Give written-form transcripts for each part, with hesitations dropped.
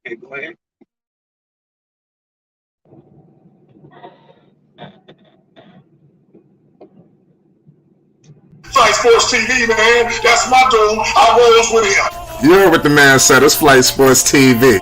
Okay, go ahead. Flight Sports TV, man. That's my dude. I rolls with him. You heard what the man said. It's Flight Sports TV.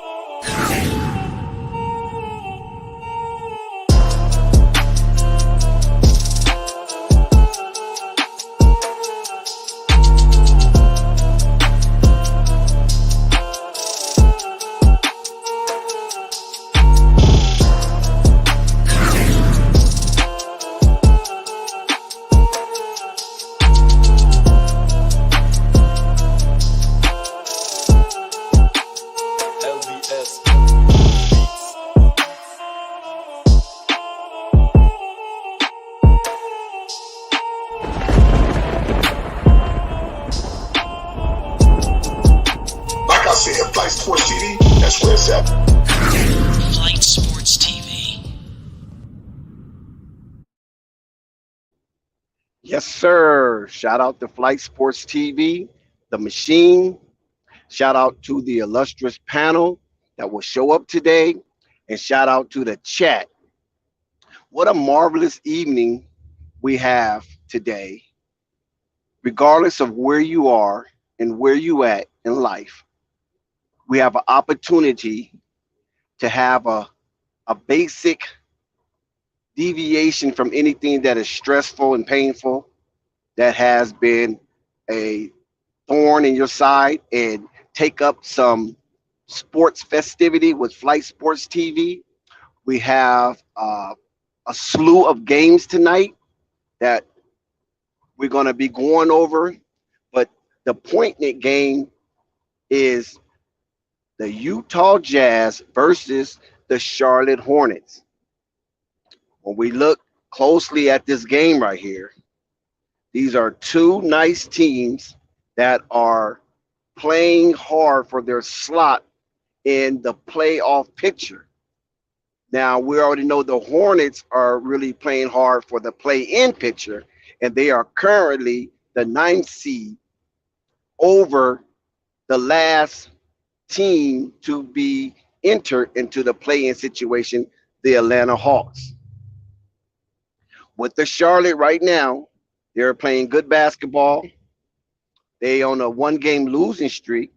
Like I said, Flight Sports TV, that's where it's at. Flight Sports TV. Yes, sir. Shout out to Flight Sports TV, the machine. Shout out to the illustrious panel that will show up today. And shout out to the chat. What a marvelous evening we have today. Regardless of where you are and where you at in life, we have an opportunity to have a basic deviation from anything that is stressful and painful, that has been a thorn in your side, and take up some sports festivity with Flight Sports TV. We have a slew of games tonight that we're going to be going over, but the poignant game is the Utah Jazz versus the Charlotte Hornets. When we look closely at this game right here, these are two nice teams that are playing hard for their slot in the playoff picture. Now, we already know the Hornets are really playing hard for the play-in picture, and they are currently the ninth seed over the last team to be entered into the play-in situation, the Atlanta Hawks. With the Charlotte right now, they're playing good basketball. They on a one-game losing streak,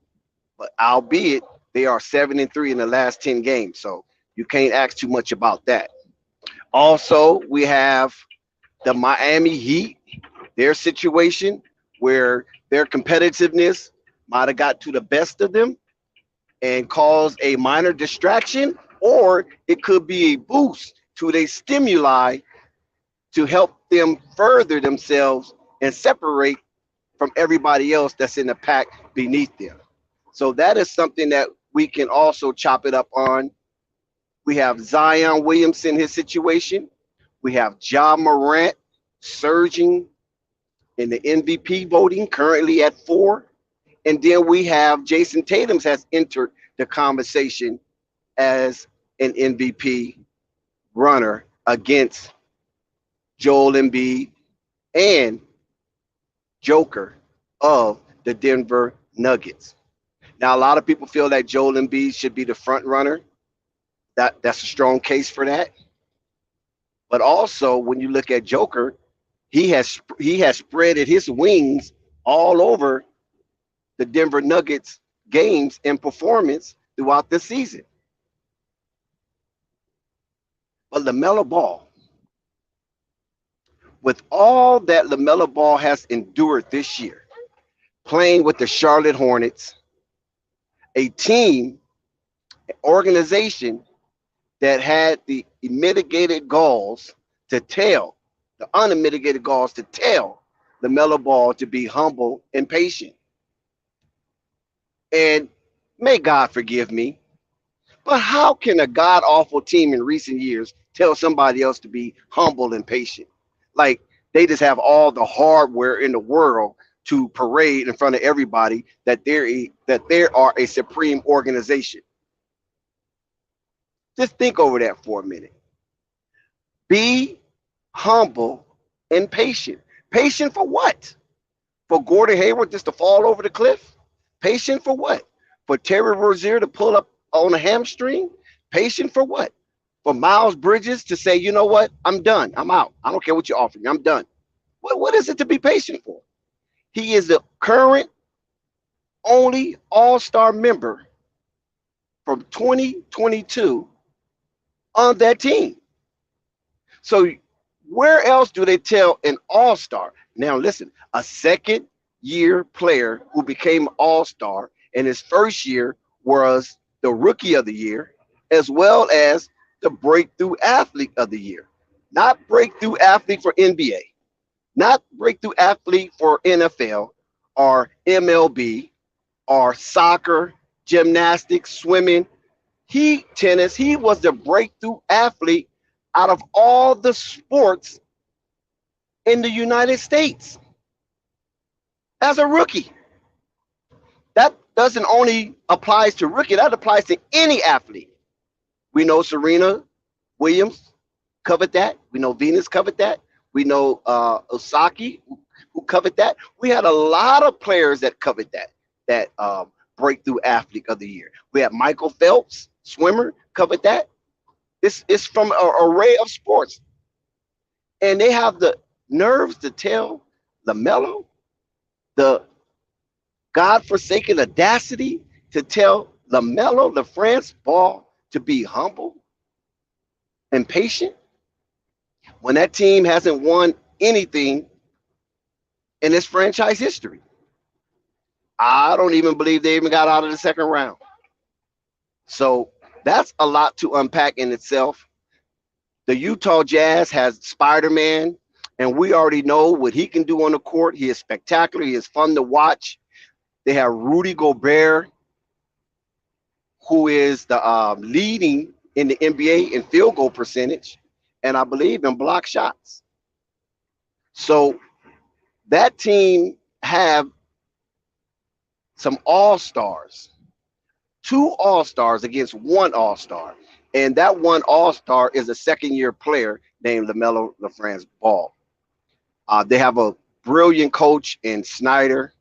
but albeit they are 7-3 in the last 10 games, so you can't ask too much about that. Also, we have the Miami Heat, their situation where their competitiveness might have got to the best of them and caused a minor distraction, or it could be a boost to their stimuli to help them further themselves and separate from everybody else that's in the pack beneath them. So that is something that we can also chop it up on. We have Zion Williamson, his situation. We have Ja Morant surging in the MVP voting, currently at 4. And then we have Jason Tatum has entered the conversation as an MVP runner against Joel Embiid and Joker of the Denver Nuggets. Now, a lot of people feel that Joel Embiid should be the front runner. That's a strong case for that. But also, when you look at Joker, he has spreaded his wings all over the Denver Nuggets games and performance throughout the season. But Lamelo Ball, with all that Lamelo Ball has endured this year, playing with the Charlotte Hornets, a team, an organization that had the unmitigated gauze to tell Lamelo Ball to be humble and patient. And may God forgive me, but how can a god awful team in recent years tell somebody else to be humble and patient? Like they just have all the hardware in the world to parade in front of everybody that they are a supreme organization. Just think over that for a minute. Be humble and patient. Patient for what? For Gordon Hayward just to fall over the cliff? Patient for what? For Terry Rozier to pull up on a hamstring? Patient for what? For Miles Bridges to say, you know what? I'm done. I'm out. I don't care what you're offering. I'm done. What is it to be patient for? He is the current only All-Star member from 2022 on that team. So where else do they tell an All-Star? Now listen, a second year player who became All-Star in his first year was the Rookie of the Year, as well as the Breakthrough Athlete of the Year. Not Breakthrough Athlete for NBA, not Breakthrough Athlete for NFL or MLB or soccer, gymnastics, swimming. Tennis, he was the breakthrough athlete out of all the sports in the United States as a rookie. That doesn't only applies to rookie, that applies to any athlete. We know Serena Williams covered that. We know Venus covered that. We know Osaki who covered that. We had a lot of players that covered that breakthrough athlete of the year. We had Michael Phelps, swimmer, covered that. It's from an array of sports. And they have the nerves to tell Lamelo, the God-forsaken audacity to tell Lamelo, the France Ball, to be humble and patient when that team hasn't won anything in its franchise history. I don't even believe they even got out of the second round. So that's a lot to unpack in itself. The Utah Jazz has Spider-Man, and we already know what he can do on the court. He is spectacular. He is fun to watch. They have Rudy Gobert, who is the leading in the NBA in field goal percentage, and I believe in block shots. So that team have some all-stars, two all-stars against one all-star. And that one all-star is a second-year player named Lamelo Ball. They have a brilliant coach in Snyder.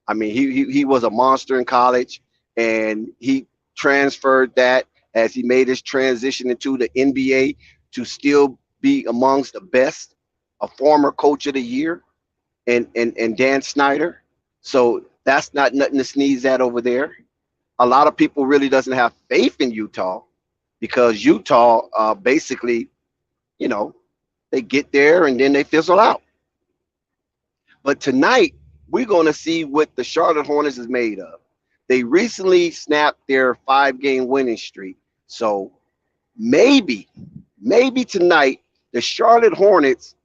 I mean, he was a monster in college, and he transferred that as he made his transition into the NBA to still be amongst the best, a former coach of the year, and Dan Snyder. So that's not nothing to sneeze at over there. A lot of people really doesn't have faith in Utah because Utah basically, you know, they get there and then they fizzle out. But tonight, we're going to see what the Charlotte Hornets is made of. They recently snapped their 5-game winning streak. So maybe tonight, the Charlotte Hornets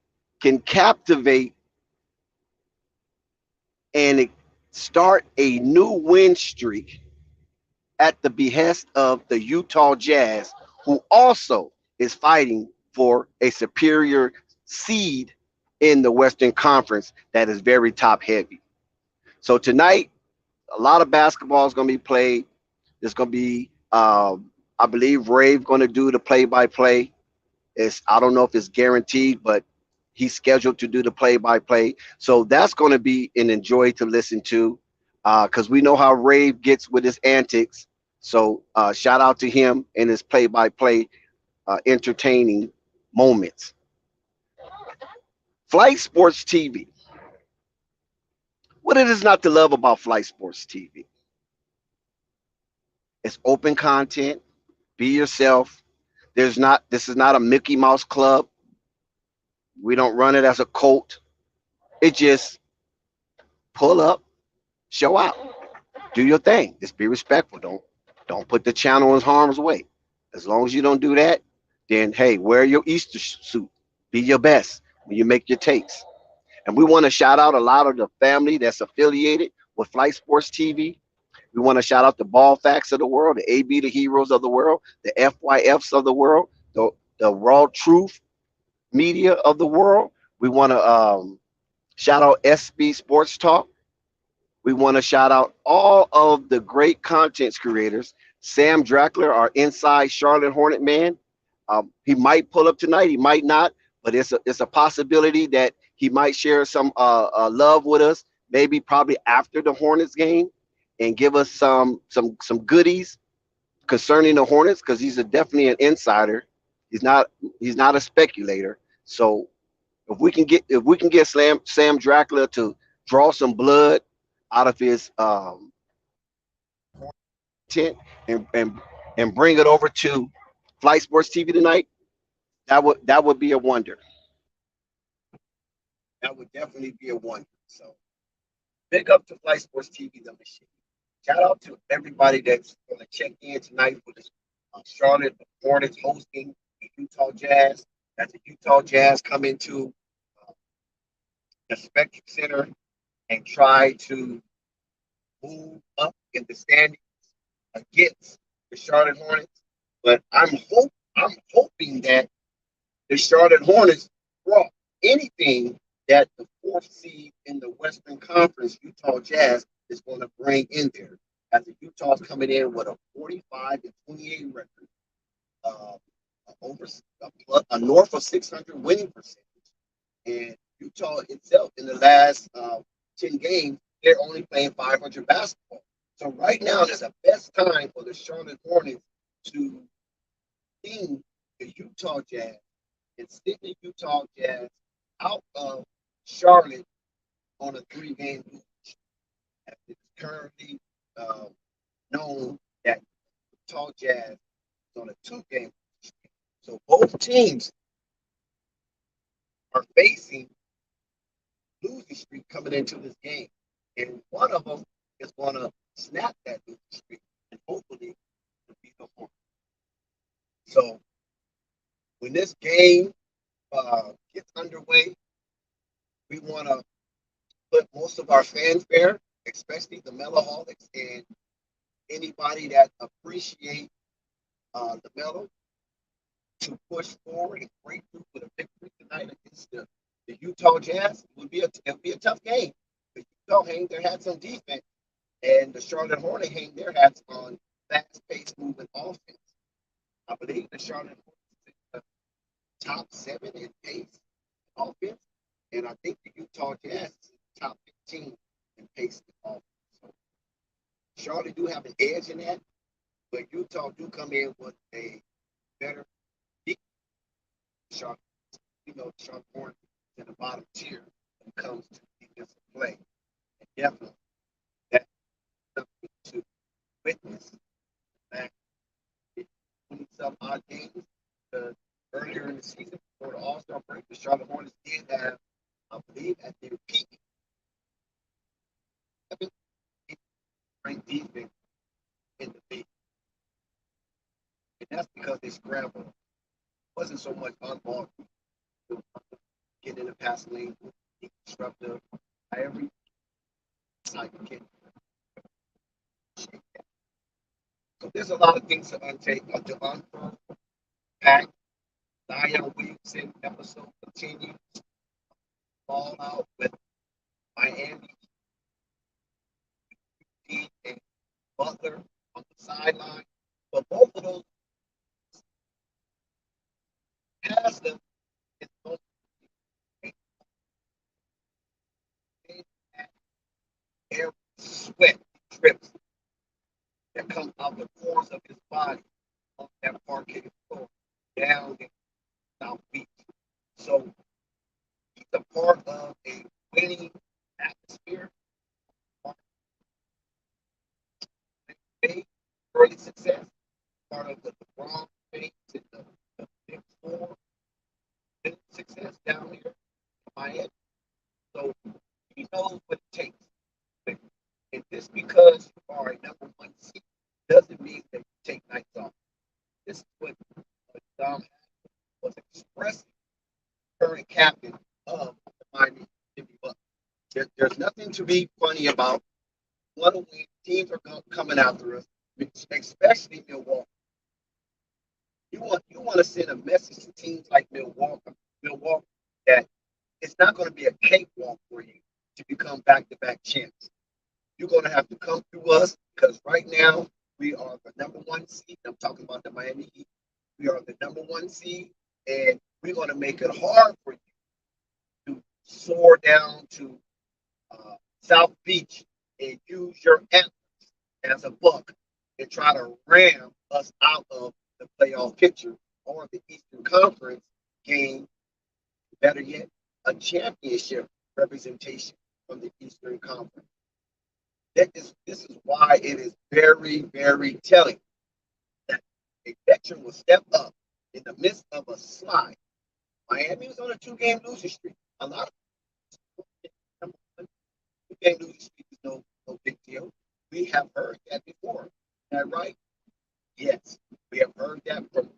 can captivate and start a new win streak at the behest of the Utah Jazz, who also is fighting for a superior seed in the Western Conference that is very top heavy. So tonight, a lot of basketball is going to be played. There's going to be, I believe, Rave going to do the play-by-play. I don't know if it's guaranteed, but he's scheduled to do the play-by-play. So that's going to be an enjoy to listen to because we know how Rave gets with his antics. So shout out to him and his play-by-play entertaining moments. Flight Sports TV. What it is not to love about Flight Sports TV? It's open content. Be yourself. This is not a Mickey Mouse club. We don't run it as a cult. It just pull up, show out, do your thing. Just be respectful. Don't put the channel in harm's way. As long as you don't do that, then hey, wear your Easter suit. Be your best when you make your takes. And we want to shout out a lot of the family that's affiliated with Flight Sports TV. We want to shout out the Ball Facts of the world, the AB the Heroes of the world, the FYFs of the world, the Raw Truth Media of the world. We want to shout out SB Sports Talk. We want to shout out all of the great content creators. Sam Drackler, our inside Charlotte Hornet man. He might pull up tonight. He might not, but it's a possibility that he might share some love with us, maybe probably after the Hornets game, and give us some goodies concerning the Hornets, because he's definitely an insider. He's not a speculator. So if we can get Sam Dracula to draw some blood out of his tent and bring it over to Flight Sports TV tonight, that would be a wonder. That would definitely be a wonder. So big up to Flight Sports TV, the machine. Shout out to everybody that's going to check in tonight for this Charlotte Hornets hosting the Utah Jazz. As the Utah Jazz come into uh, the Spectrum Center and try to move up in the standings against the Charlotte Hornets. But I'm hoping that the Charlotte Hornets brought anything that the fourth seed in the Western Conference, Utah Jazz, is going to bring in there. As the Utah's coming in with a 45-28 record, uh, over a north of 600 winning percentage, and Utah itself in the last 10 games, they're only playing 500 basketball. So right now, there's the best time for the Charlotte Hornets to team the Utah Jazz and stick the Utah Jazz out of Charlotte on a 3-game losing streak. As it's currently known that Utah Jazz is on a 2-game losing streak. So both teams are facing losing streak coming into this game, and one of them is going to snap that losing streak and hopefully beat the Hornets. So when this game gets underway, we want to put most of our fanfare, especially the Meloholics and anybody that appreciate the Melo, to push forward and break through with a victory tonight against the Utah Jazz. It'll be a tough game. The Utah hang their hats on defense, and the Charlotte Hornets hang their hats on fast-paced moving offense. I believe the Charlotte Hornets is the top 7 in pace offense, and I think the Utah Jazz is top 15 in pace offense. So Charlotte do have an edge in that, but Utah do come in with a better defense. Charlotte, Charlotte Hornets is in the bottom tier when it comes to defensive play, and definitely that's something to witness. Back in 20-some odd games earlier in the season before the All-Star break, the Charlotte Hornets did have, I believe, at their peak, 7 ranked defense in the league. And that's because they scrambled. It wasn't so much on ball, getting in the passing lane, being disruptive, every side you can. So there's a lot of things to unfold. Pack, Zion Williamson episode continues. Fall out with Miami Heat and Butler on the sideline. But both of those has them in those air sweat drips that come out the pores of his body on that parquet floor down in South Beach. So he's a part of a winning atmosphere, early success, part of the LeBron phase and the Big Four success down here in Miami. So he knows what it takes. And just because you are a number 1 seed doesn't mean that you take nights off. This is what Dom was expressing, current captain of the Miami Bucks. There's nothing to be funny about. Want to win? Teams are coming after us, especially Milwaukee. You want to send a message to teams like Milwaukee, that it's not going to be a cakewalk for you to become back-to-back champs. You're going to have to come through us because right now we are the number 1 seed. I'm talking about the Miami Heat. We are the number 1 seed, and we're going to make it hard for you to soar down to South Beach and use your antlers as a buck and try to ram us out of the playoff picture or the Eastern Conference game. Better yet, a championship representation from the Eastern Conference. This is why it is very, very telling that a veteran will step up in the midst of a slide. Miami was on a two-game losing streak. A lot of two-game losing streak is no big deal. We have heard that before. Is that right? Yes, we have heard that from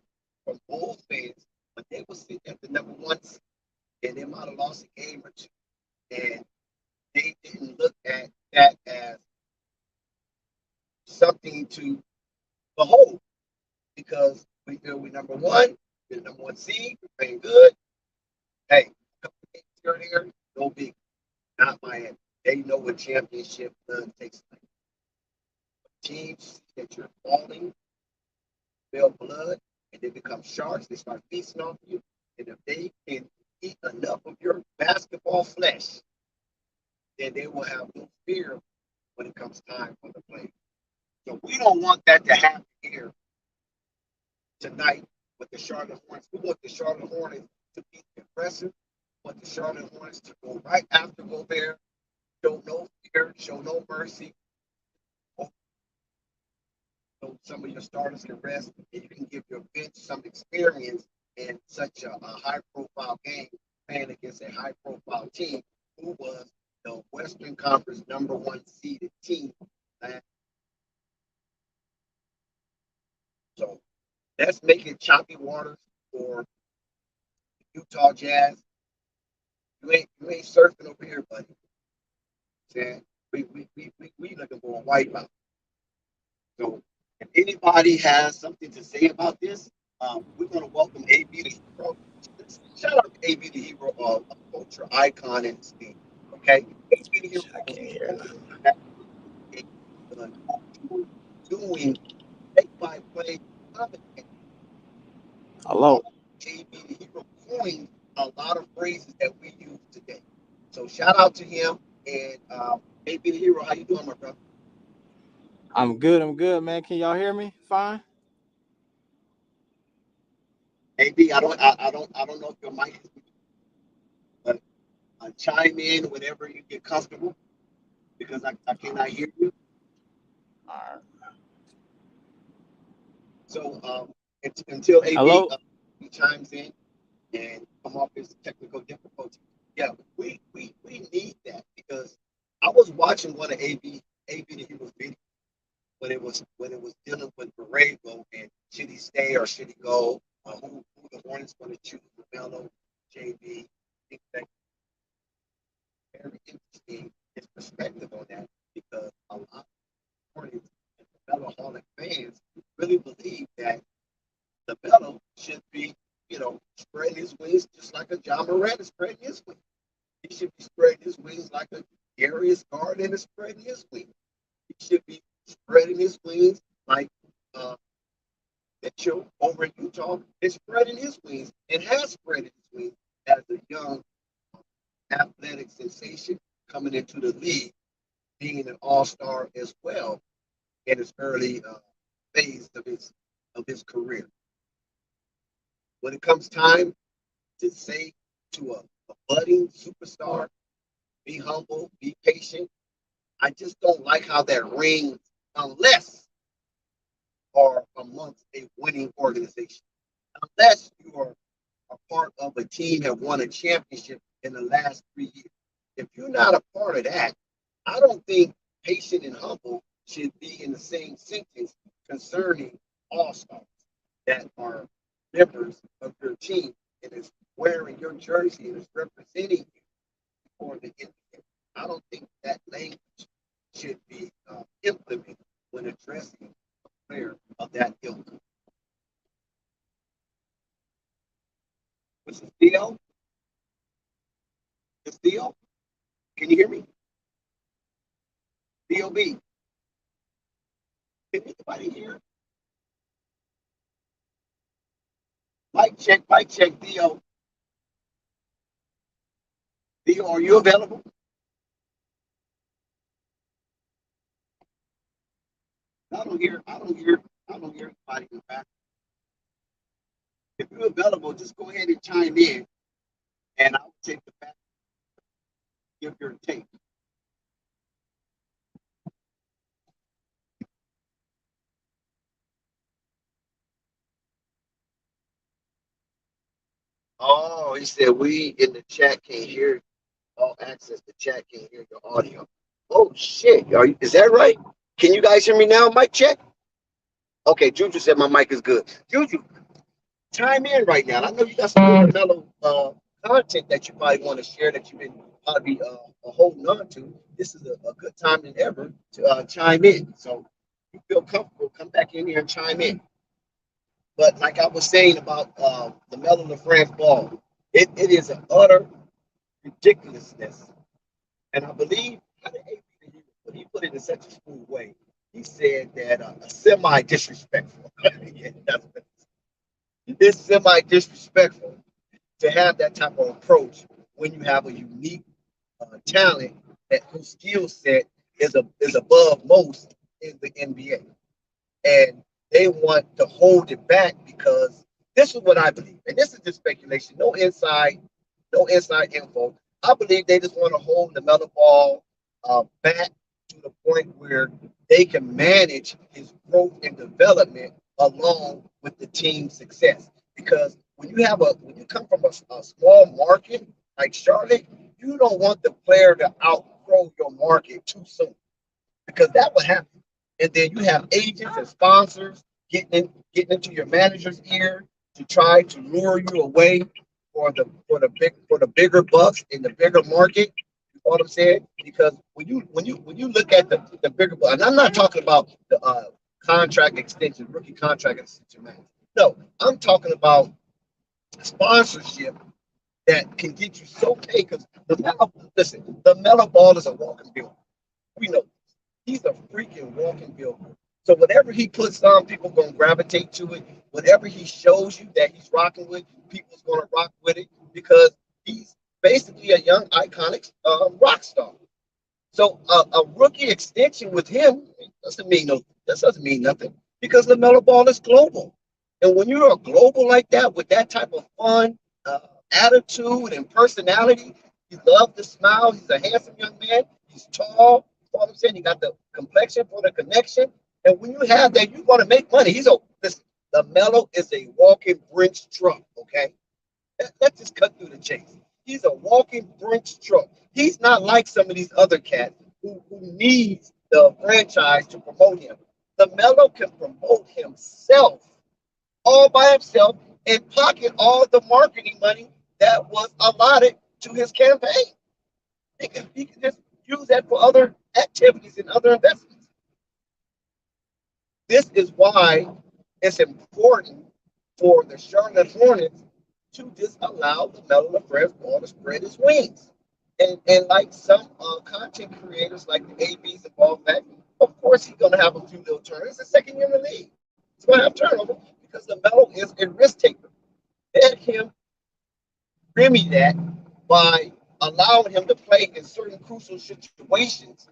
Bulls fans, but they were sitting at the number one seed, and they might have lost a game or two, and they didn't look at that as something to behold because we feel we're number one, we're the number one seed, we're playing good. Hey, a couple of games here and there, no big, not Miami. They know what championship takes place. Teams that you're falling, feel blood, and they become sharks. They start feasting on you. And if they can eat enough of your basketball flesh, then they will have no fear when it comes time for the play. So we don't want that to happen here tonight with the Charlotte Hornets. We want the Charlotte Hornets to be aggressive. We want the Charlotte Hornets to go right after Gobert, show no fear, show no mercy. So some of your starters can rest, and you can give your bench some experience in such a high-profile game, playing against a high-profile team who was the Western Conference number one seeded team. So let's make it choppy waters for the Utah Jazz. You ain't surfing over here, buddy. Saying we looking for a wipeout. So if anybody has something to say about this, we're going to welcome AB the Hero. Shout out to AB the Hero, a culture icon in this team. Okay, AB the Hero I can't hear nothing. doing play-by-play commentating. Hello. AB the Hero coined a lot of phrases that we use today. So shout out to him and AB the Hero. How you doing, my brother? I'm good, man. Can y'all hear me? Fine. AB, I don't know if your mic is, but chime in whenever you get comfortable because I cannot hear you. All right. So until AB Hello. he chimes in and come off his technical difficulty, yeah, we need that because I was watching one of AB the Hero's videos when it was dealing with Borrego and should he stay or should he go? Who the Hornets going to choose? Melo, JB. That very interesting his perspective on that because a lot of Hornets and the Melo fans really believe that the Melo should be, spreading his wings just like a John Moran is spreading his wings. He should be spreading his wings like a Darius Garland is spreading his wings. He should be spreading his wings like Mitchell over in Utah is spreading his wings and has spread his wings as a young athletic sensation coming into the league, being an all-star as well in his early phase of his career. When it comes time to say to a budding superstar, be humble, be patient, I just don't like how that rings unless are amongst a winning organization. Unless you are a part of a team that won a championship in the last 3 years. If you're not a part of that, I don't think patient and humble should be in the same sentence concerning all stars that are members of your team and is wearing your jersey and is representing you for the NBA. I don't think that language should be implemented when addressing a player of that ilk. This is Theo. It's Theo. Can you hear me? DOB. Can anybody hear? Mic check, Theo. Theo, are you available? I don't hear I don't hear anybody in the back. If you're available, just go ahead and chime in, and I'll take the back, give your take. Oh, he said we in the chat can't hear all access. The chat can't hear your audio. Oh shit! Is that right? Can you guys hear me now? Mic check. Okay, Juju said my mic is good. Juju, chime in right now. I know you got some good mellow content that you probably want to share that you've been probably holding on to. This is a good time than ever to chime in. So if you feel comfortable, come back in here and chime in. But like I was saying about the Melo Ball, it is an utter ridiculousness. And I believe how the AP but he put it in such a smooth way. He said that a semi disrespectful. Yeah, it's semi disrespectful to have that type of approach when you have a unique talent that whose skill set is above most in the NBA, and they want to hold it back because this is what I believe, and this is just speculation, no inside info. I believe they just want to hold the Melo Ball back to the point where they can manage his growth and development along with the team's success. Because when you come from a small market like Charlotte, you don't want the player to outgrow your market too soon because that would happen. And then you have agents and sponsors getting into your manager's ear to try to lure you away for the bigger bucks in the bigger market. You know what I'm saying? Because when you look at the bigger bucks, and I'm not talking about the contract extension, rookie contract extension, man. No, I'm talking about sponsorship that can get you so paid. Because the Melo Ball is a walking building. We know he's a freaking walking building. So whatever he puts on, people gonna gravitate to it. Whatever he shows you that he's rocking with, people's gonna rock with it because he's basically a young iconic rock star. So a rookie extension with him doesn't mean nothing because the Melo Ball is global. And when you're a global like that with that type of fun, attitude, and personality, he loves to smile. He's a handsome young man. He's tall. You know what I'm saying? He got the complexion for the connection. And when you have that, you want to make money. Listen, the Melo is a walking Brinks truck. Okay, let's just cut through the chase. He's a walking Brinks truck. He's not like some of these other cats who needs the franchise to promote him. The Melo can promote himself all by himself and pocket all the marketing money that was allotted to his campaign. He can just use that for other activities and other investments. This is why it's important for the Charlotte Hornets to just allow the Melo Ball to spread his wings. And like some content creators like the ABs and Ball Back, of course he's going to have a few little turnovers. It's the second year in the league. He's going to have turnover because the Melo is a risk taker. Let him remedy that by allowing him to play in certain crucial situations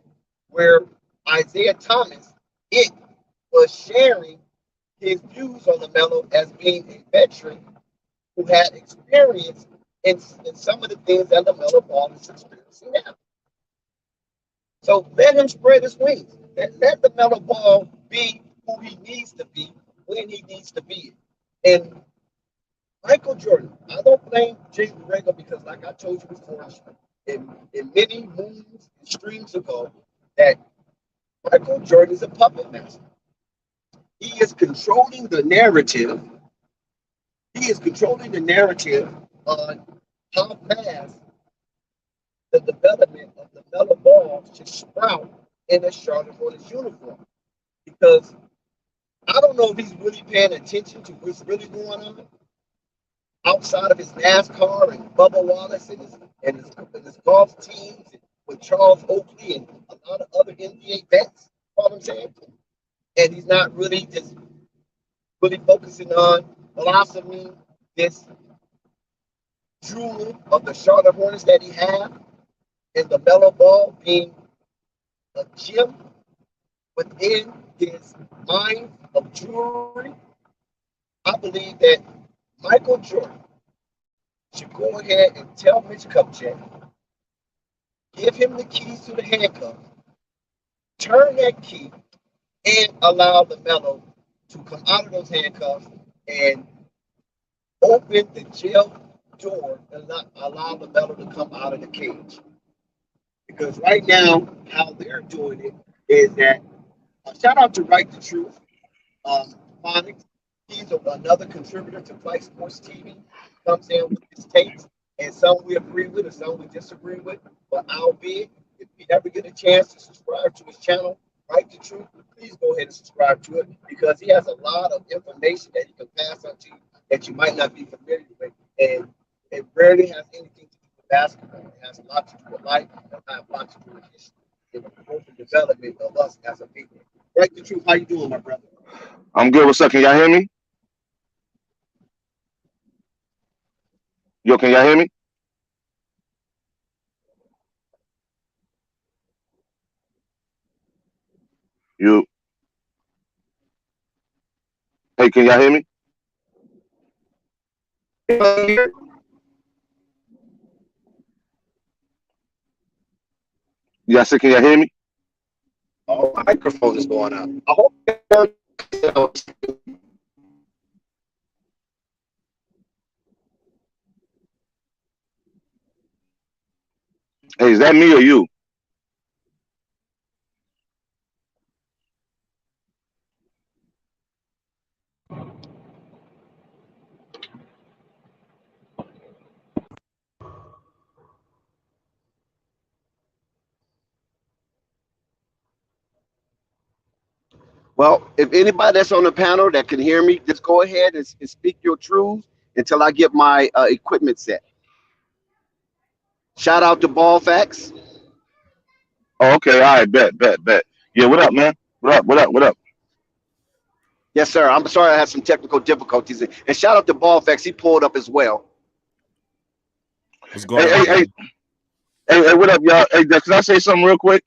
where Isaiah Thomas, it was sharing his views on the Melo as being a veteran who had experience in some of the things that the Melo Ball is experiencing now. So let him spread his wings. Let the Melo Ball be who he needs to be when he needs to be it. And Michael Jordan, I don't blame Jay Borrego because, like I told you before, in many moons and streams ago, that Michael Jordan is a puppet master. He is controlling the narrative. He is controlling the narrative on how fast the development of the Melo Ball should sprout in a Charlotte Hornets uniform. Because I don't know if he's really paying attention to what's really going on outside of his NASCAR and Bubba Wallace and his golf teams with Charles Oakley and a lot of other NBA vets. You know what I'm saying? And he's not really just really focusing on blossoming this jewel of the Charlotte Hornets that he had, and the Melo Ball being a gem within his mind of jewelry, I believe that Michael Jordan should go ahead and tell Mitch Kupchak, give him the keys to the handcuff, turn that key, and allow Lamelo to come out of those handcuffs and open the jail door and not allow Lamelo to come out of the cage. Because right now, how they're doing it is that shout out to Right the Truth, Phonics. He's another contributor to Flight Sports TV. Comes in with his takes, and some we agree with, and some we disagree with. But albeit, if you ever get a chance to subscribe to his channel, Right the Truth, please go ahead and subscribe to it because he has a lot of information that he can pass on to you that you might not be familiar with, and it rarely has anything to do with basketball. It has a lot to do with life, and it has a lot to do with history and the growth and development of us as a people. Right the Truth, how you doing, my brother? I'm good. What's up? Can y'all hear me? Yo, can y'all hear me? You. Hey, can y'all hear me? Yeah, I said, can y'all hear me? Oh, my microphone is going out. I hope. Hey, is that me or you? Well, if anybody that's on the panel that can hear me, just go ahead and speak your truths until I get my equipment set. Shout out to Ball Facts. Oh, okay. All right. Bet. Yeah, what up, man? What up? Yes, sir. I'm sorry I had some technical difficulties. And shout out to Ball Facts. He pulled up as well. What's going on? Hey, what up, y'all? Hey, can I say something real quick?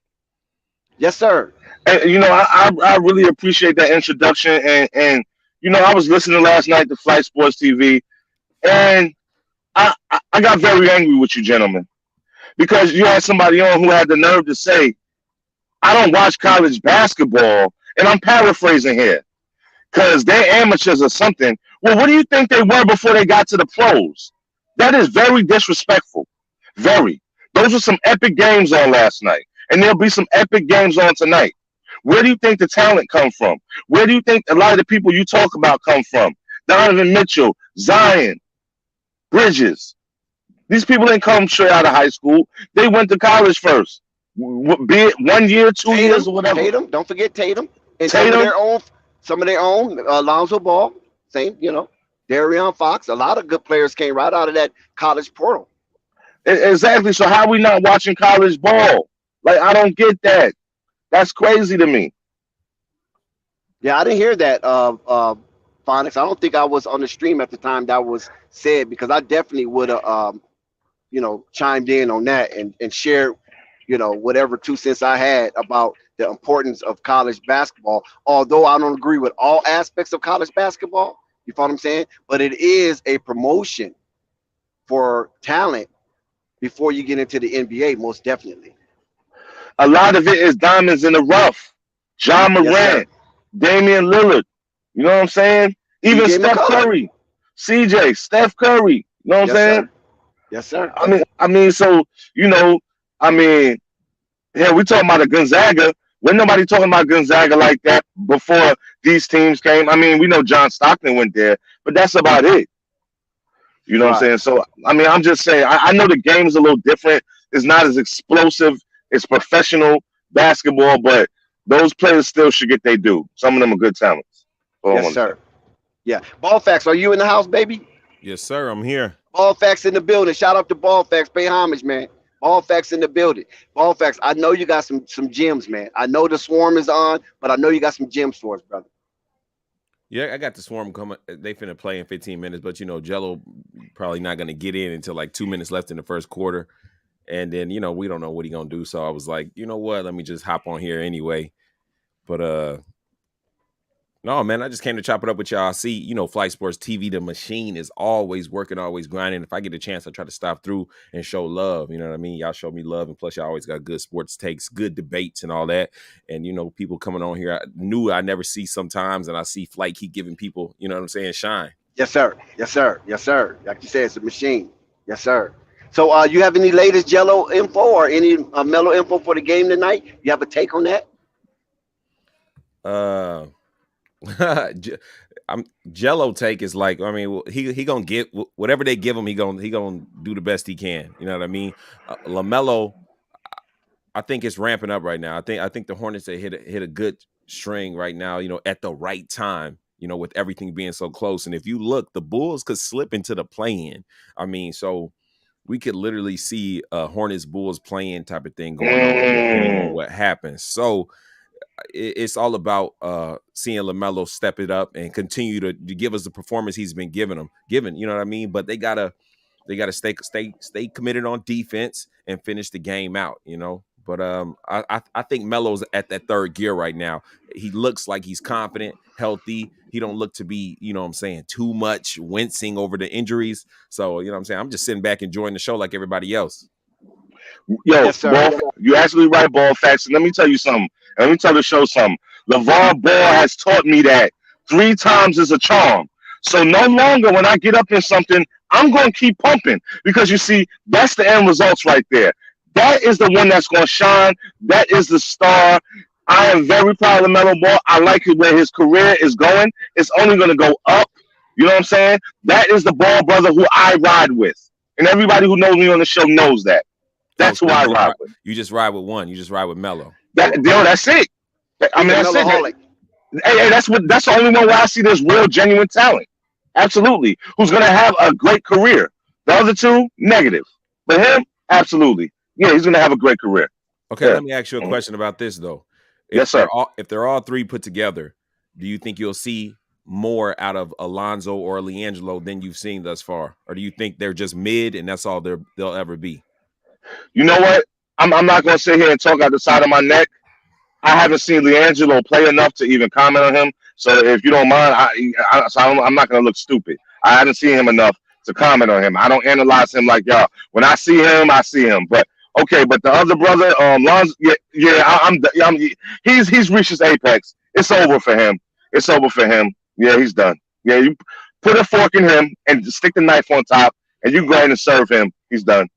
Yes, sir. Hey, I really appreciate that introduction. And I was listening last night to Flight Sports TV, and I got very angry with you, gentlemen, because you had somebody on who had the nerve to say, I don't watch college basketball, and I'm paraphrasing here, because they're amateurs or something. Well, what do you think they were before they got to the pros? That is very disrespectful. Very. Those were some epic games on last night, and there'll be some epic games on tonight. Where do you think the talent come from? Where do you think a lot of the people you talk about come from? Donovan Mitchell, Zion, Bridges. These people ain't come straight out of high school. They went to college first, be it 1 year, 2 years, or whatever. Tatum, don't forget Tatum. And Tatum? some of their own, Lonzo Ball, same, Darion Fox. A lot of good players came right out of that college portal. Exactly. So how are we not watching college ball? Like, I don't get that. That's crazy to me. Yeah, I didn't hear that, Phonics. I don't think I was on the stream at the time that was said because I definitely would have, chimed in on that and shared, whatever 2 cents I had about the importance of college basketball. Although I don't agree with all aspects of college basketball, you follow what I'm saying? But it is a promotion for talent before you get into the NBA, most definitely. A lot of it is diamonds in the rough. John Morant, Yes, Damian Lillard. You know what I'm saying? Even CJ Steph McCollum. Curry, CJ, Steph Curry. You know what I'm Yes, saying? sir. Yes, sir. So yeah, we talking about a Gonzaga. When nobody talking about Gonzaga like that before these teams came. I mean, we know John Stockton went there, but that's about it. You know what I'm saying? So, I'm just saying, I know the game is a little different. It's not as explosive. It's professional basketball, but those players still should get their due. Some of them are good talents. Yes, sir. Yeah. Ball Facts, are you in the house, baby? Yes, sir. I'm here. Ball Facts in the building. Shout out to Ball Facts. Pay homage, man. Ball Facts in the building. Ball Facts, I know you got some gems, man. I know the Swarm is on, but I know you got some gems for us, brother. Yeah, I got the Swarm coming. They finna play in 15 minutes, but Jello probably not gonna get in until like 2 minutes left in the first quarter, and then we don't know what he's gonna do. So I was like, you know what? Let me just hop on here anyway. But no, man, I just came to chop it up with y'all. I see, Flight Sports TV, the machine is always working, always grinding. If I get a chance, I try to stop through and show love. You know what I mean? Y'all show me love, and plus y'all always got good sports takes, good debates and all that. And, people coming on here, I never see sometimes, and I see Flight keep giving people, you know what I'm saying, shine. Yes, sir. Yes, sir. Yes, sir. Like you said, it's a machine. Yes, sir. So you have any latest Jello info or any Melo info for the game tonight? You have a take on that? Jello take is like, I mean, he gonna get whatever they give him. He gonna do the best he can. You know what I mean? Lamelo, I think it's ramping up right now. I think the Hornets they hit a good string right now. At the right time. With everything being so close. And if you look, the Bulls could slip into the play-in. I mean, so we could literally see a Hornets Bulls play-in type of thing going on depending on what happens. So it's all about seeing Lamelo step it up and continue to give us the performance he's been given, you know what I mean? But they gotta stay committed on defense and finish the game out, But I think Melo's at that third gear right now. He looks like he's confident, healthy. He don't look to be, too much wincing over the injuries. So, I'm just sitting back enjoying the show like everybody else. Yo, yes, you're absolutely right, Ball Facts. And let me tell you something. Let me tell the show something. LeVar Ball has taught me that 3 times is a charm. So no longer when I get up in something, I'm going to keep pumping because you see, that's the end results right there. That is the one that's going to shine. That is the star. I am very proud of Melo Ball. I like it where his career is going. It's only going to go up. You know what I'm saying? That is the Ball brother who I ride with. And everybody who knows me on the show knows that. That's who I ride with. You just ride with one. You just ride with Melo. That's it. I mean, that's it. Hey, that's the only one where I see there's real, genuine talent. Absolutely. Who's going to have a great career. The other two, negative. But him, absolutely. Yeah, he's going to have a great career. Okay, Let me ask you a question about this, though. Yes, sir. If they're all 3 put together, do you think you'll see more out of Lonzo or Liangelo than you've seen thus far? Or do you think they're just mid and that's all they'll ever be? You know what? I'm not going to sit here and talk out the side of my neck. I haven't seen Liangelo play enough to even comment on him. So if you don't mind, I'm not going to look stupid. I haven't seen him enough to comment on him. I don't analyze him like y'all. When I see him, I see him. But okay, but the other brother, Lonzo, he's reached his apex. It's over for him. It's over for him. Yeah, he's done. Yeah, you put a fork in him and stick the knife on top, and you go ahead and serve him. He's done.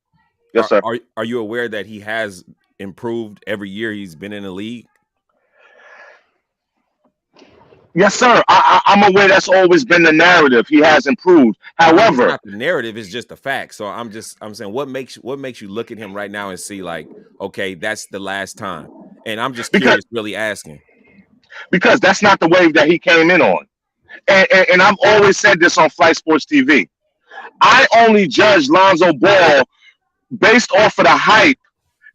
Yes, sir. Are you aware that he has improved every year he's been in the league? Yes, sir. I'm aware that's always been the narrative. He has improved. However, not the narrative is just a fact. So I'm saying what makes you look at him right now and see like, okay, that's the last time. And I'm just curious, really asking. Because that's not the wave that he came in on. And I've always said this on Flight Sports TV. I only judge Lonzo Ball based off of the hype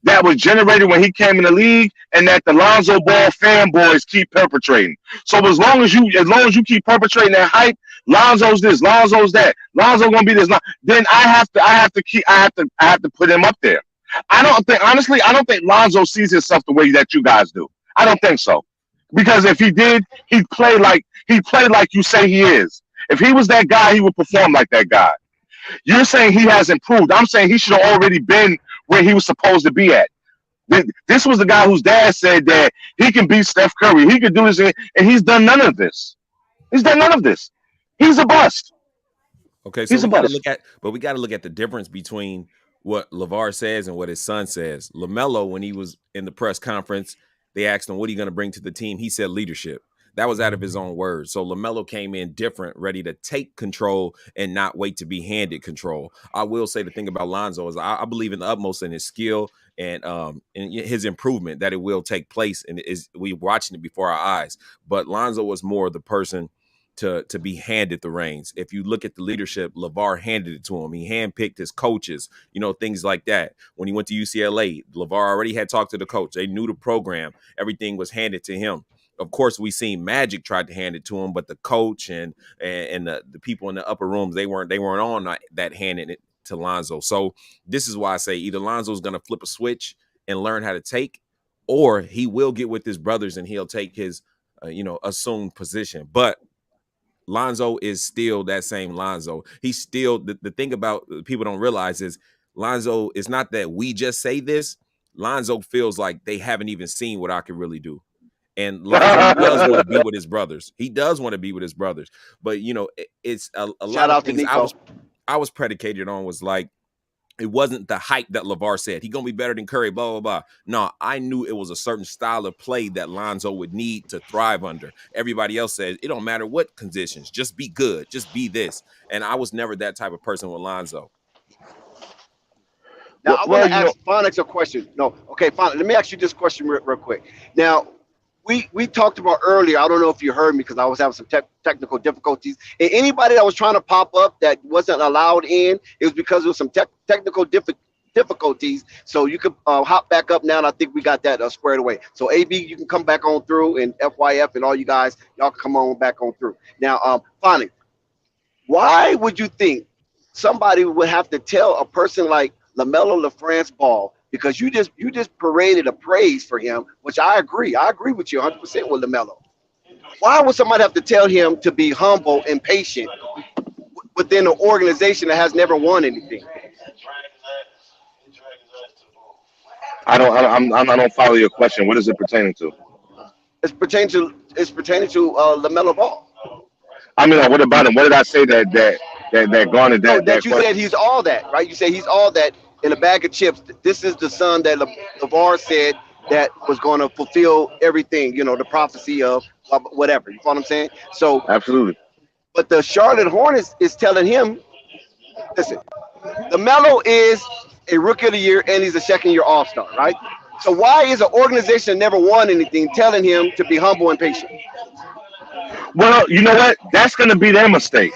that was generated when he came in the league and that the Lonzo Ball fanboys keep perpetrating. So as long as you keep perpetrating that hype, Lonzo's this, Lonzo's that, Lonzo gonna be this, then I have to put him up there. I don't think Lonzo sees himself the way that you guys do. I don't think so. Because if he did, he'd play like you say he is. If he was that guy, he would perform like that guy. You're saying he has improved. I'm saying he should have already been where he was supposed to be at. This was the guy whose dad said that he can beat Steph Curry. He could do this, and he's done none of this. He's done none of this. He's a bust. Okay, so we got to look at the difference between what LeVar says and what his son says. LaMelo, when he was in the press conference, they asked him, what are you going to bring to the team? He said leadership. That was out of his own words. So LaMelo came in different, ready to take control and not wait to be handed control. I will say the thing about Lonzo is I believe in the utmost in his skill and his improvement that it will take place. And we're watching it before our eyes. But Lonzo was more the person to be handed the reins. If you look at the leadership, LeVar handed it to him. He handpicked his coaches, things like that. When he went to UCLA, LeVar already had talked to the coach. They knew the program. Everything was handed to him. Of course, we seen Magic tried to hand it to him, but the coach and the people in the upper rooms, they weren't on that handing it to Lonzo. So this is why I say either Lonzo's going to flip a switch and learn how to take, or he will get with his brothers and he'll take his, assumed position. But Lonzo is still that same Lonzo. He's still the thing about people don't realize is Lonzo is not that we just say this. Lonzo feels like they haven't even seen what I can really do. And Lonzo does want to be with his brothers. He does want to be with his brothers. But it's a lot of things I was predicated on was like, it wasn't the hype that LeVar said. He's going to be better than Curry, blah, blah, blah. No, I knew it was a certain style of play that Lonzo would need to thrive under. Everybody else said, it don't matter what conditions. Just be good. Just be this. And I was never that type of person with Lonzo. Now, I want to ask Phonics a question. No, okay, Phonics, let me ask you this question real quick. Now, we talked about earlier, I don't know if you heard me because I was having some technical difficulties. And anybody that was trying to pop up that wasn't allowed in, it was because of some technical difficulties. So you could hop back up now, and I think we got that squared away. So AB, you can come back on through, and FYF and all you guys, y'all can come on back on through. Now, Phonics, why would you think somebody would have to tell a person like Lamelo Ball, because you just paraded a praise for him, which I agree with you 100% with Lamelo. Why would somebody have to tell him to be humble and patient within an organization that has never won anything? I don't follow your question. What is it pertaining to? It's pertaining to Lamelo Ball. I mean, what about him? What did I say that garnered that? That you said he's all that, right? You say he's all that in a bag of chips. This is the son that LeVar said that was going to fulfill everything, the prophecy of whatever. You follow what I'm saying? So absolutely. But the Charlotte Hornets is telling him, listen, LaMelo is a rookie of the year and he's a second-year All-Star, right? So why is an organization that never won anything telling him to be humble and patient? Well, you know what? That's going to be their mistake,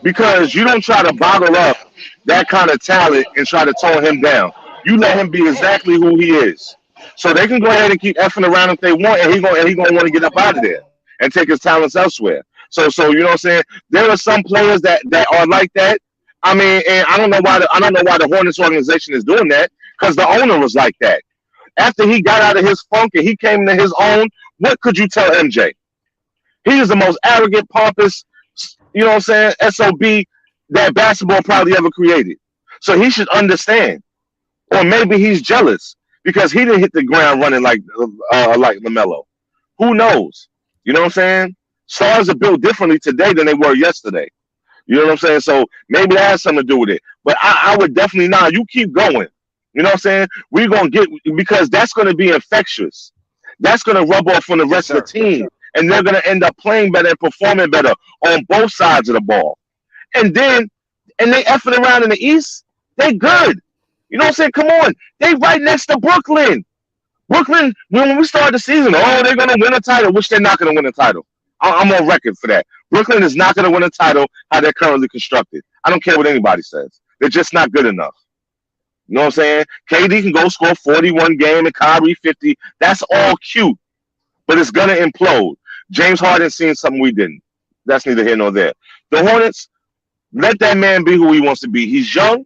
because you don't try to bottle up that kind of talent and try to tone him down. You let him be exactly who he is. So they can go ahead and keep effing around if they want, and he's gonna want to get up out of there and take his talents elsewhere. So you know what I'm saying? There are some players that are like that. I mean, and I don't know why the Hornets organization is doing that, because the owner was like that. After he got out of his funk and he came to his own, what could you tell MJ? He is the most arrogant, pompous, you know what I'm saying, SOB that basketball probably ever created. So he should understand. Or maybe he's jealous because he didn't hit the ground running like Lamelo. Who knows? You know what I'm saying? Stars are built differently today than they were yesterday. You know what I'm saying? So maybe that has something to do with it. But I would definitely not. You keep going. You know what I'm saying? We're going to get, because that's going to be infectious. That's going to rub off on the rest of the team. And they're going to end up playing better and performing better on both sides of the ball. And they effing around in the East. They good. You know what I'm saying? Come on. They right next to Brooklyn. Brooklyn, when we start the season, they're going to win a title, which they're not going to win a title. I'm on record for that. Brooklyn is not going to win a title how they're currently constructed. I don't care what anybody says. They're just not good enough. You know what I'm saying? KD can go score 41 game and Kyrie 50. That's all cute. But it's going to implode. James Harden's seen something we didn't. That's neither here nor there. The Hornets, let that man be who he wants to be. He's young.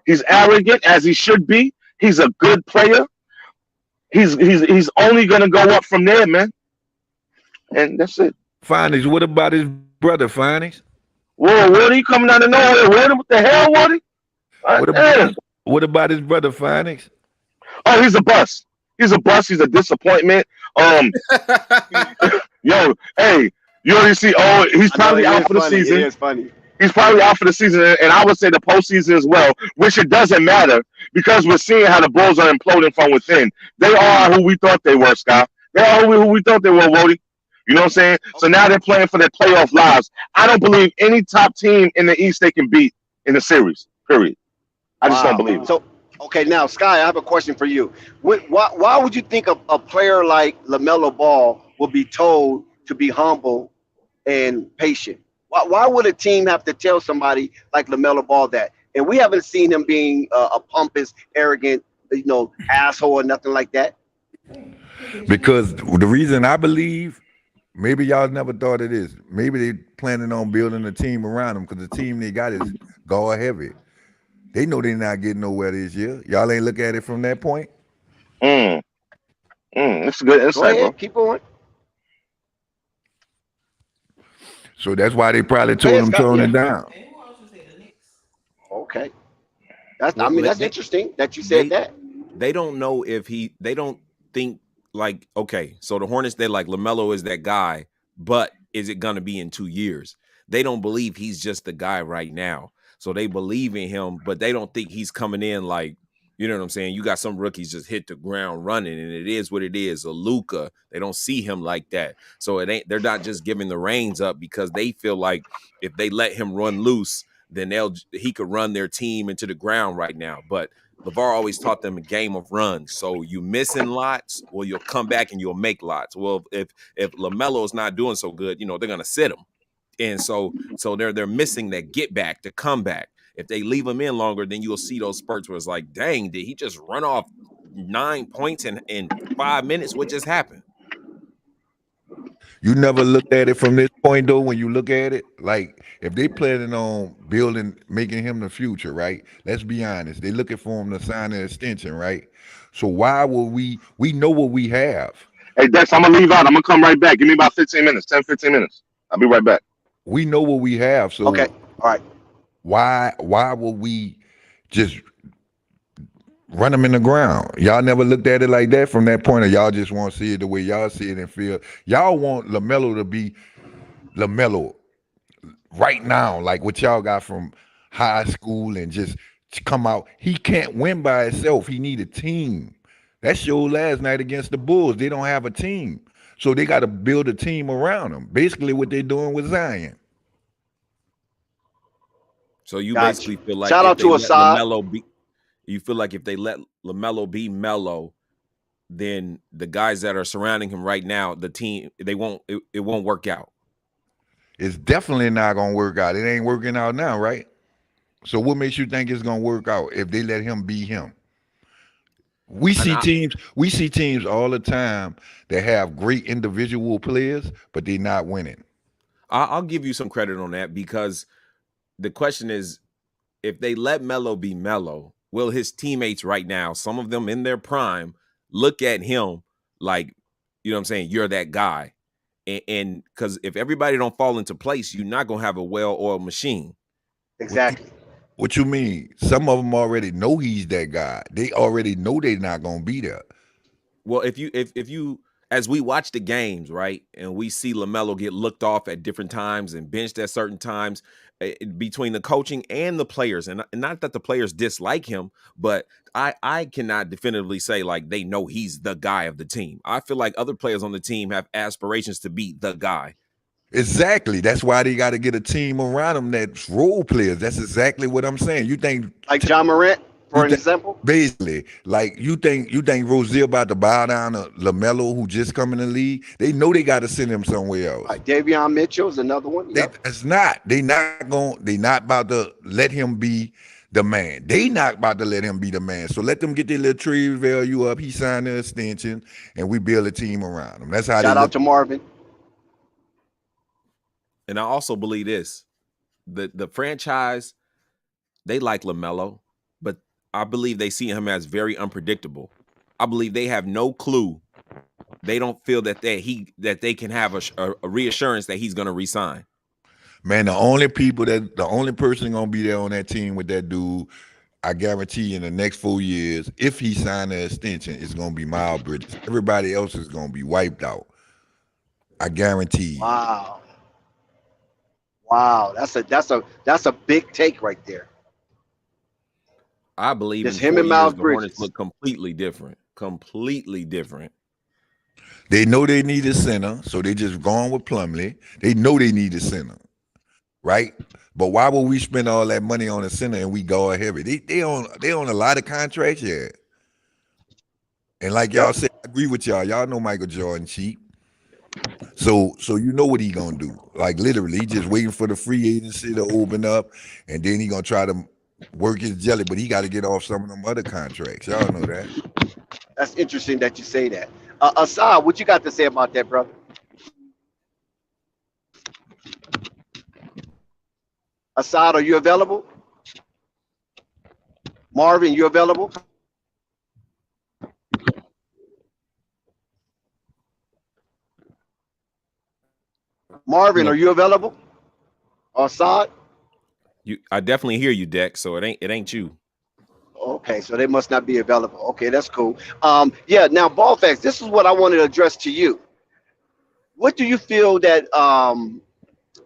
He's arrogant, as he should be. He's a good player. He's only going to go up from there, man. And that's it. Finance, what about his brother, Finance? Whoa, Woody coming out of nowhere. What the hell, Woody? What about his brother, Finance? Oh, he's a bust. He's a bust. He's a disappointment. Yo, hey, you already see? Oh, he's probably out for the season. It is funny. He's probably out for the season, and I would say the postseason as well, which it doesn't matter because we're seeing how the Bulls are imploding from within. They are who we thought they were, Scott. They are who we thought they were, Wody. You know what I'm saying? So now they're playing for their playoff lives. I don't believe any top team in the East they can beat in the series, period. I just don't believe it. So, okay, now, Sky, I have a question for you. Why would you think a player like LaMelo Ball will be told to be humble and patient? Why would a team have to tell somebody like LaMelo Ball that? And we haven't seen him being a pompous, arrogant, asshole or nothing like that. Because the reason I believe, maybe y'all never thought of this. Maybe they planning on building a team around him because the team they got is guard heavy. They know they're not getting nowhere this year. Y'all ain't look at it from that point? That's a good Go insight, ahead, bro. keep going. So that's why they probably Go told ahead, him Scott. tone Yeah. it down. Okay. That's I Well, mean that's interesting that you said that. they don't know if they don't think like, okay, so the Hornets, they're like, LaMelo is that guy, but is it gonna be in 2 years? They don't believe he's just the guy right now. So they believe in him, but they don't think he's coming in like, you know what I'm saying? You got some rookies just hit the ground running, and it is what it is. A Luka, they don't see him like that. So they're not just giving the reins up because they feel like if they let him run loose, then he could run their team into the ground right now. But LeVar always taught them a game of runs. So you missing lots, well, you'll come back and you'll make lots. Well, if LaMelo's not doing so good, they're gonna sit him. And so they're missing that get back, to come back. If they leave him in longer, then you'll see those spurts where it's like, dang, did he just run off 9 points in 5 minutes? What just happened? You never looked at it from this point though. When you look at it, like if they planning on making him the future, right? Let's be honest. They looking for him to sign an extension, right? So why would we know what we have? Hey, Dex, I'm gonna leave out. I'm gonna come right back. Give me about 15 minutes, 10, 15 minutes. I'll be right back. We know what we have. So Okay. All right. why would we just run them in the ground? Y'all never looked at it like that from that point, or y'all just want to see it the way y'all see it and feel. Y'all want LaMelo to be LaMelo right now, like what y'all got from high school, and just come out. He can't win by himself. He need a team. That showed last night against the Bulls. They don't have a team. So they got to build a team around him. Basically what they're doing with Zion. So you Gotcha. basically feel like Shout if out they to let Assad. LaMelo be, you feel like if they let LaMelo be Melo, then the guys that are surrounding him right now, the team, it won't work out. It's definitely not gonna work out. It ain't working out now, right? So what makes you think it's gonna work out if they let him be him? We see teams all the time that have great individual players, but they're not winning. I'll give you some credit on that, because the question is, if they let Melo be Melo, will his teammates right now, some of them in their prime, look at him like, you know what I'm saying, you're that guy? And because if everybody don't fall into place, you're not gonna have a well-oiled machine. Exactly. What you mean? Some of them already know he's that guy. They already know they're not gonna be there. Well, if you as we watch the games, right, and we see LaMelo get looked off at different times and benched at certain times, between the coaching and the players, and not that the players dislike him, but I cannot definitively say like they know he's the guy of the team. I feel like other players on the team have aspirations to be the guy. Exactly. That's why they got to get a team around them that's role players. That's exactly what I'm saying. You think Like John Morant, for an example? Basically, like you think Rozier about to bow down to LaMelo, who just come in the league? They know they got to send him somewhere else. Like Davion Mitchell is another one. Yep. It's not. They not about to let him be the man. They not about to let him be the man. So let them get their little trade value up. He signed the extension, and we build a team around him. That's how. Shout out to Marvin. And I also believe this: the franchise, they like LaMelo, but I believe they see him as very unpredictable. I believe they have no clue. They don't feel that they can have a reassurance that he's going to resign. Man, the only person gonna be there on that team with that dude, I guarantee in the next 4 years, if he signed an extension, it's gonna be Miles Bridges. Everybody else is gonna be wiped out. I guarantee. Wow, that's a big take right there. I believe Just in 4 him and years, Miles the Bridges Hornets look completely different. Completely different. They know they need a center, so they just gone with Plumlee. They know they need a center, right? But why would we spend all that money on a center and we go heavy? They own a lot of contracts, yeah. And like y'all said, I agree with y'all. Y'all know Michael Jordan cheap. So you know what he gonna do. Like literally, he just waiting for the free agency to open up, and then he gonna try to work his jelly, but he got to get off some of them other contracts. Y'all know that. That's interesting that you say that. Assad, what you got to say about that, brother? Assad, are you available? Marvin, you available? Marvin, No, are you available? Assad? I definitely hear you, Deck. So it ain't you. Okay, so they must not be available. Okay, that's cool. Yeah, now ball facts. This is what I wanted to address to you. What do you feel that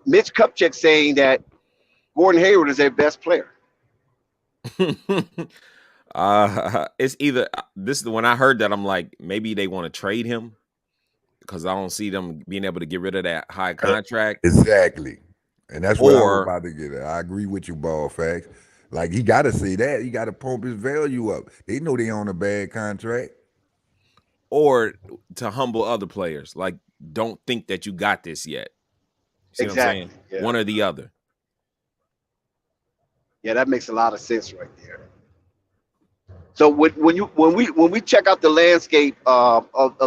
Mitch Kupchak saying that Gordon Hayward is their best player? It's either this is when I heard that I'm like maybe they want to trade him because I don't see them being able to get rid of that high contract, Exactly. And that's what I was or about to get at. I agree with you, ball facts. Like he got to see that. He got to pump his value up. They know they on a bad contract. or to humble other players. Like, don't think that you got this yet. See what I'm Exactly. saying? Yeah. One or the other. Yeah, that makes a lot of sense right there. So when we check out the landscape of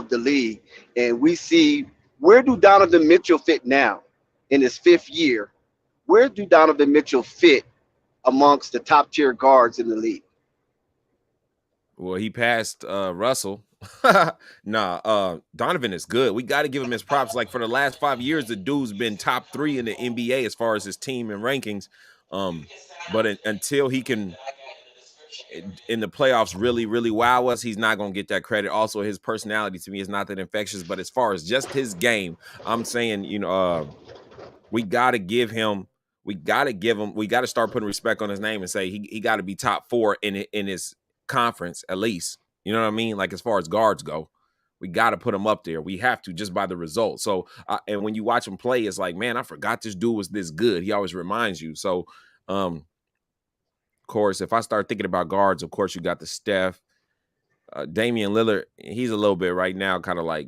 the league and we see where do Donovan Mitchell fit now in his 5th year, where do Donovan Mitchell fit amongst the top tier guards in the league? Well, he passed Russell. Donovan is good. We got to give him his props. Like for the last 5 years, the dude's been top 3 in the NBA as far as his team and rankings. But until he can in the playoffs really, really wow us, he's not going to get that credit. Also, his personality to me is not that infectious. But as far as just his game, I'm saying, we got to give him. We got to start putting respect on his name and say he got to be top 4 in his conference at least. You know what I mean? Like as far as guards go, we got to put him up there. We have to just by the result. So and when you watch him play, it's like, man, I forgot this dude was this good. He always reminds you. So of course, if I start thinking about guards, of course you got the Steph, Damian Lillard. He's a little bit right now, kind of like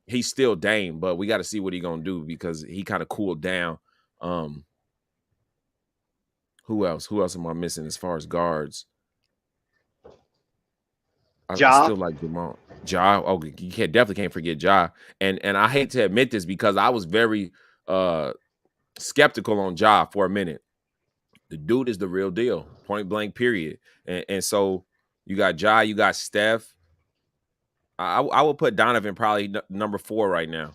he's still Dame, but we got to see what he's gonna do because he kind of cooled down. Who else? Who else am I missing as far as guards? I still like Jamal. Ja. Oh, you definitely can't forget Ja. And I hate to admit this because I was very skeptical on Ja for a minute. The dude is the real deal, point blank, period. And so you got Ja, you got Steph. I would put Donovan probably number 4 right now.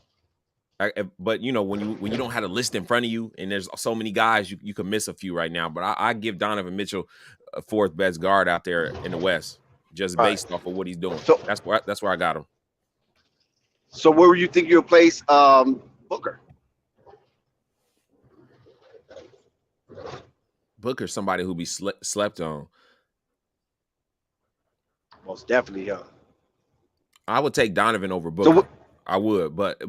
But when you don't have a list in front of you and there's so many guys, you can miss a few right now. But I give Donovan Mitchell a 4th best guard out there in the West, just based off of what he's doing. So that's where I got him. So where would you think you'll place Booker? Booker's somebody who be slept on. Most definitely, yeah. I would take Donovan over Booker. So I would, but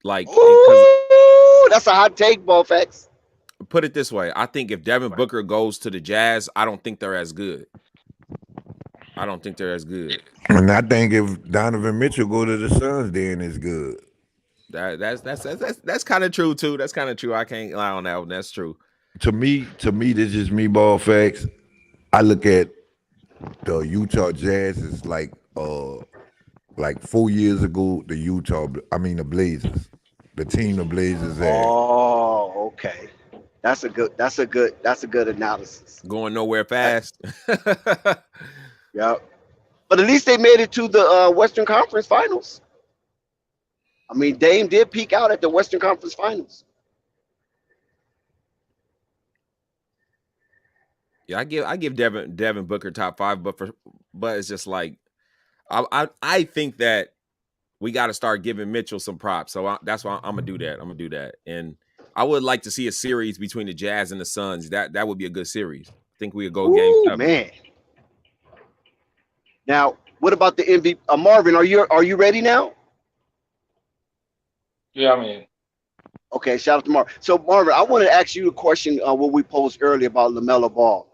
like, ooh, that's a hot take, Ballfax. Put it this way: I think if Devin Booker goes to the Jazz, I don't think they're as good. And I think if Donovan Mitchell go to the Suns, then it's good. That's kind of true too. That's kind of true. I can't lie on that one. That's true. To me, this is me, ball facts. I look at the Utah Jazz as like 4 years ago, the Blazers, the team the Blazers had. Oh, okay. That's a good analysis. Going nowhere fast. Yeah, but at least they made it to the Western Conference Finals. I mean, Dame did peak out at the Western Conference Finals. Yeah, I give Devin Booker top 5, but it's just like I think that we got to start giving Mitchell some props. So that's why I'm gonna do that. And I would like to see a series between the Jazz and the Suns. That would be a good series. I think we would go game 7. Man. Now, what about the MVP? Marvin, are you ready now? Yeah, I'm in. Okay, shout out to Marvin. So, Marvin, I want to ask you a question what we posed earlier about Lamelo Ball.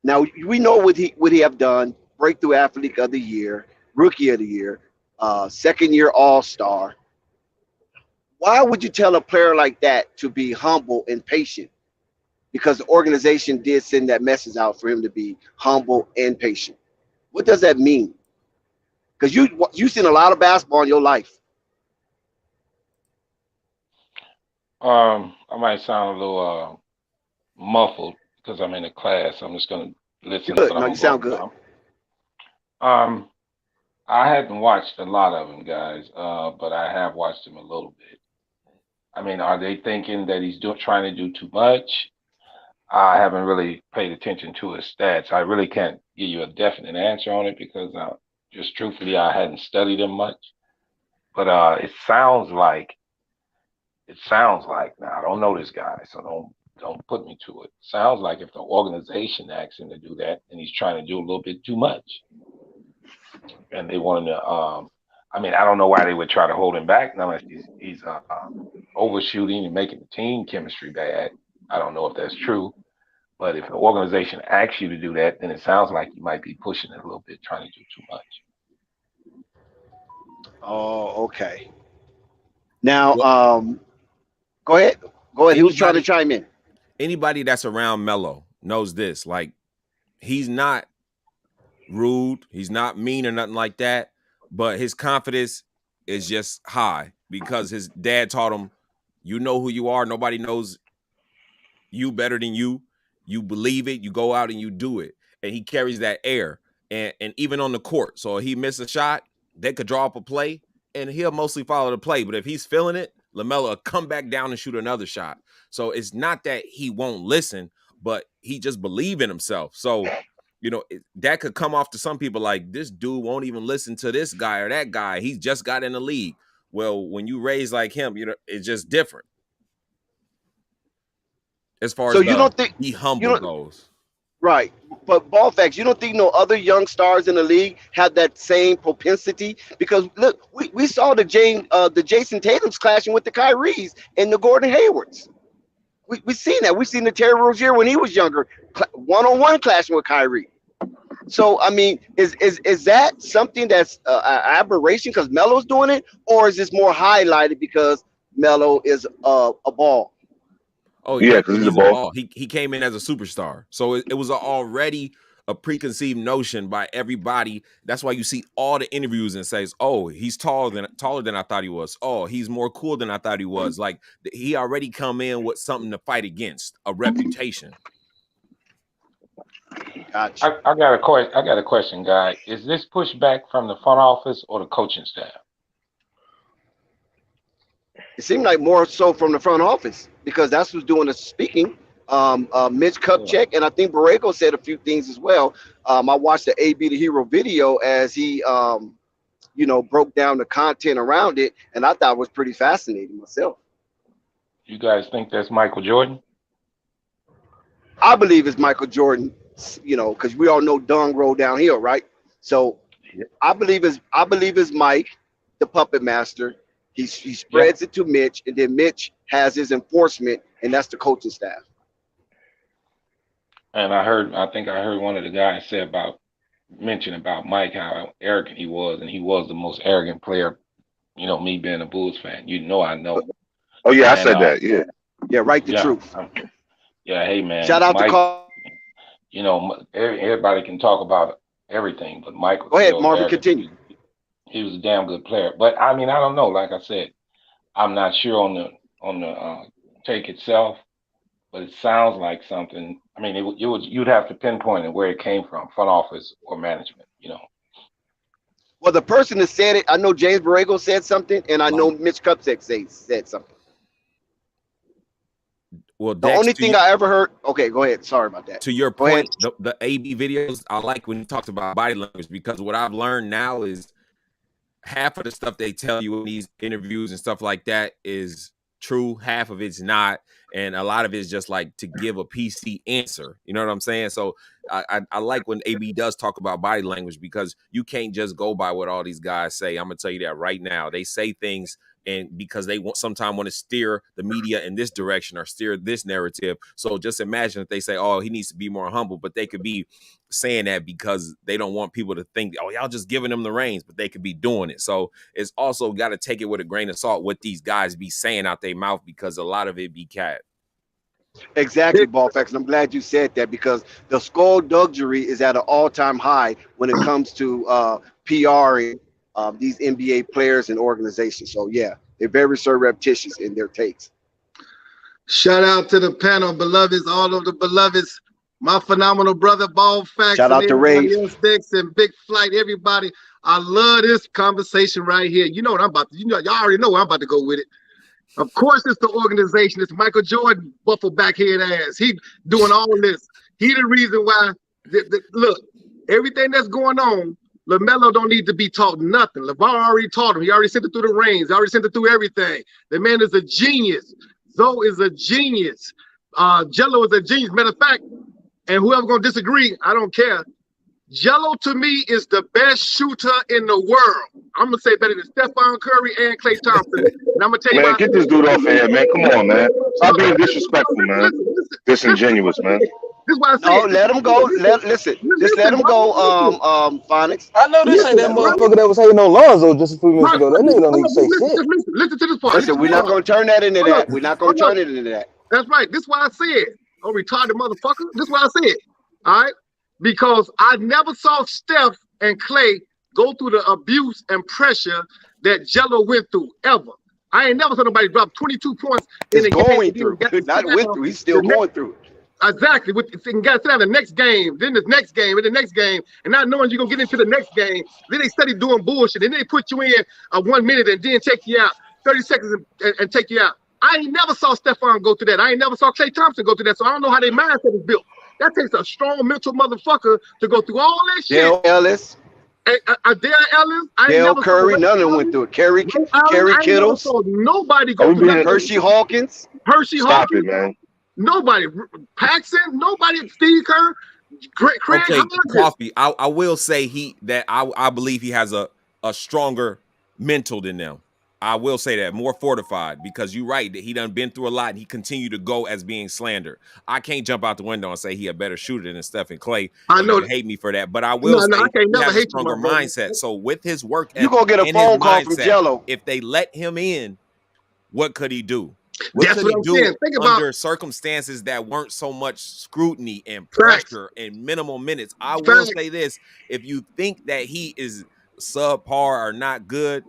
Now, we know what he have done: breakthrough athlete of the year, rookie of the year, 2nd-year All-Star. Why would you tell a player like that to be humble and patient? Because the organization did send that message out for him to be humble and patient. What does that mean? Because you've seen a lot of basketball in your life. I might sound a little muffled because I'm in a class. I'm just going to listen. Good. No, you sound good. I hadn't watched a lot of them, guys, but I have watched them a little bit. I mean, are they thinking that he's trying to do too much? I haven't really paid attention to his stats. I really can't give you a definite answer on it because just truthfully, I hadn't studied him much. But it sounds like now I don't know this guy, so don't put me to it. Sounds like if the organization asks him to do that, and he's trying to do a little bit too much, and they want him to. I mean, I don't know why they would try to hold him back unless he's overshooting and making the team chemistry bad. I don't know if that's true, but if the organization asks you to do that, then it sounds like you might be pushing it a little bit, trying to do too much. Oh, okay. Now, go ahead. He was trying to chime in. Anybody that's around Melo knows this. Like, he's not rude. He's not mean or nothing like that. But his confidence is just high because his dad taught him, you know who you are. Nobody knows you better than you. You believe it. You go out and you do it. And he carries that air. And even on the court. So if he missed a shot, they could draw up a play, and he'll mostly follow the play. But if he's feeling it, LaMelo will come back down and shoot another shot. So it's not that he won't listen, but he just believes in himself. So, you know, that could come off to some people like, this dude won't even listen to this guy or that guy. He just got in the league. Well, when you raise like him, you know, it's just different. As far as you don't think he humble goes. Right. But ball facts, you don't think no other young stars in the league have that same propensity? Because look, we saw the Jason Tatum's clashing with the Kyries and the Gordon Haywards. We've seen that. We've seen the Terry Rozier when he was younger, one-on-one clashing with Kyrie. So, I mean, is that something that's an aberration because Melo's doing it? Or is this more highlighted because Melo is a Ball? Oh yeah, because he's a ball. He came in as a superstar, so it was already a preconceived notion by everybody. That's why you see all the interviews and says, "Oh, he's taller than I thought he was. Oh, he's more cool than I thought he was." Like he already come in with something to fight against, a reputation. Gotcha. I got a question, guy. Is this pushback from the front office or the coaching staff? It seemed like more so from the front office because that's who's doing the speaking. Mitch Kupchak, and I think Borrego said a few things as well. I watched the AB the Hero video as he, broke down the content around it, and I thought it was pretty fascinating myself. You guys think that's Michael Jordan? I believe it's Michael Jordan, because we all know Dung rolled downhill, right? So I believe it's Mike, the puppet master. He spreads it to Mitch, and then Mitch has his enforcement, and that's the coaching staff. And I think I heard one of the guys mention about Mike, how arrogant he was, and he was the most arrogant player, me being a Bulls fan. I know. Oh, yeah, I said that, yeah. Yeah, right, the truth. Hey, man. Shout out Mike, to Carl. Everybody can talk about everything, but Mike. Go ahead, Marvin, continue. He was a damn good player, but I mean, I don't know. Like I said, I'm not sure on the take itself, but it sounds like something. I mean, you'd have to pinpoint it where it came from, front office or management. Well, the person that said it, I know James Borrego said something, and I know Mitch Kupchak said something. Well, the only thing I ever heard. Okay, go ahead. Sorry about that. To your point, the AB videos, I like when he talks about body language because what I've learned now is half of the stuff they tell you in these interviews and stuff like that is true. Half of it's not. And a lot of it is just like to give a PC answer. You know what I'm saying? So I like when AB does talk about body language because you can't just go by what all these guys say. I'm going to tell you that right now. They say things and because they sometimes want to steer the media in this direction or steer this narrative. So just imagine if they say, oh, he needs to be more humble, but they could be saying that because they don't want people to think, oh, y'all just giving them the reins, but they could be doing it. So it's also got to take it with a grain of salt what these guys be saying out their mouth because a lot of it be cat. Exactly, ball facts. And I'm glad you said that because the skullduggery is at an all-time high when it comes to PR and these NBA players and organizations. So yeah, they're very surreptitious in their takes. Shout out to the panel, beloveds, all of the beloveds, my phenomenal brother, Ball Facts. Shout out to Ray and Big Flight, everybody. I love this conversation right here. You know what I'm about to, y'all already know where I'm about to go with it. Of course, it's the organization. It's Michael Jordan, buffalo backhead ass. He doing all this. He the reason why. Look, everything that's going on, LaMelo don't need to be taught nothing. LeVar already taught him. He already sent it through the reins. He already sent it through everything. The man is a genius. Zoe is a genius. Jello is a genius. Matter of fact, and whoever gonna disagree, I don't care. Jello to me is the best shooter in the world. I'm gonna say better than Stephon Curry and Klay Thompson. And I'm gonna tell you, Man, get this dude off of here, man. Come on, man. Stop being disrespectful, man. Disingenuous, man. This is why I say No, let him go. Listen, just let him go. Phonics. I know this ain't that motherfucker that was hating on Lonzo just a few minutes ago. That nigga don't even say shit. Listen to this part. Listen, we're not gonna turn that into that. We're not gonna turn it into that. That's right. This is why I said, oh, retarded motherfucker. This is why I said, all right? Because I never saw Steph and Klay go through the abuse and pressure that Jello went through, ever. I ain't never saw nobody drop 22 points in a game. Going through. Not went through. He's still going through. Exactly. And got to sit down the next game, then the next game, and the next game, and not knowing you're going to get into the next game. Then they study doing bullshit. And then they put you in 1 minute and then take you out, 30 seconds and take you out. I ain't never saw Stephon go through that. I ain't never saw Klay Thompson go through that. So I don't know how their mindset is built. That takes a strong mental motherfucker to go through all that shit. Dale Ellis. Dale Ellis. Dale Curry. None of them went through it. Kerry Kittle. Nobody go through that. Hershey Hawkins. Stop it, man. Nobody. Paxson. Nobody. Steve Kerr. Craig Okay, Coffee. I will say I believe he has a stronger mental than them. I will say that, more fortified, because you're right that he done been through a lot and he continued to go as being slandered. I can't jump out the window and say he a better shooter than Steph and Klay. I know. You hate me for that, but I will say he has a stronger mindset. So with his work, you gonna get a phone call from Jello. If they let him in, what could he do? That's what I'm saying. Think about under circumstances that weren't so much scrutiny and pressure and minimal minutes. I will say this: if you think that he is subpar or not good,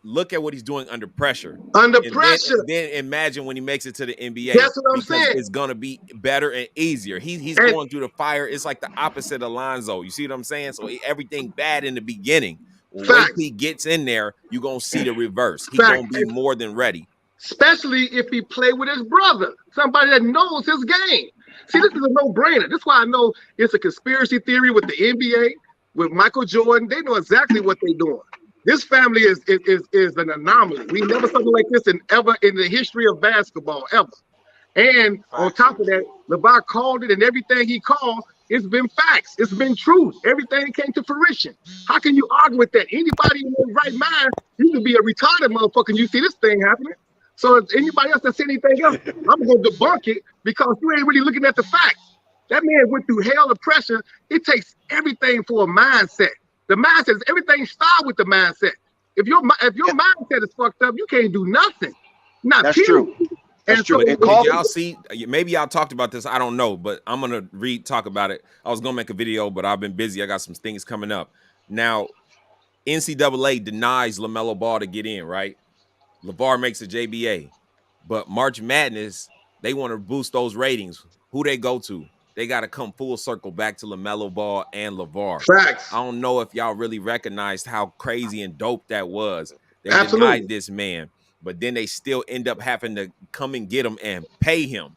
look at what he's doing under pressure. Then imagine when he makes it to the NBA. That's what I'm saying. It's gonna be better and easier. He's going through the fire. It's like the opposite of Lonzo. You see what I'm saying? So everything bad in the beginning. Once he gets in there, you're gonna see the reverse. He's gonna be more than ready. Especially if he play with his brother, somebody that knows his game. See, this is a no-brainer. That's why I know it's a conspiracy theory with the NBA, with Michael Jordan. They know exactly what they're doing. This family is an anomaly. We never saw something like this ever in the history of basketball, ever. And on top of that, LeVar called it, and everything he called, it's been facts. It's been truth. Everything came to fruition. How can you argue with that? Anybody in their right mind, you could be a retarded motherfucker and you see this thing happening. So if anybody else that said anything else, I'm going to debunk it because you ain't really looking at the facts. That man went through hell of pressure. It takes everything for a mindset. The mindset is everything starts with the mindset. If your mindset is fucked up, you can't do nothing. That's true. That's true. And y'all see, maybe y'all talked about this. I don't know, but I'm gonna talk about it. I was gonna make a video, but I've been busy. I got some things coming up. Now, NCAA denies Lamelo Ball to get in, right? LeVar makes a JBA, but March Madness, they want to boost those ratings. Who they go to? They got to come full circle back to Lamelo Ball and LeVar. Facts. I don't know if y'all really recognized how crazy and dope that was. They Absolutely. denied this man, but then they still end up having to come and get him and pay him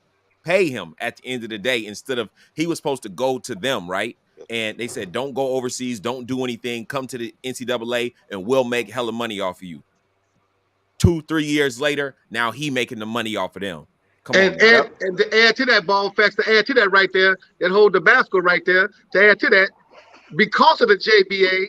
at the end of the day, instead of, he was supposed to go to them, right? And they said, don't go overseas, don't do anything, come to the NCAA and we'll make hella money off of you. 2-3 years later, now he making the money off of them. And to add to that, Ball Facts, to add to that right there, that whole Tabasco right there, to add to that, because of the JBA,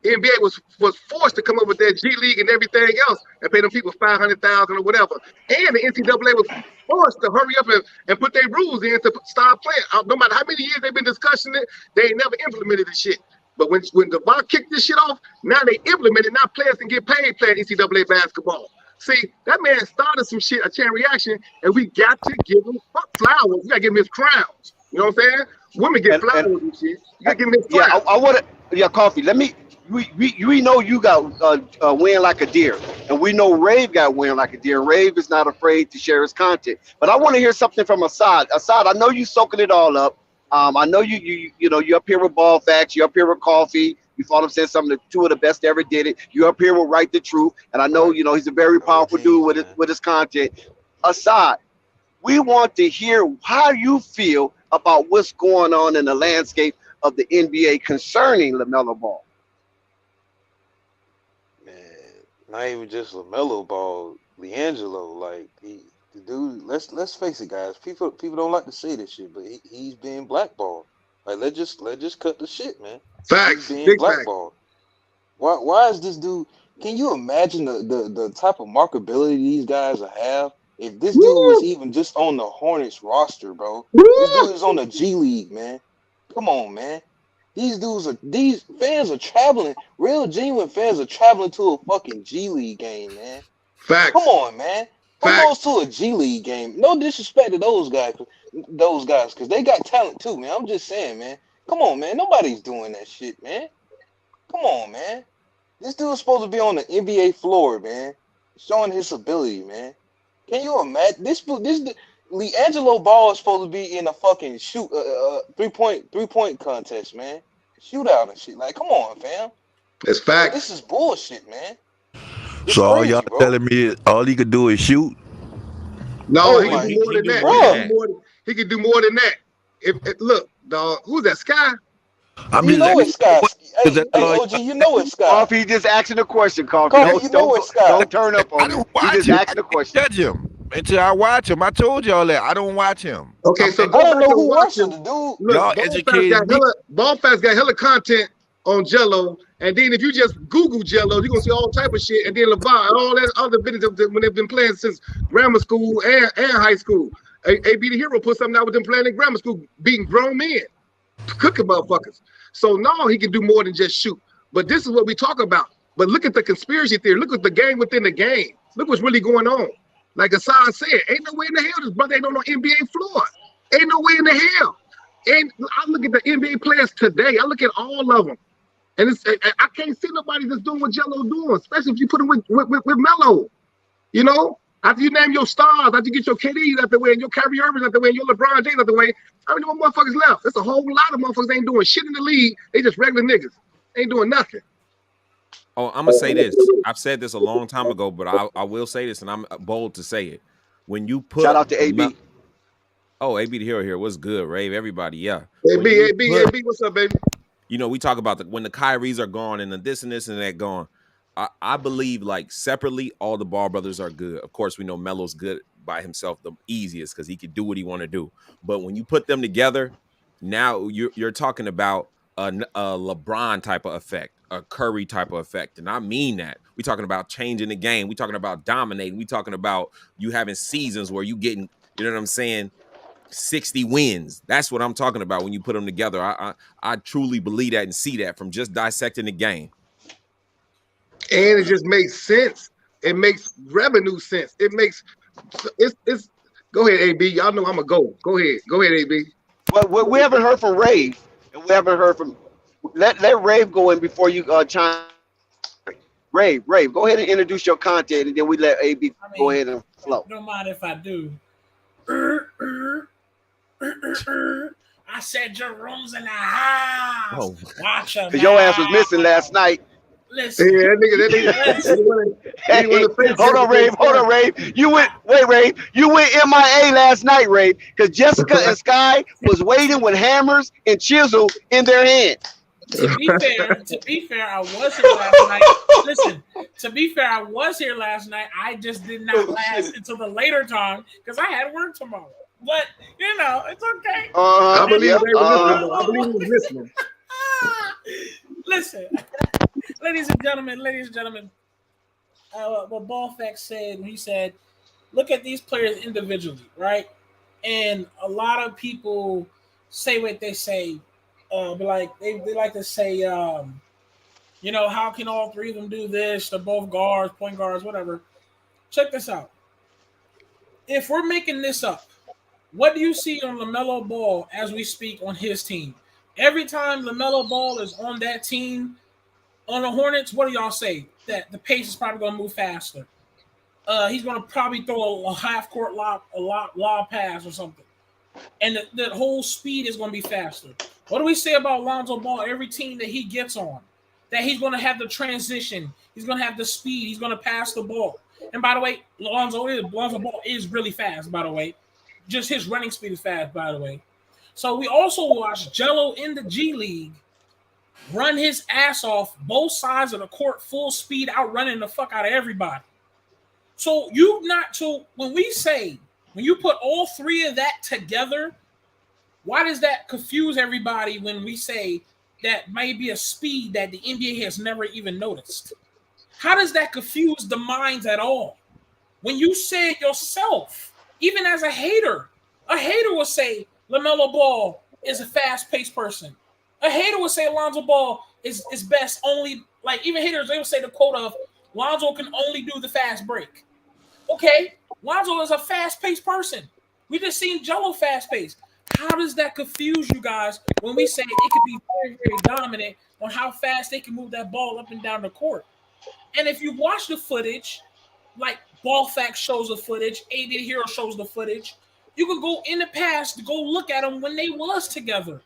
NBA was forced to come up with that G League and everything else and pay them people $500,000 or whatever. And the NCAA was forced to hurry up and put their rules in to start playing. No matter how many years they've been discussing it, they ain't never implemented the shit. But when LeVar kicked this shit off, now they implemented. Now players can get paid playing NCAA basketball. See, that man started some shit, a chain reaction, and we got to give him flowers. We got to give him his crowns. You know what I'm saying? Women get flowers and shit. You got to give him his crowns. Yeah, I want to, Coffee, let me, we know you got win like a deer, and we know Rave got win like a deer. Rave is not afraid to share his content. But I want to hear something from Assad. Assad, I know you soaking it all up. I know you know, you're up here with Ball Facts, you're up here with Coffee, You follow what I'm saying? Two of the best ever did it. You up here will write the truth, and I know he's a very powerful dude with his content. Aside, we want to hear how you feel about what's going on in the landscape of the NBA concerning LaMelo Ball. Man, not even just Lamelo Ball, Liangelo, like the dude. Let's face it, guys. People don't like to say this shit, but he's being blackballed. Like let's just cut the shit, man. Facts. He's being Big blackballed. Why is this dude? Can you imagine the type of marketability these guys have? If this dude was even just on the Hornets roster, bro, this dude is on the G League, man. Come on, man. These fans are traveling. Real genuine fans are traveling to a fucking G League game, man. Facts. Come on, man. Who goes to a G League game? No disrespect to those guys, because they got talent too, man. I'm just saying, man. Come on, man. Nobody's doing that shit, man. Come on, man. This dude's supposed to be on the NBA floor, man, showing his ability, man. Can you imagine this? Liangelo Ball is supposed to be in a fucking three-point contest, man. Shootout and shit. Like, come on, fam. It's facts. This is bullshit, man. It's so all crazy, y'all bro. telling me all he could do is shoot? No, he can do more than that. He can do more than that. If look, dog, who's that? Sky? You know it's Sky. Hey, OG, you know it's Sky. Coffee just asking a question, Coffee. Don't turn up on him. He just asking a question. Judge him until I watch him. I told y'all that I don't watch him. Okay, so I don't know who watches the dude. Look, y'all educated. Ballfast got hella content on Jello, and then if you just Google Jello, you're gonna see all type of shit, and then LeVar and all that other business when they've been playing since grammar school and high school. AB the Hero put something out with them playing in grammar school, beating grown men, cooking motherfuckers. So no, he can do more than just shoot. But this is what we talk about. But look at the conspiracy theory. Look at the game within the game. Look what's really going on. Like Hassan said, ain't no way in the hell this brother ain't on no NBA floor. Ain't no way in the hell. And I look at the NBA players today. I look at all of them. And I can't see nobody that's doing what Jello doing, especially if you put him with Melo. You know, after you name your stars, after you get your KDs out the way, and your Kyrie Irving out the way, and your LeBron James out the way, how many more motherfuckers left? There's a whole lot of motherfuckers ain't doing shit in the league. They just regular niggas. Ain't doing nothing. Oh, I'm gonna say this. I've said this a long time ago, but I will say this, and I'm bold to say it. When you put shout out to AB. AB the Hero here. What's good, Rave? Everybody, yeah. AB, what's up, baby? You know, we talk about when the Kyries are gone and the this and that gone. I believe like separately, all the Ball brothers are good. Of course, we know Melo's good by himself, the easiest because he can do what he want to do. But when you put them together, now you're talking about a LeBron type of effect, a Curry type of effect, and I mean that. We're talking about changing the game. We're talking about dominating. We're talking about you having seasons where you getting, you know what I'm saying, 60 wins. That's what I'm talking about when you put them together. I truly believe that and see that from just dissecting the game. And it just makes sense. It makes revenue sense. It makes it's. Go ahead, AB. Y'all know I'm a go. Go ahead, AB. Well, we haven't heard from Rave, and we haven't heard from. Let Rave go in before you chime. Rave, go ahead and introduce your content, and then we let AB go ahead and flow. Don't mind if I do. I said Jerome's in the house. Oh. Watch him. Because your ass was missing last night. Listen. Yeah, that nigga. Hold on, Rave. You went MIA last night, Rave, because Jessica and Sky was waiting with hammers and chisel in their hands. To be fair, I was here last night. Listen, to be fair, I was here last night. I just did not last until the later time because I had work tomorrow. But you know, it's okay. I believe he was listening. Listen, ladies and gentlemen, what Ballfax said when he said, look at these players individually, right? And a lot of people say what they say, but like they like to say, you know, how can all three of them do this? They're both guards, point guards, whatever. Check this out. If we're making this up, what do you see on LaMelo Ball as we speak on his team? Every time LaMelo Ball is on that team, on the Hornets, what do y'all say? That the pace is probably going to move faster. He's going to probably throw a half-court lob pass or something. And the whole speed is going to be faster. What do we say about Lonzo Ball? Every team that he gets on, that he's going to have the transition. He's going to have the speed. He's going to pass the ball. And by the way, Lonzo Ball is really fast, by the way. Just his running speed is fast, by the way. So we also watched Jello in the G League run his ass off both sides of the court, full speed, outrunning the fuck out of everybody. So when you put all three of that together, why does that confuse everybody when we say that may be a speed that the NBA has never even noticed? How does that confuse the minds at all? When you say it yourself, even as a hater will say LaMelo Ball is a fast-paced person. A hater would say Lonzo Ball is best only, like even haters, they would say the quote of Lonzo can only do the fast break. Okay, Lonzo is a fast-paced person. We just seen Jello fast-paced. How does that confuse you guys when we say it could be very, very dominant on how fast they can move that ball up and down the court? And if you watch the footage, like Ball Facts shows the footage, AB the Hero shows the footage, you could go in the past to go look at them when they was together.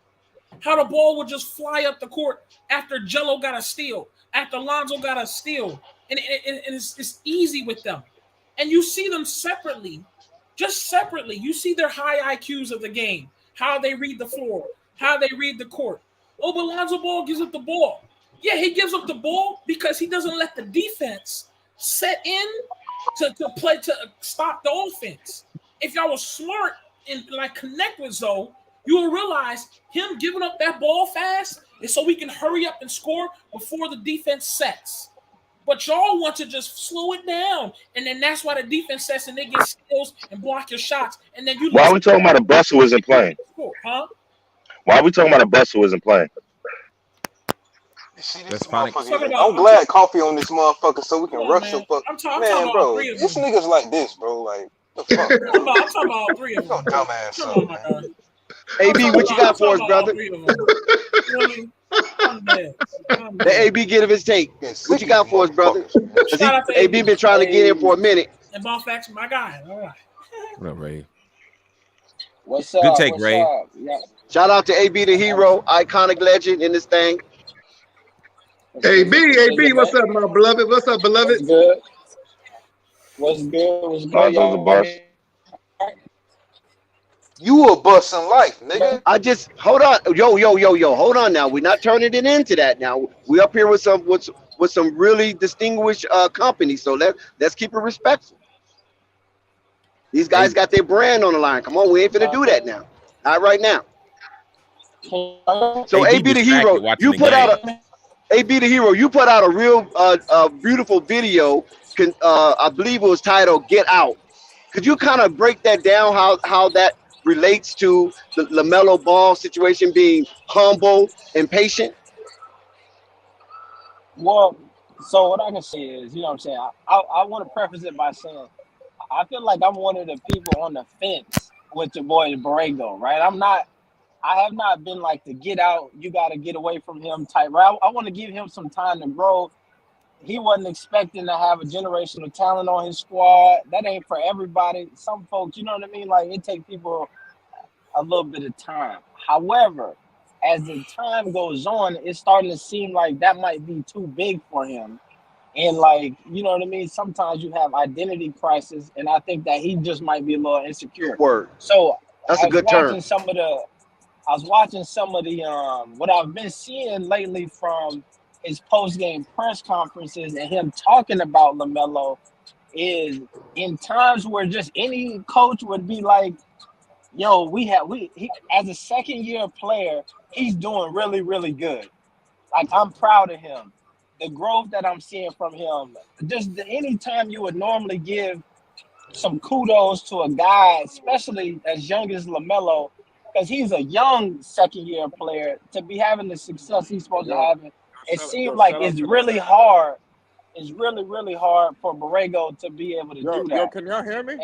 How the ball would just fly up the court after Jello got a steal, after Lonzo got a steal. And it's easy with them. And you see them separately, just separately. You see their high IQs of the game, how they read the floor, how they read the court. Oh, but Lonzo Ball gives up the ball. Yeah, he gives up the ball because he doesn't let the defense set in to play to stop the offense. If y'all was smart and like connect with Zoe, you will realize him giving up that ball fast is so we can hurry up and score before the defense sets. But y'all want to just slow it down, and then that's why the defense sets and they get steals and block your shots. And then you. Why are we talking about a bus who isn't playing? Huh? Why are we talking about a bus who isn't playing? See, That's fine. I'm glad coffee on this motherfucker so we can rush the fuck. I'm talking Man, about bro, three of this them. nigga's like this, bro. Like, the fuck? I'm talking about all three of them. Dumbass. Come on, my God. AB, what you got for us, brother? Let AB get his take. What you got for us, brother? AB been trying to get in for a minute. And Ball Facts, my guy. All right. What up, Ray? What's up? Good take, What's Ray. up? Yeah. Shout out to AB the Hero, iconic legend in this thing. AB, what's up, my beloved? What's up, beloved? What's good? What's good? What's good? Lonzo's a bus. You a bust in life, nigga. I just hold on, yo, hold on now. We're not turning it into that now. We up here with some really distinguished company, so let's keep it respectful. These guys got their brand on the line. Come on, we ain't finna do that now. Not right now. So AB the Hero, you put out a real beautiful video. I believe it was titled "Get Out." Could you kind of break that down? How that relates to the LaMelo Ball situation, being humble and patient? Well, so what I can say is, you know what I'm saying? I want to preface it by saying I feel like I'm one of the people on the fence with your boy Borrego, right? I have not been like the get out, you got to get away from him type, right? I want to give him some time to grow. He wasn't expecting to have a generational talent on his squad. That ain't for everybody. Some folks, you know what I mean? Like, it takes people a little bit of time. However, as the time goes on, it's starting to seem like that might be too big for him. And like, you know what I mean? Sometimes you have identity crisis, and I think that he just might be a little insecure. Word. So that's a good term. I was watching some of the what I've been seeing lately from his post-game press conferences and him talking about LaMelo is in times where just any coach would be like, yo, he as a second-year player, he's doing really, really good. Like, I'm proud of him. The growth that I'm seeing from him, just any time you would normally give some kudos to a guy, especially as young as LaMelo, because he's a young second-year player, to be having the success he's supposed to have. It seems like it's really hard. It's really, really hard for Borrego to be able to do that. Yo, can y'all hear me?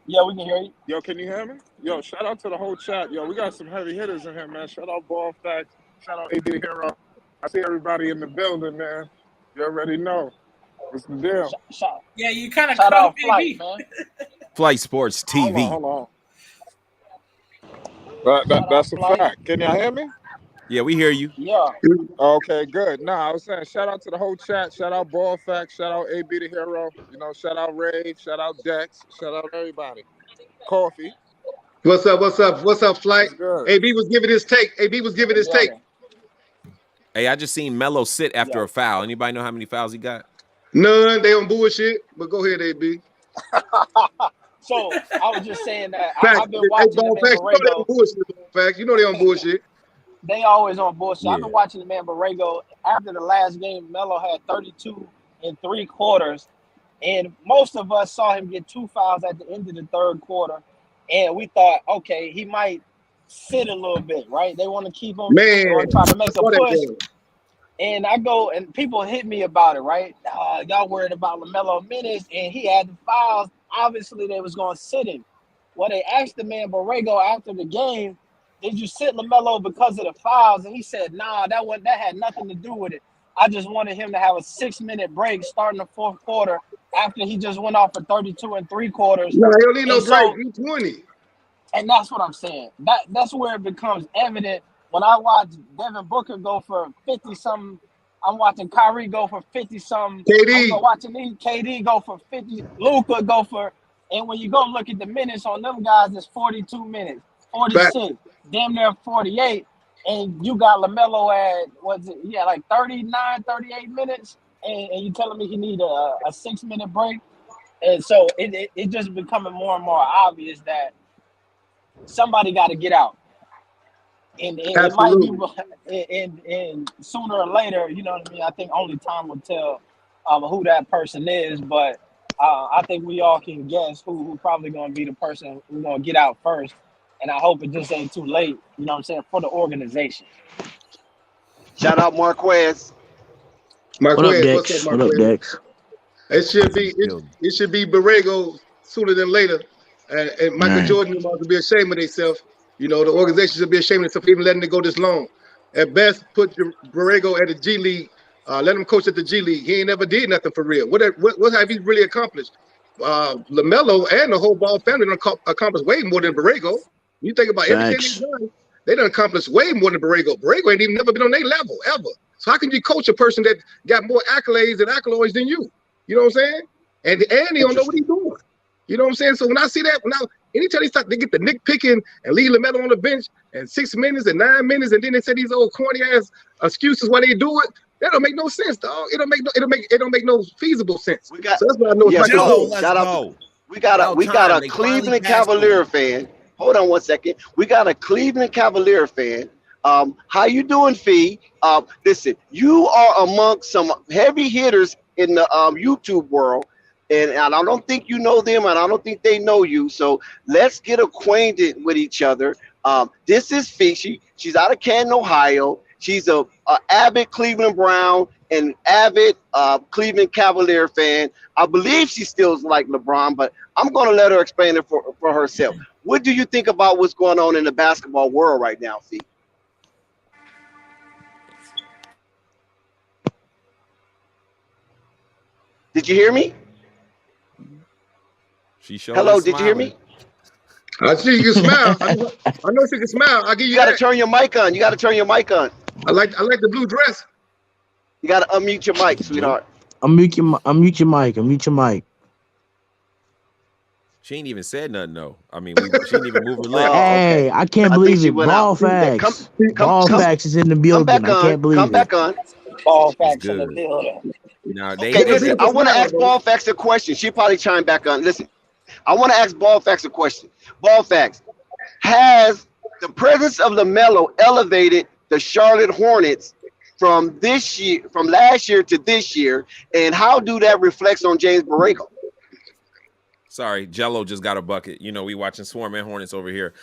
Yeah, we can hear you. Yo, can you hear me? Yo, shout out to the whole chat. Yo, we got some heavy hitters in here, man. Shout out Ball Facts. Shout out AD Hero. I see everybody in the building, man. You already know. What's the deal? Yeah, you kind of cut off Flight, man. Flight Sports TV. Hold on. That's a fact. Can y'all hear me? Yeah, we hear you. Yeah. Okay, good. Nah, I was saying shout out to the whole chat. Shout out Ball Facts. Shout out AB the Hero. You know, shout out Rave. Shout out Dex. Shout out everybody. Coffee. What's up? What's up? What's up, Flight? What's good? AB was giving his take. AB was giving his take. Hey, I just seen Melo sit after Yeah. a foul. Anybody know how many fouls he got? None. They on bullshit. But go ahead, AB. So I was just saying that Facts. I've been watching Ball the Facts. man You know they on Borrego. bullshit. Ball Facts. You know they on bullshit. They always on bullshit. Yeah. I've been watching the man Borrego. After the last game, Melo had 32 and 3 quarters, and most of us saw him get 2 fouls at the end of the third quarter, and we thought, okay, he might sit a little bit, right? They want to keep him. They Man, want to try to make a what a push. game. And I go, and people hit me about it, right? Y'all worried about LaMelo minutes, and he had the fouls. Obviously, they was going to sit him. Well, they asked the man Borrego after the game, did you sit LaMelo because of the fouls? And he said, nah, that had nothing to do with it. I just wanted him to have a 6-minute break starting the fourth quarter after he just went off for 32 and 3 quarters. No, he don't need no And so- break. He 20. And that's what I'm saying. That's where it becomes evident. When I watch Devin Booker go for 50-something, I'm watching Kyrie go for 50-something. KD. I'm watching KD go for 50. Luka go for, and when you go look at the minutes on them guys, it's 42 minutes, 46, damn near 48. And you got LaMelo at, like 39, 38 minutes. And you telling me he need a 6-minute break? And so it just becoming more and more obvious that somebody got to get out. And it might be, and sooner or later, you know what I mean? I think only time will tell who that person is. But I think we all can guess who probably going to be the person who's going to get out first. And I hope it just ain't too late, you know what I'm saying, for the organization. Shout out Marquez. What up, Marquez, Dex? what's up, What up, Marquez? Dex? It should be Borrego sooner than later. And Michael Man. Jordan must be ashamed of themselves. You know, the organization should be ashamed of themselves for even letting it go this long. At best, put Borrego at the G League. Let him coach at the G League. He ain't never did nothing for real. What have he really accomplished? LaMelo and the whole Ball family done accomplished way more than Borrego. You think about everything Facts. they've done, they done accomplished way more than Borrego. Borrego ain't even never been on their level, ever. So how can you coach a person that got more accolades and accolades than you? You know what I'm saying? And he don't know what he's doing. You know what I'm saying? So when I see that, anytime they get the nitpicking and leave LaMelo on the bench and 6 minutes and 9 minutes, and then they say these old corny ass excuses why they do it, that don't make no sense, dog. It don't make no feasible sense. So that's why I know it's We got a Cleveland Cavalier fan. Hold on one second. We got a Cleveland Cavalier fan. How you doing, Fee? Listen, you are among some heavy hitters in the YouTube world. And I don't think you know them, and I don't think they know you. So let's get acquainted with each other. This is Fee. She's out of Canton, Ohio. She's a avid Cleveland Brown and avid Cleveland Cavalier fan. I believe she still like LeBron, but I'm going to let her explain it for herself. What do you think about what's going on in the basketball world right now, Fee? Did you hear me? Hello, did you hear me? I see you can smile. I know she can smile. I'll give you. You got to turn your mic on. I like the blue dress. You got to unmute your mic, sweetheart. Unmute your mic. She ain't even said nothing though. I mean, she didn't even move her lips. Hey, I can't believe it. Ball Facts. Ball Facts is in the building. I can't believe it. Come back on. Ball Facts in the building. Now, Listen, I want to ask Ball Facts a question. She probably chime back on. Listen, I want to ask Ball Facts a question. Ball Facts, has the presence of LaMelo elevated the Charlotte Hornets from last year to this year, and how do that reflect on James Borrego? Sorry, Jello just got a bucket. You know, we watching Swarm and Hornets over here.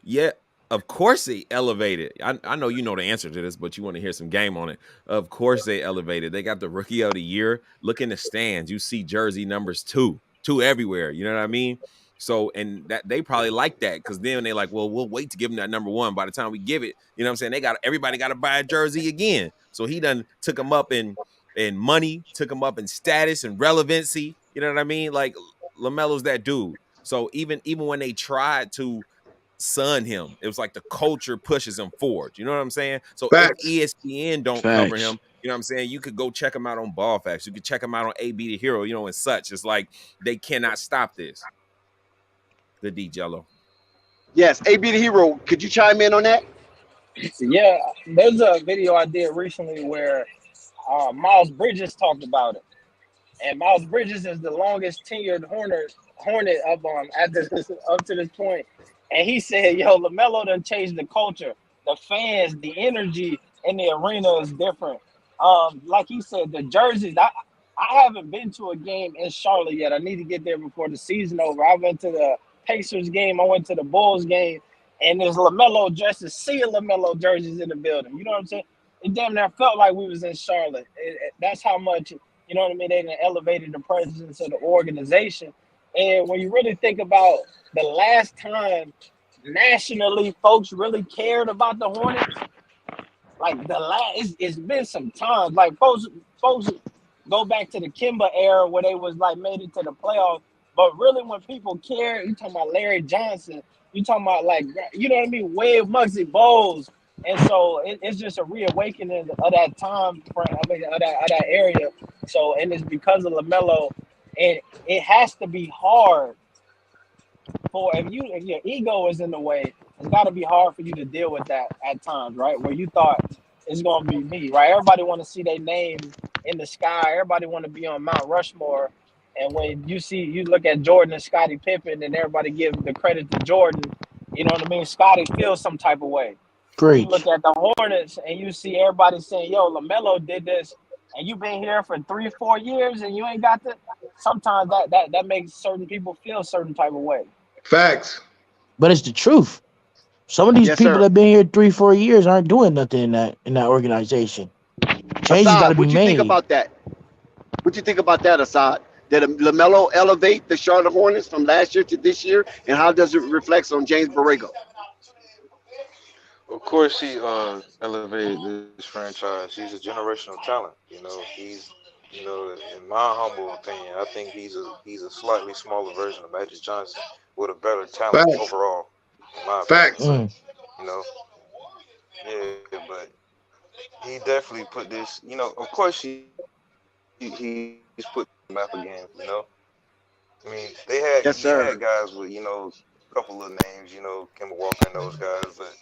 Yeah, of course they elevated. I know you know the answer to this, but you want to hear some game on it. Of course they elevated. They got the Rookie of the Year. Look in the stands. You see jersey numbers two everywhere. You know what I mean? So, and that they probably like that because then they like, well, we'll wait to give them that number one. By the time we give it, you know what I'm saying? Everybody got to buy a jersey again. So he done took them up in money, took them up in status and relevancy. You know what I mean? Like LaMelo's that dude. So even when they tried to sun him. It was like the culture pushes him forward. You know what I'm saying? So Facts. if ESPN don't cover him, you know what I'm saying? You could go check him out on Ball Facts. You could check him out on AB the Hero, you know, and such. It's like they cannot stop this. Good D, Jello. Yes, AB the Hero. Could you chime in on that? Yeah, there's a video I did recently where Miles Bridges talked about it, and Miles Bridges is the longest tenured Hornet up to this point, and he said, "Yo, LaMelo done changed the culture. The fans, the energy in the arena is different. Like he said, the jerseys. I haven't been to a game in Charlotte yet. I need to get there before the season over. I went to the Pacers game. I went to the Bulls game." And there's LaMelo dresses, sea of LaMelo jerseys in the building. You know what I'm saying? It damn near felt like we was in Charlotte. That's how much, you know what I mean, they done elevated the presence of the organization. And when you really think about the last time nationally folks really cared about the Hornets, like it's been some time. Like folks go back to the Kimba era where they was like made it to the playoffs. But really when people care, you talking about Larry Johnson, you talking about like, you know what I mean, Wade, Muggsy, Bowles. And so it's just a reawakening of that time frame, of that area. So, and it's because of LaMelo, and it has to be hard for if your ego is in the way, it's got to be hard for you to deal with that at times, right? Where you thought it's gonna be me, right? Everybody want to see their name in the sky. Everybody want to be on Mount Rushmore. And when you look at Jordan and Scottie Pippen, and everybody give the credit to Jordan, you know what I mean? Scottie feels some type of way. Great. You look at the Hornets, and you see everybody saying, "Yo, LaMelo did this," and you've been here for 3-4 years, and you ain't got the. Sometimes that makes certain people feel a certain type of way. Facts. But it's the truth. Some of these people that have been here 3-4 years aren't doing nothing in that organization. Change has got to be made. What you think about that? What you think about that, Assad? Did LaMelo elevate the Charlotte Hornets from last year to this year, and how does it reflect on James Borrego? Of course, he elevated this franchise. He's a generational talent. You know, he's, you know, in my humble opinion, I think he's a slightly smaller version of Magic Johnson with a better talent overall. In my opinion. You know, yeah, but he definitely put this. You know, of course he's put the map again. You know, I mean, he had guys with, you know, a couple of names. You know, Kemba Walker and those guys, but.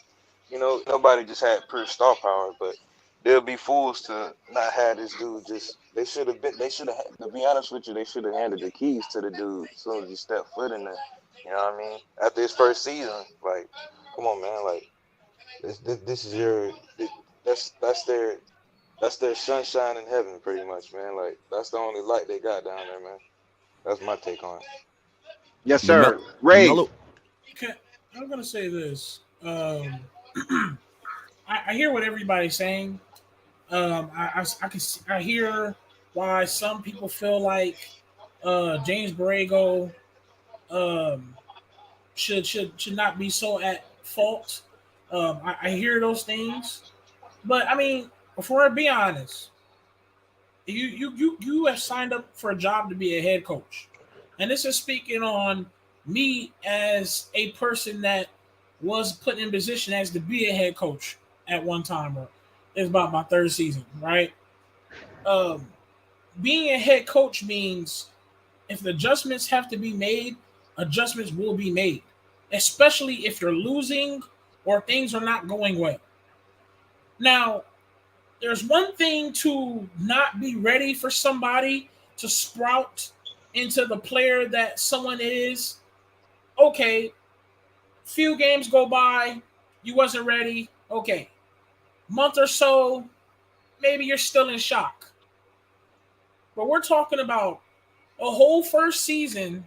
You know, nobody just had pure star power, but they'll be fools to not have this dude. They should have, to be honest with you, they should have handed the keys to the dude as soon as he stepped foot in there. You know what I mean? After his first season, like, come on, man, like, this is your, that's their sunshine in heaven, pretty much, man. Like, that's the only light they got down there, man. That's my take on it. Yes, sir. Ray. I'm gonna say this. I hear what everybody's saying. I hear why some people feel like James Borrego should not be so at fault. I hear those things, but I mean, before I be honest, you have signed up for a job to be a head coach, and this is speaking on me as a person that was put in position as to be a head coach at one time, or it's about my third season, right? Being a head coach means if the adjustments have to be made, adjustments will be made, especially if you're losing or things are not going well. Now, there's one thing to not be ready for somebody to sprout into the player that someone is. Okay, few games go by, you wasn't ready. Okay, month or so, maybe you're still in shock. But we're talking about a whole first season.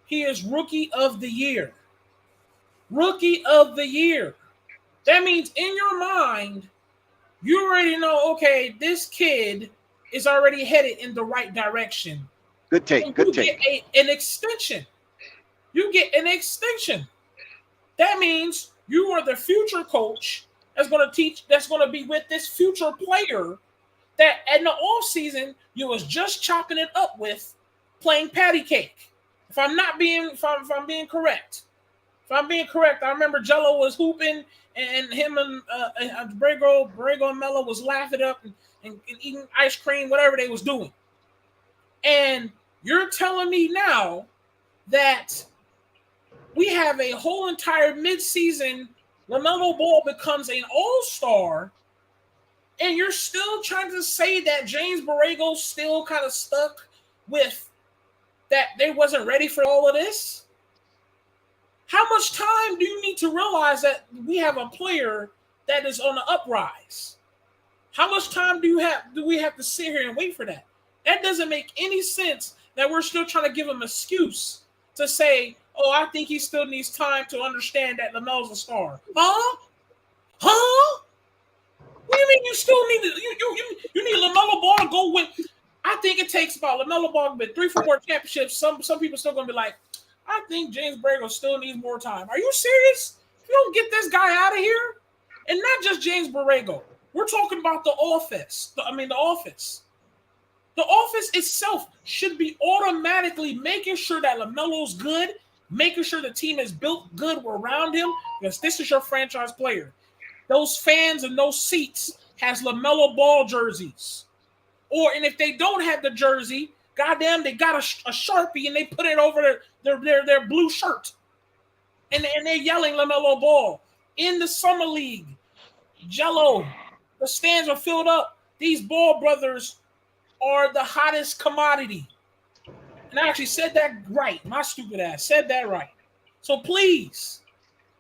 He is rookie of the year. Rookie of the year. That means in your mind, you already know, okay, this kid is already headed in the right direction. Good take. Good take. An extension. You get an extension. That means you are the future coach that's going to teach, that's going to be with this future player that in the off season you was just chopping it up with, playing patty cake. If I'm being correct. If I'm being correct, I remember Jello was hooping, and him and Borrego and Melo was laughing up and eating ice cream, whatever they was doing. And you're telling me now that we have a whole entire midseason, Lamelo Ball becomes an all-star, and you're still trying to say that James Borrego still kind of stuck with that they wasn't ready for all of this? How much time do you need to realize that we have a player that is on the uprise? How much time do we have to sit here and wait for that? That doesn't make any sense that we're still trying to give him an excuse to say, oh, I think he still needs time to understand that LaMelo's a star. Huh? What do you mean you still need to you need LaMelo Ball to go win? I think it takes about LaMelo Ball to win 3-4 more championships. Some people still gonna be like, I think James Borrego still needs more time. Are you serious? If you don't get this guy out of here, and not just James Borrego, we're talking about the office. The office. The office itself should be automatically making sure that LaMelo's good, making sure the team is built good around him, because this is your franchise player. Those fans and those seats has LaMelo Ball jerseys. And if they don't have the jersey, goddamn, they got a Sharpie and they put it over their blue shirt. And they're yelling LaMelo Ball. In the summer league, Jello, the stands are filled up. These Ball brothers are the hottest commodity. And I actually said that right. My stupid ass said that right. So please,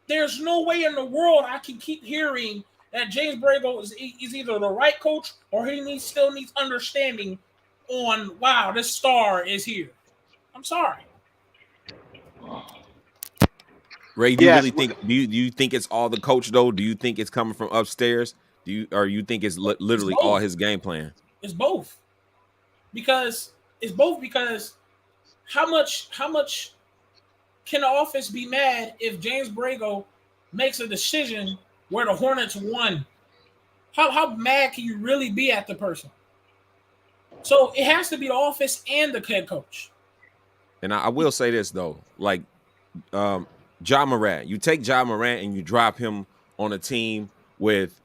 there's no way in the world I can keep hearing that James Borrego is either the right coach or he still needs understanding on, wow, this star is here. I'm sorry. Ray, do you really think? Do you think it's all the coach though? Do you think it's coming from upstairs? You think it's literally all his game plan? It's both. Because how much can the office be mad if James Borrego makes a decision where the Hornets won? How mad can you really be at the person? So it has to be the office and the head coach. And I will say this though, like Ja Morant, you take Ja Morant and you drop him on a team with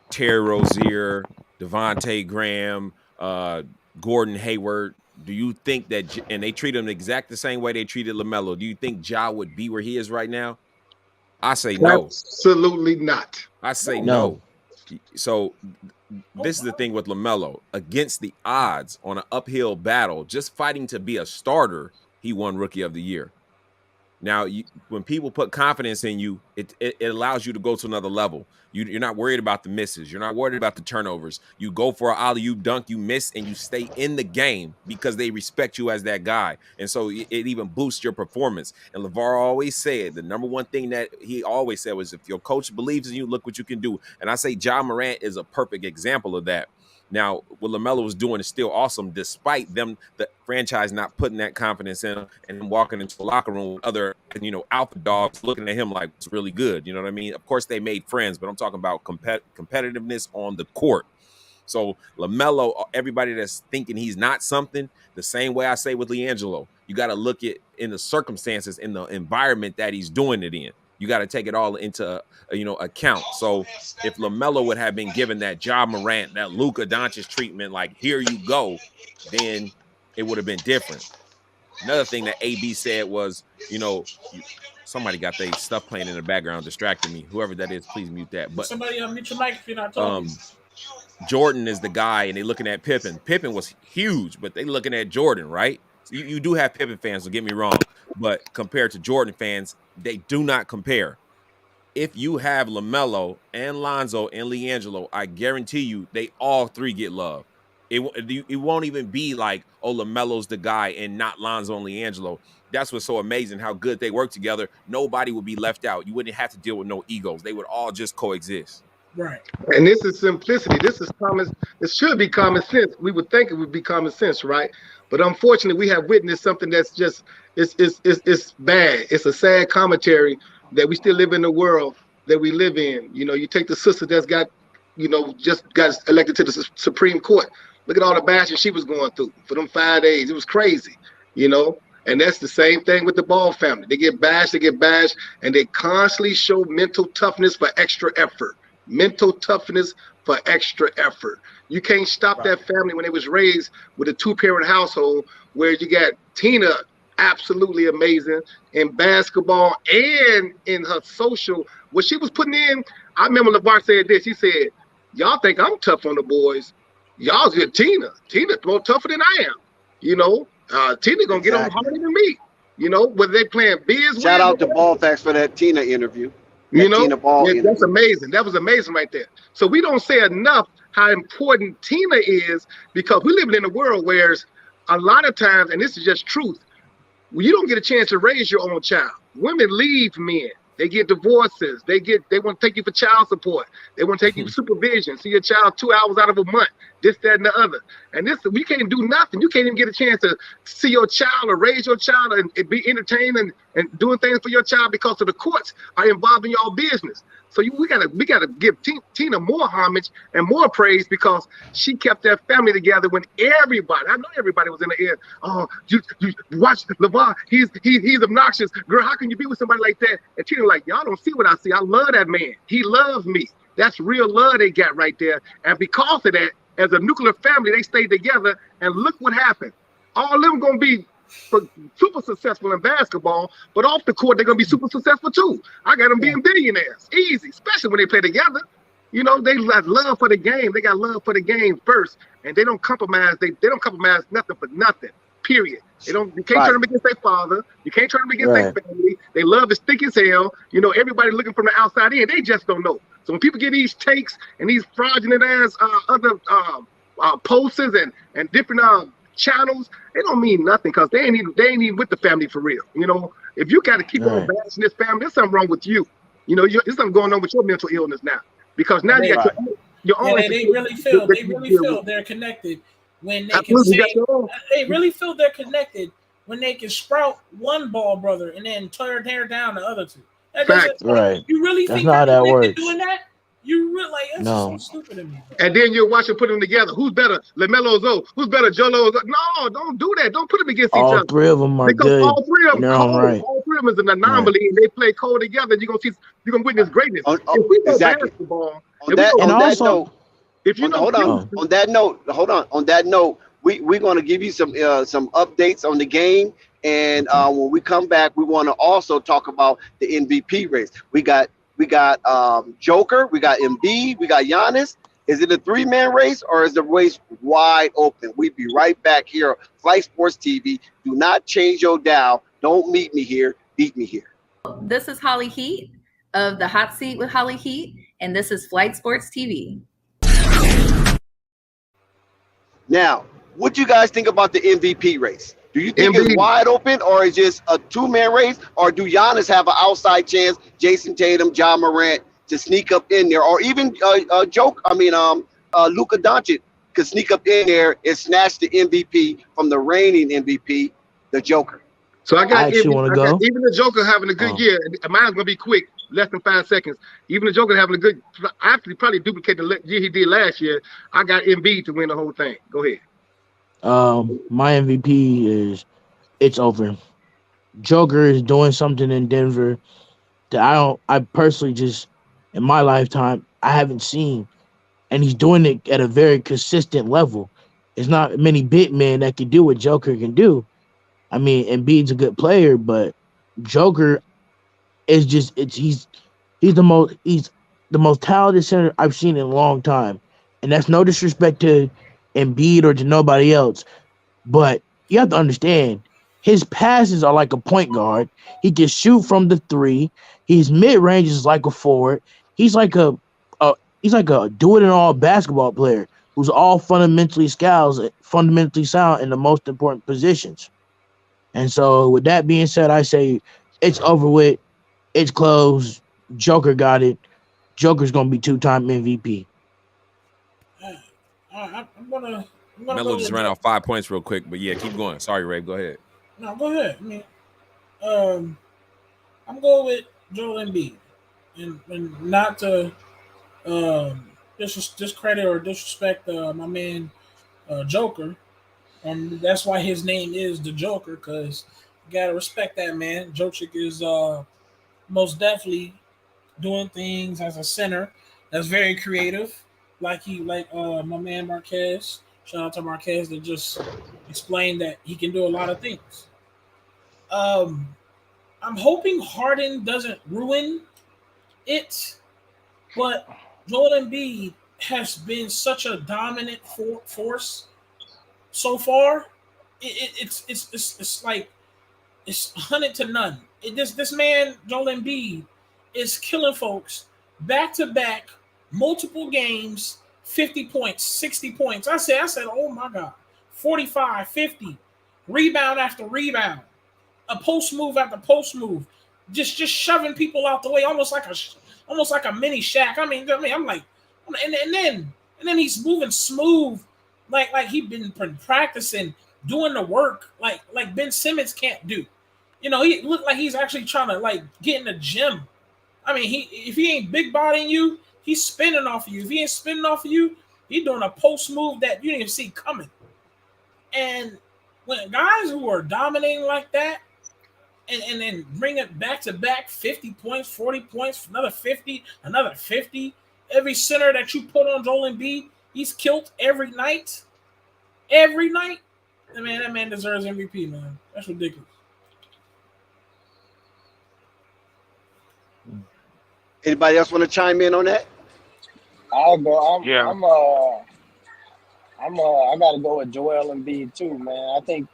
Terry Rozier, Devontae Graham, Gordon Hayward. Do you think that, and they treat him the exact the same way they treated LaMelo, do you think Ja would be where he is right now? I say no. Absolutely not. I say no. So this is the thing with LaMelo. Against the odds on an uphill battle, just fighting to be a starter, he won Rookie of the Year. Now, when people put confidence in you, it allows you to go to another level. You're not worried about the misses. You're not worried about the turnovers. You go for an alley-oop dunk, you miss, and you stay in the game because they respect you as that guy. And so it even boosts your performance. And LeVar always said, the number one thing that he always said was, if your coach believes in you, look what you can do. And I say Ja Morant is a perfect example of that. Now, what LaMelo was doing is still awesome, despite them, the franchise not putting that confidence in him and walking into the locker room with other, alpha dogs looking at him like it's really good. You know what I mean? Of course, they made friends, but I'm talking about competitiveness on the court. So LaMelo, everybody that's thinking he's not something, the same way I say with Liangelo, you got to look at in the circumstances, in the environment that he's doing it in. You got to take it all into account. So if LaMelo would have been given that Ja Morant, that Luka Doncic treatment, like here you go, then it would have been different. Another thing that AB said was, somebody got their stuff playing in the background, distracting me. Whoever that is, please mute that. But somebody unmute your mic if you're not talking. Jordan is the guy, and they looking at Pippen. Pippen was huge, but they looking at Jordan, right? So you do have Pippen fans, don't get me wrong, but compared to Jordan fans, they do not compare. If you have LaMelo and Lonzo and Liangelo, I guarantee you they all three get love. It won't even be like, oh, LaMelo's the guy and not Lonzo and Liangelo. That's what's so amazing, how good they work together. Nobody would be left out. You wouldn't have to deal with no egos. They would all just coexist. Right. And this is simplicity. This is common. It should be common sense. We would think it would be common sense, right? But unfortunately, we have witnessed something that's just it's bad. It's a sad commentary that we still live in the world that we live in. You take the sister that's got, just got elected to the Supreme Court. Look at all the bashing she was going through for them 5 days. It was crazy, And that's the same thing with the Ball family. They get bashed, and they constantly show mental toughness for extra effort. Mental toughness for extra effort. You can't stop that family when it was raised with a two-parent household where you got Tina, absolutely amazing in basketball and in her social. What she was putting in, I remember LeVar said this. He said, y'all think I'm tough on the boys. Y'all get Tina. Tina's more tougher than I am. You know, Tina gonna get on harder than me. You know, whether they playing biz. Shout out to Ball Facts for that Tina interview. You know, Tina Ball interview. That's amazing. That was amazing right there. So we don't say enough how important Tina is, because we live in a world where a lot of times, and this is just truth, you don't get a chance to raise your own child. Women leave men. They get divorces. They want to take you for child support. They want to take you for supervision. See your child 2 hours out of a month. This, that, and the other. And this, we can't do nothing. You can't even get a chance to see your child or raise your child and be entertained and doing things for your child because of the courts are involved in your business. So we gotta give Tina more homage and more praise, because she kept that family together when everybody, I know everybody was in the air. Oh, you watch LeVar, he's obnoxious. Girl, how can you be with somebody like that? And Tina like, y'all don't see what I see. I love that man. He loves me. That's real love they got right there. And because of that, as a nuclear family, they stayed together, and look what happened. All of them gonna be super successful in basketball, but off the court they're gonna be super successful too. I got them being billionaires, easy, especially when they play together. You know, they got love for the game. They got love for the game first, and they don't compromise. They don't compromise nothing for nothing. Period. You can't turn them against their father. You can't turn them against their family. They love is thick as hell. You know, everybody looking from the outside in. They just don't know. So when people get these takes and these fraudulent ass other posters and different channels, they don't mean nothing, because they ain't even with the family for real. You know, if you got to keep on bashing this family, there's something wrong with you. You know, there's something going on with your mental illness now, because now you got your own. They really feel they're connected when they can say, they really feel they're connected when they can sprout one Ball brother and then tear down the other two. Right. You really That's think not how that works. doing that? You really that's so stupid to me. And then you're watching, put them together. Who's better, Lamelo Ball? Who's better, Jolo? No, don't do that. Don't put them against each other. All three of them are because good. all three of them cold. Right. All three of them is an anomaly, and they play cold together. You're gonna witness greatness. If we know basketball, on that note, we're gonna give you some updates on the game. And when we come back, we want to also talk about the MVP race. We got Joker, we got Embiid, we got Giannis. Is it a 3-man race, or is the race wide open? We'll be right back here, Flight Sports TV. Do not change your dial. Don't meet me here. Beat me here. This is Holly Heat of the Hot Seat with Holly Heat, and this is Flight Sports TV. Now, what do you guys think about the MVP race? Do you think it's wide open, or is just a 2-man race, or do Giannis have an outside chance, Jason Tatum, John Morant, to sneak up in there, or even Luka Doncic could sneak up in there and snatch the MVP from the reigning MVP, the Joker? So I even the Joker having a good year. Mine's gonna be quick, less than 5 seconds. Even the Joker having a good, actually probably duplicate the year he did last year. I got Embiid to win the whole thing. Go ahead. My MVP is, it's over. Joker is doing something in Denver that I personally just, in my lifetime, I haven't seen. And he's doing it at a very consistent level. There's not many big men that can do what Joker can do. I mean, Embiid's a good player, but Joker is just, he's the most talented center I've seen in a long time. And that's no disrespect to Embiid or to nobody else, but you have to understand, his passes are like a point guard. He can shoot from the 3. His mid range is like a forward. He's like a do-it-all basketball player who's all fundamentally sound in the most important positions. And so, with that being said, I say it's over with. It's closed. Joker got it. Joker's gonna be 2-time MVP. Melo just ran out 5 points real quick, but yeah, keep going. Sorry, Ray. Go ahead. No, go ahead. I mean, I'm going with Joel Embiid, and not to discredit or disrespect my man Joker, and that's why his name is the Joker, because Gotta respect that, man. Jokic is most definitely doing things as a center that's very creative. My man Marquez. Shout out to Marquez that just explained that he can do a lot of things. Um, I'm hoping Harden doesn't ruin it, but Joel Embiid has been such a dominant force so far. It's like it's 100 to none. This man Joel Embiid is killing folks back to back, multiple games, 50 points, 60 points. I said, oh my God, 45, 50, rebound after rebound, a post move after post move, just shoving people out the way, almost like a mini Shaq. I'm like, and then he's moving smooth, like he's been practicing, doing the work, like Ben Simmons can't do. He looked like he's actually trying to like get in the gym. If he ain't big bodying you, he's spinning off of you. If he ain't spinning off of you, he's doing a post move that you didn't even see coming. And when guys who are dominating like that, and then bring it back to back, 50 points, 40 points, another 50, another 50. Every center that you put on Joel Embiid, he's killed every night. Every night. That man deserves MVP, man. That's ridiculous. Anybody else want to chime in on that? I'll go. Yeah. I gotta go with Joel Embiid too, man. I think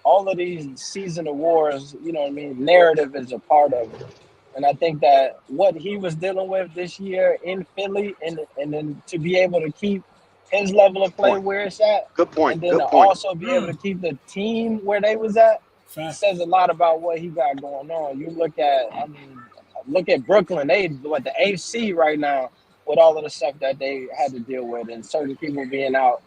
all of these season awards, narrative is a part of it. And I think that what he was dealing with this year in Philly and then to be able to keep his level of play where it's at. Good point. And then to also be able to keep the team where they was at says a lot about what he got going on. You look at Brooklyn, they the AC right now with all of the stuff that they had to deal with and certain people being out.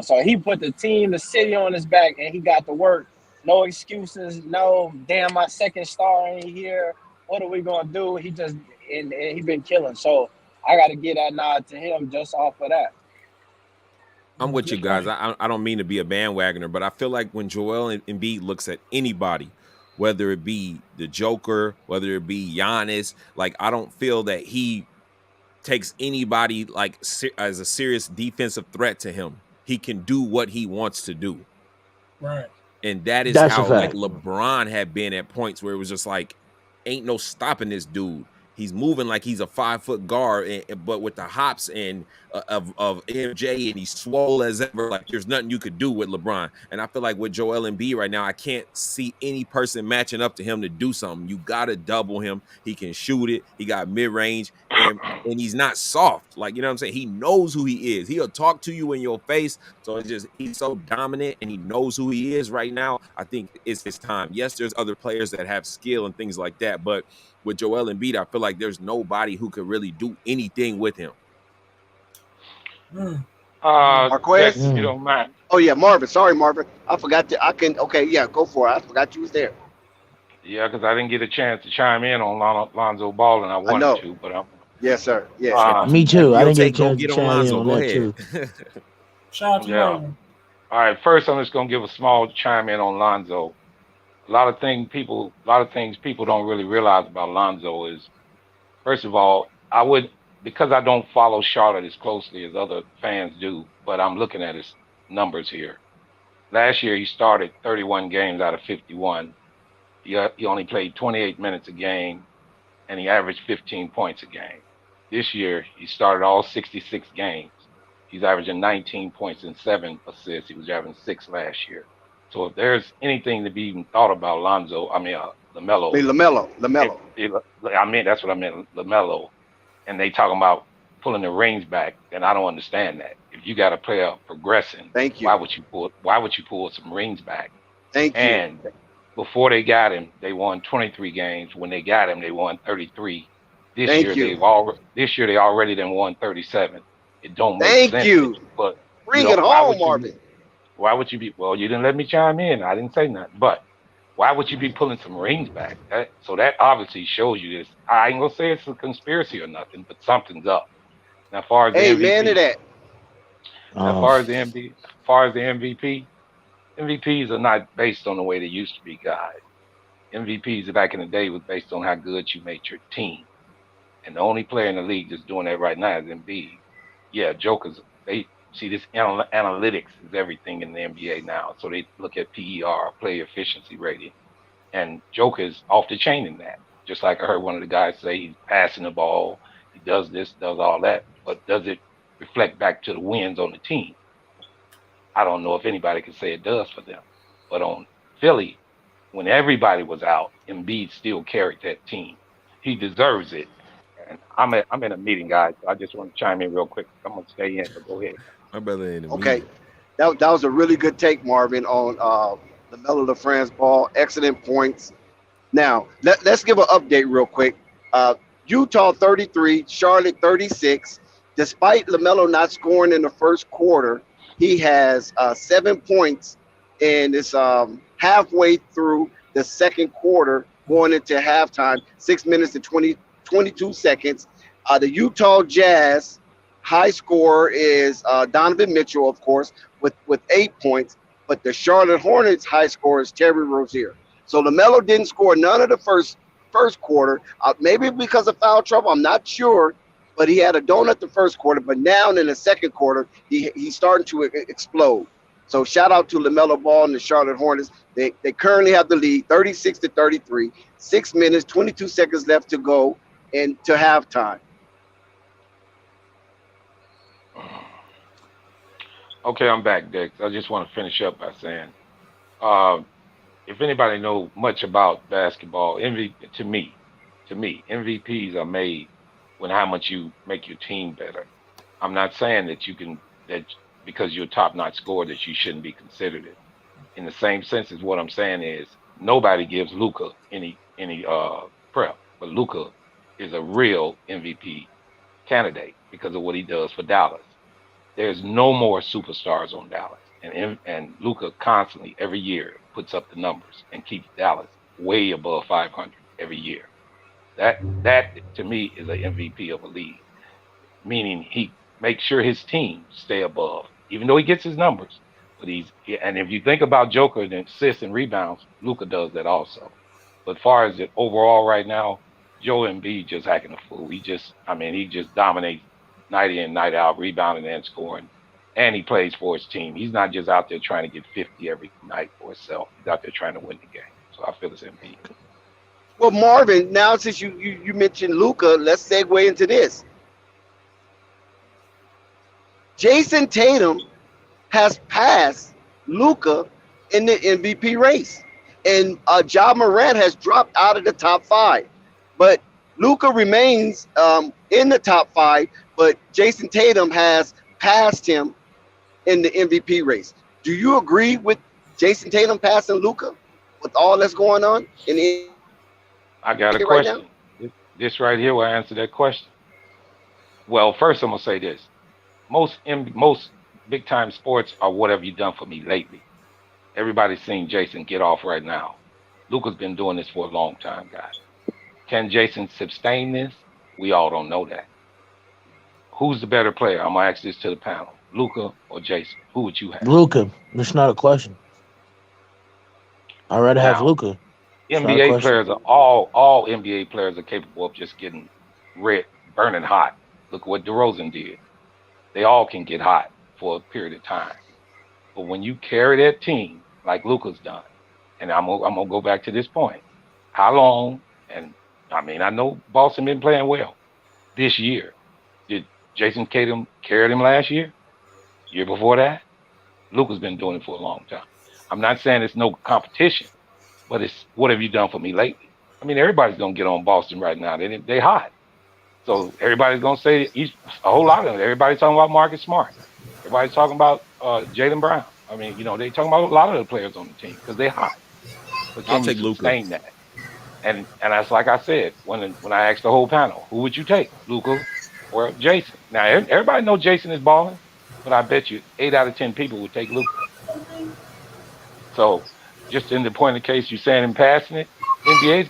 So he put the team, the city on his back, and he got to work. No excuses. No, damn, my second star ain't here. What are we gonna do? He just and he been killing. So I got to give that nod to him just off of that. I'm with you guys. I don't mean to be a bandwagoner, but I feel like when Joel Embiid looks at anybody, whether it be the Joker, whether it be Giannis, like I don't feel that he takes anybody like as a serious defensive threat to him. He can do what he wants to do. Right. And that's how like LeBron had been at points where it was just like, ain't no stopping this dude. He's moving like he's a 5-foot guard, but with the hops and of MJ, and he's swole as ever. Like there's nothing you could do with LeBron. And I feel like with Joel Embiid right now, I can't see any person matching up to him to do something. You gotta double him. He can shoot it. He got mid range, and he's not soft. Like, you know what I'm saying? He knows who he is. He'll talk to you in your face. So it's just he's so dominant, and he knows who he is right now. I think it's his time. Yes, there's other players that have skill and things like that, but with Joel Embiid, I feel like there's nobody who could really do anything with him. Marquez? You don't mind. Oh, yeah, Marvin. Sorry, Marvin. I forgot go for it. I forgot you was there. Yeah, because I didn't get a chance to chime in on Lonzo Ball, and I wanted to, but I'm. Yes, sir. Yes. Me too. I didn't get a chance to get on chime in Lonzo. on Go that ahead. too. Shout out to Marvin. All right, first I'm just gonna give a small chime in on Lonzo. A lot of things people don't really realize about Lonzo is, first of all, because I don't follow Charlotte as closely as other fans do, but I'm looking at his numbers here. Last year he started 31 games out of 51. He only played 28 minutes a game, and he averaged 15 points a game. This year he started all 66 games. He's averaging 19 points and 7 assists. He was averaging 6 last year. So if there's anything to be even thought about Lamelo. Lamelo. That's what I meant, Lamelo. And they talking about pulling the rings back, and I don't understand that. If you got a player progressing, why would you pull some rings back? Thank you. And before they got him, they won 23 games. When they got him, they won 33. This year they already done won 37. It don't make sense. Thank you. But bring it home, Marvin. Why would you be? Well, you didn't let me chime in. I didn't say nothing. But why would you be pulling some rings back? So that obviously shows you this. I ain't gonna say it's a conspiracy or nothing, but something's up. Now, as far as the MVP, as far as the MVP, MVPs are not based on the way they used to be, guys. MVPs back in the day was based on how good you made your team. And the only player in the league that's doing that right now is Embiid. Yeah, Jokers, they see this analytics is everything in the NBA now. So they look at PER, player efficiency rating. And Joker's off the chain in that. Just like I heard one of the guys say, he's passing the ball, he does this, does all that. But does it reflect back to the wins on the team? I don't know if anybody can say it does for them. But on Philly, when everybody was out, Embiid still carried that team. He deserves it. And I'm in a meeting, guys. So I just want to chime in real quick. I'm gonna stay in, but go ahead. My brother in the Okay, meeting. that was a really good take, Marvin, on Lamelo LaFrance Ball. Excellent points. Now let's give an update real quick. Utah 33, Charlotte 36. Despite Lamelo not scoring in the first quarter, he has 7 points, and it's halfway through the second quarter, going into halftime. 6 minutes and 22 seconds. The Utah Jazz high scorer is Donovan Mitchell, of course, with 8 points. But the Charlotte Hornets high scorer is Terry Rozier. So LaMelo didn't score none of the first quarter, maybe because of foul trouble. I'm not sure, but he had a donut the first quarter. But now in the second quarter, he's starting to explode. So shout out to Lamelo Ball and the Charlotte Hornets. They currently have the lead, 36-33. 6 minutes, 22 seconds left to go, and to halftime. Okay, I'm back, Dex. I just want to finish up by saying, if anybody knows much about basketball, to me, MVPs are made when how much you make your team better. I'm not saying that because you're a top-notch scorer that you shouldn't be considered it. In the same sense as what I'm saying is nobody gives Luka any prep, but Luka is a real MVP candidate because of what he does for Dallas. There's no more superstars on Dallas, and Luka constantly every year puts up the numbers and keeps Dallas way above 500 every year. That to me is an MVP of a league, meaning he makes sure his team stay above, even though he gets his numbers. But and if you think about Joker and assists and rebounds, Luka does that also. But as far as it overall right now, Joe Embiid just acting a fool. He just dominates night in, night out, rebounding and scoring. And he plays for his team. He's not just out there trying to get 50 every night for himself. He's out there trying to win the game. So I feel it's Embiid. Well, Marvin, now since you mentioned Luka, let's segue into this. Jason Tatum has passed Luka in the MVP race, and Ja Morant has dropped out of the top 5. But Luka remains in the top 5, but Jason Tatum has passed him in the MVP race. Do you agree with Jason Tatum passing Luka with all that's going on in the I got a question. This right here will answer that question. Well, first I'm gonna say this: most big time sports are what have you done for me lately. Everybody's seen Jason get off right now. Luka's been doing this for a long time, guys. Can Jason sustain this? We all don't know that. Who's the better player? I'm gonna ask this to the panel: Luka or Jason? Who would you have? Luka. That's not a question. I'd rather have Luka. NBA players are all NBA players are capable of just getting red, burning hot. Look what DeRozan did. They all can get hot for a period of time. But when you carry that team like Luka's done, and I'm gonna go back to this point: how long? And I mean, I know Boston been playing well this year. Did Jason Tatum carry them last year? Year before that? Luka's been doing it for a long time. I'm not saying it's no competition, but it's what have you done for me lately? I mean, everybody's gonna get on Boston right now. They hot. So everybody's gonna say a whole lot of them. Everybody's talking about Marcus Smart. Everybody's talking about Jaylen Brown. I mean, they talking about a lot of the players on the team because they're hot. But can you sustain that? And that's like I said when I asked the whole panel, who would you take, Luka or Jason? Now everybody knows Jason is balling, but I bet you 8 out of 10 people would take Luka. So just in the point of the case, you're saying him passing it, NBA's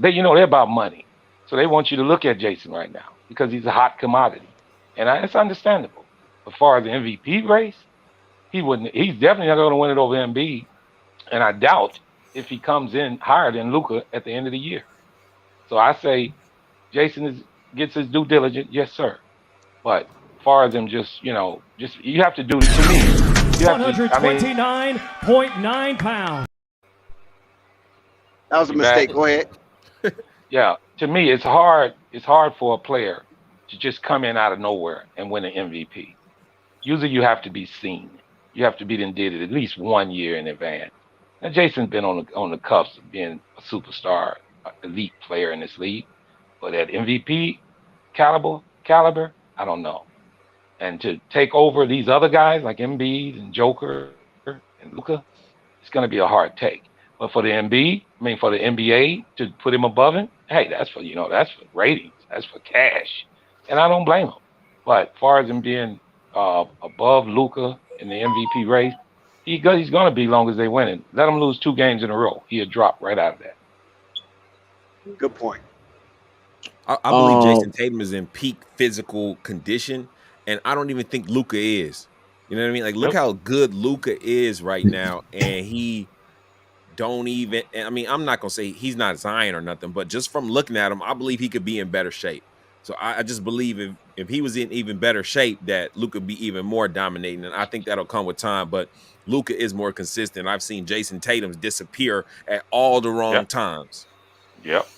they're about money. So they want you to look at Jason right now because he's a hot commodity. And it's understandable. As far as the MVP race, he's definitely not going to win it over Embiid. And I doubt if he comes in higher than Luka at the end of the year. So I say Jason gets his due diligence, yes, sir. But as far as him just, just you have to do to me, you have to. I mean, 129.9 pounds. That was a you back? mistake. Go ahead. Yeah, to me, it's hard. It's hard for a player to just come in out of nowhere and win an MVP. Usually, you have to be seen. You have to be did it at least 1 year in advance. Now, Jason's been on the cusp of being a superstar, elite player in this league, but at MVP caliber, I don't know. And to take over these other guys like Embiid and Joker and Luca, it's going to be a hard take. But for the for the NBA to put him above him, hey, that's for ratings, that's for cash, and I don't blame him. But as far as him being above Luca in the MVP race, he's going to be long as they win it. Let him lose 2 games in a row, he'll drop right out of that. Good point. I believe Jason Tatum is in peak physical condition, and I don't even think Luka is. You know what I mean? Like, look how good Luka is right now, and he don't even. I mean, I'm not gonna say he's not Zion or nothing, but just from looking at him, I believe he could be in better shape. So I just believe if he was in even better shape, that Luka be even more dominating, and I think that'll come with time. But Luka is more consistent. I've seen Jason Tatum's disappear at all the wrong times. Yep.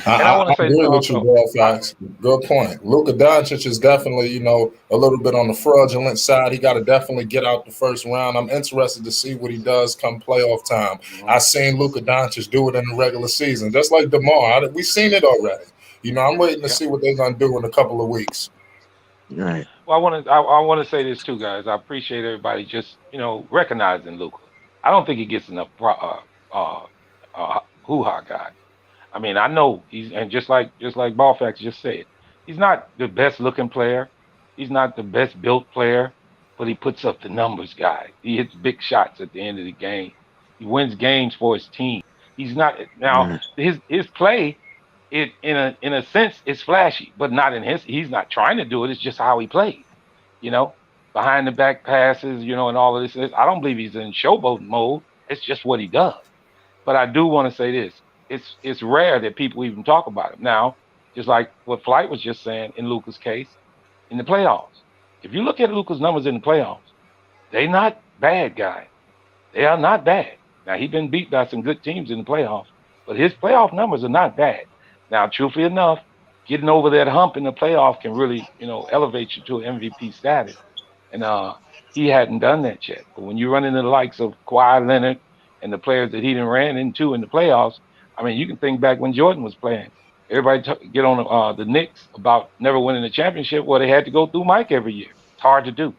I agree with you, bro. Facts. Good point. Luka Doncic is definitely, a little bit on the fraudulent side. He got to definitely get out the first round. I'm interested to see what he does come playoff time. I seen Luka Doncic do it in the regular season, just like DeMar. We seen it already. I'm waiting to see what they're gonna do in a couple of weeks. Right. Well, I want to say this too, guys. I appreciate everybody just recognizing Luka. I don't think he gets enough hoo-ha, guys. I mean, I know and just like Ballfax just said, he's not the best looking player. He's not the best built player, but he puts up the numbers, guys. He hits big shots at the end of the game. He wins games for his team. He's not now his play. In a sense, it's flashy, but not in his. He's not trying to do it. It's just how he plays. Behind the back passes, and all of this. I don't believe he's in showboat mode. It's just what he does. But I do want to say this. It's rare that people even talk about him. Now, just like what Flight was just saying in Luka's case, in the playoffs. If you look at Luka's numbers in the playoffs, they're not bad, guys. They are not bad. Now, he's been beat by some good teams in the playoffs, but his playoff numbers are not bad. Now, truthfully enough, getting over that hump in the playoff can really, elevate you to MVP status. And he hadn't done that yet. But when you run into the likes of Kawhi Leonard and the players that he done ran into in the playoffs, I mean, you can think back when Jordan was playing. Everybody get on the Knicks about never winning a championship. Well, they had to go through Mike every year. It's hard to do.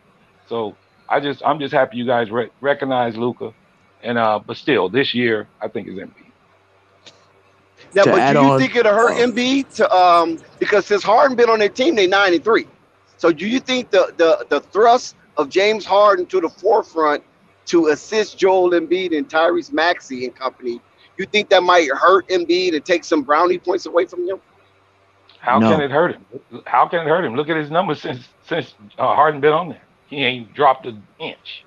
So I'm just happy you guys recognize Luka. And but still, this year I think is MVP. Yeah, but do you think it'll hurt Embiid because since Harden been on their team, they 9-3. So do you think the thrust of James Harden to the forefront to assist Joel Embiid and Tyrese Maxey and company, you think that might hurt Embiid and take some brownie points away from him? How can it hurt him? How can it hurt him? Look at his numbers since Harden been on there. He ain't dropped an inch.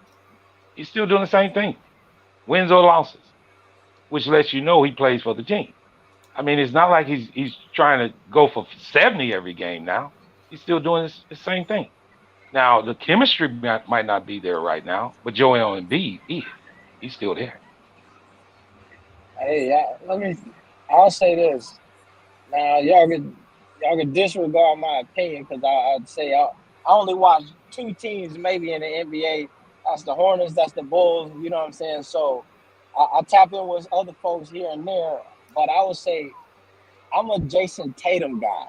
He's still doing the same thing, wins or losses, which lets you know he plays for the team. I mean, it's not like he's trying to go for 70 every game now. He's still doing the same thing. Now, the chemistry might not be there right now, but Joel Embiid is. He's still there. Hey, I'll say this. Now, y'all can disregard my opinion because I'd say I only watch 2 teams maybe in the NBA. That's the Hornets, that's the Bulls, you know what I'm saying? So I tap in with other folks here and there. But I would say I'm a Jason Tatum guy.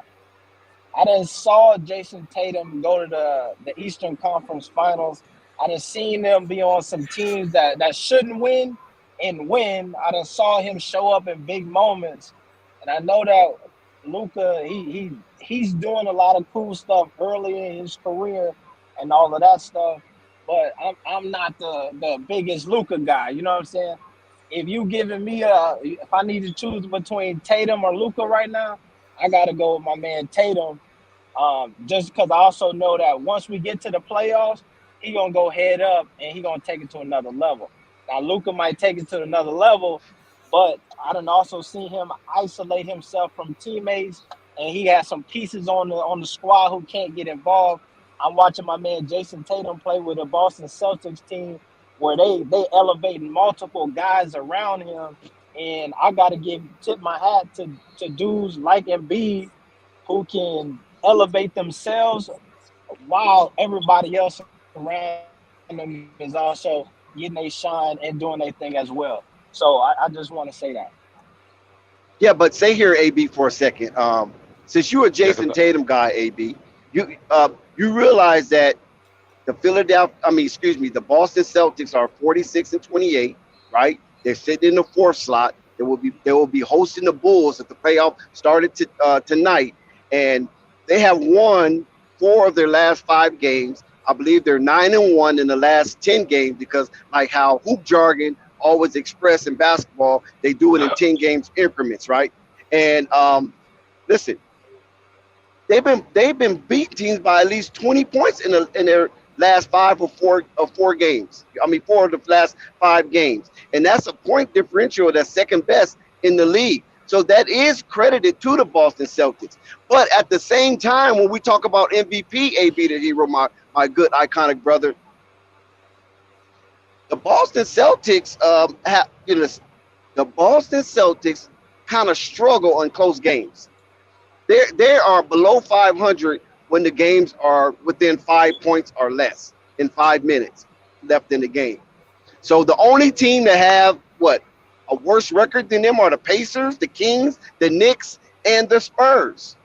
I done saw Jason Tatum go to the Eastern Conference Finals. I done seen them be on some teams that shouldn't win and win. I done saw him show up in big moments. And I know that Luka, he's doing a lot of cool stuff early in his career and all of that stuff. But I'm not the biggest Luka guy, you know what I'm saying? If you giving me if I need to choose between Tatum or Luka right now, I gotta go with my man Tatum. Just because I also know that once we get to the playoffs, he gonna go head up and he gonna take it to another level. Now Luka might take it to another level, but I done also seen him isolate himself from teammates, and he has some pieces on the squad who can't get involved. I'm watching my man Jason Tatum play with the Boston Celtics team, where they elevating multiple guys around him, and I got to tip my hat to dudes like Embiid who can elevate themselves while everybody else around them is also getting a shine and doing their thing as well. So I just want to say that. Yeah, but stay here, AB, for a second. Since you're a Jason Tatum guy, AB, you realize that the the Boston Celtics are 46-28, right? They're sitting in the fourth slot. They will be hosting the Bulls if the playoff started tonight, and they have won 4 of their last 5 games. I believe they're 9-1 in the last 10 games because, like how hoop jargon always expressed in basketball, they do it in 10 games increments, right? And listen, they've been beating teams by at least 20 points in their last 4 games. I mean, 4 of the last 5 games, and that's a point differential that's second best in the league. So that is credited to the Boston Celtics. But at the same time, when we talk about MVP, AB the hero, my good iconic brother, the Boston Celtics the Boston Celtics kind of struggle on close games. They are below 500 when the games are within 5 points or less in 5 minutes left in the game. So the only team that have a worse record than them are the Pacers, the Kings, the Knicks, and the Spurs.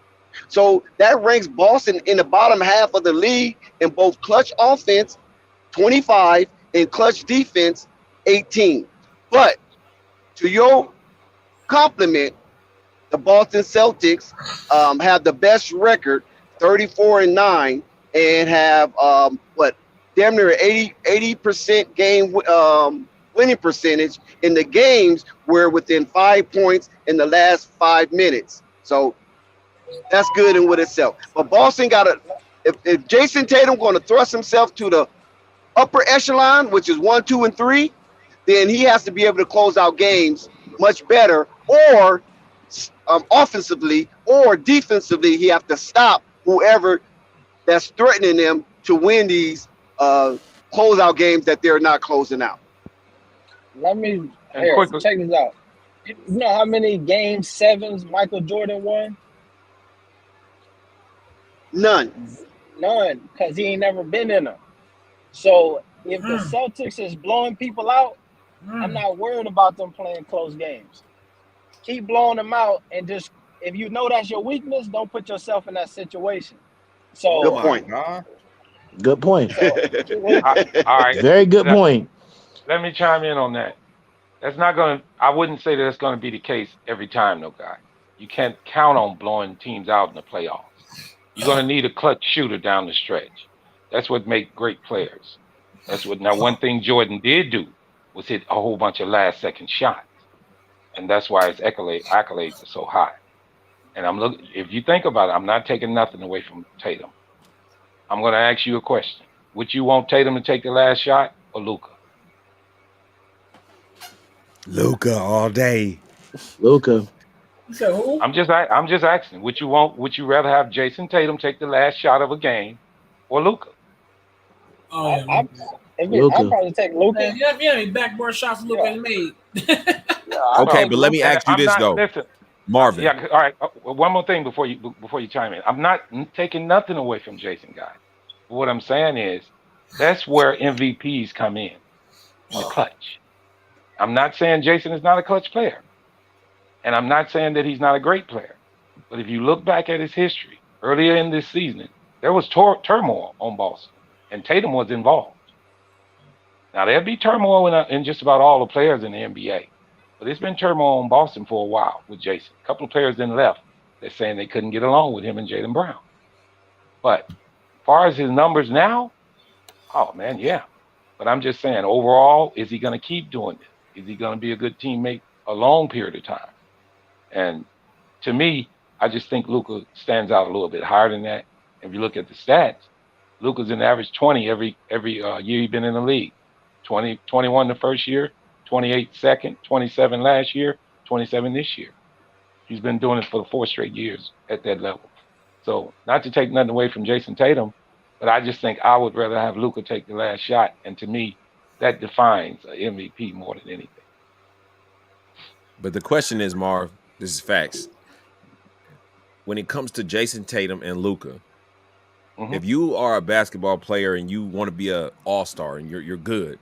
So that ranks Boston in the bottom half of the league in both clutch offense, 25, and clutch defense, 18. But to your compliment, the Boston Celtics have the best record, 34-9, and have damn near 80% game winning percentage in the games where within 5 points in the last 5 minutes. So that's good in with itself. But Boston if Jason Tatum going to thrust himself to the upper echelon, which is 1, 2, and 3, then he has to be able to close out games much better, or offensively or defensively, he have to stop whoever that's threatening them to win these closeout games that they're not closing out. Let me check this out. You know how many game 7s Michael Jordan won? None, because he ain't never been in them. So if the Celtics is blowing people out, I'm not worried about them playing close games. Keep blowing them out, and just if you know that's your weakness, don't put yourself in that situation. So good point. Good point. All right. Very good point. Let me chime in on that. I wouldn't say that it's going to be the case every time, though, guy. You can't count on blowing teams out in the playoffs. You're going to need a clutch shooter down the stretch. That's what makes great players. Now, one thing Jordan did do was hit a whole bunch of last-second shots. And that's why his accolades are so high. And if you think about it, I'm not taking nothing away from Tatum. I'm going to ask you a question. Would you want Tatum to take the last shot or Luka? Luka all day. Luka. So who? I'm just asking. Would you rather have Jason Tatum take the last shot of a game or Luka? Oh, yeah. I'd probably take Luka. Yeah, backboard shots Luka has made. Okay, but let me ask you this though, Marvin. Yeah, all right. One more thing before you chime in. I'm not taking nothing away from Jason, guys. What I'm saying is that's where MVPs come in the clutch. I'm not saying Jason is not a clutch player, and I'm not saying that he's not a great player. But if you look back at his history earlier in this season, there was turmoil on Boston, and Tatum was involved. Now, there'll be turmoil in just about all the players in the NBA. But it's been turmoil in Boston for a while with Jason. A couple of players then left. They're saying they couldn't get along with him and Jaylen Brown. But as far as his numbers now, oh, man, yeah. But I'm just saying, overall, is he going to keep doing this? Is he going to be a good teammate a long period of time? And to me, I just think Luka stands out a little bit higher than that. If you look at the stats, Luka's an average 20 every year he's been in the league. 21 the first year, 28 second, 27 last year, 27 this year. He's been doing it for 4 straight years at that level. So not to take nothing away from Jason Tatum, but I just think I would rather have Luka take the last shot. And to me, that defines an MVP more than anything. But the question is, Marv, this is facts. When it comes to Jason Tatum and Luka, if you are a basketball player and you want to be an all-star and you're good,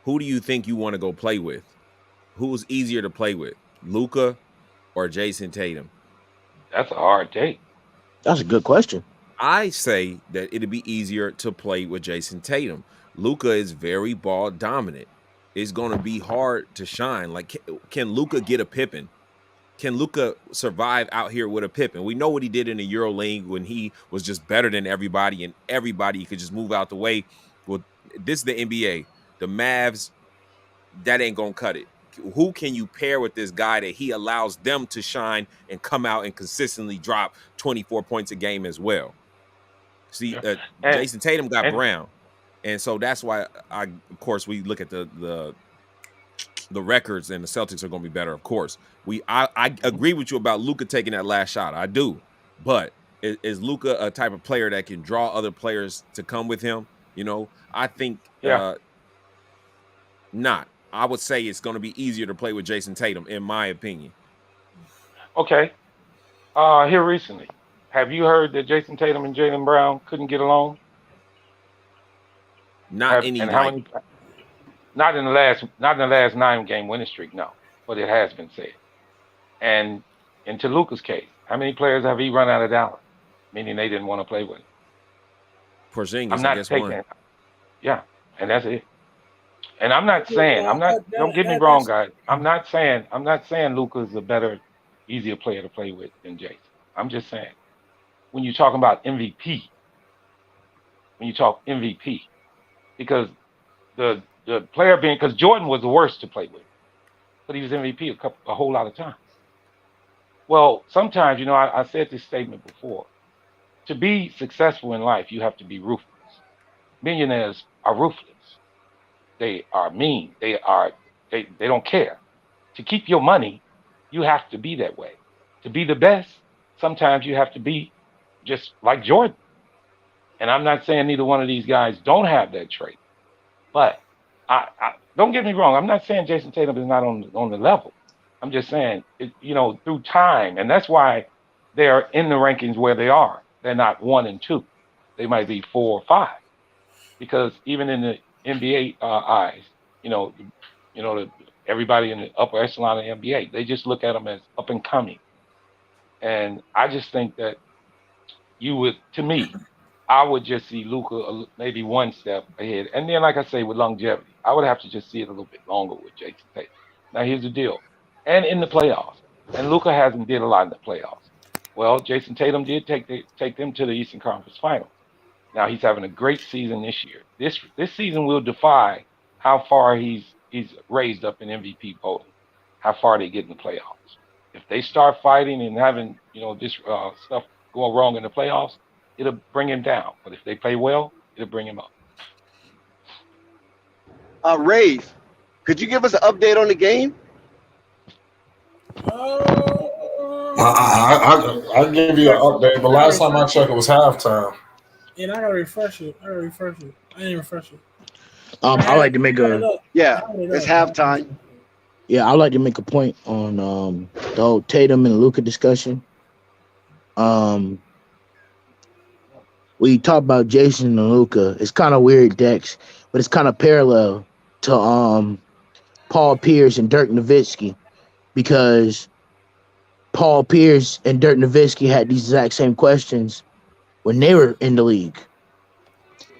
who do you think you want to go play with? Who's easier to play with, Luka or Jason Tatum? That's a hard take. That's a good question. I say that it'd be easier to play with Jason Tatum. Luka is very ball dominant. It's going to be hard to shine. Like, can Luka get a Pippen? Can Luka survive out here with a Pippen? We know what he did in the EuroLeague when he was just better than everybody and everybody could just move out the way. Well, this is the NBA. The Mavs, that ain't going to cut it. Who can you pair with this guy that he allows them to shine and come out and consistently drop 24 points a game as well? See, Jason Tatum got Brown. And so that's why, of course, we look at the records, and the Celtics are going to be better, of course. I agree with you about Luka taking that last shot. I do. But is Luka a type of player that can draw other players to come with him? You know, I think not. I would say it's going to be easier to play with Jason Tatum, in my opinion. Okay. Here recently, have you heard that Jason Tatum and Jaylen Brown couldn't get along? Not in the last 9-game winning streak, no. But it has been said. And to Luka's case, how many players have he run out of Dallas? Meaning they didn't want to play with him. Porzingis, I'm not taking it. Yeah, and that's it. And I'm not saying, don't get me wrong, guys. I'm not saying Luka's a better, easier player to play with than Jason. I'm just saying, when you're talking about MVP, because the player because Jordan was the worst to play with, but he was MVP a whole lot of times. Well, sometimes, I said this statement before. To be successful in life, you have to be ruthless. Millionaires are ruthless. They are mean. They don't care. To keep your money, you have to be that way. To be the best, sometimes you have to be just like Jordan. And I'm not saying neither one of these guys don't have that trait. But I don't get me wrong. I'm not saying Jason Tatum is not on the level. I'm just saying, through time, and that's why they're in the rankings where they are. They're not 1 and 2. They might be 4 or 5, because even in the NBA eyes, everybody in the upper echelon of the NBA, they just look at them as up and coming. And I just think that I would just see Luka maybe one step ahead. And then, like I say, with longevity, I would have to just see it a little bit longer with Jason Tatum. Now, here's the deal. And in the playoffs, and Luka hasn't did a lot in the playoffs. Well, Jason Tatum did take them to the Eastern Conference Finals. Now, he's having a great season this year. This season will defy how far he's raised up in MVP voting, how far they get in the playoffs. If they start fighting and having, this stuff go wrong in the playoffs, it'll bring him down. But if they play well, it'll bring him up. Rafe, could you give us an update on the game? I'll give you an update, but last time I checked, it was halftime. Yeah, I gotta refresh it. I didn't refresh it. I like to make it's halftime. Yeah, I like to make a point on the whole Tatum and Luka discussion. We talk about Jason and Luka. It's kind of weird, Dex, but it's kind of parallel to Paul Pierce and Dirk Nowitzki, because Paul Pierce and Dirk Nowitzki had these exact same questions when they were in the league.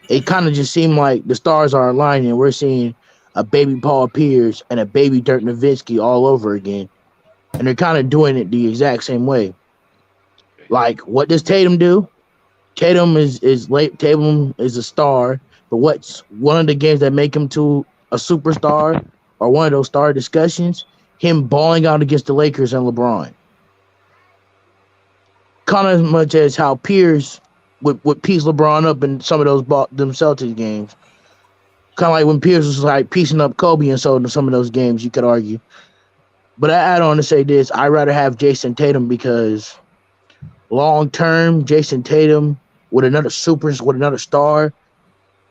It kind of just seemed like the stars are aligning, and we're seeing a baby Paul Pierce and a baby Dirk Nowitzki all over again. And they're kind of doing it the exact same way. Like, what does Tatum do? Tatum is a star, but what's one of the games that make him to a superstar, or one of those star discussions? Him balling out against the Lakers and LeBron. Kind of as much as how Pierce would piece LeBron up in some of those them Celtics games. Kind of like when Pierce was like piecing up Kobe and so in some of those games, you could argue. But I add on to say this: I'd rather have Jason Tatum because long term, Jason Tatum with another star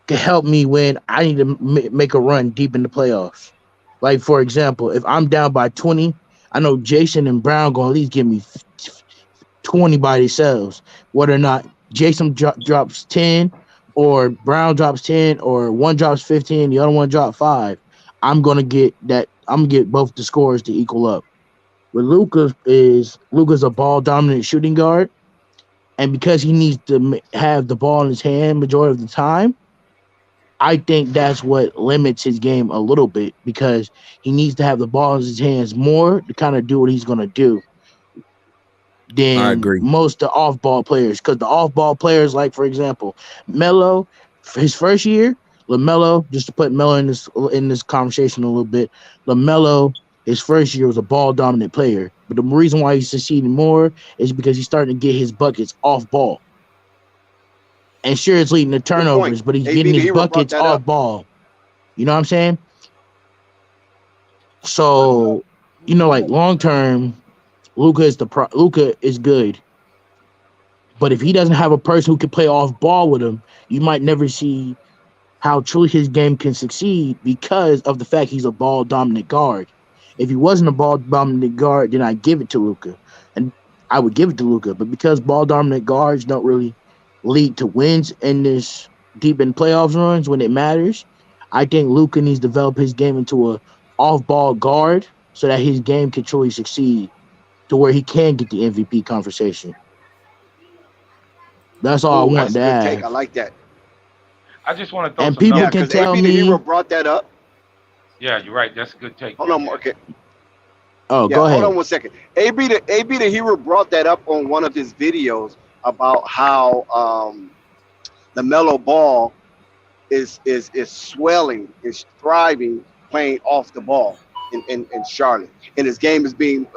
can help me when I need to make a run deep in the playoffs. Like for example, if I'm down by 20, I know Jason and Brown gonna at least give me 20 by themselves. Whether or not Jason drops 10, or Brown drops 10, or one drops 15, the other one drops 5, I'm gonna get that. I'm gonna get both the scores to equal up. With Luka's a ball dominant shooting guard, and because he needs to have the ball in his hand majority of the time, I think that's what limits his game a little bit because he needs to have the ball in his hands more to kind of do what he's gonna do than most of the off-ball players. Because the off-ball players, like for example, Melo, his first year, Lamelo, just to put Melo in this conversation a little bit, Lamelo, his first year was a ball-dominant player. But the reason why he's succeeding more is because he's starting to get his buckets off-ball. And sure, it's leading to turnovers, but he's getting his buckets off-ball. You know what I'm saying? So, like long-term, Luka is good. But if he doesn't have a person who can play off-ball with him, you might never see how truly his game can succeed because of the fact he's a ball-dominant guard. If he wasn't a ball-dominant guard, then I'd give it to Luka. And I would give it to Luka. But because ball-dominant guards don't really lead to wins in this deep in playoffs runs when it matters, I think Luka needs to develop his game into a off-ball guard so that his game can truly succeed to where he can get the MVP conversation. That's all I want to add. Take. I like that. I just want to throw and some people numbers. can tell AB me. the Hero brought that up. Yeah, you're right. That's a good take. Hold on, Mark. Oh, go ahead. Hold on 1 second. AB the Hero brought that up on one of his videos about how Lamelo Ball is swelling, is thriving playing off the ball in Charlotte, and his game is being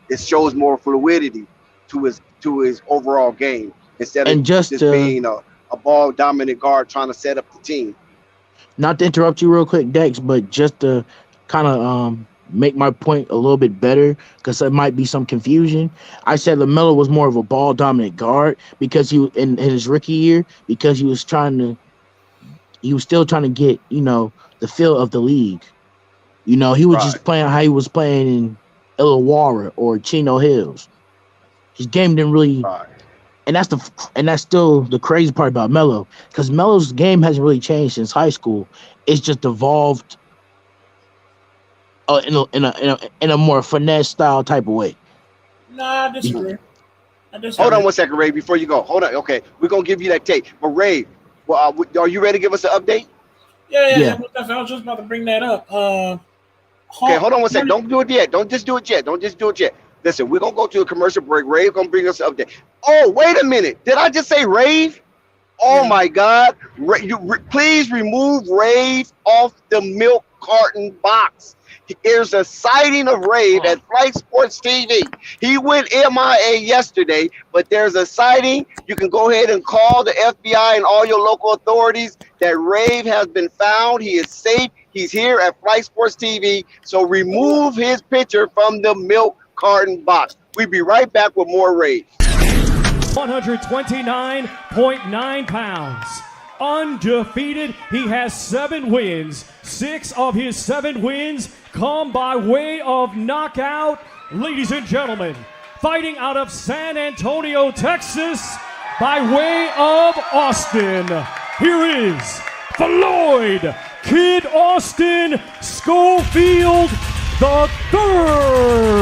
it shows more fluidity to his overall game instead of just being a ball dominant guard trying to set up the team. Not to interrupt you real quick, Dex, but just to kind of make my point a little bit better, because there might be some confusion. I said LaMelo was more of a ball dominant guard because he in his rookie year, because he was still trying to get the feel of the league. He was just playing how he was playing in Illawarra or Chino Hills. His game didn't really, and that's still the crazy part about Melo, because Melo's game hasn't really changed since high school. It's just evolved in a more finesse style type of way. Nah, I disagree. Hold on 1 second, Ray, before you go. Hold on. Okay, we're gonna give you that tape. But Ray, are you ready to give us an update? Yeah. I was just about to bring that up. Okay, hold on 1 second. Don't do it yet. Don't just do it yet. Listen, we're gonna go to a commercial break. Ray's gonna bring us an update. Oh, wait a minute. Did I just say rave? Oh my God. Please remove rave off the milk carton box. There's a sighting of Rave at Flight Sports TV. He went MIA yesterday, but there's a sighting. You can go ahead and call the FBI and all your local authorities that Rave has been found. He is safe. He's here at Flight Sports TV. So remove his picture from the milk carton box. We'll be right back with more Rave. 129.9 pounds. Undefeated, he has 7 wins. 6 of his 7 wins come by way of knockout. Ladies and gentlemen, fighting out of San Antonio, Texas, by way of Austin, here is Floyd Kid Austin Schofield the third.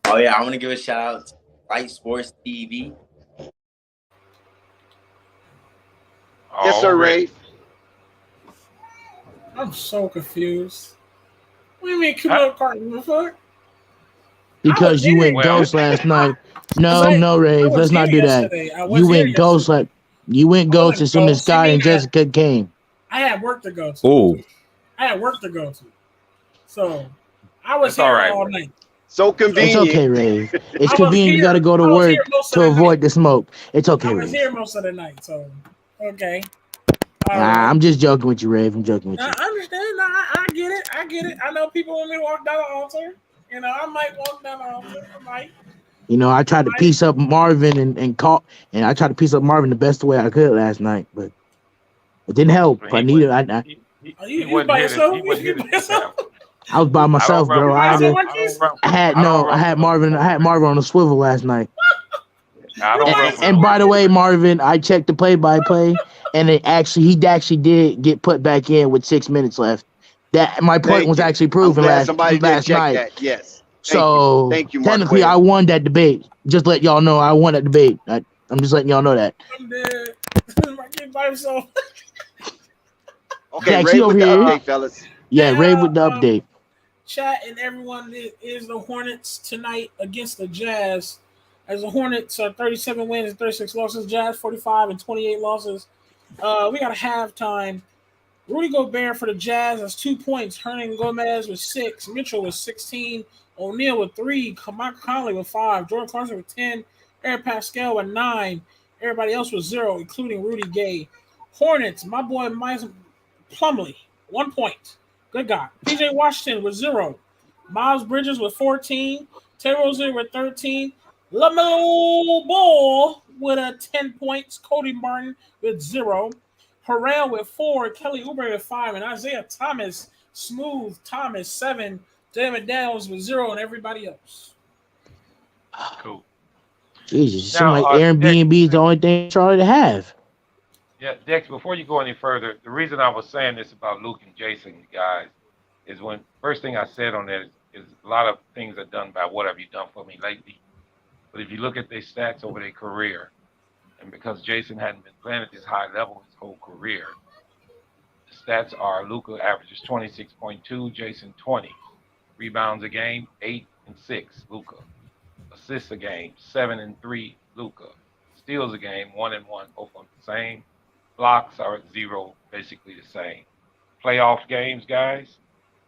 Oh yeah, I want to give a shout out to Light Sports TV. Yes, sir, Ray. I'm so confused. What do you mean, Kid Carton? The fuck? Because you went ghost last night. No, Ray. Let's not do that. You went ghost as soon as Sky and Jessica came. I had work to go to. Oh. So I was here all night. So convenient. It's okay, Ray. It's convenient. You got to go to work to avoid the smoke. It's okay, I Ray. was here most of the night, so okay. I'm just joking with you, Rave. I'm joking with you. I understand. I get it. I get it. I know people want me to walk down the altar. You know, I might walk down the altar. I might. You know, I tried to piece up Marvin and I tried to piece up Marvin the best way I could last night, but it didn't help. I needed. You by yourself? I was by myself, bro. I had Marvin on the swivel last night. And by the way, Marvin, I checked the play-by-play, and he actually did get put back in with 6 minutes left. That my point was actually proven last night. That. Yes. Thank you, technically, I won that debate. Just let y'all know I won that debate. I'm just letting y'all know that. I'm dead. My kid by himself. Okay, Ray with the update, fellas. Yeah, Ray with the update. Chat and everyone is the Hornets tonight against the Jazz. As the Hornets are 37 wins and 36 losses. Jazz 45 and 28 losses. We got a halftime. Rudy Gobert for the Jazz has 2 points. Hernan Gomez with 6. Mitchell with 16. O'Neal with 3. Mike Conley with 5. Jordan Clarkson with 10. Eric Pascal with 9. Everybody else with 0, including Rudy Gay. Hornets, my boy Mike Plumlee, 1 point. Good guy. PJ Washington with 0. Miles Bridges with 14. Tay Rozier with 13. Lamelo Ball with 10 points. Cody Martin with 0. Harrell with 4. Kelly Oubre with 5. And Isaiah Thomas, Smooth Thomas, 7. David Daniels with 0, and everybody else. Cool. Jesus, it seems like Airbnb is the only thing Charlie to have. Yeah, Dex, before you go any further, the reason I was saying this about Luke and Jason, you guys, is when first thing I said on that is a lot of things are done by what have you done for me lately. But if you look at their stats over their career, and because Jason hadn't been playing at this high level his whole career, the stats are Luka averages 26.2, Jason 20. Rebounds a game, 8 and 6, Luka. Assists a game, 7 and 3, Luka. Steals a game, 1 and 1, both of them the same. Blocks are at 0, basically the same. Playoff games, guys,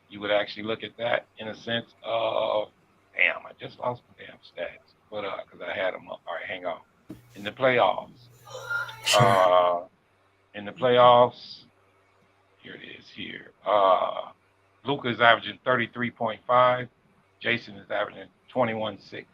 you would actually look at that in a sense of, damn, I just lost my damn stats, but because I had them up. All right, hang on. In the playoffs, here it is here. Luka is averaging 33.5. Jason is averaging 21.6.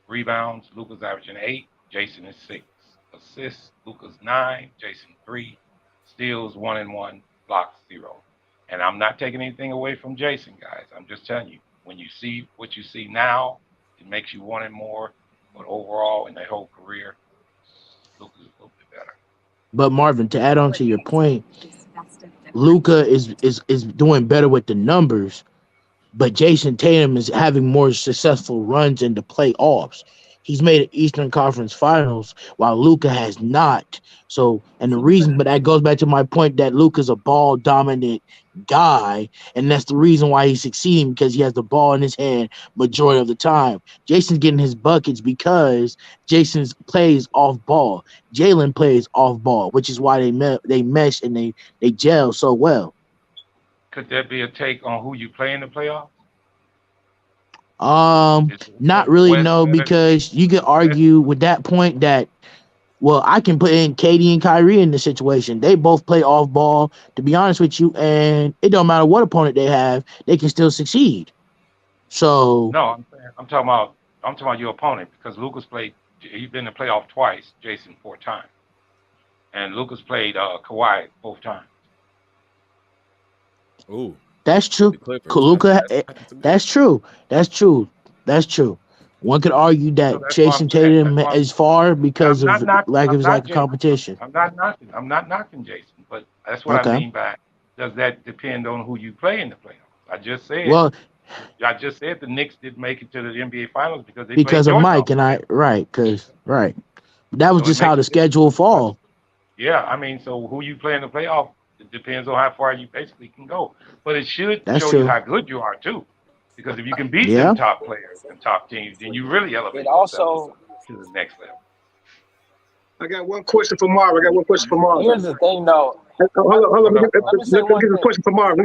Rebounds, Luka's averaging 8. Jason is 6. Assists, Luka's 9. Jason 3. Steals 1 and 1. Blocks 0. And I'm not taking anything away from Jason, guys. I'm just telling you, when you see what you see now, it makes you want it more. But overall, in their whole career, Luka's a little bit better. But Marvin, to add on to your point, Luka is doing better with the numbers, but Jason Tatum is having more successful runs in the playoffs. He's made it Eastern Conference Finals while Luka has not. So, and the reason, but that goes back to my point that Luka's a ball dominant guy, and that's the reason why he's succeeding, because he has the ball in his hand majority of the time. Jason's getting his buckets because Jason plays off ball. Jalen plays off ball, which is why they mesh and they gel so well. Could that be a take on who you play in the playoffs? Not really, no, because you could argue with that point that, well, I can put in KD and Kyrie in this situation. They both play off ball, to be honest with you, and it don't matter what opponent they have, they can still succeed. So no, I'm talking about your opponent, because Luka's played. He's been in the playoff twice. Jason 4 times, and Luka's played Kawhi both times. Ooh. That's true. Luka, that's true. That's true. That's true. One could argue that Jason Tatum is far because of lack of competition. I'm not knocking Jason, but that's what I mean by, does that depend on who you play in the playoffs? I just said the Knicks didn't make it to the NBA Finals because of Mike and I, right? That was just how the schedule fall. Yeah, I mean, so who you play in the playoff, it depends on how far you basically can go. But it should show you how good you are too, because if you can beat them top players and top teams, then you really elevate yourself to the next level. I got one question for Marv. Here's the thing, though. Hold on. Let me get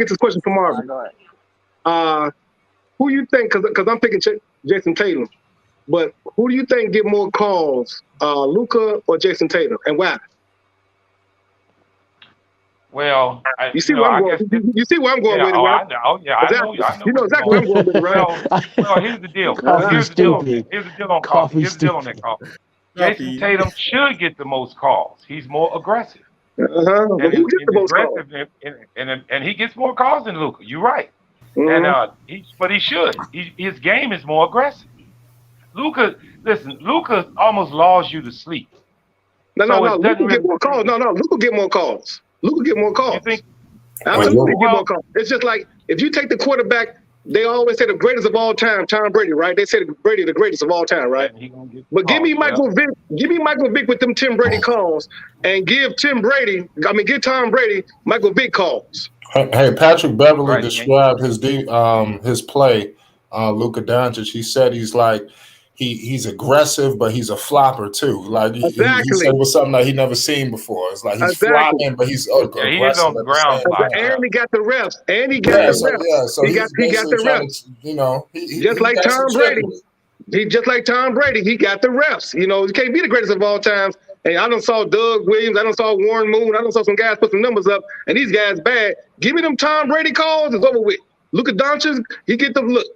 this question for Marv. Who you think? Because I'm picking Jason Tatum, but who do you think get more calls, Luka or Jason Tatum, and why? Well, You see where I'm going? You see where I'm going with it, right? I know. Oh, yeah, I know. You know exactly where I'm going with it, right? Well, here's the deal. Coffee stupid. Here's the deal on coffee. Coffee Here's the deal on that coffee. Jason Tatum should get the most calls. He's more aggressive. But who gets the most calls? And he gets more calls than Luka. You're right. And but he should. His game is more aggressive. Luka almost lulls you to sleep. No. Luka get more calls. No. Luka get more calls. Luka get more calls. You think? Absolutely get more calls. It's just like if you take the quarterback, they always say the greatest of all time, Tom Brady, right? They say Brady the greatest of all time, right? But give me Michael Vick with them Tim Brady calls, and give Tom Brady Michael Vick calls. Hey, Patrick Beverly described his play, Luka Doncic. He said he's like he's aggressive, but he's a flopper too. Like he said it was something that he never seen before. It's like he's flopping, but he's aggressive. He is on the ground, and he got the refs. He got the refs. You know, just like Tom Brady. He just like Tom Brady. He got the refs. You know, he can't be the greatest of all times. And I done saw Doug Williams. I done saw Warren Moon. I done saw some guys put some numbers up, and these guys bad. Give me them Tom Brady calls. It's over with. Luka Doncic, he get them. Look,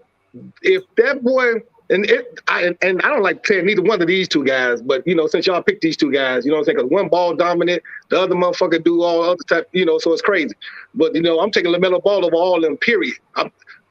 if that boy. I don't like playing neither one of these two guys, but you know, since y'all picked these two guys, you know what I'm saying? Because one ball dominant, the other motherfucker do all other type, you know, so it's crazy. But you know, I'm taking Lamelo Ball over all of them, period.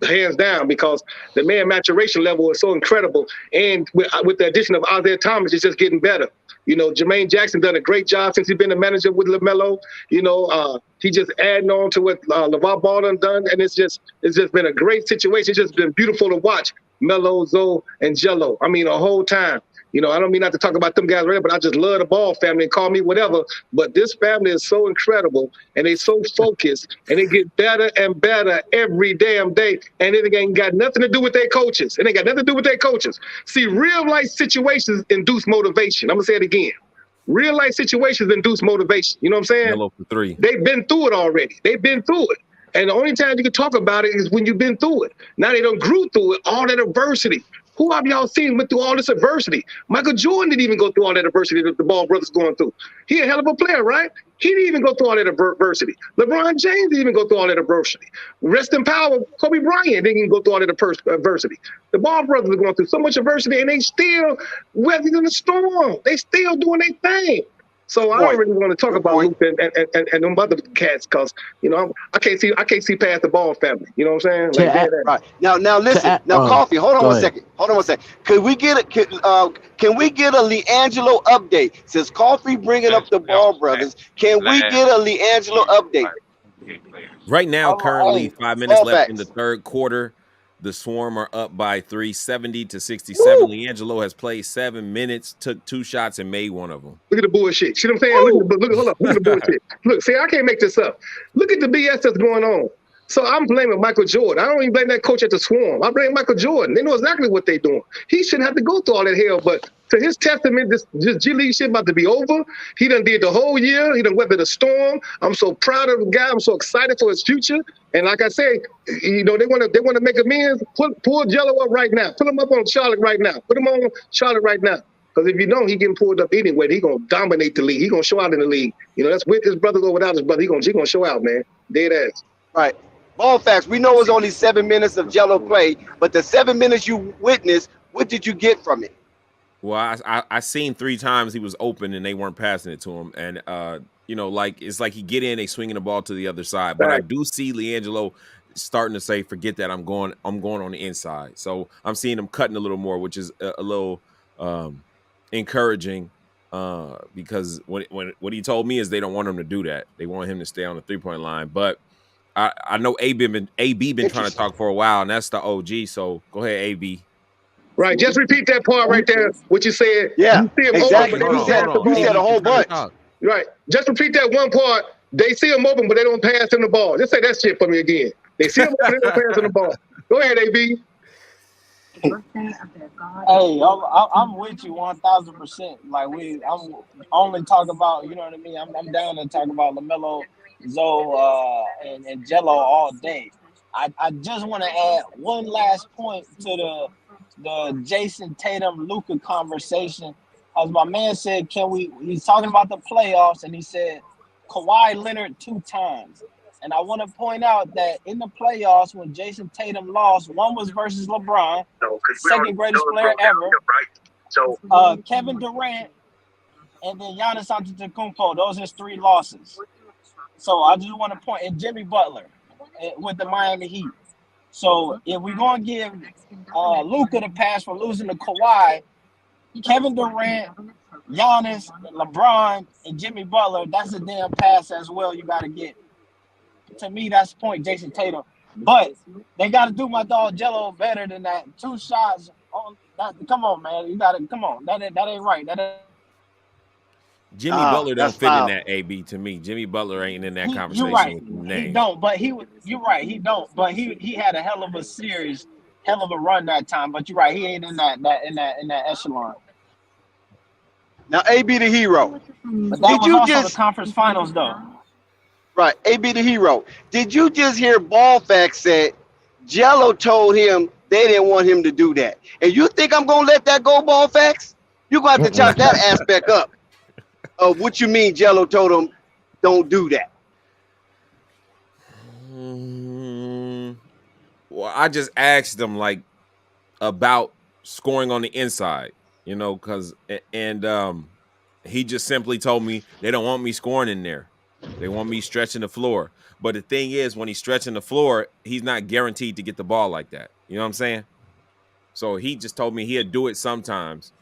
Hands down, because the man maturation level is so incredible, and with the addition of Isaiah Thomas, it's just getting better. You know, Jermaine Jackson done a great job since he's been the manager with LaMelo. You know, he just adding on to what LeVar Ball done, and it's just been a great situation. It's just been beautiful to watch. Melo, Zoe, and Jello. I mean, the whole time. You know, I don't mean not to talk about them guys right, but I just love the Ball family. Call me whatever. But this family is so incredible, and they so focused, and they get better and better every damn day. And it ain't got nothing to do with their coaches. It ain't got nothing to do with their coaches. See, real life situations induce motivation. I'm gonna say it again. Real life situations induce motivation. You know what I'm saying? Melo for 3. They've been through it already. They've been through it. And the only time you can talk about it is when you've been through it. Now they done grew through it, all that adversity. Who have y'all seen went through all this adversity? Michael Jordan didn't even go through all that adversity that the Ball brothers going through. He a hell of a player, right? He didn't even go through all that adversity. LeBron James didn't even go through all that adversity. Rest in power, Kobe Bryant didn't even go through all that adversity. The Ball brothers are going through so much adversity, and they still weathering the storm. They still doing their thing. So I don't really want to talk about Luke and them other cats, because you know I can't see past the Ball family. You know what I'm saying? Like, right now, listen. Coffee. Hold on one second. Can we get a Liangelo update? Since Coffee bringing up the Ball brothers, can we get a Liangelo update? Right now, currently 5 minutes left in the third quarter. The Swarm are up by 3, 70-67. Liangelo has played 7 minutes, took 2 shots, and made one of them. Look at the bullshit. See what I'm saying? Hold up. Look at the bullshit. Look, see, I can't make this up. Look at the BS that's going on. So I'm blaming Michael Jordan. I don't even blame that coach at the Swarm. I blame Michael Jordan. They know exactly what they're doing. He shouldn't have to go through all that hell, but to his testament, this G League shit about to be over. He done did the whole year. He done weathered the storm. I'm so proud of the guy. I'm so excited for his future. And like I say, you know, they want to make amends. Pull Jello up right now. Put him up on Charlotte right now. Put him on Charlotte right now. Because if you don't, he getting pulled up anyway. He gonna dominate the league. He gonna show out in the league. You know, that's with his brother or without his brother. He gonna show out, man. Dead ass. Right. Ball facts. We know it's only 7 minutes of Jello play, but the 7 minutes you witnessed, what did you get from it? Well, I seen 3 times he was open and they weren't passing it to him, and you know, like it's like he get in, they swinging the ball to the other side. But I do see Liangelo starting to say, "Forget that, I'm going on the inside." So I'm seeing him cutting a little more, which is a little encouraging. Because what he told me is they don't want him to do that. They want him to stay on the 3-point line, but. I know AB been trying to talk for a while, and that's the OG. So go ahead, AB. Right, just repeat that part right there. What you said. Yeah, you see him exactly. Open, you said a whole bunch. Right, just repeat that one part. They see him open, but they don't pass him the ball. Just say that shit for me again. They see him open, they don't pass him the ball. Go ahead, AB. Hey, I'm with you 1,000%. Like I'm only talking about, you know what I mean. I'm down to talk about LaMelo, Zoe, and Jello all day. I just want to add one last point to the Jason Tatum Luka conversation. As my man said, he's talking about the playoffs, and he said, Kawhi Leonard 2 times. And I want to point out that in the playoffs, when Jason Tatum lost, one was versus LeBron, second greatest player ever. Kevin Durant, and then Giannis Antetokounmpo. Those are his 3 losses. So I just want to point, and Jimmy Butler with the Miami Heat. So if we're going to give Luka the pass for losing to Kawhi, Kevin Durant, Giannis, LeBron, and Jimmy Butler, that's a damn pass as well you got to get. To me, that's the point, Jason Tatum. But they got to do my dog Jello better than that. 2 shots on that. Come on, man. You got to come on. That ain't right. Jimmy Butler don't fit in that AB to me. Jimmy Butler ain't in that conversation. You're right. With He names. don't. But you're right. He don't. But he had a hell of a series, hell of a run that time. But you're right. He ain't in that echelon. Now, AB the hero. But that was also the conference finals, though. Right, AB the hero. Did you just hear Ball Facts said Jello told him they didn't want him to do that? And you think I'm going to let that go, Ball Facts? You're going to have to chop that aspect up of what you mean Jello told him don't do that. Well, I just asked them like about scoring on the inside, you know, because he just simply told me they don't want me scoring in there. They want me stretching the floor. But the thing is, when he's stretching the floor, he's not guaranteed to get the ball like that. You know what I'm saying? So he just told me he'll do it sometimes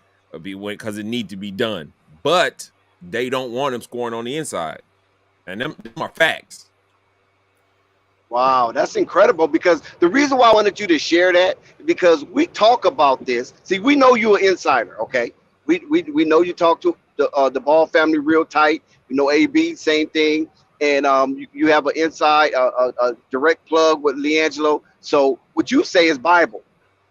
because it need to be done. But they don't want him scoring on the inside. And them are facts. Wow, that's incredible, because the reason why I wanted you to share that, because we talk about this. See, we know you're an insider, okay? We know you talk to the Ball family real tight. You know, AB, same thing. And you have an inside, a direct plug with Liangelo. So what you say is Bible.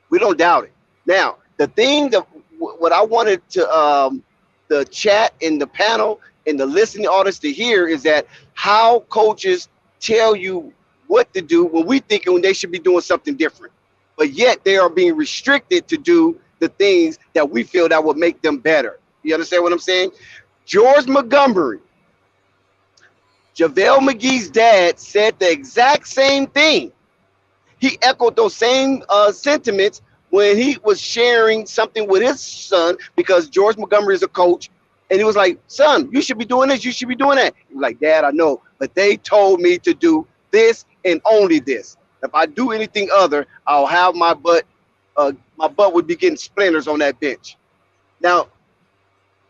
We don't doubt it. Now, the thing that what I wanted to the chat in the panel and the listening audience to hear is that how coaches tell you what to do when we thinking they should be doing something different, but yet they are being restricted to do the things that we feel that would make them better. You understand what I'm saying? George Montgomery, JaVale McGee's dad, said the exact same thing. He echoed those same sentiments when he was sharing something with his son, because George Montgomery is a coach. And he was like, son, you should be doing this. You should be doing that. He was like, Dad, I know, but they told me to do this and only this. If I do anything other, I'll have my butt would be getting splinters on that bench. Now,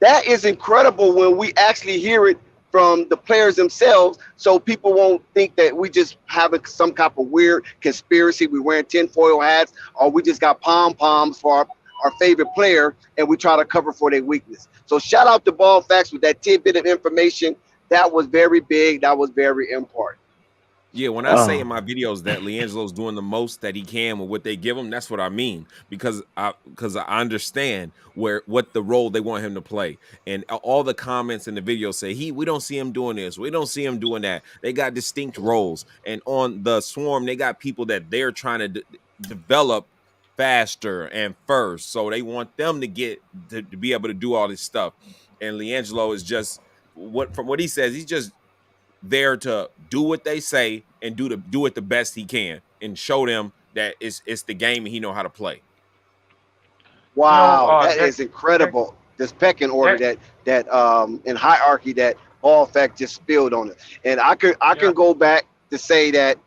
that is incredible when we actually hear it from the players themselves, so people won't think that we just have some kind of weird conspiracy. We're wearing tinfoil hats, or we just got pom-poms for our favorite player, and we try to cover for their weakness. So shout out to Ball Facts with that tidbit of information. That was very big. That was very important. Yeah, when I say in my videos that Liangelo's doing the most that he can with what they give him, that's what I mean, because I understand what the role they want him to play. And all the comments in the video say we don't see him doing this, we don't see him doing that. They got distinct roles, and on the Swarm they got people that they're trying to develop faster and first, so they want them to get to be able to do all this stuff. And Liangelo is just from what he says, he's just there to do what they say and do it the best he can and show them that it's the game and he know how to play. Wow, that is incredible. This pecking order that in hierarchy that Ball Fact just spilled on it. And I can go back to say that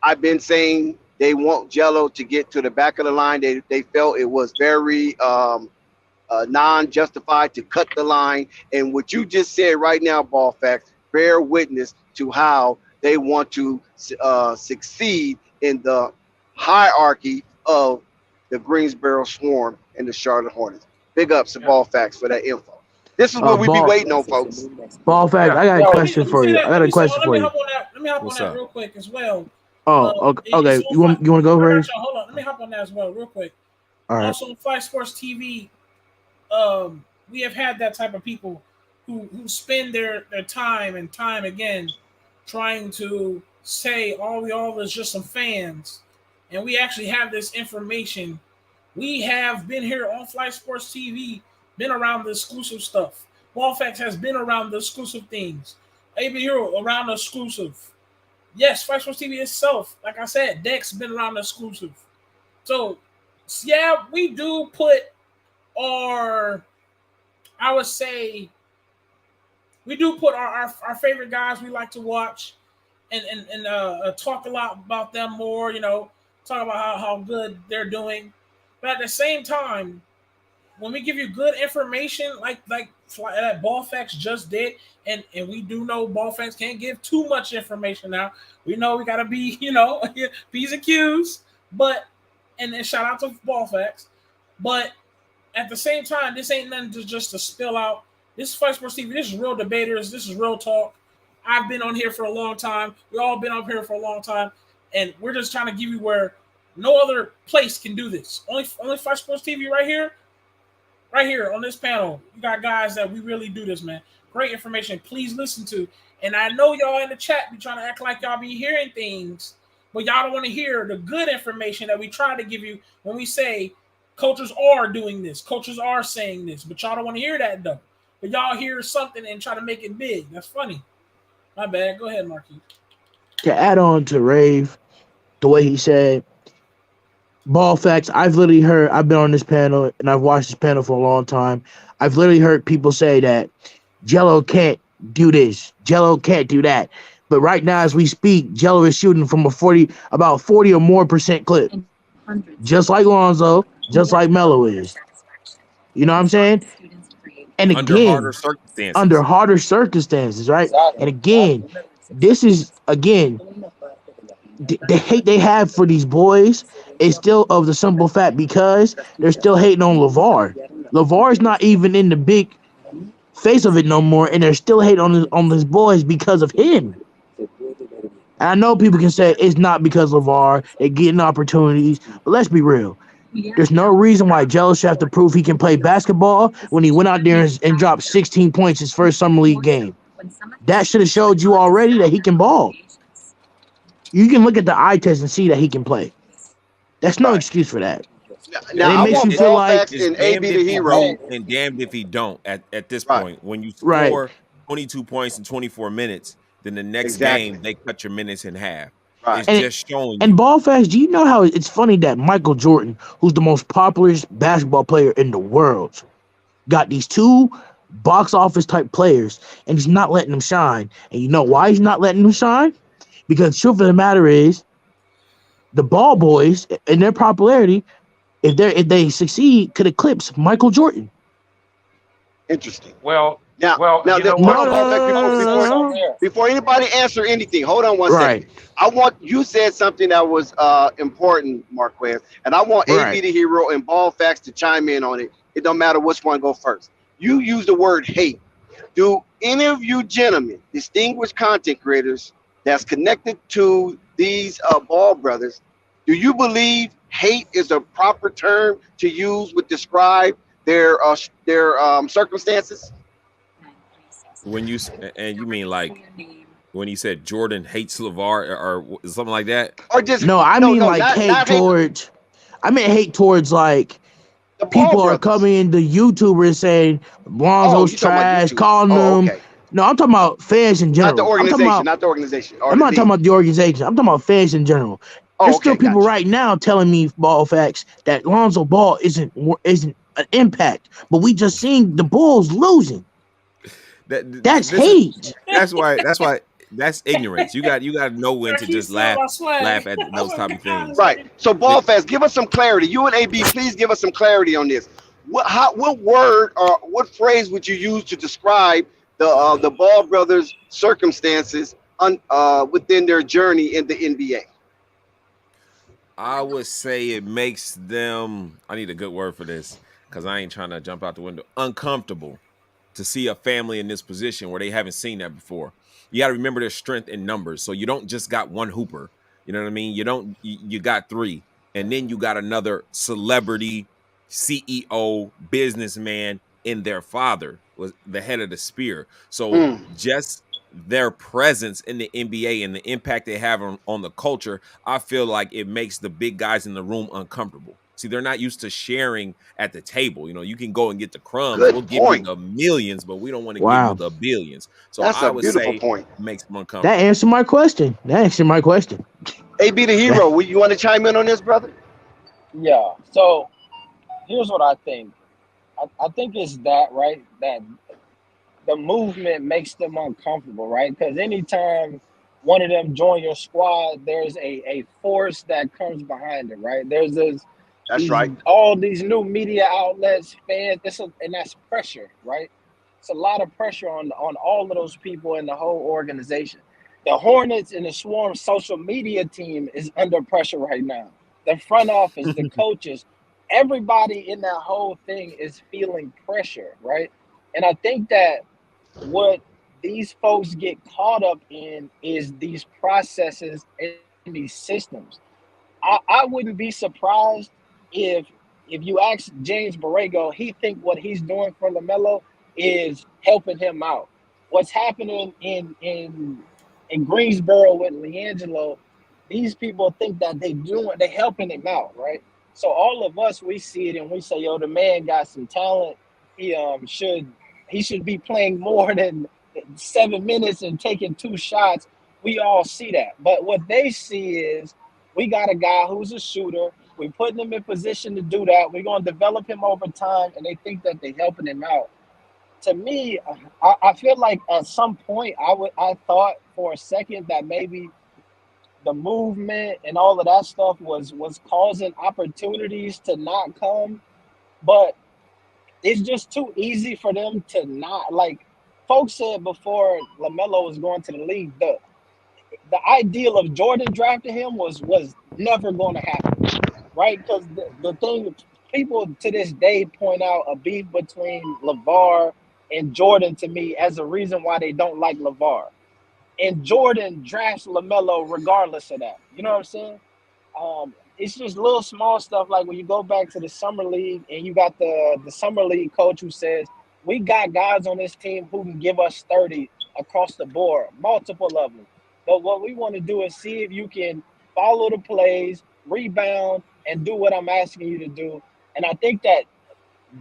I've been saying they want Jello to get to the back of the line. They felt it was very non-justified to cut the line. And what you just said right now, Ball Fact, bear witness to how they want to succeed in the hierarchy of the Greensboro Swarm and the Charlotte Hornets. Big ups to Ball Facts for that info. This is what we be waiting on, folks. Ball Facts, I got a question for you. Let me hop on that real quick as well. Oh, okay. You want to go, Ray? Hold on. Let me hop on that as well, real quick. All right. Also, Fly Sports TV, we have had that type of people who spend their time and time again trying to say all we all is just some fans, and we actually have this information. We have been here on Fly Sports TV, been around the exclusive stuff. Ball Facts has been around the exclusive things. AB Hero around the exclusive. Yes, Fight Sports TV itself, like I said, Dex been around the exclusive. So, yeah, we do put our, I would say, we do put our favorite guys we like to watch and talk a lot about them more, talk about how good they're doing. But at the same time, when we give you good information like that Ball Facts just did, and we do know Ball Facts can't give too much information now. We know we got to be, P's and Q's, but, and then shout out to Ball Facts. But at the same time, this ain't nothing just to spill out. This is Fight Sports TV. This is real debaters. This is real talk. I've been on here for a long time. We all been up here for a long time. And we're just trying to give you where no other place can do this. Only Fight Sports TV right here on this panel. You got guys that we really do this, man. Great information. Please listen to. And I know y'all in the chat be trying to act like y'all be hearing things, but y'all don't want to hear the good information that we try to give you when we say coaches are doing this. Coaches are saying this, but y'all don't want to hear that, though. But y'all hear something and try to make it big. That's funny. My bad. Go ahead, Marquis. To add on to Rave, the way he said, Ball Facts, I've been on this panel and I've watched this panel for a long time. I've literally heard people say that Jello can't do this, Jello can't do that. But right now, as we speak, Jello is shooting from about 40 or more % clip. Just like Lonzo, just like Melo is. You know what I'm saying? And again, under harder circumstances, right? And again, this is, the hate they have for these boys is still of the simple fact because they're still hating on LeVar. LeVar's not even in the big face of it no more, and they're still hating on his boys because of him. And I know people can say it's not because of LeVar, they're getting opportunities, but let's be real. There's no reason why Jello should have to prove he can play basketball when he went out there and dropped 16 points his first summer league game. That should have showed you already that he can ball. You can look at the eye test and see that he can play. That's no excuse for that. Now, I want Ball Facts and AB the hero. And damned if he don't at this point. When you score 22 points in 24 minutes, then the next game they cut your minutes in half. Right. It's just showing you. And Ball Facts, do you know how it's funny that Michael Jordan, who's the most popular basketball player in the world, got these two box office type players and he's not letting them shine? And you know why he's not letting them shine? Because the truth of the matter is, the ball boys and their popularity, if they succeed, could eclipse Michael Jordan. Interesting. Well, before anybody answer anything, hold on one second. You said something that was important, Marquez, and I want AB the hero and Ball Facts to chime in on it. It don't matter which one go first. You use the word hate. Do any of you gentlemen, distinguished content creators that's connected to these Ball brothers, do you believe hate is a proper term to use to describe their circumstances? When you mean like when he said Jordan hates LeVar or something like that, or just I meant hate towards like people are coming into YouTubers saying Lonzo's trash, calling them. Okay. No, I'm talking about fans in general. Not the organization. I'm not talking about the organization. I'm talking about fans in general. There's still people right now telling me, Ball Facts, that Lonzo Ball isn't an impact, but we just seen the Bulls losing. That's hate. That's why. That's ignorance. You got to know when to just laugh at those type of things. Right. So Ball Facts, give us some clarity. You and AB, please give us some clarity on this. What word or what phrase would you use to describe the Ball brothers' circumstances within their journey in the NBA? I would say it makes them, I need a good word for this because I ain't trying to jump out the window, uncomfortable to see a family in this position where they haven't seen that before. You got to remember their strength in numbers. So you don't just got one hooper. You know what I mean? You got three. And then you got another celebrity, CEO, businessman in their father was the head of the spear. So just their presence in the NBA and the impact they have on the culture, I feel like it makes the big guys in the room uncomfortable. See, they're not used to sharing at the table. You know, you can go and get the crumbs. Good We'll give you point. the millions, but we don't want to give you Wow. the billions. So That's I a would beautiful say point. it makes them That uncomfortable. answered my question. AB the hero, you want to chime in on this, brother? Yeah. So here's what I think. I think it's that, right? That the movement makes them uncomfortable, right? Because anytime one of them join your squad, there's a force that comes behind it, right? There's That's right. all these new media outlets, fans, and that's pressure, right? It's a lot of pressure on all of those people in the whole organization. The Hornets and the Swarm social media team is under pressure right now. The front office, the coaches, everybody in that whole thing is feeling pressure, right? And I think that what these folks get caught up in is these processes and these systems. I wouldn't be surprised if you ask James Borrego, he think what he's doing for LaMelo is helping him out. What's happening in Greensboro with Liangelo, these people think that they helping him out, right? So all of us, we see it and we say, yo, the man got some talent. He should be playing more than 7 minutes and taking 2 shots. We all see that. But what they see is we got a guy who's a shooter. We're putting him in position to do that. We're going to develop him over time, and they think that they're helping him out. To me, I feel like at some point I thought for a second that maybe the movement and all of that stuff was causing opportunities to not come, but it's just too easy for them to not. Like folks said before LaMelo was going to the league, the ideal of Jordan drafting him was never going to happen, right? Because the thing, people to this day point out a beef between LeVar and Jordan to me as a reason why they don't like LeVar. And Jordan drafts LaMelo regardless of that. You know what I'm saying? It's just little small stuff like when you go back to the summer league and you got the summer league coach who says, we got guys on this team who can give us 30 across the board, multiple of them. But what we want to do is see if you can follow the plays, rebound, and do what I'm asking you to do. And I think that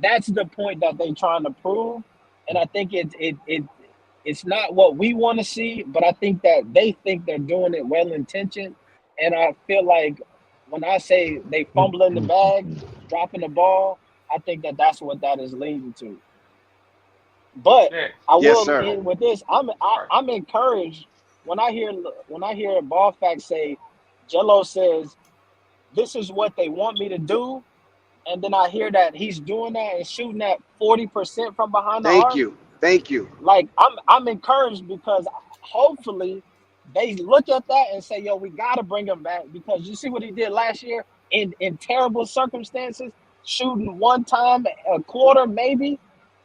that's the point that they're trying to prove. And I think it's not what we want to see, but I think that they think they're doing it well intentioned. And I feel like when I say they fumbling the bag, dropping the ball, I think that that's what that is leading to. But I will end with this. I'm encouraged when I hear Ball Facts say, Jello says, this is what they want me to do. And then I hear that he's doing that and shooting at 40% from behind the arc. Thank you. Like I'm encouraged because hopefully they look at that and say, yo, we gotta bring him back because you see what he did last year in terrible circumstances, shooting one time a quarter maybe,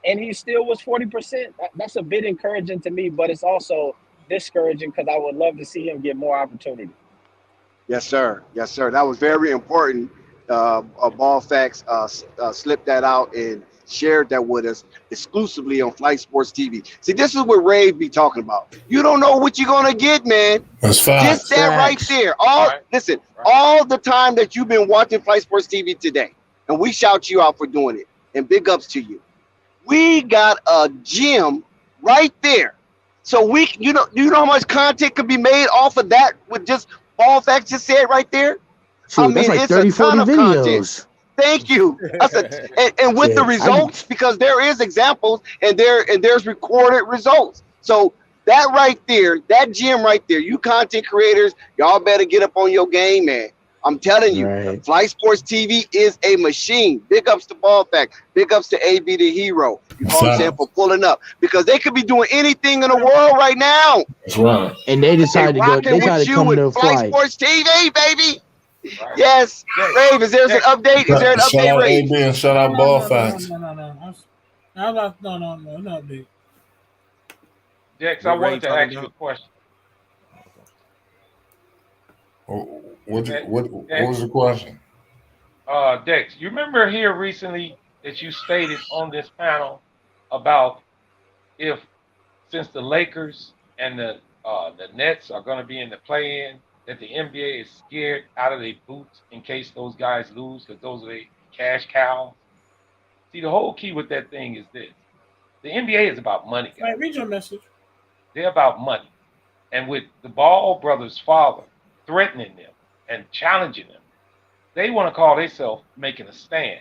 and he still was 40%. That's a bit encouraging to me, but it's also discouraging because I would love to see him get more opportunity. Yes, sir. Yes, sir. That was very important. Ball Facts slipped that out and shared that with us exclusively on Flight Sports TV. See, this is what Ray be talking about. You don't know what you're gonna get, man. That's facts. Just that right there. Listen, all the time that you've been watching Flight Sports TV today, and we shout you out for doing it, and big ups to you. We got a gym right there. So you know how much content could be made off of that with just Ball Facts just said right there? Shoot, I mean, that's like 30, 40 videos. Content. Thank you. And with the results, because there is examples and there's recorded results. So that right there, that gym right there, you content creators, y'all better get up on your game, man. I'm telling you, Flight Sports TV is a machine. Big ups to Ball Fact. Big ups to AB the hero. You know what I'm saying, for pulling up. Because they could be doing anything in the world right now. That's right. And they decided to go. They decided to come to Flight Sports TV, baby. Right. Yes. Rave, is there an update? Is there an shout update, out Rave? AB and shout out Ball Facts. No. Dex, I wanted to ask you a question. What was the question? Dex, you remember here recently that you stated on this panel about since the Lakers and the Nets are going to be in the play-in, that the NBA is scared out of their boots in case those guys lose because those are the cash cows? See, the whole key with that thing is this. The NBA is about money, guys. Right, read your message. They're about money. And with the Ball brothers' father threatening them and challenging them, they want to call themselves making a stand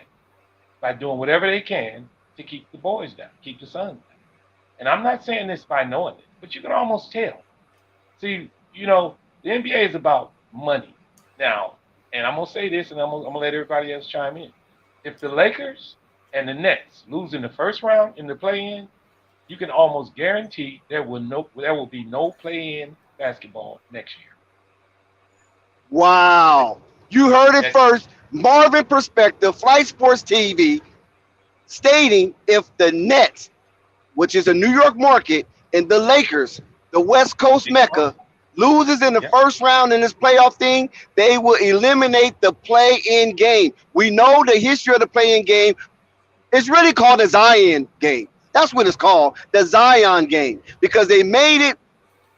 by doing whatever they can to keep the boys down, keep the sons down. And I'm not saying this by knowing it, but you can almost tell. See, you know, the NBA is about money. Now, and I'm going to say this, and I'm going to let everybody else chime in. If the Lakers and the Nets lose in the first round in the play-in, you can almost guarantee there will be no play-in basketball next year. Wow. You heard it first. Marvin Perspective, Flight Sports TV, stating if the Nets, which is a New York market, and the Lakers, the West Coast Mecca, loses in the first round in this playoff thing, they will eliminate the play-in game. We know the history of the play-in game. It's really called the Zion game. That's what it's called, the Zion game, because they made it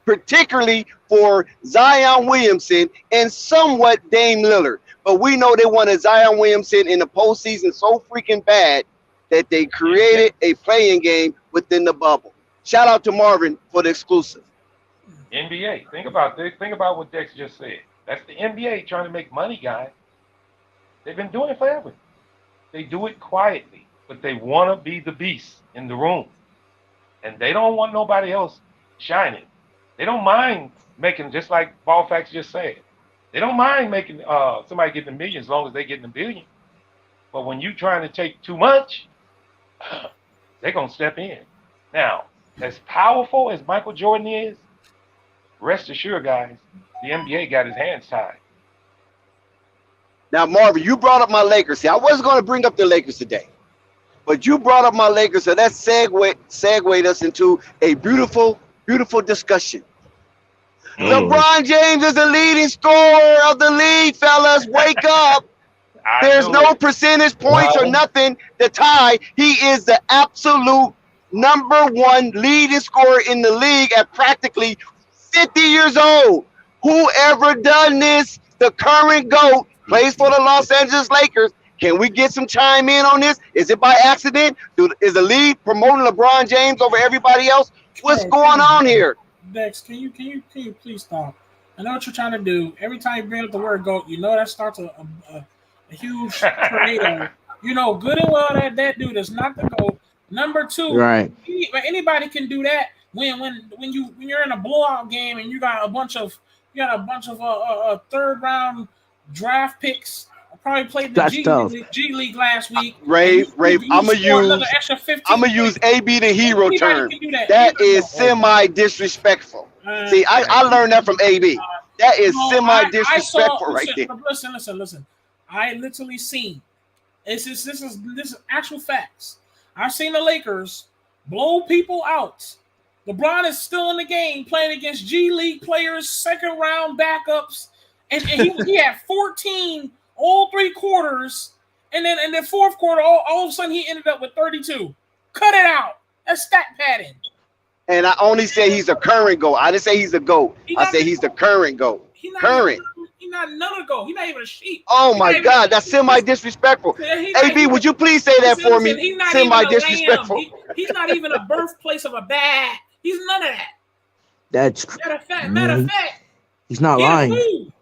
particularly for Zion Williamson and somewhat Dame Lillard. But we know they wanted Zion Williamson in the postseason so freaking bad that they created a play-in game within the bubble. Shout out to Marvin for the exclusive. NBA. Think about what Dex just said. That's the NBA trying to make money, guys. They've been doing it forever. They do it quietly, but they want to be the beast in the room. And they don't want nobody else shining. They don't mind making, just like Ball Facts just said, they don't mind making somebody getting a million as long as they getting a billion. But when you trying to take too much, they're going to step in. Now, as powerful as Michael Jordan is, rest assured, guys, the NBA got his hands tied. Now, Marvin, you brought up my Lakers. See, I wasn't going to bring up the Lakers today, but you brought up my Lakers, so that segued us into a beautiful, beautiful discussion. LeBron James is the leading scorer of the league, fellas. Wake up. There's no percentage points or nothing to tie. He is the absolute #1 leading scorer in the league at practically 50 years old. Whoever done this, the current GOAT, plays for the Los Angeles Lakers. Can we get some chime in on this? Is it by accident? Is the league promoting LeBron James over everybody else? What's going on here? Dex, can you please stop? I know what you're trying to do. Every time you bring up the word GOAT, you know that starts a huge tornado. You know good and well that dude is not the GOAT. #2, right? Anybody can do that when you're in a blowout game and you got a bunch of third round draft picks. I probably played the G League last week. Ray, I'm gonna use AB the hero term. That is semi disrespectful. See, I learned that from AB. That is semi disrespectful right there. Listen. I literally seen this is actual facts. I've seen the Lakers blow people out. LeBron is still in the game playing against G League players, second round backups, and he had 14 all 3 quarters, and then in the fourth quarter, all of a sudden he ended up with 32. Cut it out. That's stat padding. And I only say he's a current GOAT. I didn't say he's a GOAT. I say he's the current GOAT. Current. He's not another GOAT. He's not even a sheep. Oh my God, that's semi disrespectful. AB, would you please say that for me? Semi disrespectful. He's not even a birthplace of a bat. He's none of that. That's matter of fact. He's not lying.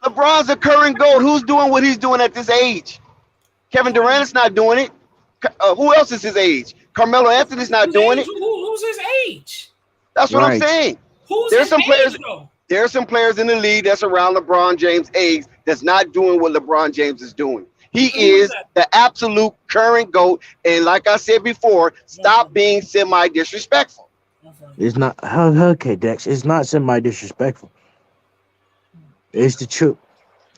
LeBron's a current GOAT. Who's doing what he's doing at this age? Kevin Durant's not doing it. Who else is his age? Carmelo Anthony's not doing it. Who's his age? That's what I'm saying. There's some players. There are some players in the league that's around LeBron James' age that's not doing what LeBron James is doing. He is the absolute current GOAT. And like I said before, stop being semi-disrespectful. It's not okay, Dex. It's not semi-disrespectful. It's the truth.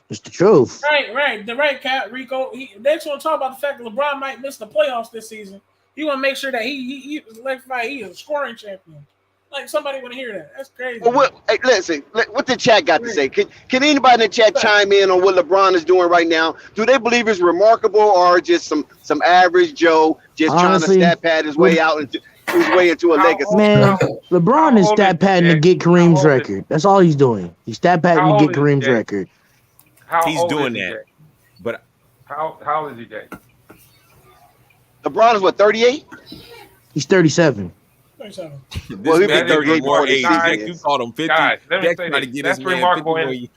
It's the truth. Right. The right cat, Rico. Dex want to talk about the fact that LeBron might miss the playoffs this season. He want to make sure that he is a scoring champion. Like somebody want to hear that. That's crazy. Well, listen, what the chat got to say? Can anybody in the chat chime in on what LeBron is doing right now? Do they believe it's remarkable or just some average Joe just trying to stat pad his way out? his way into a legacy. Man, LeBron is stat padding to get Kareem's record. That's all he's doing. He's stat padding to get Kareem's record. He's doing that. But how old is he, Jay? LeBron is what, 38? He's 37. 37. Well, he'll be 38 more before age. the Dex, season. you called him 50. Guys, let me Dex say trying to this. get That's his man remarkable. 50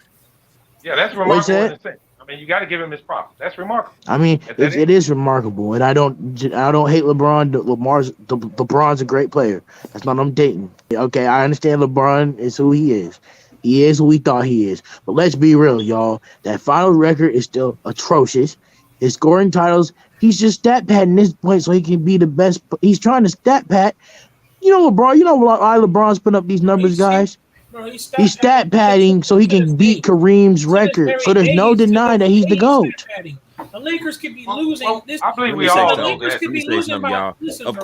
Yeah, that's What's remarkable in that? a sense. I mean, you got to give him his props. That's remarkable. I mean, it is remarkable, and I don't hate LeBron. LeBron's a great player. That's not what I'm dating. Okay, I understand LeBron is who he is. He is who we thought he is. But let's be real, y'all. That final record is still atrocious. His scoring titles, he's just stat padding this point so he can be the best. He's trying to stat pad. You know LeBron. You know why LeBron's putting up these numbers, guys. Bro, he's Stat padding so he can beat Kareem's record. So there's no denying that he's the GOAT. The Lakers could be losing. I believe we Let me all say know something. that. could be Let me say losing something, by- y'all. listen, Of bro.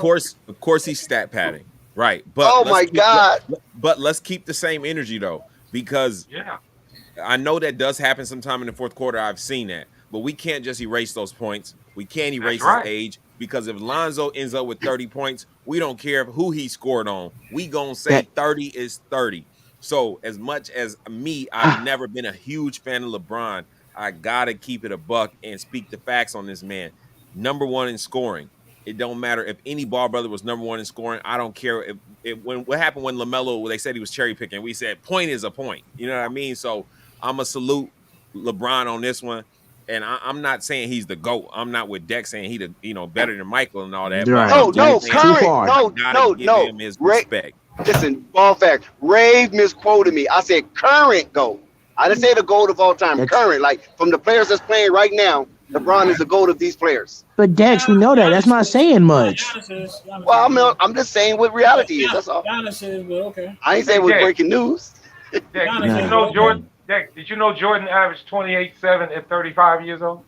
course, he's stat padding, right? But Oh my God! But let's keep the same energy though, because I know that does happen sometime in the fourth quarter. I've seen that, but we can't just erase those points. We can't erase his age, because if Lonzo ends up with 30 points, we don't care who he scored on. We gonna say 30 is 30. So as much as me, I've never been a huge fan of LeBron. I gotta keep it a buck and speak the facts on this man. Number one in scoring. It don't matter if any ball brother was number one in scoring. I don't care what happened when Lamelo, they said he was cherry picking. We said point is a point. You know what I mean? So I'm a salute LeBron on this one. And I'm not saying he's the GOAT. I'm not with Dex saying he better than Michael and all that. Right. No, current. No. Give him his respect. Listen, ball fact. Rave misquoted me. I said current GOAT. I didn't say the GOAT of all time. Current, like from the players that's playing right now, LeBron is the GOAT of these players. But Dex, we know that. That's not saying much. Well, I'm just saying what reality is. That's all. Giannis is, but okay. I ain't saying it was breaking news. Did you know Jordan? Did you know Jordan averaged 28-7 at 35 years old?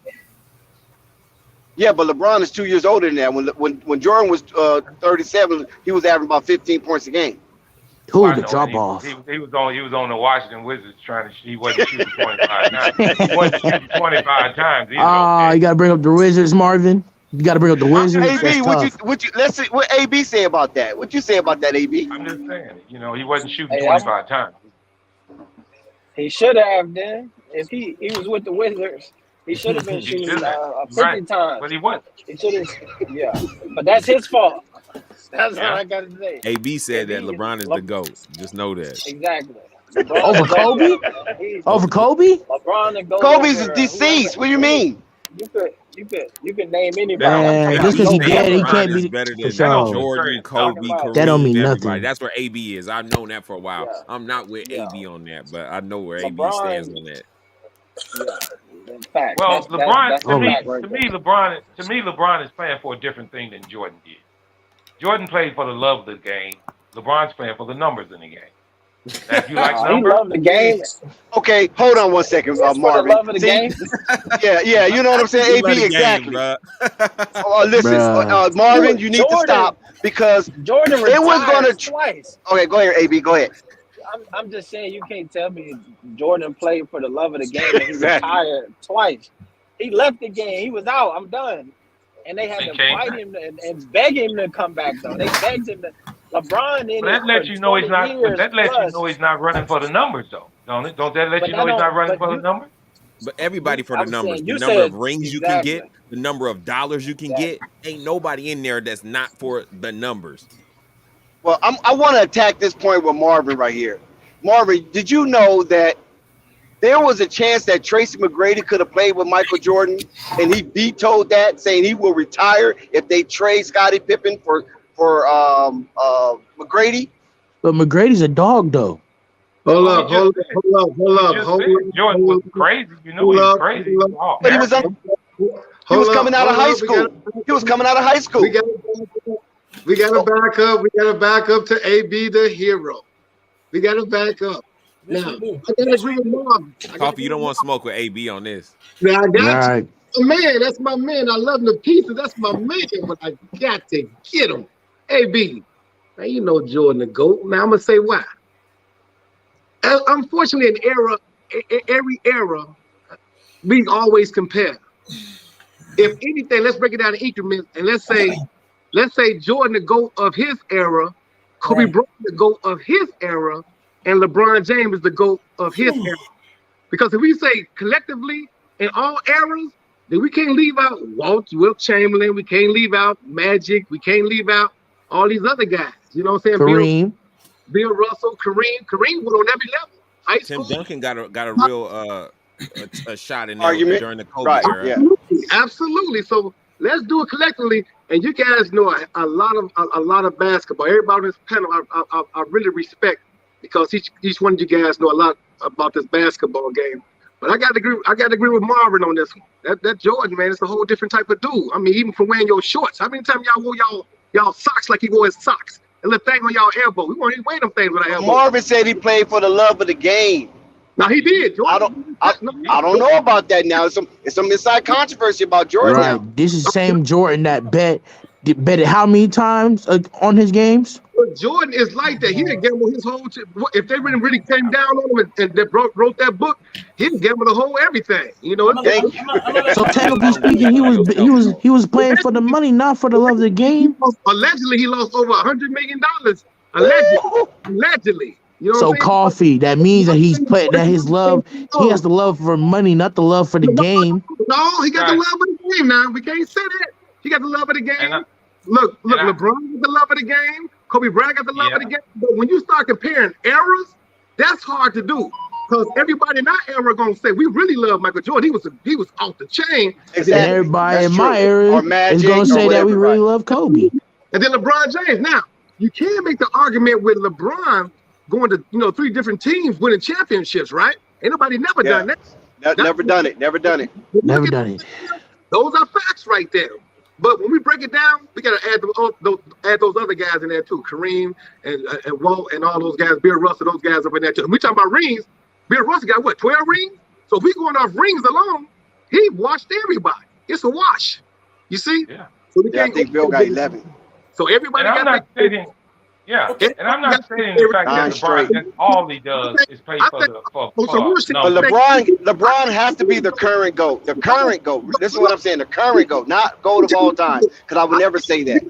Yeah, but LeBron is 2 years older than that. When Jordan was 37, he was averaging about 15 points a game. Who the drop off? He was on the Washington Wizards he wasn't shooting 25 times. He wasn't shooting 25 times. You gotta bring up the Wizards, Marvin. You gotta bring up the Wizards. AB, let's see what AB say about that. What you say about that, AB? I'm just saying, he wasn't shooting 25 times. He should have then. If he was with the Wizards, he should have been shooting 50 times. But he wasn't. He should have, yeah. But that's his fault. That's all I got to say. AB said that LeBron is the GOAT. Just know that. Exactly. Over Kobe? Over Kobe? LeBron and Kobe's deceased. What do you mean? You can name anybody. Man, just because he dead, he can't be better than for sure. Jordan, Kobe, Kareem, That don't mean everybody. nothing. That's where AB is. I've known that for a while. Yeah. I'm not with AB on that, but I know where AB LeBron stands on that. Fact. Well, LeBron, that's to me, LeBron is playing for a different thing than Jordan did. Jordan played for the love of the game. LeBron's playing for the numbers in the game. Now, if you like he numbers, loved the game. Okay, hold on one second, Marvin. For the love of the game. Yeah, you know what I'm saying, AB, exactly. Listen, Marvin, you need to stop because Jordan it was going to twice. Okay, go ahead, AB, go ahead. I'm just saying you can't tell me Jordan played for the love of the game and he retired twice. He left the game. He was out. I'm done. And they had to fight him and beg him to come back though. They begged him to. LeBron in that lets you know he's not. But that lets you know he's not running for the numbers though, don't it? Don't that let you know he's not running for the numbers? But everybody for the numbers. saying, The you number said of rings you can get, the number of dollars you can get. Ain't nobody in there that's not for the numbers. Well, I want to attack this point with Marvin right here. Marvin, did you know that there was a chance that Tracy McGrady could have played with Michael Jordan, and he vetoed that, saying he will retire if they trade Scottie Pippen for McGrady? But McGrady's a dog, though. Hold up. Jordan was crazy. You know he was crazy. But he was coming out of high school. He was coming out of high school. We got to back up. We got to back up to AB the hero. We got to back up. Now, I got to agree with Marvin. Coffee, you don't want to smoke with AB on this. Now, I got you. Man, that's my man. I love him to pieces. That's my man, but I got to get him. AB, now you know Jordan the GOAT. Now I'm going to say why. Unfortunately, every era, we always compare. If anything, let's break it down in increments, and let's say let's say Jordan the GOAT of his era, Kobe Bryant the GOAT of his era, and LeBron James is the GOAT of his era. Because if we say collectively in all eras, then we can't leave out Wilt Chamberlain, we can't leave out Magic, we can't leave out all these other guys. You know what I'm saying? Kareem. Bill Russell, Kareem was on every level. Tim Duncan got a real a shot in there Argument. during the Kobe era. Absolutely. So let's do it collectively. And you guys know a lot of basketball. Everybody on this panel, I really respect, because each one of you guys know a lot about this basketball game. But I got to agree with Marvin on this one. That Jordan, man, it's a whole different type of dude. I mean, even from wearing your shorts. How many times y'all wore y'all socks like he wore his socks? A little thing on y'all elbow. We weren't even wearing them things with our elbow. Marvin said he played for the love of the game. Now he did. Jordan. I don't know about that now. It's some inside controversy about Jordan. Right. Now. This is the same Jordan that betted how many times on his games? But Jordan is like that. He didn't gamble his whole. If they really came down on him and they wrote that book, he didn't gamble the whole everything. You know. So technically speaking, he was playing for the money, not for the love of the game. Allegedly, he lost over $100 million. Allegedly. You know so coffee. That means that he has the love for money, not the love for the game. No, he got the love of the game. Now we can't say that. He got the love of the game. Look, LeBron got the love of the game. Kobe Bryant got the love of the game. But when you start comparing eras, that's hard to do. Because everybody in our era gonna say we really love Michael Jordan. He was off the chain. Exactly. And everybody in my era is gonna say that we really love Kobe. And then LeBron James. Now you can't make the argument with LeBron going to 3 different teams winning championships, right? Ain't nobody never done that. Never done it. Never done it. Those are facts right there. But when we break it down, we gotta add those other guys in there too. Kareem and Walt and all those guys, Bill Russell, those guys up in there too. And we talking about rings. Bill Russell got what, 12 rings? So if we going off rings alone, he washed everybody. It's a wash. You see? Yeah. So we I think Bill got 11. So everybody and I'm got not stating, and I'm not stating the fact that LeBron, all he does is play for the But LeBron has to be the current GOAT. The current GOAT. This is what I'm saying. The current GOAT, not GOAT of all time. Because I would never say that.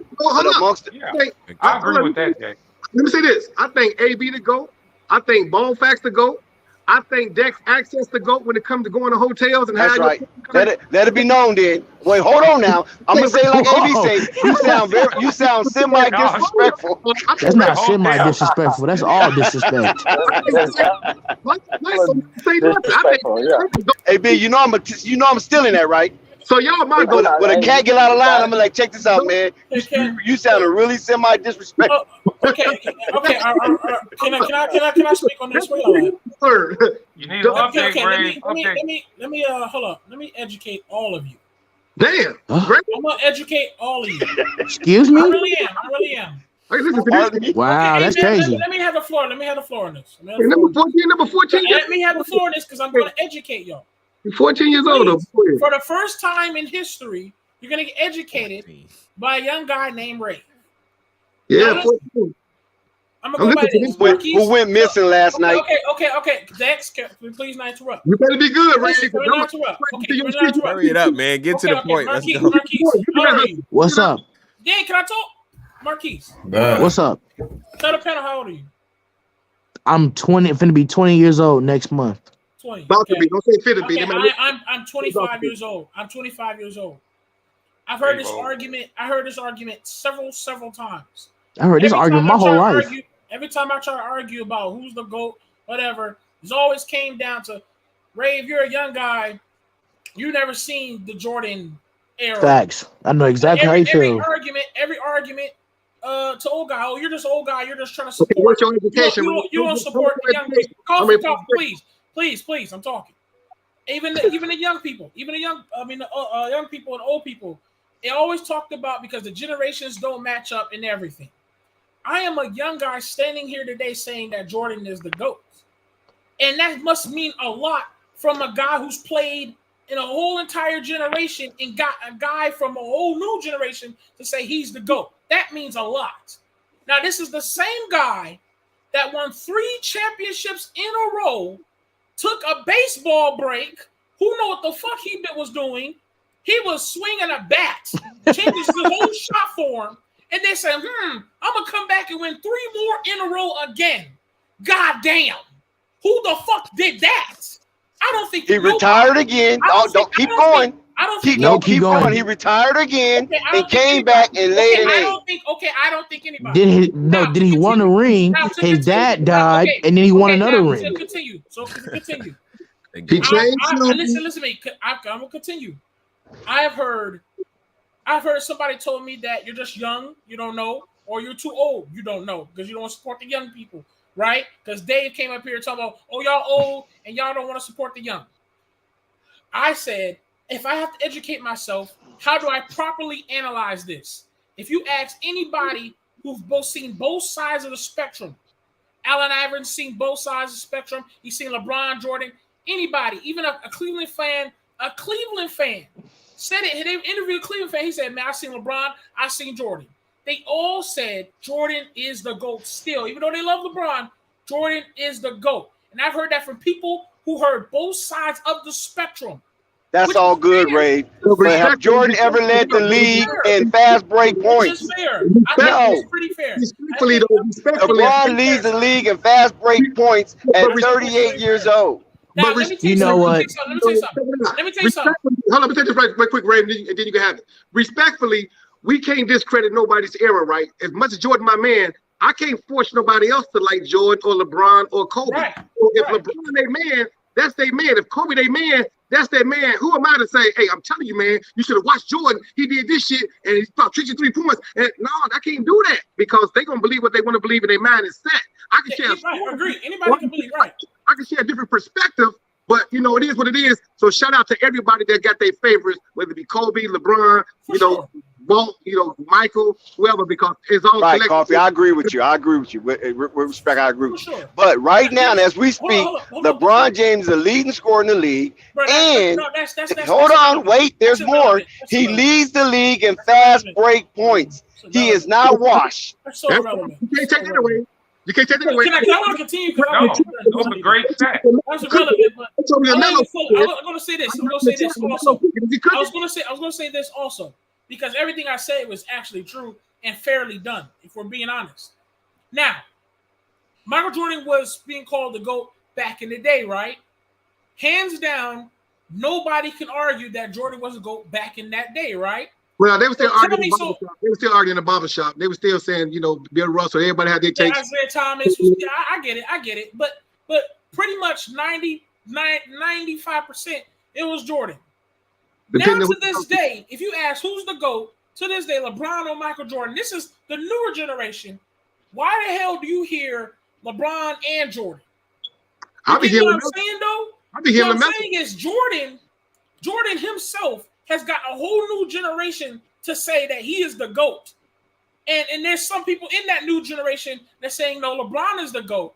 I agree with that, Jay. Let me say this. I think AB the GOAT. I think Ballfax the GOAT. I think Dex Access the GOAT when it comes to going to hotels and that's right. Let it be known then. Wait, hold on now. I'm gonna say like AB say. You sound semi disrespectful. That's not semi disrespectful. That's all disrespect. AB, you know I'm still in that, right? So y'all might go. When a cat get out of line, I'm gonna like check this out, man. You sounded really semi disrespectful. Okay. Can I speak on this? You need an update, Let me hold up. Let me educate all of you. Damn. I'm gonna educate all of you. Excuse me? I really am. Wow, that's crazy. Let me have the floor. Let me have the floor on this. Number 14. Let me have the floor on this because I'm gonna educate y'all. You're 14 years old. For the first time in history, you're gonna get educated by a young guy named Ray. Yeah. I'm gonna go by this. Who went missing last night? Okay. Dex, please not interrupt. You better be good, Ray. Hurry it up, man. Get to the point. Marquise, what's up? Yeah, can I talk? Marquise. What's up? Tell the panel, how old are you? I'm 20. Finna be 20 years old next month. 20. About to be. Don't say fit to be. I'm 25 years old. I'm 25 years old. I've heard this argument. I heard this argument several times. I heard this argument my whole life. Every time I try to argue about who's the GOAT, whatever, it's always came down to, Ray, if you're a young guy, you never seen the Jordan era. Facts. I know exactly how you feel. Every argument to old guy, you're just old guy, you're just trying to support. What's your education? You don't support the young people. Coffee, please, I'm talking. Even the young people, the young people and old people, they always talked about because the generations don't match up in everything. I am a young guy standing here today saying that Jordan is the GOAT. And that must mean a lot from a guy who's played in a whole entire generation and got a guy from a whole new generation to say he's the GOAT. That means a lot. Now, this is the same guy that won 3 championships in a row, took a baseball break. Who know what the fuck he was doing? He was swinging a bat, changed his whole shot form, and they say, I'm gonna come back and win 3 more in a row again. God damn. Who the fuck did that? I don't think he retired again. Don't keep going. Keep going. He retired again and came back and laid an egg. I don't think anybody. Did he won a ring? His dad died, and then he won another ring. Continue. He changed. Listen to me. I'm gonna continue. I've heard somebody told me that you're just young, you don't know, or you're too old, you don't know, because you don't support the young people, right? Because Dave came up here talking about, y'all old and y'all don't want to support the young. I said, if I have to educate myself, how do I properly analyze this? If you ask anybody who've seen both sides of the spectrum, Allen Iverson's seen both sides of the spectrum. He's seen LeBron, Jordan, anybody, even a Cleveland fan said it. They interviewed a Cleveland fan. He said, man, I seen LeBron, I seen Jordan. They all said Jordan is the GOAT still. Even though they love LeBron, Jordan is the GOAT. And I've heard that from people who heard both sides of the spectrum. That's all good, Ray. But have Jordan ever led the league in fast break points? Which is fair. I think it's pretty fair. LeBron leads the league in fast break points at 38 years old. Now, let me tell you something. Let me tell you something. Hold on, let me take this right quick, Ray, and then you can have it. Respectfully, we can't discredit nobody's era, right? As much as Jordan, my man, I can't force nobody else to like Jordan or LeBron or Kobe. Right. So if LeBron their man, that's their man. If Kobe their man, that's their man. Who am I to say, hey, I'm telling you, man, you should have watched Jordan. He did this shit and he stopped 3 points. And no, I can't do that because they're going to believe what they want to believe and their mind is set. I can share. Right, I agree. Anybody can believe, right. I can share a different perspective, but, you know, it is what it is. So shout out to everybody that got their favorites, whether it be Kobe, LeBron, Walt, Michael, whoever, because it's all right. Coffee, I agree with you. With respect, I agree with you. But right now, as we speak, LeBron James is the leading scorer in the league. Hold on, wait, there's more. He leads the league in fast break points. He is not washed. That's so irrelevant. You can't take that away. You can't take that away. Can I want to continue? No, those are great stats. That's irrelevant. But I'm going to say this. Also. I was going to say this also. Because everything I said was actually true and fairly done, if we're being honest. Now, Michael Jordan was being called the GOAT back in the day, right? Hands down, nobody can argue that Jordan was a GOAT back in that day, right? Well, they were still arguing in the barbershop. They were still arguing in the barbershop. They were still saying, Bill Russell, everybody had their takes. Isaiah Thomas, I get it. But pretty much 95%, it was Jordan. Now to this day, if you ask who's the GOAT, to this day, LeBron or Michael Jordan, this is the newer generation. Why the hell do you hear LeBron and Jordan? I'll be hearing what I'm saying, though? What I'm saying is Jordan himself has got a whole new generation to say that he is the GOAT. And there's some people in that new generation that's saying, no, LeBron is the GOAT.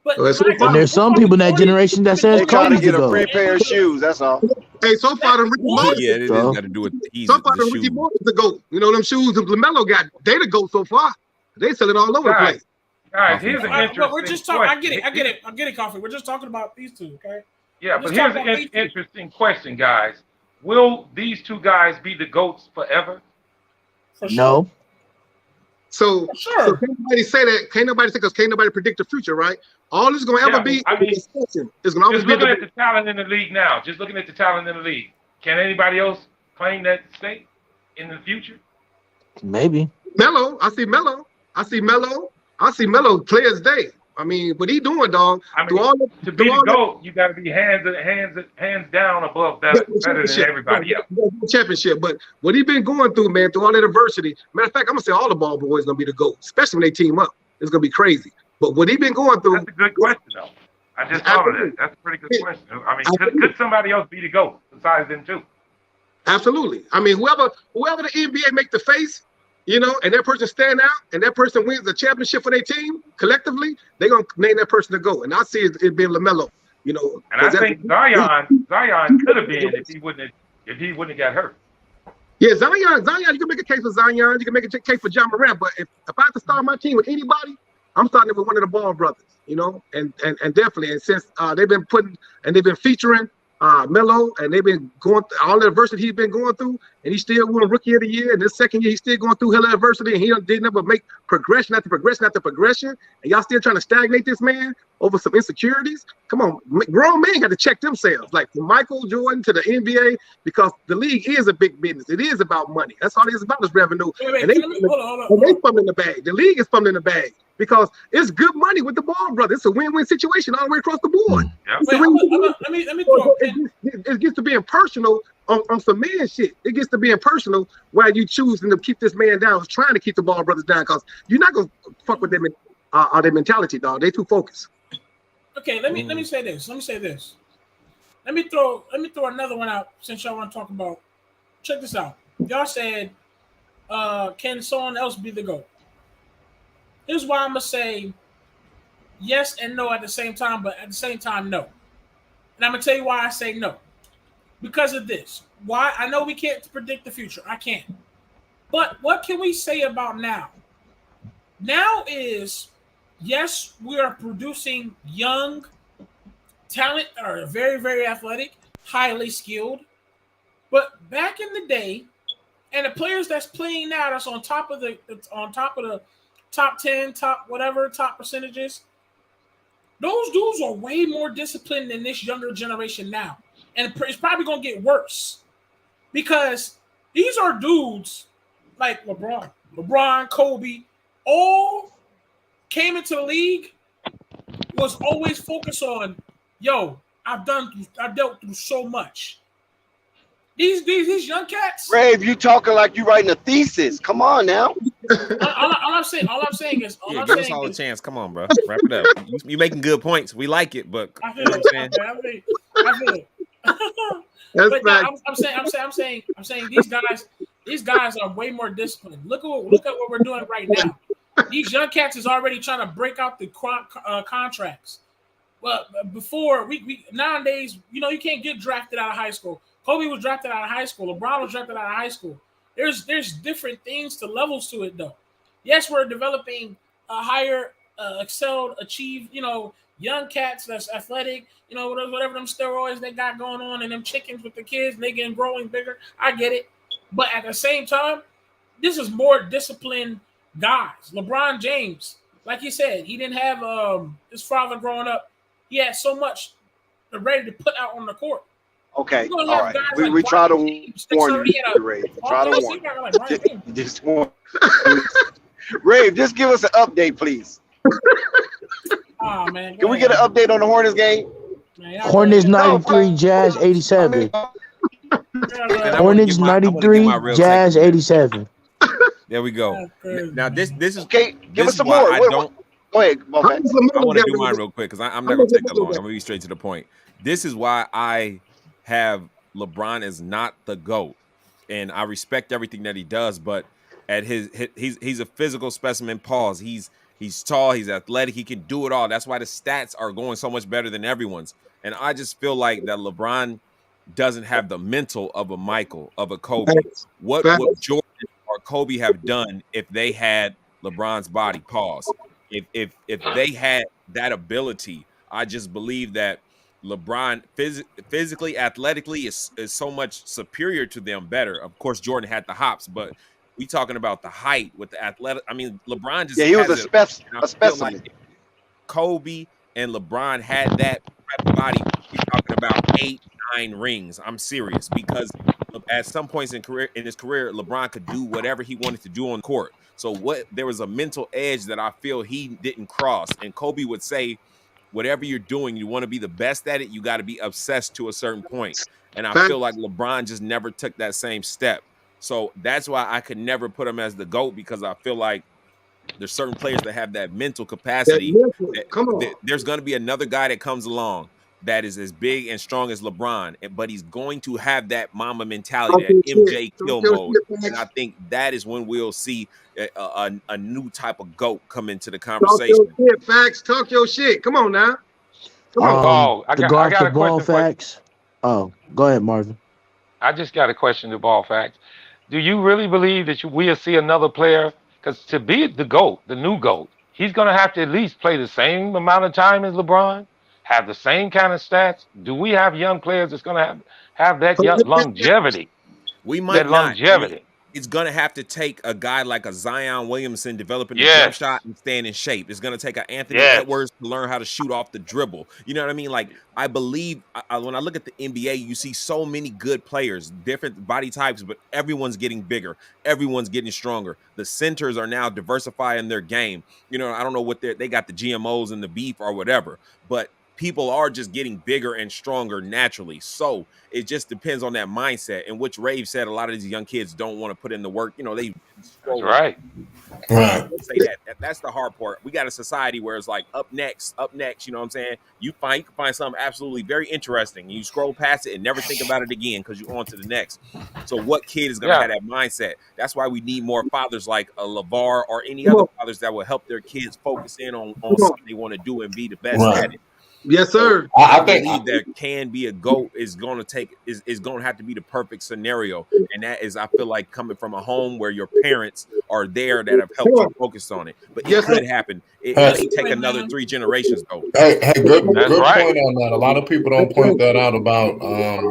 But and there's some people in that generation that says they're trying to get a free pair of shoes. That's all. Hey, so far the Ricky Morton. Yeah, it got to do with so far the Ricky Morton's the GOAT. Them shoes that Lamelo got, they the GOAT so far. They sell it all over the place. Guys, here's an interesting but we're just talking. I get it, Coffee. We're just talking about these two, okay? Yeah, but here's an interesting question, guys. Will these two guys be the GOATs forever? For sure. No. So can't nobody say that? Can't nobody say because can't nobody predict the future, right? All it's going to ever be is going to always be looking at the talent in the league now. Just looking at the talent in the league. Can anybody else claim that state in the future? Maybe. Melo. I see Melo clear as day. I mean, what he doing, dog? I mean, to be the GOAT, you got to be hands down above better than everybody else. Championship, but what he been going through, man, through all that adversity. Matter of fact, I'm gonna say all the ball boys gonna be the GOAT, especially when they team up. It's gonna be crazy. But what he been going through. That's a good question, though. I just thought of that. That's a pretty good question. I mean, could somebody else be the GOAT besides them too? Absolutely. I mean, whoever the NBA make the face. And that person stand out, and that person wins the championship for their team collectively, they're gonna name that person to go. And I see it being Lamelo. And I think Zion could have been if he wouldn't have got hurt. Yeah, Zion, you can make a case for Zion, you can make a case for John Morant, but if I have to start my team with anybody, I'm starting it with one of the Ball brothers. And definitely, and since they've been featuring Melo, and they've been going through all the adversity he's been going through, and he still won Rookie of the Year. And this second year, he's still going through hella adversity, and he didn't ever make progression after progression after progression. And y'all still trying to stagnate this man over some insecurities? Come on, grown men got to check themselves, like from Michael Jordan to the NBA, because the league is a big business. It is about money. That's all it is about is revenue. And they fumbling the bag. The league is fumbling the bag. Because it's good money with the Ball brothers. It's a win-win situation all the way across the board. Let me throw it gets to being personal on some man shit. It gets to being personal while you choosing to keep this man down, trying to keep the Ball brothers down, because you're not gonna fuck with them their mentality, dog. They too focused. Okay, let me say this. Let me throw another one out since y'all want to talk about. Check this out. Y'all said, can someone else be the GOAT? Here's why I'm going to say yes and no at the same time, but at the same time, no. And I'm going to tell you why I say no. Because of this. Why? I know we can't predict the future. I can't. But what can we say about now? Now is, yes, we are producing young talent that are very, very athletic, highly skilled. But back in the day, and the players that's playing now that's on top of the top 10, top whatever, top percentages, those dudes are way more disciplined than this younger generation now. And it's probably going to get worse because these are dudes like LeBron, Kobe, all came into the league, was always focused on, yo, I've dealt through so much. These young cats. Rave, you talking like you writing a thesis. Come on now. All I'm saying is, give us all a chance. Come on, bro. Wrap it up. You making good points. We like it, but I feel it. But no, I'm saying these guys are way more disciplined. Look at what we're doing right now. These young cats is already trying to break out the contracts. Well, before we nowadays, you can't get drafted out of high school. Kobe was drafted out of high school. LeBron was drafted out of high school. There's different things to levels to it, though. Yes, we're developing a higher, excelled, achieved, young cats that's athletic, whatever them steroids they got going on and them chickens with the kids, they getting growing bigger. I get it. But at the same time, this is more disciplined guys. LeBron James, like he said, he didn't have his father growing up. He had so much ready to put out on the court. Okay, all right. We try to warn you, Ray. Try to warn you. Just warn. Ray, just give us an update, please. Oh, man. Can we get an update on the Hornets game? Hornets 93, Jazz 87. Hornets 93, Jazz 87. There we go. Now this is okay. Give us some more. Go ahead. I want to do mine real quick because I'm not going to take that long. I'm going to be straight to the point. This is why I have LeBron as not the GOAT, and I respect everything that he does, but at he's a physical specimen. Pause. He's tall, he's athletic, he can do it all. That's why the stats are going so much better than everyone's. And I just feel like that LeBron doesn't have the mental of a Michael, of a Kobe. What would Jordan or Kobe have done if they had LeBron's body? Pause. If they had that ability, I just believe that LeBron physically, athletically is so much superior to them, better. Of course, Jordan had the hops, but we talking about the height with the athletic. I mean, LeBron just he was a specimen. Like Kobe and LeBron had that body. We're talking about 8-9 rings. I'm serious, because at some points in his career, LeBron could do whatever he wanted to do on court. So there was a mental edge that I feel he didn't cross. And Kobe would say, whatever you're doing, you want to be the best at it, you got to be obsessed to a certain point. And I feel like LeBron just never took that same step. So that's why I could never put him as the GOAT, because I feel like there's certain players that have that mental capacity. There's going to be another guy that comes along that is as big and strong as LeBron, but he's going to have that Mamba mentality, that MJ kill mode. And I think that is when we'll see a new type of GOAT come into the conversation. Talk your shit, Facts. Talk your shit. Come on now. Come on. I got a Ball question. Facts. Oh, go ahead, Marvin. I just got a question to Ball Facts. Do you really believe that we'll see another player? Because to be the GOAT, the new GOAT, he's going to have to at least play the same amount of time as LeBron. have the same kind of stats? Do we have young players that's going to have that longevity? We might That not. longevity. It's gonna have to take a guy like a Zion Williamson developing the jump Yes. shot and staying in shape. It's gonna take an Anthony Yes. Edwards to learn how to shoot off the dribble. You know what I mean? Like I believe when I look at the NBA, you see so many good players, different body types, but everyone's getting bigger. Everyone's getting stronger. The centers are now diversifying their game. You know, I don't know what they got the GMOs and the beef or whatever, but people are just getting bigger and stronger naturally. So it just depends on that mindset. And which Rave said, a lot of these young kids don't want to put in the work. You know, they. That's right. Let's say that's the hard part. We got a society where it's like up next. You know what I'm saying? You can find something absolutely very interesting. You scroll past it and never think about it again because you're on to the next. So what kid is going to have that mindset? That's why we need more fathers like a LeVar or any other fathers that will help their kids focus in on something they want to do and be the best at it. Yes, sir. I believe there can be a GOAT is going to have to be the perfect scenario, and that is, I feel like, coming from a home where your parents are there that have helped you focus on it. But it could happen. It may take another 3 generations though. Hey, good point on that. A lot of people don't point that out about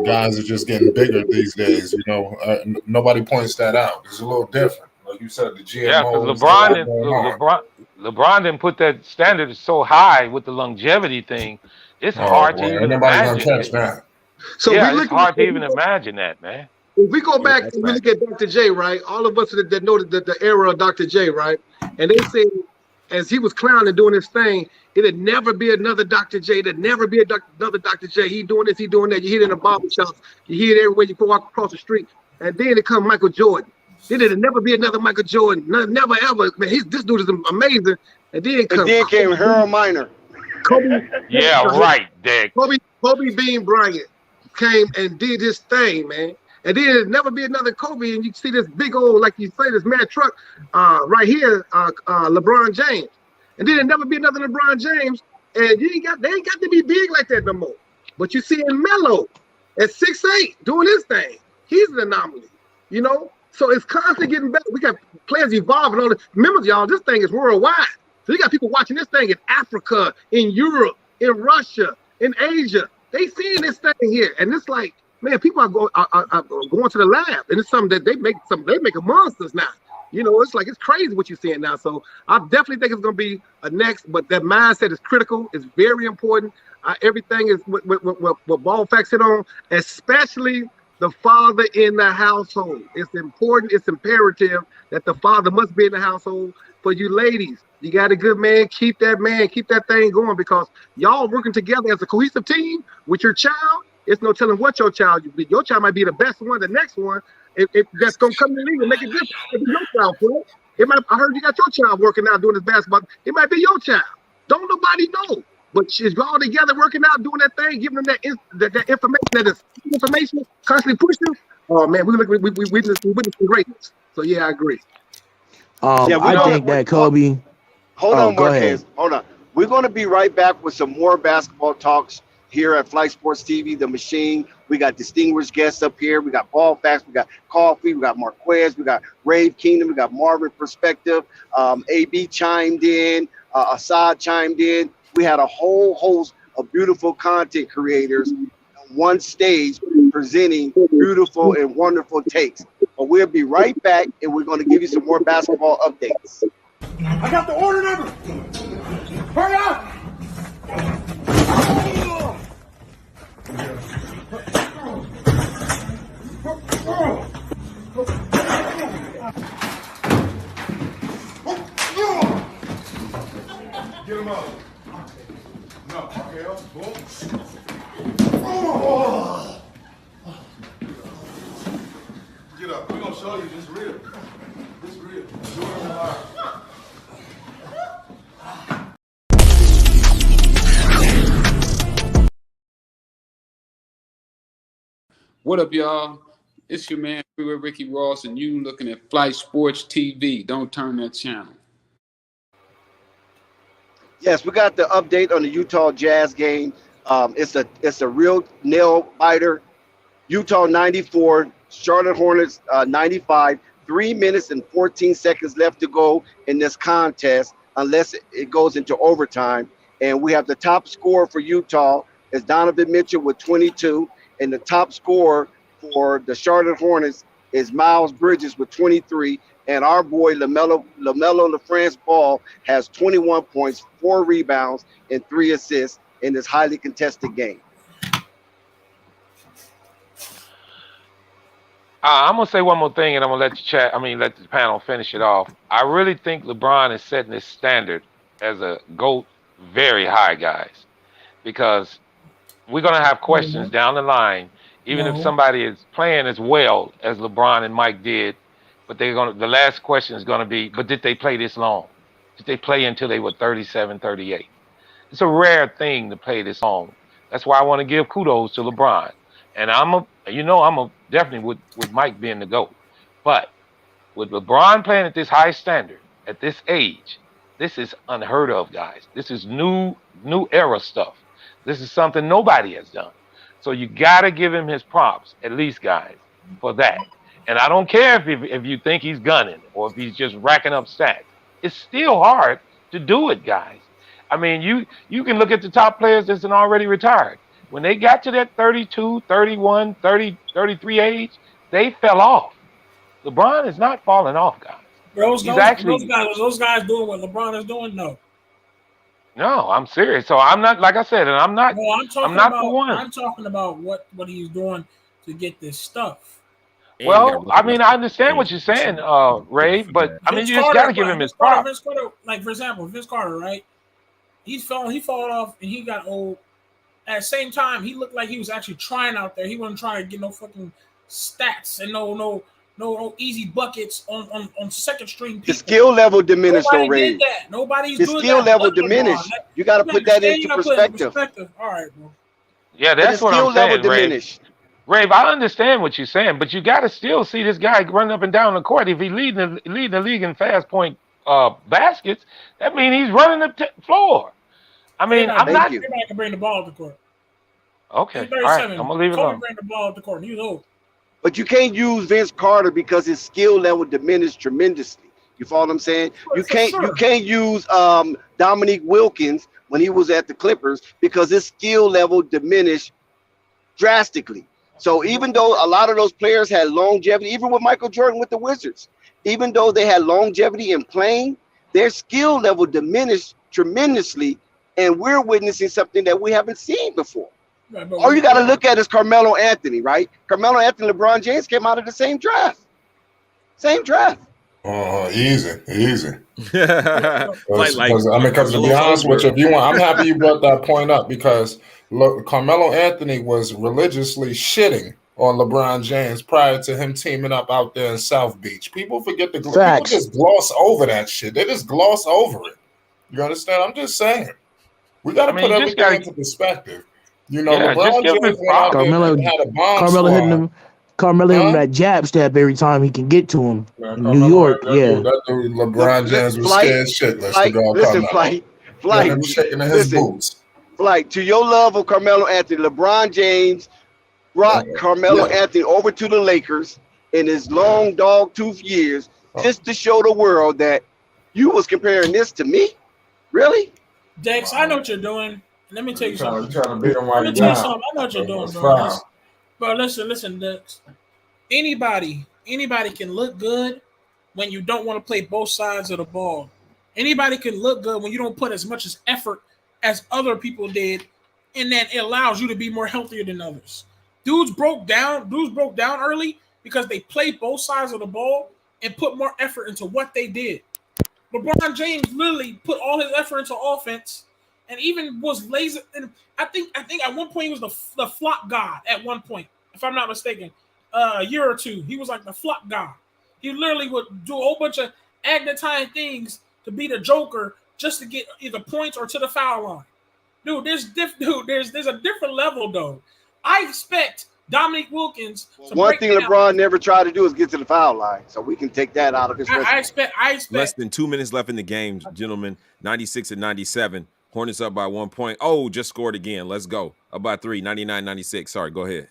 guys are just getting bigger these days. You know, nobody points that out. It's a little different. Like you said, the GMOs. Yeah, because LeBron didn't put that standard so high with the longevity thing. It's hard to even imagine. Gonna catch that. So it's hard to even imagine that, man. If we go back and we look at Dr. J, right? All of us that know the era of Dr. J, right? And they say, as he was clowning doing his thing, it'd never be another Dr. J. There'd never be another Dr. J. He doing this, he doing that. You hear it in the barber shops. You hear it everywhere you walk across the street. And then it comes Michael Jordan. Then it'll never be another Michael Jordan. Never ever. Man, this dude is amazing. And then came Harold Miner. Kobe. Yeah, right, Dick. Kobe Bean Bryant came and did his thing, man. And then it'll never be another Kobe. And you see this big old, like you say, this mad truck right here, LeBron James. And then it'll never be another LeBron James. And they ain't got to be big like that no more. But you see in Melo at 6'8", doing his thing. He's an anomaly, you know? So it's constantly getting better. We got players evolving on it. Remember, y'all, this thing is worldwide. So you got people watching this thing in Africa, in Europe, in Russia, in Asia. They seeing this thing here. And it's like, man, people are going to the lab. And it's something that they make monsters now. You know, it's like, it's crazy what you're seeing now. So I definitely think it's going to be a next, but that mindset is critical. It's very important. Everything is what Ball Facts hit on, especially the father in the household. It's important, it's imperative that the father must be in the household. For you ladies, you got a good man, keep that thing going, because y'all working together as a cohesive team with your child. It's no telling what your child you be. Your child might be the best one, the next one, if that's gonna come in the league and make a difference. It be your child, bro. I heard you got your child working out doing his basketball. It might be your child. Don't nobody know. But she's all together working out, doing that thing, giving them that information, that is information, constantly pushing. Oh man, we witnessing greatness. So yeah, I agree. I think that Kobe. Hold on, Marquez. Hold on. We're going to be right back with some more basketball talks here at Flight Sports TV, The Machine. We got distinguished guests up here. We got Ball Facts. We got Coffee. We got Marquez. We got Rave Kingdom. We got Marvin Perspective. AB chimed in. Assad chimed in. We had a whole host of beautiful content creators on one stage presenting beautiful and wonderful takes. But we'll be right back, and we're going to give you some more basketball updates. I got the order number. Hurry up! Get him up. No, okay, boom. Oh. Get up. We're gonna show you this real. This real. Do it on the line. What up, y'all? It's your man, Freeway Ricky Ross, and you looking at Flight Sports TV. Don't turn that channel. Yes, we got the update on the Utah Jazz game. It's a real nail biter. Utah 94, Charlotte Hornets 95. 3 minutes and 14 seconds left to go in this contest, unless it goes into overtime. And we have the top scorer for Utah is Donovan Mitchell with 22. And the top scorer for the Charlotte Hornets is Miles Bridges with 23. And our boy Lamelo Ball has 21 points, 4 rebounds, and 3 assists in this highly contested game. I'm gonna say one more thing, and I'm gonna let the panel finish it off. I really think LeBron is setting his standard as a GOAT very high, guys, because we're gonna have questions down the line, even if somebody is playing as well as LeBron and Mike did. But the last question is gonna be, but did they play this long? Did they play until they were 37, 38? It's a rare thing to play this long. That's why I want to give kudos to LeBron. And I'm definitely with Mike being the GOAT. But with LeBron playing at this high standard, at this age, this is unheard of, guys. This is new era stuff. This is something nobody has done. So you got to give him his props, at least, guys, for that. And I don't care if you think he's gunning or if he's just racking up stats. It's still hard to do it, guys. I mean, you can look at the top players that's already retired. When they got to that 32, 31, 30, 33 age, they fell off. LeBron is not falling off, guys. Those guys doing what LeBron is doing? No, I'm serious. So I'm not, like I said, and I'm not. No, I'm not for one. I'm talking about what he's doing to get this stuff. Well, I mean, I understand what you're saying, Ray, but I mean, you just got to give him his props. Vince Carter, like for example, Vince Carter, right? He fell off and he got old. At the same time, he looked like he was actually trying out there. He wasn't trying to get no fucking stats and no easy buckets on second string people. The skill level diminished already. Nobody's the doing skill that. level diminished. You got to put that into perspective. All right, bro. Yeah, that's what I'm saying, Ray. I understand what you're saying, but you got to still see this guy running up and down the court. If he leading the league in fast point baskets, that means he's running the floor. I mean, Everybody can bring the ball to the court. Okay, all right, I'm gonna leave it alone. Bring the ball to the court. He was old. But you can't use Vince Carter because his skill level diminished tremendously. You follow what I'm saying? You can't use Dominique Wilkins when he was at the Clippers because his skill level diminished drastically. So even though a lot of those players had longevity, even with Michael Jordan with the Wizards, even though they had longevity in playing, their skill level diminished tremendously. And we're witnessing something that we haven't seen before. Right, all you got to look at is Carmelo Anthony, right? Carmelo Anthony, LeBron James came out of the same draft. Easy. Because to be honest with you, I'm happy you brought that point up because look, Carmelo Anthony was religiously shitting on LeBron James prior to him teaming up out there in South Beach. People forget people just gloss over that shit. They just gloss over it. You understand? I'm just saying. We got to put everything into perspective. LeBron James went out there and had a bomb Carmelo hitting that jab stab every time he can get to him. In New York, that dude, LeBron James was scared shitless to go listen, Flight. Him shaking in his boots. Flight, to your love of Carmelo Anthony, LeBron James brought Carmelo Anthony over to the Lakers in his long dog tooth years just to show the world that you was comparing this to me? Really? Dex, I know what you're doing. Let me tell you something. Trying to beat him while I know what you're doing, bro. But listen, Dex. Anybody can look good when you don't want to play both sides of the ball. Anybody can look good when you don't put as much as effort as other people did, and then it allows you to be more healthier than others. Dudes broke down early because they played both sides of the ball and put more effort into what they did. LeBron James literally put all his effort into offense and even was lazy. And I think at one point he was the flop god at one point, if I'm not mistaken. A year or two, he was like the flop god. He literally would do a whole bunch of agnatine things to be the Joker just to get either points or to the foul line. Dude, there's a different level though. I expect Dominique Wilkins. One thing LeBron never tried to do is get to the foul line, so we can take that out of his resume. I expect less than 2 minutes left in the game, gentlemen. 96-97. Hornets up by 1 point. Oh, just scored again. Let's go. Up by 3. 99-96. Sorry, go ahead.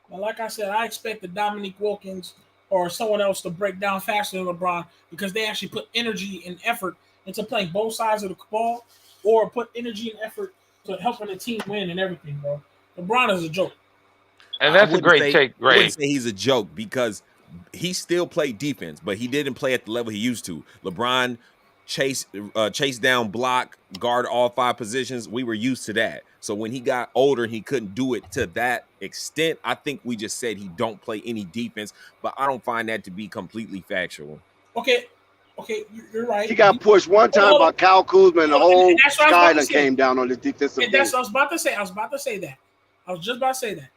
Well, like I said, I expect the Dominique Wilkins or someone else to break down faster than LeBron because they actually put energy and effort into playing both sides of the ball. or put energy and effort to helping the team win and everything, bro. LeBron is a joke. And that's a great take, I wouldn't Ray. say he's a joke because he still played defense, but he didn't play at the level he used to. LeBron chase down, block, guard all 5 positions. We were used to that. So when he got older, he couldn't do it to that extent. I think we just said he don't play any defense, but I don't find that to be completely factual. Okay, you're right. He got pushed one time by Kyle Kuzma, and the whole sky done came down on his defensive And game. that's what I was about to say. I was just about to say that.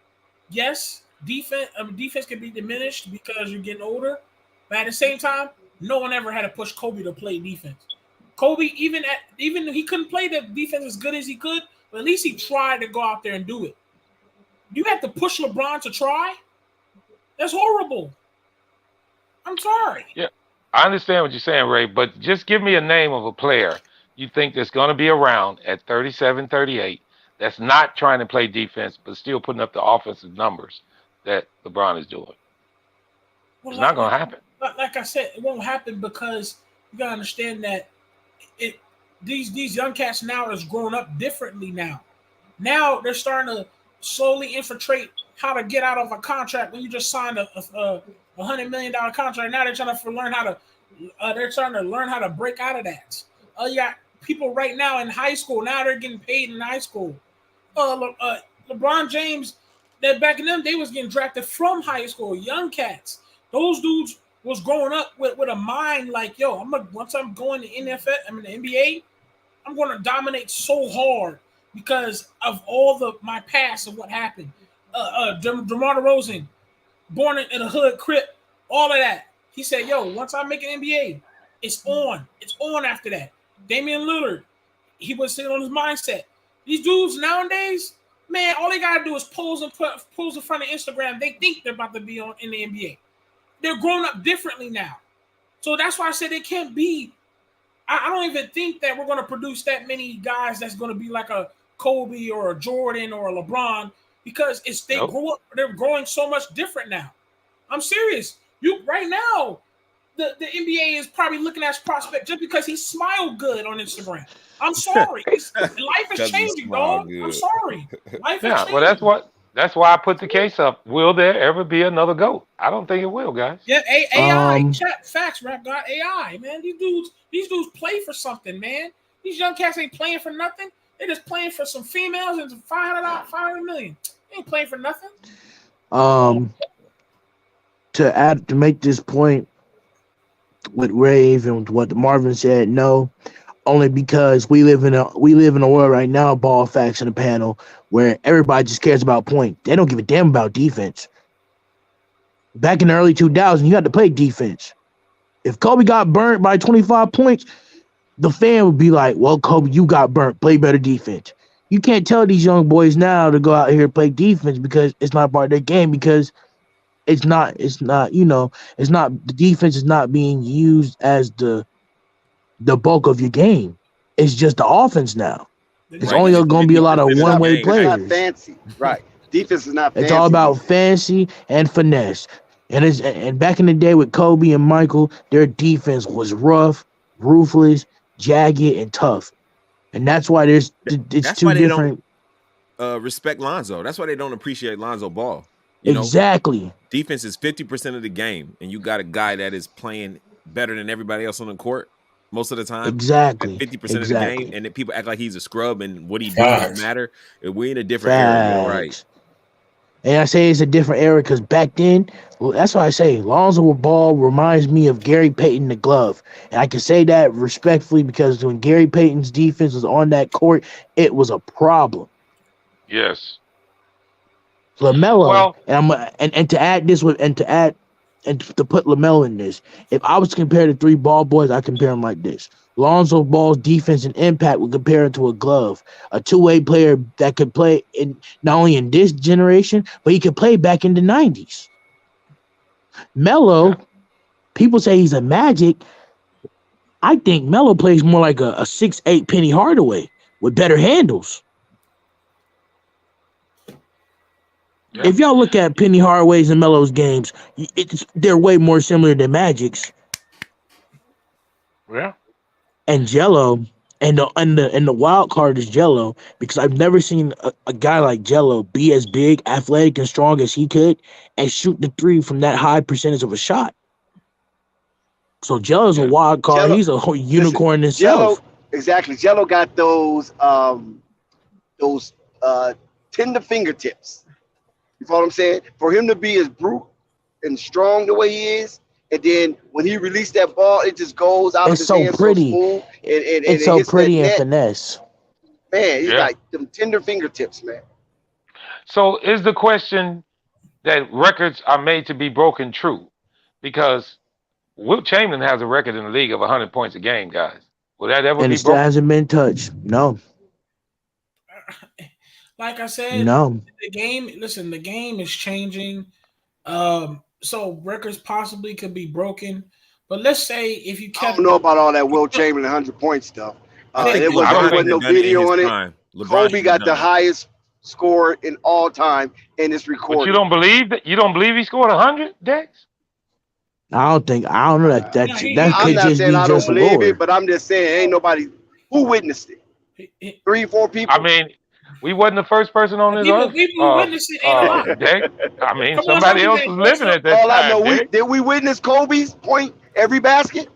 Yes, defense can be diminished because you're getting older, but at the same time, no one ever had to push Kobe to play defense. Kobe, even he couldn't play the defense as good as he could, but at least he tried to go out there and do it. You have to push LeBron to try? That's horrible. I'm sorry. Yeah, I understand what you're saying, Ray, but just give me a name of a player you think that's going to be around at 37, 38 that's not trying to play defense but still putting up the offensive numbers that LeBron is doing. It's not going to happen. Like I said, it won't happen because you got to understand that these young cats now is growing up differently now. Now they're starting to slowly infiltrate how to get out of a contract when you just signed a $100 million contract. Now they're trying to learn how to break out of that. You got people right now in high school. Now they're getting paid in high school. LeBron James, that back in them, they was getting drafted from high school. Young cats. Those dudes was growing up with a mind like, yo, once I'm going to the NBA, I'm going to dominate so hard because of all my past of what happened. DeMar DeRozan, born in a hood crib, all of that. He said, yo, once I make an NBA, it's on. It's on after that. Damian Lillard, he was sitting on his mindset. These dudes nowadays, man, all they got to do is pose in front of Instagram. They think they're about to be in the NBA. They're growing up differently now. So that's why I said it can't be. I don't even think that we're going to produce that many guys that's going to be like a Kobe or a Jordan or a LeBron because they're growing so much different now. I'm serious. Right now, the NBA is probably looking at his prospect just because he smiled good on Instagram. I'm sorry. Life is changing, dog. I'm sorry. Life is changing. Well, that's why I put the case up. Will there ever be another GOAT? I don't think it will, guys. Yeah, AI, facts, rap god, AI, man. These dudes play for something, man. These young cats ain't playing for nothing. They're just playing for some females and some $500 million. They ain't playing for nothing. To make this point with Rave and what Marvin said, no, only because we live in a world right now, ball facts in the panel, where everybody just cares about point. They don't give a damn about defense. Back in the early 2000s, you had to play defense. If Kobe got burnt by 25 points, the fan would be like, well, Kobe, you got burnt. Play better defense. You can't tell these young boys now to go out here and play defense because it's not part of their game because the defense is not being used as the bulk of your game. It's just the offense now. It's only going to be a lot of one-way players. It's not fancy, right? Defense is not fancy. It's all about fancy and finesse. And back in the day with Kobe and Michael, their defense was rough, ruthless, jagged, and tough. And that's why it's two different. Respect Lonzo. That's why they don't appreciate Lonzo Ball. Exactly. Defense is 50% of the game, and you got a guy that is playing better than everybody else on the court most of the time. Exactly. 50% of the game, and then people act like he's a scrub and what he does doesn't matter. We're in a different era, right? And I say it's a different era because back then, that's why I say Lonzo Ball reminds me of Gary Payton the glove. And I can say that respectfully because when Gary Payton's defense was on that court, it was a problem. Yes. LaMelo, and to add this with and to put LaMelo in this, if I was to compare the three ball boys, I compare them like this. Lonzo Ball's defense and impact would compare it to a glove, a two-way player that could play in not only in this generation, but he could play back in the 90s. Melo, people say he's a Magic. I think Melo plays more like a 6'8" Penny Hardaway with better handles. Yeah. If y'all look at Penny Hardaway's and Melo's games, they're way more similar than Magic's. Yeah. And Jello, And the wild card is Jello, because I've never seen a guy like Jello be as big, athletic, and strong as he could and shoot the three from that high percentage of a shot. So Jello's a wild card. Jello- He's a whole unicorn in Jello, himself. exactly. Jello got those tender fingertips. You follow what I'm saying? For him to be as brute and strong the way he is, and then when he released that ball, it just goes out of It's his so hands pretty. so smooth. It's it so hits pretty that and net. finesse. Man, he's like them tender fingertips, man. So is the question that records are made to be broken true? Because Wilt Chamberlain has a record in the league of 100 points a game, guys. Will that ever And be it still broken? hasn't been touched. No. Like I said, No. the game is changing. So records possibly could be broken. But let's say if you I kept, don't know about all that Wilt Chamberlain 100-point stuff. There wasn't no video on it. Kobe got the highest score in all time, and it's recorded. But you don't believe that? You don't believe he scored 100, Dex? I don't know that I'm could not just saying be I don't just believe lore. it, but I'm just saying ain't nobody who witnessed it. 3, 4 people. I mean, we wasn't the first person on this earth. people who witnessed it ain't alive. Dex. I mean, Come on, somebody somebody else that was goes living up. at that All I know, time. Dex. did we witness Kobe's point every basket?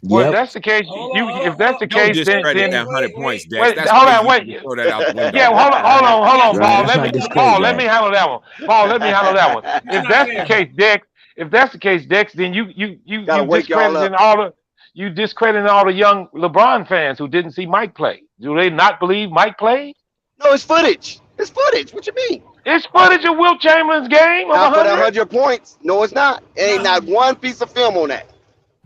Well, if that's the case, if that's the Don't case, discredit then that 100 points, Dex. wait, That's hold crazy. on, wait. You throw that out the window. Yeah, hold on, Right, Paul. let's not discredit Paul, let that. me handle that one. Paul, let me handle that one. If that's the case, Dex. If that's the case, Dex, then you Gotta wake y'all up. discrediting all the young LeBron fans who didn't see Mike play. Do they not believe Mike played? No, it's footage. It's footage. What you mean? It's footage of Wilt Chamberlain's game of Not for the 100. 100 points. No, it's not. Ain't not one piece of film on that.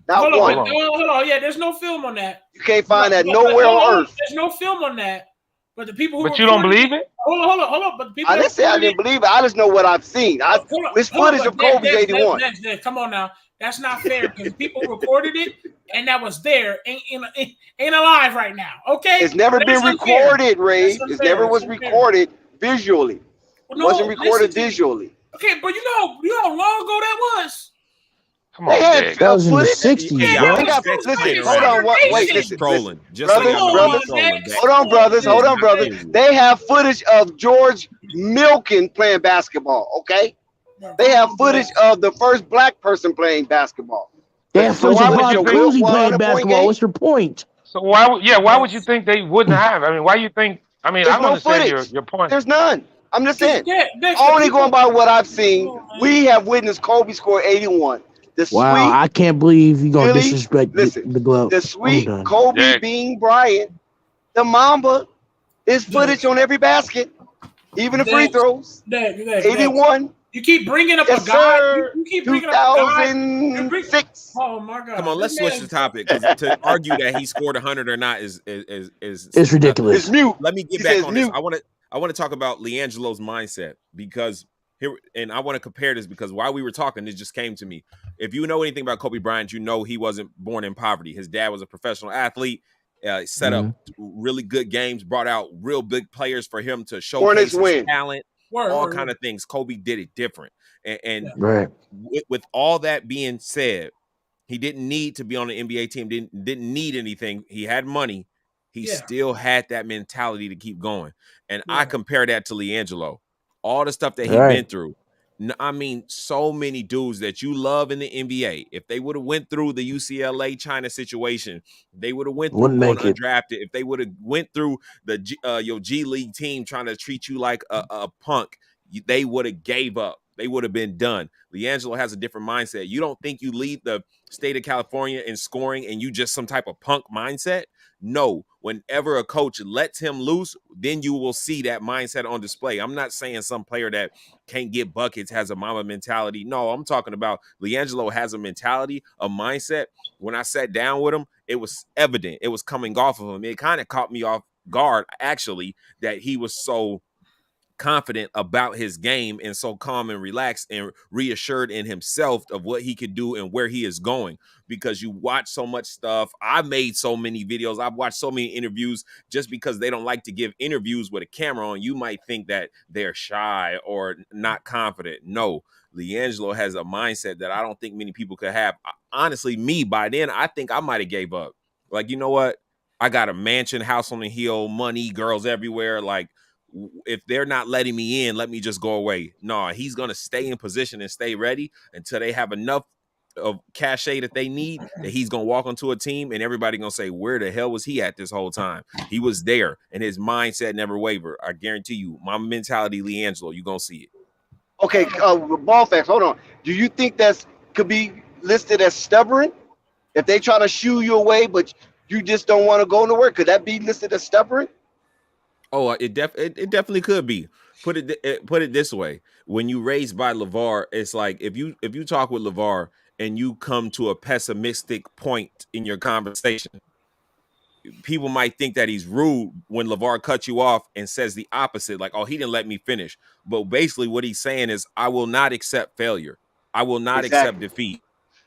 Not Hold one. on. Yeah, there's no film on that. You can't find that But nowhere hold on earth. There's no film on that. But the people who But you don't recorded believe it? Hold on. But the people I didn't say I didn't believe it. I just know what I've seen. It's footage of Kobe's 81. Come on now. That's not fair because people recorded it and that was there ain't alive right now. Okay? It's never been unfair. recorded, Ray. It never was recorded visually. It wasn't recorded visually. Okay, but you know how long ago that was? Come on, Dick. That was in the footage? 60s, Yeah, bro. they got, listen, hold on. Wait, listen. Trolling. Just Brothers, like hold on, brothers. They have footage of George Milken playing basketball, okay? They have footage of the first black person playing basketball. They have footage of Bob Cousy playing basketball. What's your point? So why would you think they wouldn't have? I mean, why you think? I mean, There's I no understand footage. your point. There's none. I'm just saying. Next, Only going by what I've seen, we have witnessed Kobe score 81. Wow, I can't believe you're going to Really? disrespect the glove. The sweet I'm done. Kobe Bean Bryant, the Mamba, is footage on every basket, even the free throws. 81. You keep bringing up Yes, a guy. sir. You keep bringing up a guy. 2006. Oh my God! Come on, let's switch the topic because to argue that he scored 100 or not is It's ridiculous. It's mute. Let me get He back says on mute. this. I want to talk about Liangelo's mindset because here, and I want to compare this because while we were talking, it just came to me. If you know anything about Kobe Bryant, you know he wasn't born in poverty. His dad was a professional athlete, set up really good games, brought out real big players for him to showcase his talent, all kind of things. Kobe did it different, and right. with all that being said, he didn't need to be on the NBA team. Didn't need anything. He had money. He still had that mentality to keep going. And I compare that to Liangelo. All the stuff that he's been through. I mean, so many dudes that you love in the NBA, if they would have went through the UCLA China situation, they would have went through going undrafted. If they would have went through the your G League team trying to treat you like a punk, they would have gave up. They would have been done. Liangelo has a different mindset. You don't think you lead the state of California in scoring and you just some type of punk mindset? No. Whenever a coach lets him loose, then you will see that mindset on display. I'm not saying some player that can't get buckets has a mama mentality. No, I'm talking about Liangelo has a mentality, a mindset. When I sat down with him, it was evident. It was coming off of him. It kind of caught me off guard, actually, that he was so confident about his game and so calm and relaxed and reassured in himself of what he could do and where he is going, because you watch so much stuff. I've made so many videos. I've watched so many interviews. Just because they don't like to give interviews with a camera on, you might think that they're shy or not confident. No, Liangelo has a mindset that I don't think many people could have. Honestly, me, by then, I think I might have gave up. Like, you know what? I got a mansion, house on the hill, money, girls everywhere. Like, if they're not letting me in, let me just go away. No, he's going to stay in position and stay ready until they have enough of cachet that they need, that he's going to walk onto a team and everybody going to say, where the hell was he at this whole time? He was there and his mindset never wavered. I guarantee you, my mentality, Liangelo, you're going to see it. Okay, ball facts. Hold on. Do you think that's could be listed as stubborn? If they try to shoo you away, but you just don't want to go nowhere, could that be listed as stubborn? Oh, it definitely could be. Put it this way: when you raised by LeVar, it's like if you talk with LeVar and you come to a pessimistic point in your conversation, people might think that he's rude when LeVar cuts you off and says the opposite, like, "Oh, he didn't let me finish." But basically, what he's saying is, "I will not accept failure. I will not accept defeat.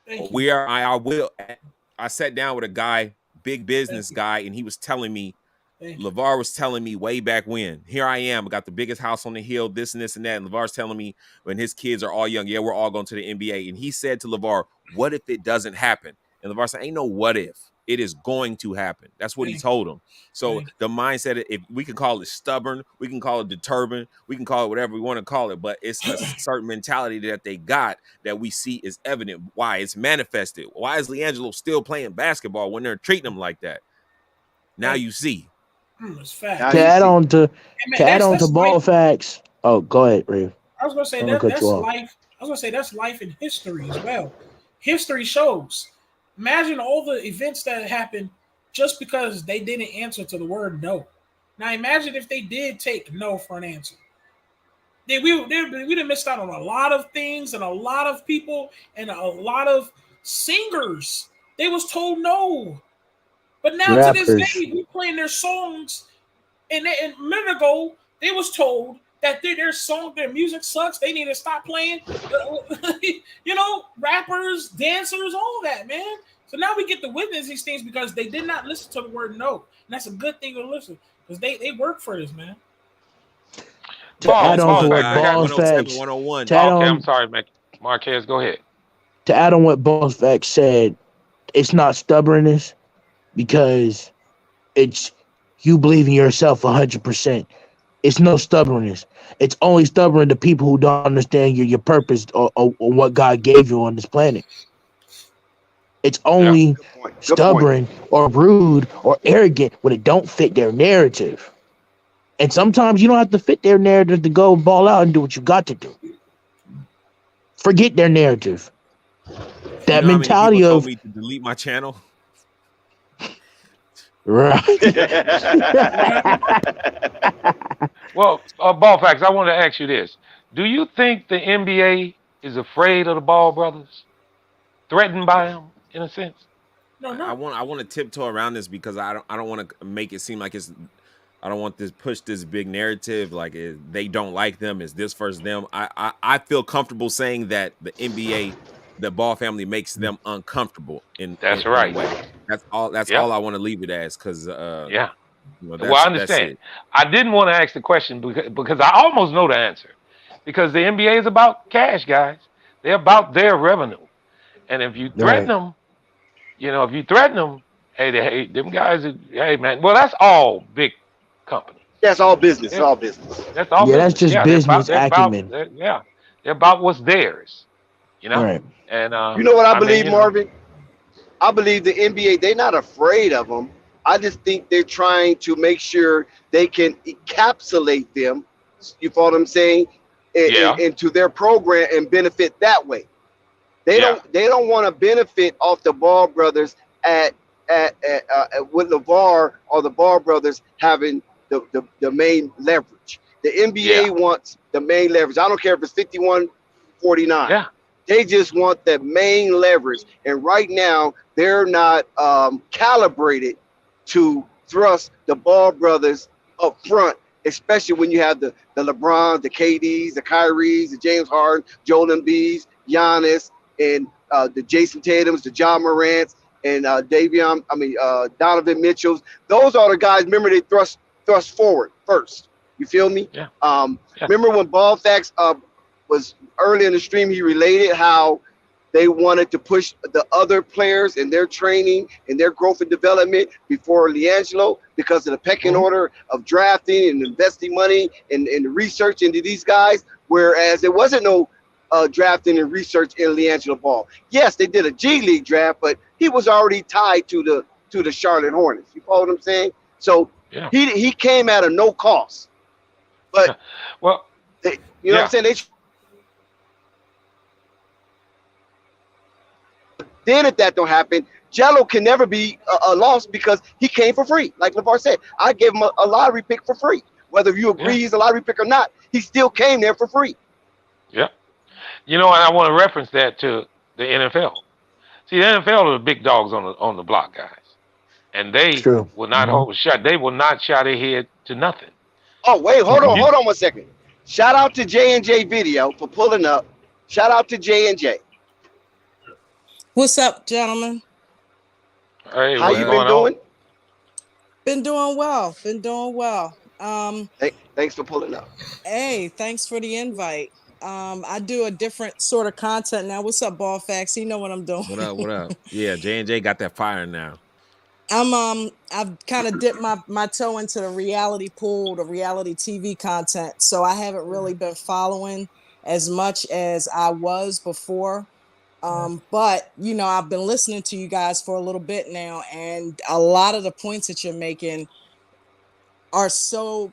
I sat down with a guy, big business guy, and he was telling me, LeVar was telling me way back when, here I am, I got the biggest house on the hill, this and this and that. And LeVar's telling me when his kids are all young, yeah, we're all going to the NBA. And he said to LeVar, what if it doesn't happen? And LeVar said, ain't no what if. It is going to happen. That's what he told him. So the mindset, if we can call it stubborn, we can call it determined, we can call it whatever we want to call it, but it's a certain mentality that they got that we see is evident. Why? It's manifested. Why is Liangelo still playing basketball when they're treating him like that? Now you see. It's fact. To add on to ball facts. Oh, go ahead, Ray. I was gonna say that's life. I was gonna say that's life in history as well. History shows. Imagine all the events that happened just because they didn't answer to the word no. Now imagine if they did take no for an answer. We'd have missed out on a lot of things and a lot of people and a lot of singers. They was told no. But now to this day, we playing their songs. And a minute ago, they was told that their music sucks. They need to stop playing. Rappers, dancers, all that, man. So now we get to witness these things because they did not listen to the word no. And that's a good thing to listen because they work for this, man. To add on to what Ball Facts, I'm sorry, Marquez, go ahead. To add on what Ball Facts said, it's not stubbornness because it's you believe in yourself 100%. It's no stubbornness. It's only stubborn to people who don't understand your purpose or what God gave you on this planet. It's only stubborn or rude or arrogant when it don't fit their narrative. And sometimes you don't have to fit their narrative to go ball out and do what you got to do. Forget their narrative. That mentality of told me to delete my channel. Right. Well, Ball Facts, I want to ask you this. Do you think the NBA is afraid of the Ball brothers? Threatened by them, in a sense? No. I want to tiptoe around this because I don't want to make it seem like it's I don't want to push this big narrative like they don't like them, is this versus them. I feel comfortable saying that the NBA, the Ball family makes them uncomfortable That's right. In a way. That's all I want to leave it as because I understand. I didn't want to ask the question because I almost know the answer. Because the NBA is about cash, guys. They're about their revenue. And if you threaten them, hey, them guys, hey, man. Well, that's all big companies. That's all business. It's all business. That's all business. That's just business acumen. They're about what's theirs. Right. And you know what I believe, Marvin? I believe the NBA, they're not afraid of them. I just think they're trying to make sure they can encapsulate them, you follow what I'm saying, into their program and benefit that way. They don't want to benefit off the Ball brothers with LeVar or the Ball brothers having the main leverage. The NBA wants the main leverage. I don't care if it's 51-49. Yeah. They just want the main leverage. And right now, they're not calibrated to thrust the Ball brothers up front, especially when you have the LeBrons, the KDs, the Kyries, the James Harden, Joel Embiid, Giannis, and the Jason Tatums, the John Morants, and Donovan Mitchells. Those are the guys, remember, they thrust forward first. You feel me? Yeah. Remember when Ball Facts was early in the stream, he related how They wanted to push the other players in their training and their growth and development before Liangelo because of the pecking order of drafting and investing money and research into these guys. Whereas there wasn't no drafting and research in Liangelo Ball. Yes, they did a G League draft, but he was already tied to the Charlotte Hornets. You follow what I'm saying? So he came at a no cost. But well, you know what I'm saying? Then if that don't happen, Jello can never be a loss because he came for free. Like LeVar said, I gave him a lottery pick for free. Whether you agree he's a lottery pick or not, he still came there for free. Yeah. You know, and I want to reference that to the NFL. See, the NFL are the big dogs on the block, guys. And they will not hold a shot. They will not shy their head to nothing. Oh, wait, hold on 1 second. Shout out to J&J Video for pulling up. Shout out to J&J. What's up, gentlemen? Hey, how you been doing? Been doing well. Been doing well. Thanks for pulling up. Hey, thanks for the invite. I do a different sort of content now. What's up, Ball Facts? You know what I'm doing. What up? What up? Yeah, J&J got that fire now. I've kind of dipped my toe into the reality pool, the reality TV content. So I haven't really been following as much as I was before. But you know, I've been listening to you guys for a little bit now, and a lot of the points that you're making are so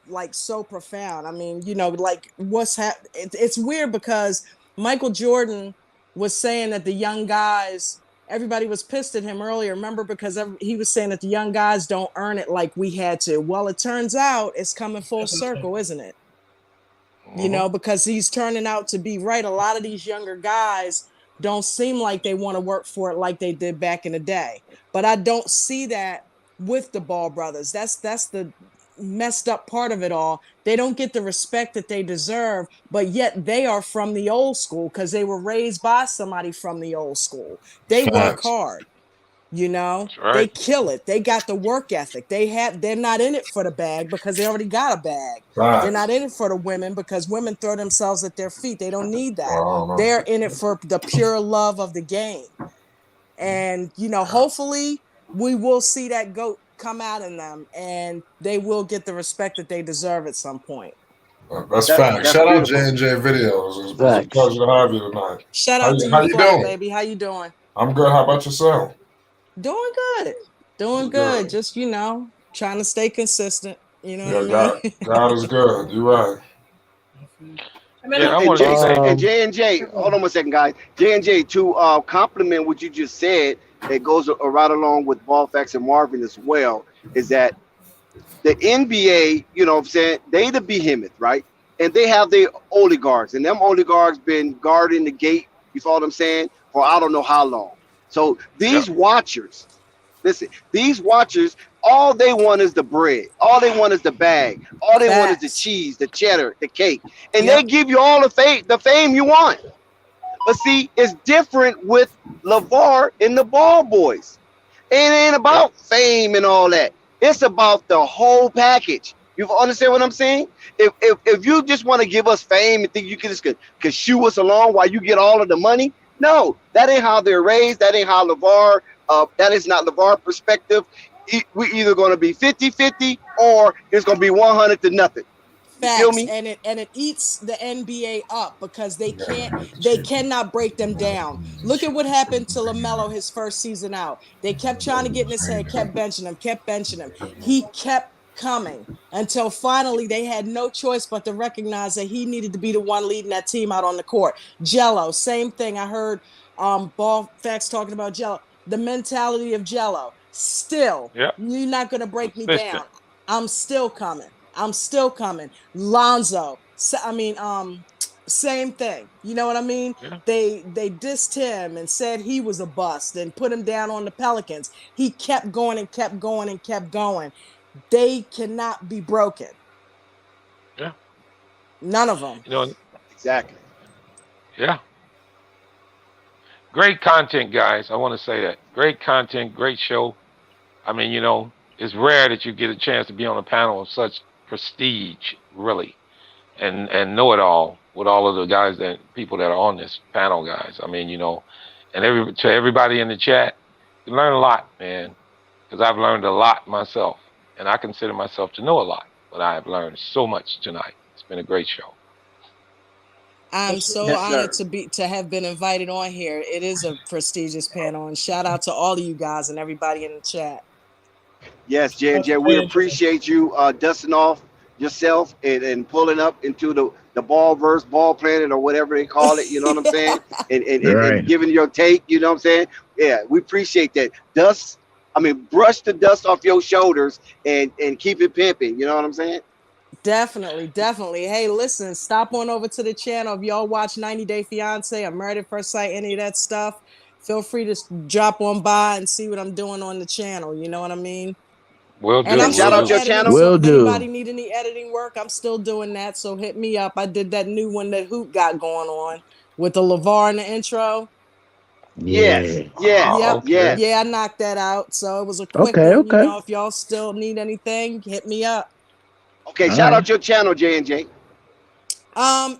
profound. I mean, you know, like it's weird because Michael Jordan was saying that the young guys, everybody was pissed at him earlier. Remember, because he was saying that the young guys don't earn it like we had to. Well, it turns out it's coming full circle, isn't it? You know, because he's turning out to be right. A lot of these younger guys don't seem like they want to work for it like they did back in the day. But I don't see that with the Ball brothers. That's the messed up part of it all. They don't get the respect that they deserve, but yet they are from the old school because they were raised by somebody from the old school. They work hard. You know, they kill it. They got the work ethic. They're not in it for the bag because they already got a bag. They're not in it for the women because women throw themselves at their feet. They don't need that. They're in it for the pure love of the game. And, you know, hopefully we will see that goat come out in them and they will get the respect that they deserve at some point. That's fact. Shout out J&J Videos. It's a pleasure to have you tonight. Shout out to you, Flight, baby. How you doing? I'm good. How about yourself? Doing good. Doing good. Just, you know, trying to stay consistent. You know what I mean? God is good. You're right. And J&J, hold on 1 second, guys. J&J, to compliment what you just said, it goes right along with Ball Facts and Marvin as well, is that the NBA, you know what I'm saying, they the behemoth, right? And they have their oligarchs, and them oligarchs been guarding the gate, you follow what I'm saying, for I don't know how long. So these watchers, listen, these watchers, all they want is the bread. All they want is the bag. All they want is the cheese, the cheddar, the cake. And they give you all the fame you want. But see, it's different with LeVar and the Ball boys. It ain't about fame and all that. It's about the whole package. You understand what I'm saying? If you just want to give us fame and think you can just can shoo us along while you get all of the money, no, that ain't how they're raised. That ain't how LeVar, that is not LeVar perspective. We either going to be 50-50 or it's going to be 100 to nothing. Facts. Feel me? And it eats the NBA up because they cannot break them down. Look at what happened to Lamelo his first season out. They kept trying to get in his head, kept benching him. He kept coming until finally they had no choice but to recognize that he needed to be the one leading that team out on the court. Jello, same thing. I heard Ball Facts talking about Jello. The mentality of Jello. Still, you're not going to break me down. I'm still coming. Lonzo, same thing. You know what I mean? Yeah. They dissed him and said he was a bust and put him down on the Pelicans. He kept going and kept going and kept going. They cannot be broken. Yeah. None of them. You know, exactly. Yeah. Great content, guys. I want to say that. Great content, great show. I mean, you know, it's rare that you get a chance to be on a panel of such prestige, really, and know it all with all of the guys people that are on this panel, guys. I mean, you know, And to everybody in the chat, you learn a lot, man, because I've learned a lot myself, and I consider myself to know a lot, but I have learned so much tonight. It's been a great show. I'm so honored to have been invited on here. It is a prestigious panel, and shout out to all of you guys and everybody in the chat. Yes, J&J, we appreciate you dusting off yourself and pulling up into the ball planet or whatever they call it, you know what I'm saying? And giving your take, you know what I'm saying? Yeah, we appreciate that. Brush the dust off your shoulders and keep it pimping, you know what I'm saying? Definitely. Hey, listen, stop on over to the channel. If y'all watch 90 Day Fiance or Married at First Sight, any of that stuff, feel free to drop on by and see what I'm doing on the channel. You know what I mean? And I'm shout out your editing, channel. So if anybody need any editing work, I'm still doing that. So hit me up. I did that new one that Hoop got going on with the LeVar in the intro. Yes. Yeah, I knocked that out. So it was a quick one. You know, if y'all still need anything, hit me up. Okay, shout out your channel, J&J.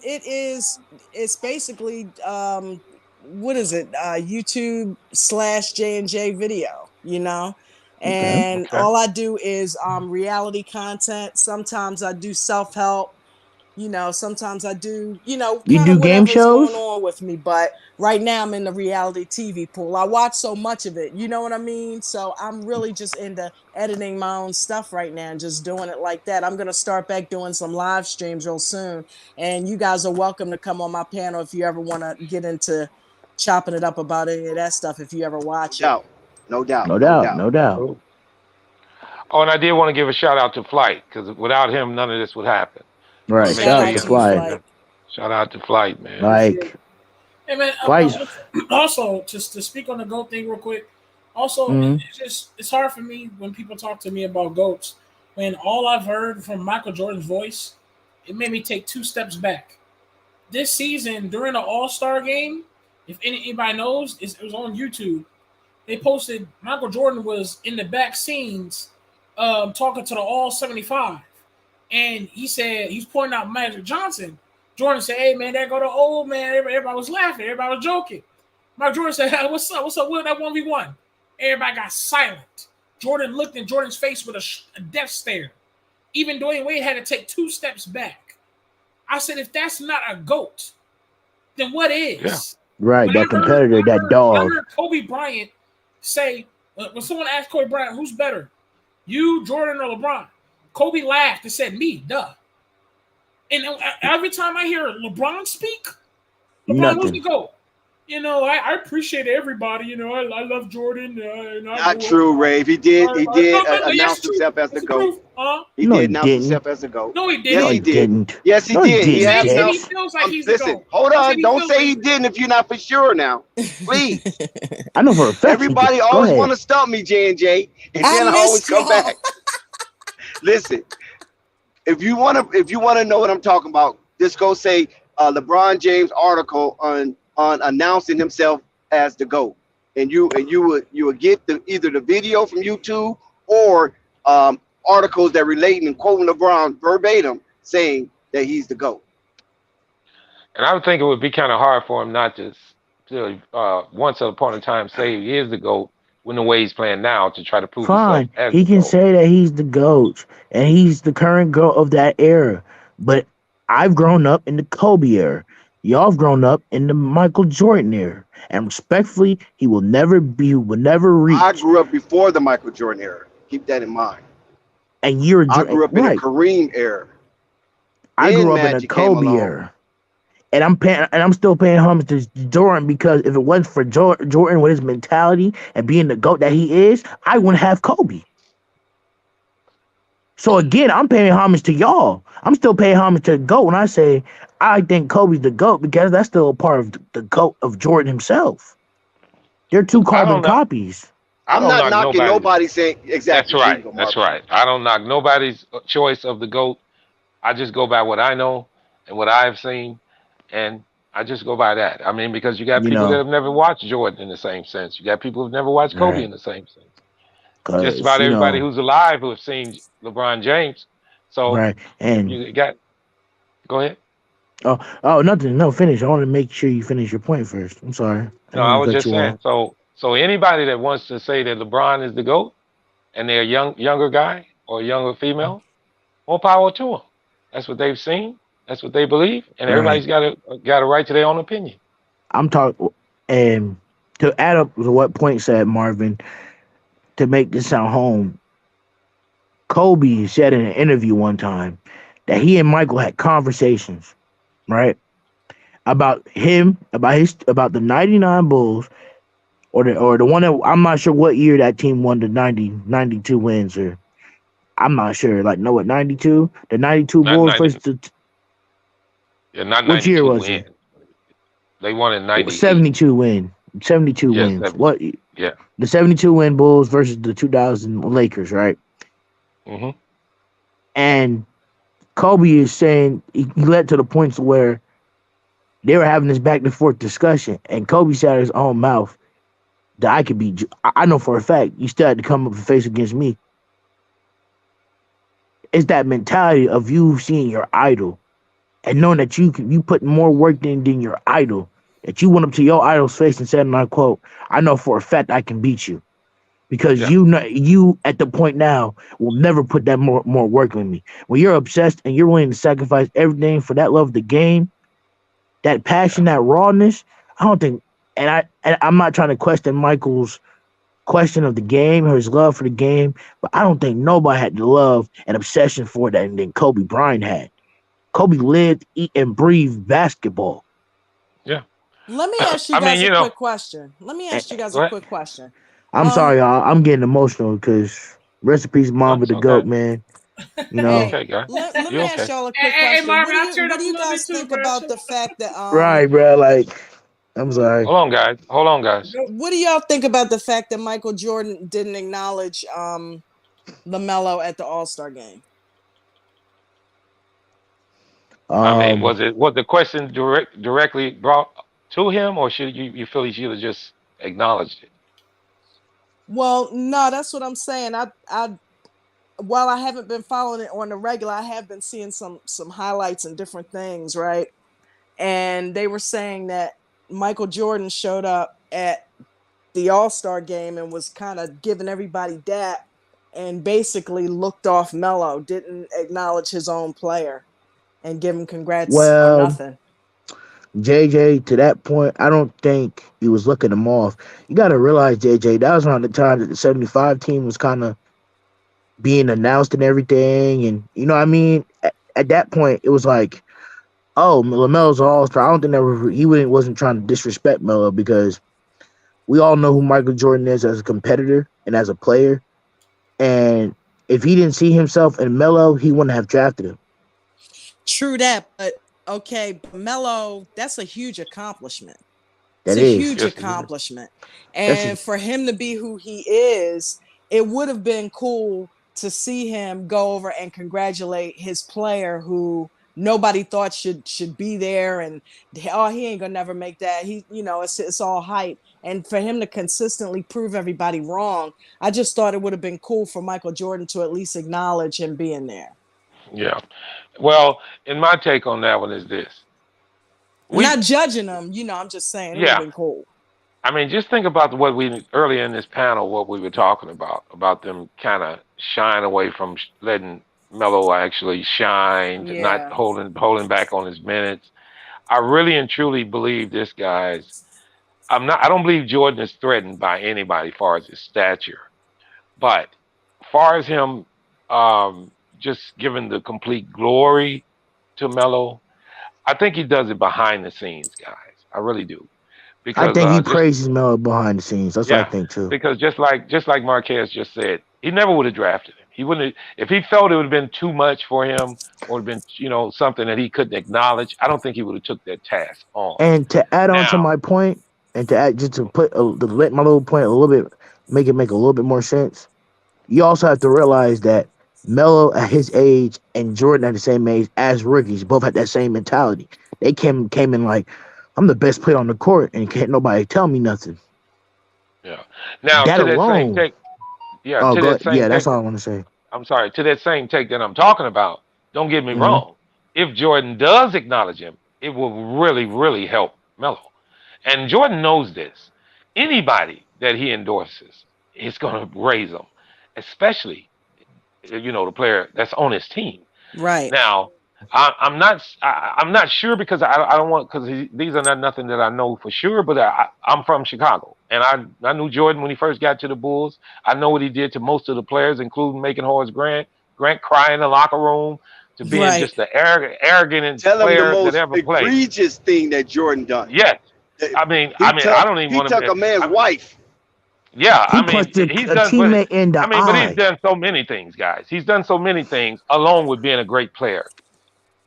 It's basically what is it? YouTube /J&J video, you know? And all I do is reality content. Sometimes I do self-help. You know, sometimes I do, kind of whatever's going on with me. But right now I'm in the reality TV pool. I watch so much of it. You know what I mean? So I'm really just into editing my own stuff right now and just doing it like that. I'm going to start back doing some live streams real soon. And you guys are welcome to come on my panel if you ever want to get into chopping it up about any of that stuff if you ever watch it. No doubt. Oh, and I did want to give a shout out to Flight, because without him, none of this would happen. Right. Shout out to Flight. Shout out to Flight, man. Like, hey man, also just to speak on the GOAT thing real quick. Also, it's hard for me when people talk to me about GOATs when all I've heard from Michael Jordan's voice, it made me take 2 steps back. This season during the All-Star game, if anybody knows, it was on YouTube. They posted Michael Jordan was in the back scenes talking to the All 75. And he said, he's pointing out Magic Johnson. Jordan said, hey, man, there go the old man. Everybody was laughing. Everybody was joking. Mike Jordan said, hey, what's up? What's up with that 1v1? Everybody got silent. Jordan looked in Jordan's face with a death stare. Even Dwayne Wade had to take 2 steps back. I said, if that's not a GOAT, then what is? Yeah. Right, that competitor, that dog. I heard Kobe Bryant say, when someone asked Kobe Bryant, who's better, you, Jordan, or LeBron? Kobe laughed and said, me, duh. And every time I hear LeBron speak, LeBron was the GOAT. You know, I appreciate everybody. You know, I love Jordan. Not true, Rave. He did announce himself as the GOAT. He did announce himself as the GOAT. No, he didn't. Yes, he did. Yes, he did. He has announced. He feels like he's the GOAT. Hold on. Don't say he didn't if you're not for sure now. Please. I know for a fact. Everybody always want to stump me, J&J, and then I always come back. Listen, if you want to know what I'm talking about, just go say LeBron James article on announcing himself as the GOAT, and you would get either the video from YouTube or articles that relate and quoting LeBron verbatim saying that he's the GOAT. And I would think it would be kind of hard for him not to once upon a time say he is the GOAT when the way he's playing now to try to prove fine. himself as He the can GOAT. say that he's the GOAT and he's the current GOAT of that era, but I've grown up in the Kobe era. Y'all have grown up in the Michael Jordan era, and respectfully, he will never reach. I grew up before the Michael Jordan era. Keep that in mind. And I grew up in the Kareem era. I grew up in a Kobe era, and I'm still paying homage to Jordan, because if it wasn't for Jordan with his mentality and being the GOAT that he is, I wouldn't have Kobe. So again, I'm paying homage to y'all. I'm still paying homage to the GOAT when I say I think Kobe's the GOAT, because that's still a part of the GOAT of Jordan himself. They're 2 carbon copies. I'm not knocking nobody saying exactly. That's right. I don't knock nobody's choice of the GOAT. I just go by what I know and what I've seen, and I just go by that. I mean, because you got people that have never watched Jordan in the same sense. You got people who've never watched Kobe in the same sense. Just about everybody who's alive who have seen LeBron James. So and you got. Go ahead. Oh, nothing. No, finish. I want to make sure you finish your point first. I'm sorry. I No, didn't I mean to was cut just you saying. off. So anybody that wants to say that LeBron is the GOAT and they're a younger guy or a younger female, more power to them. That's what they've seen. That's what they believe, and Right. everybody's got a right to their own opinion. I'm talking, and to add up to what point said Marvin, to make this sound home, Kobe said in an interview one time that he and Michael had conversations, right, about him, about the '99 Bulls, or the one that I'm not sure what year that team won the 92 wins, or I'm not sure. Like, no, what 92? The 92 Not Bulls 90, versus the yeah, not which year 92 was it? wins. They won in '98. 72 win. 72 Yeah, wins. 70. What Yeah. the 72 win Bulls versus the 2000 Lakers, right? Hmm. And Kobe is saying he led to the points where they were having this back and forth discussion, and Kobe said out of his own mouth that I could beat you. I know for a fact you still had to come up and face against me. It's that mentality of you seeing your idol and knowing that you put more work than your idol. That you went up to your idol's face and said, and I quote, "I know for a fact I can beat you." Because Yeah. you at the point now will never put that more work on me. When you're obsessed and you're willing to sacrifice everything for that love of the game, that passion, that rawness, I don't think, and I'm not trying to question Michael's question of the game or his love for the game, but I don't think nobody had the love and obsession for that than Kobe Bryant had. Kobe lived, eat, and breathed basketball. Yeah. Let me ask you I guys mean, a quick question. Let me ask you guys go a ahead. quick question. I'm sorry, y'all. I'm getting emotional because rest in peace, No, Mamba it's the GOAT, okay. man. You You know, okay, guy? Let You me ask okay? y'all a quick Hey, question. Marvin, I turned What up do a you little bit guys too, think bro. about the fact that right, bro? Like, I'm sorry. Hold on, guys. Hold on, guys. what do y'all think about the fact that Michael Jordan didn't acknowledge Lamelo at the All-Star game? I mean, Um, was the question directly brought to him, or should you feel he should have just acknowledged it? Well, no, that's what I'm saying. I while I haven't been following it on the regular, I have been seeing some highlights and different things, right? And they were saying that Michael Jordan showed up at the All-Star game and was kind of giving everybody dap and basically looked off Melo, didn't acknowledge his own player and give him congrats or well, nothing. JJ, to that point, I don't think he was looking them off. You got to realize, JJ, that was around the time that the 75 team was kind of being announced and everything. And, you know what I mean? At that point, it was like, oh, LaMelo's an all-star. I don't think that he wasn't trying to disrespect Melo because we all know who Michael Jordan is as a competitor and as a player. And if he didn't see himself in Melo, he wouldn't have drafted him. True that, but okay, Melo, that's a huge accomplishment. It's That a is. huge Yes, it is. accomplishment. That's And for him to be who he is, it would have been cool to see him go over and congratulate his player who nobody thought should be there, and oh, he ain't gonna never make that. It's all hype. And for him to consistently prove everybody wrong, I just thought it would have been cool for Michael Jordan to at least acknowledge him being there. Yeah. Well, in my take on that one is this. Not judging him, I'm just saying it would have Yeah. been cool. I mean, just think about what we earlier in this panel, what we were talking about them kind of shying away from letting Melo actually shine, not Yeah. holding back on his minutes. I really and truly believe this guy's. I don't believe Jordan is threatened by anybody as far as his stature, but as far as him just giving the complete glory to Melo, I think he does it behind the scenes, guys. I really do. I Because think he just praises Melo behind the scenes. That's what I yeah, think too. because just like Marquez just said, he never would have drafted him. He wouldn't have, if he felt it would have been too much for him or been something that he couldn't acknowledge. I don't think he would have took that task on. And to add on to Now, my point, and to add just to let my little point a little bit make a little bit more sense. You also have to realize that Melo at his age and Jordan at the same age as rookies both had that same mentality. They came in like, I'm the best player on the court and can't nobody tell me nothing. yeah. Now That to that same alone. take, yeah, Oh, to go that ahead. same Yeah, that's take. all I want to say. I'm sorry, to that same take that I'm talking about. Don't get me Mm-hmm. wrong. If Jordan does acknowledge him, it will really, really help Melo. And Jordan knows this. Anybody that he endorses is going to raise them, especially, the player that's on his team. Right. Now, I'm not sure because I don't want, because these are not nothing that I know for sure. But I'm from Chicago, and I knew Jordan when he first got to the Bulls. I know what he did to most of the players, including making Horace Grant cry in the locker room, to being Right. just the arrogant Tell him the player most that ever played. egregious thing that Jordan done. Yes, I mean, I don't even want to. He took a man's wife. Yeah, He I mean, punched a he's done. teammate in the But eye. he's done so many things, guys. He's done so many things along with being a great player.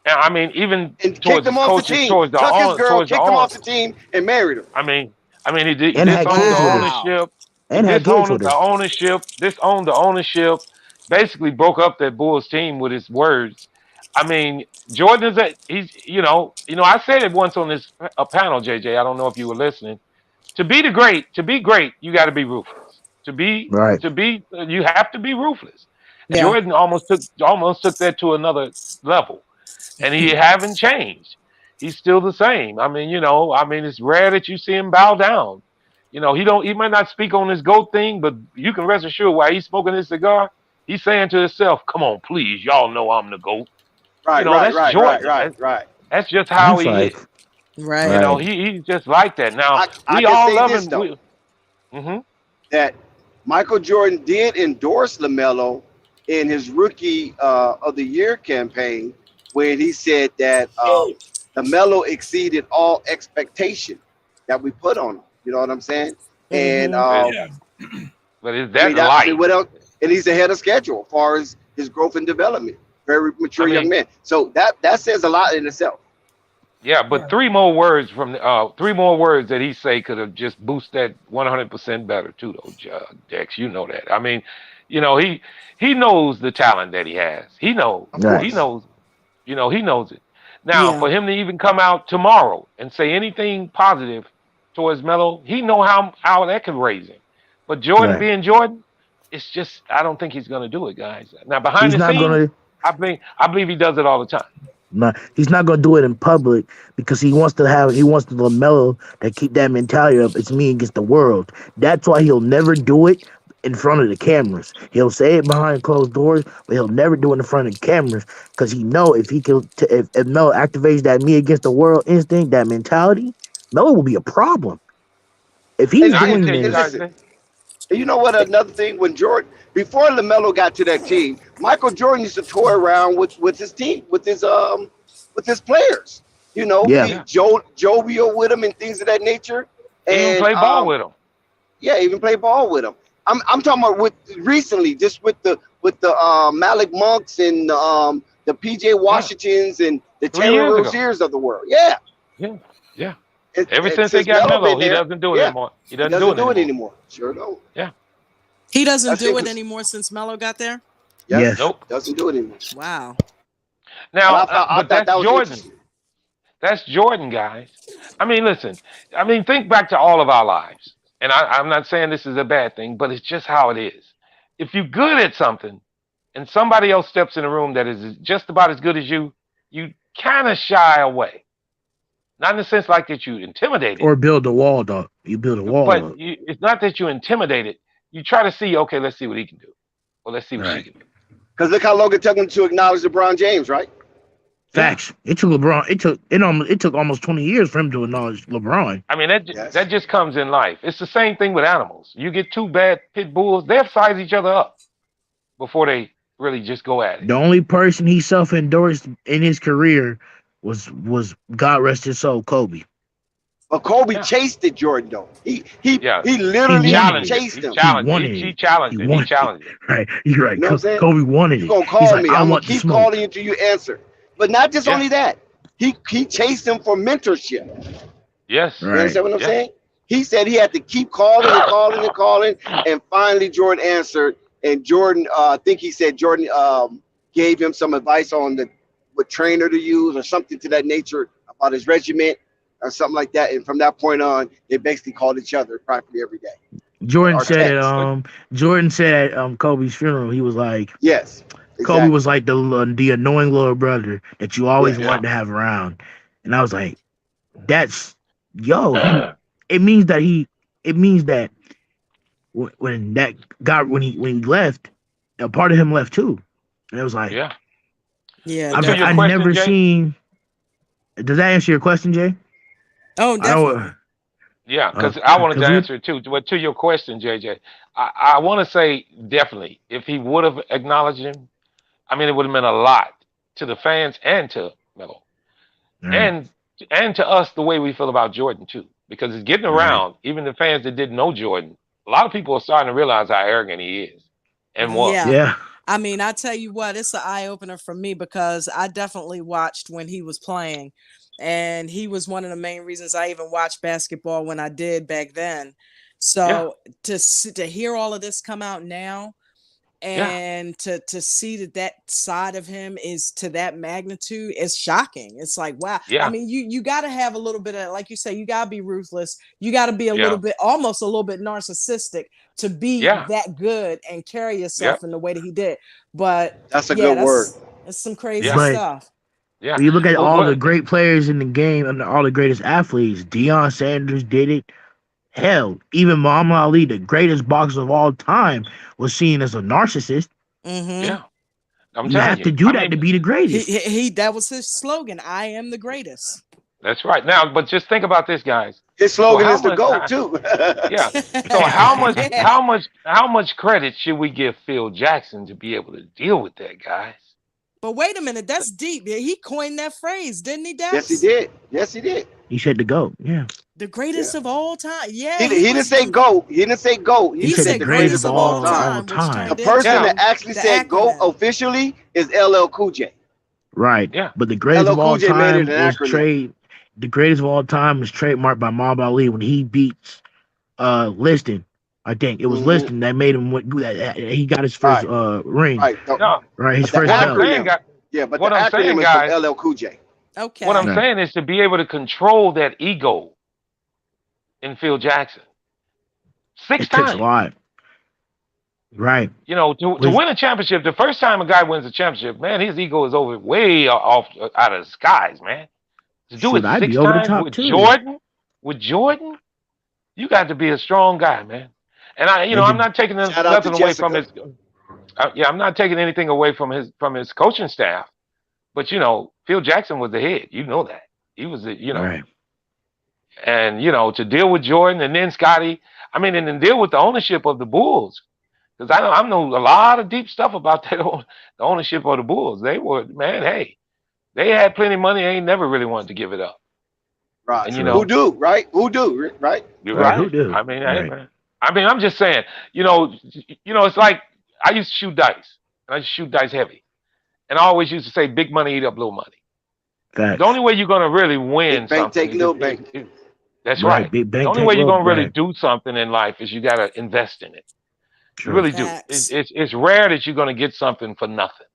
And I mean, even And towards kicked him his off the coaches, team. towards the Took his own, girl, towards the kicked him own. off the team, and married her. I mean, he did And had disowned kids the with her. ownership. And had kids with her. Disowned the ownership. Basically broke up that Bulls team with his words. I mean, Jordan is he's I said it once on this panel, JJ. I don't know if you were listening. To be great, you got to be ruthless. Right. You have to be ruthless. Yeah. Jordan almost took that to another level, and he haven't changed. He's still the same. I mean, it's rare that you see him bow down. He might not speak on this GOAT thing, but you can rest assured while he's smoking his cigar, he's saying to himself, "Come on, please, y'all know I'm the GOAT." That's Jordan. Right. That's just how he is. Right. He's just like that. Now I we can all say love this, him. though. That Michael Jordan did endorse LaMelo in his Rookie of the Year campaign when he said that LaMelo exceeded all expectation that we put on him. You know what I'm saying? And but is that light? What else? And he's ahead of schedule as far as his growth and development. Very mature young man. So that says a lot in itself. Yeah, but three more words that he say could have just boosted that 100% better too, though, Dex. You know that. I mean, he knows the talent that he has. He knows. Right. He knows. He knows it. Now, for him to even come out tomorrow and say anything positive towards Melo, he know how that could raise him. But Jordan being Jordan, it's just I don't think he's going to do it, guys. Now behind the scenes, I believe he does it all the time. No, he's not gonna do it in public because he wants the LaMelo to keep that mentality of it's me against the world. That's why he'll never do it in front of the cameras. He'll say it behind closed doors, but he'll never do it in front of the cameras because he know if Melo activates that me against the world instinct, that mentality, Melo will be a problem. If he's doing this. You know what? Another thing, when Jordan, before LaMelo got to that team, Michael Jordan used to toy around with his team, with his players. Be jovial with them and things of that nature. And even play ball with them. Yeah, even play ball with them. I'm talking about recently, just with the Malik Monks and the PJ Washingtons and the Terry Roziers of the world. Yeah. Ever since they got Melo, he doesn't do it anymore. He doesn't do it anymore. Sure don't. Yeah. He doesn't do it anymore since Melo got there? Yes. Nope. Doesn't do it anymore. Wow. Now, but that's Jordan. That's Jordan, guys. I mean, listen. I mean, think back to all of our lives. And I'm not saying this is a bad thing, but it's just how it is. If you're good at something and somebody else steps in the room that is just about as good as you kind of shy away. Not in the sense like that you intimidate it. Or build a wall, though. You build a wall. But it's not that you intimidate it. You try to see, okay, let's see what he can do. Well, let's see what she can do. Because look how long it took him to acknowledge LeBron James, right? Facts. It took LeBron. It took almost 20 years for him to acknowledge LeBron. I mean, that just comes in life. It's the same thing with animals. You get two bad pit bulls, they'll size each other up before they really just go at it. The only person he self-endorsed in his career was God rest his soul, Kobe. But Kobe chased it, Jordan, though. He literally chased him. He challenged it. Right. You're right. You know what I'm saying? Kobe wanted it. You're going to call me. I'm going to keep calling you until you answer. But not just only that. He chased him for mentorship. Yes. You understand what I'm saying? He said he had to keep calling and calling and calling. And finally, Jordan answered. And Jordan, I think he said Jordan gave him some advice on what trainer to use or something to that nature about his regiment or something like that. And from that point on, they basically called each other practically every day. Jordan said at Kobe's funeral, he was like, yes. Exactly. Kobe was like the annoying little brother that you always wanted to have around. And I was like, that's it means that when that guy when he left, a part of him left too. And it was like, yeah. Yeah, I never seen. Does that answer your question, Jay? Oh, definitely. Yeah, because I wanted to answer it too. But to your question, JJ, I want to say definitely, if he would have acknowledged him, I mean, it would have meant a lot to the fans and to Melo, and to us the way we feel about Jordan too, because it's getting around. Even the fans that didn't know Jordan, a lot of people are starting to realize how arrogant he is and was. Yeah. I mean, I tell you what, it's an eye opener for me because I definitely watched when he was playing, and he was one of the main reasons I even watched basketball when I did back then. So to hear all of this come out now, and to see that side of him is to that magnitude is shocking. It's like, wow. I mean, you got to have a little bit of, like you say, you got to be ruthless. You got to be a little bit, almost a little bit narcissistic to be that good and carry yourself in the way that he did. But that's a good word. It's some crazy stuff. Yeah. When you look at all the great players in the game and all the greatest athletes, Deion Sanders did it. Hell, even Muhammad Ali, the greatest boxer of all time, was seen as a narcissist. Mm-hmm. Yeah, you have to do that to be the greatest. He that was his slogan. I am the greatest. That's right. Now, but just think about this, guys. His slogan is the GOAT too. Yeah. So how much credit should we give Phil Jackson to be able to deal with that, guys? But wait a minute, that's deep. He coined that phrase, didn't he, Dallas? Yes, he did. He said the GOAT. Yeah. The greatest of all time. Yeah. He didn't say GOAT. He didn't say GOAT. He said the greatest of all time. The person that actually said GOAT officially is LL Cool J. Right. Yeah. But the greatest of all time was the greatest of all time was trademarked by Muhammad Ali when he beats Liston. I think it was Liston that made him he got his first ring. Right. His first belt. But what I'm saying, guys, LL Cool J. Okay. What I'm saying is to be able to control that ego in Phil Jackson. Six times. Takes a lot. Right. You know, to win a championship, the first time a guy wins a championship, man, his ego is way off out of the skies, man. To do it 6 times with Jordan, you got to be a strong guy, man. And I'm not taking nothing away from his. I'm not taking anything away from his coaching staff, but Phil Jackson was the head. You know that he was right. And to deal with Jordan and then Scotty, and then deal with the ownership of the Bulls, because I know a lot of deep stuff about the ownership of the Bulls. They were, man, hey, they had plenty of money. They ain't never really wanted to give it up. Right. And, who do, right? Who do, right? You're right. Who do? Hey, man. I'm just saying, it's like I used to shoot dice, and I used to shoot dice heavy. And I always used to say, big money eat up little money. Facts. The only way you're going to really win big bank something take little bank. That's right. Big bank the only way you're going to really do something in life is you got to invest in it. True. You really do. It's rare that you're going to get something for nothing.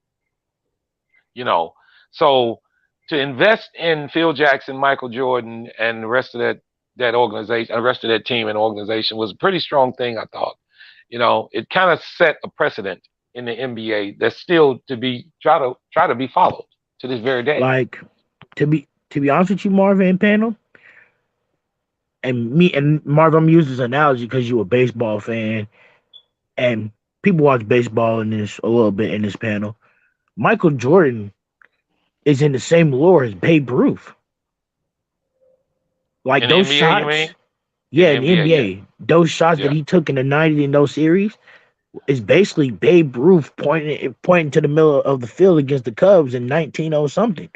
So to invest in Phil Jackson, Michael Jordan, and the rest of that organization, the rest of that team and organization was a pretty strong thing, I thought. It kind of set a precedent in the NBA that's still to be try to be followed to this very day. Like to be honest with you, Marvin and panel, and Marvin, I'm using this analogy because you're a baseball fan, and people watch baseball in this a little bit in this panel. Michael Jordan is in the same lore as Babe Ruth. Like in those NBA, shots, you mean? In the NBA, those shots that he took in the '90s in those series is basically Babe Ruth pointing to the middle of the field against the Cubs in 1900-something.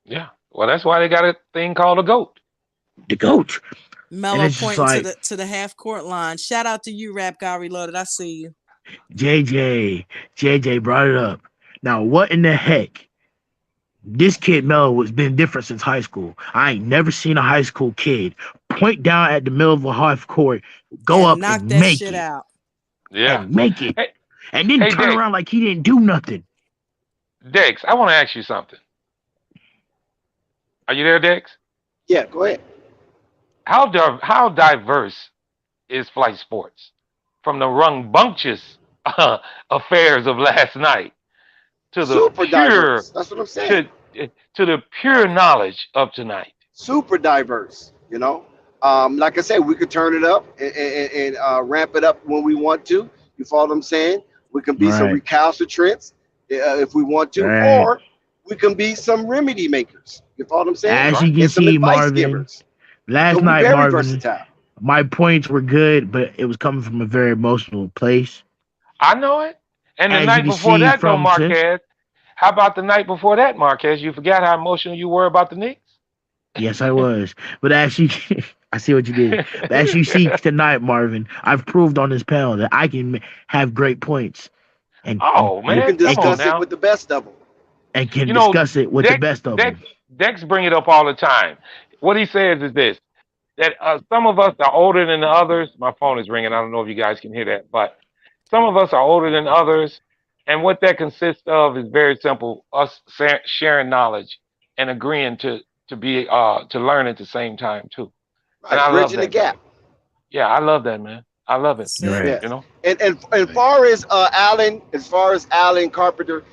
Yeah, well, that's why they got a thing called a GOAT. The GOAT. Melo pointing to the half court line. Shout out to you, Rap Guy Reloaded. I see you. JJ brought it up. Now, what in the heck? This kid Melo has been different since high school. I ain't never seen a high school kid point down at the middle of a half court, go up knock and that make shit it. out. Yeah, and make it, and then turn Dex, around like he didn't do nothing. Dex, I want to ask you something. Are you there, Dex? Yeah, go ahead. How diverse is flight sports? From the rambunctious affairs of last night to the super pure, diverse. That's what I'm saying. to the pure knowledge of tonight. Super diverse, you know. Like I said, we could turn it up and ramp it up when we want to. You follow what I'm saying? We can be some Right. recalcitrants if we want to, Right. or we can be some remedy makers. You follow what I'm saying? As you can And some see, advice Marvin, givers. last So we're night, very Marvin, versatile. my points were good, but it was coming from a very emotional place. I know it. And the As you night can before see that, though, from Marquez, how about the night before that, Marquez? You forgot how emotional you were about the Knicks? yes, I was. But as you, I see what you did. But as you see tonight, Marvin, I've proved on this panel that I can have great points and Oh, You man, can come on discuss it now. with the best of them. and can You know, discuss it with the best of them. Dex bring it up all the time. What he says is this, that some of us are older than the others. My phone is ringing. I don't know if you guys can hear that, but some of us are older than others. And what that consists of is very simple, us sharing knowledge and agreeing to learn at the same time, too. And Right, I love bridging the that, man. gap. Yeah, I love that, man. I love it. You're right. Yes. You know? And far as Alan Carpenter,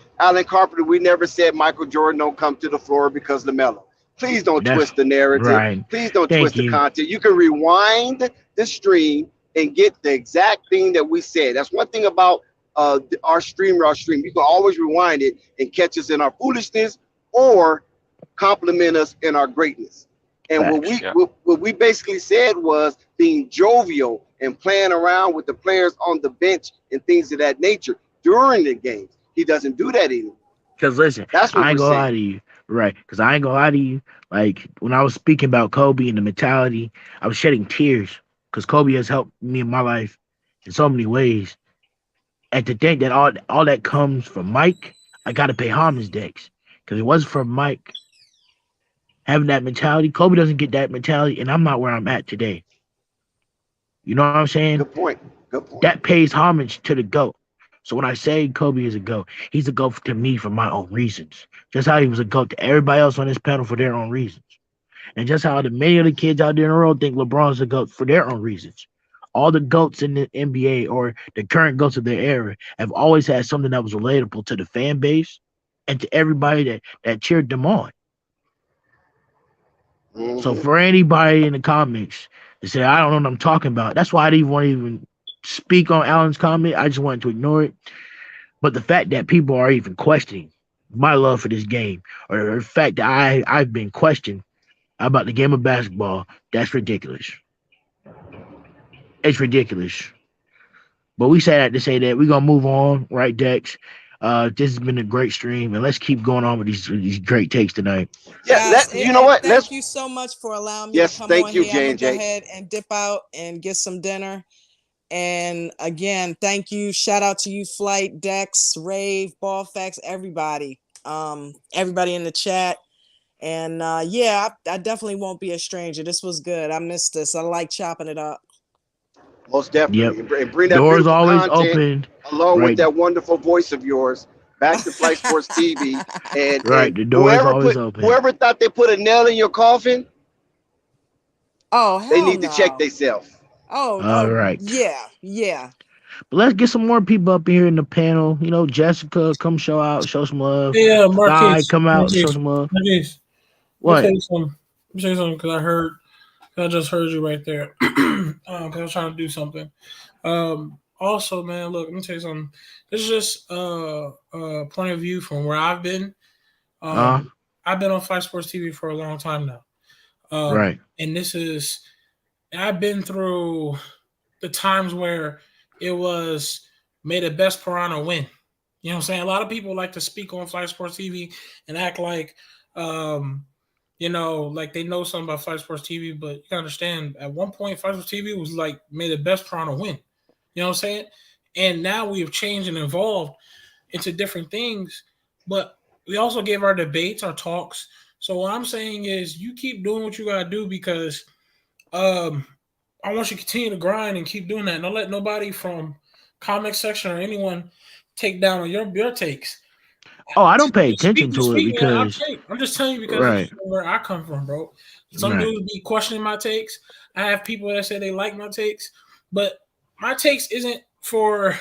we never said Michael Jordan don't come to the floor because Lamelo. Please don't That's twist the narrative. right. Please don't Thank twist the you. content. You can rewind the stream and get the exact thing that we said. That's one thing about our stream. You can always rewind it and catch us in our foolishness or compliment us in our greatness. And Facts. what we basically said was being jovial and playing around with the players on the bench and things of that nature during the games. He doesn't do that anymore. Because listen, That's what I ain't we're gonna lie saying. to you. Right. Because I ain't gonna lie to you. Like, when I was speaking about Kobe and the mentality, I was shedding tears because Kobe has helped me in my life in so many ways. And to think that all that comes from Mike, I got to pay homage, Dex. Because it wasn't for Mike having that mentality. Kobe doesn't get that mentality, and I'm not where I'm at today. You know what I'm saying? Good point. Good point. That pays homage to the GOAT. So when I say Kobe is a GOAT, he's a GOAT to me for my own reasons. Just how he was a GOAT to everybody else on this panel for their own reasons. And just how the many of the kids out there in the world think LeBron's a GOAT for their own reasons. All the GOATs in the NBA or the current GOATs of their era have always had something that was relatable to the fan base and to everybody that cheered them on. So for anybody in the comments to say, I don't know what I'm talking about, that's why I didn't want to even speak on Alan's comment. I just wanted to ignore it. But the fact that people are even questioning my love for this game, or the fact that I've been questioned about the game of basketball, that's ridiculous. It's ridiculous. But we say that to say that we're going to move on, right, Dex? This has been a great stream, and let's keep going on with these great takes tonight. Yeah, Guys, you know what? Thank you so much for allowing me to come thank on you, here. I'm gonna J&J. go ahead and dip out and get some dinner. And again, thank you. Shout out to you, Flight, Dex, Rave, Ball Facts, everybody. Everybody in the chat. And yeah, I definitely won't be a stranger. This was good. I missed this. I like chopping it up. Most definitely. Yep. And bring that Doors beautiful always content open. along Right. with that wonderful voice of yours back to Flight Sports TV. And, Right, and the door is always open. whoever thought they put a nail in your coffin, Oh, they hell need to check no. themselves. All right. Yeah. But let's get some more people up here in the panel. You know, Jessica, come show some love. Yeah, Guy, Marquise. come out and show some love. Marquise. What? Let me tell you something because I just heard you right there. Because I was trying to do something. Also, man, look, let me tell you something. This is just a point of view from where I've been. I've been on Fight Sports TV for a long time now. Right. And I've been through the times where it was may the best piranha win. You know what I'm saying? A lot of people like to speak on Fight Sports TV and act like, like they know something about Fight Sports TV, but you can understand at one point, Fight Sports TV was like, may the best piranha win. You know what I'm saying? And now we have changed and evolved into different things, but we also give our debates, our talks. So what I'm saying is you keep doing what you got to do because I want you to continue to grind and keep doing that. Don't let nobody from comment section or anyone take down on your takes. Oh, I don't pay attention to it because I'm just telling you because it's where I come from, bro. Some dudes be questioning my takes. I have people that say they like my takes, but my takes isn't for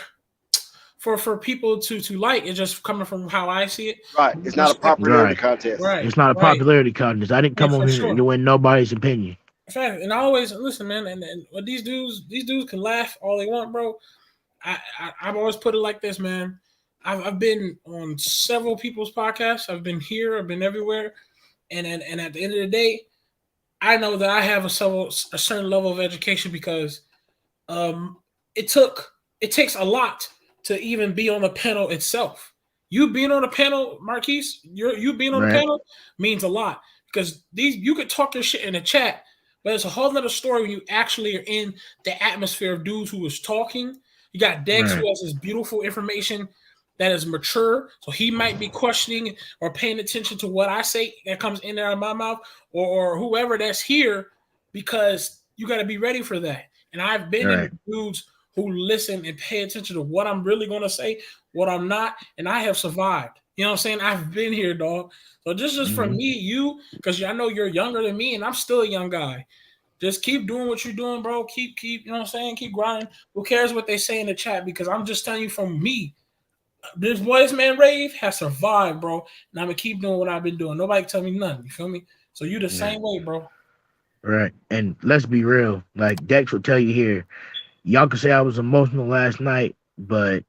for people to like. It's just coming from how I see it. Right. It's not a popularity contest. Right. It's not a popularity contest. I didn't come on here to win nobody's opinion. Fact. And I always listen, man. And what these dudes can laugh all they want, bro. I've always put it like this, man. I've been on several people's podcasts. I've been here. I've been everywhere. And at the end of the day, I know that I have a certain level of education because it takes a lot to even be on the panel itself. You being on the panel, Marquise, you being on the panel means a lot because you could talk your shit in the chat, but it's a whole other story when you actually are in the atmosphere of dudes who is talking. You got Dex who has this beautiful information that is mature, so he might be questioning or paying attention to what I say that comes in and out of my mouth, or whoever that's here, because you got to be ready for that. And I've been in dudes who listen and pay attention to what I'm really going to say, what I'm not, and I have survived. You know what I'm saying? I've been here, dog. So just for me, because I know you're younger than me, and I'm still a young guy. Just keep doing what you're doing, bro. Keep, you know what I'm saying? Keep grinding. Who cares what they say in the chat? Because I'm just telling you from me, this boys man Rave has survived, bro. And I'm going to keep doing what I've been doing. Nobody can tell me nothing. You feel me? So you the same way, bro. Right. And let's be real. Like Dex will tell you here, y'all can say I was emotional last night, but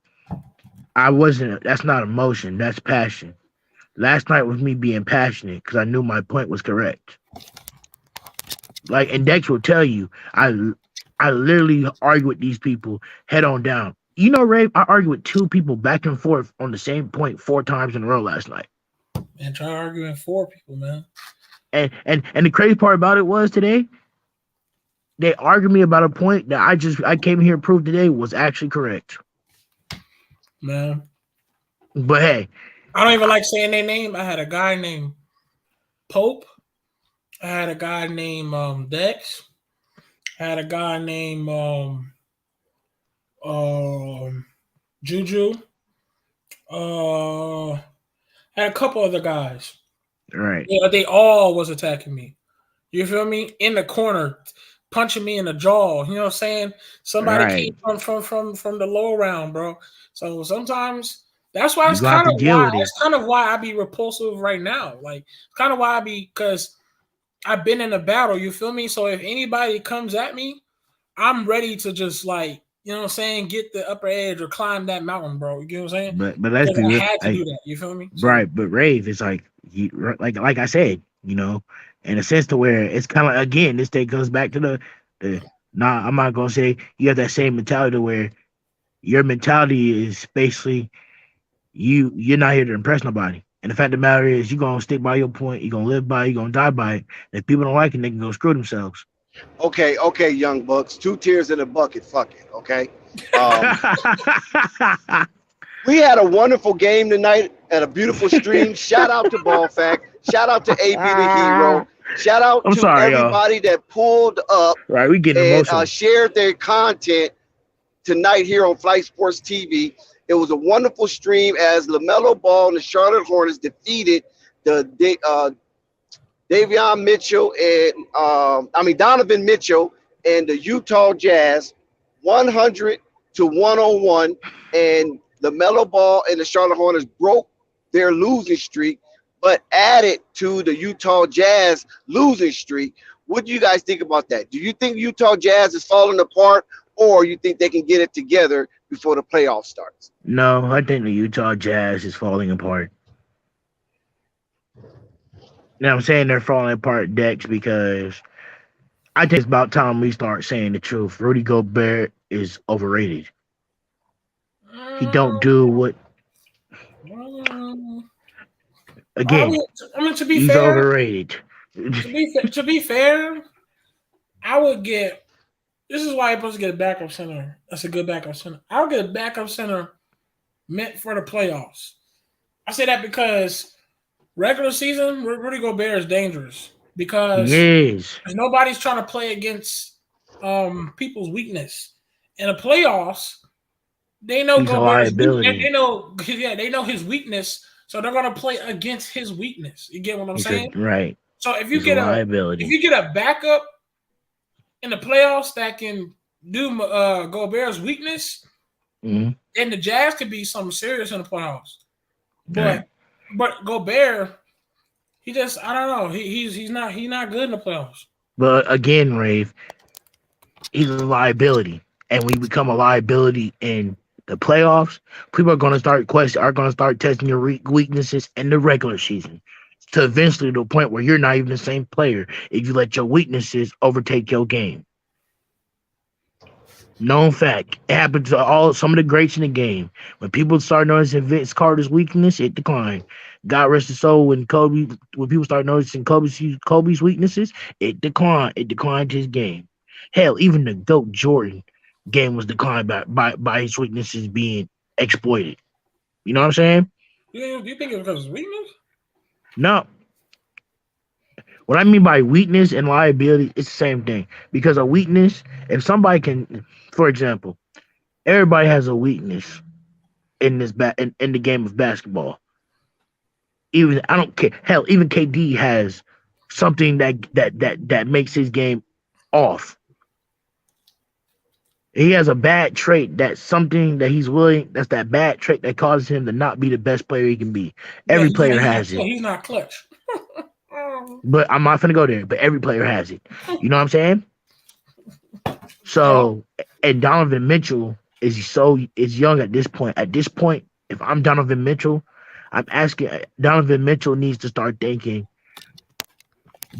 I wasn't. That's not emotion. That's passion. Last night was me being passionate because I knew my point was correct. Like, and Dex will tell you, I literally argue with these people head on down. You know, Ray, I argued with two people back and forth on the same point 4 times in a row last night. Man, try arguing 4 people, man. And the crazy part about it was today, they argued me about a point that I came here and proved today was actually correct. Man. But hey. I don't even like saying their name. I had a guy named Pope. I had a guy named Dex. I had a guy named Juju. I had a couple other guys. Right. Yeah, they all was attacking me. You feel me? In the corner, punching me in the jaw. You know what I'm saying? Somebody came from the low round, bro. So sometimes that's why it's kind of why I be repulsive right now. Like kind of why I be, because I've been in a battle, you feel me? So if anybody comes at me, I'm ready to just like, you know what I'm saying, get the upper edge or climb that mountain, bro. You get what I'm saying? But let's be real. I had to do that, you feel me? So, right, but Rave is like I said, you know, in a sense to where it's kind of, again, this thing goes back to I'm not gonna say you have that same mentality where your mentality is basically you're not here to impress nobody. And the fact of the matter is you're gonna stick by your point, you're gonna live by it, you're gonna die by it. If people don't like it, they can go screw themselves. Okay, young bucks. 2 tears in a bucket. Fuck it, okay? We had a wonderful game tonight and a beautiful stream. Shout out to Ball Fact. Shout out to AB the Hero. Shout out to everybody that pulled up we getting emotional. Shared their content tonight here on Flight Sports TV. It was a wonderful stream as Lamelo Ball and the Charlotte Hornets defeated the Donovan Mitchell and the Utah Jazz 100-101, and Lamelo Ball and the Charlotte Hornets broke their losing streak, but added to the Utah Jazz losing streak. What do you guys think about that? Do you think Utah Jazz is falling apart, or you think they can get it together before the playoff starts? No, I think the Utah Jazz is falling apart. Now I'm saying they're falling apart, Dex, because I think it's about time we start saying the truth. Rudy Gobert is overrated. He don't do what. Again, I mean, to be he's fair, overrated. To be fair, I would get. This is why I'm supposed to get a backup center. That's a good backup center. I'll get a backup center meant for the playoffs. I say that because regular season, Rudy Gobert is dangerous because nobody's trying to play against people's weakness. In the playoffs, they know he's Gobert's a liability. They know his weakness, so they're gonna play against his weakness. You get what I'm saying? Right. So if you get a backup in the playoffs that can do Gobert's weakness, Mhm. And the Jazz could be something serious in the playoffs. Right. But Gobert, he just I don't know. He's not good in the playoffs. But again, Rave, he's a liability, and we become a liability in the playoffs. People are going to start testing your weaknesses in the regular season, to eventually the point where you're not even the same player if you let your weaknesses overtake your game. Known fact. It happened to some of the greats in the game. When people started noticing Vince Carter's weakness, it declined. God rest his soul. When people started noticing Kobe's weaknesses, it declined. It declined his game. Hell, even the GOAT Jordan game was declined by his weaknesses being exploited. You know what I'm saying? Do you think it's because of his weakness? No. What I mean by weakness and liability, it's the same thing. Because a weakness, if somebody can, for example, everybody has a weakness in in the game of basketball. Even I don't care. Hell, even KD has something that makes his game off. He has a bad trait. That's something that he's willing. That's that bad trait that causes him to not be the best player he can be. Every player has it. He's not clutch. But I'm not gonna go there. But every player has it. You know what I'm saying? So, and Donovan Mitchell is young at this point. At this point, if I'm Donovan Mitchell, I'm asking Donovan Mitchell needs to start thinking,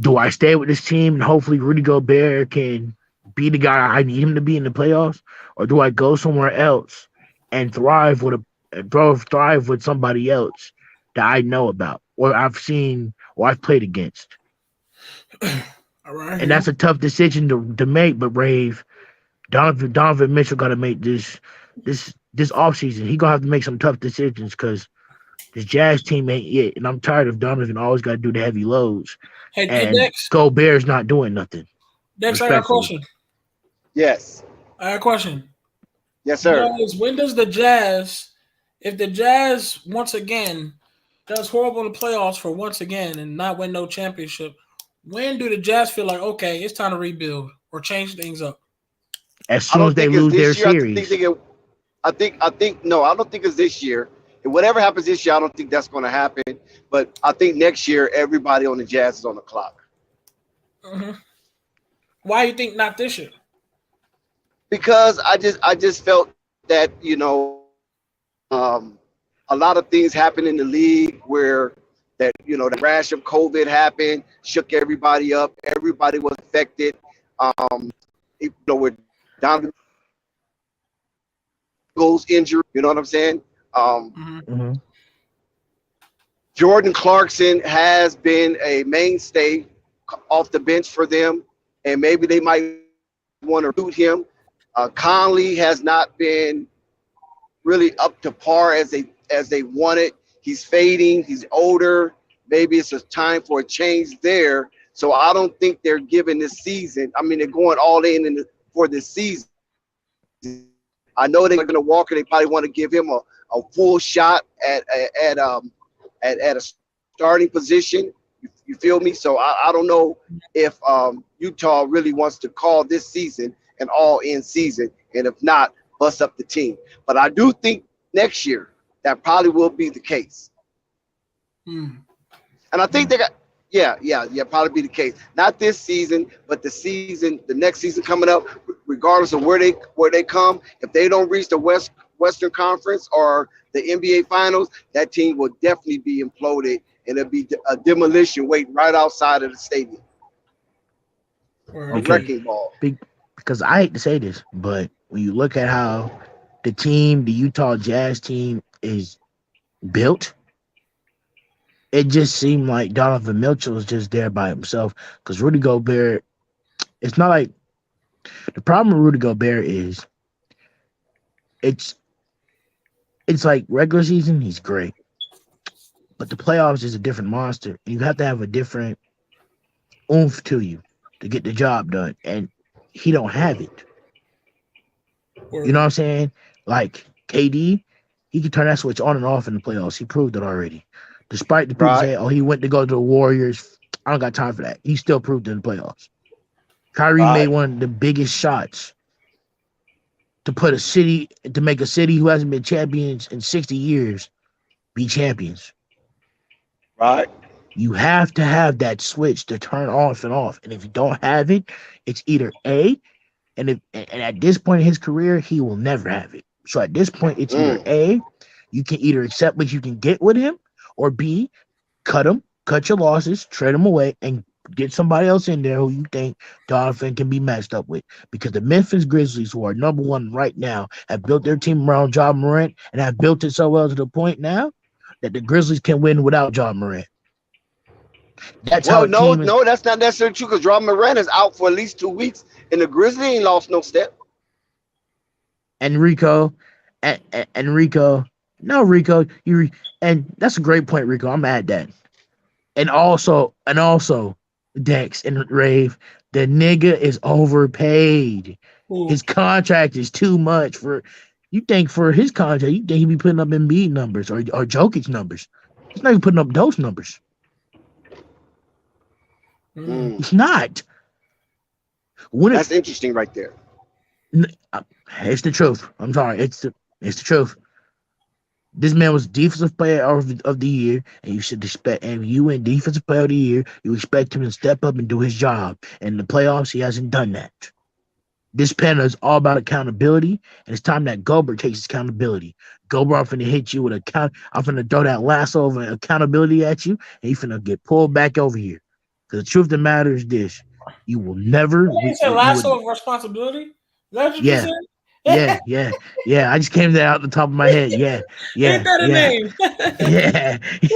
do I stay with this team and hopefully Rudy Gobert can be the guy I need him to be in the playoffs, or do I go somewhere else and thrive with somebody else that I know about or I've seen or I've played against? All right. And that's a tough decision to make, but Rave, Donovan Mitchell got to make this offseason. He gonna have to make some tough decisions because this Jazz team ain't it, and I'm tired of Donovan always got to do the heavy loads. Hey, and Dex. Gobert's not doing nothing. Dex, I got a question. Yes. I got a question. Yes, sir. When does the Jazz, if the Jazz once again does horrible in the playoffs for once again and not win no championship, when do the Jazz feel like, okay, it's time to rebuild or change things up? As soon as they lose their series. I don't think it's this year. And whatever happens this year, I don't think that's going to happen. But I think next year, everybody on the Jazz is on the clock. Mm-hmm. Why do you think not this year? Because I just felt that, a lot of things happened in the league where that, the rash of COVID happened, shook everybody up. Everybody was affected. With Donovan Mitchell's injury, you know what I'm saying? Jordan Clarkson has been a mainstay off the bench for them, and maybe they might want to root him. Conley has not been really up to par as they wanted. He's fading. He's older. Maybe it's a time for a change there. So I don't think they're giving this season. I mean, they're going all in for this season. I know they're going to Walker. They probably want to give him a full shot at a starting position. You feel me? So I don't know if Utah really wants to call this season an all-in season, and if not, bust up the team. But I do think next year that probably will be the case. And I think they got probably be the case. Not this season, but the next season coming up, regardless of where they come. If they don't reach the Western Conference or the NBA Finals, that team will definitely be imploded, and it'll be a demolition waiting right outside of the stadium. A wrecking ball. Because I hate to say this, but when you look at how the Utah Jazz team is built, it just seemed like Donovan Mitchell was just there by himself. Because Rudy Gobert, it's not like the problem with Rudy Gobert is it's like regular season, he's great. But the playoffs is a different monster. You have to have a different oomph to you to get the job done. And he don't have it. You know what I'm saying? Like KD, he can turn that switch on and off in the playoffs. He proved it already. Despite the people saying, he went to go to the Warriors. I don't got time for that. He still proved it in the playoffs. Kyrie made one of the biggest shots. You know what I'm saying? Like, he can turn that switch on and off in the playoffs. Despite the people saying, he went to go to the Warriors. I don't got time for that. He still proved it in the playoffs. Kyrie made one of the biggest shots. You know what I'm saying? Like, to make a city who hasn't been champions in 60 years be champions. Right. You have to have that switch to turn off and off. And if you don't have it, it's either A, and at this point in his career, he will never have it. So at this point, it's either A, you can either accept what you can get with him, or B, cut your losses, trade him away, and get somebody else in there who you think Donovan can be matched up with. Because the Memphis Grizzlies, who are number one right now, have built their team around Ja Morant and have built it so well to the point now that the Grizzlies can win without Ja Morant. That's that's not necessarily true, because Ja Morant is out for at least 2 weeks, and the Grizzlies ain't lost no step. Rico, and that's a great point, Rico. I'm mad at that. And also, Dex and Rave, the nigga is overpaid. Ooh. His contract is too much for his contract. You think he be putting up Embiid numbers or Jokic numbers? He's not even putting up those numbers. It's not. That's interesting right there. It's the truth. I'm sorry. It's the truth. This man was defensive player of the year, and you should expect. And you win defensive player of the year, you expect him to step up and do his job. And in the playoffs, he hasn't done that. This panel is all about accountability, and it's time that Gobert takes accountability. Gobert, I'm finna hit you with I'm finna throw that lasso of accountability at you, and you finna get pulled back over here. Because the truth of the matter is this: you will never. You said lasso of responsibility. Is that what you said? Yeah. I just came that out the top of my head. Yeah. Ain't that a name?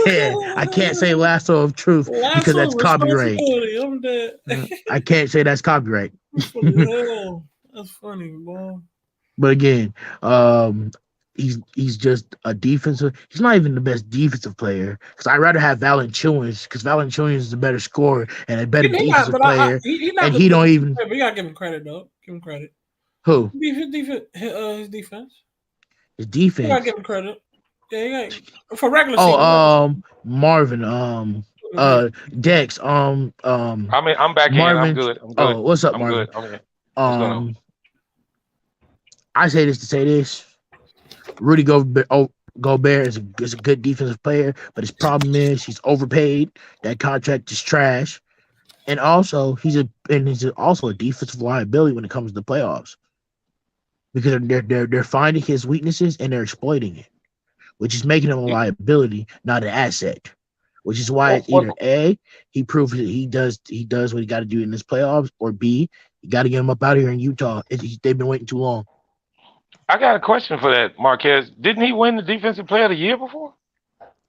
yeah. I can't say lasso of truth because that's copyright. I'm dead. I can't say that's copyright. That's funny, boy. But again, he's just a defensive. He's not even the best defensive player, because I'd rather have Valanciunas, because Valanciunas is a better scorer and a better defensive player. He don't even. We gotta give him credit though. Give him credit. Who? His defense. His defense. You gotta give him credit. Yeah, for regular season. Marvin. Dex. I'm back Marvin, in. I'm good. Oh, what's up, I'm Marvin? good. Okay. What's going on? I say this to say this. Rudy Gobert is a good defensive player, but his problem is he's overpaid. That contract is trash, and also he's also a defensive liability when it comes to the playoffs, because they're finding his weaknesses and they're exploiting it, which is making him a liability, not an asset. Which is why it's either A, he proves that he does what he got to do in this playoffs, or B, you got to get him up out of here in Utah. They've been waiting too long. I got a question for that, Marquez. Didn't he win the Defensive Player of the Year before?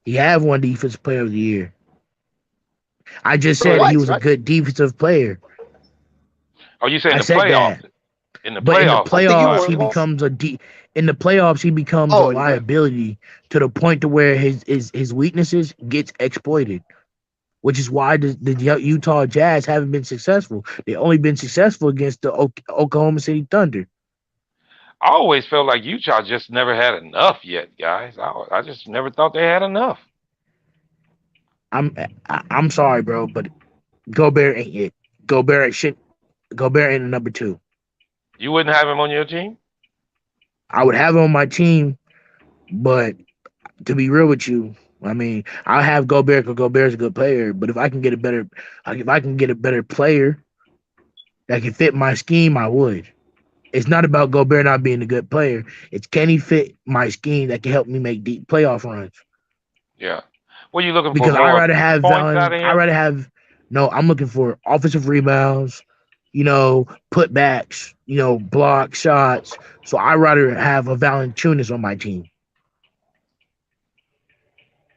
He have won Defensive Player of the Year. I just said he was a good defensive player. Oh, you said in the playoffs? In the playoffs, he becomes a liability to the point to where his weaknesses gets exploited, which is why the Utah Jazz haven't been successful. They've only been successful against the Oklahoma City Thunder. I always felt like Utah just never had enough yet, guys. I just never thought they had enough. I'm sorry, bro, but Gobert ain't it. Gobert ain't a number 2. You wouldn't have him on your team? I would have him on my team, but to be real with you, I mean, I'll have Gobert because Gobert's a good player. But if I can get a better player that can fit my scheme, I would. It's not about Gobert not being a good player. It's can he fit my scheme that can help me make deep playoff runs. Yeah. What are you looking for? Because I'm looking for offensive rebounds, putbacks, block shots. So I'd rather have a Valanciunas on my team,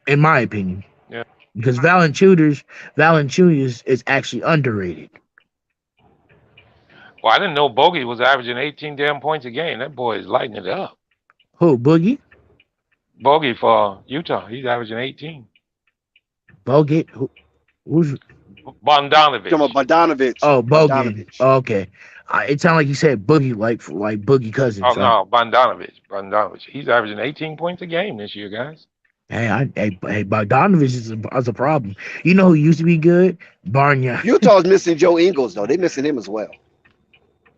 in my opinion. Yeah. Because Valanciunas is actually underrated. Well, I didn't know Bogey was averaging 18 damn points a game. That boy is lighting it up. Who, Boogie? Bogey for Utah. He's averaging 18. Bogey? Who's? Bogdanovich. Bogdanovich. Oh, Bogey. Oh, okay. It sounded like you said Boogie, like Boogie Cousins. Oh, no, Bogdanovich. He's averaging 18 points a game this year, guys. Hey, Bogdanovich is a problem. You know who used to be good? Barnya. Utah's missing Joe Ingles, though. They're missing him as well.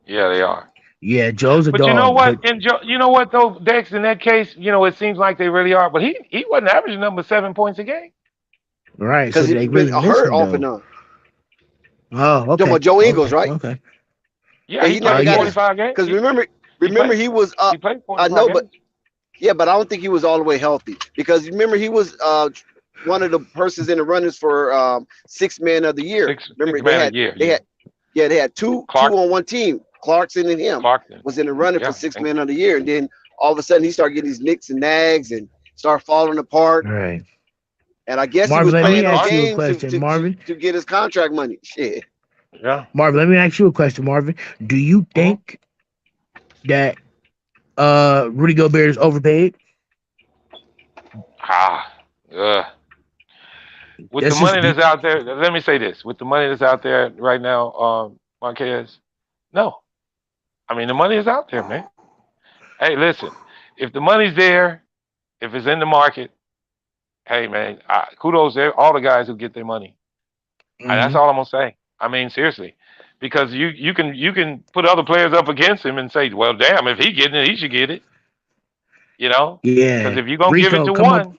Yeah, they are. Yeah, Joe's a But you know dog. what? But And you know what though, Dex? In that case, it seems like they really are. But he wasn't averaging number 7 points a game. right, so because he's they been really miss hurt him off and though. on. Oh, Talking okay. about Joe Ingles, Okay. right? Okay. Yeah, he he never played got yeah. his 45 games. because remember he was He played I 45 know, games. but I don't think he was all the way healthy because remember he was one of the persons in the runners for sixth man of the year. Remember Six man a year. they had two on one team. Clarkson and him was in the running for sixth man of the year, and then all of a sudden he started getting these nicks and nags and started falling apart. Right. And I guess Marvin, he was let me playing ask those you a games question, Marvin. to get his contract money. Shit. Yeah. Marvin, let me ask you a question, Marvin. Do you think that Rudy Gobert is overpaid? With the money that's out there, let me say this: with the money that's out there right now, Marquez, no. I mean, the money is out there, man. Hey, listen, if the money's there, if it's in the market, hey, man, kudos to all the guys who get their money. That's all I'm gonna say. I mean, seriously, because you can put other players up against him and say, well, damn, if he getting it, he should get it. Yeah. Because if you're gonna Rico, give it to come one, up.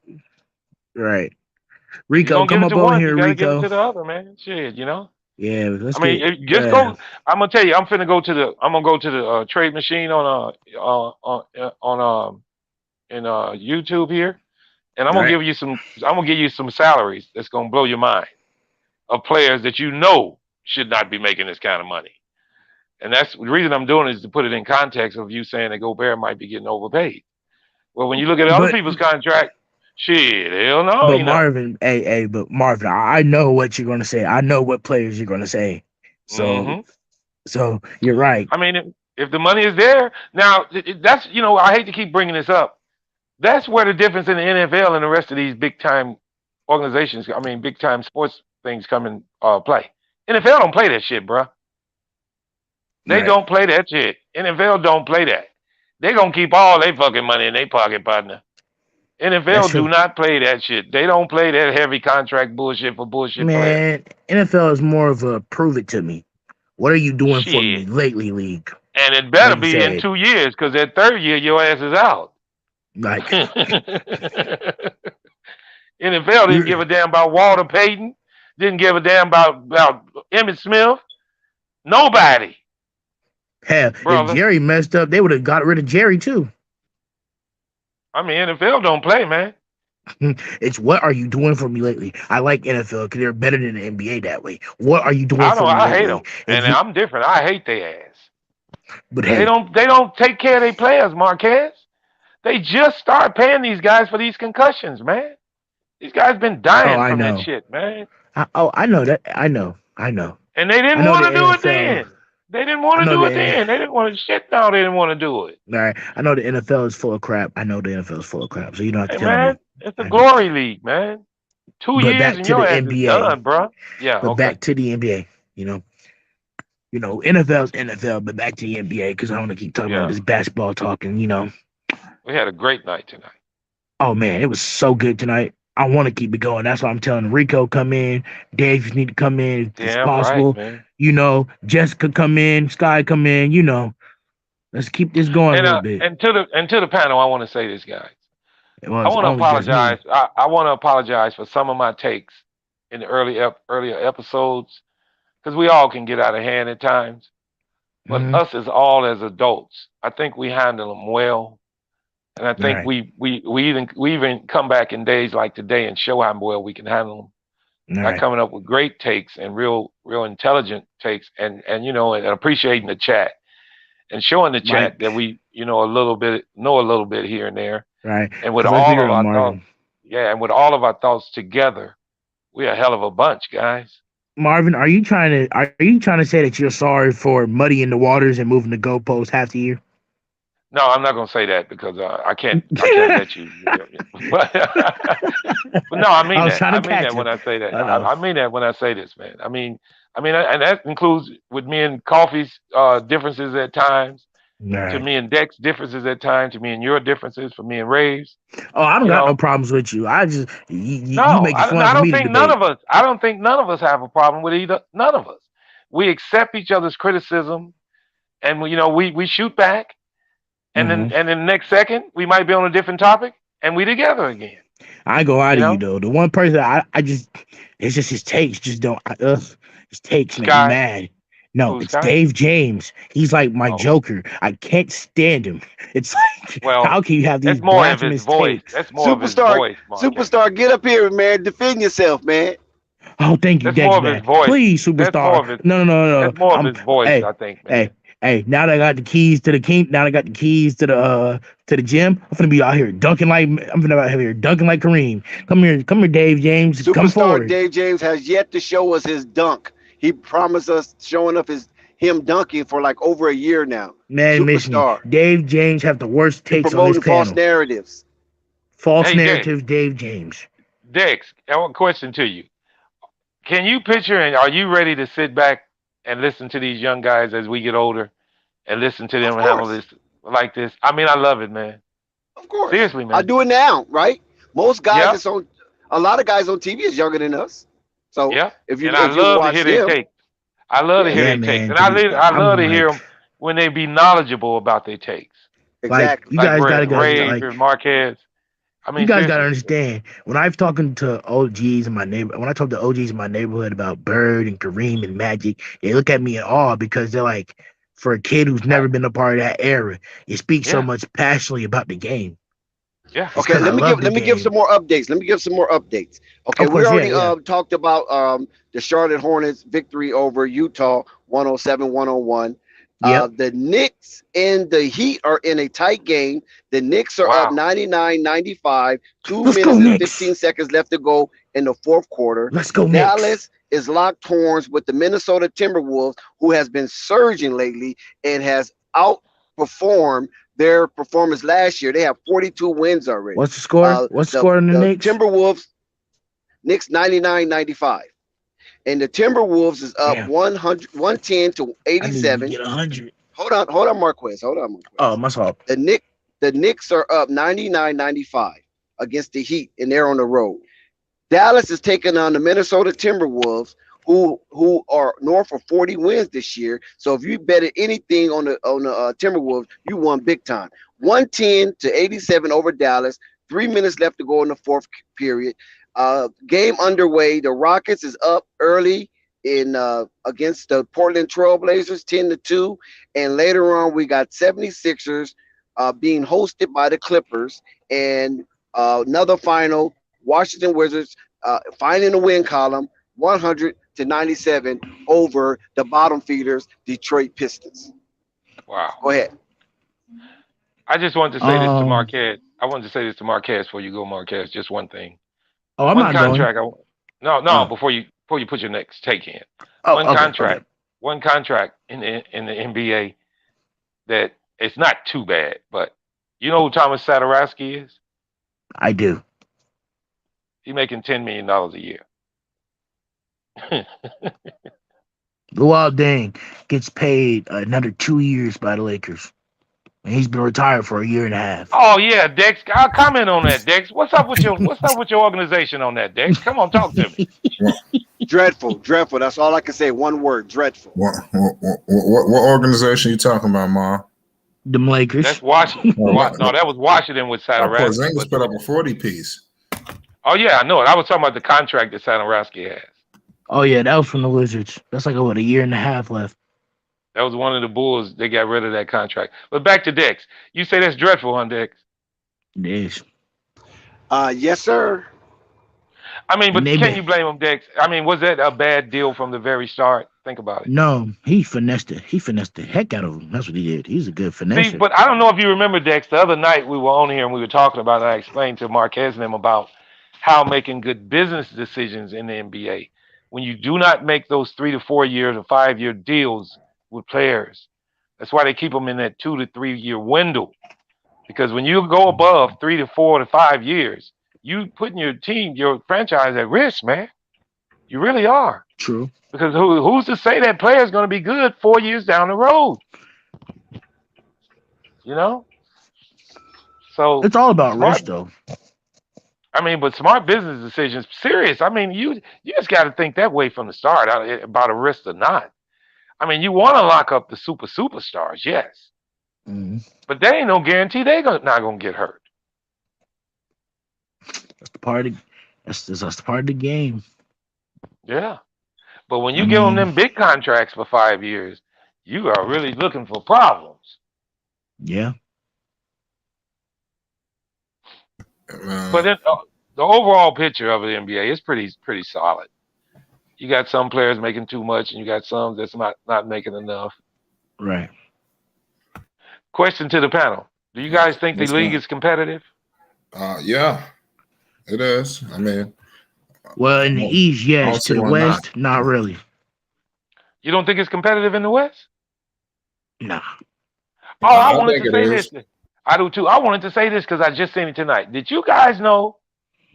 Right. if you're Rico, gonna give come it up to over one, here, you gotta give it Rico. to the other, man. Shit, Yeah, let's I mean, get just go. I'm gonna tell you, I'm gonna go to the trade machine on YouTube here, and I'm gonna give you some. I'm gonna give you some salaries that's gonna blow your mind of players that should not be making this kind of money. And that's the reason I'm doing it is to put it in context of you saying that Gobert might be getting overpaid. Well, when you look at other people's contract, shit, hell no, But Marvin, but Marvin, I know what you're gonna say. I know what players you're gonna say. So, so you're right. I mean, if the money is there, now that's I hate to keep bringing this up. That's where the difference in the NFL and the rest of these big time organizations, I mean, big time sports things come in play. NFL don't play that shit, bro. They don't play that shit. NFL don't play that. They gonna keep all their fucking money in their pocket, partner. NFL do not play that shit. They don't play that heavy contract bullshit for bullshit players. Man, NFL is more of a prove it to me. What are you doing for me lately, league? And it better be in 2 years, because that third year your ass is out. Like NFL didn't give a damn about Walter Payton. Didn't give a damn about Emmitt Smith. Nobody. Hell, if Jerry messed up, they would have got rid of Jerry too. I mean, NFL don't play, man. It's what are you doing for me lately? I like NFL because they're better than the NBA that way. What are you doing for me lately? I hate them, and I'm different. I hate their ass. But they don't take care of their players, Marquez. They just start paying these guys for these concussions, man. These guys been dying from that shit, man. I know that. I know. And they didn't want to do it then. They didn't want to do it then. They didn't want to shit. No, they didn't want to do it. All right. I know the NFL is full of crap. So you don't have to tell me. It's a glory league, man. 2 years and your ass is done, bro. Yeah. But back to the NBA. NFL's NFL, but back to the NBA because I want to keep talking about this basketball talking. We had a great night tonight. Oh man, it was so good tonight. I want to keep it going. That's why I'm telling Rico come in. Dave, you need to come in if it's possible. Right, man. Jessica come in, Sky come in. Let's keep this going a little bit. And to the panel, I want to say this, guys. I want to only just apologize. I want to apologize for some of my takes in the earlier episodes, because we all can get out of hand at times. But us as adults, I think we handle them well. And I think we even come back in days like today and show how well we can handle them. By coming up with great takes and real intelligent takes and appreciating the chat and showing the chat that we know a little bit here and there. Right. And with all of our thoughts, and with all of our thoughts together, we're a hell of a bunch, guys. Marvin, are you trying to say that you're sorry for muddying the waters and moving the goalposts half the year? No, I'm not going to say that because I can't let you. But no, I mean that. I mean that when I say that. I mean that when I say this, man. I mean, and that includes with me and Coffee's differences at times, to me and Dex differences at times, to me and your differences, for me and Raves. Oh, I don't got no problems with you. I just you make fun I of don't me. think none of us. I don't think none of us have a problem with either. None of us. We accept each other's criticism. and we shoot back, and Mm-hmm. then the next second we might be on a different topic, and we together again. I ain't gonna lie You to you know, though. The one person I just, it's just his takes just don't. His takes make me Sky, mad. No, who's it's Sky? Dave James. He's like my Oh, Joker. I can't stand him. It's like, well, how can you have these that's more of his blasphemous voice. takes? That's more of his Superstar, voice, Marquez. superstar, get up here, man. Defend yourself, man. Oh, thank you, That's more of man. his voice. Please, That's more superstar. of his. No. That's more of I'm, his voice, hey, I think, man. hey. Now that I got the keys to the king, now that I got the keys to the gym, I'm gonna be out here dunking like Kareem. Come here, Dave James. Come Superstar forward. Dave James has yet to show us his dunk. He promised us showing up him dunking for like over a year now. Man, miss me. Superstar. Dave James have the worst takes on this Promoting false panel. narratives. False Hey, narratives, Dave James. Dex, I have a question to you. Can you picture and are you ready to sit back and listen to these young guys as we get older and listen to them handle this like this? I mean, I love it, man. Of course. Seriously, man. I do it now, right? Most guys Yep. that's on, a lot of guys on TV is younger than us. So Yeah. if you And I love to watch hear their them, takes. I love to hear Yeah, their takes. man. And I I'm love to hear like- them when they be knowledgeable about their takes. exactly. You guys gotta Ray like. and Marquez. I mean, You guys seriously. gotta understand. When I'm talking to OGs in my neighbor, when I talk to OGs in my neighborhood about Bird and Kareem and Magic, they look at me in awe because they're like, for a kid who's never been a part of that era, you speak so Yeah. much passionately about the game. Yeah. It's Okay, 'cause I let love the me give game. some more updates. Okay, Of we course, already yeah. talked about the Charlotte Hornets victory over Utah 107-101. Yep. The Knicks and the Heat are in a tight game. The Knicks are up 99-95. 2 Let's minutes go, and Knicks. 15 seconds left to go in the fourth quarter. Let's go, Dallas Knicks. is locked horns with the Minnesota Timberwolves, who has been surging lately and has outperformed their performance last year. They have 42 wins already. What's the score? What's the score in the Knicks? Timberwolves, Knicks 99-95. And the Timberwolves is up Damn. 110 to I need to 87. get 100. Hold on, Marquez. Oh, my fault. The Knicks are up 99-95 against the Heat, and they're on the road. Dallas is taking on the Minnesota Timberwolves, who are north of 40 wins this year. So if you betted anything on the Timberwolves, you won big time. 110 to 87 over Dallas. 3 minutes left to go in the fourth period. Game underway. The Rockets is up early in against the Portland Trailblazers 10-2, and later on we got 76ers being hosted by the Clippers, and another final, Washington Wizards finding the win column 100-97 over the bottom feeders Detroit Pistons. Wow. Go ahead. I just wanted to say this to Marquez. I wanted to say this to Marquez before you go, Marquez. Just one thing. Oh, I'm one not contract. going. Before you put your next take in. Oh, one okay, contract. okay. One contract in the NBA that it's not too bad. But you know who Thomas Satoransky is? I do. He's making $10 million a year. Luol Deng gets paid another 2 years by the Lakers. And he's been retired for a year and a half. Oh yeah, Dex. I'll comment on that, Dex. What's up with your organization on that, Dex? Come on, talk to me. Dreadful. That's all I can say. One word, dreadful. What organization you talking about, Ma? Them Lakers. That's Washington. No, that was Washington with Satoransky. Porzingis put up a 40-piece. Oh yeah, I know it. I was talking about the contract that Satoransky has. Oh yeah, that was from the Wizards. That's like a year and a half left. That was one of the Bulls. They got rid of that contract. But back to Dex. You say that's dreadful, huh, Dex? It is. Yes, sir. I mean, but Maybe. can you blame him, Dex? I mean, was that a bad deal from the very start? Think about it. No, he finessed it. He finessed the heck out of him. That's what he did. He's a good finesser. See, but I don't know if you remember, Dex, the other night we were on here and we were talking about it, and I explained to Marquez and them about how making good business decisions in the NBA. When you do not make those 3 to 4 years or 5 year deals with players. That's why they keep them in that 2 to 3 year window. Because when you go above 3 to 4 to 5 years, you putting your team, your franchise at risk, man. You really are. True. Because who's to say that player is going to be good 4 years down the road? You know? So it's all about risk, though. I mean, but smart business decisions, serious. I mean, you just got to think that way from the start about a risk or not. I mean, you want to lock up the superstars, yes, but there ain't no guarantee they're not gonna get hurt. That's the part of that's the part of the game. Yeah, but when I you give them mean, them big contracts for 5 years, you are really looking for problems. yeah. But then, the overall picture of the NBA is pretty solid. You got some players making too much, and you got some that's not making enough. Right. Question to the panel: do you guys think the What's league that? is competitive? Yeah, it is. I mean, Well, in the East, I yes. don't To see the why not. West, not really. You don't think it's competitive in the West? Nah. Oh, I I wanted think to it say is. this. I do too. I wanted to say this because I just seen it tonight. Did you guys know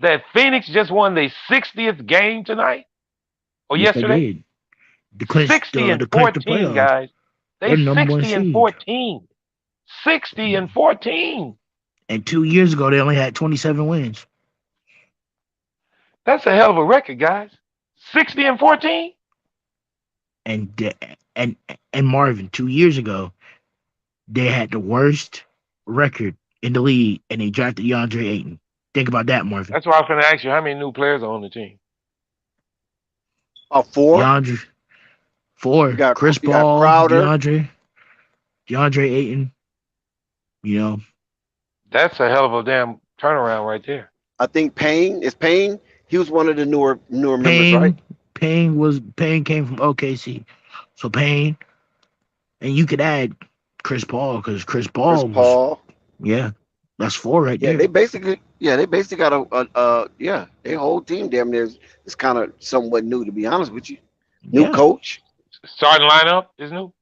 that Phoenix just won their 60th game tonight or Yes, they yesterday? did. To clinch 60 and the 14, playoffs. guys. They're They the number one 60 and seed. 14. 60 and 14. And 2 years ago, they only had 27 wins. That's a hell of a record, guys. 60 and 14. And and Marvin, 2 years ago, they had the worst record in the league, and they drafted DeAndre Ayton. Think about that, Marvin. That's why I was going to ask you how many new players are on the team. 4. DeAndre, 4. You got Chris Paul, Crowder. DeAndre Ayton. You know, That's a hell of a damn turnaround right there. I think Payne. He was one of the newer members, right? Payne came from OKC, so Payne, and you could add Chris Paul because Chris Paul was, yeah, that's 4 right Yeah, there. they basically got their whole team damn near is kind of somewhat new, to be honest with you. New coach. Starting lineup is new.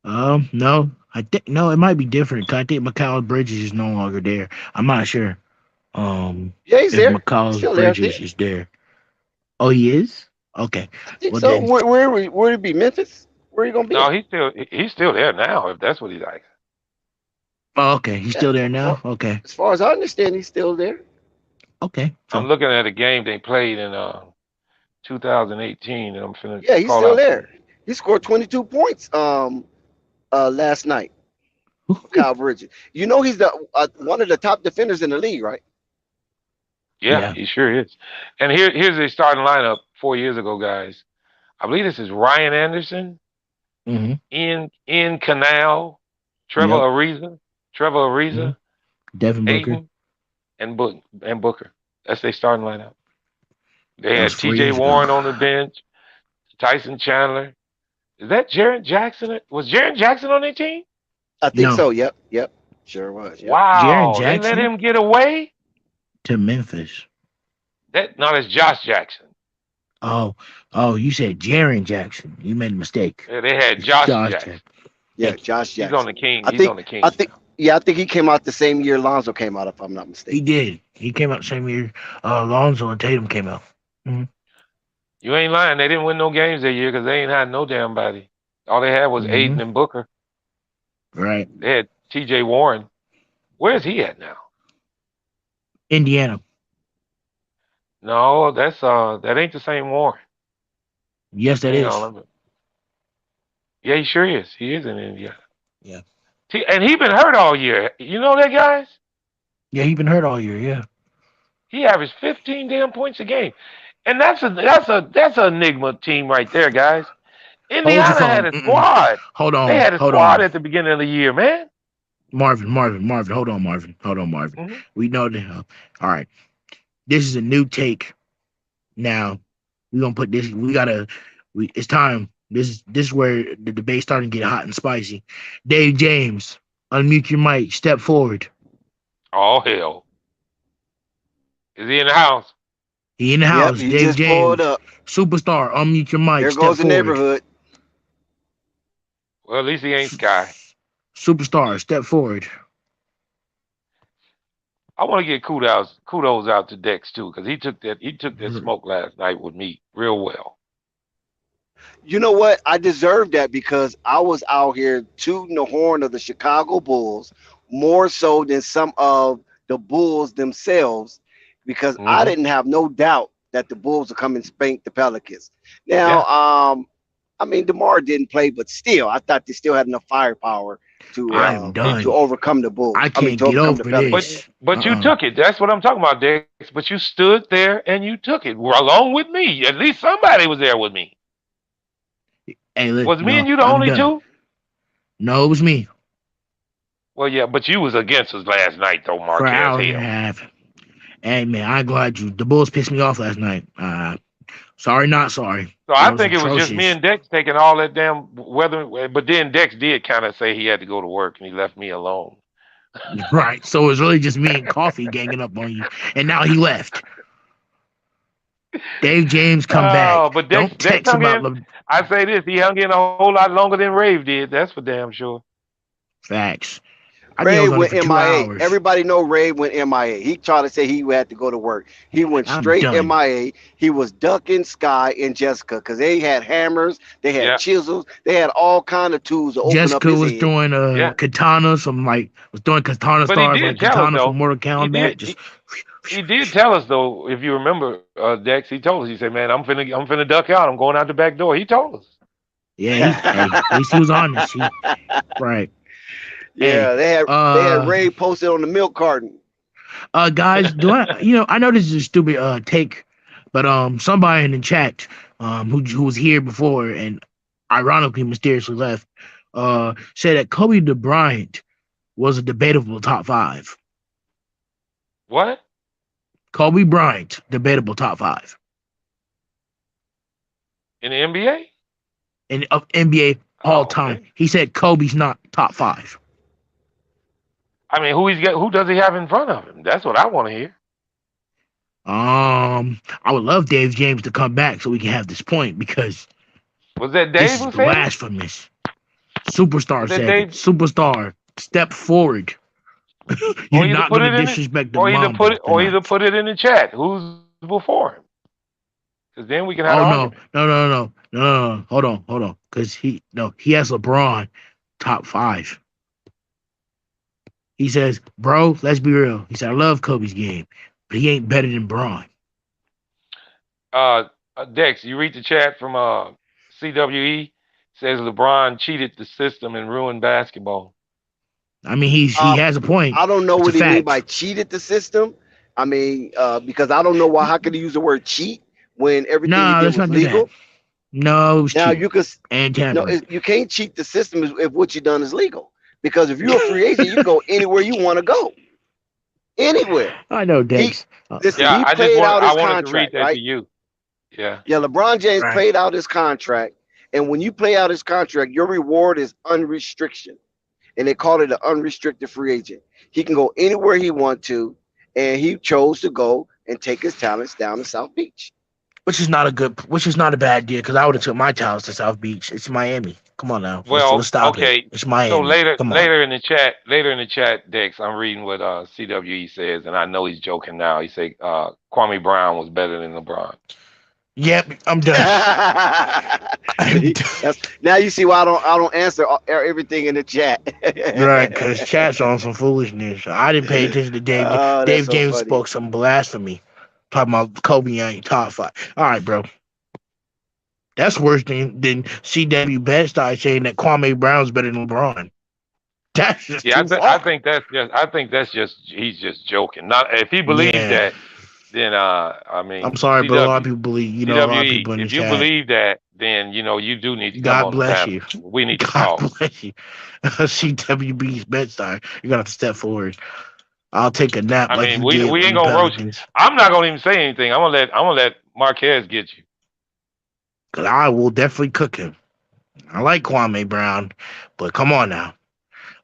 No, no, it might be different. 'Cause I think Mikal Bridges is no longer there. I'm not sure. Yeah, if he's there. Mikal Still there, I Bridges think. is there. Oh, he is? Okay. I think Well, so. then, Where would it be? Memphis? Where you gonna be? No, he's still there now. If that's what he likes. oh, okay, he's still there now. Okay, As far as I understand, he's still there. okay. I'm looking at a game they played in 2018, and I'm finna Yeah, he's call still out. there. He scored 22 points last night. Kyle Bridges. You know he's the one of the top defenders in the league, right? Yeah, he sure is. And here's the starting lineup 4 years ago, guys. I believe this is Ryan Anderson, Ian Canal, Trevor Ariza, Devin Booker. Ayton, and Booker. That's their starting lineup. They had That's 4 T.J. years ago. Warren on the bench, Tyson Chandler. Is that Jaren Jackson? Was Jaren Jackson on their team? I think so. Yep. Sure was. Yep. Wow, Jaren they let Jackson? him get away? To Memphis. That's Josh Jackson. Oh, you said Jaren Jackson. You made a mistake. Yeah, they had Josh Jackson. Jackson. Yeah, Josh Jackson. He's on the King. I think he came out the same year Lonzo came out, if I'm not mistaken. He did. He came out the same year Lonzo and Tatum came out. You ain't lying. They didn't win no games that year because they ain't had no damn body. All they had was Aiden and Booker. Right. They had T.J. Warren. Where's he at now? Indiana. No, that ain't the same Warren. Yes, that is. Yeah, he sure is. He is in Indiana. Yeah. And he been hurt all year. You know that, guys? Yeah, he been hurt all year. Yeah. He averaged 15 damn points a game, and that's a enigma team right there, guys. Indiana had a squad. Hold on. They had a hold squad on. at the beginning of the year, man. Marvin. Hold on, Marvin. We know that. All right. This is a new take. Now we're gonna put this. It's time. This is where the debate's starting to get hot and spicy. Dave James, unmute your mic. Step forward. Oh hell! Is he in the house? He in the house. He Dave just James, pulled up. superstar. Unmute your mic. There Step goes the forward. neighborhood. Well, at least he ain't Sky. Superstar, step forward. I want to get kudos out to Dex too, because he took that smoke last night with me real well. You know what? I deserve that because I was out here tooting the horn of the Chicago Bulls more so than some of the Bulls themselves, because I didn't have no doubt that the Bulls would come and spank the Pelicans. Now, I mean, DeMar didn't play, but still, I thought they still had enough firepower I'm done. to overcome the Bulls. I can't to get overcome the over Pelicans. this. But you took it. That's what I'm talking about, Dex. But you stood there and you took it along with me. At least somebody was there with me. Hey, look, Was me no, and you the I'm only done. two? No, it was me. Well, yeah, but you was against us last night, though, For an Marquez. hour and a half. Hey, man, I'm glad the Bulls pissed me off last night. Sorry, not sorry. So I think it was just me and Dex taking all that damn weather. But then Dex did kind of say he had to go to work and he left me alone. Right. So it was really just me and Coffee ganging up on you. And now he left. Dave James, come back. But Dex, Don't text hung about in. I say this, he hung in a whole lot longer than Rave did. That's for damn sure. Facts. Ray went MIA. Everybody know Ray went MIA. He tried to say he had to go to work. He went straight MIA. He was ducking Sky and Jessica because they had hammers, they had chisels, they had all kind of tools to open Jessica up his was head. doing katana, was doing katana But stars he did like tell katana us, though. from Mortal Kombat. He did tell us though, if you remember, Dex. He told us. He said, "Man, I'm finna duck out. I'm going out the back door." He told us. Yeah, at least he was honest. Right. Yeah, Hey, they had Ray posted on the milk carton. Guys, I know this is a stupid take, but somebody in the chat who was here before and ironically mysteriously left said that Kobe Bryant was a debatable top 5. What? Kobe Bryant, debatable top 5 In the NBA? in NBA all time. Okay. He said Kobe's not top 5. I mean, who does he have in front of him? That's what I want to hear. I would love Dave James to come back so we can have this point because was that Dave who said blasphemous? Superstar said it. Superstar, step forward. You're not going to disrespect the mom. Or either put it in the chat. Who's before him? Because then we can have. No. Hold on. Because he has LeBron top 5. He says, bro, let's be real. He said, I love Kobe's game, but he ain't better than Bron. Dex, you read the chat from CWE. Says LeBron cheated the system and ruined basketball. I mean, he has a point. I don't know what he mean by cheated the system. I mean, because I don't know how could he use the word cheat when everything he did was legal. No, it was now cheating. You could you can't cheat the system if what you done is legal. Because if you're a free agent, you can go anywhere you want to go. Anywhere. I know, Dex. I wanted to read that to you. Yeah. Yeah, LeBron James played out his contract. And when you play out his contract, your reward is unrestricted. And they call it an unrestricted free agent. He can go anywhere he wants to. And he chose to go and take his talents down to South Beach. Which is not a bad idea because I would have took my talents to South Beach. It's Miami. Come on now. Let's stop it. It's Miami. So later in the chat, Dex, I'm reading what CWE says, and I know he's joking now. He said Kwame Brown was better than LeBron. Yep, I'm done. Now you see why I don't answer everything in the chat. Right, because chat's on some foolishness. I didn't pay attention to Dave. Dave James spoke some blasphemy. Talking about Kobe ain't top 5. All right, bro. That's worse than CW Bed-Stuy saying that Kwame Brown's better than LeBron. That's just I think that's just he's just joking. Not if he believes that, then I mean I'm sorry, but a lot of people believe a lot of people in the if you chat. believe that, then you do need to God come bless on you. We need to talk. God bless you. CWB's Bed-Stuy. You're gonna have to step forward. I'll take a nap. I mean, we ain't gonna roast you. I'm not gonna even say anything. I'm gonna let Marquez get you. Cause I will definitely cook him. I like Kwame Brown, but come on now,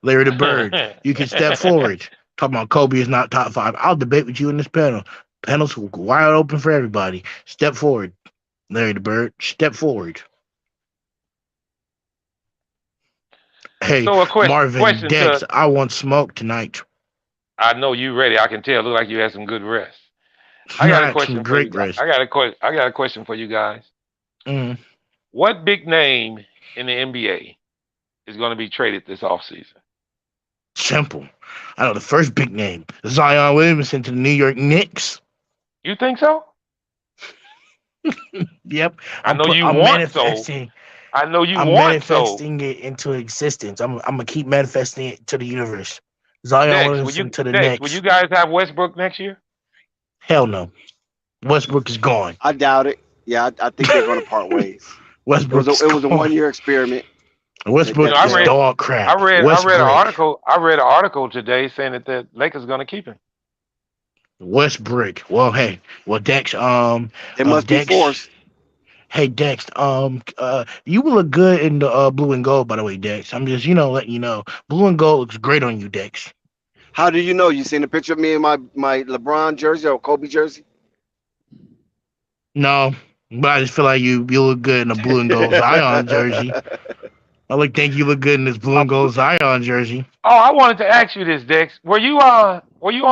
Larry the Bird, you can step forward. Talking about Kobe is not top 5. I'll debate with you in this panel. Panels wide open for everybody. Step forward, Larry the Bird. Step forward. Hey, so Marvin Dex, I want smoke tonight. I know you ready. I can tell. Look like you had some good rest. I got a question for you. Rest. I got a question for you guys. Mm. What big name in the NBA is going to be traded this offseason? Simple. I know the first big name, Zion Williamson to the New York Knicks. You think so? Yep. I know you I know you I'm want so. manifesting it into existence. I'm gonna keep manifesting it to the universe. Zion Dex, Williamson to the will you next. guys have Westbrook next year? Hell no. Westbrook is gone. I doubt it. Yeah, I think they're going to part ways. Westbrook it was a gone. 1 year experiment. Westbrook is dog crap. I read Westbrook. I read an article today saying that the Lakers going to keep him. Westbrook. Well, hey, Dex. It must Dex, be forced. Hey Dex. You will look good in the blue and gold. By the way, Dex. I'm just letting you know. Blue and gold looks great on you, Dex. How do you know? You seen a picture of me in my LeBron jersey or Kobe jersey? No, but I just feel like you look good in the blue and gold Zion jersey. I think you look good in this blue and gold Zion jersey. Oh, I wanted to ask you this, Dex. Were you on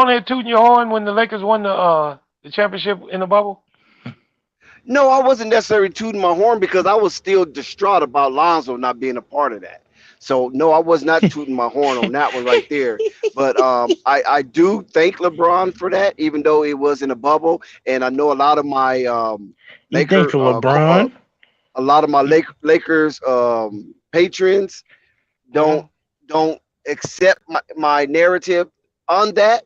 there tooting your horn when the Lakers won the championship in the bubble? No, I wasn't necessarily tooting my horn because I was still distraught about Lonzo not being a part of that. So no, I was not tooting my horn on that one right there. But I do thank LeBron for that, even though it was in a bubble. And I know a lot of my Lakers, LeBron. A lot of my Lakers patrons don't accept my narrative on that.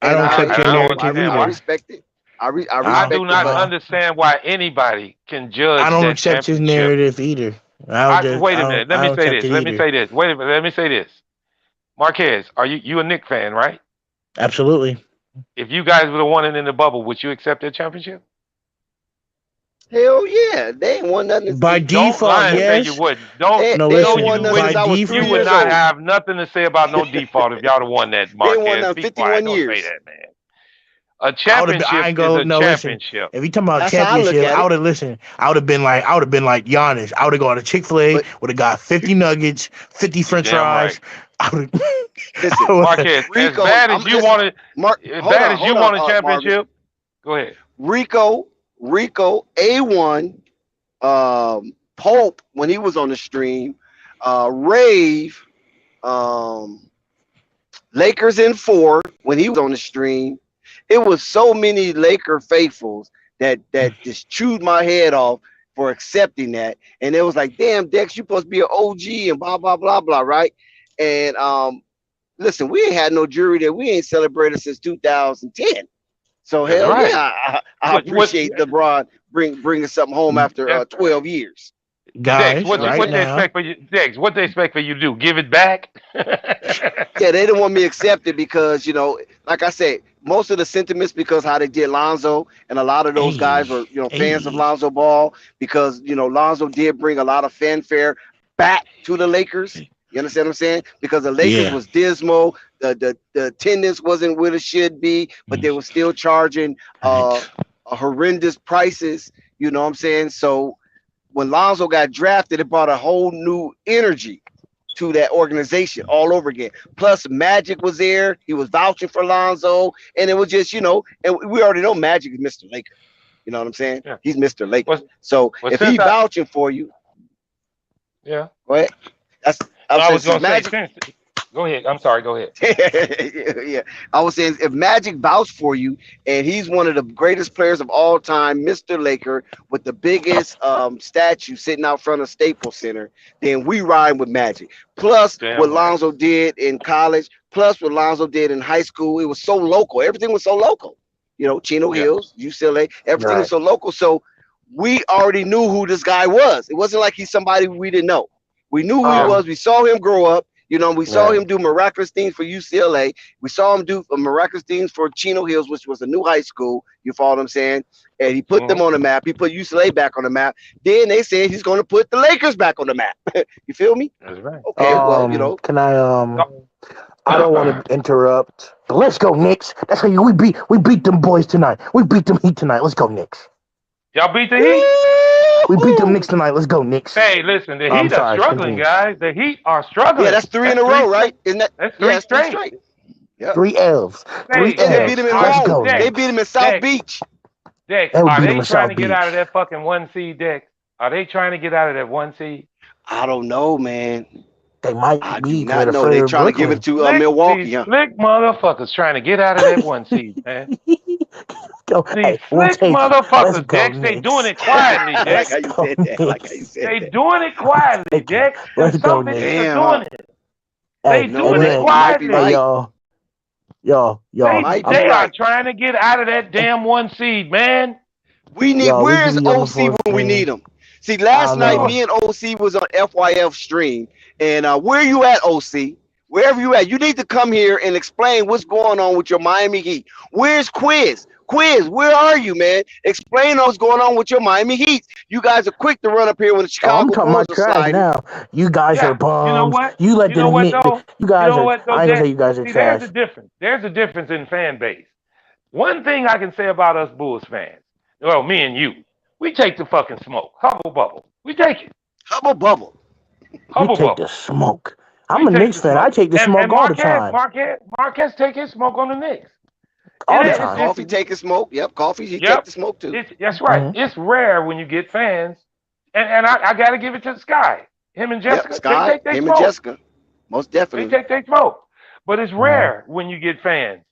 And I don't accept your narrative either. I respect it. I do not understand why anybody can judge. I don't accept his narrative either. Wait a minute. Let me say this. Wait a minute. Let me say this. Marquez, are you a Knicks fan, right? Absolutely. If you guys would have won it in the bubble, would you accept that championship? Hell yeah, they ain't won nothing. By default, yes. You would. You would not have nothing to say about no default if y'all would have won that, Marquez. They won that 51 years. Don't say that, man. A championship is a championship. If you talking about championship, I would have listened. I would have been like Giannis. I would have gone to Chick-fil-A, would have got 50 nuggets, 50 French fries. Right. Marquez, as bad as you want a championship, go ahead. Rico, A1, Pope when he was on the stream, Rave, Lakers in 4 when he was on the stream. It was so many Laker faithfuls that just chewed my head off for accepting that. And it was like, damn, Dex, you supposed to be an OG and blah, blah, blah, blah, right? And listen, we ain't had no jury that we ain't celebrated since 2010. So hell right. Yeah, I appreciate LeBron bringing something home after 12 years. Guys, Dex, what they expect for you? Dex, what they expect for you to do? Give it back? Yeah, they didn't want me to accept it because, like I said, most of the sentiments because how they did Lonzo, and a lot of those guys were, fans of Lonzo Ball because, Lonzo did bring a lot of fanfare back to the Lakers. You understand what I'm saying? Because the Lakers was dismal. The attendance wasn't what it should be, but they were still charging horrendous prices. You know what I'm saying? So when Lonzo got drafted, it brought a whole new energy to that organization all over again. Plus Magic was there. He was vouching for Lonzo. And it was just, and we already know Magic is Mr. Laker. You know what I'm saying? Yeah. He's Mr. Laker. So if he's vouching for you. Yeah. Go ahead. I was going to say, go ahead. I'm sorry. Go ahead. Yeah. I was saying if Magic vouched for you and he's one of the greatest players of all time, Mr. Laker, with the biggest statue sitting out front of Staples Center, then we ride with Magic. Plus what Lonzo did in college, plus what Lonzo did in high school. It was so local. Everything was so local. Chino Hills, UCLA, everything was so local. So we already knew who this guy was. It wasn't like he's somebody we didn't know. We knew who he was. We saw him grow up. We saw him do miraculous things for UCLA. We saw him do miraculous things for Chino Hills, which was a new high school. You follow what I'm saying? And he put them on the map. He put UCLA back on the map. Then they said he's going to put the Lakers back on the map. You feel me? That's right. Okay, Can I I don't want to interrupt. But let's go, Knicks. That's how we beat them boys tonight. We beat them Heat tonight. Let's go, Knicks. Y'all beat the Heat? We beat them Knicks tonight. Let's go, Knicks. Hey, listen, the Heat are struggling, guys. The Heat are struggling. Yeah, that's 3 in a row, right? Isn't that? That's three straight. Yep. 3 L's. They beat him in Rome. They beat him in South Beach. Dex, are they trying to get out of that fucking 1 seed, Dex? Are they trying to get out of that 1 seed? I don't know, man. They might I do be not because know. they're They afraid of trying to give Brooklyn. it to These Milwaukee, huh? slick motherfuckers trying to get out of that 1 seed, man. Go, These hey, we'll slick take it. Let's motherfuckers, go, Dex. They doing Knicks. it quietly, I like Dex. how you Let's go, said that. I like how you Knicks. said They that. doing it quietly, Take it. Dex. Them Let's go, some bitches Knicks. are Damn, doing huh? it. Hey, They You know doing what? it man. You might be Hey, quietly. right. y'all, You might be They are right. trying to get out of that damn 1 seed, man. We we where's could be on the OC fourth when we team. need him? See, I last don't night know. me and OC was on FYF stream, and where you at, OC? Wherever you at, you need to come here and explain what's going on with your Miami Heat. Where's Quiz? Quiz, where are you, man? Explain what's going on with your Miami Heat. You guys are quick to run up here when the Oh, I'm Chicago talking Bulls about are trash sliding. now. You guys are Yeah. You know bums. what? You let You know what though? you guys are. Dex? I ain't gonna say you guys are See, there's a trash. difference. There's a difference in fan base. One thing I can say about us Bulls fans, well, me and you, we take the fucking smoke. Hubble bubble. We take it. Hubble bubble. You Hubble take the bubble. smoke. We I'm a take Knicks the fan. I smoke. take the And smoke all the time. Marquez take his smoke on the Knicks. All the It, Yep, it's, time. Coffee it's, taking smoke. Yep, Coffee, he take yep. the smoke too. That's right. Mhm. It's rare when you get fans. And I got to give it to Sky. Him and Yep, Jessica, they Sky, take their him and smoke. Jessica. Most They definitely. take their smoke. But it's Mhm. rare when you get fans.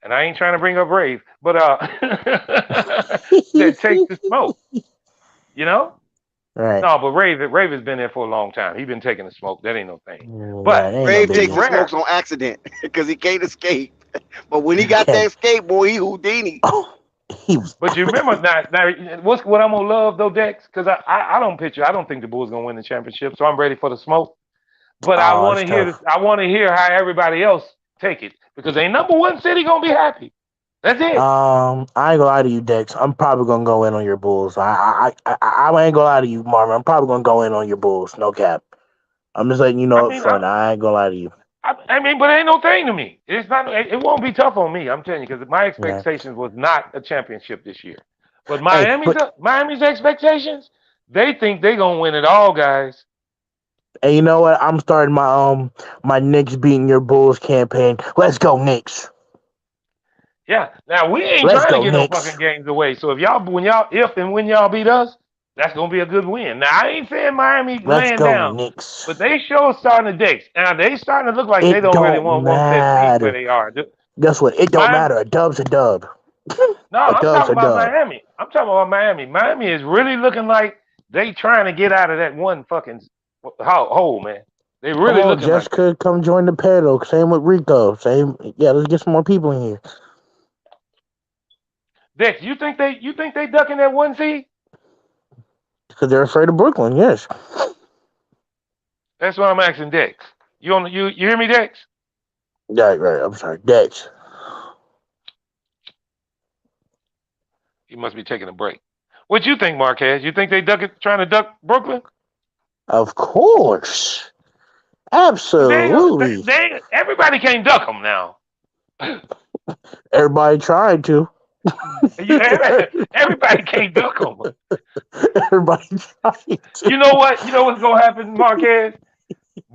And I ain't trying to bring up Rave, but that take the smoke. You know? Right. No, but Rave has been there for a long time. He been taking the smoke. That ain't no thing. Right. But Ain't no Rave it's takes biggie. the smokes rare. on accident because he can't escape. But when he You got that can't. escape, boy, he Houdini. Oh, he was. But you remember now what I'm gonna love though, Dex? Because I don't think the Bulls gonna win the championship, so I'm ready for the smoke. But I Oh, want it's to hear tough. I want to hear how everybody else take it because a number 1 city gonna be happy. That's it. I ain't gonna lie to you, Dex. I'm probably gonna go in on your Bulls. I ain't gonna lie to you, Marvin. I'm probably gonna go in on your Bulls. No cap. I'm just letting you I know up mean, front. I ain't gonna lie to you. but it ain't no thing to me. It's not. It won't be tough on me. I'm telling you because my Yeah. expectations was not a championship this year. But Hey, Miami's expectations, they think they gonna win it all, guys. and you know what? I'm starting my Knicks beating your Bulls campaign. Let's go, Knicks. Yeah. Now we ain't Let's trying to go, get no Knicks. fucking games away. So if and when y'all beat us, that's gonna be a good win. Now I ain't saying Miami Let's laying go, down, Knicks. but they sure starting to dicks. Now they starting to look like they It don't really don't want one set piece where matter. they are. Guess what? It don't Miami, matter. A dub's a dub. no, A I'm dub's talking a about dub. Miami. I'm talking about Miami. Miami is really looking like they trying to get out of that one fucking hole, man. They Come really on, looking like that. Jessica, come join the panel. Same with Rico. Same. Yeah, let's get some more people in here. Dex, you think they ducking that 1 seed? Because they're afraid of Brooklyn, yes. That's what I'm asking Dex. You hear me, Dex? Right. I'm sorry. Dex. He must be taking a break. What you think, Marquez? You think they trying to duck Brooklyn? Of course. Absolutely. Everybody can't duck them now. Everybody tried to. Everybody can't duck them. Everybody tried to. You know what? You know what's gonna happen, Marquez?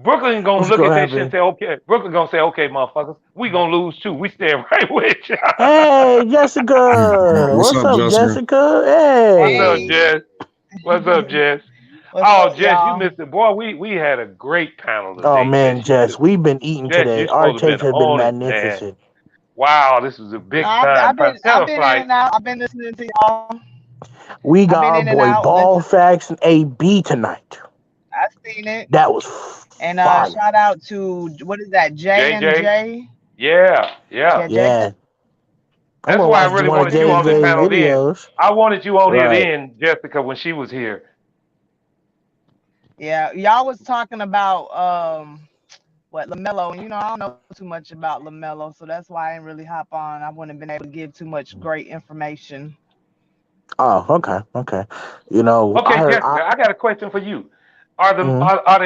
Brooklyn gonna What's look going at to that shit and happen? say, okay. Brooklyn gonna say, okay, motherfuckers, we gonna lose too. We stand right with you. Hey, Jessica. What's What's up, up, Jessica? Jessica? What's up, Hey. Jess? What's up, Jess? What's Oh, up, Jess, you y'all? missed it, boy. We had a great panel Oh, today, Jess. man, Jess. We've been eating Jess, today. you're Our supposed to have takes been have been on it, man. magnificent. Wow, this was a No, big time. Tell I've a been in flight. and out. I've been listening to y'all. We I've got been our in and boy out. Ball Listen, Facts and AB tonight. I've seen it. That was And fire. shout out to what is that? J and JJ. J. Yeah. Yeah, JJ. Yeah. I'm That's going to why I watch really one of wanted you on the JJ's panel then. videos. I wanted you on here Right. then, Jessica, when she was here. Yeah, y'all was talking about what Lamelo, and I don't know too much about Lamelo, so that's why I didn't really hop on. I wouldn't have been able to give too much great information. Oh, okay. I Okay, heard. Jessica, I got a question for you. Are the Mhm. are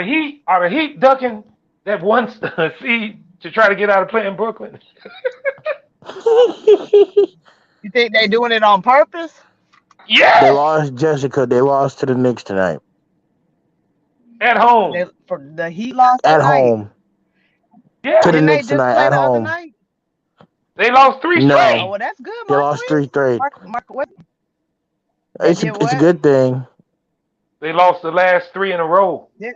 the Heat ducking that one seed to try to get out of playing Brooklyn? You think they doing it on purpose? They Yes, lost, Jessica. They lost to the Knicks tonight. at home. For the Heat lost At tonight. home. Yeah, To the Didn't they Knicks just tonight. play At the other home. night? they lost 3 No. Oh, straight. well, that's good, They lost 3 straight. Mark, what? They It's did a what? good thing. They lost the last 3 in a row. Did,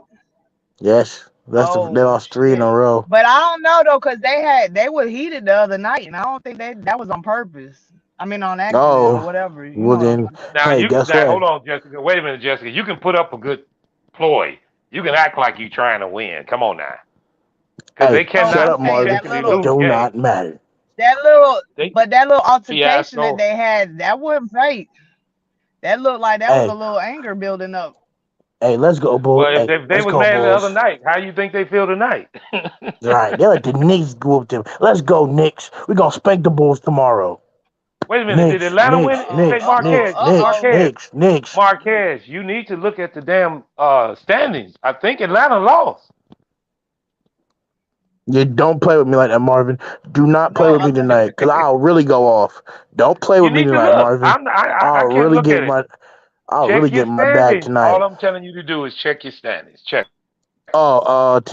Yes. They lost 3 in a row. But I don't know though, cause they were heated the other night, and I don't think that was on purpose. I mean, on accident or whatever. You Well know. then, Now hey, you can guess what? hold on, Jessica. Wait a minute, Jessica. You can put up a good ploy. You can act like you're trying to win. Come on now. Because Hey, they cannot shut up, Marvin. particularly It lose do games. not matter. That little altercation Fiasco. that they had, that wasn't fake. That looked like that was Hey. a little anger building up. Hey, let's go, Bulls. Well, if Hey, they let's was go, mad the other Bulls. night, how you think they feel tonight? Right, they let the Knicks go up them. Let's go, Knicks. We're gonna spank the Bulls tomorrow. Wait a minute. Did Atlanta win it? Hey, Marquez, you need to look at the damn standings. I think Atlanta lost. You don't play with me like that, Marvin. Do not play with me tonight, because I'll really go off. Don't play with me You need to tonight, look. Marvin. I can't look at it. I'll Check really your get my bag standings. tonight. All I'm telling you to do is check your standings. Check.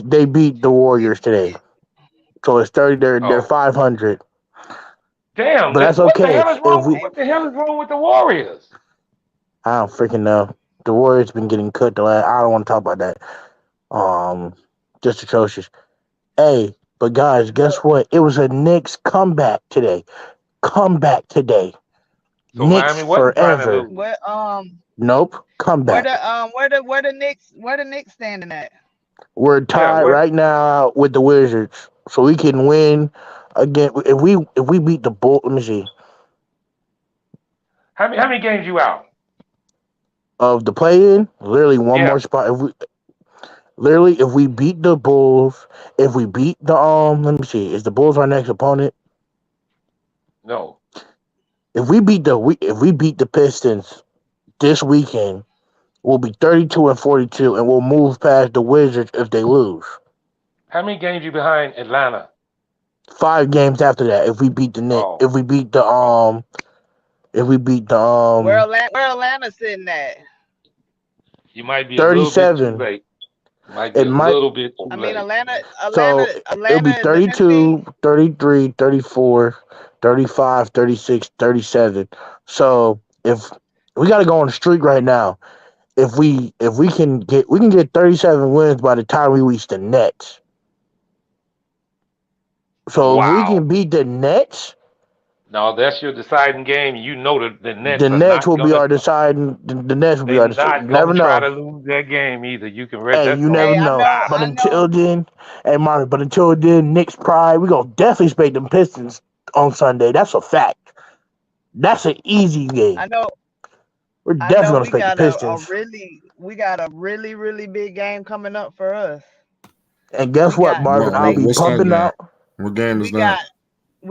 They beat the Warriors today, so it's 30. They're 500. Damn, But that's what the okay. hell is wrong? What the hell is wrong with the Warriors? I don't freaking know. The Warriors been getting cooked the last. I don't want to talk about that. Just atrocious. Hey, but guys, guess what? It was a Knicks comeback today. So Knicks Miami wasn't trying to forever. lose. What Nope, comeback. where the Knicks standing at? We're tied right now with the Wizards, so we can win again if we beat the Bulls. Let me see. How many games you out? Of the play-in, literally one more spot. If we beat the Bulls, if we beat the let me see, is the Bulls our next opponent? No. If we beat the Pistons this weekend, we'll be 32-42, and we'll move past the Wizards if they lose. How many games you behind Atlanta? 5 games after that. If we beat the Knicks, if we beat the Where Atlanta sitting at? You might be 37. a little bit too late. Might be It a might- little bit too I late. mean, Atlanta. So it'll be 32, 33, 34, 35, 36, 37. So if we got to go on a streak right now, if we can get 37 wins by the time we reach the Nets. So if we can beat the Nets, No, that's your deciding game. You know the Nets the are Nets not will be gonna, our deciding. The Nets will be they're our deciding. not You never gonna try know. to lose that game either. You can rest. Hey, That's you gonna never be know. five. But until then, hey Marvin, but until then, Knicks pride, we gonna definitely spank them Pistons on Sunday. That's a fact. That's an easy game. I know. We're I definitely know gonna we spank the got Pistons. we got a really big game coming up for us. And guess what, Marvin? I'll be What's that pumping game? out. What game is We that?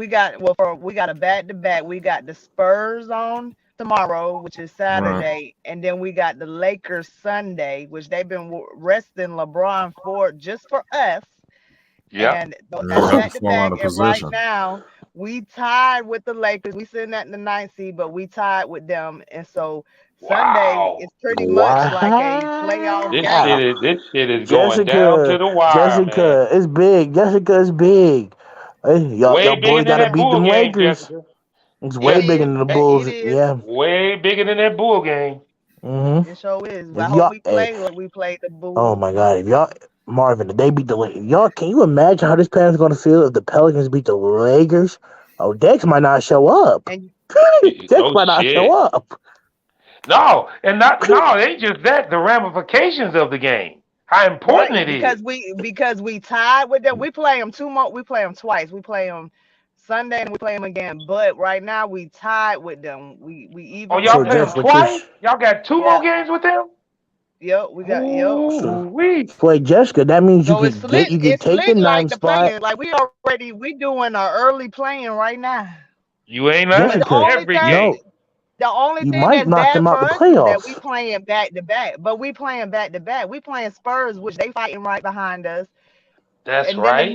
got a back-to-back. We got the Spurs on tomorrow, which is Saturday, and then we got the Lakers Sunday, which they've been resting LeBron just for us. Yeah. And Yeah, that's fall back-to-back. out of And right position. now we tied with the Lakers. We sitting at the 9th seed, but we tied with them, and so Sunday is pretty much like a playoff game. This shit is going down to the wire, man. Jessica, it's big. Jessica, it's big. Hey, y'all Way bigger boys than gotta that beat Bull them game, Lakers. Jessica. It's way bigger than the Bulls. It is. Yeah. Way bigger than that Bull game. Mm-hmm. It sure is. I If hope y'all, we play like we played the Bulls. oh my God, if y'all, Marvin, if they beat the Lakers, y'all, can you imagine how this pan's gonna feel if the Pelicans beat the Lakers? Oh, Dex might not show up. Dex might not show up. No, it ain't just that. The ramifications of the game. How important it is. Because we tied with them. We play them We play them twice. We play them Sunday and we play them again. But right now we tied with them. We even. Oh, y'all play them twice? Y'all got 2 more games with them? Yep, we got. Wait, Jessica, that means So you it's can lit. take the Lit like 9th the spot. playing. Like we doing our early playing right now. You ain't lying. Jessica, Every game. The only you thing might that's knock bad them for out the us is that we playoffs. playing back to back. But we playing back to back. We playing Spurs, which they fighting right behind us. That's and then right. the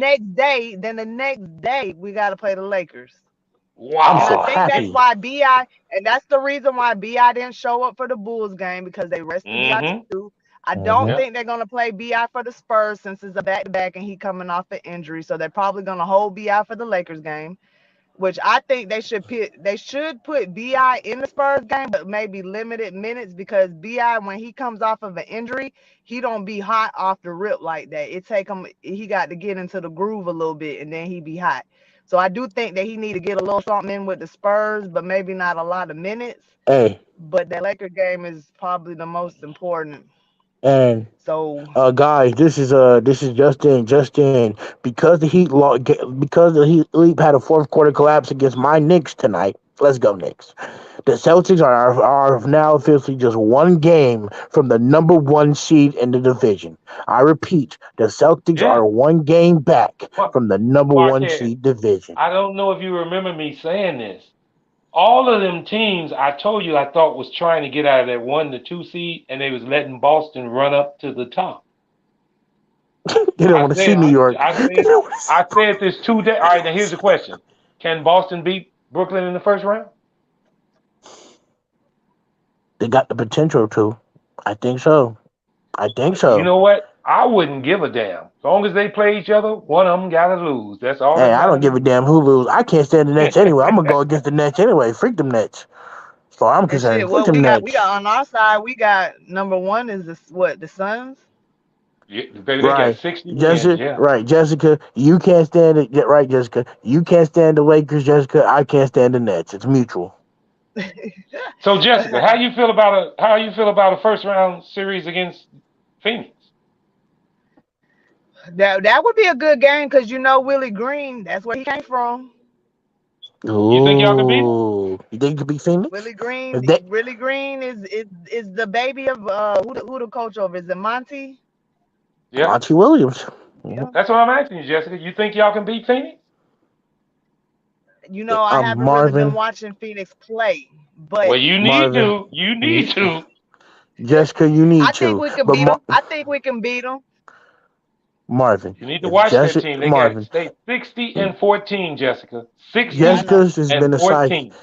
next day, we got to play the Lakers. Wow. And I think that's why BI, and that's the reason why BI didn't show up for the Bulls game because they rested BI too. I don't think they're gonna play BI for the Spurs since it's a back to back and he coming off an injury. So they're probably gonna hold BI for the Lakers game. which I think they should put BI in the Spurs game, but maybe limited minutes, because BI, when he comes off of an injury, he don't be hot off the rip like that. He got to get into the groove a little bit, and then he be hot. So I do think that he need to get a little something in with the Spurs, but maybe not a lot of minutes. Hey, But that Laker game is probably the most important. and So guys, this is Justin. Justin, because the Heat Leap had a fourth quarter collapse against my Knicks tonight. Let's go Knicks. The Celtics are now officially just one game from the number one seed in the division. I repeat, the Celtics Yeah. are one game back from the number one Marquez, seed division. I don't know if you remember me saying this. All of them teams I told you I thought was trying to get out of that 1 to 2 seed, and they was letting Boston run up to the top. They don't want to see New York. I said this 2 days. All right, now here's the question: can Boston beat Brooklyn in the first round? They got the potential to. I think so. You know what? I wouldn't give a damn. As long as they play each other, one of them got to lose. That's all. Hey, I don't give a damn who lose. I can't stand the Nets anyway. I'm gonna go against the Nets anyway. Freak them Nets. So I'm and concerned. shit, Freak what them we Nets. got on our side, we got number one is the Suns. Yeah, baby, they got 60 wins. Jessica, Yeah. right, Jessica. You can't stand it. Right, Jessica. You can't stand the Lakers, Jessica. I can't stand the Nets. It's mutual. So Jessica, how you feel about a first round series against Phoenix? That would be a good game, because Willie Green, that's where he came from. You think y'all can beat him? Ooh, you think you can beat Phoenix? Willie Green, If they- Willie Green is the baby of who the coach over? Is it Monty? Yeah. Monty Williams. Yeah. That's what I'm asking you, Jessica. You think y'all can beat Phoenix? I haven't really been watching Phoenix play, but well, you need to. You need to. Jessica, you need to. I think we can beat them. I think we can beat them. Marvin, You need to watch that Jessica, team. They Marvin. got 60-14, Jessica. 60 Jessica's has and been a 14. psychic.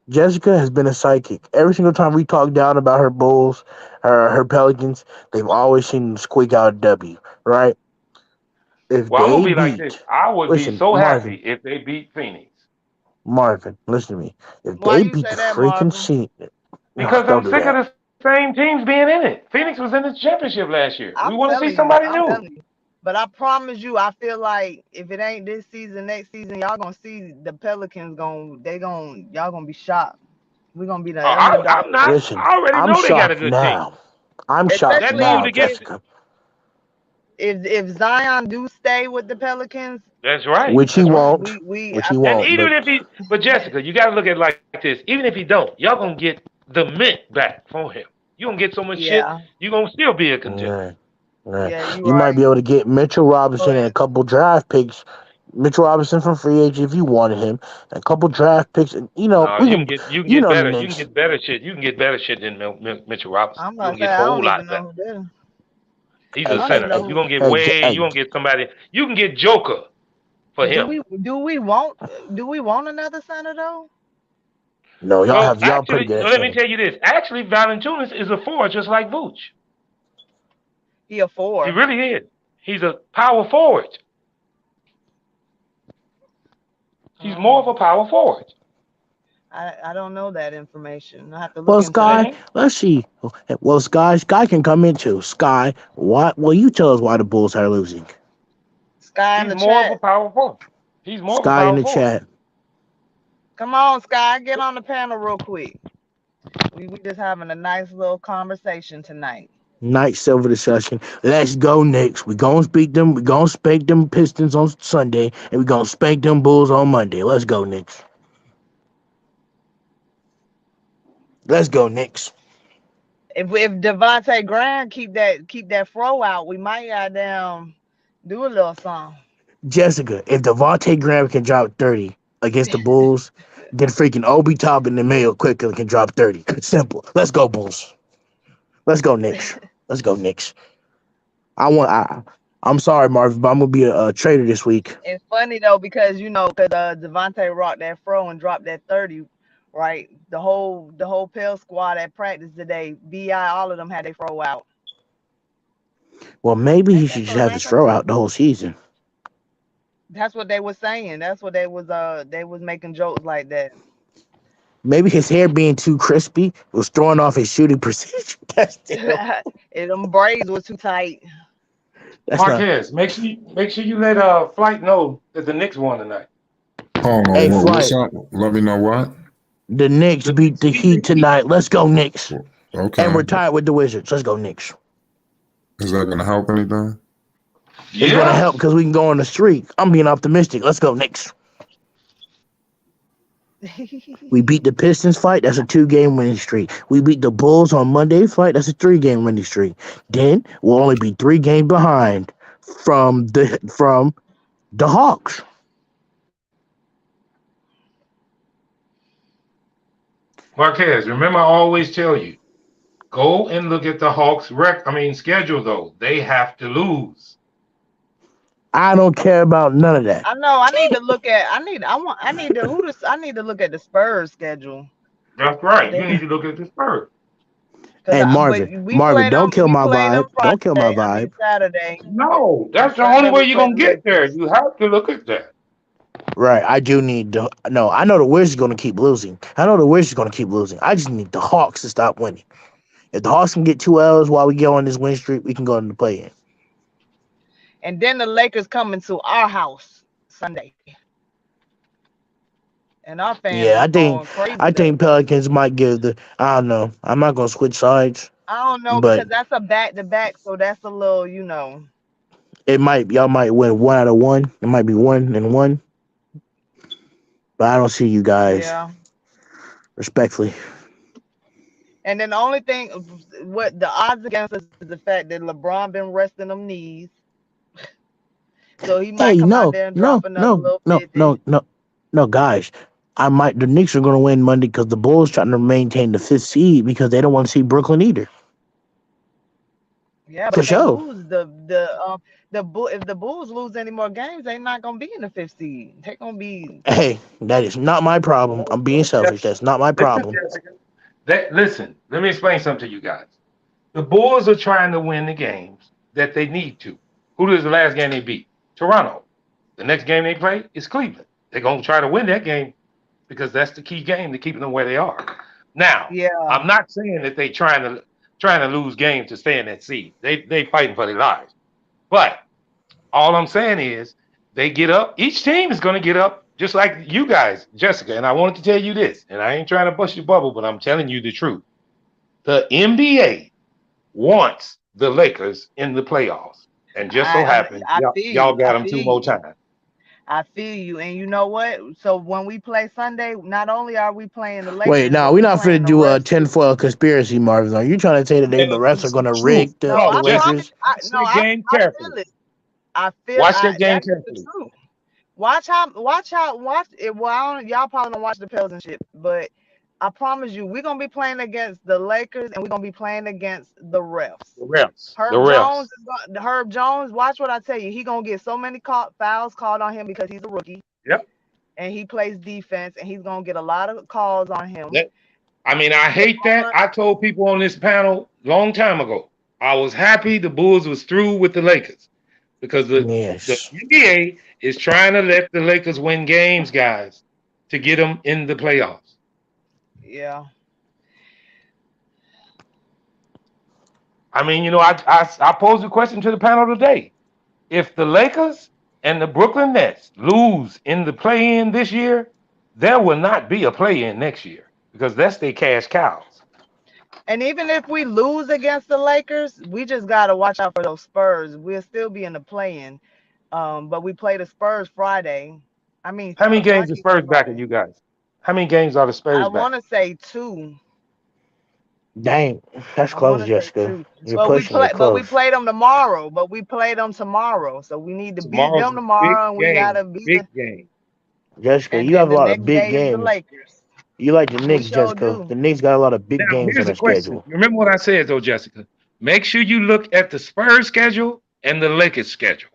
Jessica has been a psychic. Every single time we talk down about her Bulls, her Pelicans, they've always seen them squeak out a W, right? If Well, I'm they gonna be beat, like this. I would be so happy if they beat Phoenix. Marvin, listen to me. If Why they you beat say the that, freaking Marvin? scene, Because don't I'm do sick that. of the same teams being in it. Phoenix was in the championship last year. We want to see somebody new. But I promise you, I feel like if it ain't this season, next season, y'all gonna see the Pelicans y'all gonna be shocked. We're gonna be the underdog. I'm not. Listen, I already I'm know they got a shocked good now. team. I'm shocked Especially now, if- Jessica. If Zion do stay with the Pelicans, That's right. Which he That's won't. right. Which he And won't. even if he, but Jessica, you got to look at it like this. Even if he don't, y'all gonna get the mint back from him. You gonna get so much shit. You gonna still be a contender. Right. Yeah, You might be able to get Mitchell Robinson and a couple draft picks. Mitchell Robinson from free agent if you wanted him, and a couple draft picks, and You can get better. You Knicks. can get better shit. You can get better shit than Mitchell Robinson. I'm You gonna can say get a I whole don't lot even better. know who that is. He's I a don't center. even know You're gonna get Hey, you gonna get somebody. You can get Joker for him. Do we want another center though? No, y'all Well, y'all pretty actually, good at let me center. tell you this. Actually, Valanciunas is a forward just like Vooch. He a four. He really is. He's a power forward. He's more of a power forward. I don't know that information. I have to look Well, into Sky, that. let's see. Well, Sky can come in too. Sky, what? Well, you tell us why the Bulls are losing. Sky in He's the more chat. of a power forward. He's more Sky of in a the power forward. chat. Come on, Sky, get on the panel real quick. We just having a nice little conversation tonight. Night silver discussion. Let's go Knicks. We gonna beat them. We gonna spank them Pistons on Sunday, and we gonna spank them Bulls on Monday. Let's go Knicks. Let's go Knicks. If Devontae Graham keep that throw out, we might goddamn do a little something. Jessica, if Devontae Graham can drop 30 against the Bulls, then freaking Obi Toppin and Mayo quickly can drop 30. Simple. Let's go Bulls. Let's go Knicks. Let's go Knicks. I'm sorry, Marvin, but I'm gonna be a trader this week. It's funny though because Devontae rocked that throw and dropped that 30, right? The whole Pell squad at practice today, BI, all of them had their throw out. Well, maybe he should just have his throw out the whole season. That's what they were saying. That's what they was making jokes like that. Maybe his hair being too crispy was throwing off his shooting precision. That's still. And them braids were too tight. That's not. Marquez, make sure you let Flight know that the Knicks won tonight. Hold on, Hey, what's Flight. up? Let me know what. The Knicks beat the Heat tonight. Let's go Knicks. Okay. And we're tied with the Wizards. Let's go Knicks. Is that gonna help anything? It's gonna help because we can go on the streak. I'm being optimistic. Let's go Knicks. We beat the Pistons Fight. That's a 2-game winning streak. We beat the Bulls on Monday Fight. That's a 3-game winning streak. Then we'll only be 3 games behind from the Hawks. Marquez, remember I always tell you, go and look at the Hawks schedule though. They have to lose. I don't care about none of that. I know. I need to look at the Spurs schedule. That's right. You need to look at the Spurs. Hey Marvin, don't kill my vibe. Don't kill my vibe. Saturday. No, that's the only way you're gonna get there. You have to look at that. Right, I do need to. No, I know the Wizards going to keep losing. I just need the Hawks to stop winning. If the Hawks can get 2 L's while we go on this win streak, we can go in the play-in. And then the Lakers coming to our house Sunday. And our fans I think Pelicans might give the. I don't know. I'm not going to switch sides. I don't know because that's a back-to-back, so that's a little, Y'all might win 1 out of 1. It might be 1-1. But I don't see you guys. Respectfully. And then the only thing, what the odds against us is the fact that LeBron been resting them knees. So he might come out there and drop another little 50. No, guys. The Knicks are going to win Monday because the Bulls trying to maintain the 5th seed because they don't want to see Brooklyn either. Yeah, but if they lose if the Bulls lose any more games, they're not gonna be in the 5th seed. They're gonna be. Hey, that is not my problem. I'm being selfish. That's not my problem. Listen, let me explain something to you guys. The Bulls are trying to win the games that they need to. Who was the last game they beat? Toronto. The next game they play is Cleveland. They're gonna try to win that game because that's the key game to keeping them where they are. Now, I'm not saying that they trying to lose games to stay in that seed. They fighting for their lives. But all I'm saying is they get up. Each team is going to get up just like you guys, Jessica. And I wanted to tell you this, and I ain't trying to bust your bubble, but I'm telling you the truth. The NBA wants the Lakers in the playoffs. And just so happens, y'all got them 2 more times. I feel you. And you know what? So when we play Sunday, not only are we playing the Lakers. Wait, no, we're not finna do a tinfoil conspiracy, Marvin. Are you trying to say that the refs are going to rig the Lakers? I feel watch that game carefully. Watch it. Well, y'all probably don't watch the Pels and shit, but I promise you, we're gonna be playing against the Lakers and we're gonna be playing against the refs. Herb Jones, watch what I tell you. He gonna get so many fouls called on him because he's a rookie. Yep. And he plays defense, and he's gonna get a lot of calls on him. I hate that. I told people on this panel long time ago. I was happy the Bulls was through with the Lakers because the NBA is trying to let the Lakers win games, guys, to get them in the playoffs. Yeah. I posed a question to the panel today. If the Lakers and the Brooklyn Nets lose in the play-in this year, there will not be a play-in next year because that's their cash cows. And even if we lose against the Lakers, we just got to watch out for those Spurs. We'll still be in the play-in. But we play the Spurs Friday. How many games are Spurs back at you guys? How many games are the Spurs back? I want to say 2. Dang, that's close, Jessica. But we played them tomorrow. So we need to beat them tomorrow, and we gotta beat big game. Jessica, you have a lot of big games. You like the Knicks, Jessica. The Knicks got a lot of big games on the schedule. Remember what I said, though, Jessica. Make sure you look at the Spurs schedule and the Lakers schedule.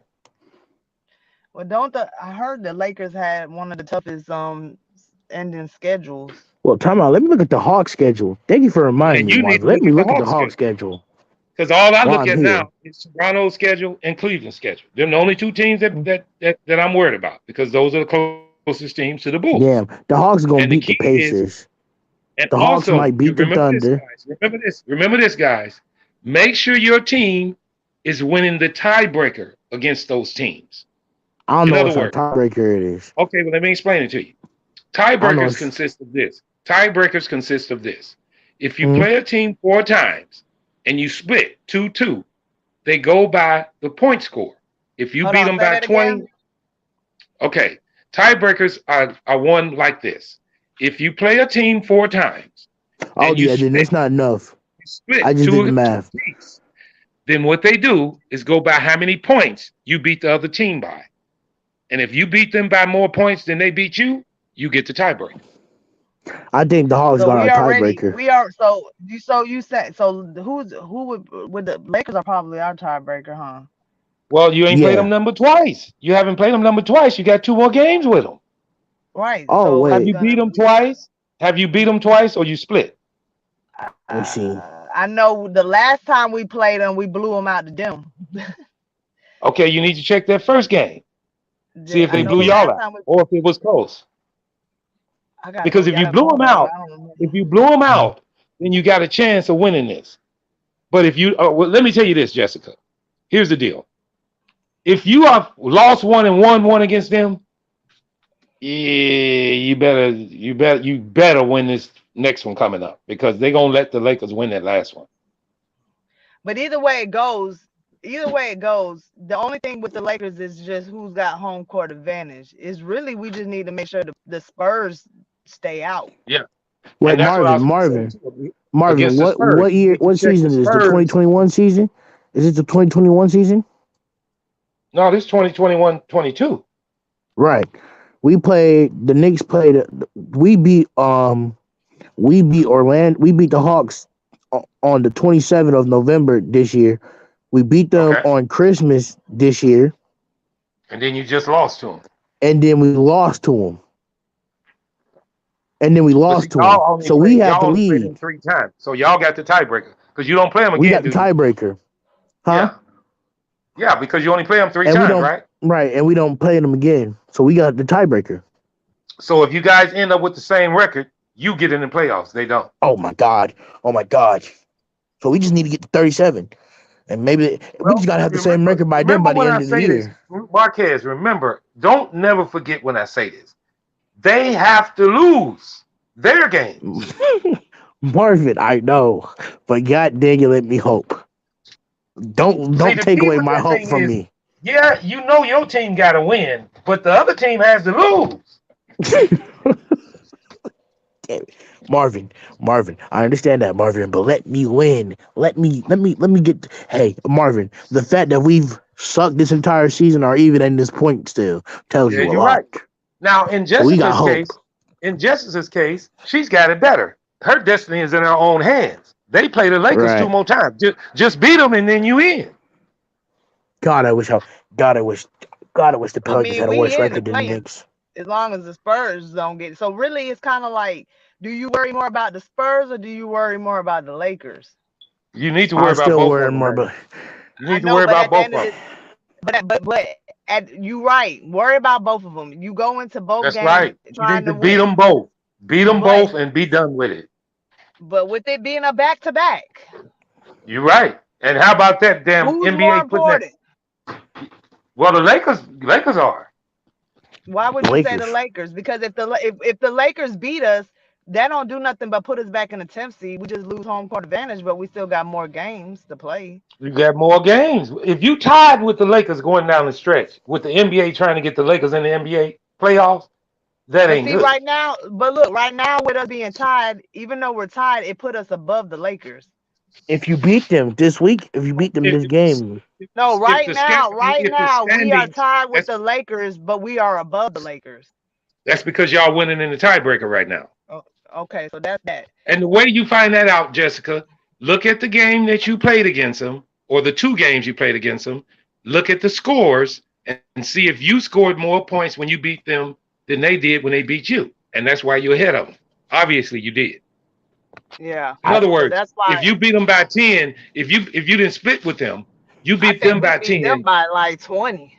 Well, I heard the Lakers had one of the toughest ending schedules. Well, time out. Let me look at the Hawks schedule. Thank you for reminding me, Mark. Let me look at the Hawks schedule. Because all I Well, look I'm at here. now is Toronto's schedule and Cleveland's schedule. They're the only two teams that I'm worried about because those are the closest teams to the Bulls. Damn, the Hawks are gonna And the beat the key is, Pacers. and The Hawks also, might beat the remember this, Thunder. guys. Remember this, guys. Make sure your team is winning the tiebreaker against those teams. I don't In know other what type of words, tiebreaker it is. okay, well, let me explain it to you. I don't know. Tiebreakers consist of this. Tiebreakers consist of this. If you Mhm. play a team 4 times and you split 2-2, they go by the point score. If you Hold beat on, them say by that 20, again. Okay. Tiebreakers are won like this. If you play a team 4 times Oh and you yeah, then that's not enough. split I just did the two math. apiece, then what they do is go by how many points you beat the other team by. And if you beat them by more points than they beat you, you get the tiebreaker. I think the Hawks So got we our already tiebreaker. you said so who would the Lakers are probably our tiebreaker, huh? Well, you ain't played them number twice. You haven't played them number twice. You got 2 more games with them. Right. Oh, So wait. have you beat them twice? Have you beat them twice or you split? Let me see. I know the last time we played them, we blew them out to them. Okay, you need to check that first game. See if they blew y'all out or if it was close. Because if you blew them out, then you got a chance of winning this. But if you, well, let me tell you this, Jessica. Here's the deal. If you have lost 1 and won 1 against them, yeah, you better win this next one coming up because they're gonna let the Lakers win that last one. But either way it goes, the only thing with the Lakers is just who's got home court advantage. It's really we just need to make sure the Spurs stay out. Yeah. Wait, And that's what I Marvin, was gonna say, too. Marvin, Against the Spurs, what you year, need to what check season is this? The 2021 season? Is it the 2021 season? No, this 2021-22. Right. We played. The Knicks played. We beat Orlando. We beat the Hawks on the 27th of November this year. We beat them on Christmas this year, And then you just lost to them. and then we lost to them. So we have the played lead. them 3 times. So y'all got the tiebreaker because you don't play them again. We got the do you? tiebreaker, huh? Yeah, because you only play them 3 And we times, don't, right? right, and we don't play them again. So we got the tiebreaker. So if you guys end up with the same record, you get in the playoffs. They don't. Oh my god. So we just need to get to 37, and maybe we just gotta have the same record by then by the end of the year. Marquez, remember, don't never forget when I say this. They have to lose their games. Marvin, I know, but god dang it, let me hope. Don't take away my hope from me. Yeah, you know your team got to win, but the other team has to lose. Damn it. Marvin, I understand that, Marvin, but let me win. Let me get. Hey, Marvin, the fact that we've sucked this entire season or even at this point still tells you a you're lot. right. Now, in Jessica's case, she's got it better. Her destiny is in her own hands. They play the Lakers Right. 2 more times. Just beat them and then you in. God, I wish the Pelicans had a we worse in record it than the playing Knicks. as long as the Spurs don't get. So really, it's kind of like, do you worry more about the Spurs or do you worry more about the Lakers? You need to worry about both of them. You need to worry about both of them. But you right. Worry about both of them. You go into both That's games right. You trying need to to beat win. them both. Beat them both and be done with it. But with it being a back-to-back, You're right. And how about that damn who's NBA more putting that? important? Well, the Lakers are. Why would you say the Lakers? Because if the Lakers beat us, that don't do nothing but put us back in the 10th seed. We just lose home court advantage, but we still got more games to play. You got more games. If you tied with the Lakers going down the stretch, with the NBA trying to get the Lakers in the NBA playoffs, that ain't good. Right now with us being tied, even though we're tied, it put us above the Lakers. If you beat them this week, this game. No, right now, we are tied with the Lakers, but we are above the Lakers. That's because y'all winning in the tiebreaker right now. Oh, okay, so that's that. And the way you find that out, Jessica, look at the game that you played against them, or the 2 games you played against them. Look at the scores and see if you scored more points when you beat them than they did when they beat you. And that's why you're ahead of them. Obviously, you did. Yeah. In other So words, that's if why you beat them by 10, if you didn't split with them, you I beat them think we by beat them 10. by like 20.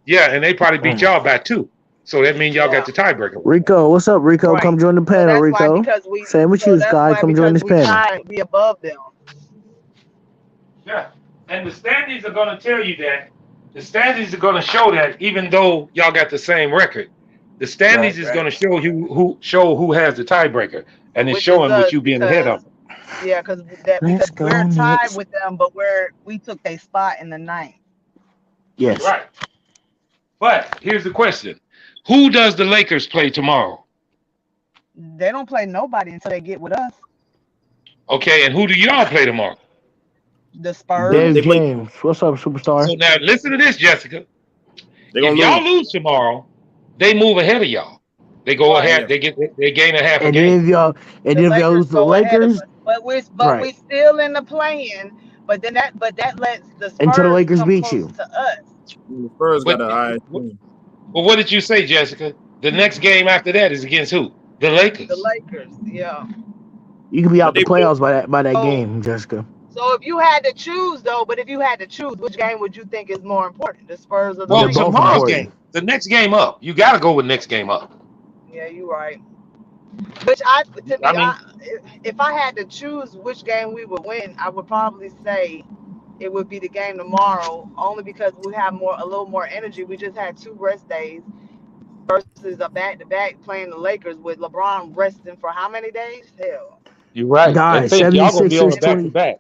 Yeah, and they probably beat y'all by 2. So that means y'all got Yeah. the tiebreaker. Rico, what's up, Rico? Right. Come join the So panel, that's why Rico. Same with you, Sky. Come join this we panel. tied, we above them. Yeah, and the standings are going to tell you that. The standings are going to show that, even though y'all got the same record, the standings is going to show you who has the tiebreaker, and it's Which is showing with us you being ahead because of them. because Let's go we're tied Knicks. with them, but we took a spot in the ninth. Yes. Right. But here's the question: who does the Lakers play tomorrow? They don't play nobody until they get with us. Okay, and who do y'all play tomorrow? The Spurs. Dave James. What's up, superstar? So now listen to this, Jessica. They If gonna y'all lose. lose tomorrow, they move ahead of y'all. They go ahead. They gain a half a And game. then if y'all lose the go ahead of Lakers, us, but we right, still in the play-in. But that lets the until the Spurs Lakers come beat close you. to us. The Spurs got But an eye. what did you say, Jessica? The next game after that is against who? The Lakers. The Lakers, yeah. You can be out But the they playoffs by that game, Jessica. So if you had to choose, though, which game would you think is more important, the Spurs or the Well, Lakers? They're both tomorrow's important. game, the next game up. You got to go with next game up. Yeah, you're right. If I had to choose which game we would win, I would probably say it would be the game tomorrow, only because we have a little more energy. We just had 2 rest days versus a back-to-back playing the Lakers with LeBron resting for how many days? Hell. You're right. And Guys, think y'all gonna be on a 76ers back to 20, back.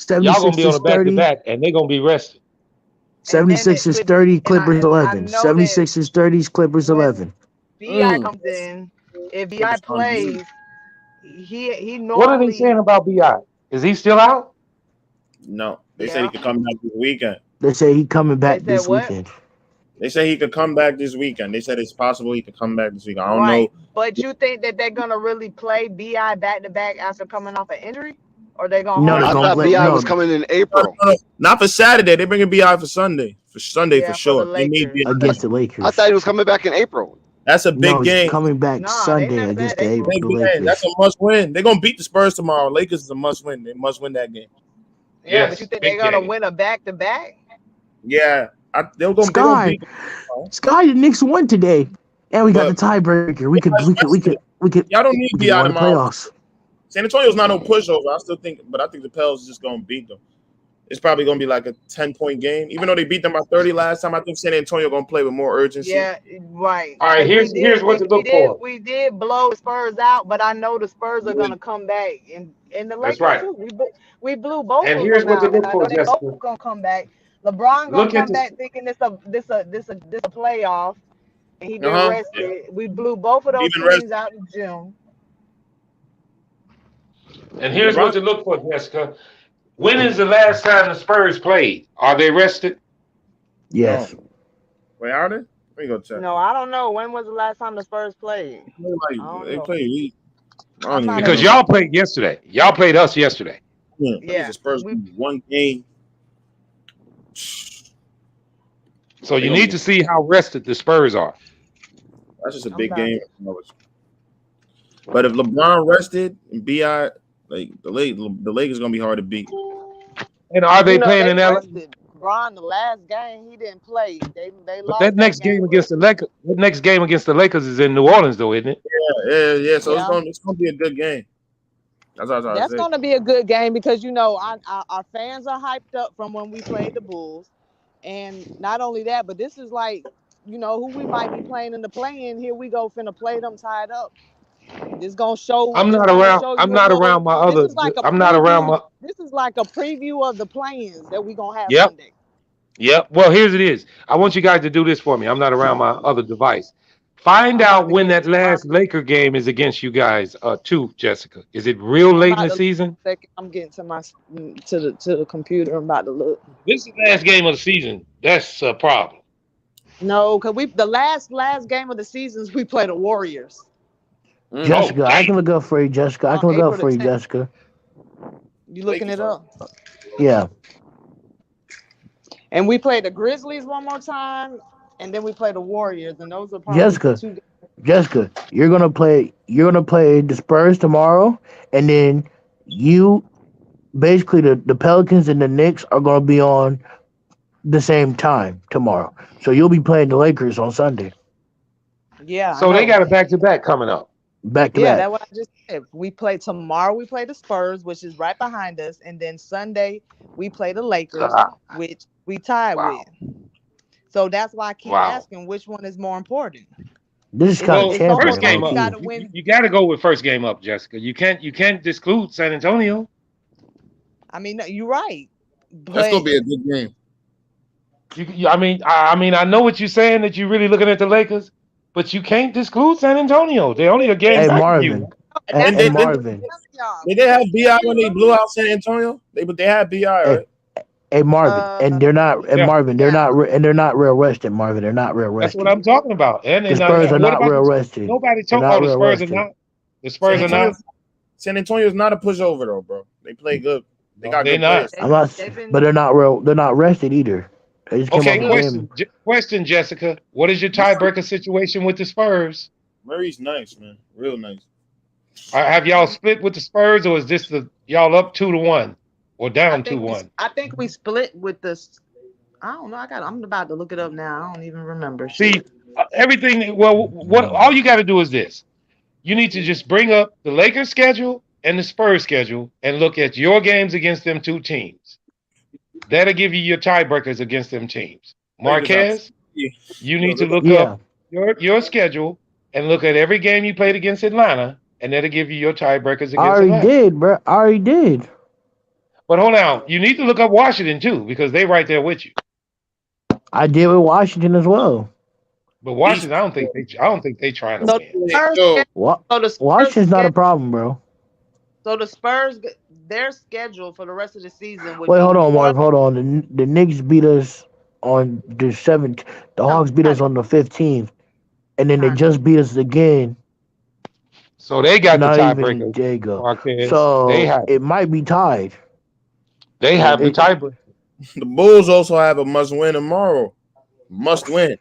Y'all gonna be on a 76ers back to 30, back, and they're gonna be rested. 76ers 30, Clippers 11. know that 76ers 30, Clippers 11. BI comes in. If BI plays, he What are they normally saying about Bi? Is he still out? No, they say he could come back this weekend. They say he coming back said this what? weekend. They say he could come back this weekend. They said it's possible he could come back this weekend. I don't right. know. But you think that they're gonna really play BI back to back after coming off an injury, or they gonna No, hold they're him gonna out? let BI no was coming in April. No, not for Saturday. They bringing BI for Sunday. For Sunday Yeah, for for sure. the They need Lakers. BI. against the Lakers. I thought he was coming back in April. That's a No, big he's game. coming back Nah, they Sunday not against said April. Big the game. Lakers. That's a must win. They're gonna beat the Spurs tomorrow. Lakers is a must win. They must win that game. Yeah, but you Yes, think they're big gonna game. win a back to back? Yeah, they're gonna Sky, beat them. Sky, the Knicks won today, and we got the But tiebreaker. We could y'all don't need go BI in the tomorrow. playoffs. San Antonio's not no pushover. I still think, but I think the Pels is just gonna beat them. It's probably gonna be like a 10-point game, even though they beat them by 30 last time. I think San Antonio gonna play with more urgency. Yeah, right. All right, here's what to look for. We did blow the Spurs out, but I know the Spurs are gonna come back, and the That's Lakers right. too. We blew both And of here's them what to out, and look I for, know they both Jessica. gonna come back. LeBron gonna Look at come this. back thinking this a playoff, and he been rested. We blew both of those teams out in June. And here's what to look for, Jessica. When is the last time the Spurs played? Are they rested? Yes. Wait, are they? Let me go check. No, I don't know. When was the last time the Spurs played? They play. Because y'all played yesterday. Y'all played us yesterday. Yeah. The Spurs one game. So you need to see how rested the Spurs are. That's just a big game. But if LeBron rested and BI, like the Lakers gonna be hard to beat. And are they playing in LA? LeBron, the last game he didn't play. They But lost that next game against the Lakers, is in New Orleans, though, isn't it? Yeah. So it's gonna be a good game. That's what I was trying to say. That's going to be a good game because our fans are hyped up from when we played the Bulls, and not only that, but this is like who we might be playing in the play-in. Here we go, finna play them tied up. This gonna show. I'm not around my other. I'm not around my. This is like a preview of the play-ins that we gonna have Yep. Sunday. Yep. Well, here's it is. I want you guys to do this for me. I'm not around my other device. Find out when that last Laker game is against you guys, too, Jessica. Is it real late in the season? I'm getting to the computer. I'm about to look. This is the last game of the season. That's a problem. No, because the last game of the seasons we play the Warriors. Jessica, I can look up for you, Jessica. I can look up for you, Jessica. You looking it up? Yeah. And we play the Grizzlies one more time, and then we play the Warriors, and those are probably Jessica, Jessica, you're gonna play the Spurs tomorrow, and then you basically the Pelicans and the Knicks are gonna be on the same time tomorrow. So you'll be playing the Lakers on Sunday. Yeah, I So they know. got a back-to-back coming up. Back to Yeah, back. that's what I just said. We play tomorrow. We play the Spurs, which is right behind us, and then Sunday we play the Lakers, Ah, which we tied wow. with. So that's why I keep Wow. asking which one is more important. This is It's kind of Well, it's almost first champion, like game low you up. got key. to win. You got to go with first game up, Jessica. You can't disclude San Antonio. I mean, you're right, That's gonna but be a good game. I know what you're saying, that you're really looking at the Lakers, but you can't disclude San Antonio. They're only a game Hey back of Marvin. you. Hey, that's And hey what I'm Marvin. telling y'all. Did they have Bi when they blew out San Antonio? They had Bi, Hey, right? hey Marvin. Uh, And they're not. And Yeah, Marvin. yeah. They're not real rested. Marvin. They're not real that's what rested. I'm talking about. And The then Spurs are what not about real the rested. nobody They're talk? not Oh, the real Spurs are rested. not. The San Spurs are not. Antonio is not a pushover though, bro. They play good. They No, got they're good not. players. I'm not. They've been But they're not real. They're not rested either. They just came Okay, off a look. game. question, Jessica. What is your tiebreaker situation with the Spurs? Murray's nice, man. Real nice. Have y'all split with the Spurs, or is this y'all up 2-1 or down 2-1? I think we split with this. I don't know. I'm about to look it up now. I don't even remember. See, Shit. everything. Well, what all you got to do is this: you need to just bring up the Lakers schedule and the Spurs schedule and look at your games against them two teams. That'll give you your tiebreakers against them teams. Marquez, you need to look Yeah. up your schedule and look at every game you played against Atlanta, and that'll give you your tiebreakers I against already Atlanta. did, bro. I already did. But hold on, you need to look up Washington too, because they right there with you. I did with Washington as well. But Washington, I don't think they trying to So win. the Spurs, Yo, so the Spurs, Washington's not a problem, bro. so the Spurs, their schedule for the rest of the season would Wait, be hold on, New Marv. Hold on. The Knicks beat us on the 7th. The Hawks beat us on the 15th, and then they just beat us again. So they got the Not even tiebreaker, Jago. Marquez. They So have it might be tied. the tiebreaker. The Bulls also have a must win tomorrow. Must win.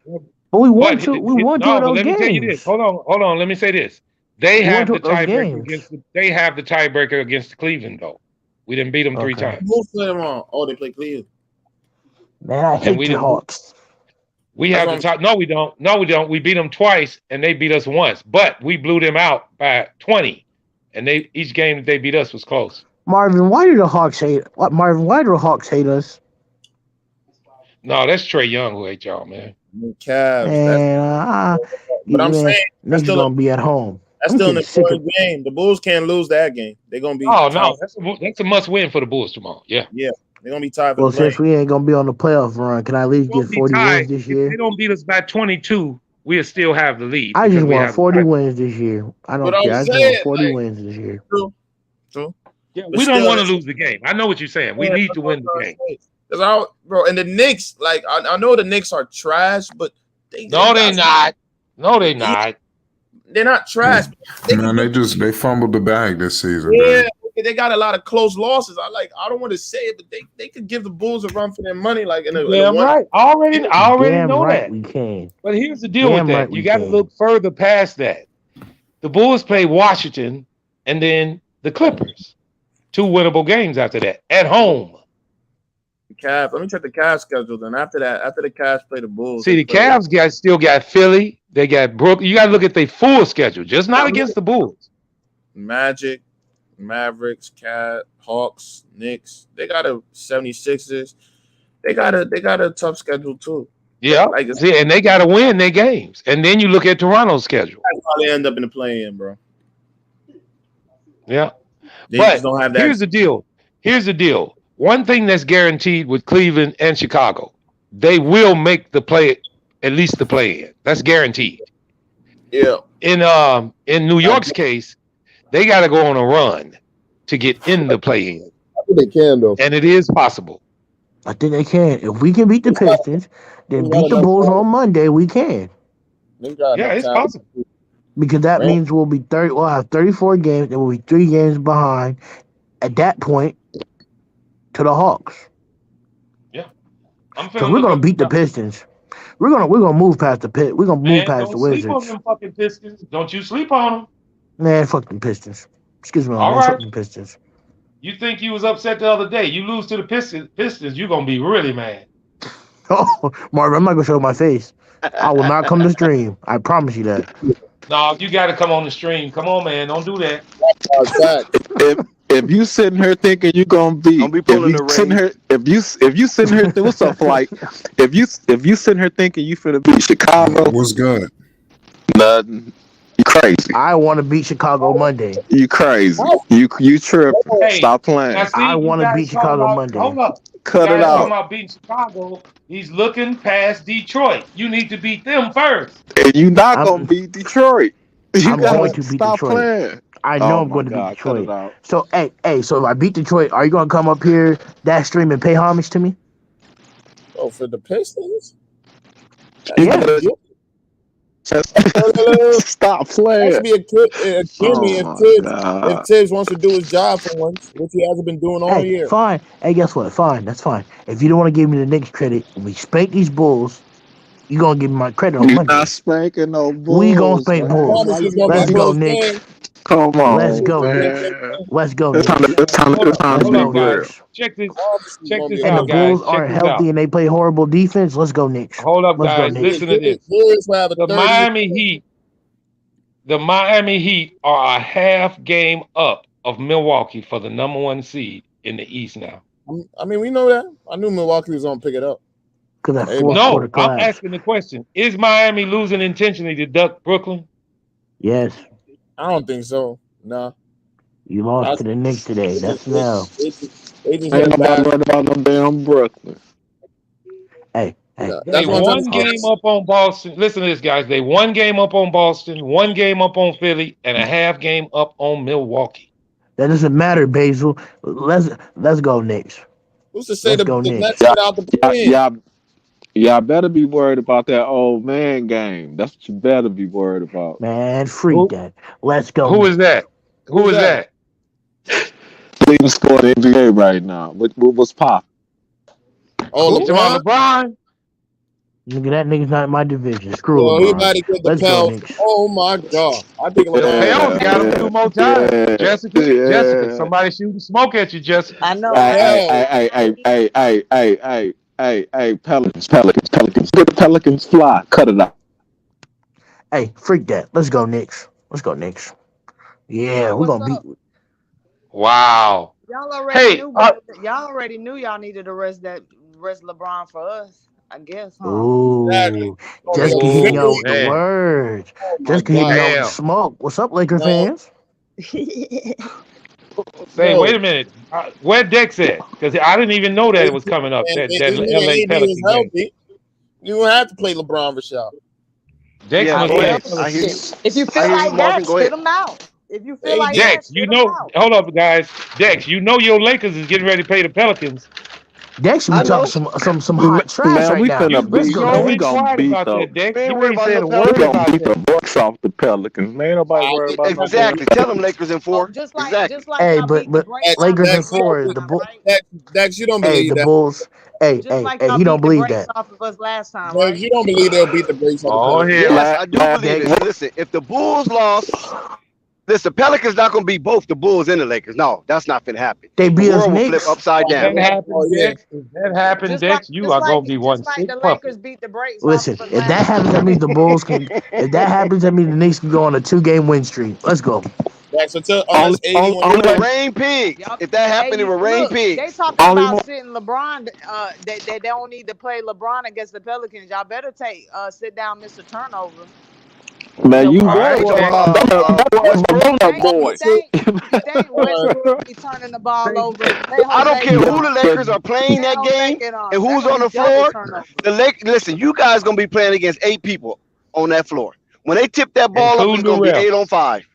But we won But two. We won two no, of but those let me tell you this. games. Hold on. Let me say this. They We won have two the of those tiebreaker games. they have the tiebreaker against Cleveland though. We didn't beat them 3 Okay. times. Bulls play tomorrow. Oh, they play Cleveland. Man, I And hate we the didn't. Hawks. We That's have what the top. No, we don't. No, we don't. We beat them twice, and they beat us once. But we blew them out by 20, and each game that they beat us was close. Marvin, why do the Hawks hate? What, Marvin? Why do the Hawks hate us? No, that's Trey Young who hate y'all, man. Cavs. Man, But I'm man, saying that's niggas still gonna be at home. that's I'm still an getting sick of. important game. The Bulls can't lose that game. They're gonna be Oh tied. no, that's a must win for the Bulls tomorrow. Yeah, Yeah, they're gonna be tied for Well, the play. since we ain't gonna be on the playoff run, can I at least we'll get be 40 tied. wins this If year? they don't beat us by 22, we'll still have the lead I because just we want have 40 the wins this year. I But don't I'm care. I just saying, want 40 like, wins this year. true. Yeah, But we don't still, want to lose the game. I know what you're saying. We need to win the game. Because bro, and the Knicks, like I know the Knicks are trash, but No, they're not. No, they're not. They're not trash. Man, they fumbled the bag this season. Yeah, Dude. they got a lot of close losses. I don't want to say it, but they could give the Bulls a run for their money, like in a Damn one. right. I already Damn know right that. we can. But here's the deal Damn with that. right You we got to can. look further past that. The Bulls play Washington and then the Clippers. 2 winnable games after that at home. Cavs. Let me check the Cavs schedule. Then after the Cavs play the Bulls. See, the Cavs still got Philly. They got Brooklyn. You got to look at their full schedule, just not against the Bulls. Magic, Mavericks, Hawks, Knicks. They got a 76ers. They got a tough schedule too. Yeah, see, and they got to win their games. And then you look at Toronto's schedule. That's how they end up in the play-in, bro. Yeah, They but just don't have that. here's the deal. One thing that's guaranteed with Cleveland and Chicago, they will make the play, at least the play-in. That's guaranteed. Yeah. In New York's case, they got to go on a run to get in the play-in. I think they can though, and it is possible. I think they can. If we can beat the Pistons, then beat the Bulls on Monday. We can. Yeah, it's possible. Because that means we'll be 30. We'll have 34 games, and we'll be 3 games behind at that point to the Hawks. Yeah, So we're gonna beat the Pistons. We're gonna move past the pit. We're gonna move Man, past the don't sleep on Wizards. them fucking Pistons. Don't you sleep on them. Man, fuck them Pistons. Excuse me, All man. right. Fuck them Pistons. You think you was upset the other day. You lose to the Pistons, you're going to be really mad. Oh, Marvin, I'm not gonna show my face. I will not come to stream. I promise you that. No, you got to come on the stream. Come on, man. Don't do that. If you sitting here thinking you're gonna beat, Don't be pulling the if you sitting here, what's up, Flight? If you sitting here thinking you finna beat Chicago, what's good? Nothing. You crazy. I want to beat Chicago Monday. You crazy. You tripping. Hey, Stop playing. now see, I you want to guys beat talking Chicago about- Monday. Hold up. Cut You it guys talking out. about beating Chicago. He's looking past Detroit. You need to beat them first. And you not gonna beat Detroit. You I'm gotta going to beat stop Detroit. playing. I know Oh I'm my going to beat God, cut Detroit. it out. So, hey, so if I beat Detroit, are you going to come up here, that stream, and pay homage to me? Oh, for the Pistons? Yeah. Stop playing. That should be a gimme Oh my if Tibbs wants to do his job for once, which he hasn't been doing all Hey, year. fine. Hey, guess what? Fine. That's fine. If you don't want to give me the Knicks credit, when we spank these Bulls, you're going to give me my credit on You're Monday. not spanking no Bulls. We going to spank man. Bulls. Promise it's gonna Let's be a go, close Knicks. game. Come on, Let's go, man. Knicks. Let's go, It's Knicks. time to Let's be go, real. Knicks. Check this And the out, guys. Bulls Check aren't this healthy out. and they play horrible defense. Let's go, Knicks. Hold up, Let's go, guys. Knicks. Listen to this. Bulls will have a The 30. Miami Heat are a half game up of Milwaukee for the number 1 seed in the East now. I mean, we know that. I knew Milwaukee was gonna pick it up. Because that Hey, fourth No, quarter I'm collapse. asking the question. Is Miami losing intentionally to duck Brooklyn? Yes. I don't think so. Nah. You lost to the Knicks today. That's an L. They just Ain't had a nobody bad. worried about no damn Brooklyn. Hey. That's They what I'm one telling you. game up on Boston. Listen to this, guys. They one game up on Boston, one game up on Philly, and a half game up on Milwaukee. That doesn't matter, Basil. Let's go, Knicks. Who's to say Let's the go, Knicks. Nets get out the play? Y'all better be worried about that old man game. That's what you better be worried about. Man, freak that. Let's go. Who is that? Who is that? Leading score in the NBA right now. What's pop? Oh, You talking about LeBron? Nigga, that nigga's not in my division. Screw Well, he him. might have get the Let's go, Pels. Knicks. Oh my God! I think The Pels got him 2 more times. Yeah, Jessica, somebody shooting smoke at you, Jessica. I know. Hey, Pelicans. Get the Pelicans fly. Cut it out. Hey, freak that. Let's go, Knicks. Let's go, Knicks. Yeah, we're gonna beat. Wow. Y'all already knew. Y'all already knew y'all needed to rest LeBron for us. I guess. Huh? Ooh, Jessica hitting y'all with the words. Jessica hitting y'all with the smoke. What's up, Laker fans? Say, wait a minute. Where Dex at? Because I didn't even know that it was coming up. That LA Pelicans game. You don't have to play LeBron Rashad. Dex Yeah, must go play. ahead. I hear you. If you I feel hear you, like Marvin. that, Go spit ahead. them out. If you feel like Dex, that, you spit them know. out. Hold up, guys. Dex, you know your Lakers is getting ready to play the Pelicans. Dex, we talking some hot trash Man, right we now. finna Let's beat. go, Man, we Dex. gonna beat about the. that, Dex. We ain't You worried ain't about said no a Pelicans. word We gonna about beat the that. Bucks off the Pelicans. Man, ain't nobody worried about no Exactly. Tell them Lakers in 4. Just like Hey, y'all but beat the Braves Lakers off in of us 4. last The time, Bulls. right? Dex, you don't Hey, believe the that. Bulls. Hey, Just like hey, y'all he don't beat the believe Braves that. off of us last time, Dex, right? you don't believe they'll beat the Braves on the Oh, Pelicans. hell. Yes, I do believe it. Listen, if the Bulls lost, listen, Pelicans not going to beat both the Bulls and the Lakers. No, that's not going to happen. They The beat us world will flip Knicks. upside If down. that happens, Dex, if that happens, Just Dex, you are going to be one just like sick the puppy. Lakers beat the Braves Listen, off of us if that last happens, time. that means the Bulls can. If that happens, that means the Knicks can go on a 2-game win streak. Let's go. Dex, unless AD It wins. will rain pigs. If that happened, it will rain Look, they pigs. talking about sitting LeBron. They don't need to play LeBron against the Pelicans. Y'all better sit down Mr. Turnover. Man, you All right, worried about that boy. You think Westbrook be turning the ball over? I don't care who the Lakers are playing that game and who's on the floor. Listen, you guys going to be playing against 8 people on that floor. When they tip that ball up, it's going to be 8 on 5.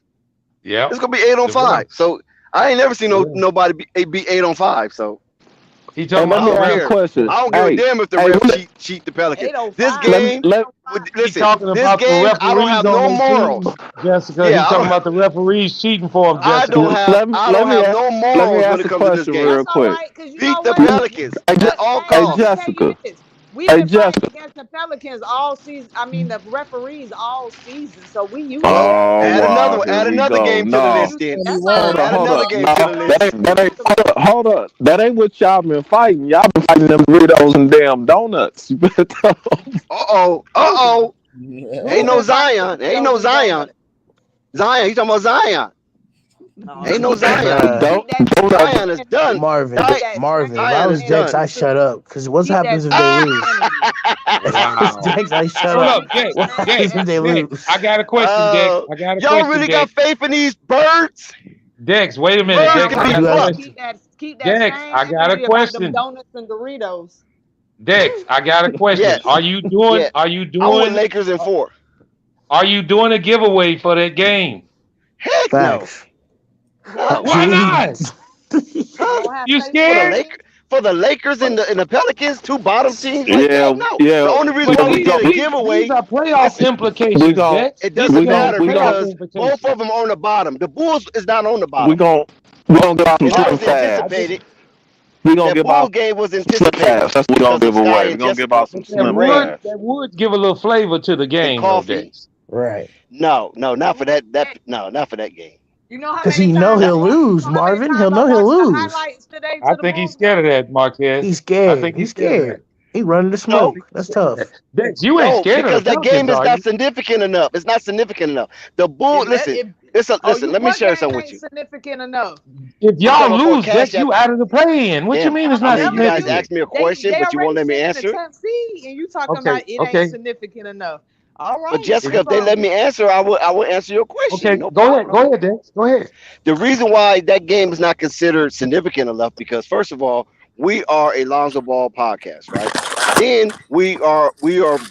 Yeah, it's gonna be 8 on 5. So I ain't never seen nobody be 8 on 5. So he talking I about don't the care. ref question. I don't give a damn if the ref cheat the Pelicans. This game, listen, talking this about game, the I don't have referees no on morals. their team, Jessica. Yeah, He's talking about the referees cheating for him, I Jessica. don't have no morals when it comes to this game. real quick. Beat the Pelicans at all costs. We've been fighting against the Pelicans all season. I mean, the referees all season. So we used to Well, that. add another Here we another go. game to the No. list then. That's all Add Hold another up. game No, to the list. hold up. That ain't what y'all been fighting. Y'all been fighting them Doritos and damn donuts. You better tell 'em. Uh-oh. Ain't no been fighting Zion. Ain't no Doritos and Zion. donuts? Zion, you talking about Zion. Ain't no Zion. Zion is done. Marvin, if I Zion was is Dex, done. I shut up. Because what happens if they lose? Wow. Dex, I shut Hold up. up, Dex. What happens if they lose? I got a question, Dex. I got a Y'all question, really Dex. got faith in these birds? Dex, wait a minute, Birds Dex. can I be got a plucked. question. Keep that Dex, same I got a energy about them question. donuts and Doritos. Dex, I got a question. Yes. Are you doing? Yeah. Are you I want doing? Lakers in 4. Are you doing a giveaway for that game? Heck Facts. no. Why not? You scared? For the Lakers and the Pelicans, 2 bottom teams like Yeah, that? No. yeah. The only reason But why we did a these giveaway, are playoff implications, We gon' Dex. it This doesn't is matter playoff because implications. both of them are on the bottom. The Bulls is not on the we bottom. gon' get off some And that slim was fast. anticipated. We gonna That give Bull off game was slim anticipated fast. That's what we gonna because of give Sky away. We and gonna give Jessica off some That slim Ray would fast. give a little flavor to the and game, though, Coffee. Dex. Right. No, not for that. Not for that game. You know how Because many he know times he'll lose, Marvin. He'll know he'll lose. highlights today I to the think he's Bulls scared of game? that, Marquez. He's I scared. think He's scared of scared. He running the that. smoke. That's tough. Dex, you ain't No, scared of because the that game Pelicans, is are not you? significant enough. It's not significant enough. The Bull, listen. Listen. Let me What share game something with ain't you. significant enough? If I'm y'all talking about for a lose, cash Dex, you app. out of the play-in. What you Damn. mean it's I not mean, you guys significant? asked me a question, They but you won't already let me sitting in the answer. 10th seed, and you talking Okay, about it ain't okay. significant enough. All But right, Jessica, no if they let problem. me answer, I will answer your question. Okay, No go ahead. problem. Go ahead, Dex. Go ahead. The reason why that game is not considered significant enough because first of all, we are a Lonzo Ball podcast, right? Then we are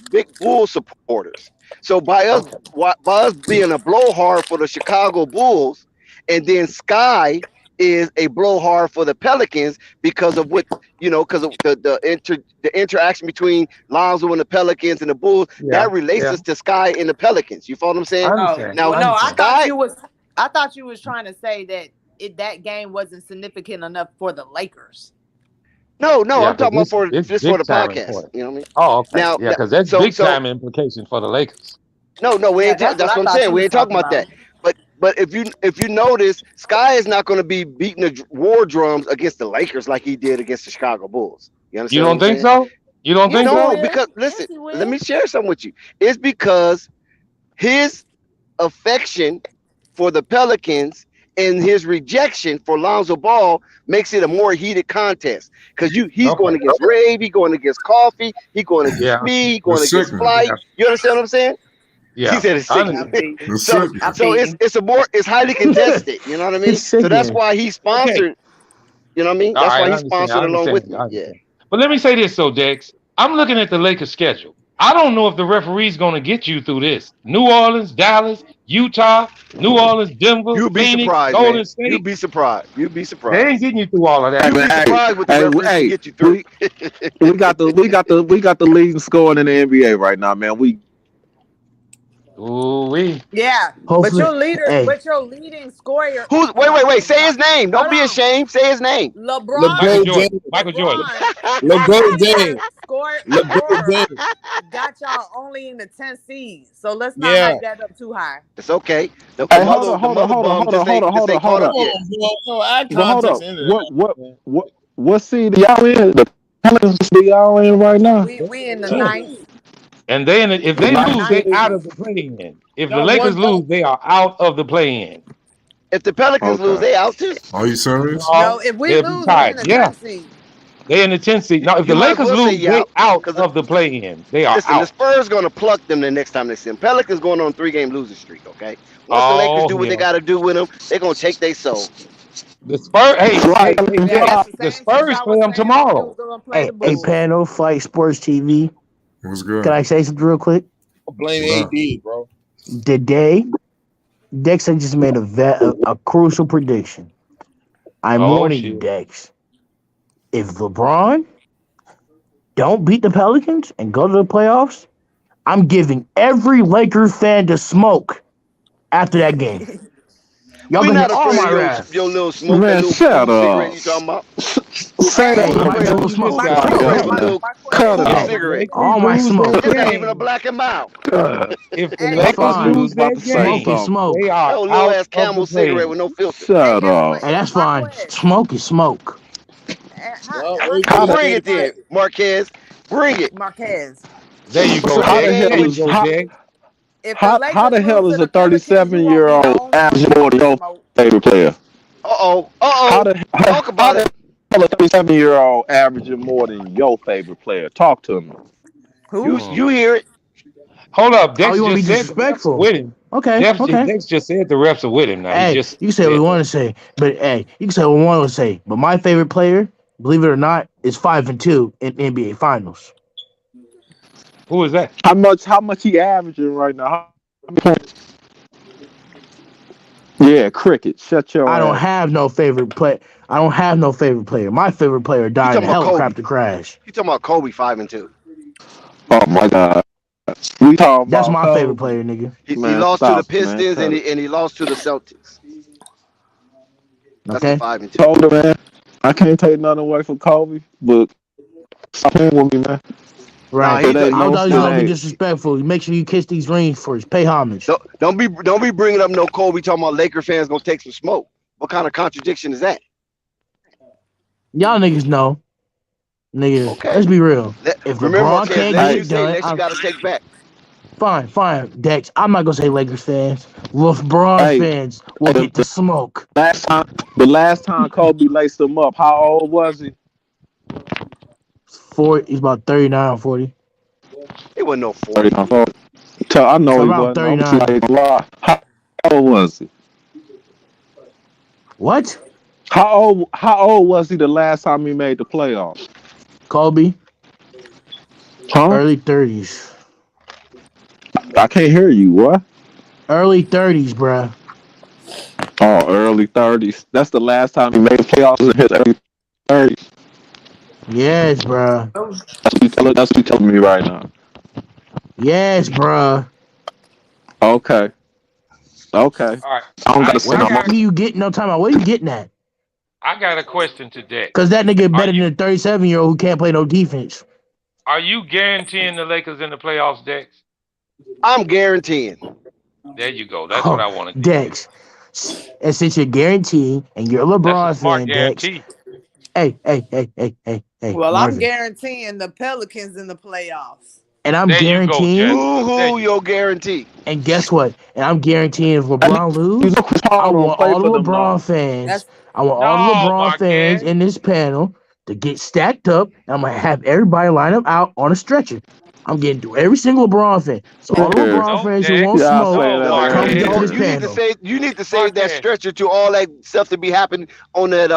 big Bull supporters. So by us being a blowhard for the Chicago Bulls, and then Sky is a blowhard for the Pelicans because of what because of the interaction between Lonzo and the Pelicans and the Bulls. Yeah, That relates yeah. us to Sky and the Pelicans. You follow what I'm saying? Now Well, no, Sky. I thought you was trying to say that that game wasn't significant enough for the Lakers. No, Yeah, I'm talking about for it's just for big the time podcast. important. You know what I mean? Oh, okay. Now, Yeah, because that's so big time implications for the Lakers. no, we Yeah, ain't. that's That's what what I I'm thought saying. you We was ain't talking talking about that. about. But if you notice, Sky is not going to be beating the war drums against the Lakers like he did against the Chicago Bulls. You You understand what don't I'm think saying? so? You don't think No, so? because listen, let me share something with you. It's because his affection for the Pelicans and his rejection for Lonzo Ball makes it a more heated contest. Because he's going Okay. against Rave, he's going against Coffee, he's going against Yeah. me, he's going It's against sickening. Flight. Yeah. You understand what I'm saying? He Yeah. said it's I sickening. understand. It's so sickening. so it's highly contested. You know what I mean? It's So that's sickening. why he Okay. sponsored. You know what I mean? All That's right, why I he understand. sponsored I along understand. with me. I Yeah. understand. But let me say this, so Dex, I'm looking at the Lakers schedule. I don't know if the referee's going to get you through this. New Orleans, Dallas, Utah, New Orleans, Denver, You'll be Phoenix, surprised, Golden man. You'll State. be surprised. You'll be They surprised. ain't getting you through all of that. You'll be surprised what the referee can get you through. we got the leading scoring in the NBA right now, man. We Ooh-wee. Yeah, Hopefully, hey, but your leading scorer. Who's wait. Say his name. Don't Hold be on. ashamed. Say his name. LeBron. Michael LeBron Jordan. James. Michael Jordan. LeBron James. Scorer LeBron James. got y'all only in the 10th seed. So let's not Yeah. hype that up too high. It's okay. The Hey, mother bum just ain't Come caught up on, yet. bro. Yo, add but hold up. context into that. Man. What seed y'all in? The Pelicans y'all in right now? We in the 10th. 9th. And then if they The lose, they 9th out seed. of the play-in. If the Y'all Lakers one lose, they are out of the play-in. If the Pelicans lose, they out too. Are you serious? No, if we They'll be lose, we in tied. the Yeah, 10th seed. they're in the 10th seed. Now, if the You might as Lakers well say lose, you they out. out Because of the play-in. They are listen, the out. Spurs gonna pluck them the next time they see them. Pelicans going on a 3-game losing streak. Okay. Once the Lakers Oh, do what they yeah. got to do with them, they're gonna take their soul. The Spurs, hey, Yeah, that's the the same shit Spurs y'all play was them saying when we was tomorrow. gonna play the hey, Bulls. panel, Flight Sports TV. What's good? Can I say something real quick? Blame What up? AD, bro. Today, Dex had just made a crucial prediction. I'm Oh, warning you, shit. Dex. If LeBron don't beat the Pelicans and go to the playoffs, I'm giving every Lakers fan to smoke after that game. Y'all We gonna hear not all afraid my of raps. your little smoke, that Man, little shut cool cigarette up. you talking about. Say Hey, that. my little smoke. guy, Cut Your it, yo. man. little Cut it cool out. cigarette. All my smoke. It's not even a black and mild. If the That's Lakers thought you fine. was lose about that to say Smoke game, is something. smoke. they That are little out ass of the Camel cigarette with playoffs. no filter. Shut up. Hey, that's fine. Smoke is smoke. Well, How Well, the bring it then, Marquez. Bring it. Marquez. There you What's go, up? how the Dex. hell There you is go, Dex. If the how Lakers the lose hell to is a the Pelicans, you won't be the 37-year-old only one average with more than no your smoke. favorite player? Uh-oh. Talk How about the it. hell a 37-year-old averaging more than your favorite player? Talk to me. Who? You hear it. Hold up. Oh, Dex you want to just be said the refs are disrespectful? with him. Okay. Dex just said the refs are with him. Now he Hey, just you can say what said you that. want to say, but hey, you can say what you want to say. But my favorite player, believe it or not, is 5-2 in NBA Finals. Who is that? How much he averaging right now? How many points? Yeah, cricket. Shut your I don't ass. have no favorite play. I don't have no favorite player. My favorite player You died in talking a about Kobe. helicopter crash. You talking about Kobe 5-2. Oh my God. We talking That's about my favorite Kobe. player, nigga. He Man, lost to the stop, man. Pistons Cut and it. he lost to the Celtics. That's the Okay. 5-2. Told him, man. I can't take nothing away from Kobe, but stop playing with me, man. Nah, Right. It ain't I no. thought you It was gonna be ain't. disrespectful. Make sure you kiss these rings first. Pay homage. Don't be bringing up no Kobe talking about Laker fans gonna take some smoke. What kind of contradiction is that? Y'all niggas know. Nigga, Okay. let's be real. If Remember, LeBron Marquez, can't less get you it say, done, less you got to take back. fine, Dex. I'm not gonna say Lakers fans. LeBron Hey, fans will get the smoke. the last time Kobe laced him up, how old was he? He's about 39, 40. It wasn't no 40. 39, 40. I know So he about wasn't. I'm 39. like, lie. How old was he? What? How old was he the last time he made the playoffs? Kobe? Huh? Early 30s. I can't hear you. What? Early 30s, bruh. Oh, early 30s. That's the last time he made the playoffs in his early 30s. Yes, bruh. That's what you telling me right now. Yes, bruh. Okay. All right. I don't gotta say What no the more. fuck are you getting? No time out. What are you getting at? I got a question to Dex. Because that nigga better than a 37-year-old who can't play no defense. Are you guaranteeing the Lakers in the playoffs, Dex? I'm guaranteeing. There you go. That's what I wanted to hear. Dex. And since you're guaranteeing and you're a That's a LeBron smart fan, Dex. guarantee. Hey, Well, I'm Marvin. guaranteeing the Pelicans in the playoffs. And I'm There you go, guaranteeing. Who your guarantee? And guess what? And I'm guaranteeing if LeBron lose, I want all the LeBron fans. I want all the LeBron fans in this panel to get stacked up. And I'm gonna have everybody line up out on a stretcher. I'm getting through every single LeBron fan. So all the LeBron fans who won't smoke, come get to this panel. You need to save that stretcher to all that stuff to be happening on that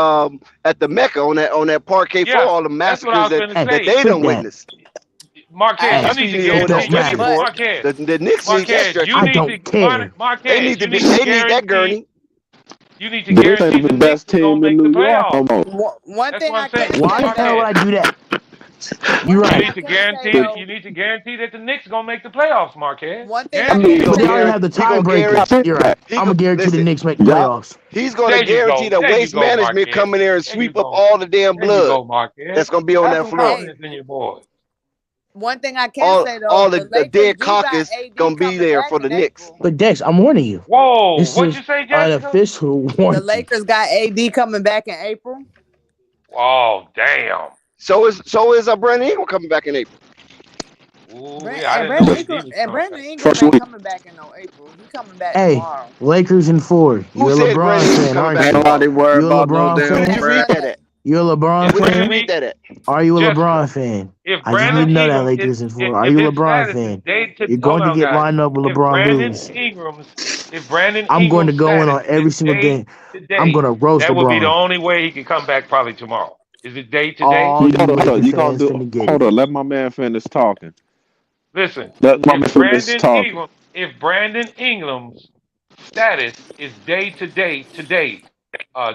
at the Mecca on that parquet floor, all the massacres that they don't witness. Marquez, That's you what need to you need on that stretcher, guarantee. boy. Marquez, The Knicks need that stretcher. I don't care. Marquez, They need that gurney. You need to This guarantee ain't the the Knicks best are gonna team in make the New York no playoffs. more. One That's thing what I I'm saying. can Why the hell would I do that? You're right. You need to guarantee that the Knicks gonna make the playoffs, Marquez. One thing I mean, but they already have the tiebreaker. You're right. I'm gonna guarantee the Knicks make the playoffs. He's going to guarantee that waste management come in there and sweep up all the damn blood that's going to be on that floor. In your boys. One thing I can say though, all the the Lakers dead do got caucus AD going to be coming there back for the in Knicks. April. But Dex, I'm warning you. Whoa, This what'd is you say, an Jessica? official The warning. Lakers got AD coming back in April. Oh, damn. So is Brandon Ingram coming back in April. Ooh, Brandon Ingram ain't coming back in no April. He coming back tomorrow. Lakers in 4. You're a said LeBron Brandon Ingram fan, coming aren't back you? Nobody worry You a about no LeBron damn Where did fan? you read that at? You're a LeBron Where did you fan? read that at? Are you a Jessica, LeBron fan? If I just Brandon need to know that Ingram, Lakers in 4. Are if you a his LeBron status is fan? day to You're going to get guys. lined up with If LeBron Brandon lose. I'm going to Ingram's go in status on every is single day game. to I'm day, going to roast that would be the LeBron. only way he can come back probably tomorrow. Is it day to day? All you Hold on. Lakers You gonna fans do? finna get Hold it. on. Let my man finish talking. Listen, Let my man finish talking. if Brandon Ingram's status is day to day today,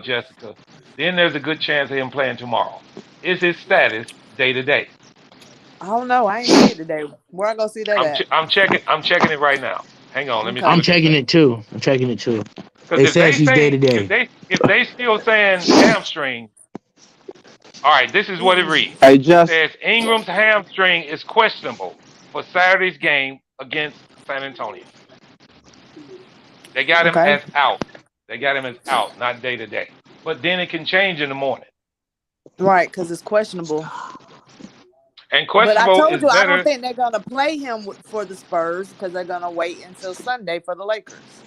Jessica, then there's a good chance of him playing tomorrow. Is his status day to day? I don't know. I ain't see it today. Where I go see that at? I'm checking it right now. Hang on, let me Okay. see I'm what this checking says. it too. I'm checking it too. They Because if said they she's day to say day. if they still saying hamstring, all right, this is what it reads. Hey, It just says Ingram's hamstring is questionable for Saturday's game against San Antonio. They got him Okay. as out. They got him as out, not day to day. But then it can change in the morning. Right, because it's questionable. And But I questionable told is you I don't better. think they're gonna play him for the Spurs because they're gonna wait until Sunday for the Lakers.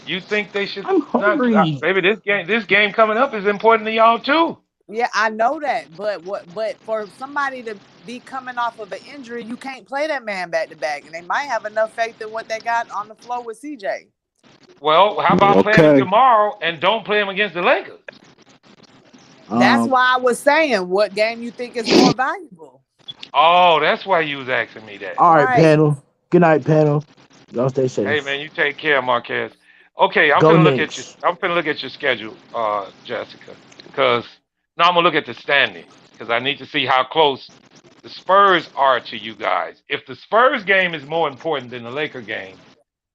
You think they should I'm not? hungry. Maybe this game coming up is important to y'all too. Yeah, I know that, but But for somebody to be coming off of an injury, you can't play that man back to back, and they might have enough faith in what they got on the floor with CJ. Well, how about playing him okay. tomorrow and don't play him against the Lakers? That's why I was saying, what game you think is more valuable? Oh, that's why you was asking me that. All right, Right. panel. Good night, panel. Y'all stay safe. Hey man, you take care, Marquez. Okay, I'm Go gonna look at you. Knicks. I'm gonna look at your schedule, Jessica, because now I'm gonna look at the standings because I need to see how close the Spurs are to you guys. If the Spurs game is more important than the Laker game,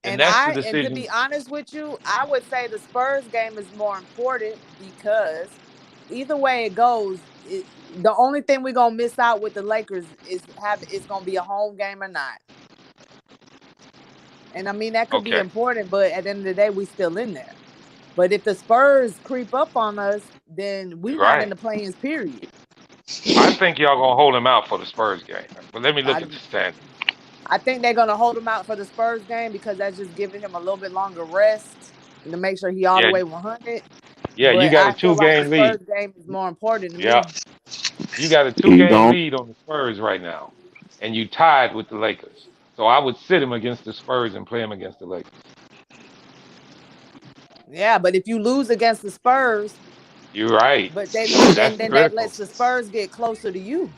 then And that's the and to decision. be honest with you, I would say the Spurs game is more important because either way it goes, the only thing we're gonna miss out with the Lakers is it's gonna be a home game or not. And I mean that could be Okay. important, but at the end of the day, we still in there. But if the Spurs creep up on us, then we not in Right. the play-ins period. I think y'all gonna hold him out for the Spurs game. But let me look at the standings. I think they're gonna hold him out for the Spurs game because that's just giving him a little bit longer rest to make sure he all the Yeah. way 100. Yeah, you But got I a feel like the 2-game lead. Spurs game is more important to Yeah. me. You got a 2-game lead on the Spurs right now, and you tied with the Lakers. So I would sit him against the Spurs and play him against the Lakers. Yeah, but if you lose against the Spurs, You're right. but then That's that critical. lets the Spurs get closer to you.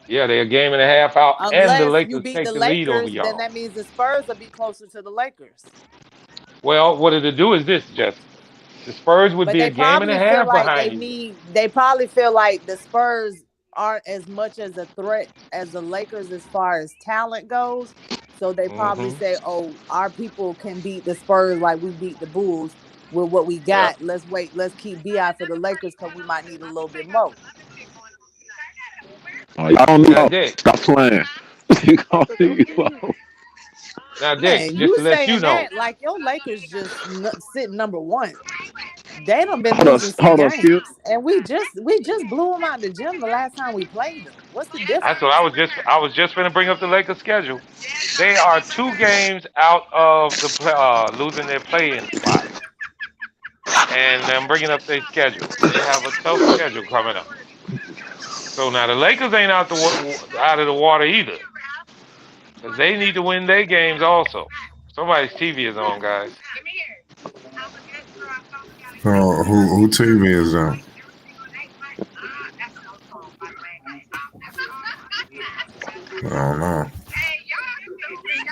Yeah, they're a game and a half out, and the Unless you Lakers beat take the the lead over Lakers, then y'all. that means the Spurs will be closer to the Lakers. Well, what it'll do is this, Jessica. The Spurs would But be they a game and a probably feel half like behind you. they probably feel like the Spurs aren't as much as a threat as the Lakers as far as talent goes. So they probably say, "Oh, our people can beat the Spurs like we beat the Bulls with what we got. Yeah. Let's wait. Let's keep BI for the Lakers because we might need a little bit more." I don't Now, know. Dick. Stop playing. You gonna Now, Dick, Man, just you to let you saying know. that like your Lakers just sitting number one. They done been Hold on, losing some hold on, games, Skip. and we just blew them out the gym the last time we played them. What's the difference? That's what I was just going to bring up the Lakers schedule. They are 2 games out of the losing their play-in spot, and I'm bringing up their schedule. They have a tough schedule coming up. So now the Lakers ain't out of the water either, because they need to win their games also. Somebody's TV is on, guys. Oh, who TV is that? I don't know.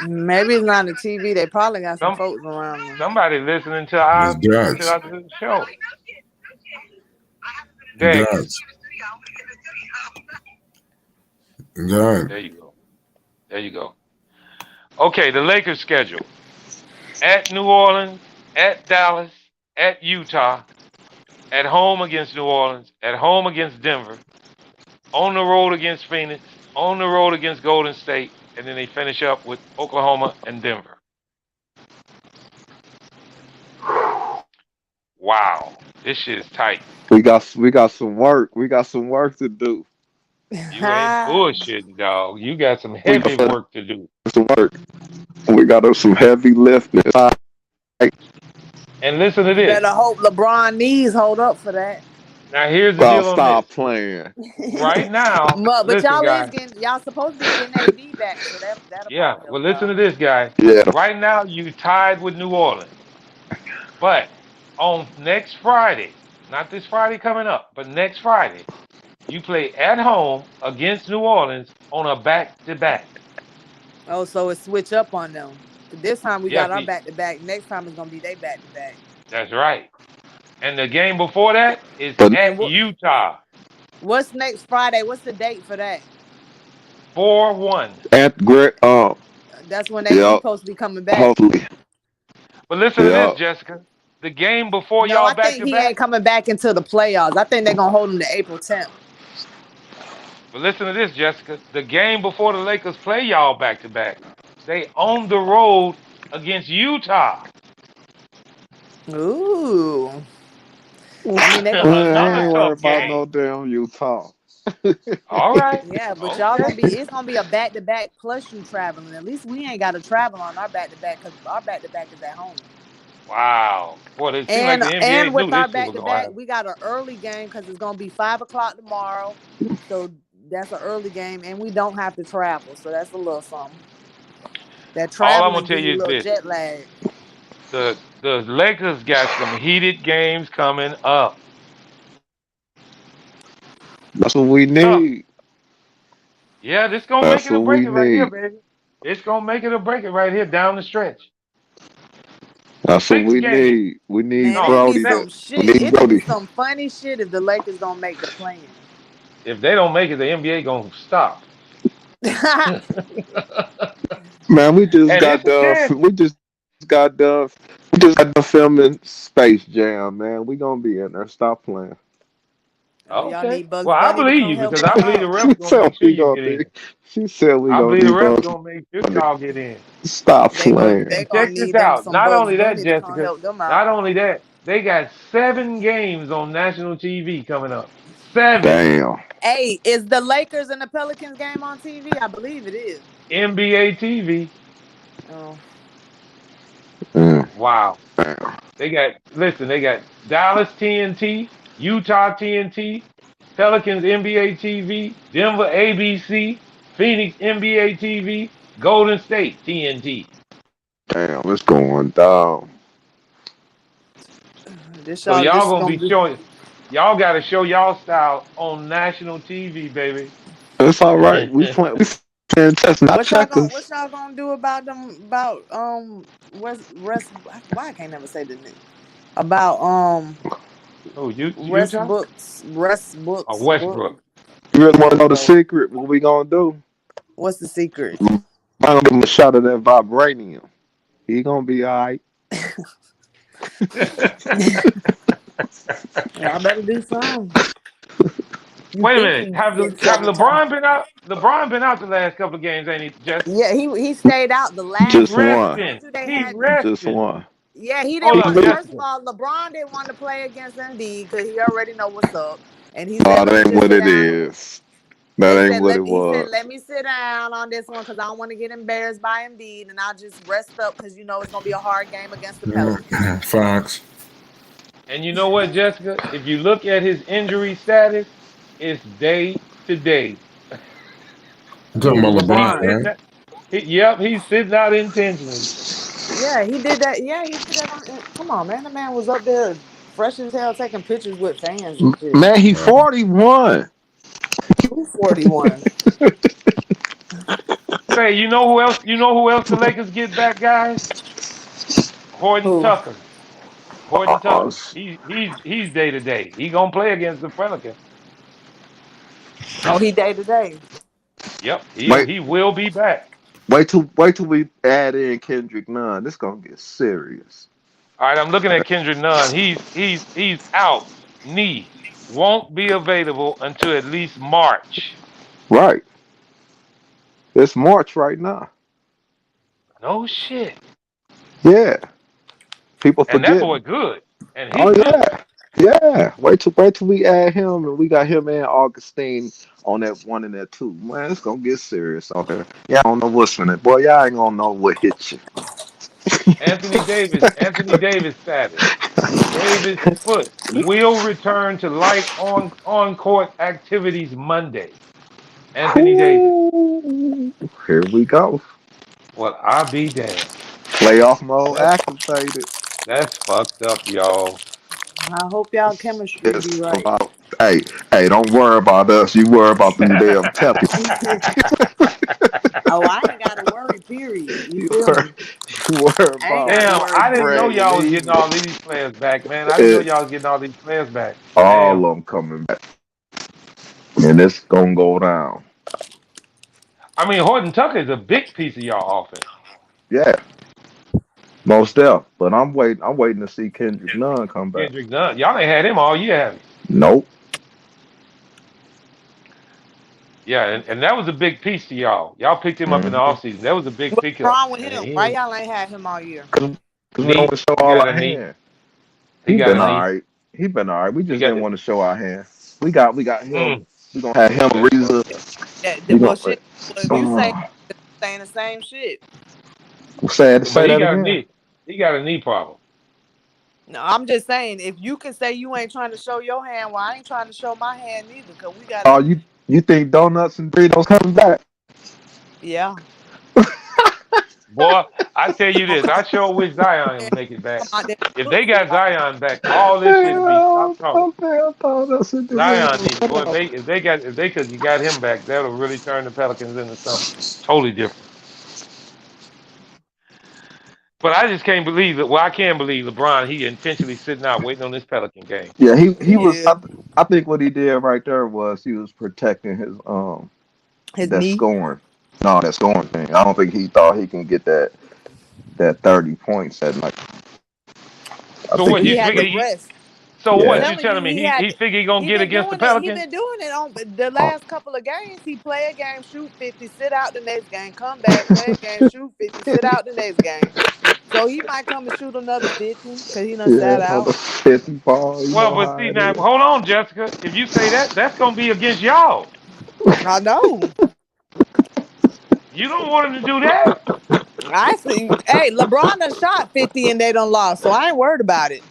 Maybe it's not the TV. They probably got some folks around them. Somebody listening to our show. Dang. Good. There you go. There you go. Okay, the Lakers schedule. At New Orleans, at Dallas, at Utah, at home against New Orleans, at home against Denver, on the road against Phoenix, on the road against Golden State, and then they finish up with Oklahoma and Denver. Wow, this shit is tight. We got some work. We got some work to do. You ain't bullshitting, dog. You got some heavy work to do. Some work. We got some heavy lifting. And listen to this. Better hope LeBron knees hold up for that. Now here's the deal on Stop this. playing. Right now, but listen, y'all guys. y'all supposed to be getting AD back, so that'll Yeah, probably well, help listen to out. this, guy. Yeah. Right now, you tied with New Orleans. But on next Friday, not this Friday coming up, but next Friday, you play at home against New Orleans on a back-to-back. Oh, so it switch up on them. This time we Yeah, got our see- back-to-back. Next time it's going to be their back-to-back. That's right. And the game before that is at Utah. What's next Friday? What's the date for that? 4-1. At great. That's when they supposed to be coming back. Hopefully. But listen to this, Jessica. The game before No, y'all I back think to he back. ain't coming back into the playoffs. I think they're gonna hold him to April 10th. But listen to this, Jessica. The game before the Lakers play y'all back to back, they on the road against Utah. Ooh. I mean, they gonna be Another I ain't fine. worried tough about game. no damn Utah. All right. Yeah, but y'all Okay. gonna be. It's gonna be a back to back plus you traveling. At least we ain't got to travel on our back to back because our back to back is at home. Wow. Boy, it seemed like And the NBA and knew with our this shit back was to gonna back, happen. we got an early game because it's gonna be 5 o'clock tomorrow. So that's an early game, and we don't have to travel. So that's a little something. That All I'm traveling gonna tell give you you a is little this: jet lag. the Lakers got some heated games coming up. That's what we Tough. need. Yeah, this gonna make That's it or what break we it right here, need. baby. It's gonna make it or break it right here down the stretch. That's what Six we games. need. We need Man, it No, be Brody. set. some We shit. need It be Brody. some funny shit if the Lakers don't make the plan. If they don't make it, the NBA gonna stop. And Man, we just it's got a done. chance. We just got done. We just got done filming Space Jam. Man, we gonna be in there. Stop playing. Oh, y'all Okay. need Bugs Well, I Bunny to believe come you help because us I believe the out. She refs gonna said make sure we you gonna get do. in. She said we I gonna believe the need refs Bugs gonna make sure Bunny. y'all get in. Stop They And playing. gonna check this need them out. some Not Bugs only that, Bunny to come Jessica. help them out. Not only that, they got 7 games on national TV coming up. 7. Damn. Hey, is the Lakers and the Pelicans game on TV? I believe it is. NBA TV. Oh, Mm, Wow. damn. They got listen. They got Dallas TNT, Utah TNT, Pelicans NBA TV, Denver ABC, Phoenix NBA TV, Golden State TNT. Damn. It's going down. So this y'all is gonna gonna be be. showing. Y'all got to show y'all style on national TV, baby. It's all right. We playing. We playing chess, not What checkers. y'all gonna do about them? About rest. Why I can't never say the name. About Oh, Utah rest or books book. Westbrook? You really want There to we know the go. secret? What we gonna do? What's the secret? I'm gonna give him a shot of that vibranium. He gonna be all right. Y'all better do something. You Wait a think minute. he Have getting serotonin? LeBron been out? LeBron been out the last couple of games, ain't he, Jessica? Yeah, he stayed out the He's last Just two. one. resting. They He's had. Just resting. one. Yeah, he Hold didn't on, want. He First of Jessica. all, LeBron didn't want to play against Embiid because he already know what's up, and he said, Oh, "Let that me ain't just what sit it down." is. That ain't what it He said, was. "Let me sit down on this one because I don't want to get embarrassed by Embiid, and I'll just rest up because it's gonna be a hard game against the Pelicans." Facts. And you know what, Jessica? If you look at his injury status, it's day to day. You talking about He's LeBron, LeBron. sitting. right? Yep, he's sitting out intentionally. Yeah, he did that. Yeah, he did that. Come on, man. The man was up there fresh as hell taking pictures with fans and shit. Man, he Right. 41. 241. Say, you know who else? You know who else the Lakers get back, guys? Horton Who? Tucker. Horton Oh, Tucker. He's day to day. He gonna play against the Pelicans. Oh, he day to day. Yep, wait, he will be back. wait till we add in Kendrick Nunn. This gonna get serious. All right, I'm looking at Kendrick Nunn. He's out. Knee won't be available until at least March. Right. It's March right now. No shit. Yeah. People And that boy forgetting. good. And he Oh good. yeah. Yeah. Wait till we add him, and we got him and Augustine on that one and that two. Man, it's gonna get serious on here. Yeah, I don't know what's in it. Boy, y'all ain't gonna know what hit you. Anthony Davis status. Davis foot will return to light on court activities Monday. Anthony Davis. Ooh, here we go. Well, I'll be damned. Playoff mode That's activated. that's fucked up, y'all. I hope y'all chemistry be It's right. about hey, don't worry about us. You worry about them damn Pelicans. Oh, I ain't gotta worry, period. You You feel worry, me? you worry I ain't about gotta Damn, worry, I didn't know Brad period. and y'all was getting Eve. all these players back, man. I didn't know It, y'all was getting all these players back. all Damn. of them coming back. And it's gonna go down. I mean, Horton Tucker is a big piece of y'all offense. Yeah. Most def. But I'm waiting. I'm waiting to see Kendrick Nunn come back. Kendrick Nunn. Y'all ain't had him all year, have you? Nope. Yeah, and that was a big piece to y'all. Y'all picked him up in the Mm-hmm. offseason. That was a big What's pickup. wrong with And him? he Why y'all ain't had him all year? Cause we don't want knee. to show He all got our a knee. hand. He He got been a all knee. right. He been all right. We He just got didn't it. want to show our hand. We got him. We gonna have him That's right. Reza. We Well, gonna shit. Well, if you uh, saying the same shit. sad to But say he that got a again. knee. He got a knee problem. No, I'm just saying, if you can say you ain't trying to show your hand, well, I ain't trying to show my hand neither, because we got Oh, to, you think donuts and Doritos coming back? yeah. Boy, I tell you this, I sure wish Zion would make it back. If they got Zion back, all this shit would be Yeah, top color. I thought that's what Zion needed, boy. Doritos. If they could you got him back, that'll really turn the Pelicans into something totally different. But I just can't believe that. Well, I can believe LeBron. He intentionally sitting out waiting on this Pelican game. Yeah, he was. Yeah. I think what he did right there was he was protecting His that knee. scoring. No, that scoring thing. I don't think he thought he can get that 30 points that night. I So So think what he you had figure? to rest. So I'm what yeah. you telling telling you, me? He figure he gonna he get been against the doing it. He Pelicans? been doing it on the Oh, last couple of games. He play a game, shoot 50, sit out the next game, come back, play a game, shoot 50, sit out the next game. So he might come and shoot another 50 because he done yeah, sat another out. 50 ball. You Well, know but how see it now, is. hold on, Jessica. If you say that, that's gonna be against y'all. I know. You don't want him to do that. I see. Hey, LeBron done shot 50 and they done lost, so I ain't worried about it.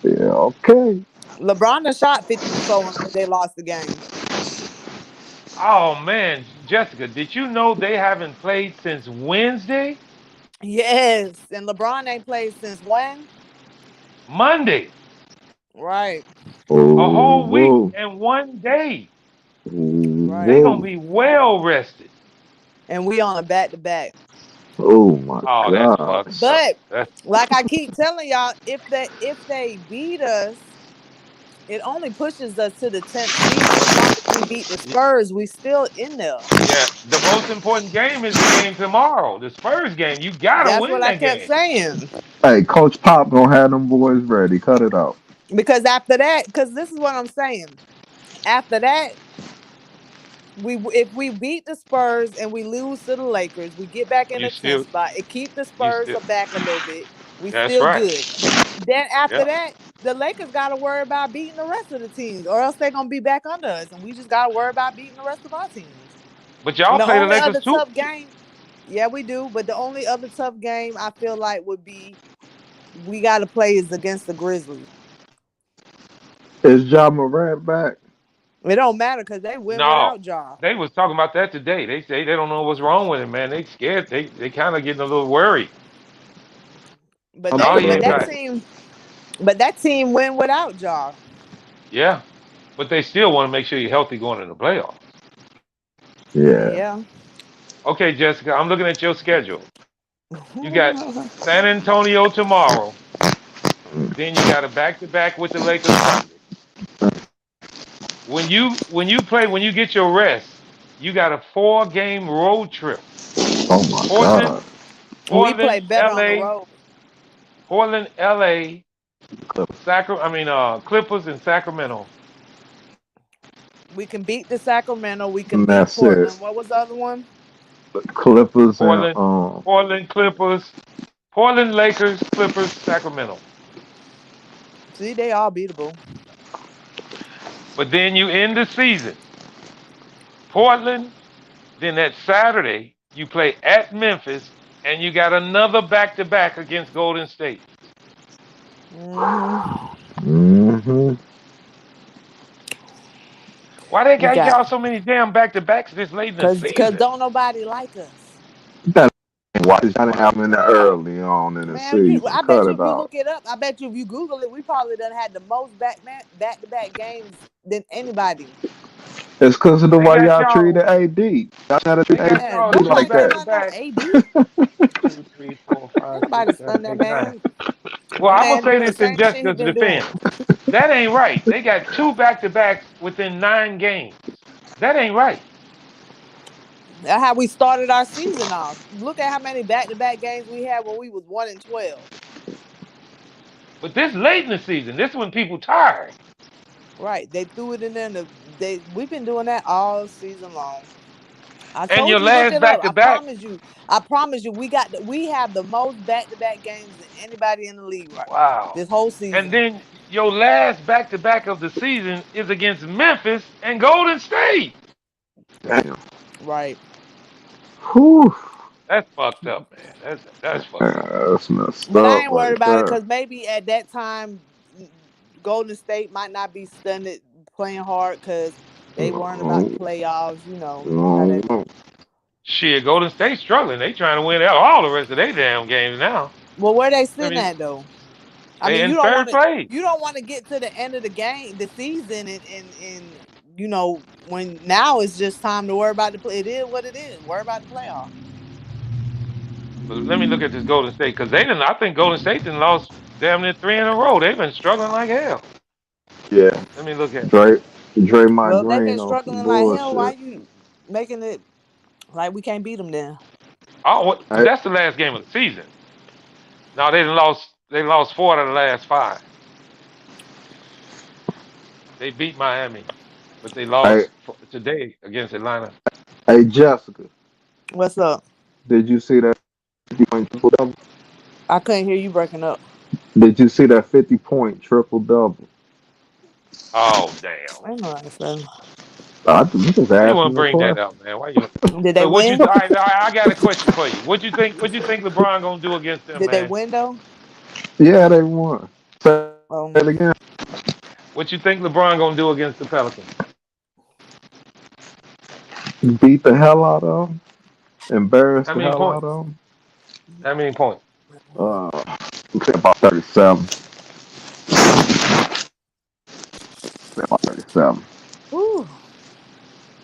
Yeah, okay. LeBron done shot 50 before and they lost the game. Oh man, Jessica, did you know they haven't played since Wednesday? Yes, and LeBron ain't played since when? Monday. Right, A Oh, whole week whoa. and 1 day. They right. gonna Whoa. be well rested. And we on a back to back. Oh, my Oh, that's fucked gosh. up. But That's like I keep telling y'all, if they beat us, it only pushes us to the 10th seed. As long as we beat the Spurs, we still in there. yeah. The most important game is the game tomorrow, the Spurs game. You gotta That's win what I that kept game. saying. Hey, Coach Pop gonna have them boys ready. Cut it out. Because after that, because this is what I'm saying. After that, we if we beat the Spurs and we lose to the Lakers, we get back in You the 10th still, spot. It keep the you Spurs still. back a little bit. We That's still right. good. Then after Yeah. that, the Lakers got to worry about beating the rest of the teams, or else they're gonna be back under us, and we just got to worry about beating the rest of our teams. But And y'all the play the only Lakers other too. tough game, yeah, we do. But the only other tough game I feel like would be we got to play is against the Grizzlies. Is Ja Morant back? It don't matter because they win No, without Ja. they was talking about that today. They say they don't know what's wrong with him, man. They scared. They kind of getting a little worried. But I'm No, they he but ain't that back. saying. team but that team win without Ja. Yeah, but they still want to make sure you're healthy going in the playoffs. Yeah. Yeah. Okay, Jessica, I'm looking at your schedule. You got San Antonio tomorrow. Then you got a back-to-back with the Lakers Sunday. When you get your rest, you got a 4-game road trip. Oh my Portland, God. We play Portland, better on the LA, road. Portland, LA, Clippers. Clippers and Sacramento. We can beat the Sacramento. We can And beat that's it. Portland. What was the other one? The Clippers and Portland, Portland Clippers, Portland Lakers, Clippers, Sacramento. See, they all beatable. But then you end the season. Portland, then that Saturday, you play at Memphis, and you got another back-to-back against Golden State. hmm Why they We got got y'all so many damn back-to-backs this late in the cause season? don't nobody like us. That watch I didn't have them in there early on in the Man, season. I bet Cut you it if you out. look it up, I bet you if you Google it, we probably done had the most back to back games than anybody. It's because of the They way got y'all y'all. treated AD. Y'all gotta treat They got Yeah, y'all AD don't like nobody that. stunned no back-to-back. AD. 2, 3, 4, Ain't 5, 6, nobody 7, stunned that 8, 9. man. Well, That I'm gonna man say doing the this in same shit he Jessica's been doing. defense. That ain't right. They got 2 back-to-backs within 9 games. That ain't right. That's how we started our season off. Look at how many back-to-back games we had when we was 1-12. But this late in the season, this is when people tired. Right. They threw it in there. We've been doing that all season long. I And told your you, look last it up. back to back, I promise you, we have the most back-to-back games than anybody in the league right wow. this whole And season. then your last back to back of the season is against Memphis and Golden State. Damn. Right. Whew. That's fucked up, man. That's fucked up. That's messed But I up ain't worried right about it there. because maybe at that time, Golden State might not be stunned playing hard because they weren't about the playoffs. You know how that No. go. Shit, Golden State struggling. They trying to win out all the rest of their damn games now. Well, where they I sitting mean, at though? I they mean, in third place. you don't want to get to the end of the game, the season, and you know when now it's just time to worry about the play. It is what it is. Worry about the playoff. But let me look at this Golden State because they didn't. I think Golden State didn't lost damn near 3 in a row. They've been struggling like hell. Yeah. Let me look at. Well, if they've Migraine been on some struggling like hell, why bullshit. you making it like we can't beat them then? Oh, but Hey, that's the last game of the season. No, they done lost. They lost 4 out of the last 5. They beat Miami, but they hey, lost today against Atlanta. hey, Jessica, What's up? did you see that 50-point triple double? I couldn't hear you breaking up. Did you see that 50-point triple double? Oh damn! I know what I said. I just Why you want asking to the bring that question. up, man? Why you? Did they So what you? win? All right, I got a question for you. What you think? What you think LeBron gonna do against them, Did they man? win though? Yeah, they won. Say it again. What you think LeBron gonna do against the Pelicans? Beat the hell out of them. Embarrass How the many hell out points? of them. How many points? About 37. About 37. Whew.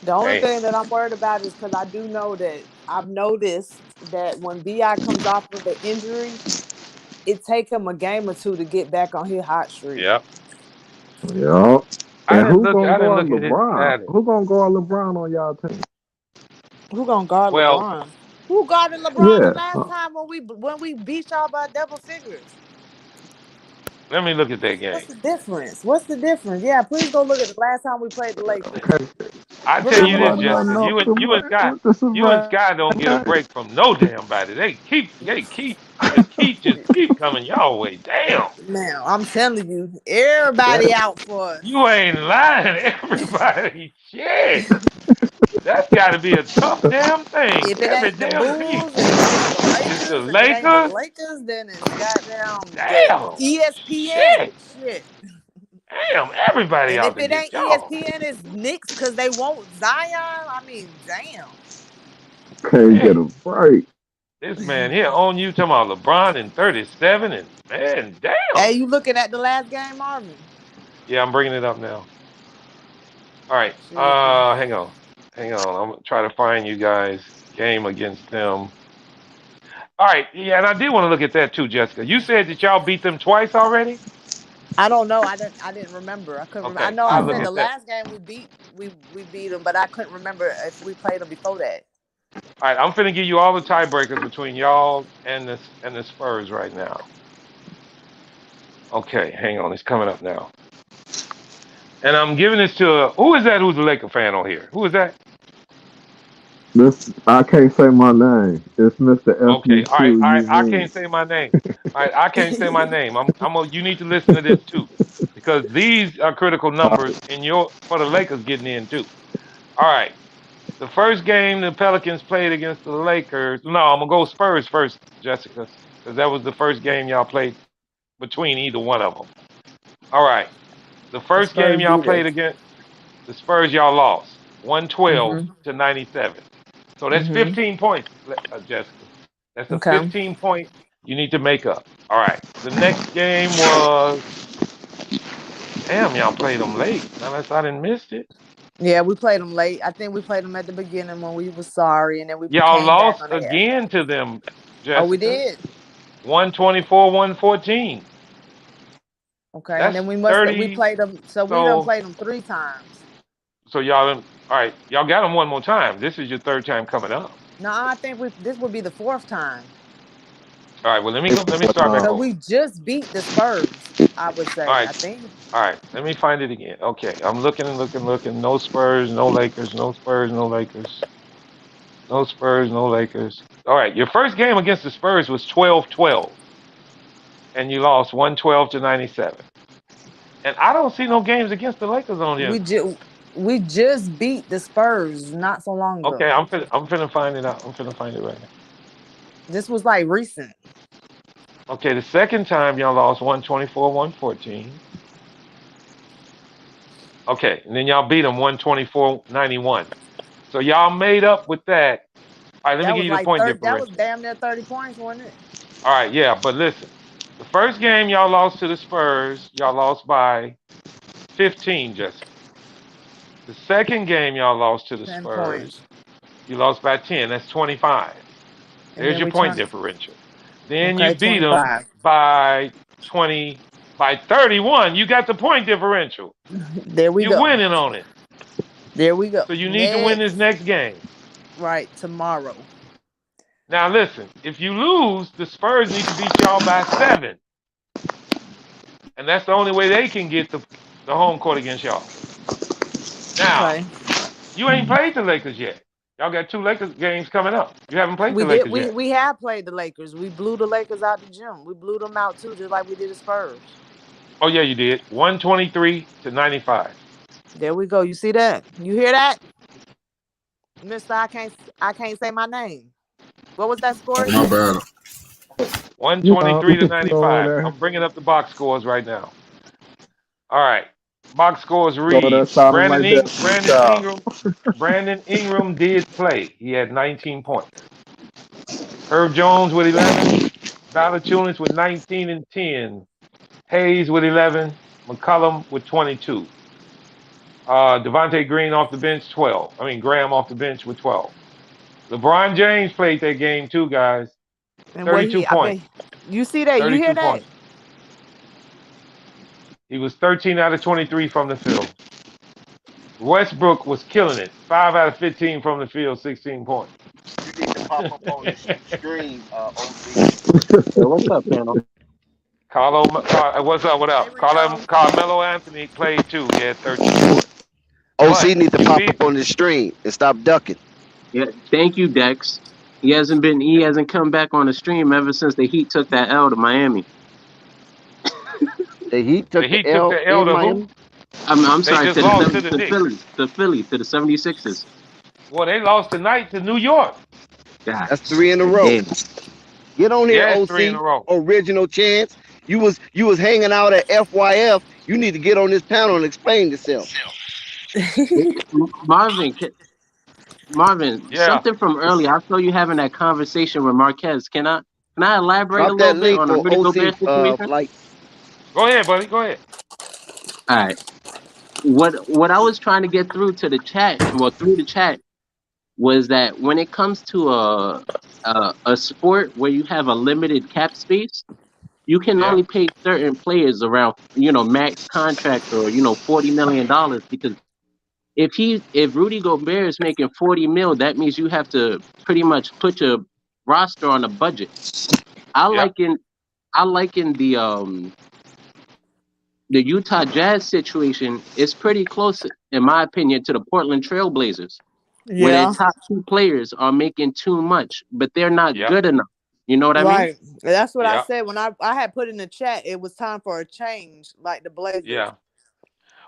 The only Damn. thing that I'm worried about is because I do know that I've noticed that when Bi comes off of the injury, it take him a game or two to get back on his hot streak. Yep. Yeah. I And didn't who look. gonna I didn't guard look at his LeBron? status. Who gonna guard LeBron on y'all team? Who gonna guard Well, LeBron? Who guarded LeBron the Yeah. last time when we beat y'all by double figures? let me look at that What's game. the difference? What's the difference? Yeah, please go look at the last time we played the Lakers. Okay. I tell you Remember this, when we Everybody went Jessica. know to You and Scott don't get a break from no damn body. The keep just keep coming y'all way. Damn. now? I'm telling you, everybody out for You us. ain't lying, everybody. Shit. That's got to be a tough damn thing. If it Every ain't the damn team. Bulls, and then it's the It's the Lakers. If it ain't the Lakers. Lakers, then it's goddamn the Damn. ESPN. Shit. Shit. Damn. Everybody And out if to it get ain't y'all. ESPN, it's Knicks because they want Zion. I mean, damn. can't get Hey, a break. this man here on you talking about LeBron in 37 and man, damn. Hey, you looking at the last game, Marvin? Yeah, I'm bringing it up now. All right. Shit. Hang on. Hang on. I'm gonna try to find you guys game against them. All right. Yeah, and I did want to look at that too, Jessica. You said that y'all beat them twice already? I don't know. I didn't remember. I couldn't remember. I Okay, know I I'll look said the at that. last game we beat them, but I couldn't remember if we played them before that. All right, I'm finna give you all the tiebreakers between y'all and the Spurs right now. Okay, hang on, it's coming up now. And I'm giving this to who is that? Who's a Laker fan on here? Who is that? This I can't say my name. It's Mr. Okay, all right, all right. I FUQUZ. can't say my name. All right, I can't say my name. You need to listen to this too, because these are critical numbers in for the Lakers getting in too. All right, the first game the Pelicans played against the Lakers. No, I'm gonna go Spurs first, Jessica, because that was the first game y'all played between either one of them. All right, the The first game Spurs y'all beat played us. against the Spurs, y'all lost 112 Mhm. to 97. So that's Mhm. 15 points, Jessica. That's a Okay. 15 point you need to make up. All right. The next game was damn, y'all played them late. Unless I didn't missed it. Yeah, we played them late. I think we played them at the beginning when we was sorry, and then we Y'all came back lost on their ass. again to them, Oh, we Jessica. did. 124, 114. Okay, and That's then we 30. played them. So we done So played them 3 times. So y'all, all right, y'all got them one more time. This is your third time coming up. No, I think this would be the fourth time. All right, well let me start back Because over. we just beat the Spurs, I would All say. right, I think. all right, let me find it again. Okay, I'm looking and looking. No Spurs, no Lakers, no Spurs, no Lakers. No Spurs, no Lakers. All right, your first game against the Spurs was 12-12. And you lost 112-97. And I don't see no games against the Lakers on here. We just beat the Spurs not so long ago. Okay, I'm finna find it out. I'm finna find it right now. This was like recent. Okay, the second time y'all lost 124-114. Okay, and then y'all beat them 124-91. So y'all made up with that. All right, let me give you the point differential. That was damn near 30 points, wasn't it? All right, yeah, but listen. The first game y'all lost to the Spurs, y'all lost by 15, Jesse. The second game y'all lost to the Spurs, points. you lost by 10. That's 25. There's your point differential. Then okay, you beat 25. them by 31. You got the point differential. There we go. You're winning on it. There we go. So you need to win this next game. Right, tomorrow. Now listen, if you lose, the Spurs need to beat y'all by 7. And that's the only way they can get the home court against y'all. Now, you ain't played the Lakers yet. Y'all got 2 Lakers games coming up. You haven't played the Lakers yet. We have played the Lakers. We blew the Lakers out the gym. We blew them out too, just like we did the Spurs. Oh yeah, you did. 123-95. There we go. You see that? You hear that? Mister, I can't say my name. What was that score? My bad. 123-95. I'm bringing up the box scores right now. All right. Box scores read Brandon Ingram did play. He had 19 points. Herb Jones with 11. Valanciunas with 19 and 10. Hayes with 11. McCollum with 22. Devontae Green off the bench, 12. Graham off the bench with 12. LeBron James played that game too, guys. 32 points. You see that? You hear that? Points. He was 13 out of 23 from the field. Westbrook was killing it. 5 out of 15 from the field, 16 points. You need to pop up on the screen, OC. What's up, panel? What's up? What up? Carmelo Anthony played too. He had 13 points. OC need to pop up on the stream and stop ducking. Yeah, thank you, Dex. He hasn't come back on the stream ever since the Heat took that L to Miami. The Heat took the L to Miami? I'm sorry, to the Philly, to the 76ers. Well, they lost tonight to New York. That's 3 in a row. Damn. Get on here, OC. 3 in a row. Original chance. You was hanging out at FYF. You need to get on this panel and explain yourself. Marvin, yeah. Something from earlier. I saw you having that conversation with Marquez. Can I elaborate Drop a little that bit link on the for Rudy OC Gobert situation? Go ahead, buddy. Go ahead. All right. What I was trying to get through to the chat, through the chat, was that when it comes to a sport where you have a limited cap space, you can only pay certain players around, max contract or $40 million, because if Rudy Gobert is making $40 million, that means you have to pretty much put your roster on a budget. I liken the Utah Jazz situation is pretty close, in my opinion, to the Portland Trail Blazers. Yeah. Where their top 2 players are making too much, but they're not good enough. You know what I mean? Right. That's what I said when I had put in the chat. It was time for a change, like the Blazers. Yeah.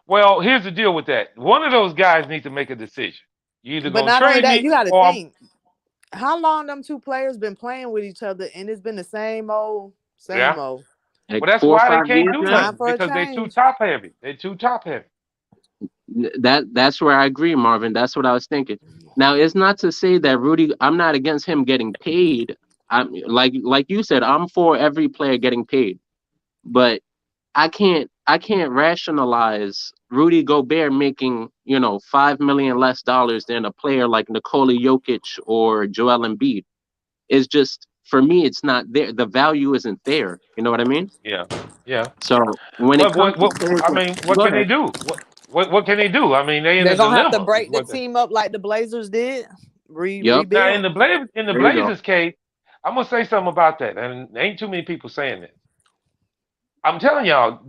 Well, here's the deal with that. One of those guys needs to make a decision. You either but gonna not only trade that, me, you got to or think how long them 2 players been playing with each other, and it's been the same old. Well, Like that's 4 or why 5 they can't years do now? nothing, because they're too top heavy. They're too top heavy. That's where I agree, Marvin. That's what I was thinking. Now, it's not to say that Rudy, I'm not against him getting paid. I'm like you said, I'm for every player getting paid. But I can't rationalize Rudy Gobert making, $5 million less than a player like Nikola Jokic or Joel Embiid. It's just, for me, it's not there. The value isn't there. You know what I mean? Yeah. Yeah. So when it comes to what can they do? What can they do? I mean, they in They're a gonna have to dilemma. break the team up like the Blazers did. Yep. Now Rebuild. in the There you go. Blazers case, I'm gonna say something about that, and there ain't too many people saying this. I'm telling y'all,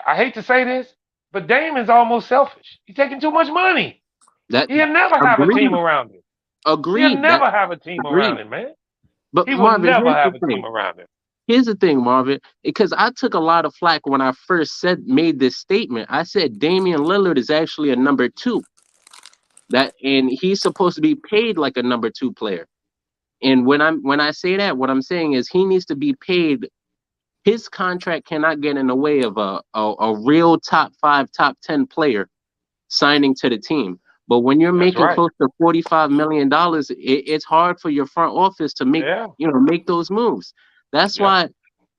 I hate to say this, but Dame is almost selfish. He's taking too much money. That He'll never have a team agreed. around him. He'll Agreed. That never have a team around agreed. him, man. But He will Marvin, never here's the have a thing. team around him. Here's the thing, Marvin, because I took a lot of flack when I first made this statement. I said Damian Lillard is actually a number 2. And he's supposed to be paid like a number 2 player. And when I say that, what I'm saying is he needs to be paid. His contract cannot get in the way of a real top 5, top 10 player signing to the team. But when you're That's making right. close to $45 million, it's hard for your front office to make those moves. That's why.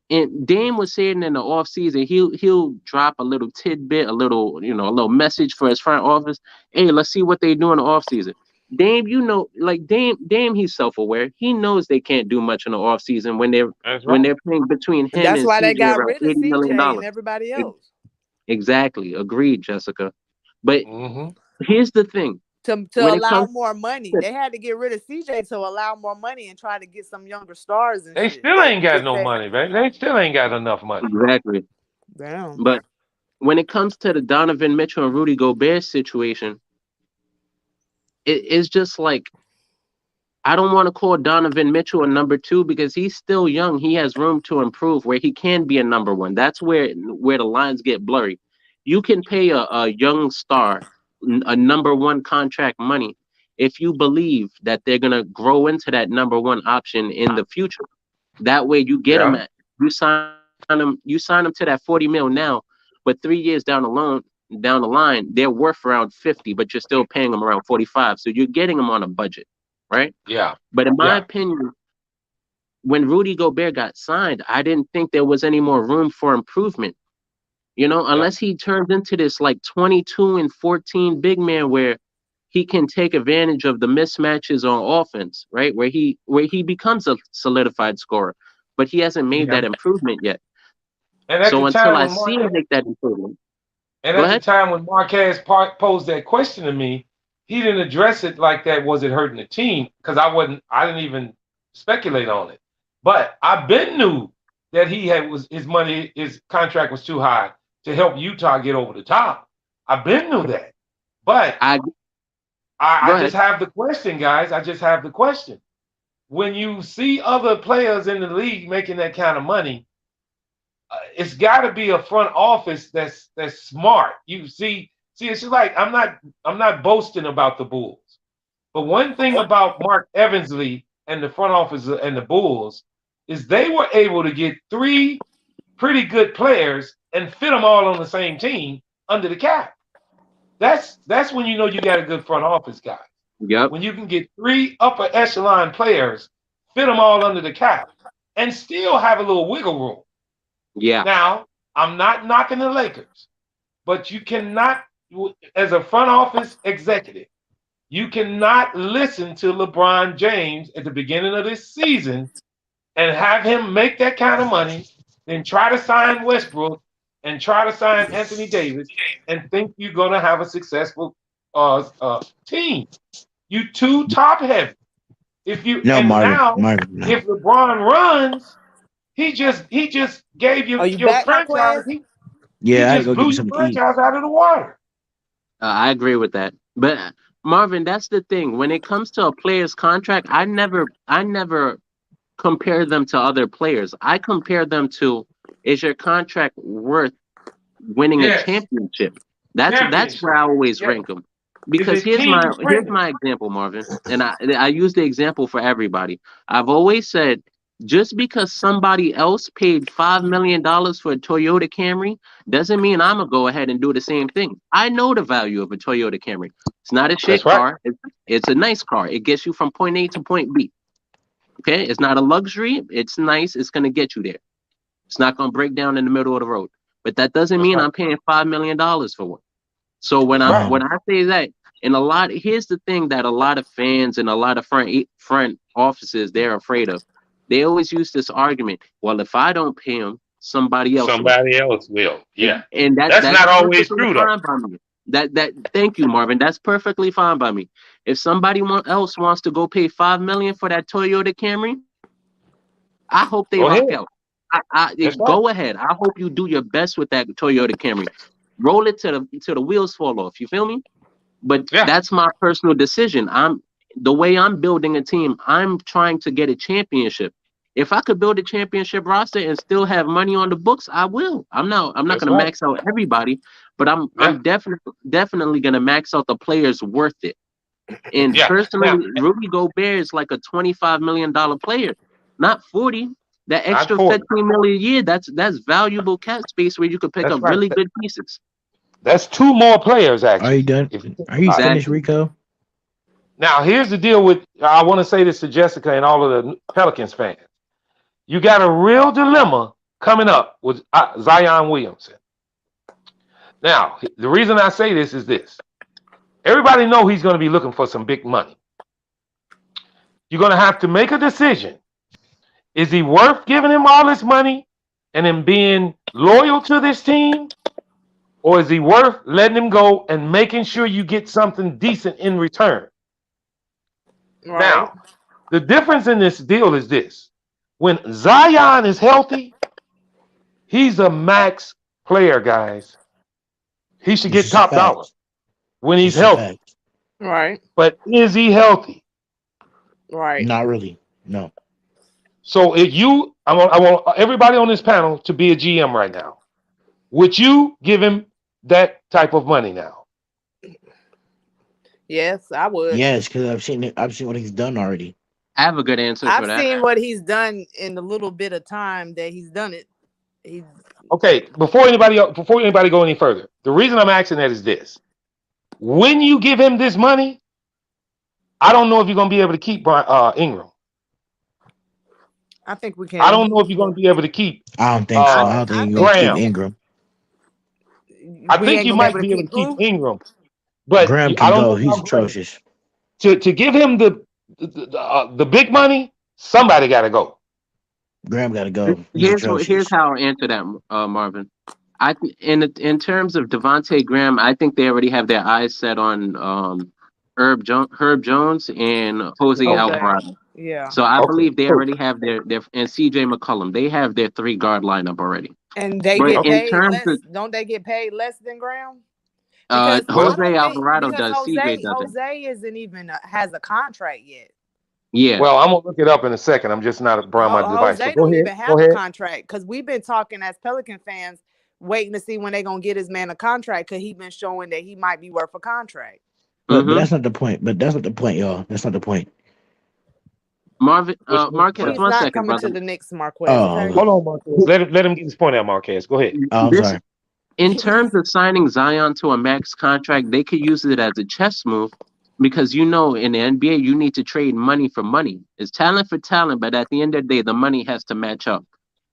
And Dame was saying in the offseason, he'll drop a little tidbit, a little message for his front office. Hey, let's see what they do in the offseason. Dame, Dame, he's self-aware. He knows they can't do much in the offseason when they're playing between And him that's and why they CJ got around rid of $80 million. CJ and everybody else. Exactly. Agreed, Jessica. But Mm-hmm. here's the thing. To When it allow comes more money. They had to get rid of CJ to allow more money and try to get some younger stars and They shit. still ain't got Just no said, money, man. They still ain't got enough money. Exactly. damn. But when it comes to the Donovan Mitchell and Rudy Gobert situation, it's just like I don't want to call Donovan Mitchell a number 2 because he's still young. He has room to improve where he can be a number 1. That's where the lines get blurry. You can pay a young star a number 1 contract money if you believe that they're gonna grow into that number 1 option in the future. That way you get them you sign them to that 40 mil now, but 3 years down the line, they're worth around 50, but you're still paying them around 45. So you're getting them on a budget, right? Yeah. But in my opinion, when Rudy Gobert got signed, I didn't think there was any more room for improvement. Unless he turns into this like 22 and 14 big man where he can take advantage of the mismatches on offense, right? Where he becomes a solidified scorer, but he hasn't made that improvement yet. And at So the until time I when see him make that improvement, And go at the ahead. time when Marquez posed that question to me, he didn't address it like that. Was it hurting the team? Because I didn't even speculate on it. But I been knew that his contract was too high to help Utah get over the top. I been knew that. But I just have the question, guys. I just have the question. When you see other players in the league making that kind of money, it's got to be a front office that's smart. You see, it's just like I'm not boasting about the Bulls, but one thing about Mark Evansley and the front office and the Bulls is they were able to get 3 pretty good players and fit them all on the same team under the cap. That's when you know you got a good front office guy. Yep. When you can get 3 upper echelon players, fit them all under the cap, and still have a little wiggle room. Yeah. Now, I'm not knocking the Lakers, but you cannot, as a front office executive, you cannot listen to LeBron James at the beginning of this season and have him make that kind of money, then try to sign Westbrook and try to sign Anthony Davis and think you're going to have a successful team. You too top heavy. If LeBron runs, he just gave you Are you your back, franchise. Marquez? Yeah, I He had to just go blew get your something to eat. franchise out of the water. I agree with that. But Marvin, that's the thing. When it comes to a player's contract, I never compare them to other players. I compare them to, is your contract worth winning a championship? That's where I always rank them. Because here's my example, Marvin, and I use the example for everybody. I've always said, just because somebody else paid $5 million for a Toyota Camry doesn't mean I'm gonna go ahead and do the same thing. I know the value of a Toyota Camry. It's not a shit car. It's a nice car. It gets you from point A to point B. Okay, it's not a luxury. It's nice. It's gonna get you there. It's not gonna break down in the middle of the road. But that doesn't mean I'm paying $5 million for one. So when I say that, and here's the thing that a lot of fans and a lot of front offices, they're afraid of. They always use this argument. Well, if I don't pay them, somebody else will. Will. Yeah. And that's not always true, though. Thank you, Marvin. That's perfectly fine by me. If somebody else wants to go pay $5 million for that Toyota Camry, I hope they Go rock ahead. out. That's right. Go ahead. I hope you do your best with that Toyota Camry. Roll it till the wheels fall off. You feel me? But that's my personal decision. The way I'm building a team, I'm trying to get a championship. If I could build a championship roster and still have money on the books, I will. I'm not That's gonna right. max out everybody, but I'm definitely gonna max out the players worth it. And Yeah. personally, Rudy Gobert is like a $25 million player, not 40. That Not extra 40. 15 million a year, that's valuable cap space where you could pick That's up right. really good pieces. That's 2 more players Are you actually. done? If you think Are you about it. finished, Rico? Now, here's the deal with. I want to say this to Jessica and all of the Pelicans fans. You got a real dilemma coming up with Zion Williamson. Now, the reason I say this is this. Everybody know he's going to be looking for some big money. You're going to have to make a decision. Is he worth giving him all this money and him being loyal to this team? Or is he worth letting him go and making sure you get something decent in return? Right. Now, the difference in this deal is this. When Zion is healthy, he's a max player, guys. He should get top dollar when he's healthy. Right. But is he healthy? Right. Not really. No. So if I want everybody on this panel to be a GM right now. Would you give him that type of money now? Yes, I would. Yes, because I've seen it. I've seen what he's done already. I have a good answer for that. I've seen what he's done in the little bit of time that he's done it. Okay, before anybody go any further, the reason I'm asking that is this: when you give him this money, I don't know if you're gonna be able to keep Ingram. I think we can. I don't know if you're gonna be able to keep. I don't think so. I don't think you're gonna keep Ingram. I think you might be able to keep Ingram, but Graham I can don't go. know He's how atrocious. to give him the big money. Somebody got to go. Graham got to go. Here's how I answer that, Marvin. In terms of Devontae Graham, I think they already have their eyes set on Herb Jones and Jose Alvarado. Yeah. So I believe they already have their and CJ McCollum. They have their 3 guard lineup already. And they get paid less. Don't they get paid less than Graham? Jose Alvarado does. CJ doesn't. Jose isn't even has a contract yet. Yeah. Well, I'm gonna look it up in a second. I'm just not on my device. Jose So don't even have a contract because we've been talking as Pelican fans, waiting to see when they're gonna get his man a contract because he's been showing that he might be worth a contract. But that's not the point. But that's not the point, y'all. That's not the point. Marvez, Marquez, he's one not second, coming brother. to the Knicks, Marquez. Okay? Hold on, Marquez. Let him get his point out, Marquez. Go ahead. I'm sorry. In terms of signing Zion to a max contract, they could use it as a chess move because in the NBA you need to trade money for money. It's talent for talent, but at the end of the day, the money has to match up.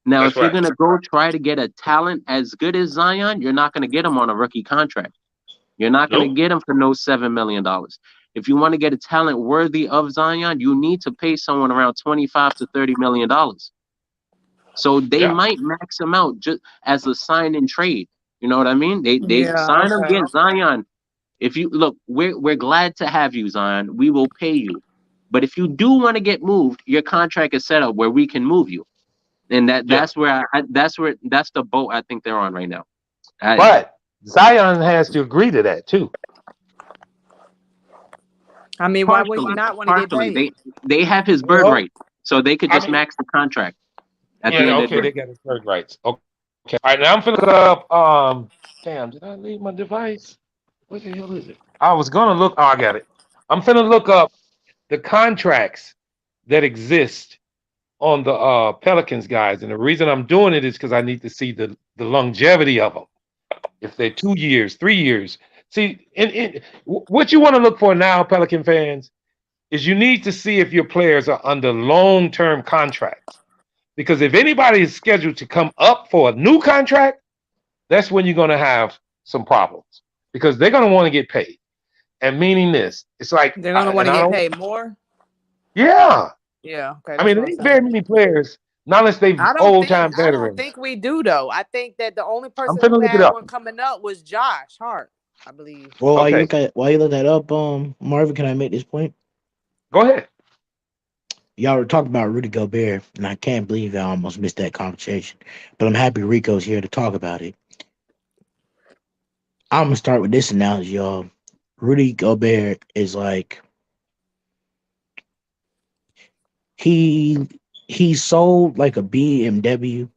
Now, if you're gonna go try to get a talent as good as Zion, you're not gonna get him on a rookie contract. You're not gonna get him for no $7 million. If you want to get a talent worthy of Zion, you need to pay someone around $25 to $30 million. So they might max him out just as a sign and trade. You know what I mean? They sign him, get Zion. If you look, we're glad to have you, Zion. We will pay you. But if you do want to get moved, your contract is set up where we can move you. And that's the boat I think they're on right now. But Zion has to agree to that too. I mean, why would he not want to get paid? They have his bird right, so they could just max the contract. They got his bird rights. Okay. All right, now I'm finna look up. Damn, did I leave my device? What the hell is it? I was gonna look. Oh, I got it. I'm finna look up the contracts that exist on the Pelicans guys, and the reason I'm doing it is because I need to see the longevity of them. If they're 2 years, 3 years. See, what you want to look for now, Pelican fans, is you need to see if your players are under long-term contracts. Because if anybody is scheduled to come up for a new contract, that's when you're going to have some problems. Because they're going to want to get paid. And meaning this, it's like... They're going to want to get paid more? Yeah. Yeah. Okay, I mean, there ain't very many players, not unless they've old-time veterans. I don't think we do, though. I think that the only person who had one coming up was Josh Hart. I believe. Well, Okay, while you look that up, Marvin, can I make this point? go ahead. Y'all were talking about Rudy Gobert, and I can't believe I almost missed that conversation. But I'm happy Rico's here to talk about it. I'm gonna start with this analogy, y'all. Rudy Gobert is like he he sold like a BMW,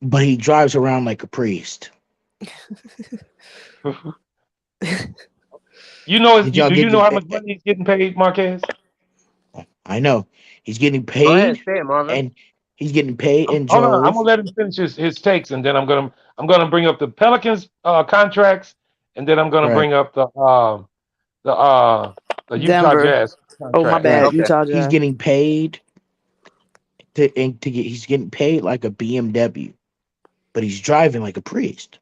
but he drives around like a priest. You know, Did y'all do get you know how much the? money he's getting paid, Marquez? I know he's getting Go ahead, paid, say it, Marvin. and he's getting paid and Hold on, I'm drove. gonna let him finish his takes, and then I'm gonna bring up the Pelicans contracts, and then I'm gonna Right. bring up the uh the Utah Denver. Jazz Oh my contract. bad, Right. Okay. Utah He's Jazz. getting paid he's getting paid like a BMW, but he's driving like a priest.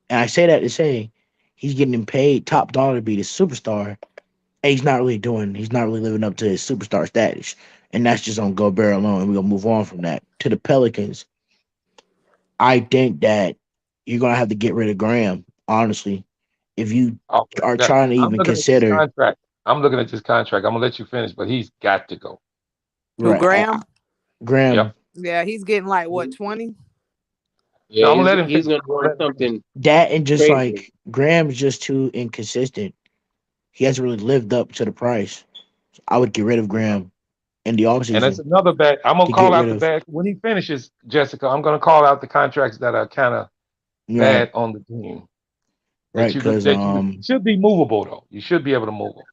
And I say that to say he's getting paid top dollar to be the superstar. And he's not really living up to his superstar status. And that's just on Gobert alone. And we're gonna move on from that. To the Pelicans, I think that you're gonna have to get rid of Graham, honestly. If you Oh, are that, trying to I'm even looking at this consider contract. I'm looking at this contract. I'm gonna let you finish, but he's got to go. Who right, Yep. Graham, Yeah, he's getting like what 20. Yeah, No, I'm gonna let him he's finish. gonna I'm gonna want let him finish. something that and just crazy. like Graham's just too inconsistent. He hasn't really lived up to the price. I would get rid of Graham in the And that's offseason another bad. I'm gonna to get call rid out the of bad when he finishes, Jessica. I'm gonna call out the contracts that are kind of right, bad on the team right, because that you should be movable though. You should be able to move them.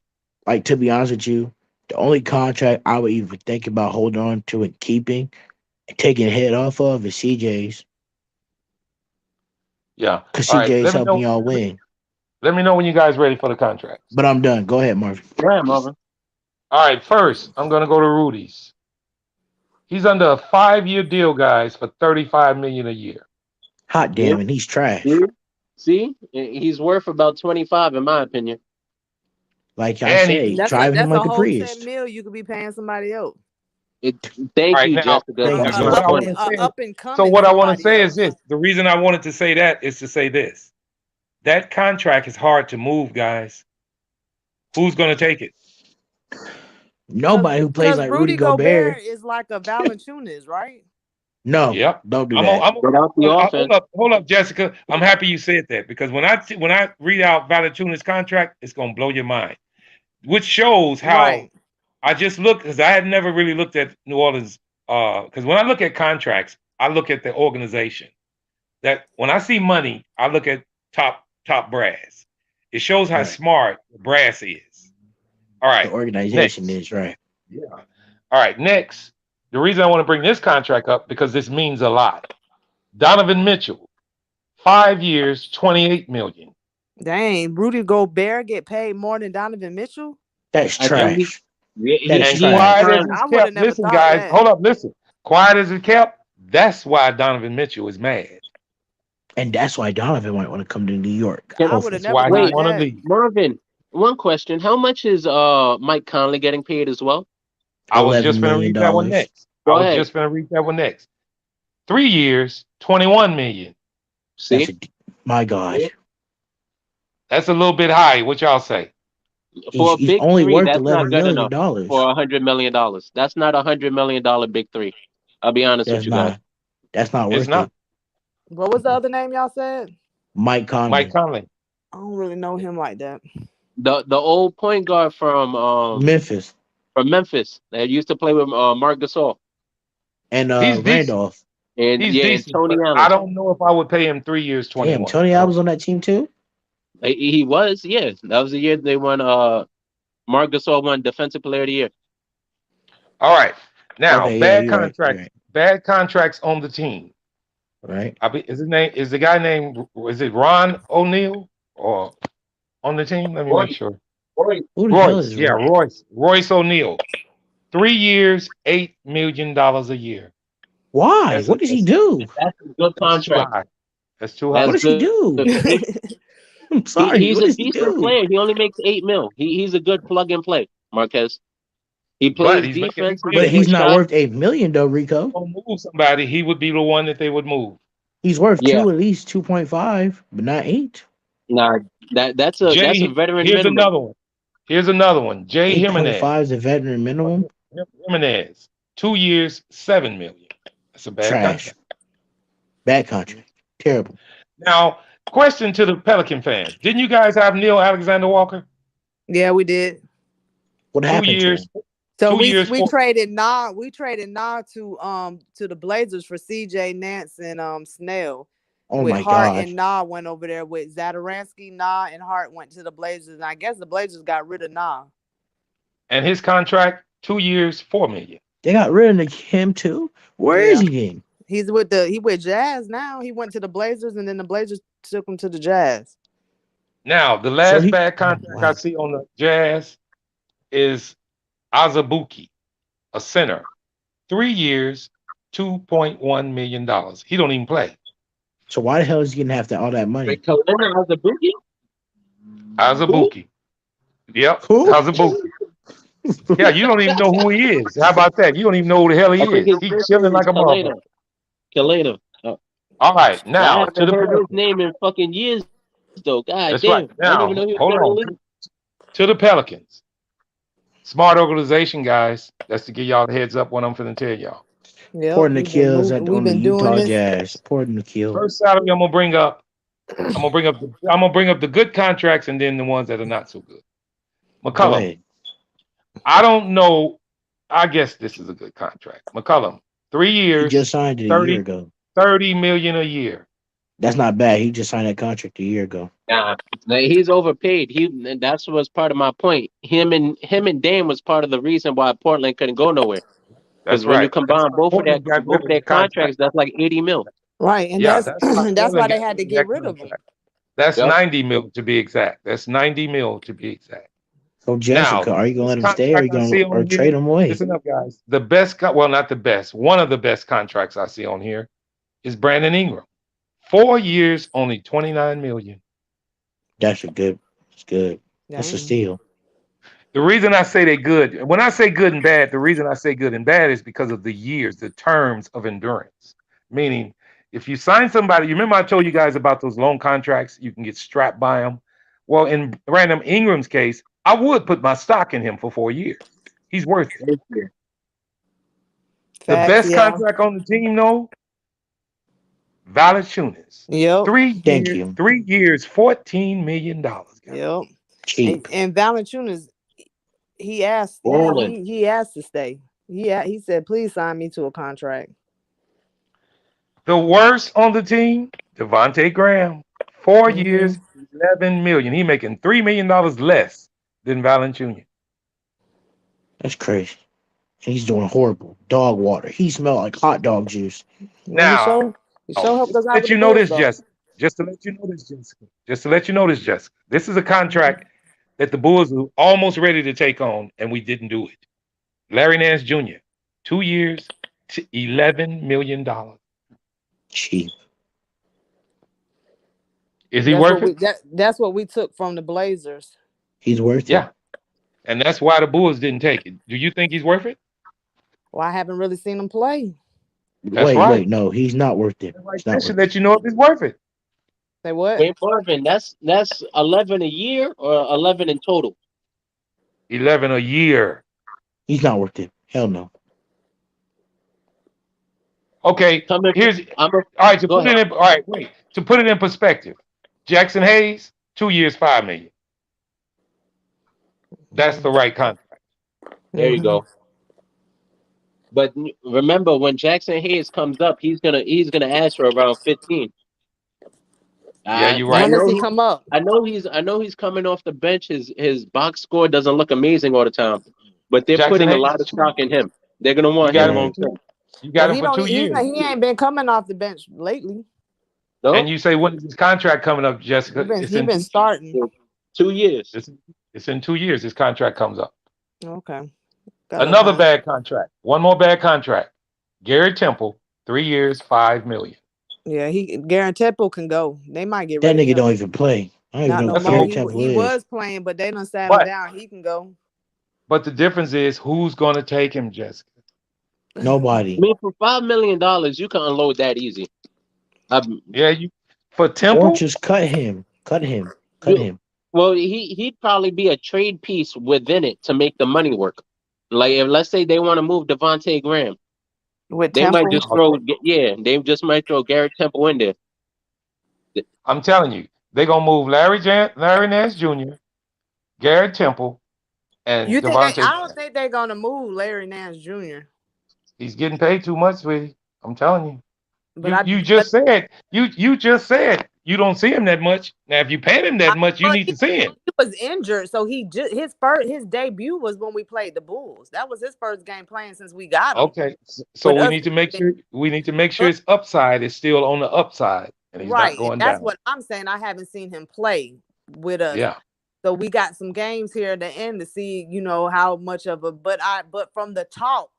like to be honest with you, the only contract I would even think about holding on to and keeping and taking a hit off of is CJ's Yeah. because All right. CJ's helping y'all win. Let me know when you guys ready for the contracts. But I'm done. Go ahead, Marvin. Go ahead, Marvin. All right. First, I'm gonna go to Rudy's. He's under a 5-year deal, guys, for 35 million a year. Hot Yeah. damn, and he's trash. See, he's worth about 25 in my opinion. Like I And he say, That's a driving him that's a like a whole 10 priest. mil you could be paying somebody else. Thank right you, now. Jessica. Thank you, That's So my what I Jessica. want point. to say is, Up and so coming what I want to somebody say is else. this. The reason I wanted to say that is to say this. That contract is hard to move, guys. Who's gonna take it? Nobody who plays Because like Rudy Rudy Gobert Gobert. is like a Valanciunas, right? No, Yep. don't do that. Without the offense. Hold up, Jessica. I'm happy you said that because when I read out Valanciunas' contract, it's gonna blow your mind. Which shows how Right. I just looked because I had never really looked at New Orleans. Because when I look at contracts, I look at the organization. That when I see money, I look at top brass. It shows how Right. smart the brass is. All The right, organization next. is right. Yeah. All right, next. The reason I want to bring this contract up because this means a lot. Donovan Mitchell, 5 years, 28 million. Dang, Rudy Gobert get paid more than Donovan Mitchell? That's I think trash. That is And he's trash. quiet as trying. it's I would have kept, never listen, thought guys, that. hold up, listen. Quiet as it's kept, that's why Donovan Mitchell is mad. And that's why Donovan might want to come to New York. Can, I would have That's never why he thought wait, want to that. leave. Marvin. One question: how much is Mike Conley getting paid as well? I was just $11 going to million. read that one next. Go ahead. 3 years, 21 million. That's See, my God. That's a little bit high. What y'all say? for a He's big only three, worth that's not $11 good million. enough for $100 million. That's not $100 million big three. I'll be honest with That's you guys. not. That's not It's worth it. not. What was the other name y'all said? Mike Mike Conley, Conley. I don't really know him like that. The old point guard Memphis, from Memphis that used to play with Mark Gasol and He's decent. Randolph. and He's and decent, Tony but I Allen. don't know if I would pay him 3 years, Damn, 21. Tony I Allen don't. was on that team too. He was, yeah. That was the year they won. Mark Gasol won Defensive Player of the Year. All right. Now, Okay, yeah, you're right. You're right. bad contracts on the team. Right. Is the guy named, is it Ron O'Neal or on the team? Let me make sure. Who the hell Royce. is Yeah, Royce O'Neal. 3 years, $8 million a year. Why? That's What does he do? That's a good that's too contract. high. That's too What high. That's does he good. do? I'm sorry. He's What a does he decent do? player. He only makes 8 mil. He's a good plug and play, Marquez. He But plays he's making defense. He But can $8 million. hit he's not shots. worth $8 million though, If Rico. they're gonna move somebody, he would be the one that they would move. He's worth Yeah. at least 2.5, but not 8. Nah, that's a Jay, veteran here's minimum. another one. Here's another one. Jay 8.5 Jimenez. is a veteran minimum. Jimenez, 2 years, $7 million. That's a bad Trash. contract. Bad contract. Terrible. Now, question to the Pelican fans: didn't you guys have Neil Alexander Walker? Yeah, we did. What 2 happened to years. him? So 2 years. we traded Nah to the Blazers for CJ Nance and Snell. Oh With my Hart God. and Nah went over there with Zadaransky, Nah, and Hart went to the Blazers. And I guess the Blazers got rid of Nah. And his contract, 2 years, $4 million. They got rid of him too? Where is he then? He's with Jazz now. He went to the Blazers and then the Blazers took him to the Jazz. Now, the last bad contract I see on the Jazz is Azubuike, a center. 3 years, $2.1 million. He don't even play. So why the hell is he gonna have all that money? Azubuike. Yep. Azubuike. Yeah, you don't even know who he is. How about that? You don't even know who the hell he is. He's chilling like a motherfucker. Kaleda. All right, I now haven't to the heard his Pelicans. name in fucking years, though. God That's damn. right. I didn't Now, even know he was hold in the on. league. To the Pelicans. Smart organization, guys. That's to give y'all the heads up what I'm finna tell y'all. Yeah, Poor Nikhil is on the Utah this. Jazz. Poor Nikhil. First salary I'm gonna bring up. I'm gonna bring up the good contracts and then the ones that are not so good. Go McCullum. ahead. I don't know. I guess this is a good contract. McCullum, 3 He years, just signed it a 30, year ago. $30 million a year. That's not bad. He just signed that contract a year ago. Nah, he's overpaid. That's was part of my point. Him and Dame was part of the reason why Portland couldn't go nowhere. That's Because when you right. combine both of Portland got rid of their the contract. contracts, that's like 80 mil. Right, and Yeah, that's why that's why Portland they got had to rid of get that rid of him. contract. That's Yep. 90 mil to be exact. That's 90 mil to be exact. So Jessica, Now, are you gonna this let him stay or are you contract I see gonna on trade here, him away? listen up, guys. The best, well, not the best. One of the best contracts I see on here is Brandon Ingram. 4 years, only 29 million. That's good. It's good. That's a steal. The reason I say they're good, when I say good and bad, the reason I say good and bad is because of the years, the terms of endurance. Meaning, if you sign somebody, you remember I told you guys about those loan contracts, you can get strapped by them. Well, in Brandon Ingram's case, I would put my stock in him for 4 years. He's worth it. The best contract on the team, though, Valanciunas. Yep. 3 years, $14 million. Yep. Cheap. And Valanciunas, he asked to stay. He said, please sign me to a contract. The worst on the team, Devontae Graham. 4 years, $11 million. He making $3 million less than Valanciunas. That's crazy. He's doing horrible. Dog water. He smelled like hot dog juice. Now, helped us out let with you the know Bulls, this, Jessica. Just to let you know this, Jessica. Just to let you know this, Jessica. This is a contract that the Bulls were almost ready to take on, and we didn't do it. Larry Nance Jr., 2 years, $11 million. Cheap. Is he worth it? That's what we took from the Blazers. He's worth it. Yeah. And that's why the Bulls didn't take it. Do you think he's worth it? Well, I haven't really seen him play. Wait, no, he's not worth it. That should let you know if it's worth it. Say what? Wait, Marvin, that's 11 a year or 11 in total? 11 a year. He's not worth it. Hell no. Okay, here's all right. To put it in, all right, wait. To put it in perspective, Jackson Hayes, 2 years, $5 million. That's the right contract. There you go. But remember, when Jackson Hayes comes up, he's gonna ask for around 15. Yeah, you're right. When does he come up? I know he's coming off the bench. His box score doesn't look amazing all the time, but they're Jackson putting a Hayes lot of stock in him. They're gonna want him long term. You got him for 2 years. He ain't been coming off the bench lately. No? And you say, when is his contract coming up, Jessica? He's been starting. 2 years. It's in 2 years. His contract comes up. Okay. Another bad contract. One more bad contract. Gary Temple, 3 years, $5 million. Yeah, Garen Temple can go. They might get that rid of nigga him. don't even play. I don't even know Not who no more. Gary Temple He is. was playing, but they done sat him down. He can go. But the difference is, who's going to take him, Jessica? Nobody. I mean, for $5 million, you can unload that easy. Yeah, you for Or Temple. just cut him. Cut him. Cut You, him. well, he'd probably be a trade piece within it to make the money work. Like if let's say they want to move Devontae Graham, With they might Temple. just throw they just might throw Garrett Temple in there. I'm telling you, they're gonna move Larry Nance Jr., Garrett Temple, and You think they? Devontae I don't Graham. think they're gonna move Larry Nance Jr. He's getting paid too much, sweetie. I'm telling you. But You just said you just said you don't see him that much. Now, if you pay him that much, you well, need to see him. he was injured, so he just his debut was when we played the Bulls. That was his first game playing since we got him. Okay, so With we us, need to make sure his upside is still on the upside and he's not right, and going that's down. what I'm saying. I haven't seen him play with us. Yeah. So we got some games here at the end to see, how much of a. But from the talk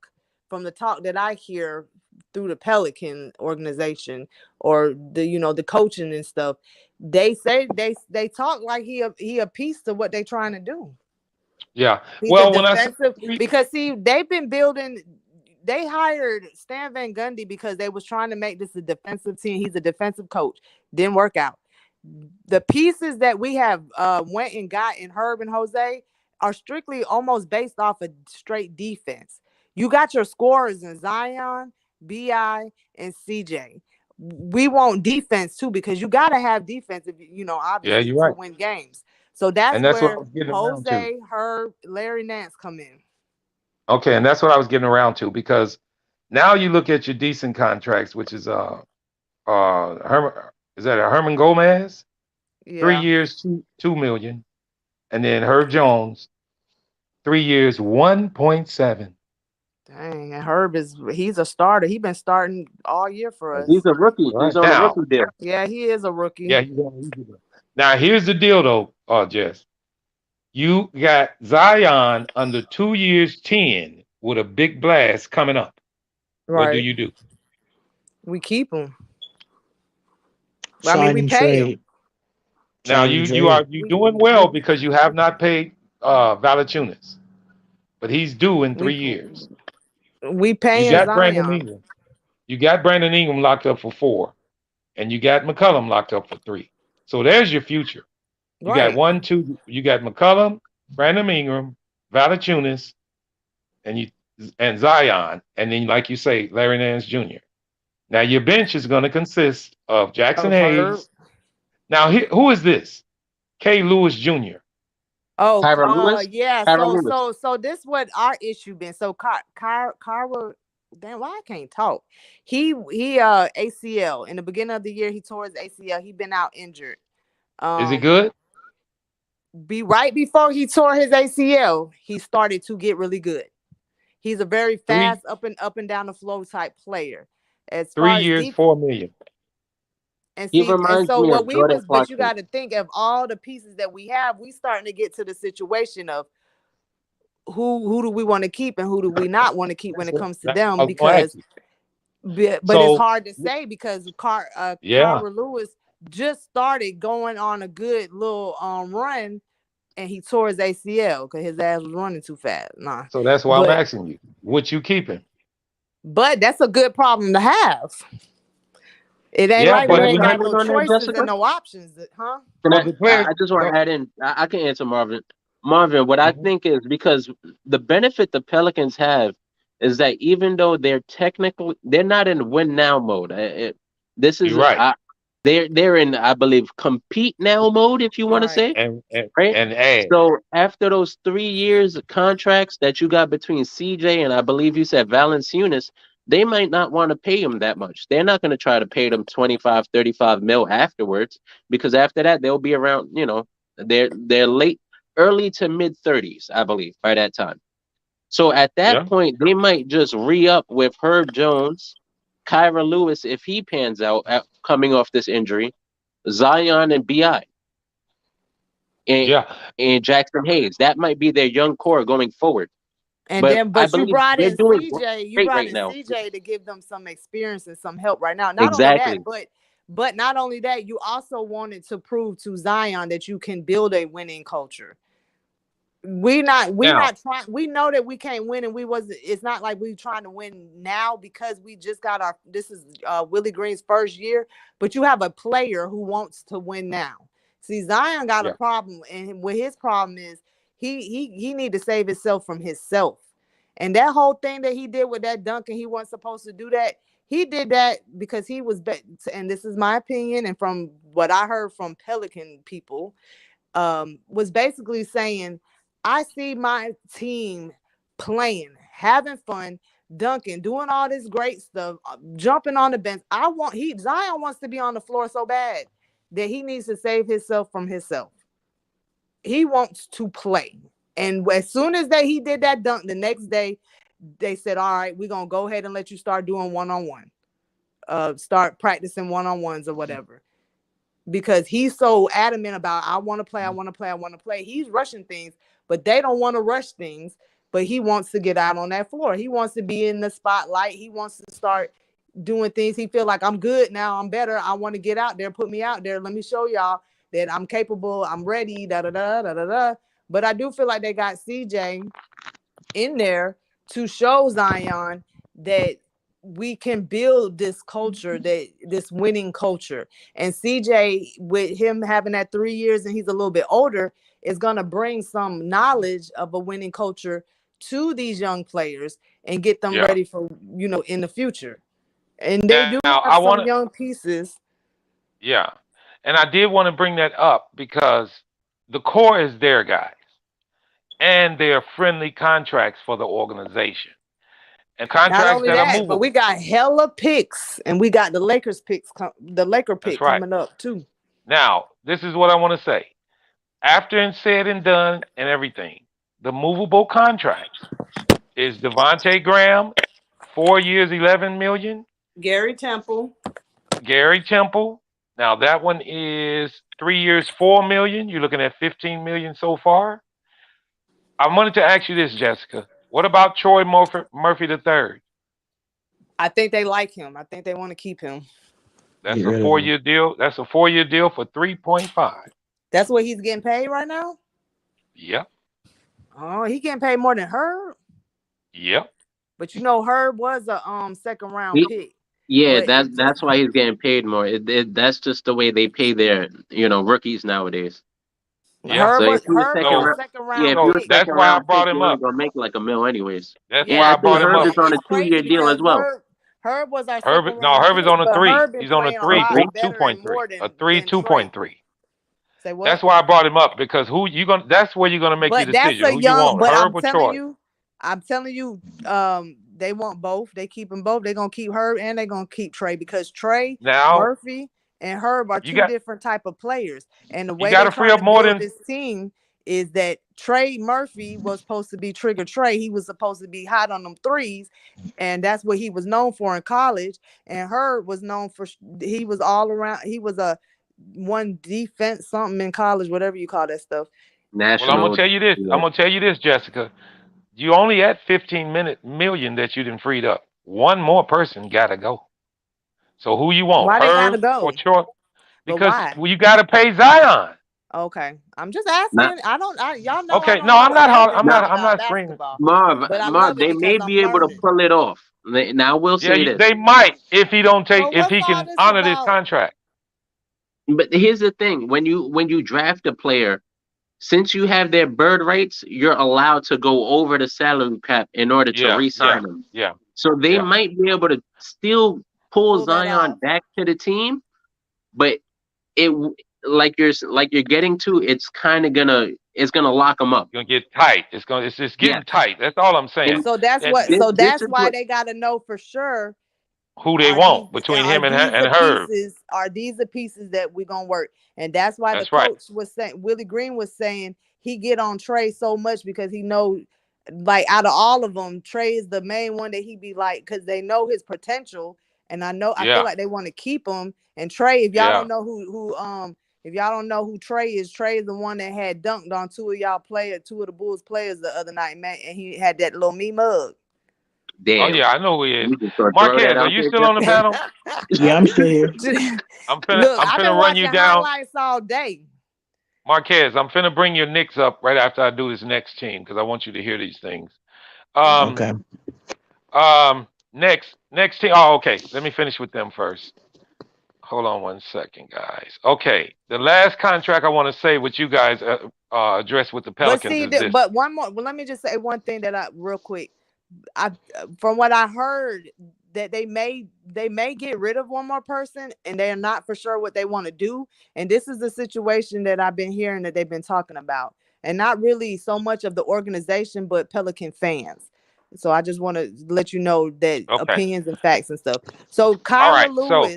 that I hear through the Pelican organization or the coaching and stuff, they say they talk like he a piece to what they trying to do. Yeah. He's a Well, when I say defensive because see they've been building. They hired Stan Van Gundy because they was trying to make this a defensive team. He's a defensive coach. Didn't work out. The pieces that we have went and got in Herb and Jose are strictly almost based off of straight defense. You got your scorers in Zion, BI, and CJ. We want defense too because you got to have defense if yeah, obviously you're to right, win games. So that's and that's what I where was getting around to. Jose, Herb, Larry Nance come in. Okay, and that's what I was getting around to because now you look at your decent contracts, which is Herman, is that a Herman Gomez? 3 Yeah. years, 2 million, and then Herb Jones, 3 years, 1.7. Dang, and Herb he's a starter. He's been starting all year for us. He's a rookie. Right He's on a now, rookie deal. Yeah, he is a rookie. yeah, now here's the deal though, Jess. You got Zion under 2 years, 10 with a big blast coming up. What do Right. you do? We keep him. I mean, we Signing pay him. trade. Now Signing you doing well because you have not paid Valanciunas, but he's due in 3 years. We You paying got Brandon Zion. Ingram. You got Brandon Ingram locked up for 4, and you got McCollum locked up for 3. So there's your future. You got Right. 1, 2. You got McCollum, Brandon Ingram, Valanciunas, and Zion, and then like you say, Larry Nance Jr. Now your bench is going to consist of Jackson Of Herb. Hayes. Now who is this? K. Lewis Jr. Oh, Tyra Lewis. yeah. Tyra Lewis. So this what our issue been. So Kyra, damn, why I can't talk. He ACL in the beginning of the year. He tore his ACL. He been out injured. Is he good? Right before he tore his ACL, he started to get really good. He's a very fast up and down the flow type player. As 3 far as years, deep, 4 million. and He see, and reminds so me what of we Jordan was, but you Clarkson. got to think of all the pieces that we have. We starting to get to the situation of who do we want to keep and who do we not want to keep when it comes to them I was gonna ask because, you. but it's So hard to say because yeah, Kyra Lewis just started going on a good little run. And he tore his ACL because his ass was running too fast. Nah, so that's why I'm asking you, what you keeping? but that's a good problem to have. It ain't Yeah, like but we Can I ain't got comment no on that, choices Jessica? and no options, huh? Can the player. I just want to add in. I can answer Marvin. Marvin, what I Mhm. think is because the benefit the Pelicans have is that even though they're not in win now mode. This is You're right, they're in, I believe, compete now mode, if you want to Right. say, and right? add. So after those 3 years of contracts that you got between CJ and I believe you said Valanciunas, they might not want to pay him that much. They're not going to try to pay them 25, 35 mil afterwards because after that they'll be around, they're early to mid 30s, I believe, by that time. So at that Yeah, point, they might just re-up with Herb Jones, Kyra Lewis if he pans out coming off this injury, Zion and BI, and, yeah. and Jackson Hayes. That might be their young core going forward. And But then, I you believe brought they're in doing CJ. You great brought right in now. CJ to give them some experience and some help right now. Not only Exactly. that, but not only that, you also wanted to prove to Zion that you can build a winning culture. we not Now, trying. We know that we can't win, and it's not like we trying to win now because we just got this is Willie Green's first year, but you have a player who wants to win now. See, Zion got a yeah, problem, and what his problem is, he need to save himself from himself. And that whole thing that he did with that dunk, and he wasn't supposed to do that. He did that because he was and this is my opinion, and from what I heard from Pelican people, was basically saying, I see my team playing, having fun, dunking, doing all this great stuff, jumping on the bench. Zion wants to be on the floor so bad that he needs to save himself from himself. He wants to play. And as soon as he did that dunk, the next day, they said, all right, we're going to go ahead and let you start doing one-on-one. Start practicing one-on-ones or whatever. Because he's so adamant about, I want to play. He's rushing things, but they don't want to rush things. But he wants to get out on that floor. He wants to be in the spotlight. He wants to start doing things. He feel like, I'm good now. I'm better. I want to get out there. Put me out there. Let me show y'all that I'm capable. I'm ready. Da-da-da. But I do feel like they got CJ in there to show Zion that we can build this culture, this winning culture. And CJ, with him having that 3 years and he's a little bit older, is going to bring some knowledge of a winning culture to these young players and get them ready for, in the future. And they do have some young pieces. Yeah. And I did want to bring that up because the core is there, guys. And they're friendly contracts for the organization. And contracts that are movable. But we got hella picks, and we got the Lakers picks, coming up too. Now, this is what I want to say. After and said and done and everything, the movable contracts is Devontae Graham, 4 years, $11 million. Gary Temple. Now that one is 3 years, $4 million. You're looking at $15 million so far. I wanted to ask you this, Jessica. What about Troy Murphy III? I think they like him. I think they want to keep him. That's a 4-year deal. That's a 4-year deal for 3.5. That's what he's getting paid right now? Yep. Oh, he getting paid more than Herb? Yep. But Herb was a second round pick. Yeah, that's why he's getting paid more. That's just the way they pay their rookies nowadays. Yeah, Herb so was second round pick. That's why I brought him up. Gonna make like $1 million anyways. That's why I brought him Herb up. is on a 2-year deal as well. Herb was our Herb is on a 3. He's on a 3, 2.3. A 3, 2.3. Say what? That's why I brought him up because that's where you're gonna make your decision. Who you want, Herb or Troy? I'm telling you, they want both. They keep them both. They're gonna keep Herb and they're gonna keep Trey because Trey, Murphy, and Herb are two different type of players. And the way they free up more than this team is that Trey Murphy was supposed to be Trigger Trey. He was supposed to be hot on them threes, and that's what he was known for in college. And Herb was known for he was all around. He was a one defense something in college, whatever you call that stuff. National. Well, I'm gonna tell you this. I'm gonna tell you this, Jessica. You only had 15 million that you didn't freed up. One more person gotta go. So who you want? Why they Herb gotta go? or Troy? Because you gotta pay Zion. Okay, I'm just asking. Y'all know. Okay, no, I'm not screaming. Marv, they may be able to pull it off. Now we'll say this. They might if he can honor this contract. But here's the thing: when you draft a player, since you have their bird rights, you're allowed to go over the salary cap in order to re-sign them. Yeah. So they might be able to still pull Zion back to the team, but it like you're getting to, it's kind of gonna lock them up. It's gonna get tight. It's just getting tight. That's all I'm saying. So that's why they got to know for sure who they want between him and Herb. Are these the pieces that we're gonna work? And that's why the coach was saying, Willie Green was saying he get on Trey so much because he know, like out of all of them, Trey is the main one that he be like, because they know his potential. And I feel like they want to keep him. And Trey, if y'all don't know if y'all don't know who Trey is the one that had dunked on two of the Bulls players the other night, man, and he had that little me mug. Damn. Oh yeah, I know who he is. Marquez, are you still on the panel? Yeah, I'm still here. I'm finna run you down. Highlights all day. Marquez, I'm finna bring your Knicks up right after I do this next team because I want you to hear these things. Okay. Next team. Oh, okay. Let me finish with them first. Hold on 1 second, guys. Okay, the last contract I want to say what you guys address with the But Pelicans see, is this. but one more. Well, let me just say one thing that I real quick. I from what I heard that they may get rid of one more person and they're not for sure what they want to do. And this is the situation that I've been hearing that they've been talking about, and not really so much of the organization, but Pelican fans. So I just want to let you know that Okay. opinions and facts and stuff. So All right. So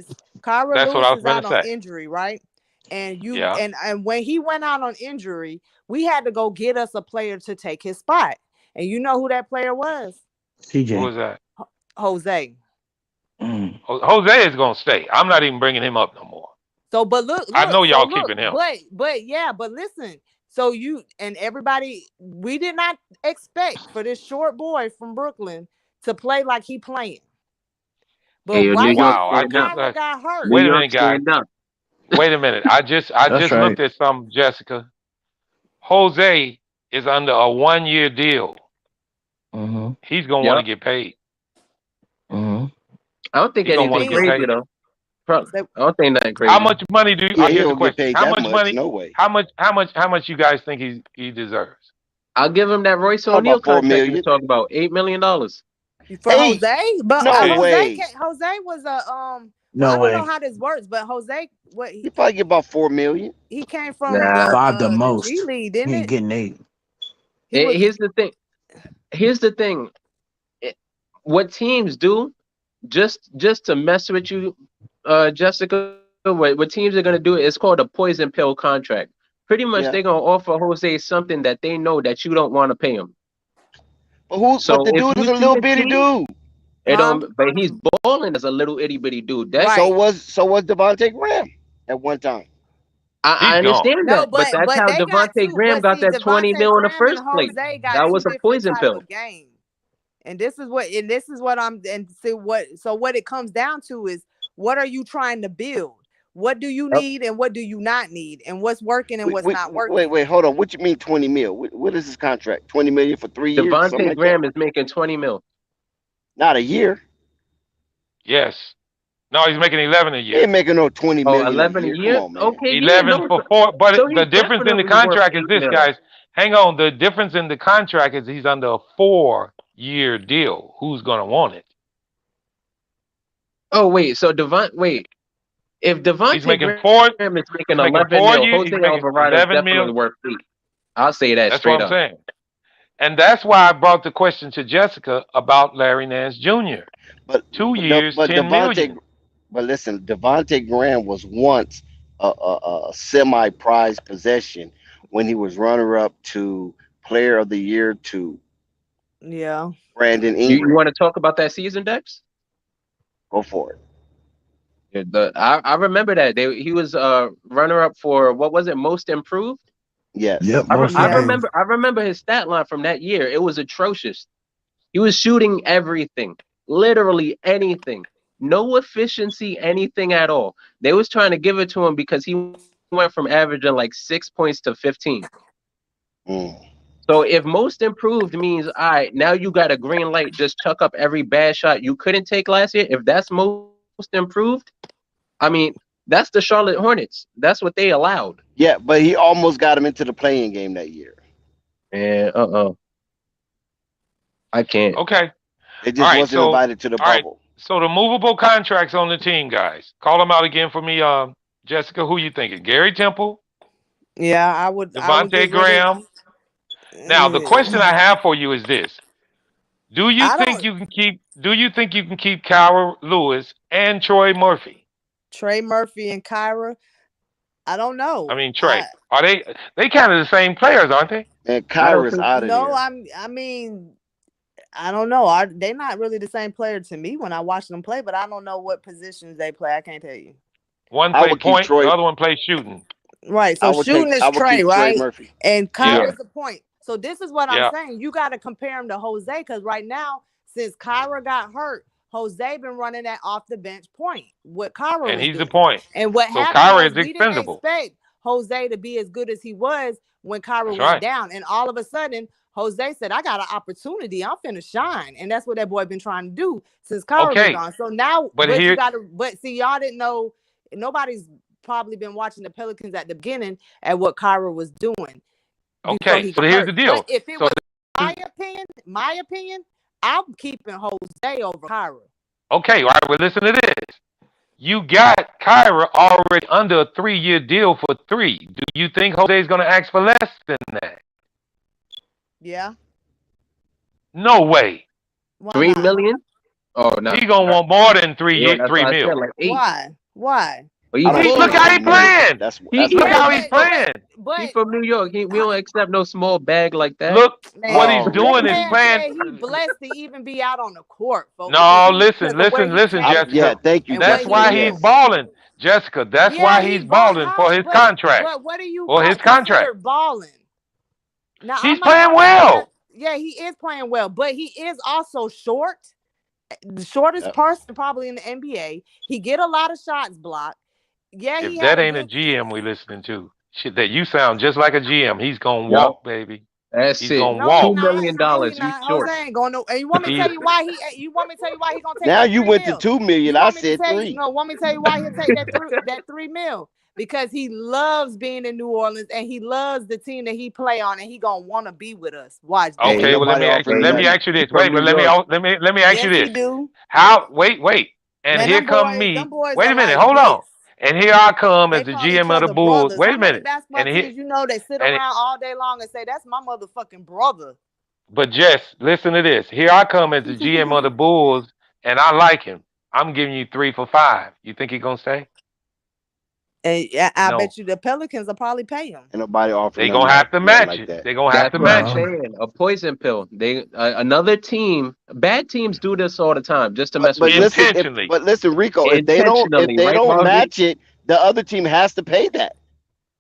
Kyra that's what I Lewis was is going out to on say. injury, right? And Yeah. and when he went out on injury, we had to go get us a player to take his spot. And you know who that player was? Who CJ. was that? Jose. Jose is going to stay. I'm not even bringing him up no more. So, but look, I know y'all keeping him. but listen. So you and everybody, we did not expect for this short boy from Brooklyn to play like he playing. But Hey, New York Wow. stand up. Kyra got hurt. New Wait a York minute, guys. stand up. Wait a minute. I just That's right. looked at some, Jessica. Jose is under a 1-year deal. Mm-hmm. He's gonna want to get paid. Mm-hmm. I don't think He's gonna want to anything get crazy paid. though. I don't think nothing How crazy. much money do you? Yeah, he Here's the don't get question: paid How that much much. money? No way. How much you guys think he deserves? I'll give him that Royce How O'Neal about 4 contract you were million? talking about, $8 million. For Hey, Jose, but no Okay. way. Jose was a Well, No I don't know way. how this works, but Jose, You probably get about 4 million. he came from Nah. Five the the most. G League, He didn't ain't it? getting 8. He was. Here's the thing. Here's the thing. What teams do, just to mess with you, Jessica. What teams are gonna do? It's called a poison pill contract. Pretty much, Yeah. they're gonna offer Jose something that they know that you don't want to pay him. But So the if dude is you a see little a bitty team, dude. but he's balling as a little itty bitty dude. That's Right. So was Devontae Graham at one time. I He's gone. understand No, that, but that's how they got Devontae two. Graham But got see, that 20 Devontae mil in the Graham and first place. Jose got That two was a different poison type pill. of games. And this is what I'm and see what so what it comes down to is what are you trying to build? What do you need and what do you not need? And what's working and what's not working? Wait, hold on. What you mean 20 mil? What is this contract? 20 million for 3 years? Something Devontae like Graham that? is making 20 mil. Not a year. Yes. No, he's making 11 a He year. ain't making no 20 Oh, million a 11 a year. Come year? on, man. Okay, yeah, 11 no. for 4. But So the he's difference in the definitely worth contract is 8 this, mil. guys. Hang on. The difference in the contract is he's under a 4-year deal. Who's gonna want it? Oh, wait. So if He's Devontae making Graham 4. is making He's making 11 4 mil, years. Jose He's making Alvarado is 11 definitely mil. worth 8. I'll say that That's what straight I'm up. saying. And that's why I brought the question to Jessica about Larry Nance Jr. But 2 years, but 10 million. But listen, Devontae Graham was once a semi-prized possession when he was runner-up to Player of the Year to Yeah. Brandon You Ingram. want to talk about that season, Dex? Go for it. Yeah, I remember that he was runner up for what was it, most improved? Yes. Yep, I most improved. remember his stat line from that year. It was atrocious. He was shooting everything, literally anything. No efficiency, anything at all. They was trying to give it to him because he went from averaging like 6 points to 15. So if most improved means, all right, now you got a green light, just chuck up every bad shot you couldn't take last year. If that's most improved, I mean, that's the Charlotte Hornets. That's what they allowed. Yeah, but he almost got him into the playing game that year. Yeah, I can't. Okay. It just wasn't invited to the bubble. So the movable contracts on the team, guys. Call them out again for me, Jessica. Who you thinking? Gary Temple? Yeah, I would Devontae Graham? Now the question I have for you is this: Do you think you can keep Kyra Lewis and Troy Murphy? Trey Murphy and Kyra? I don't know. I mean, Trey. Are they kind of the same players, aren't they? And Kyra's out of No, there. I mean, I don't know. They're not really the same player to me when I watch them play, but I don't know what positions they play. I can't tell you. One play point, the other one plays shooting. Right. So shooting is Trey, right? Murphy. And Kyra's the point. So this is what Yeah. I'm saying. You got to compare him to Jose because right now, since Kyra got hurt, Jose been running that off the bench point. What Kyra And was he's doing. the point. And what So happened Kyra was is we didn't expendable. expect Jose to be as good as he was when Kyra That's went right. down. And all of a sudden, Jose said, I got an opportunity. I'm finna shine. And that's what that boy been trying to do since Kyra been Okay, gone. So now, but but you here, gotta, but see, y'all didn't know, nobody's probably been watching the Pelicans at the beginning at what Kyra was doing before okay. he So got here's the hurt. But deal. if it So was my opinion, I'm keeping Jose over Kyra. okay, all right. Well, listen to this. You got Kyra already under a 3-year deal for 3. Do you think Jose's going to ask for less than that? Yeah. No way. Why 3 not? million? Oh no. He gonna want more than 3 Yeah, that's 3 why I mil. said like 8. Why? But I don't he's Look think how it's he 3 million. playing. That's he Look Yeah, how he's playing. he from New York. We don't accept no small bag like that. Look what man, he's Oh that doing is man. man playing. said he blessed to even be out on the court, folks, No, because listen, of where listen, he listen, came Yeah, Jessica. from thank you, and what That's he Jessica. why he's knew. Yes. balling, Jessica. That's Yeah, why he he's ball balling for how, his contract. but what do you For his consider contract. balling? Now He's I'm not playing gonna say that. well. Yeah, he is playing well, but he is also short, the shortest Yeah. person probably in the NBA. He get a lot of shots blocked. Yeah, he If had that a ain't a good. GM we listening to, shit, that you sound just like a GM. He's gonna Yup. walk, baby. That's He's it. gonna No, he $2 walk. not. million. No, he You not. Jose short. ain't going no. And you want me to He's tell you why he? You want me to tell you why he gonna take Now that you 3 went to mil? 2 million. You I want me to said tell you? 3. No, want me to tell you why he'll take that 3 mil? Because he loves being in New Orleans and he loves the team that he play on, and he gonna want to be with us. Watch Ain't this. okay. Well, nobody offering let me nothing. ask you He this. from Wait, New but York. let me ask you Yes, he this. do. How? Wait. And Man, here come them me. boys Wait are a minute. like Hold on. this. And here I come They as the call each GM of the other Bulls. brothers. Wait How a many minute. basketball And here teams you know that sit and around all day long and say that's my motherfucking brother? but Jess, listen to this. Here I come as the GM of the Bulls, and I like him. I'm giving you 3 for 5. You think he gonna stay? And I No. bet you the Pelicans will probably pay him. Ain't nobody offering They gonna nothing have to nothing match like it. that. They gonna have That's to what I'm match it. saying. A poison pill. They another team. Bad teams do this all the time just to mess But with you. listen, Intentionally. Rico, if Intentionally, they right, don't Marvin? match it, the other team has to pay that.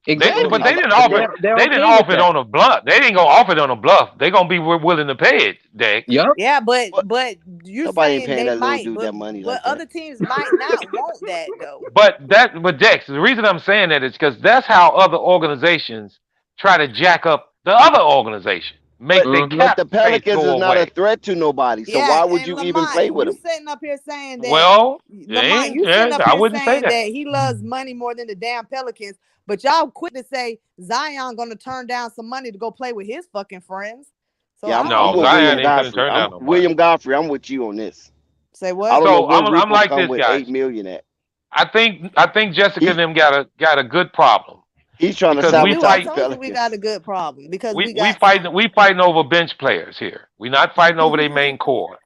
But Exactly. they Other- didn't And offer. they're They didn't okay with offer it that. on a bluff. They didn't gonna offer it on a bluff. They gonna be willing to pay it, Dex. Yup. Yeah, but But you nobody ain't saying paying they that little might, dude that money but like that. other teams might not want that though. But Dex, the reason I'm saying that is because that's how other organizations try to jack up the other organization, make But their Mm-hmm. cap the space Pelicans is go not a away. threat to nobody. So Yeah, why would and you even play Lamont, with you them? sitting up here saying that Well, Lamont, you sitting up I here wouldn't say saying that. that he loves money more than the damn Pelicans, but y'all quick to say Zion gonna turn down some money to go play with his fucking friends. So Yeah, I don't I'm No, with understand Zion William ain't finna that. Godfrey. turn down no money. William Godfrey. I'm with you on this. Say I what? don't know So where I'm Rico like come this, with guys. 8 million at. I think Jessica and He them got a good problem he's trying to because We do. I sabotage the told you we got a Pelicans. good problem because we we got some. fighting over bench players here. We're not fighting over their main core,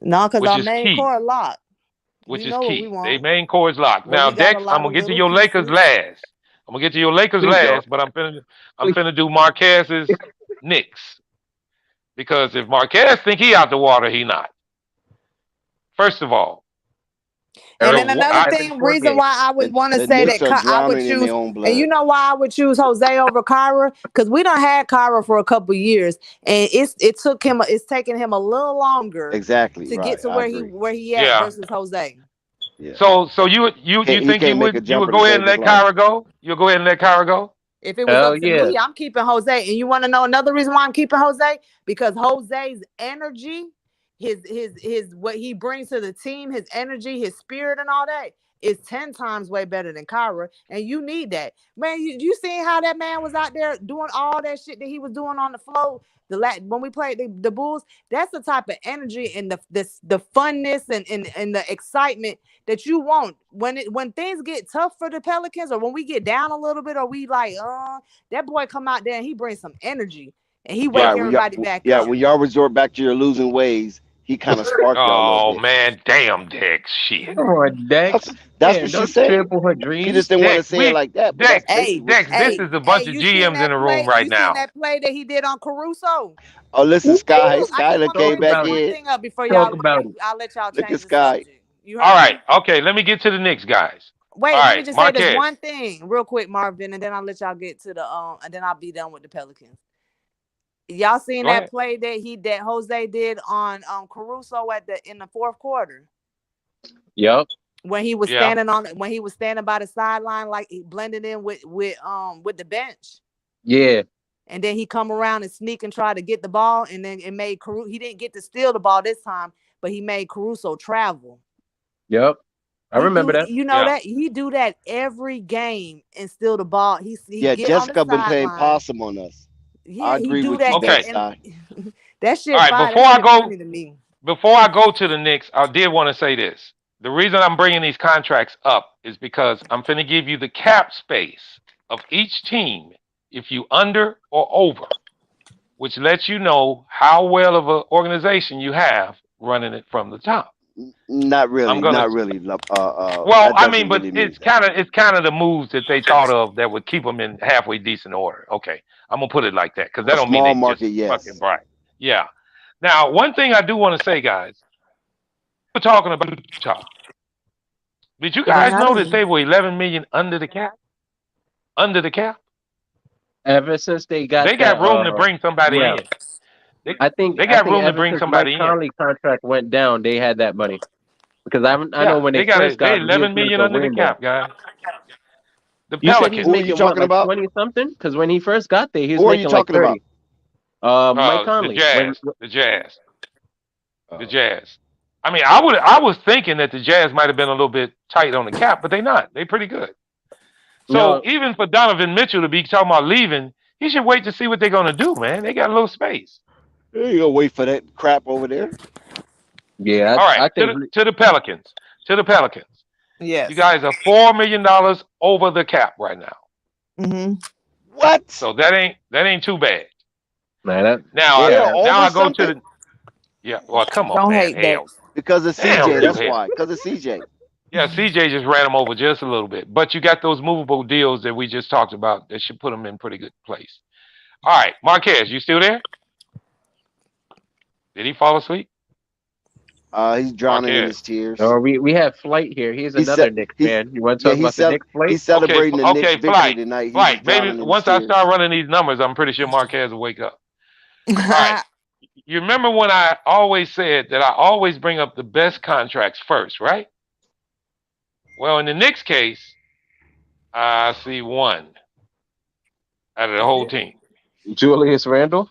No, because which our is main key. core locked. Which We is know what we key. Their want, main core is locked. but Now, we got a Dex, I'm lot of gonna get to little your Lakers pieces. last. I'm gonna get to your Lakers Please don't. last, but I'm finna do Marquez's Knicks because if Marquez think he out the water, he not. First of all, And Eric, then another I 7 thing, 4 reason game. why I would want to The say Knicks that are I would drowning in choose, their own and you blood. know why I would choose Jose over Kyra, because we done had Kyra for a couple years, and it's taken him a little longer Exactly to get right. to I where he agree. where he at yeah. versus Jose. Yeah, So you he think can't make a you would jumper to go ahead and save his let life. Kyra go? You'll go ahead and let Kyra go? If it was Hell up to yeah. me, I'm keeping Jose. And you want to know another reason why I'm keeping Jose? Because Jose's energy, his what he brings to the team, his energy, his spirit, and all that is 10 times way better than Kyra. And you need that. Man, you seen how that man was out there doing all that shit that he was doing on the floor when we played the Bulls. That's the type of energy and the funness and the excitement that you want when things get tough for the Pelicans, or when we get down a little bit, or we like that boy come out there and he brings some energy and he wake Right. everybody back Yeah, up. when y'all resort back to your losing ways, he kind of sparked y'all a little Oh bit. man, damn Dex, shit. Come on, Dex. That's Yeah, what she don't said. trample her She dreams. just didn't want to Dex, say it like that, but that's basically what she This said. is a bunch of You seen GMs in that the room play? right You seen now. that play that he did on Caruso? Oh, listen, Sky. Hey, I just Skyler want to Talk came bring back about it. one in. thing up before Talk y'all. about it. I'll let y'all Look at change the Sky. subject. You All heard right, me? okay, let me get to the Knicks, guys. All Wait, let me right, just say this Marquez. one thing real quick, Marvin, and then I'll let y'all get to the and then I'll be done with the Pelicans. Y'all seen Go that ahead. play that Jose did on Caruso in the fourth quarter? Yup. when he was Yeah. standing by the sideline, like he blended in with the bench. Yeah. And then he come around and sneak and try to get the ball, and then it made Caruso. He didn't get to steal the ball this time, but he made Caruso travel. Yep. I remember that. Yeah. That he do that every game and steal the ball. He Yeah, get on the Jessica been playing sideline. possum on us. Yeah, I he agree do with you, that. Okay. And Bed-Stuy. that shit All right. fine. Before That I shit go, funny to me. before I go to the Knicks, I did want to say this. The reason I'm bringing these contracts up is because I'm finna give you the cap space of each team if you under or over, which lets you know how well of an organization you have running it from the top. Not I'm really, gonna. not really. Well, That I mean, doesn't but really mean it's that. kind of the moves that they thought of that would keep them in halfway decent order. Okay, I'm gonna put it like that because that A don't mean small they just market, fucking yes. bright. Yeah. Now, one thing I do want to say, guys, we're talking about Utah. Did you guys know that they were 11 million under the cap? Under the cap. Ever since they got They that, got room to bring somebody yeah, in. They I they got think room to ever bring since Mike somebody in. Conley contract went down, they had that money because I know Yeah, when they they got first it. They got him, he was 11 million making under the way more. cap, guys. The You said he's Who are Pelicans. you making what, talking like about? 20 something? Because when he first got there, he was Who are you making like talking about? 30. Mike The Conley. Jazz. The Jazz. The Oh. Jazz. I mean, I was thinking that the Jazz might have been a little bit tight on the cap, but they not. They pretty good. So No, even for Donovan Mitchell to be talking about leaving, he should wait to see what they're gonna do, man. They got a little space. You gonna wait for that crap over there? yeah, All right, I think to the Pelicans. To the Pelicans. You Yes. guys are $4 million over the cap right now. Mm-hmm. What? So that ain't too bad. man, that, Now They're yeah, now over I go to something the yeah. Well, come on, Don't man. hate that. Hell, because of damn CJ. you, That's hell. why. Because of CJ. Yeah, CJ just ran them over just a little bit, but you got those movable deals that we just talked about that should put them in pretty good place. All right, Marquez, you still there? Did he fall asleep? He's drowning in Marquez. his tears. no, we have Flight here. He's He another said Knicks he's fan. You want to yeah. talk about the Knicks Flight? He's Okay, celebrating the Knicks okay, victory flight, tonight. He's flight. just Maybe drowning in his once I tears. start running these numbers, I'm pretty sure Marquez will wake up. All right. You remember when I always said that I always bring up the best contracts first, right? Well, in the Knicks case, I see one out of the whole team. Julius Randle.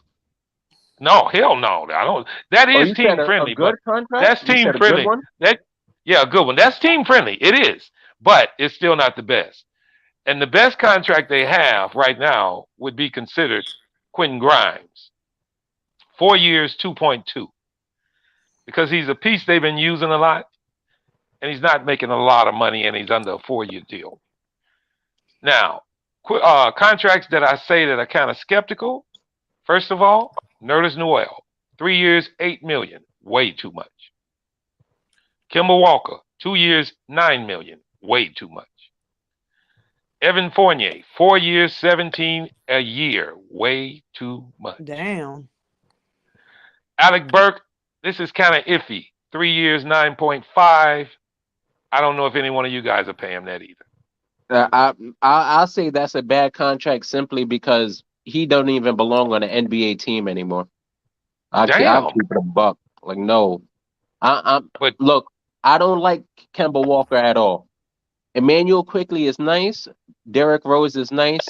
No, hell no. I don't. That Oh, is you said team a friendly, good but contract? that's You team said a good friendly. one? Yeah, a good one. That's team friendly. It is, but it's still not the best. And the best contract they have right now would be considered Quentin Grimes, 4 years, 2.2, because he's a piece they've been using a lot, and he's not making a lot of money, and he's under a 4 year deal. Now, contracts that I say that are kind of skeptical. First of all, Nerlens Noel, 3 years, 8 million, way too much. Kemba Walker, 2 years, 9 million, way too much. Evan Fournier, 4 years, 17 a year, way too much. Damn. Alec Burke, this is kind of iffy, 3 years, 9.5. I don't know if any one of you guys are paying that either. I'll say that's a bad contract simply because he don't even belong on an NBA team anymore. I'll Damn. keep it a buck. Like no, But look, I don't like Kemba Walker at all. Emmanuel Quickly is nice. Derrick Rose is nice.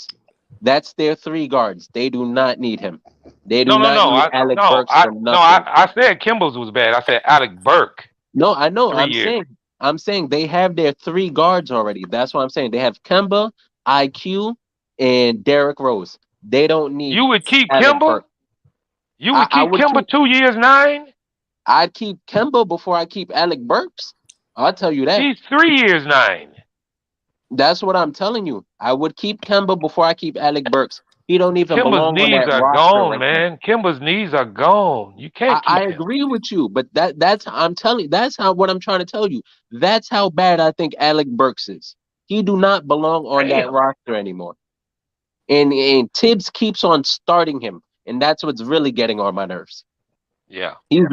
That's their three guards. They do not need him. They do not need Alec Burks for nothing. I said Kimbal's was bad. I said Alec Burke. No, I know. 3 years. I'm saying they have their three guards already. That's what I'm saying. They have Kemba, IQ, and Derrick Rose. They don't need. You would keep Alec Kemba? Burks. You would keep Kemba 2 years, 9? I'd keep Kemba before I keep Alec Burks. I'll tell you that. He's 3 years, 9. That's what I'm telling you. I would keep Kemba before I keep Alec Burks. He don't even Kimba's belong on knees that are roster gone, right man. Kimba's knees are gone. You can't keep I him. agree with you, but that's I'm telling you, that's how what I'm trying to tell you. That's how bad I think Alec Burks is. He do not belong on that roster anymore. And Tibbs keeps on starting him, and that's what's really getting on my nerves. Yeah. He's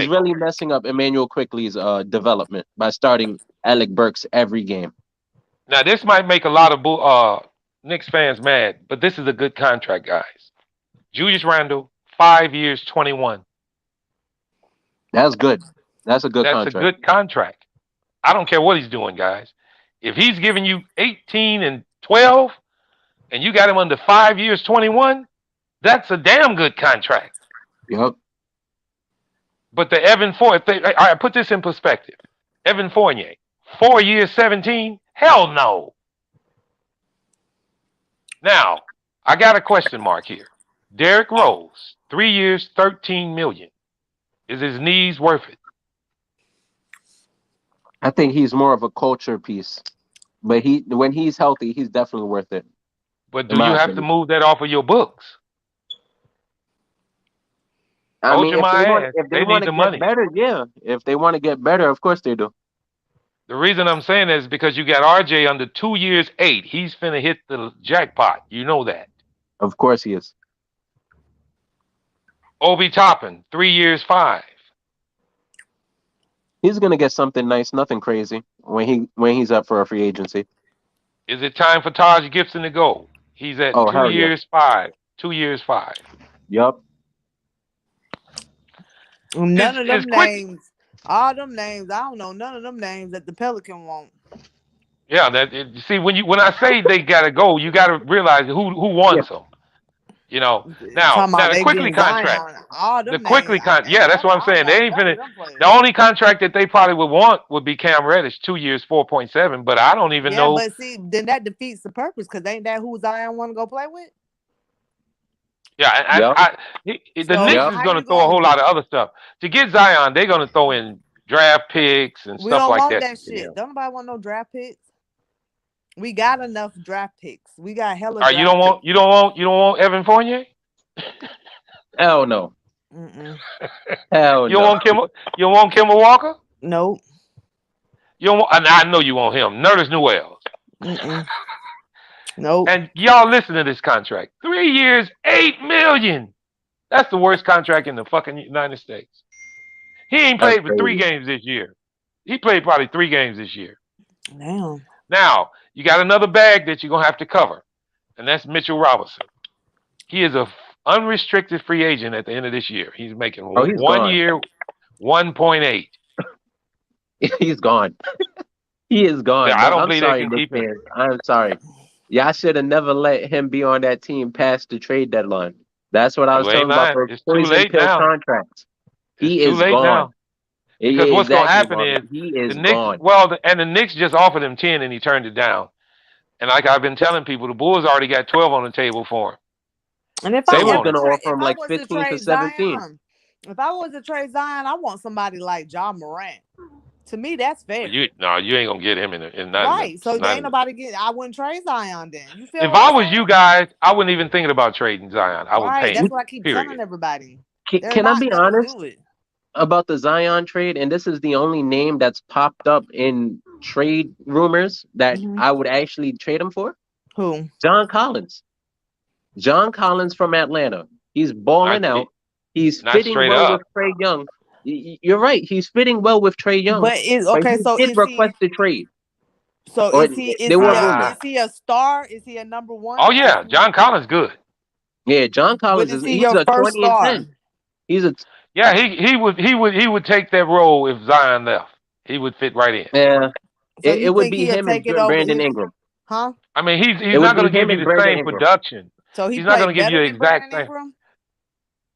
really messing up Emmanuel Quickly's development by starting Alec Burks every game. Now, this might make a lot of Knicks fans mad, but this is a good contract, guys. Julius Randle, 5 years, 21. That's good. That's a good That's contract. a good contract. I don't care what he's doing, guys. If he's giving you 18 and 12, and you got him under 5 years, 21, that's a damn good contract. Yep. But the Evan Fournier, I put this in perspective. Evan Fournier, 4 years, 17, hell no. Now, I got a question mark here. Derrick Rose, 3 years, 13 million. Is his knees worth it? I think he's more of a culture piece. But when he's healthy, he's definitely worth it. But do you have to move that off of your books? I Hold mean, your ass. if they They want need to the get money. better, yeah. If they want to get better, of course they do. The reason I'm saying that is because you got RJ under 2 years, 8. He's finna hit the jackpot. You know that. Of course he is. Obi Toppin, 3 years, 5. He's gonna get something nice, nothing crazy when he's up for a free agency. Is it time for Taj Gibson to go? He's at 2 hell yeah. years, 5. 2 years, 5. Yup. None of them it's quick. names, all them names, I don't know none of them names that the Pelican want. Yeah, see when I say they gotta go, you gotta realize who wants them. You know, now the Quickly contract. The Quickly contract. Yeah, that's what I'm saying. They ain't finna. The only contract that they probably would want would be Cam Reddish, 2 years, 4.7. But I don't even know. But see, then that defeats the purpose because ain't that who Zion want to go play with? Yeah, the Knicks is going to throw a whole lot of other stuff. To get Zion, they're going to throw in draft picks and stuff like that. We don't want that shit. Don't nobody want no draft picks. We got enough draft picks. We got hella. You don't want Evan Fournier? Hell no. Hell no. You don't want Kemba Walker? Nope. You don't want, I know you want him. Nerlens Noel. Nope. And y'all listen to this contract. 3 years, $8 million. That's the worst contract in the fucking United States. He ain't played for 3 games this year. He played probably 3 games this year. Damn. Now, you got another bag that you're going to have to cover, and that's Mitchell Robinson. He is a unrestricted free agent at the end of this year. He's making 1 year, 1.8. He's gone. He is gone. Yeah, I don't believe sorry, they can keep him. I'm sorry. Y'all should have never let him be on that team past the trade deadline. That's what I was talking about for poison pill contracts. He is gone. Now. Because what's going to happen is he is the Knicks, gone. And the Knicks just offered him 10 and he turned it down. And like I've been telling people, the Bulls already got 12 on the table for him. And if they I were going to offer him like 15 to 17. Zion, if I was to trade Zion, I want somebody like John Morant. To me, that's fair. You ain't gonna get him in that. Right. So ain't nobody get. I wouldn't trade Zion then. You feel? If I was you guys, I wouldn't even think about trading Zion. I would pay him. That's what I keep telling everybody. Can I be honest about the Zion trade? And this is the only name that's popped up in trade rumors that I would actually trade him for. Who? John Collins. John Collins from Atlanta. He's balling out. He's fitting well with Trae Young. You're right. He's fitting well with Trae Young. But he did request the trade. So is he a star? Is he a number one? Oh yeah, John Collins good. Yeah, John Collins he's a 20 and 10. He's a he would take that role if Zion left. He would fit right in. Yeah, so it would be him and Brandon Ingram. Huh? I mean, he's not going to give you the same production. So he's not going to give you the exact same.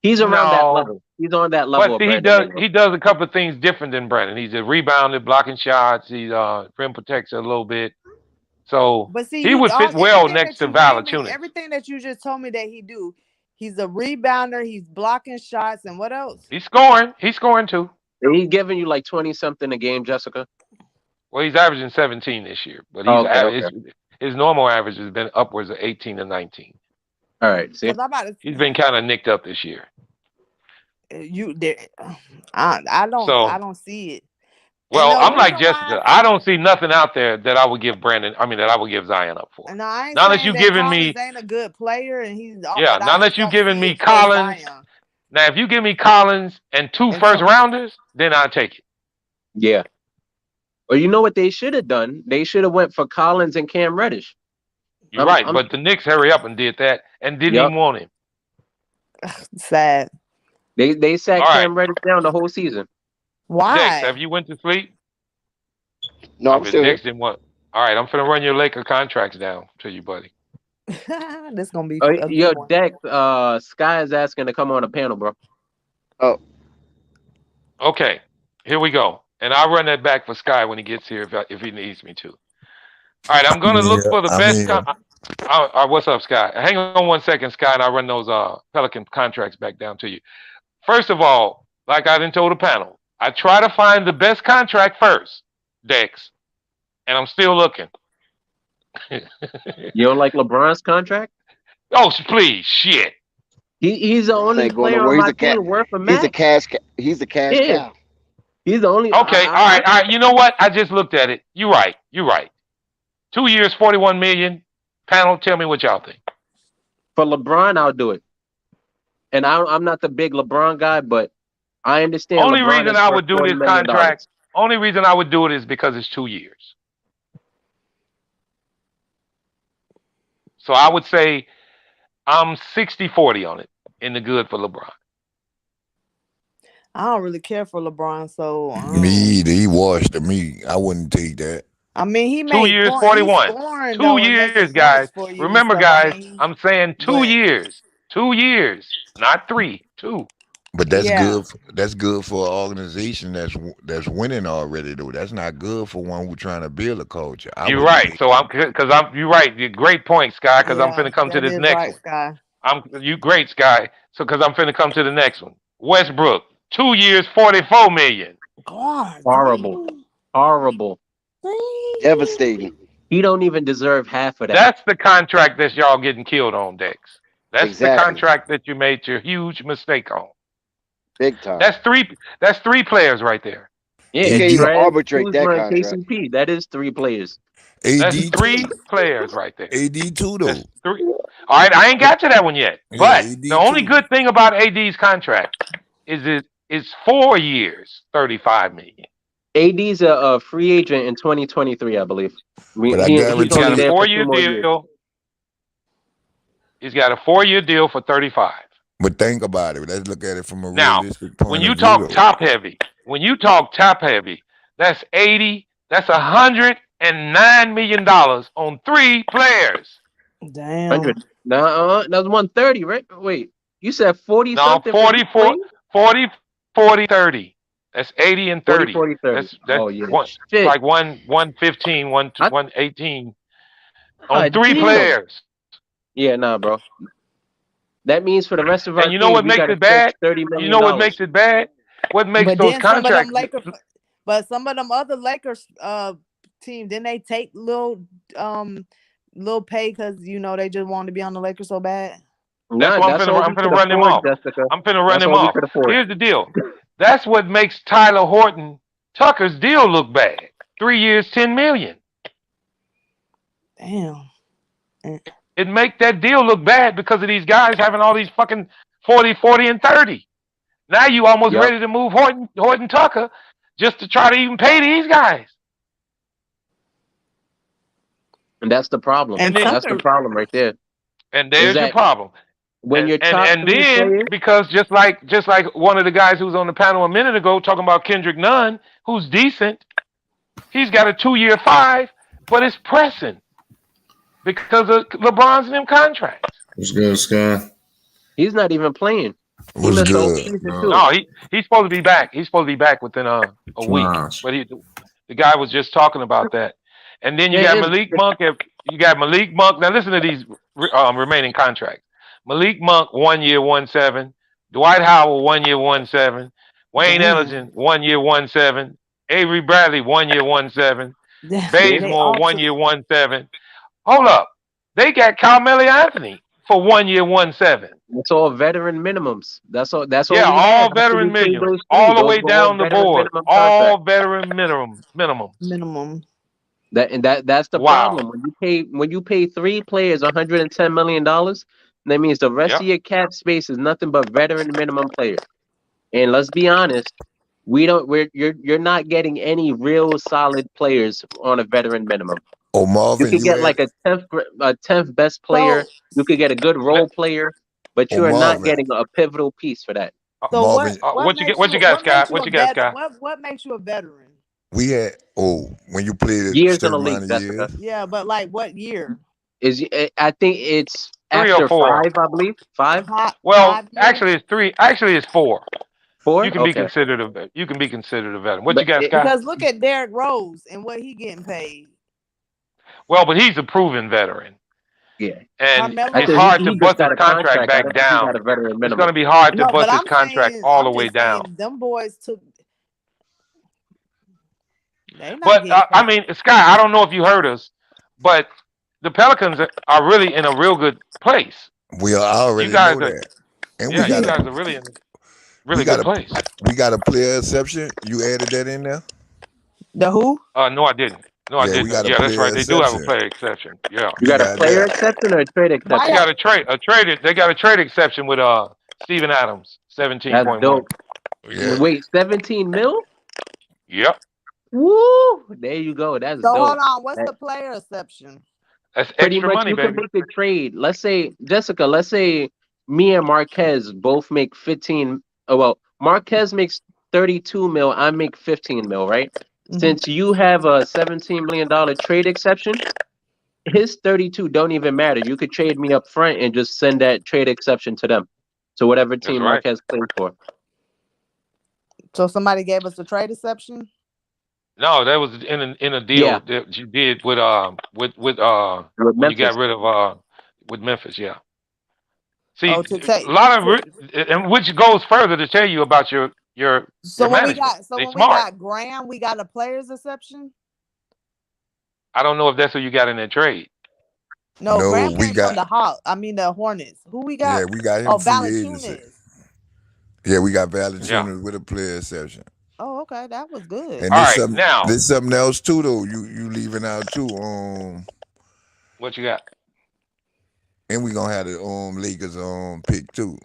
He's around that level. He's on that level. But he does a couple of things different than Brandon. He's a rebounder, blocking shots. He's rim protects a little bit. So he would fit well next to Valanciunas. Everything that you just told me that he do, he's a rebounder. He's blocking shots, and what else? He's scoring. He's scoring too. He's giving you like 20 something a game, Jessica. Well, he's averaging 17 this year, but his normal average has been upwards of 18 to 19. All right, see, he's been kind of nicked up this year. I don't see it. Well, I'm like Jessica. I don't see nothing out there that I would give that I would give Zion up for. No, I ain't not unless you giving me ain't a good player, and he's not unless you giving me Collins. Now, if you give me Collins and 2 first rounders, then I'll take it. Yeah. Well, you know what they should have done? They should have went for Collins and Cam Reddish. You're right, but the Knicks hurry up and did that and didn't even want him. Sad. They sat Cam Reddish down the whole season. Why? Jex, have you went to sleep? No, I'm still here. Dex didn't want. All right, I'm finna run your Laker contracts down to you, buddy. This gonna be a Yo, good one. Dex, Sky is asking to come on a panel, bro. Oh, Okay, here we go, and I'll run that back for Sky when he gets here if he needs me to. All right, I'm gonna look for the best. What's up, Sky? Hang on 1 second, Sky, and I'll run those Pelican contracts back down to you. First of all, like I done told the panel, I try to find the best contract first, Dex, and I'm still looking. You don't like LeBron's contract? Oh, please, shit. He's the only player on my team worth a max. He's a cash cow. He's the only. Okay, all right. You know what? I just looked at it. You're right. 2 years, $41 million. Panel, tell me what y'all think. For LeBron, I'll do it. And I'm not the big LeBron guy, but I understand. Only LeBron reason I would do this contract. Only reason I would do it is because it's 2 years. So I would say I'm 60-40 on it in the good for LeBron. I don't really care for LeBron, so me either. He washed me. I wouldn't take that. I mean, he made 2 years, 41. 2 years, guys. Remember, guys, I'm saying 2 years. 2 years, not 3. 2. But that's good. That's good for an organization that's winning already, though. That's not good for one who's trying to build a culture. You're right. So you're right. Great point, Sky. Because I'm finna come to this next one. You great, Sky. So because I'm finna come to the next one. Westbrook, 2 years, $44 million. God, horrible, devastating. He don't even deserve half of that. That's the contract that y'all getting killed on, Dex. That's exactly. The contract that you made your huge mistake on. Big time. That's three players right there. Yeah, you can't even arbitrate that contract. KCP, that is 3 players. That's 3 players right there. AD too, though. 3. All right, I ain't got to that one yet. But the only good thing about AD's contract is it's 4 years, $35 million. AD's a free agent in 2023, I believe. He's got a 4-year deal. He's got a 4-year deal for 35. But think about it. Let's look at it from a realistic point of view. When you talk top heavy, that's 80. That's $109 million on 3 players. Damn. 100. No, that's 130, right? Wait, you said 40 something? 40, 30. That's 80 and 30. 40, 30. That's like 115, 118 on 3 players. Yeah, nah, bro. That means for the rest of our and you know what makes it bad? $30 You know what makes it bad? What makes those contracts? But some of them other Lakers teams, didn't they take little pay because they just wanted to be on the Lakers so bad? That's why I'm finna run them off. I'm finna run them off. Here's the deal. That's what makes Tyler Horton Tucker's deal look bad. 3 years, $10 million. Damn. It make that deal look bad because of these guys having all these fucking 40, and 30. Now you almost ready to move Horton Tucker just to try to even pay these guys. And that's the problem. And that's the problem right there. And there's your problem. When you're and then because just like one of the guys who was on the panel a minute ago talking about Kendrick Nunn, who's decent, he's got a 2-year $5, but it's pressing because of LeBron's and them contracts. What's good, Sky? He's not even playing. What's good? No, he's supposed to be back. He's supposed to be back within a week. But the guy was just talking about that. And then you got Malik Monk. You got Malik Monk. Now listen to these remaining contracts. Malik Monk, 1 year, 1.7. Dwight Howard, 1 year, 1.7. Wayne Ellington, 1 year, 1.7. Avery Bradley, 1 year, 1.7. Bazemore, 1 year, 1.7. Hold up. They got Carmelo Anthony for 1 year, 1.7. It's all veteran minimums. That's all. Yeah, all veteran minimums. All the way down the board. All veteran minimums. That's the problem. When you pay 3 players $110 million, that means the rest of your cap space is nothing but veteran minimum players. And let's be honest, you're not getting any real solid players on a veteran minimum. Oh, Marvin, you could get like a 10th best player. You could get a good role player, but you are not getting a pivotal piece for that. So what you got, Scott? What you got, Scott? What makes you a veteran? We had when you played a Years in the certain league, amount of Jessica. years. Yeah, but like what year? I think it's 3 or after 4. 5, I believe. 5? Well, 5 years? actually, it's 3. Actually, it's 4. 4? You can be Okay. considered a veteran. What But you got, Sky? Because look at Derrick Rose and what he getting paid. Well, but he's a proven veteran, yeah. and I it's Carmelo. think hard to he just bust his got a contract contract. I back don't think he down. got a veteran It's going minimum. to be hard to No, but bust his contract all the I'm way just down. saying them boys took. They not But getting I paid. mean, Sky, I don't know if you heard us, but the Pelicans are really in a real good place. We You already guys know are, that, and yeah, you guys are really in a really good place. we got a player exception. You added that in there. The who? No, I didn't. No, I Yeah, we didn't. got a Yeah, that's right. player They do have a exception. player exception. Yeah, You We got a got player that. exception or a trade they exception? got They got a trade exception with Steven Adams, That's 17.1. dope. Yeah. Wait, 17 mil? Yep, Woo! There you go. That's So hold dope. on. What's the player exception? that's Pretty extra much money, you can baby. make a trade. Let's say, Jessica, let's say me and Marquez both make 15. Oh, well, Marquez makes 32 mil. I make 15 mil, right? Since you have a $17 million trade exception, his 32 don't even matter. You could trade me up front and just send that trade exception to them. So whatever That's team right. Marquez plays for. So somebody gave us a trade exception. No, that was in a deal Yeah, that you did with with when you got Memphis. rid of with Memphis. Yeah. See, Oh, to a take. lot of and which goes further to tell you about your So when we management. got so They when we smart. got Graham, we got a player's exception. I don't know if that's who you got in that trade. No, No, Graham we came from got the Hawk. I mean the Hornets. Who we got? we got him Oh, free agency. Valanciunas. Yeah, we got Yeah. Valanciunas with a player exception. Oh, okay, that was good. And All right. Now, there's something else too though. You leaving out too. what you got? And we gonna have the Lakers pick too.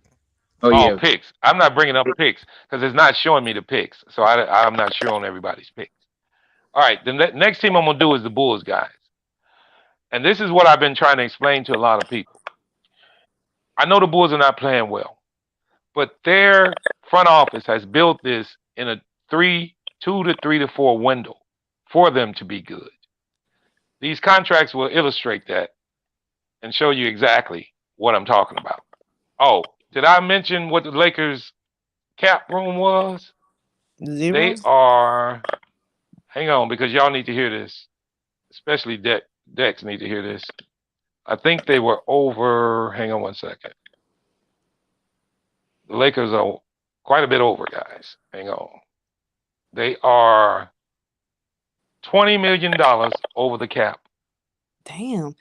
Oh, Oh, yeah. picks. I'm not bringing up picks because it's not showing me the picks, so I'm not showing everybody's picks. All right. The next team I'm gonna do is the Bulls, guys. And this is what I've been trying to explain to a lot of people. I know the Bulls are not playing well, but their front office has built this in a 2 to 3 to 4 window for them to be good. These contracts will illustrate that and show you exactly what I'm talking about. Oh, did I mention what the Lakers cap room was? 0. They are, hang on, because y'all need to hear this, especially Dex need to hear this. I think they were over, hang on one second. The Lakers are quite a bit over, guys. Hang on. They are $20 million over the cap. Damn.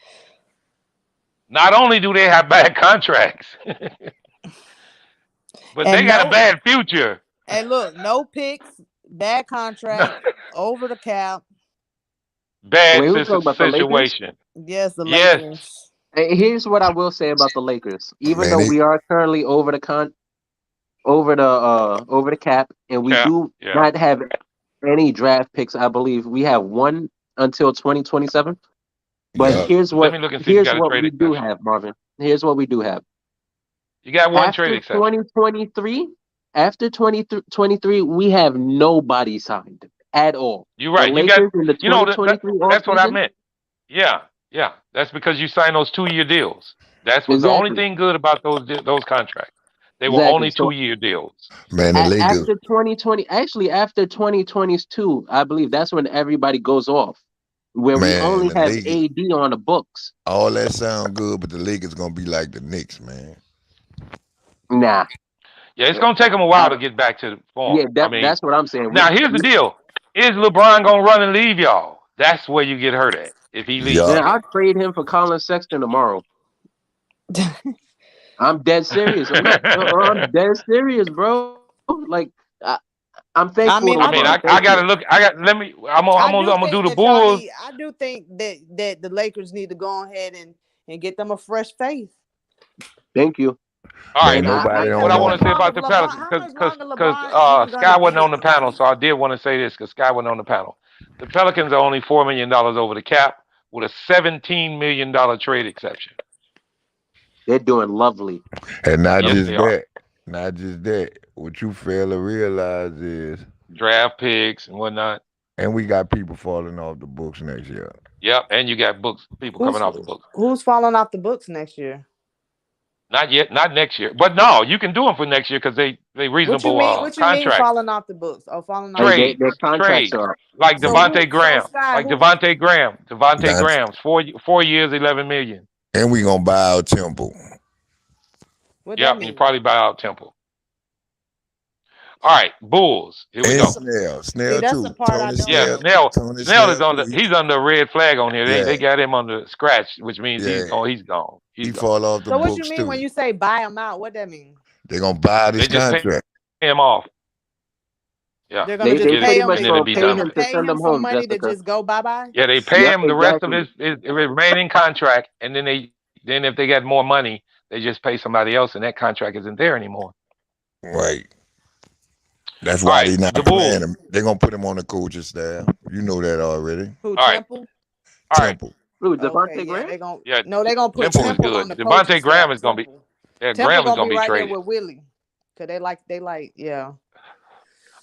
Not only do they have bad contracts, but they And got a no, bad future. and look, no picks, bad contract, over the cap. Bad Wait, who's talking about the Lakers? situation. Yes, the Yes. Lakers. Hey, here's what I will say about the Lakers. Even Man, though they, we are currently over the cap, and we Cap. do Yeah. not have any draft picks, I believe we have one until 2027. But yeah. here's Let what me look and see if you got a trade we do exception. have, Marvin. Here's what we do have. You got one After trade exception. 2023, we have nobody signed at all. You're right. The You got, Lakers in the 2023 that's what I offseason, meant. Yeah. Yeah. That's because you signed those 2-year deals. That's what the only exactly. thing good about those contracts. They were Exactly. only So 2-year deals. Man, the Lakers. after 2020, actually after 2022, I believe that's when everybody goes off, where we Man, only the have Lakers. AD on the books. All that sound good, but the Lakers gonna be like the Knicks, man. Nah, Yeah, it's gonna take them a while to get back to the form. yeah, that's what I'm saying. Now here's the deal: is LeBron gonna run and leave y'all? That's where you get hurt at if he leaves. Man, I'll trade him for Colin Sexton tomorrow. I'm dead serious. I'm dead serious, bro. Like I'm thankful. I mean, I gotta look. Let me. I'm gonna do the Bulls. I do think that the Lakers need to go ahead and get them a fresh face. Thank you. All right. What I want to say about the Pelicans, because Sky wasn't on the panel, so I did want to say this because Sky wasn't on the panel. The Pelicans are only $4 million over the cap with a $17 million trade exception. They're doing lovely. And not Yes, just they are. that, not just that. What you fail to realize is Draft picks and whatnot. And we got people falling off the books next year. Yep, and you got people coming off the books. Who's falling off the books next year? Not yet, not next year. But no, you can do them for next year because they reasonable What you mean contract. falling off the books? Oh, falling off Trade, Their contracts trade. are. Like So Devontae Graham. Sky, Like Devontae Graham. Devontae That's- Graham's 4 years, $11 million. And we gonna buy out Temple. What Yep, that mean? you probably buy out Temple. All right, Bulls. Here we And go. Snell See, that's too. the part I Tony don't. Yeah, Snell. Snell is on the. He's under a red flag on here. Yeah. They got him on the scratch, which means Yeah. he's gone. He's gone. He gone. fall off the So what books you mean too. when you say buy him out? What that mean? They gonna buy They this just contract. pay him off. Yeah, They're gonna They just pay pretty him much and and it'll gonna be pay done him with. to pay send him them some home, money to Jessica. just go bye bye. Yeah, they pay Yep, him the rest of exactly. his remaining contract, and then if they get more money, they just pay somebody else, and that contract isn't there anymore. Right. That's All why right, they not the playing Bulls. him. They gonna put him on the coaching staff. You know that already. Who All right, Temple? all right. Temple. Ooh, Okay, Devontae yeah, Graham? they gonna Yeah, no, they gonna put Temple is Temple good. on the coaching Devontae Graham staff. is gonna be. Temple. Yeah, Temple Graham is gonna gonna be be right there traded. with Willie, cause they like yeah.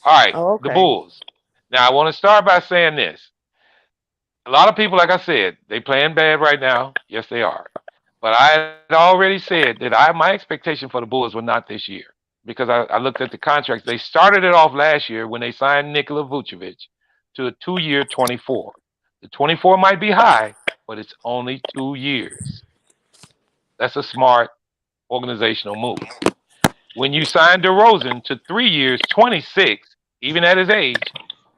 All right, Oh, the okay. Bulls. Now I want to start by saying this. A lot of people, like I said, they playing bad right now. Yes, they are. But I had already said that my expectation for the Bulls were not this year because I looked at the contracts. They started it off last year when they signed Nikola Vucevic to a 2-year 24. The 24 might be high, but it's only 2 years. That's a smart organizational move. When you sign DeRozan to 3 years, 26, even at his age,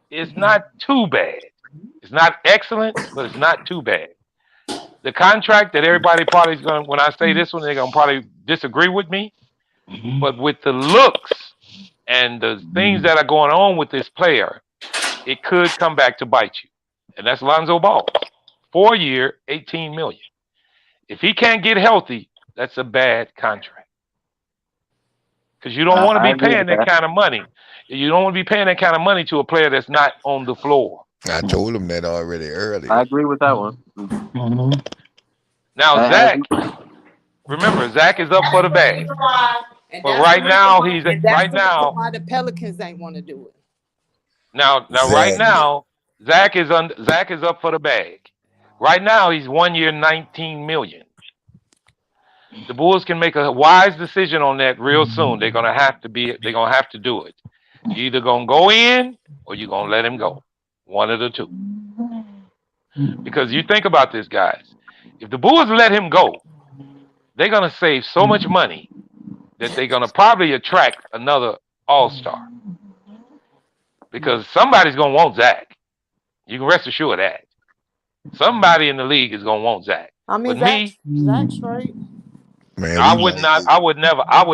it's not too bad. It's not excellent, but it's not too bad. The contract that everybody probably is going to, when I say this one, they're going to probably disagree with me. But with the looks and the things that are going on with this player, it could come back to bite you. And that's Lonzo Ball. 4-year, $18 million. If he can't get healthy, that's a bad contract. Because you don't want to I be agree paying with that that. kind of money. You don't want to be paying that kind of money to a player that's not on the floor. I told him that already early. I agree with that one. Now, I- Zach, remember, Zach is up for the bag. And But that's right the now, reason he's why- and that's right the reason now. why the Pelicans ain't want to do it. Now, right now, Zach is up for the bag. Right now, he's 1 year, $19 million. The Bulls can make a wise decision on that real soon. They're gonna have to do it. You're either gonna go in or you're gonna let him go. One of the two. Because you think about this, guys. If the Bulls let him go, they're gonna save so much money that they're gonna probably attract another all-star. Because somebody's gonna want Zach. You can rest assured of that. Somebody in the league is gonna want Zach. I mean, But Zach's right. Man, I would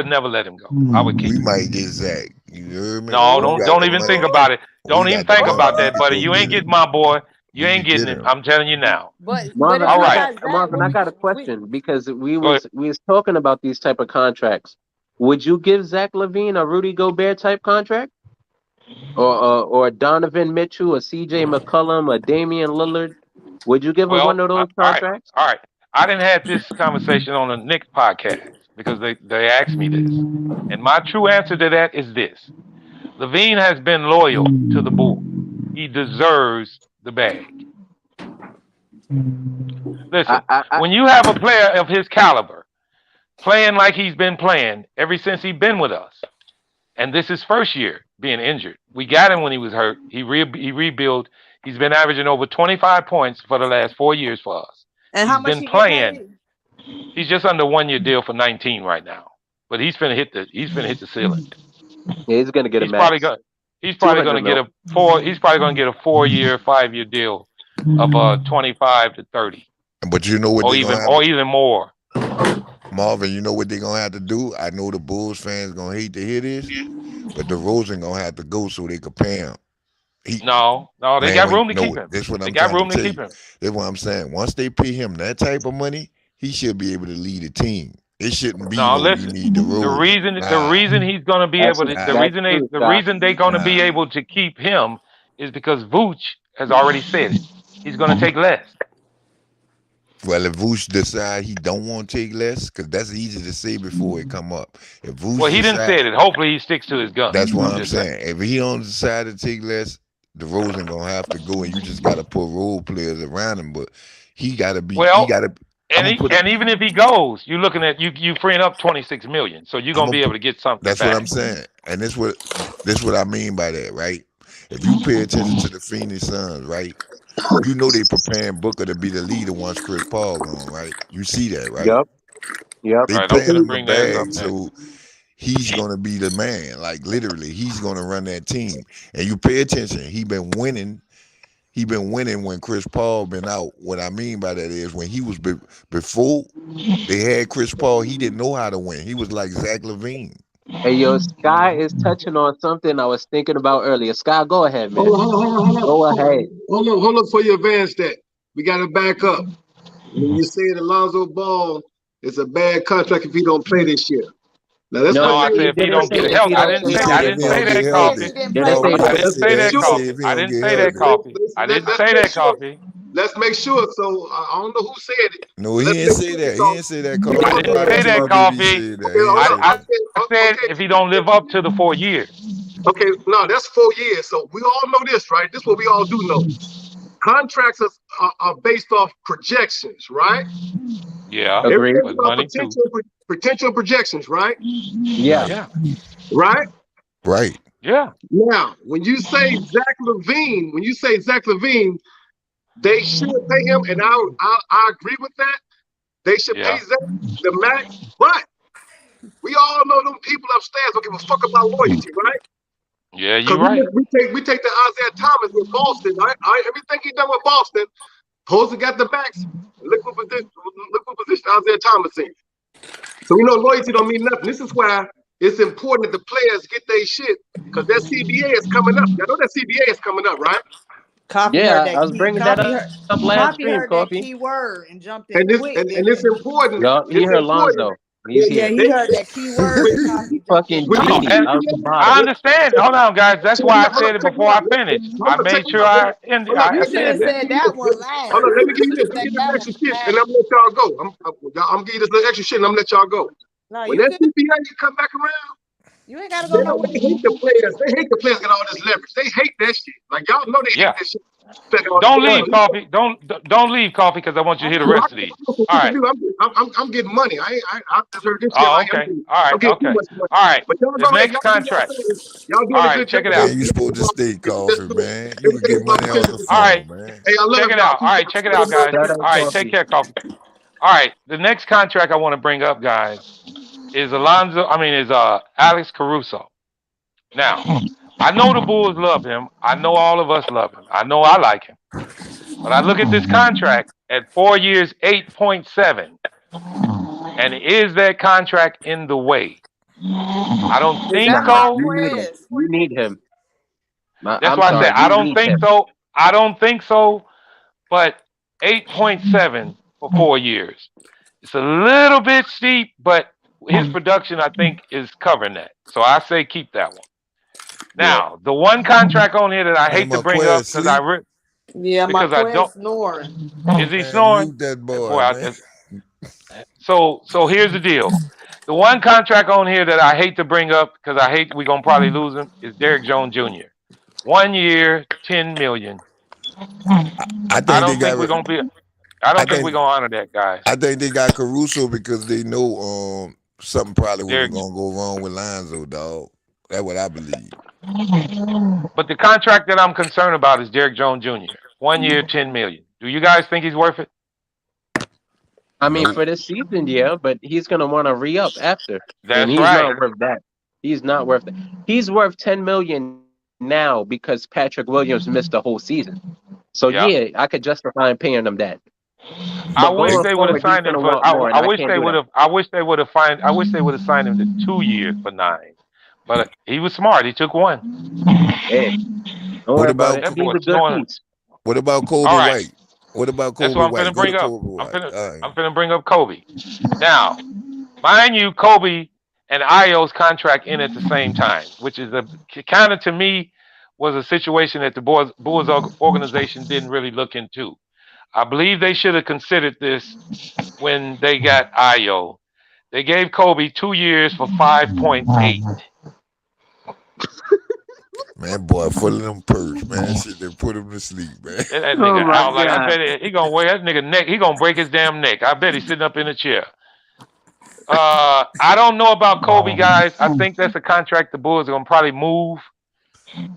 never let him go. I would keep we him. might get Zach. You heard me? No, We got don't the even money. think about it. Don't We even got the think money. about We that, could buddy. go You get ain't him. getting my boy. You We ain't could getting get it. him. I'm telling you now. But if Marvin, All we right. got Zach, Marvin, I got a we question because we Go ahead. was talking about these type of contracts. Would you give Zach LaVine a Rudy Gobert type contract, or a Donovan Mitchell, a C.J. McCollum, a Damian Lillard? Would you give him one Well, of those all right. contracts? All right. I didn't have this conversation on the Knicks podcast because they asked me this. And my true answer to that is this. Levine has been loyal to the Bulls. He deserves the bag. Listen, when you have a player of his caliber playing like he's been playing ever since he's been with us, and this is first year being injured. We got him when he was hurt. He rebuilt. He's been averaging over 25 points for the last 4 years for us. and He's how much been he get playing. paid? He's just under 1 year deal for 19 right now. But he's finna hit the ceiling. Yeah, he's gonna get a He's probably max. going he's probably 200 gonna get mil. he's probably gonna get a 4-year, 5-year deal of 25 to 30. But you know what Or they even gonna have or even more. Marvin, you know what they're gonna have to do? I know the Bulls fans gonna hate to hear this, but DeRozan gonna have to go so they can pay him. No, they Man, got wait, room to no, keep him. that's what They I'm got trying room to to tell keep you. him. That's what I'm saying. Once they pay him that type of money, he should be able to lead a team. It shouldn't be No, you listen. need The DeRozan. reason he's gonna be That's able to that's true, the Scott. reason they're gonna be able to keep him is because Vooch has already said it. He's gonna take less. Well, if Vooch decide he don't want to take less, because that's easy to say before it come up. If Vooch Well, he didn't say it. Hopefully he sticks to his gun. that's what I'm just saying. If he don't decide to take less, DeRozan gonna have to go, and you just gotta put role players around him. But he gotta be. He Well, gotta. I'm gonna put it. and even if he goes, you're looking at you freeing up 26 million, so you're I'm gonna gonna be able put. to get something That's what back. I'm saying, and this what I mean by that, right? If you pay attention to the Phoenix Suns, right? You know they preparing Booker to be the leader once Chris Paul gone, right? You see that, right? Yep. Yep. They All right, I'm paying gonna him a bring theirs up bag, next. so he's gonna be the man. Like literally, he's gonna run that team. And you pay attention, he been winning. He been winning when Chris Paul been out. What I mean by that is when he was before they had Chris Paul, he didn't know how to win. He was like Zach LaVine. Hey, yo, Sky is touching on something I was thinking about earlier. Sky, go ahead, man. Go ahead. Hold up for you advance that. We got to back up. When you say that Lonzo Ball is a bad contract if he don't play this year. Now let's No, No, I make he said sure. if he didn't don't say get if he healthy. don't I play didn't He say this said I if year. he didn't don't say get that, He said coffee. he healthy. didn't Didn't play say No, this I that. didn't year. say that, he said coffee. if he I don't didn't get say that, healthy. coffee. I didn't say Make that, sure. coffee. Let's make sure. So I don't know who said it. No, he Let's ain't make say sure that. He because ain't say that, hold Coffee. I on, You didn't hold gotta say on. that, tell me if he coffee. said that. Okay, He ain't hold I on. say I, that. I said if he don't live up to the 4 years. Okay, no, that's 4 years. So we all know this, right? This is what we all do know. Contracts are based off projections, right? Yeah, Agreed. but Everything's about money too. potential projections, right? Yeah. Yeah, Right? Right. yeah, Now, when you say Zach Levine, they should pay him, and I agree with that. They should pay yeah, Zach the max, but we all know them people upstairs don't give a fuck about loyalty, right? yeah. Because You right. we take the Isaiah Thomas with Boston, right? Everything he done with Boston, Posey got the max. Look what position Isaiah Thomas in. So we know loyalty don't mean nothing. This is why it's important that the players get their shit because that CBA is coming up. Y'all know that CBA is coming up, right? Coffee heard Yeah, I that was key. bringing that up last Coffee stream, heard that Coffee. key word and jumped in And this quick, and didn't it's he? important. Yup, he It's heard important. Lonzo. He's Yeah, here. he heard that key word and Coffee jumped in Fucking When quick. this No, genie and out the CBA, I bottom. understand. Hold on, guys. That's why I hold said up, it check me before I out. finished. Hold I up, check made me sure out. I You I should said have that. said that one last. Hold on, let me You give should you have this. Let me said give you that this one extra shit, and last. I'm gonna let y'all go. I'm gonna give you this extra shit, and I'm gonna let y'all go. No, When you that good. CBA come back around, You ain't gotta they go nowhere. hate the players. They hate the players get all this leverage. They hate that shit. Like y'all know they hate Yeah. that shit. Take all this Don't leverage. leave, coffee. Don't leave, coffee, because I want you to I'm hear the not. No, I rest of can't these. know what All to right. do. I'm getting money. I just heard this shit. Oh, okay. All I'm right. getting too Okay. much money. All right. But y'all The go ahead. next Y'all do y'all contract. thing. Y'all All doing a right. good job. Check it out. Man, you supposed to stay, Coffee, man. You could get Everything's about money off the potential. All right. phone, man. Hey, I love Check it y'all. out. All Peace right. out. Check it out, guys. Shout out All right. Take Coffee. care, coffee. All right. The next contract I want to bring up, guys, is Alex Caruso. Now, I know the Bulls love him. I know all of us love him. I know I like him. But I look at this contract at 4 years, 8.7. And is that contract in the way? I don't Is think that Nah, so. you need him. Marquez? You need him. That's I'm why I said sorry, I you don't need think him. so. I don't think so. But 8.7 for 4 years. It's a little bit steep, but his production, I think, is covering that. So I say keep that one. Yeah. Now, the one contract on here that I Man, hate to bring up Marquez sleep. Yeah, because I Marquez don't snoring. is he Man, snoring? mute that Boy, boy, man. so here's the deal. The one contract on here that I hate to bring up because I hate we're gonna probably lose him is Derrick Jones Jr. 1 year, 10 million. I I think they don't think we're got. gonna be. I I don't think we're think. gonna honor that, guys. I think they got Caruso because they know something probably was Derrick, gonna go wrong with Lonzo, dog. That's what I believe. but the contract that I'm concerned about is Derrick Jones Jr. 1 year, 10 million. Do you guys think he's worth it? I mean, Nope. for this season, yeah, but he's gonna want to re up after, and That's he's right. not worth that. He's not worth that. He's worth 10 million now because Patrick Williams missed the whole season. So yeah, Yep. I could justify paying him that. I But wish going they would have forward, he's signed him gonna for. want more, and I I wish can't they do would that. have. I wish they would have signed him to 2 years for 9. But he was smart. He took one. Hey, don't What worry about about it. That He's boy a good snoring. piece. what about All Kobe right. White? What about That's what Kobe I'm White? finna Go to bring up. Kobe White. All right. I'm finna bring up Kobe. Now, mind you, Kobe and Io's contract in at the same time, which is a kind of to me was a situation that the Bulls organization didn't really look into. I believe they should have considered this when they got Io. They gave Kobe 2 years for 5.8. Man, boy, full of them perks, man. Shit, they put him to sleep, man. That nigga out like I bet he gonna wear that nigga neck. He gonna break his damn neck. I bet he's sitting up in a chair. I don't know about Kobe, guys. I think that's a contract the Bulls are gonna probably move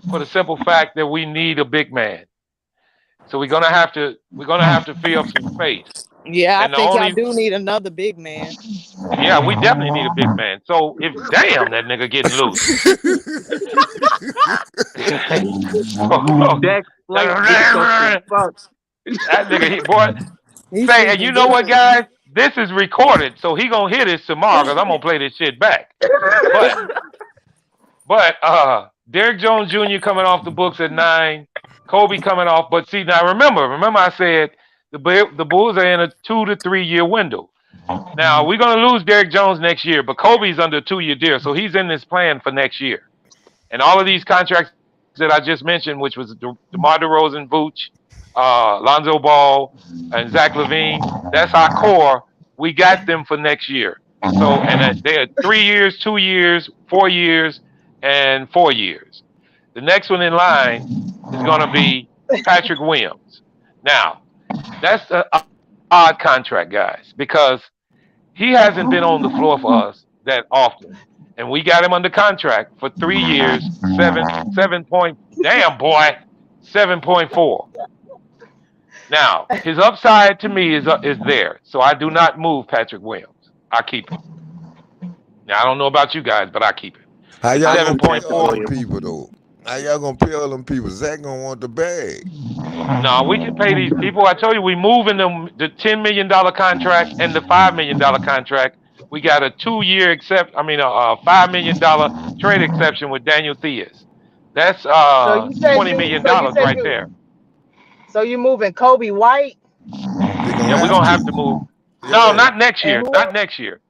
for the simple fact that we need a big man. So we're gonna have to free up some space. Yeah, And I think y'all do need another big man. Yeah, we definitely need a big man. So if damn that nigga getting loose. That nigga, boy. Say, and you know what, guys? This is recorded, so he gonna hear this tomorrow because I'm gonna play this shit back. But Derrick Jones Jr. coming off the books at 9, Kobe coming off. But see, now remember I said the Bulls are in a 2 to 3 year window. Now we're gonna lose Derrick Jones next year, but Kobe's under a 2-year deal, so he's in this plan for next year. And all of these contracts that I just mentioned, which was DeMar DeRozan, Vooch, Lonzo Ball, and Zach LaVine, that's our core. We got them for next year. So, and they're 3 years, 2 years, 4 years, and 4 years. The next one in line is going to be Patrick Williams. Now, that's an odd contract, guys, because he hasn't been on the floor for us that often. And we got him under contract for 3 years, 7.4. Now, his upside to me is there. So I do not move Patrick Williams. I keep him. Now, I don't know about you guys, but I keep him. How y'all gonna pay all them people though? How y'all gonna pay all them people? Zach gonna want the bag. No, we can pay these people. I told you we moving them the $10 million contract and the $5 million contract. We got a 2-year $5 million trade exception with Daniel Theus. That's $20 million right there. So you moving Kobe White? Yeah, we're gonna have to move. No, not next year. Not next year.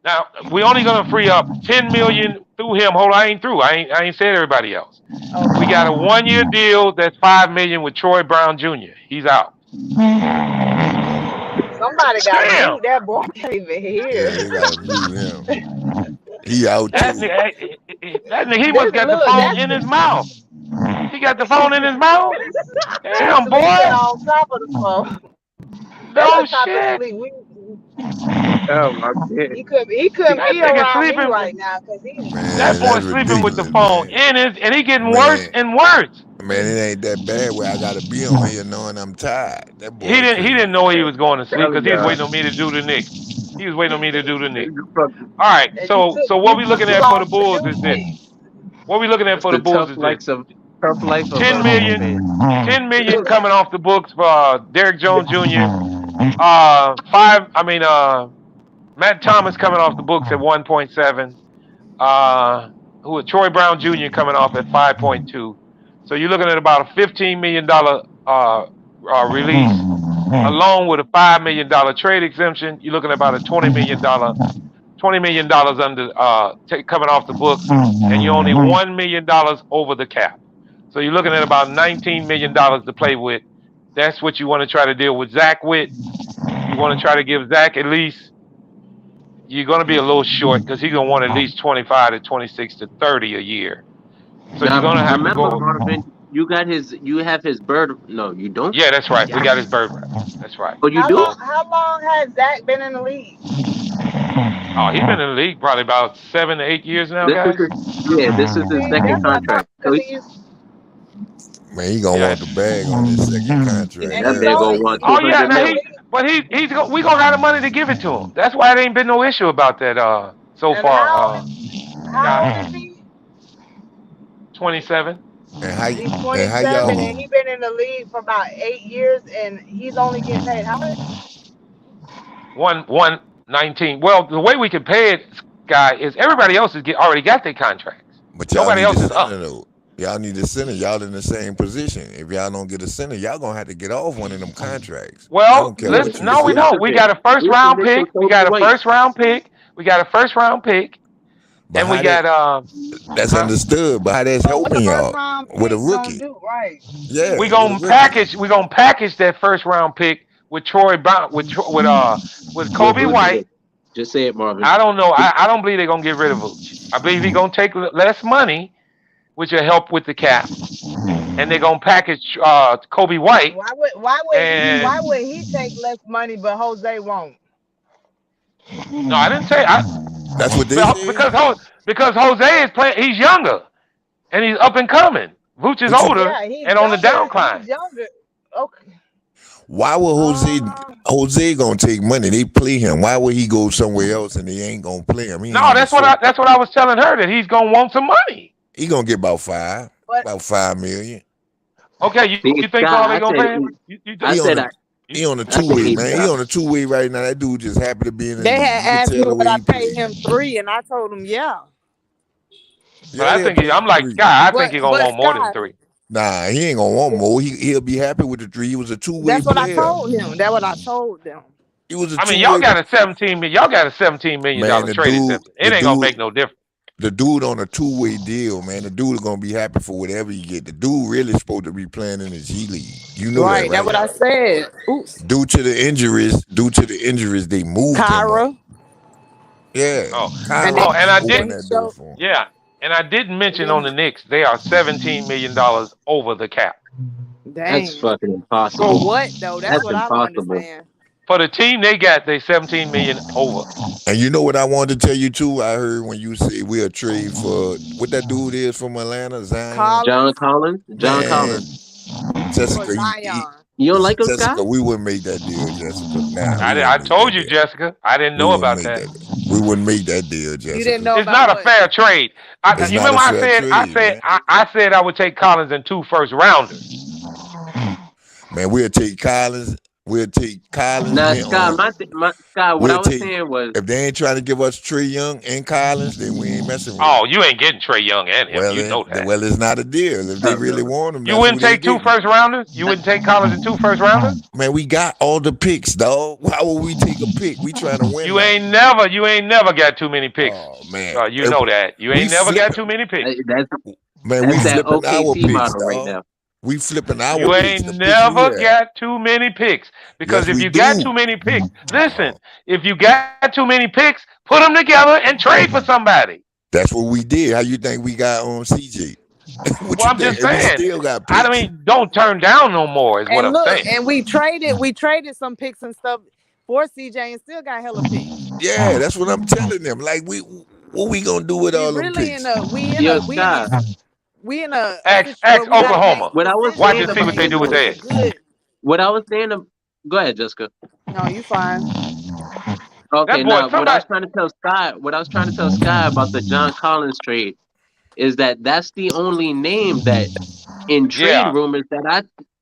Now we're only gonna free up $10 million through him. Hold on, I ain't through. I ain't said everybody else. Okay. We got a 1-year deal that's $5 million with Troy Brown Jr. He's out. Somebody got to mute that boy. Can't even hear. Yeah, they gotta mute him. He out that nigga, he must got the phone in his mouth. He got the phone in his mouth. Damn, boy. On top of the phone. No shit. Oh my god. He couldn't be around me right now because that boy sleeping with the phone in his, and he getting worse and worse. Man, it ain't that bad where I gotta be on here knowing I'm tired. That boy he didn't know he was going to sleep because he was waiting on me to do the Knicks. He was waiting on me to do the Knicks. All right, so what we looking at for the Bulls is this. What we looking at for the Bulls is this. 10 million coming off the books for Derrick Jones Jr. Matt Thomas coming off the books at 1.7. Troy Brown Jr. coming off at 5.2. So you're looking at about a $15 million release, along with a $5 million trade exemption. You're looking at about a $20 million under coming off the books, and you're only $1 million over the cap. So you're looking at about $19 million to play with. That's what you want to try to deal with Zach with. You want to try to give Zach at least, you're going to be a little short because he's going to want at least 25 to 26 to 30 a year. So now, you're going to have to go. Marvin, you have his bird. No, you don't. Yeah, that's right. We got his bird. That's right. Oh, you do? How long has Zach been in the league? Oh, he's been in the league probably about 7 to 8 years now, guys. This is his second contract. Man, he gonna want the bag on his second contract. That bag gonna want. Oh yeah, now we gonna have the money to give it to him. That's why there ain't been no issue about that so far. How old is he? 27. He's 27 and he's been in the league for about 8 years, and he's only getting paid how much? 119. Well, the way we can pay it, Sky, is everybody else already got their contracts. But nobody else is up. Y'all need a center. Y'all in the same position. If y'all don't get a center, y'all gonna have to get off one of them contracts. Well, listen, no, we don't. We got a first round pick. We got a first round pick. And we got that's understood, but how that's helping y'all with a rookie. Yeah. We gonna package that first round pick with Troy Brown with Kobe White. Just say it, Marvin. I don't know. I don't believe they're gonna get rid of Vooch. I believe he's gonna take less money which will help with the cap. And they're gonna package Kobe White. And Why would he take less money but Jose won't? no, I didn't say That's what they say. because Jose is playing. He's younger and he's up and coming. Vooch is older and on the downcline. He's younger. Okay. Why would Jose gonna take money? They play him. Why would he go somewhere else and they ain't gonna play him? No, that's what I was telling her, that he's gonna want some money. He gonna get about $5 million. Okay, you think all they gonna pay him? He on a two-way, man. He on a two-way right now. That dude just happy to be in. They had asked me would I pay him $3, and I told him yeah. But I think I'm like, God, I think he's gonna want more than $3. Nah, he ain't gonna want more. He'll be happy with the 3. He was a two-way. That's what I told him. That's what I told them. He was. Y'all got a $17 million trade exception. It ain't gonna make no difference. The dude on a two-way deal, man. The dude is gonna be happy for whatever he get. The dude really supposed to be playing in the G League. You know that, right? That's what I said. Oops. Due to the injuries, they moved Kyra. Yeah. And I didn't. Yeah. And I didn't mention on the Knicks, they are $17 million over the cap. Dang. That's fucking impossible. For what though? That's what impossible. I don't understand. For the team they got, they $17 million over. And you know what I wanted to tell you too? I heard when you say we'll trade for what that dude is from Atlanta, Zion. John Collins. Jessica, you don't like him, Jessica, Scott? we wouldn't make that deal, Jessica. I told you, Jessica. I didn't know about that. We wouldn't make that deal, Jessica. You didn't know it's not a fair trade. You remember I said I would take Collins and 2 first rounders. Man, we'll take Collins. Now, Scott, what I was saying was, if they ain't trying to give us Trae Young and Collins, then we ain't messing with Oh, you ain't getting Trae Young and him. Well, you know that. Well, it's not a deal. If they really want him, you wouldn't take 2 first rounders? You wouldn't take Collins and 2 first rounders? Man, we got all the picks, dog. Why would we take a pick? We trying to win. You ain't never got too many picks. Oh man, you know that. You ain't never got too many picks. Man, we flipping our picks, model right now. We flipping our You picks. ain't never got too many picks. Because if you got too many picks, listen, if you got too many picks, put them together and trade for somebody. That's what we did. How you think we got on CJ? Well, I'm just saying. Still got picks. I mean, don't turn down no more is what I'm saying. And we traded some picks and stuff for CJ and still got hella picks. Yeah, that's what I'm telling them. Like, what we gonna do with all them picks? We in a Ask Oklahoma. Watch and see what they do with theirs. What I was saying, go ahead, Jessica. No, you fine. Okay, now what I was trying to tell Sky about the John Collins trade is that's the only name that in trade rumors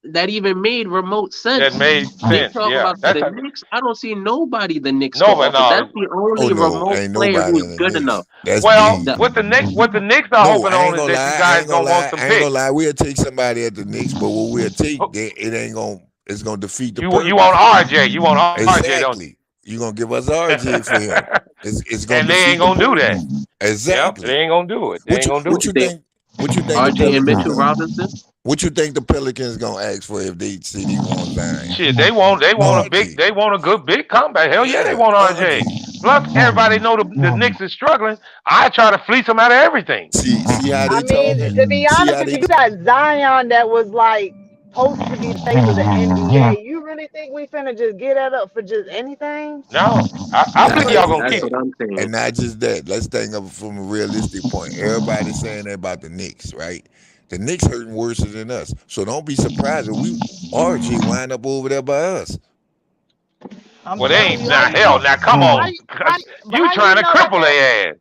that even made remote sense. That made sense. About the Knicks. I don't see nobody the Knicks. That's the only remote player who's good enough. What the Knicks are hoping on is that you guys gonna want some picks. I ain't gonna lie, we'll take somebody at the Knicks, but what we'll take, it's gonna defeat the purpose. You want RJ. You want RJ, exactly. don't you? You gonna give us RJ for him. It's gonna and they ain't gonna do that. Exactly. Yep, they ain't gonna do it. What you think? RJ and Mitchell Robinson? What you think the Pelicans gonna ask for if they see they want Zion? Shit, they want a good big comeback. Hell yeah, they want RJ. Plus, everybody know the Knicks is struggling. I try to fleece them out of everything. See how they talking? To be honest with you, got Zion that was like supposed to be face of the NBA. You really think we finna just get that up for just anything? No, I think y'all gonna keep it. And not just that. Let's think of it from a realistic point. Everybody's saying that about the Knicks, right? The Knicks hurting worse than us. So don't be surprised if RJ wind up over there by us. Well, they ain't hell. Now come on, you trying to cripple their ass?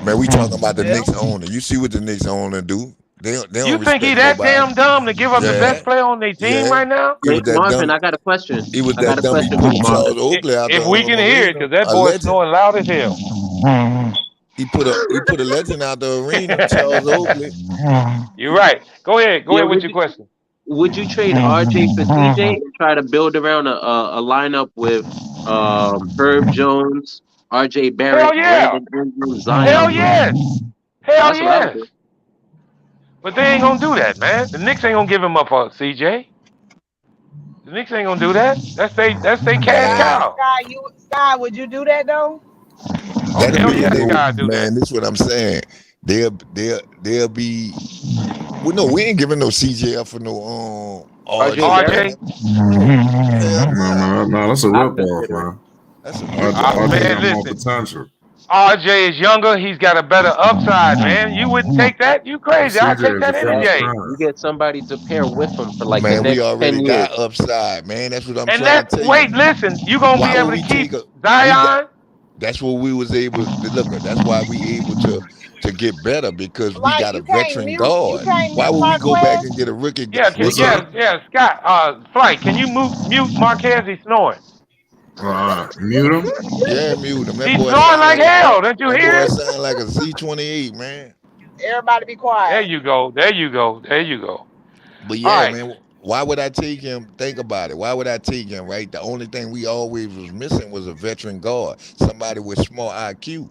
Man, we talking about the Knicks owner. You see what the Knicks owner do? They don't you think he that damn dumb to give up the best player on their team right now? Marvin, I got a question. He was that dumb. He put Charles Oakley out there. If we can hear it, because that boy's snoring loud as hell. He put a legend out the arena, Charles Oakley. You're right. Go ahead with your question. Would you trade RJ for CJ and try to build around a lineup with Herb Jones, RJ Barrett, Hell yeah. Brandon Ingram, Zion? Hell yes. Hell yes. But they ain't gonna do that, man. The Knicks ain't gonna give him up for CJ. The Knicks ain't gonna do that. That's they cash cow. Sky, would you do that though? Man, this is what I'm saying. they'll be. Well, no, we ain't giving no CJ for no RJ RJ, Barrett. RJ. man. Hell nah. No, that's a I rip off, consider it. man. That's a rip off. RJ Man, got more listen. potential. RJ is younger. He's got a better upside, man. You wouldn't take that? You crazy? I'd take CJ is that a any first day. Exactly. round. You get somebody to pair with him for like the Man, we next already 10 years. got upside, man. That's what I'm And trying that, to tell you. wait, listen, you gonna be Why would able to we keep take a we got Zion? that's what we was able to look at. That's why we able to get better because we Like got a you can't veteran mute, you guard. can't Why mute would we go back Marquez. and get a rookie? Yeah, What's Nigga, up? Scott. Flight, can you mute Marquez? He's snoring. Mute him. yeah, mute him. He's snoring like hell. Don't you That hear boy it? sound like a C-28, man. Everybody be There quiet. you go. There you go. There you go. But All yeah, right. man, why would I take him? Think about it. Why would I take him, right? The only thing we always was missing was a veteran guard, somebody with small IQ.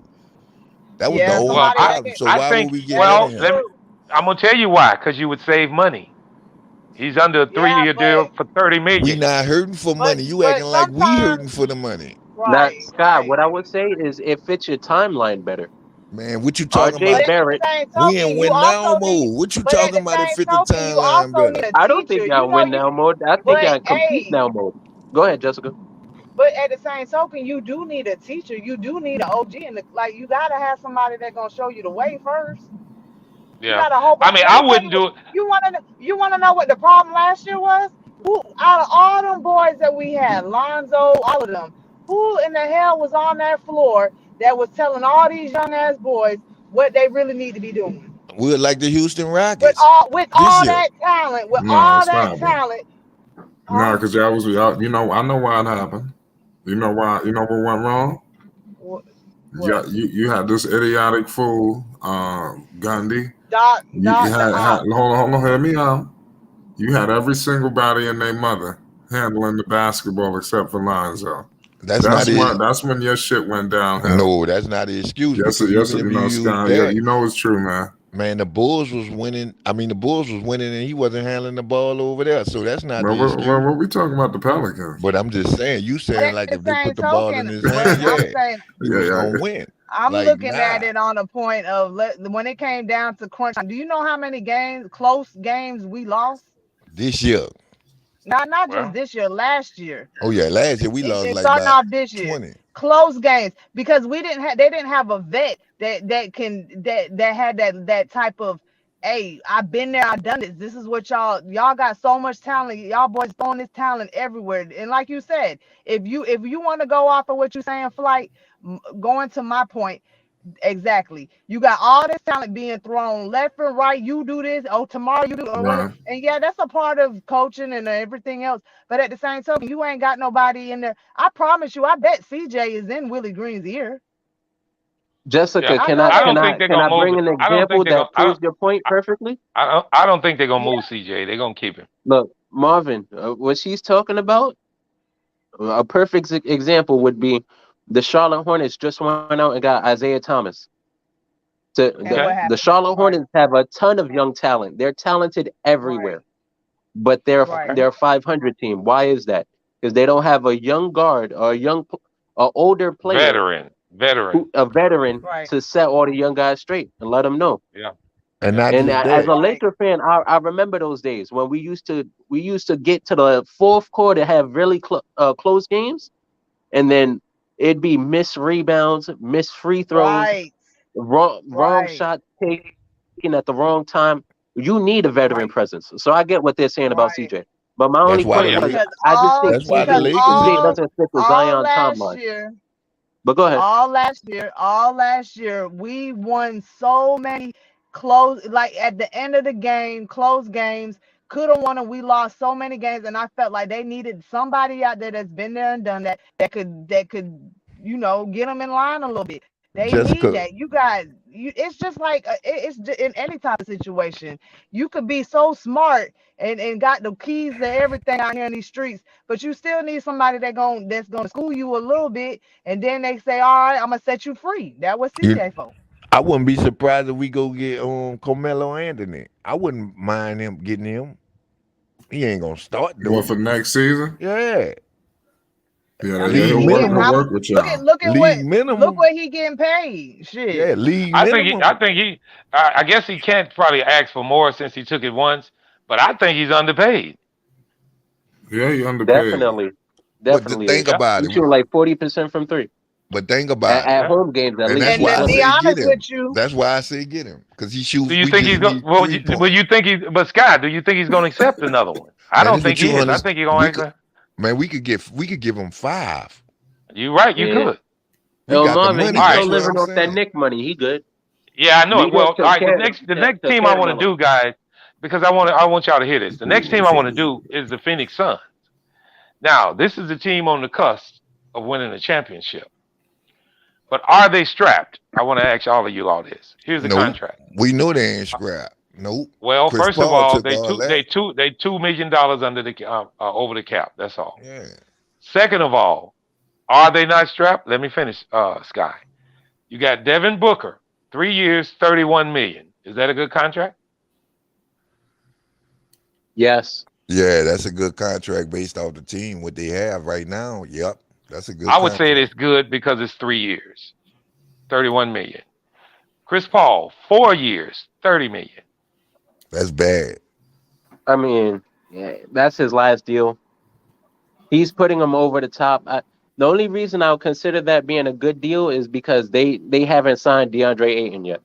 That was the Yeah, Well, only somebody that problem. can. So I why would think. we get That rid is of Well, him? true. I'm gonna tell you why. Because you would save money. He's under a Yeah, 3-year deal for 30 We million. not hurting for but money. You acting like we hurting sometimes, for the money. Now, right, Scott, right. what I would say is it fits your timeline better. Man, what you talking RJ But about? at the Barrett, same We token, in you win now also need. mode. What you But at talking the about? It same fit the token, you timeline also need better. a I don't teacher. think You y'all know, win you. now mode. I think But y'all compete hey, now mode. Go ahead, Jessica. but at the same token, you do need a teacher. You do need an OG, and like you gotta have somebody that's gonna show you the way first. You Yeah. got a whole I bunch. mean, Let I me tell wouldn't you what do it. you wanna know what the problem last year was? Who out of all them boys that we had, Lonzo, all of them, who in the hell was on that floor that was telling all these young ass boys what they really need to be doing? We're like the Houston With Rockets all with this all year. that talent, with No, all that stop it. talent, No, huh? because y'all was y'all. I know why it happened. You know why? You know what went wrong? What? Yeah, What? you had this idiotic fool, Gundy. Doc, You Doc, had hold on, hear me out. You had every single body and their mother handling the basketball except for Lonzo. That's not it. That's when your shit went downhill. No, that's not an excuse Yes, because yes, even if you use Scott. Yeah, that, you know it's true, man. man, the Bulls was winning. I mean, the Bulls was winning and he wasn't handling the ball over there. So that's not Well, the excuse. what we talking about the Pelicans? But I'm just saying, you but saying at like the if they same put the ball in token, his but hand, I'm yeah, saying he Yeah, was yeah. gonna win. I'm Like, looking at nah. it on a point of when it came down to crunch time. Do you know how many close games we lost? This year. Not just Well, this year, last year. Oh yeah, last year we lost It's like starting about off this year. 20. Close games because they didn't have a vet that had that type of, hey, I've been there, I've done this. This is what y'all got so much talent. Y'all boys throwing this talent everywhere. And like you said, if you want to go off of what you're saying, Flight, going to my point, exactly. You got all this talent being thrown left and right. You do this. Oh, tomorrow you do. Right. And yeah, that's a part of coaching and everything else. But at the same time, you ain't got nobody in there. I promise you. I bet CJ is in Willie Green's ear. Jessica, yeah. I can know I I that. don't think they're can gonna I move. bring an I don't think example they're that gonna. proves your point perfectly? I don't think they're gonna Yeah. move CJ. They're gonna keep him. Look, Marvin, what she's talking about, a perfect example would be the Charlotte Hornets just went out and got Isaiah Thomas. And Okay. what The happened? Charlotte Right. Hornets have a ton of young talent. They're talented Right. everywhere, but Okay. they're a 500 team. Why is that? Because they don't have a young guard or a older player, Veteran. a veteran Right. to set all the young guys straight and let them know. Yeah. And Yeah. not And just as that. a Right. Laker fan, I remember those days when we used to get to the fourth quarter, have really close games, and then it'd be missed rebounds, missed free throws, Right. wrong Right. shot taken at the wrong time. You need a veteran Right. presence. So I get what they're saying about Right. CJ. But my only That's why Oh point the yeah. was Lakers. Because I just think That's why the CJ Lakers is doesn't fit the all Zion last timeline. year. But go ahead. All last year, we won so many close, like at the end of the game, close games. Could have won, and we lost so many games. And I felt like they needed somebody out there that's been there and done that. That could get them in line a little bit. They need Jessica. that. You guys, it's just like in any type of situation. You could be so smart and got the keys to everything out here in these streets, but you still need somebody that's gonna school you a little bit, and then they say, all right, I'm gonna set you free. That was You, CJ for. I wouldn't be surprised if we go get Carmelo Anthony. I wouldn't mind him getting him. He ain't gonna start What though. for next season? Yeah. Yeah, I yeah, mean, he'll he work. getting He'll how work with look y'all. at look at League look minimum. what he getting paid. Shit. Yeah, league I minimum. think he. I guess he can't probably ask for more since he took it once, but I think he's underpaid. Yeah, he underpaid. Definitely, But the definitely thing is. Yeah, about He's it, shooting like 40% from three but think at, about it, at yeah. home games at and that's least. And He's why to I doing be it. say get honest him. with you, That's why I say get him because he shoots. Do you We think just he's going? need 3 points. You think he's? But Scott, do you think he's going to accept another one? I Man, don't this think what he you is. I understand. think he's going to accept. Man, we could give him 5. You're right. You Yeah. could. We Yo, got the Marvin, money. he's All still right. That's what living I'm off that saying. Nick money. He good. Yeah, I know it. Leave Well, that all to right. Cat The to, next to team I want to Carmelo. do, guys, because I want y'all to hear this. The next team I want to do is the Phoenix Suns. Now, this is a team on the cusp of winning a championship. But are they strapped? I want to ask all of you all this. Here's the Nope. contract. We know they ain't scrap. Nope. Well, Chris first of Paul all, took all that. they $2 million under the over the cap. That's all. Yeah. Second of all, are they not strapped? Let me finish, Sky. You got Devin Booker, 3 years, $31 million. Is that a good contract? Yes. Yeah, that's a good contract based off the team what they have right now. Yep, that's a good I would say contract. it's good because it's 3 years, $31 million. Chris Paul, 4 years, $30 million. That's bad. I mean, yeah, that's his last deal. He's putting him over the top. The only reason I'll consider that being a good deal is because they haven't signed DeAndre Ayton yet.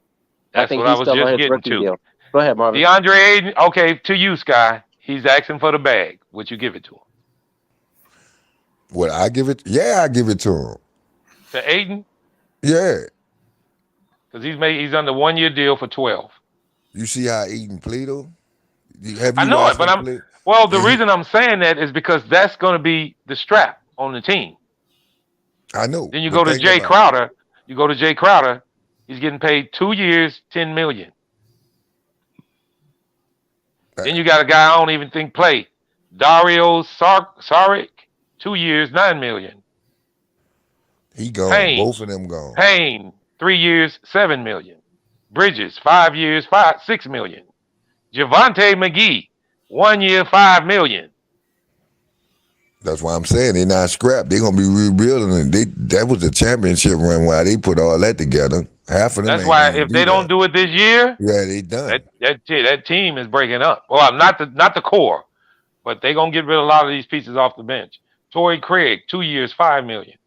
I That's think what I he's was still on just his getting rookie to. deal. Go ahead, Marvin. DeAndre Ayton, okay, to you, Sky. He's asking for the bag. Would you give it to him? Would I give it? Yeah, I give it to him. To Ayton? Yeah. Because he's under 1 year deal for 12. You see how Aiden play though? Have I you know watched it, but him play? the reason I'm saying that is because that's going to be the strap on the team. I know. Then you But go to think Jay about it. Crowder. You go to Jay Crowder. He's getting paid 2 years, $10 million. Then you got a guy I don't even think play, Dario Saric, 2 years, $9 million. He gone. Payne, Both of them gone. Payne, 3 years, $7 million. Bridges, 5 years, $6 million. Javante McGee, 1 year, $5 million. That's why I'm saying they're not scrapped. They're gonna be rebuilding it. That was the championship run why they put all that together. Half of them That's ain't why gonna if do they don't that. do it this year, Yeah, they done. that team is breaking up. Well, not the core, but they're gonna get rid of a lot of these pieces off the bench. Torrey Craig, 2 years, $5 million.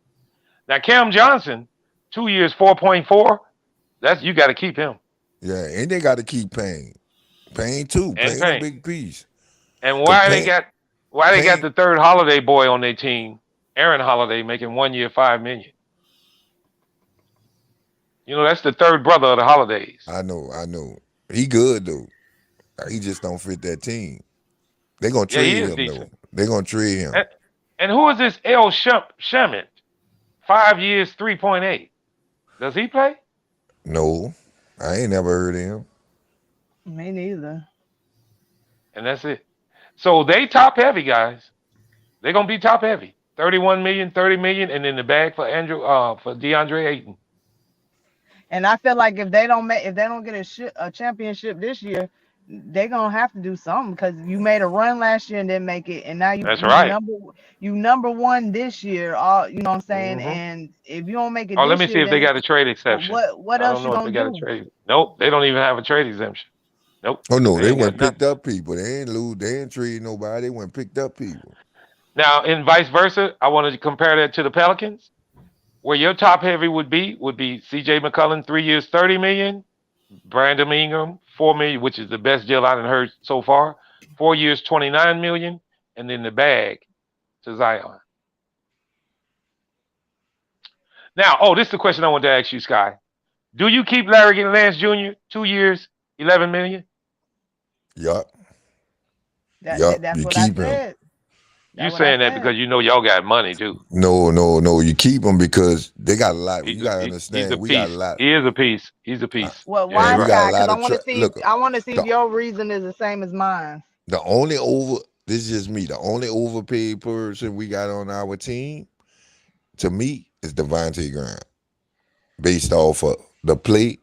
Now Cam Johnson, 2 years, 4.4. That's you got to keep him. Yeah, and they got to keep Payne. Payne too. And Payne a Payne. big piece. And Cause why Payne, they got the third Holiday boy on their team, Aaron Holiday, making 1 year, $5 million. You know, that's the third brother of the Holidays. I know. He good though. He just don't fit that team. They gonna Yeah, he trade is him decent. though. They gonna trade him. And who is this L. Shemit? 5 years, 3.8. Does he play? No, I ain't never heard of him. me neither. And that's it. So they top heavy, guys. They're gonna be top heavy. 31 million, 30 million, and in the bag for DeAndre Ayton. And I feel like if they don't get a championship this year, they're gonna have to do something because you made a run last year and didn't make it, and now That's right. number one this year. You know what I'm saying? And if you don't make it, Oh, let this me year, see if they then got a trade exception. what I else don't you know if they gonna got a do? trade. Nope, they don't even have a trade exemption. Nope. Oh no, they ain't went got picked up people. They ain't lose. They ain't trade nobody. They went picked up people. Now, in vice versa, I wanted to compare that to the Pelicans, where your top heavy would be C.J. McCollum, 3 years, $30 million. Brandon Ingram, $4 million, which is the best deal I've heard so far. 4 years, $29 million, and then the bag to Zion. Now, this is the question I wanted to ask you, Sky. Do you keep Larry Lance Jr. 2 years, $11 million? Yup. That's You what I keep him. said. You saying that because you know y'all got money too. No. You keep them because they got a lot. You gotta understand. We got a lot. He is a piece. He's a piece. Well, Yeah, why, we right. got a Scott? Because lot I of want to see. look. I want to see if The, your reason is the same as mine. the only over. This is just me. The only overpaid person we got on our team, to me, is Devontae Graham, based off of the plate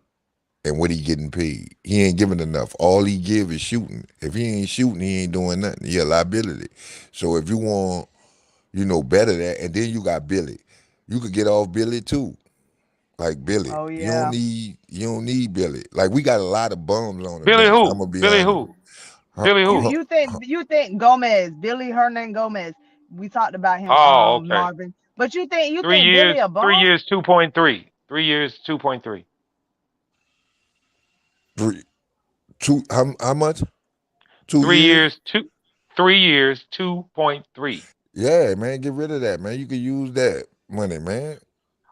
and what he getting paid. He ain't giving enough. All he give is shooting. If he ain't shooting, he ain't doing nothing. He a liability. So if you want better that. And then you got Billy. You could get off Billy too. Like Billy. Oh You don't yeah. need Billy. Like we got a lot of bums on the Billy bench. I'm who? gonna be Billy honest. who? Billy You who? you think Gomez, Billy Hernan Gomez? We talked about him, Oh, okay. Marvin. But you 3 think years, Billy a 3 bum? years, 2.3. 3 years, 2.3. Three, two. How much? 3 2 years? years, 3 years, 2.3. Yeah, man. Get rid of that, man. You can use that money, man.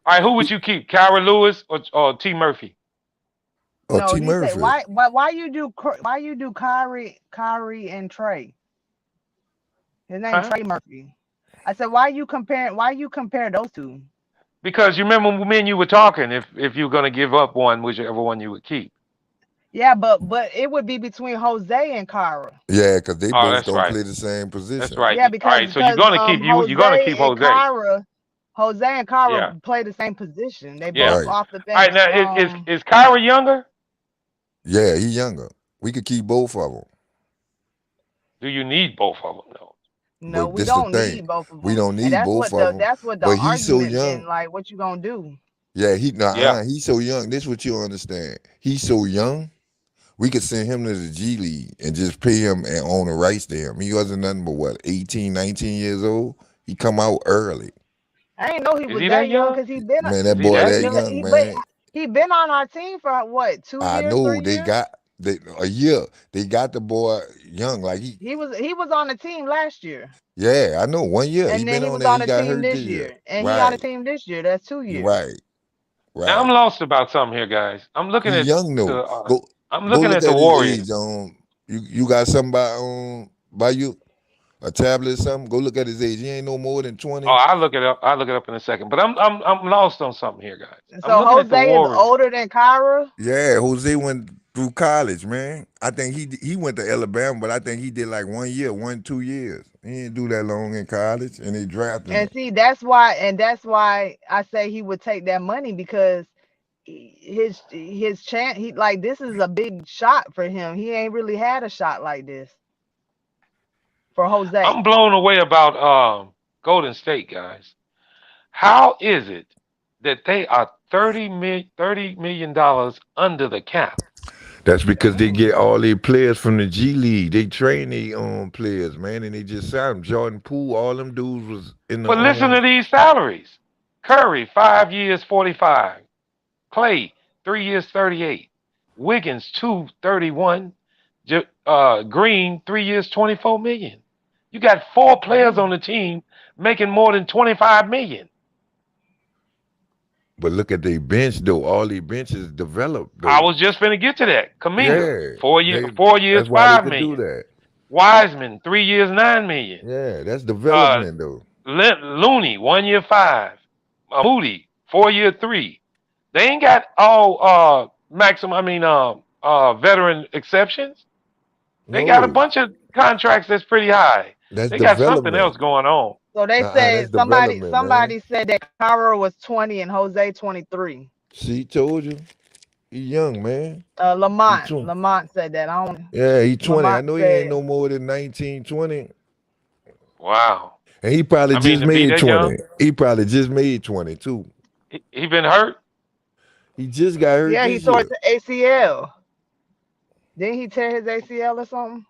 All right, who would you keep? Kyra Lewis or T Murphy? Or No, T he said Murphy. why you do Kyrie and Trey? His name Huh? Trey Murphy. I said why you compare those two? Because you remember when me and you were talking, if you're gonna give up one, whichever one you would keep. Yeah, but it would be between Jose and Kyra. Yeah, because they Oh, both that's don't right. play the same That's position. right. Yeah, All right, so you're gonna keep you're gonna keep Jose. Jose and Yeah, Kyra play the same position. They yeah. both Right. off the All right, bench. now is Kyra younger? Yeah, he younger. We could keep both of them. Do you need both of them though? No, But we this the don't thing. need both of We them, don't and need both of them. that's what the But he's so argument young. been like. What you gonna do? Yeah, Yeah. he's so young. This what you understand. He's so young. We could send him to the G League and just pay him and own the rights to him. He wasn't nothing but what, 18, 19 years old? He come out early. I didn't know he Is was he that that young young? because he been Man, Is that he boy that that young? young, man. he been on our team for what 2 I years, know 3 they years. got a year. They got the boy young. Like He was on the team last year, yeah, I know. 1 year. He and then been he on was there. on He the got team hurt this this year. year, and he on the Right. team this year. That's 2 years. Right. Now I'm Right. lost about something here, guys. I'm looking He at young though. the I'm Go looking look at the at his Warriors. age. You got something by you? A tablet or something? Go look at his age. He ain't no more than Oh, 20. I'll look it up. I'll look it up in a second. But I'm lost on something here, guys. I'm So looking at the Jose is Warriors. older than Kyra. Yeah, Jose went through college, man. I think he went to Alabama, but I think he did like 1 year, 2 years. He didn't do that long in college, and they drafted him. And see, that's why I say he would take that money because his chance. He like this is a big shot for him. He ain't really had a shot like this for Jose. I'm blown away about Golden State, guys. How is it that they are $30 million under the cap? That's because they get all their players from the G League. They train their players, man, and they just signed them. Jordan Poole, all them dudes was in the But listen to these salaries. Curry, 5 years, 45. Clay, 3 years, 38. Wiggins, 2, 31. Green, 3 years, 24 million. You got 4 players on the team making more than 25 million. But look at their bench though. All their benches developed though. I was just finna get to that. Kaminga, Yeah, 4 years, that's why they 5 could do million. that. Wiseman, 3 years, 9 million. Yeah, that's development though. Looney, 1 year, 5. Moody, 4 year, 3. They ain't got all veteran exceptions. They got a No, bunch of contracts that's pretty high. that's They got something development. else going on. So they That's say development, man. somebody said that Kyra was 20 and Jose 23. See, told you, he young, man. He Lamont said that. I don't. Yeah, he 20. I Lamont know he said ain't no more than 19, 20. Wow. And he probably I mean, just to be made that 20. young, He probably just made 22. he been hurt. He just got hurt yeah he this tore year. his ACL. Didn't he tear his ACL or something?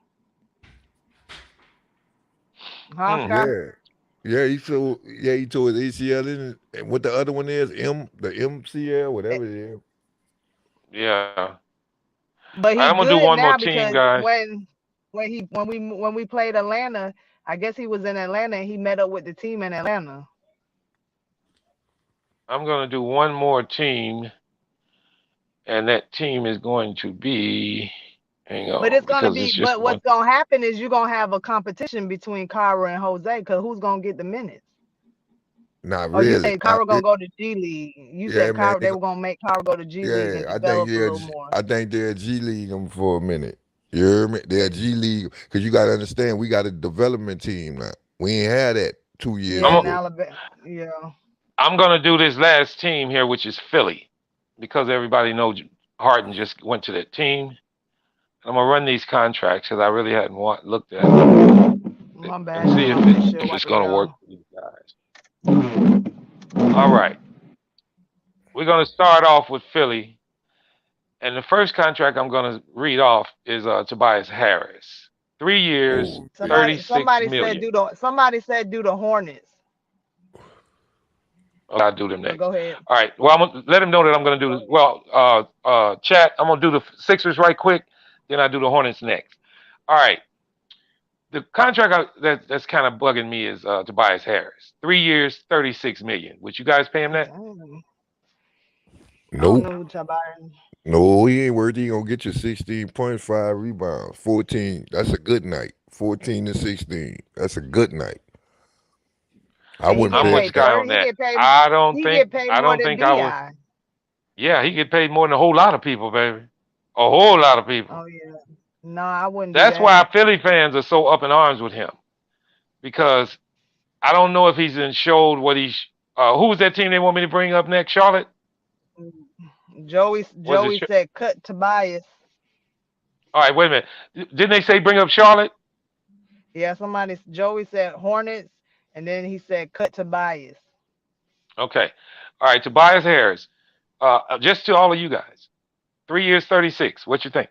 Huh, Scott? Yeah. Yeah, he tore his ACL in it. And what the other one is, the MCL, whatever it is. Yeah. But All right, he I'm gonna do good one more now team, because guys. when we played Atlanta, I guess he was in Atlanta and he met up with the team in Atlanta. I'm gonna do one more team, and that team is going to be. Hang But on, it's gonna because be. it's just But one. what's gonna happen is you're gonna have a competition between Kyra and Jose because who's gonna get the minutes? Not Oh, you really. said Kyra gonna go to G League. You Yeah, said man. Kyra they were gonna make Kyra go to G League and develop a little more. I think they'll G League them for a minute. You hear me? They'll G League because you got to understand we got a development team now. We ain't had that 2 years Yeah, in ago. Alabama. Yeah. I'm gonna do this last team here, which is Philly, because everybody knows Harden just went to that team. I'm gonna run these contracts because I really hadn't looked at them My bad. and see if it's gonna work for these guys. All right. We're going to start off with Philly. And the first contract I'm going to read off is Tobias Harris. 3 years, Oh, yeah. $36 million. Somebody said do the Hornets. Okay, I'll do them But next. go ahead. All right. Well, I'm gonna let him know that I'm going to do this. Well, chat, I'm going to do the Sixers right quick. Then I do the Hornets next. All right. The contract that's kind of bugging me is Tobias Harris. 3 years, $36 million. Would you guys pay him that? I don't Nope. know who Tobias. No, he ain't worthy. He gonna get you 16.5 rebounds, 14. That's a good night. 14 to 16. That's a good night. I And he wouldn't get I'm with pay. paid Sky 30. on that. I don't He think get paid I more don't than think I would. Bi. Yeah, he get paid more than a whole lot of people, baby. A whole lot of people. Oh yeah. No, I wouldn't do That's that. why Philly fans are so up in arms with him, because I don't know if he's showed what he's. Who was that team they want me to bring up next? Charlotte. Joey Was it? said cut Tobias. All right, wait a minute. Didn't they say bring up Charlotte? Yeah, Joey said Hornets, and then he said cut Tobias. Okay. All right, Tobias Harris. Just to all of you guys, 3 years, 36. What you think?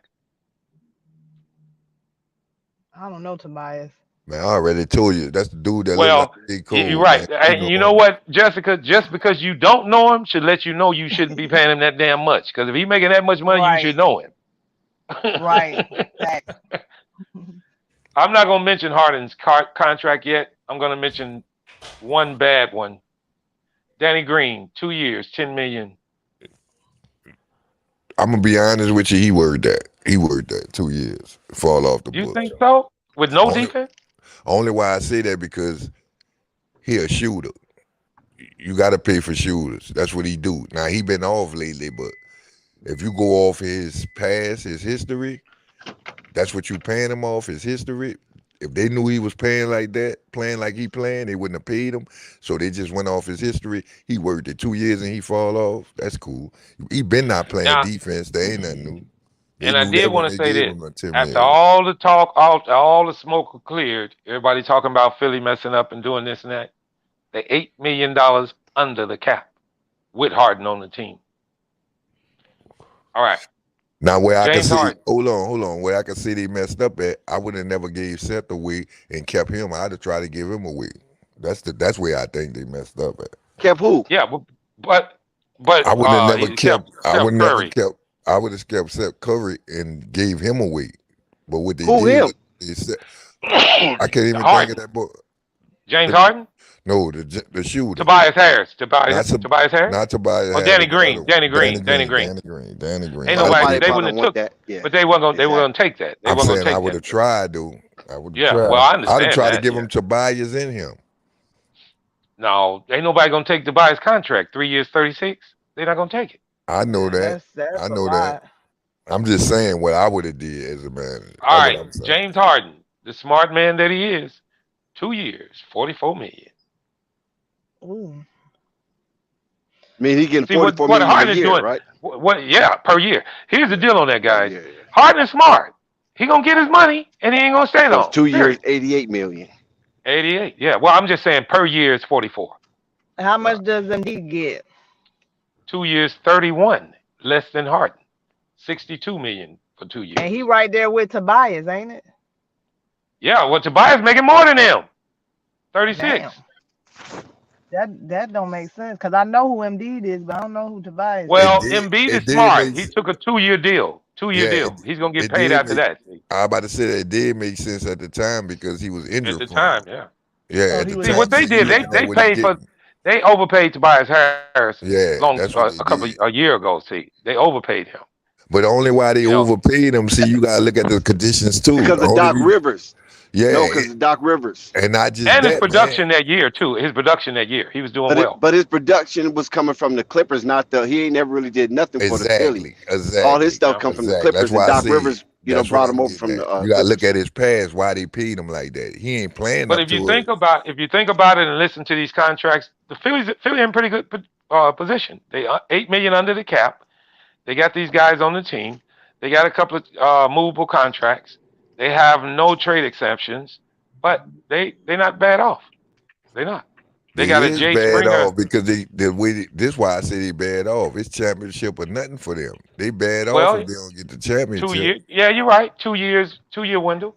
I don't know Tobias. Man, I already told you. That's the dude that look like Well, J. you're Cole, right. man. And you know what, Jessica? Just because you don't know him should let you know you shouldn't be paying him that damn much. Because if he's making that much money, you should know him. Right. I'm not going to mention Harden's contract yet. I'm going to mention one bad one. Danny Green, 2 years, $10 million. I'm gonna be honest with you. He worked that. 2 years. Fall off the You books. think so? With no defense? Only why I say that because he a shooter. You got to pay for shooters. That's what he do. Now he been off lately, but if you go off his past, his history, that's what you paying him off, his history. If they knew he was playing like that, playing like he playing, they wouldn't have paid him. So they just went off his history. He worked it 2 years and he fall off. That's cool. He been not playing Now, defense. There ain't nothing new. They and I knew did that when want to they say gave this. him a 10 After million. all the talk, all the smoke cleared, everybody talking about Philly messing up and doing this and that. They $8 million under the cap with Harden on the team. All right. Now where I can James see, Harden. hold on, where I can see they messed up at, I would have never gave Seth away and kept him. I'd have tried to give him away. That's where I think they messed up at. Kept who? Yeah, but I would have never he kept. I would never Curry. kept. I would have kept Seth Curry and gave him away. But what they Who did, him? was they said, I can't even Harden. think of that boy. James Harden? No, the shooter. Tobias Harris. Tobias Harris? Not Tobias Oh, Harris. Danny Green. Danny Green. Danny Green. Ain't nobody. They wouldn't have took that. Yeah. But they weren't gonna. They were gonna take that. They I'm weren't gonna saying I take would that. have tried, though. I would have Yeah, tried. well, I I'd understand have tried to that, give yeah. him Tobias in him. No, ain't nobody gonna take Tobias' contract. 3 years, 36. They're not gonna take it. I know that. That's I a know lot. that. I'm just saying what I would have did as a manager. All That's what right, I'm saying. James Harden, the smart man that he is, 2 years, $44 million. Ooh. I mean, he getting See what 44 million Harden a is year, doing? right? What? Yeah, per year. Here's the deal on that, guys. Yeah. Harden is smart. He gonna get his money, and he ain't gonna stay So long. it's 2 years, Period. 88 million. 88. Yeah. Well, I'm just saying per year is 44. How much does Embiid get? 2 years, 31, less than Harden. 62 million for 2 years. And he right there with Tobias, ain't it? Yeah. Well, Tobias making more than him. 36. Damn. That don't make sense because I know who Embiid is, but I don't know who Tobias Well, is. Embiid is did smart. make He took a 2-year deal. 2-year deal. He's gonna get it paid did after make- that. I was about to say that it did make sense at the time because he was injured. At the time, yeah. Yeah, at the See time. what they did. They paid for. They overpaid Tobias Harris. Yeah, that's what they a year ago. See, they overpaid him. But the only why they overpaid him, see, you gotta look at the conditions too. Because of Doc Rivers. Yeah. No, because of Doc Rivers. And not just And that, his production that year too. His production that year, he was doing well. But his production was coming from the Clippers, not the. He ain't never really did nothing for the Philly. Exactly. All his stuff come from the Clippers, That's why and I Doc say Rivers, that's brought what him I'm over from getting the. at. You gotta look at his past. Why they paid him like that? He ain't playing But up if you to think about it and listen to these contracts, the Philly in pretty good position. They $8 million under the cap. They got these guys on the team. They got a couple of movable contracts. They have no trade exceptions, but they're not bad off. They're not. They They got a is Jay bad Springer. off because this why I say they bad off. It's championship or nothing for them. They bad off Well, if they don't get the 2 championship. years. Yeah, you're right. 2 year window.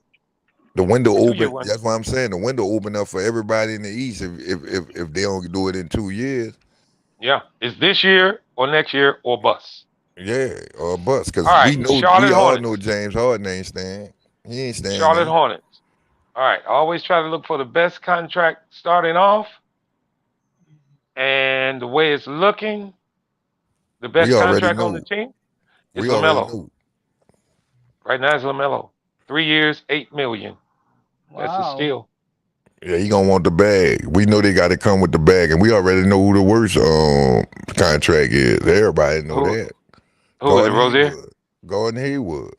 The window 2 year open. window. That's why I'm saying the window open up for everybody in the East if they don't do it in 2 years. Yeah, it's this year or next year or bust. Yeah, or bust All because right, we Charlotte all know Hornets. James Harden ain't staying. He ain't staying Charlotte there. Hornets. All right, always try to look for the best contract starting off, and the way it's looking, the We best already contract on the know. team is We already Lamelo. know. Right now, it's Lamelo. 3 years, $8 million. That's a Wow. steal. Yeah, he gonna want the bag. We know they got to come with the bag, and we already know who the worst contract is. Everybody know Who? that. Who is it? Gordon Rozier? Hayward. Gordon Hayward.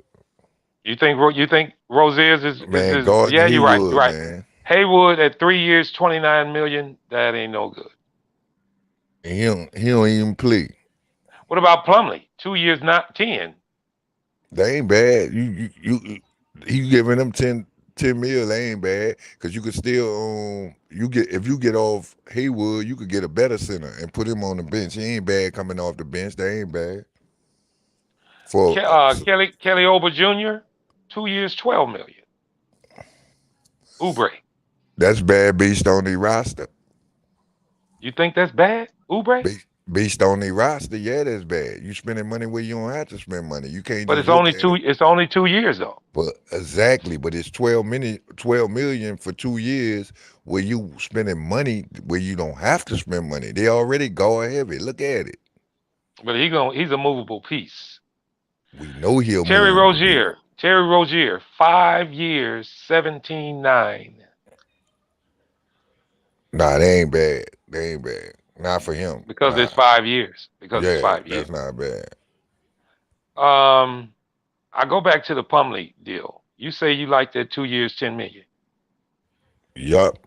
You think Rozier's Man, is Gordon yeah, you're right. You're Hayward, right. man. Haywood at 3 years, 29 million. That ain't no good. And he don't even play. What about Plumlee? 2 years, not 10. They ain't bad. You giving them 10 mil, they ain't bad. Cause you could still if you get off Haywood, you could get a better center and put him on the bench. He ain't bad coming off the bench. They ain't bad. For Kelly Ober Jr., 2 years, 12 million. Oubre. that's bad based on the roster. You think that's bad? Oubre? Based on the roster, yeah, that's bad. You spending money where you don't have to spend money. You can't But just it's look only at two. it. It's only 2 years though. But exactly, but it's 12 million for 2 years where you spending money where you don't have to spend money. They already guard heavy. Look at it. But he's a movable piece. We know he'll Terry move. Rozier, 5 years, 17.9. Nah, they ain't bad. They ain't bad. Not for him. Because Nah. it's 5 years. Yeah, that's not bad. I go back to the Plumlee deal. You say you like that 2 years, 10 million. Yup.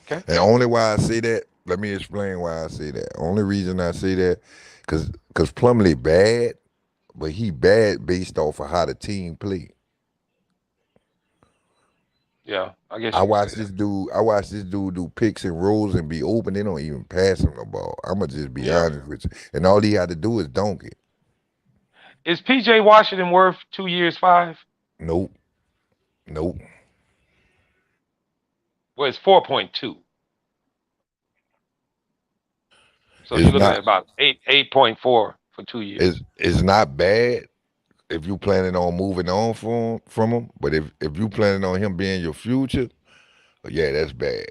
Okay. And only why I say that, let me explain why I say that. Only reason I say that, cause Plumlee bad, but he bad based off of how the team play. Yeah, I guess I you can watch say this dude. I watch this dude do picks and rolls and be open. They don't even pass him the ball. I'ma just be honest with you. And all he had to do is dunk it. Is PJ Washington worth 2 years, 5? Nope. Well, it's 4.2. So It's you're looking not. at about 8.4 for 2 years. It's not bad if you planning on moving on from him. But if you planning on him being your future, yeah, that's bad.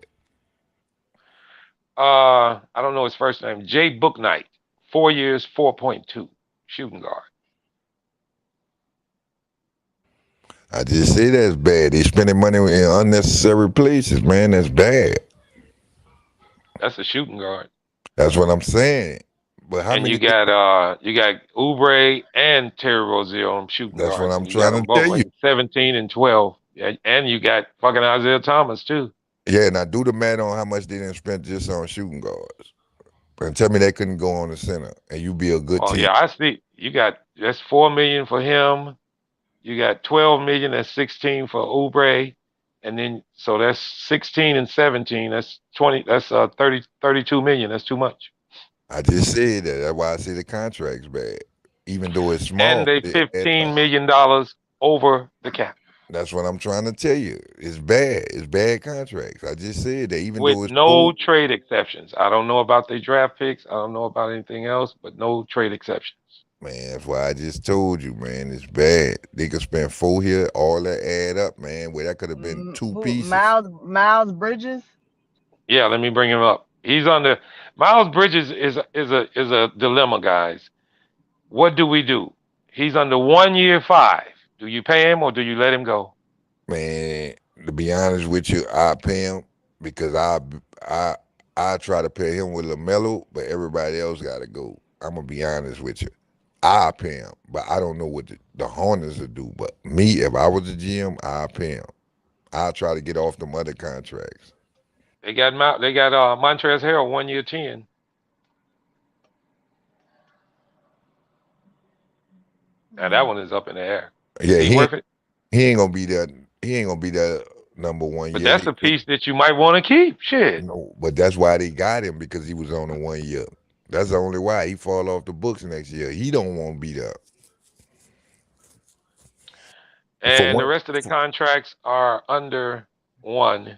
I don't know his first name. Jay Booknight, 4 years, 4.2, shooting guard. I just say that's bad. They spending money in unnecessary places, man. That's bad. That's a shooting guard. That's what I'm saying. But how And many? you got Oubre and Terry Rozier on shooting That's what guards, I'm and you got trying them to both tell you. like 17 and 12. Yeah, and you got fucking Isaiah Thomas too. Yeah, now do the math on how much they didn't spend just on shooting guards. And tell me they couldn't go on the center and you be a good Oh team. yeah, I see. That's 4 million for him. You got 12 million. That's 16 for Oubre, and then so that's 16 and 17. That's 20. That's 32 million. That's too much. I just said that. That's why I say the contract's bad. Even though it's small, And they but it adds $15 up. million over the cap That's what I'm trying to tell you. It's bad. It's bad contracts. I just said that even with though it's no cool, trade exceptions. I don't know about their draft picks. I don't know about anything else, but no trade exceptions. man, that's why I just told you, man. It's bad. They could spend 4 here, all that add up, man. Where that could have been 2 Who, pieces. Miles Bridges? Yeah, let me bring him up. He's on the Miles Bridges is a dilemma, guys. What do we do? He's under 1 year, 5. Do you pay him or do you let him go? Man, to be honest with you, I pay him because I try to pay him with Lamelo, but everybody else got to go. I'm gonna be honest with you. I pay him, but I don't know what the Hornets will do. But me, if I was a GM, I pay him. I try to get off them other contracts. They got Montrezl Harrell 1 year, 10. Now that one is up in the air. Yeah, Is he worth it? he ain't gonna be there. He ain't gonna be there #1 But year. that's a piece that you might want to keep. Shit. No, but that's why they got him, because he was on a 1 year. That's the only why he fall off the books next year. He don't want to be there. And the rest of the contracts are under 1.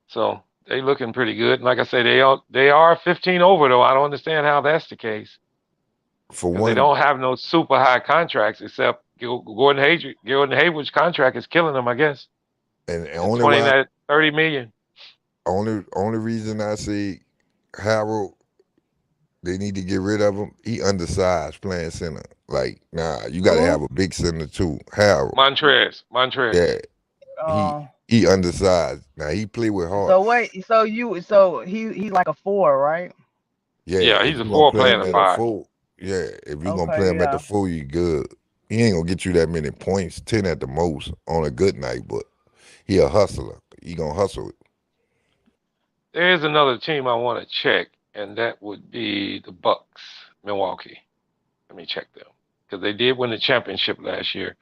So they looking pretty good. And like I say, they are 15 over though. I don't understand how that's the case. For They one, don't have no super high contracts except Gordon Hayward's contract is killing them, I guess. and It's only 20 why, that 30 million. only reason I say Harold, they need to get rid of him. He undersized playing center. Like, nah, you got to have a big center too. Harold. Montrez. Yeah, he undersized. Now he play with heart. So wait, so he's like a 4, right? Yeah, if he's a you 4 gonna play playing him a at a 5. 4, yeah, if you gonna Okay, play him at the yeah. 4, you good. He ain't gonna get you that many points, 10 at the most on a good night, but he a hustler. He gonna hustle it. There's another team I want to check, and that would be the Bucks, Milwaukee. Let me check them because they did win the championship last year.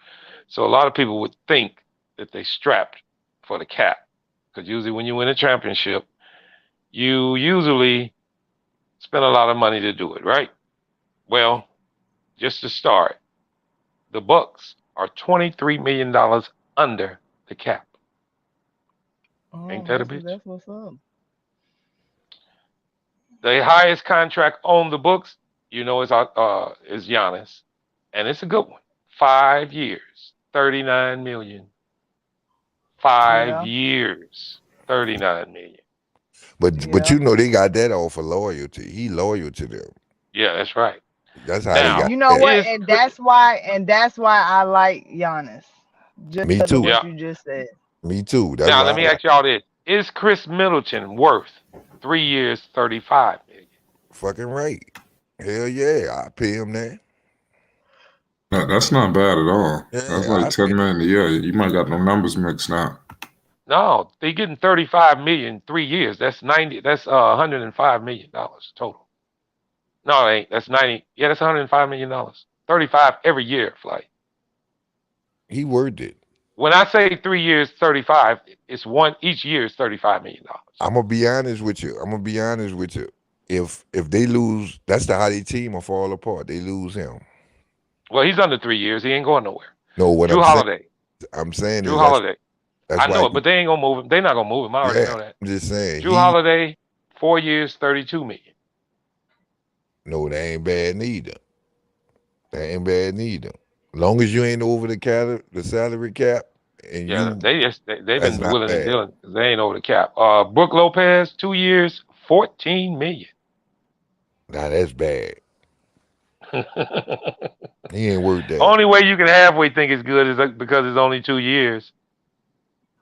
So a lot of people would think that they strapped for the cap because usually when you win a championship, you usually spend a lot of money to do it, right? Well, just to start, the Bucks are $23 million under the cap. Ain't that a bitch? That's what's up. The highest contract on the books, is Giannis, and it's a good one. 5 years, $39 million. 5 years, $39 million. But you know they got that all for loyalty. He loyal to them. Yeah, that's right. That's how Now, they got. You know that. what? And that's why I like Giannis. Just Me because too. of what you just said. Me too. That's Now why let me ask y'all this: is Chris Middleton worth 3 years, $35 million? Fucking right. Hell yeah, I pay him that. That's not bad at all. Yeah, That's like 10 million a year. You might got the numbers mixed now. No, they getting $35 million 3 years. That's $105 million total. No, it ain't. That's 90. Yeah, that's $105 million. 35 every year, Flight. He worth it. When I say 3 years, 35, it's each year is $35 million. I'm gonna be honest with you. If they lose, that's how their team will fall apart. They lose him. Well, he's under 3 years. He ain't going nowhere. No, what Drew Holiday. I'm saying Drew is Holiday. that's I know why it, but they ain't gonna move him. They're not gonna move him. I already know that. I'm just saying. Drew Holiday, 4 years, $32 million. No, they ain't bad neither. Long as you ain't over the salary cap, and they've been willing and dealing because they ain't over the cap. Brook Lopez, 2 years, $14 million. Now that's bad. He ain't worth that. Only way you can halfway think it's good is because it's only 2 years.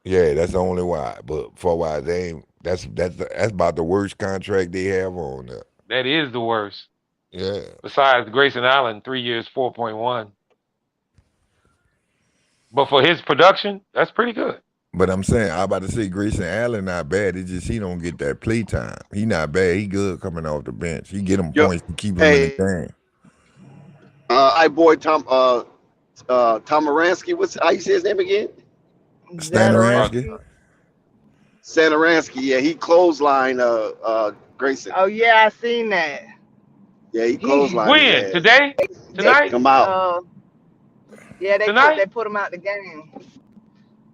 Yeah, that's the only why. But for why they ain't, that's about the worst contract they have on there. That is the worst. Yeah. Besides Grayson Allen, 3 years, 4.1. But for his production, that's pretty good. But I'm saying, I'm about to say Grayson Allen not bad. It's just he don't get that play time. He not bad. He good coming off the bench. He get him points to keep him in the game. Tom Aransky. How you say his name again? Stanoransky. Stanoransky. Yeah, he clothesline Grayson. Oh yeah, I seen that. Yeah, he clothesline. When? Today? Tonight? Come out. Yeah, they put him out the game.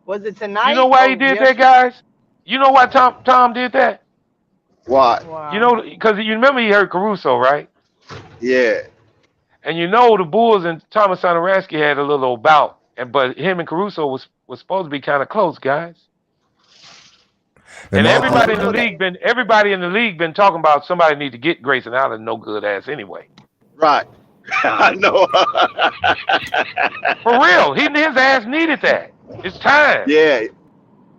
Was it tonight? You know why he did that, guys? You know why Tom did that? Why? Wow. You know, because you remember he hurt Caruso, right? Yeah. And you know the Bulls and Thomas Satoransky had a little bout, but him and Caruso was supposed to be kind of close, guys. And everybody in the league been talking about somebody need to get Grayson Allen no good ass anyway. Right. I know. For real, his ass needed that. It's time. Yeah.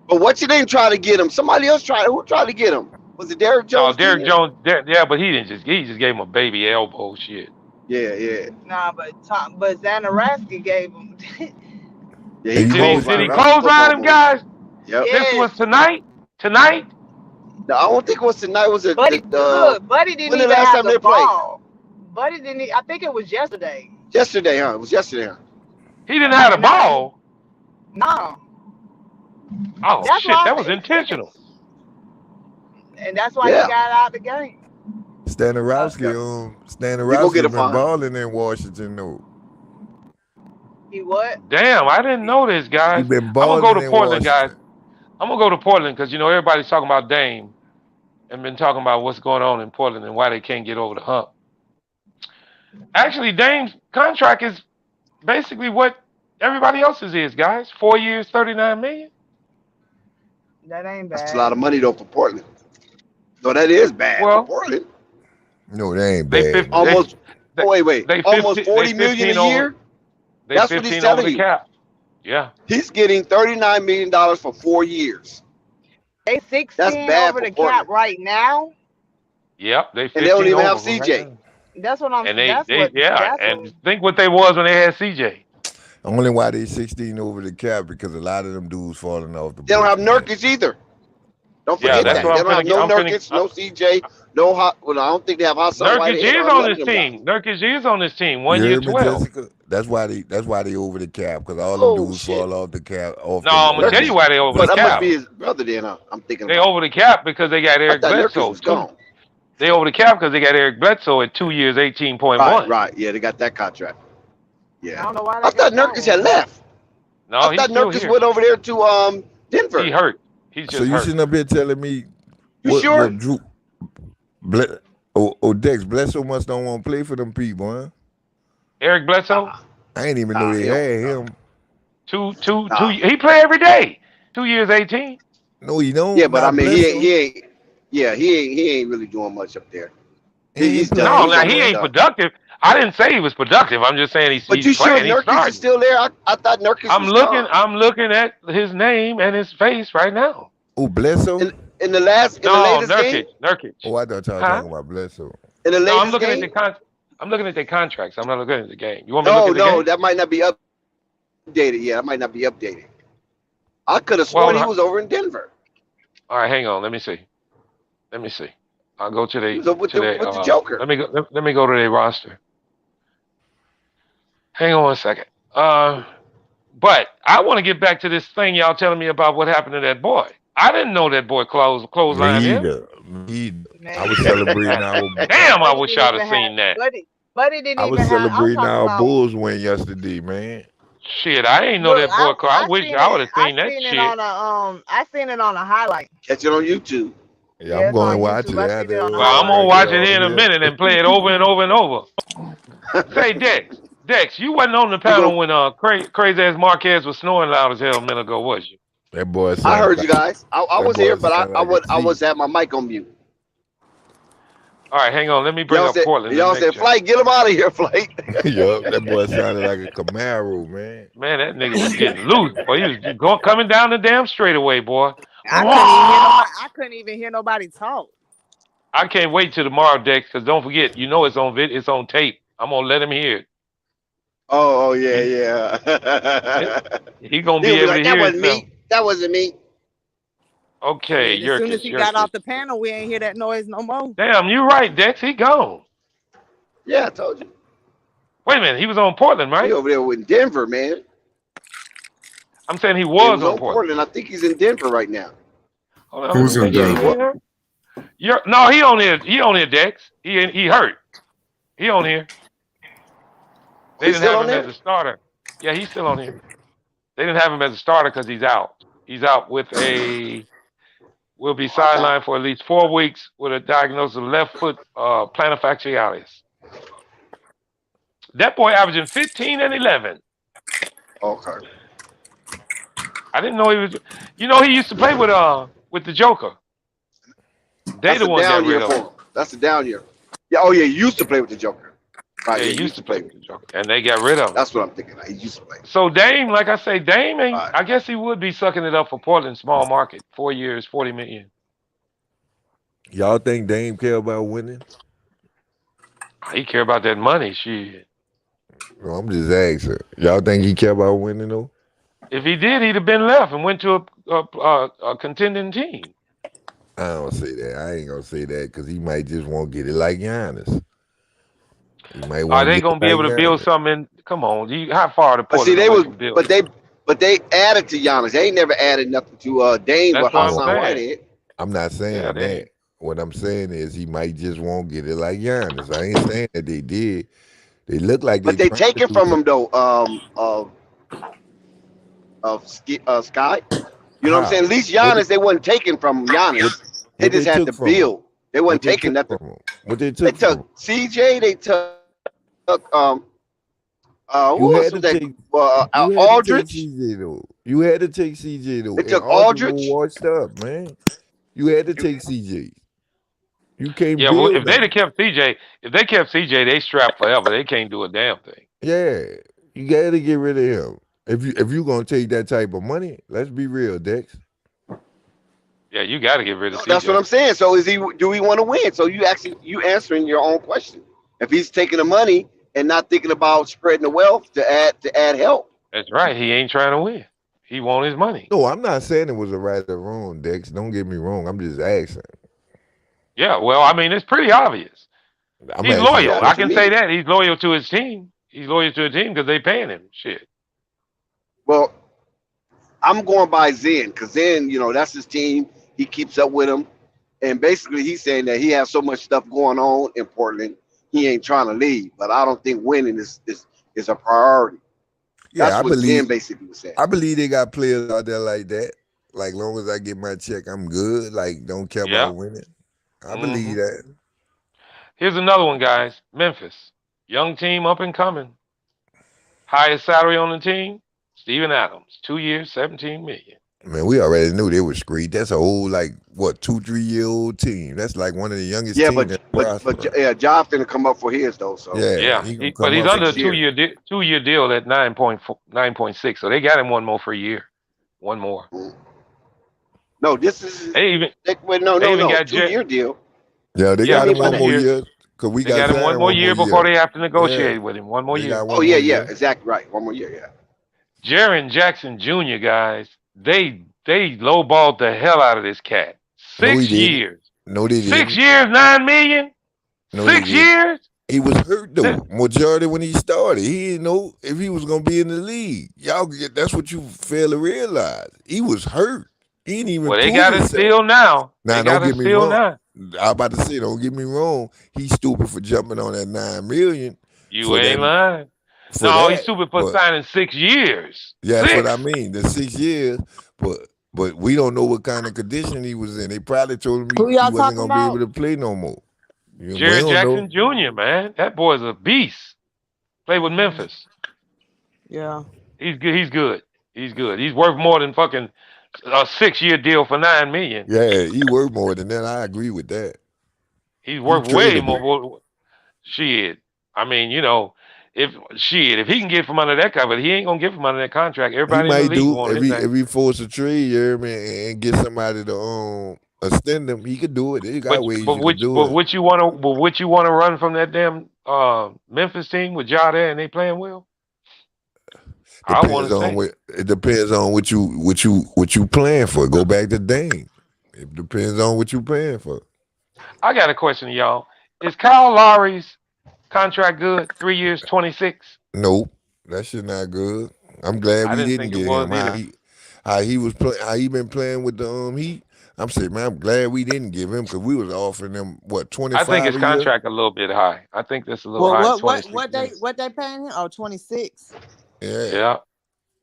But what you didn't try to get him? Somebody else tried. Who tried to get him? Was it Derrick Jones? No, Derrick Jones. Yeah, but he just gave him a baby elbow shit. Yeah. Nah, but Xanaraski gave him. Yeah, did he clothesline him, guys? Yep. This was tonight. Tonight? No, I don't think it was tonight. Was it? Buddy didn't even have the ball. Buddy didn't. I think it was yesterday. Yesterday, huh? It was yesterday, huh? He didn't have the ball. No. Oh That's shit, why that was intentional. and that's why Yeah. he got out of the game. He gonna get Stanorowski a been fine. balling in Washington though. He what? Damn, I didn't know this, He guys. been I'm gonna go balling to in Portland, guys. Washington. I'm gonna go to Portland because everybody's talking about Dame and been talking about what's going on in Portland and why they can't get over the hump. Actually, Dame's contract is basically what everybody else's is, guys. 4 years, $39 million. That ain't That's a bad. lot of money though for Portland. No, that is bad for Well, Portland. No, they ain't they bad. 50, Almost. they, Wait. they Almost 50, 40 they million 15 a over. year. They That's what he's 15 over telling the you. cap. Yeah. He's getting $39 million for 4 years. They That's 16 bad over for the Portland. cap right now. Yep. They And they don't 15 even have over right CJ. now. That's what I'm. And That's what. and think what they was when they had CJ. Only why they 16 over the cap because a lot of them dudes falling off the They don't boat. have Nurkic either. Don't Yeah, forget that's that. what They I'm don't have finna. no I'm finna. Nurkic, no CJ, no hot. Well, I don't think they have Hassan Nurkic Whitehead. They is don't have on none this of them guys. team. Nurkic is on this team. 1 You year, heard me, 12. Jessica? That's why they over the cap because all them Oh dudes shit. fall off the cap. Off No, them. I'm gonna tell you why they over Well, the that must cap. be his brother then. I'm thinking They about. over the cap because they got I Eric thought Nurkic Bledsoe was too. gone. They over the cap because they got Eric Bledsoe at 2 years, 18.1. Right. Yeah, they got that contract. I Yeah. don't know why I they thought got that Nurkic had one. left. No, I he's thought still Nurkic here. went over there to Denver. He hurt. He's So just you hurt. sitting up here telling me You sure? what Drew Dex Bledsoe must don't want to play for them people, huh? Eric Bledsoe, I ain't even know they had him. two. He play every day. 2 years, 18. No, he don't. Yeah, but I Not mean, Bledsoe. he ain't really doing much up there. He's done. No, He's now he almost ain't done. productive. I didn't say he was productive. I'm just saying But he's you sure playing. He's Nurkic starting. is still there? I thought Nurkic I'm was looking. gone. I'm looking at his name and his face right now. Oh, Bledsoe? In the latest game? Nurkic. Oh, I thought y'all were talking about Bledsoe. In the No, I'm latest looking game? at the I'm looking at their contracts. I'm not looking at the game. You want me to look at the game? That might not be updated. Yeah, that might not be updated. I could have sworn he was over in Denver. All right, hang on. Let me see. I'll go to He was over with the Joker. Let me go to their roster. Hang on a second. But I want to get back to this thing y'all telling me about what happened to that boy. I didn't know that boy clotheslined him. I was celebrating our. Damn, I wish I'd have seen that. Buddy didn't I was even have. celebrating our Bulls win yesterday, man. Shit, I ain't know that boy. I wish I would have seen that shit. I seen it on a highlight. Catch it on YouTube. Yeah, I'm going to watch it. Well, I'm gonna watch it here in a minute and play it over and over and over. Say, Dex, you wasn't on the panel when crazy ass Marquez was snoring loud as hell a minute ago, was you? That boy. I heard you guys. I was here, but I was had my mic on mute. All right, hang on. Let me bring up Portland. Y'all said, Flight, get him out of here, Flight. Yup, that boy sounded like a Camaro, man. Man, that nigga was getting loose. Boy, he was coming down the damn straightaway, boy. I couldn't even hear nobody talk. I can't wait till tomorrow, Dex, because don't forget, it's on it's on tape. I'm gonna let him hear it. Oh yeah. He gonna be able to hear it. That wasn't me. Okay, As soon as he got off the panel, we ain't hear that noise no more. Damn, you right, Dex. He gone. Yeah, I told you. Wait a minute, he was on Portland, right? He over there in Denver, man. I'm saying he was on Portland. I think he's in Denver right now. Who's in Denver? No, he on here, Dex. He hurt. He on here. They didn't have him as a starter. Yeah, he's still on here. They didn't have him as a starter because he's out. He's out will be sidelined for at least 4 weeks with a diagnosis of left foot plantar fasciitis. That boy averaging 15 and 11. Okay. I didn't know he was. He used to play with the Joker. They the one got rid of him. That's the down year. Yeah. Oh yeah, he used to play with the Joker. Right, yeah, he used to play with the Joker, and they got rid of him. That's what I'm thinking. He used to play. So Dame, like I say, Dame ain't. Right. I guess he would be sucking it up for Portland, small market, 4 years, $40 million. Y'all think Dame care about winning? He care about that money, shit. Well, I'm just asking. Y'all think he care about winning though? If he did, he'd have been left and went to a contending team. I don't say that. I ain't gonna say that because he might just want to get it like Giannis. Are they gonna be able to build something? Come on, how far the Portland? But see, But they added to Giannis. They ain't never added nothing to Dame That's with what I'm No, Hassan saying. Whitehead. I'm not Yeah, saying they. that. What I'm saying is he might just won't get it like Giannis. I ain't saying that they did. They look like they But they trying to taken do from something. him though. Sky. You know what I'm saying? How? At least What they, Giannis, they wasn't taken from what Giannis. They what they just had took to from him? build. They What wasn't they taking took nothing. from him? What they They took from him? took CJ. They took You who else had was to that? take you had to take Aldridge. CJ though. You had to take CJ though. They And took Aldridge was Aldridge. washed up, man. You had to take CJ. You can't Yeah, well, build if they'd now. have kept CJ, they strapped forever. They can't do a damn thing. Yeah. You gotta get rid of him. If you gonna take that type of money, let's be real, Dex. Yeah, you got to get rid of No, that's what CJ. I'm saying. So is he? Do he want to win? So you answering your own question. If he's taking the money and not thinking about spreading the wealth to add help. That's right. He ain't trying to win. He want his money. No, I'm not saying it was a right or wrong, Dex. Don't get me wrong. I'm just asking. Yeah, well, I mean, it's pretty obvious. I'm He's asking a loyal. Yeah, I to question. can say me. that. He's loyal to his team. He's loyal to the team because they paying him. Shit. Well, I'm going by Zen because Zen, that's his team. He keeps up with them, and basically he's saying that he has so much stuff going on in Portland, he ain't trying to leave. But I don't think winning is a priority. Yeah, That's what Zen basically was saying. I believe they got players out there like that. Like long as I get my check, I'm good. Like don't care Yeah. about winning. I hmm believe that. Here's another one, guys. Memphis. Young team up and coming. Highest salary on the team, Steven Adams. 2 years, 17 million. Man, we already knew they were screwed. That's a whole like what 2-3 year old team. That's like one of the youngest Yeah, teams but that's but but prospering. yeah, Job didn't come up for his though. So Yeah, Yeah, he gonna but come he's up under a 6 years. 2 year deal at 9.6. So they got him one more for a year. One more. No, this is They even wait, no, they no, even no, got 2 year deal. Yeah, they yeah, What got do you him mean by one 2 that? more years. year because we They got got him one Zion more one more year before year. they have to Yeah, negotiate with him. One more they year. got Oh one yeah, more yeah, year. exactly right. 1 more year, yeah. Jaren Jackson Jr. guys, they lowballed the hell out of this cat. No, he Six didn't. years. No, they Six didn't. years, 9 million. No, they Six didn't. years. He was hurt Th- though. Majority when he started, he didn't know if he was gonna be in the league. That's what you fail to realize. He was hurt. He didn't even Well, they prove got us himself. still now. They Now, don't got us get me still wrong. now. I about to say, don't get me wrong. He's stupid for jumping on that 9 million You for that ain't lying. for No, he's that. stupid for But signing 6 years. yeah, that's what I Six. mean. The 6 years, but we don't know what kind of condition he was in. They probably told him Who he y'all wasn't talking gonna be able about? to play no more. We Jared don't know. Jackson Jr., man. That boy's a beast. Play with Memphis. Yeah. He's good. He's good. He's good. He's worth more than fucking a 6 year deal for 9 million. Yeah, he worked more than that. I agree with that. He's He worth way more. tradable. Shit. I mean, if he can get from under that guy, but he ain't gonna get from under that contract. He Everybody in the might league do want if his he name. if he force a trade, you hear me, and get somebody to extend him. He could do it. He But got ways but you could which do but it. what you wanna run from that damn Memphis team with Ja there and they playing well? I want Depends to on say. what it depends on what you plan for. Go back to Dame. It depends on what you paying for. I got a question to y'all. Is Kyle Lowry's contract good? 3 years, 26. Nope, that shit not good. I'm glad I we didn't didn't think it get was him. either. How he was playing. How he been playing with the Heat. I'm saying, man, I'm glad we didn't give him because we was offering him what I think 25 his a year. contract a little bit high. I think that's a little Well, high, what 26 million. what they paying him? Oh, 26. Yeah, Yeah.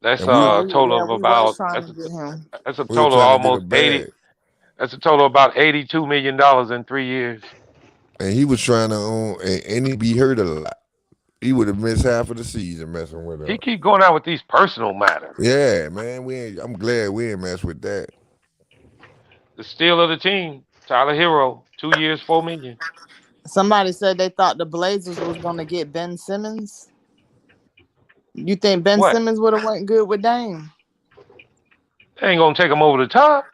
That's and we Oh, a total yeah, of we was about trying to get him. that's a we were total of trying to get a almost 80. bag, That's a total of about $82 million in 3 years. and he was trying to and he be hurt a lot. He would have missed half of the season messing with He us. keep going out with these personal matters. Yeah, man, I'm glad we ain't mess with that. The steal of the team, Tyler Hero, 2 years, 4 million. Somebody said they thought the Blazers was gonna get Ben Simmons. You think Ben What? Simmons would have went good with Dame? They ain't gonna take them over the top.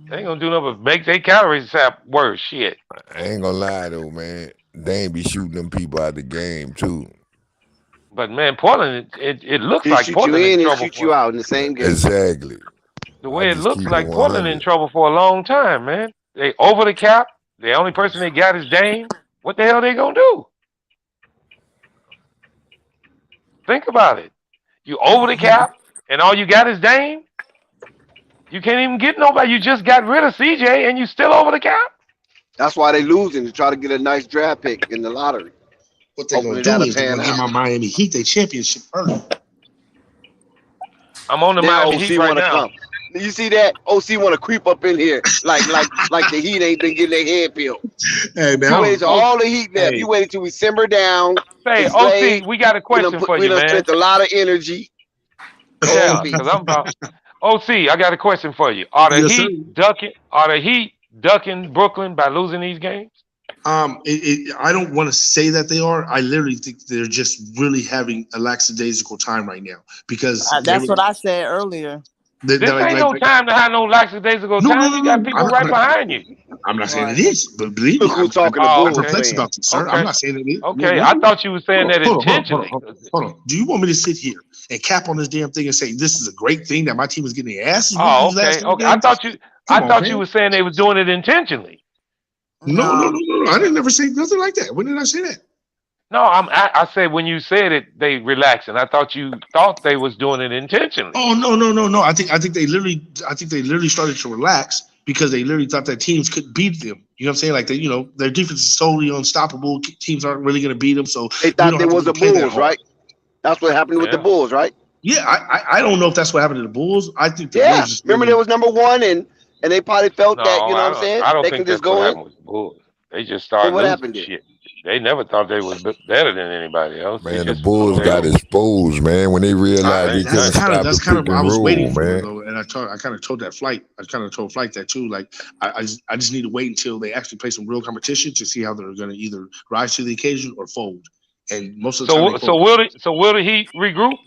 They ain't gonna do nothing but make their calories sap worse. Shit. I ain't gonna lie though, man. They ain't be shooting them people out the game too. But man, Portland, it looks He like shoot you Portland in in and trouble shoot you for out in the same game. Exactly. the I way it just looks keep it like Portland in 100. trouble for a long time, man. They over the cap. The only person they got is Dame. What the hell they gonna do? Think about it. You over the cap, and all you got is Dame. You can't even get nobody. You just got rid of CJ, and you still over the cap. That's why they losing to try to get a nice draft pick in the lottery. What they're Hopefully gonna do that'll is they're pan gonna give out. my Miami Heat their championship early. I'm on the Now Miami OC Heat right want to now. come. You see that? OC want to creep up in here like the Heat ain't been getting their head peeled. Hey man, You waited till all the Heat left. You waited till we simmer down. Say, It's late. OC, we got a question for We you, done man. spent a lot of energy. Yeah, because I'm about. OC, I got a question for you. Are the Yes, sir. Heat ducking? Are the Heat ducking Brooklyn by losing these games? I don't want to say that they are. I literally think they're just really having a lackadaisical time right now because That's what I said earlier. This ain't no time to have no lackadaisical time. You got people right behind you. I'm not saying it is, but believe me, Look who's talking I'm to Bulls perplexed fans. about this, sir. I'm not saying it is. Okay, I thought you were saying that intentionally. Hold on. Do you want me to sit here and cap on this damn thing and say this is a great thing that my team is getting their asses beat Oh, these last okay. couple Okay, I games? thought you were saying they was doing it intentionally. No. I didn't never say nothing like that. When did I say that? No, I said when you said it, they relaxing. I thought you thought they was doing it intentionally. Oh no. I think they literally started to relax because they literally thought that teams could beat them. You know what I'm saying? Like their defense is solely unstoppable. Teams aren't really going to beat them. So they thought they was the Bulls, right? That's what happened with the Bulls, right? Yeah, I don't know if that's what happened to the Bulls. I think the Yeah. Bulls Remember they was number one and they probably felt that, you know what I'm saying? I don't they think can that's just go what in. happened with the Bulls. They just started So what losing happened then? shit. They never thought they was better than anybody else. Man, the Bulls got exposed, man, when they realized they couldn't stop the pick and I was roll, waiting for it man. though, and I kind of told Flight that too. Like I just need to wait until they actually play some real competition to see how they're going to either rise to the occasion or fold. And most of the time, so will the Heat regroup?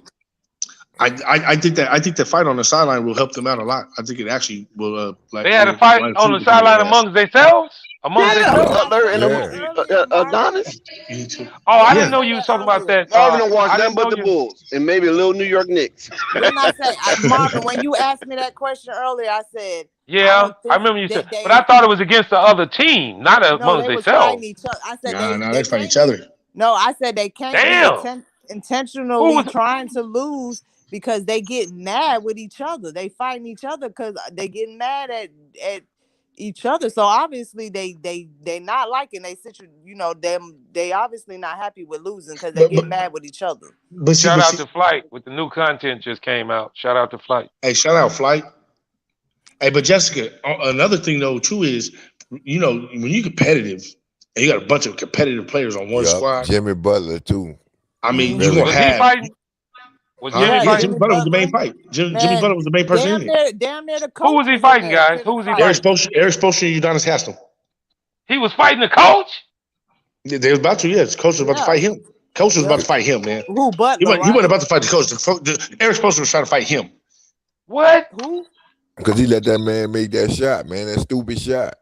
I think that fight on the sideline will help them out a lot. I think it actually will. They had a fight on the sideline amongst themselves. Butler and Adonis. Oh, I didn't know you was talking about that. Marvin don't watch nothing but the Bulls and maybe a little New York Knicks. Didn't I say, Marvin? When you asked me that question earlier, I said, yeah, I remember you said, but I thought it was against the other team, not amongst themselves. I said they fight each other. No, I said they can't be intentionally trying to lose because they get mad with each other. They fighting each other because they getting mad at each other. So obviously they not liking they situation. They obviously not happy with losing because they get mad with each other. Shout out to Flight with the new content just came out. Shout out to Flight. Hey, shout out Flight. Hey, but Jessica, another thing though too is when you're competitive and you got a bunch of competitive players on one squad. Jimmy Butler too. I mean, you gonna have. Jimmy Butler was the main fight. Jimmy Butler was the main person in it. Damn near the coach. Who was he fighting, guys? Who was he fighting? Eric Spoelstra and Udonis Haslem. He was fighting the coach? They was about to, yes. Coach was about to fight him. Coach was about to fight him, man. Who, Butler? He wasn't about to fight the coach. Eric Spoelstra was trying to fight him. What? Who? Because he let that man make that shot, man. That stupid shot.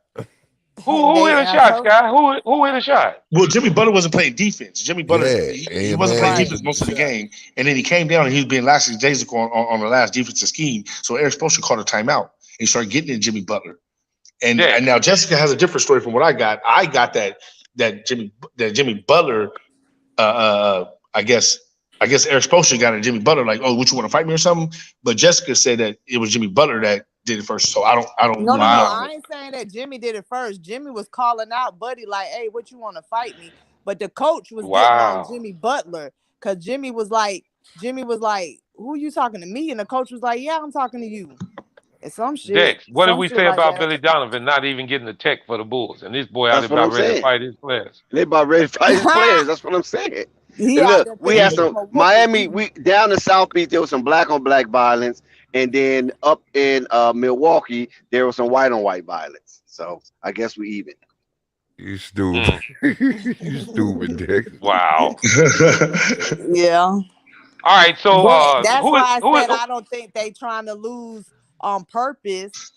Who hit a shot, Sky? Who hit a shot? Well, Jimmy Butler wasn't playing defense. Jimmy Butler, he wasn't playing defense most of the game. And then he came down and he was being lackadaisical on the last defensive scheme. So Eric Spoelstra called a timeout. He started getting in Jimmy Butler. And now Jessica has a different story from what I got. I got that Jimmy Butler, I guess Eric Spoelstra got in Jimmy Butler like, oh, would you want to fight me or something? But Jessica said that it was Jimmy Butler that did it first. So I don't No, I ain't saying that Jimmy did it first. Jimmy was calling out Buddy like, hey, what you want to fight me? But the coach was getting on Jimmy Butler because Jimmy was like, who you talking to me? And the coach was like, yeah, I'm talking to you. And some shit. Dex, what did we say about Billy Donovan not even getting the tech for the Bulls? And this boy out there about ready to fight his players. They about ready to fight his players. That's what I'm saying. Look, we had some Miami. We down in South Beach. There was some black on black violence, and then up in Milwaukee there was some white on white violence. So I guess we even. You stupid. You stupid, Dick. Wow. Yeah. All right. So that's why I said I don't think they trying to lose on purpose.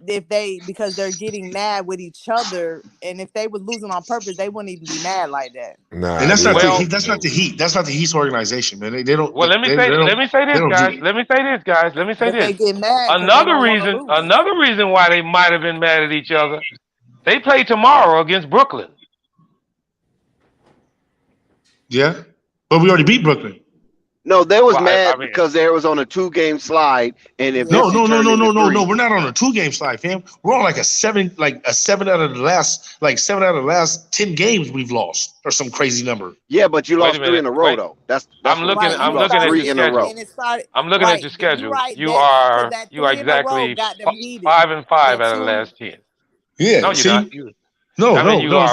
Because they're getting mad with each other, and if they were losing on purpose, they wouldn't even be mad like that. Nah, and that's not the Heat. That's not the Heat. That's not the Heat's organization, man. They don't. Well, let me say this, guys. They get mad. Another reason why they might have been mad at each other. They play tomorrow against Brooklyn. Yeah, but we already beat Brooklyn. No, they was mad because they was on a 2-game slide and eventually No. turned into 3. We're not on a 2-game slide, fam. We're on like a 7 out of the last 10 games we've lost, or some crazy number. Yeah, but you lost 3 in a row though. That's I'm looking. what I'm you looking lost at 3 your in a row. schedule. And it started. I'm looking at your schedule. You're right. You That are 3 in a row exactly got them heated. 5 and 5 That out of the 2 last 10. Yeah. No, you're See? not. You It's are.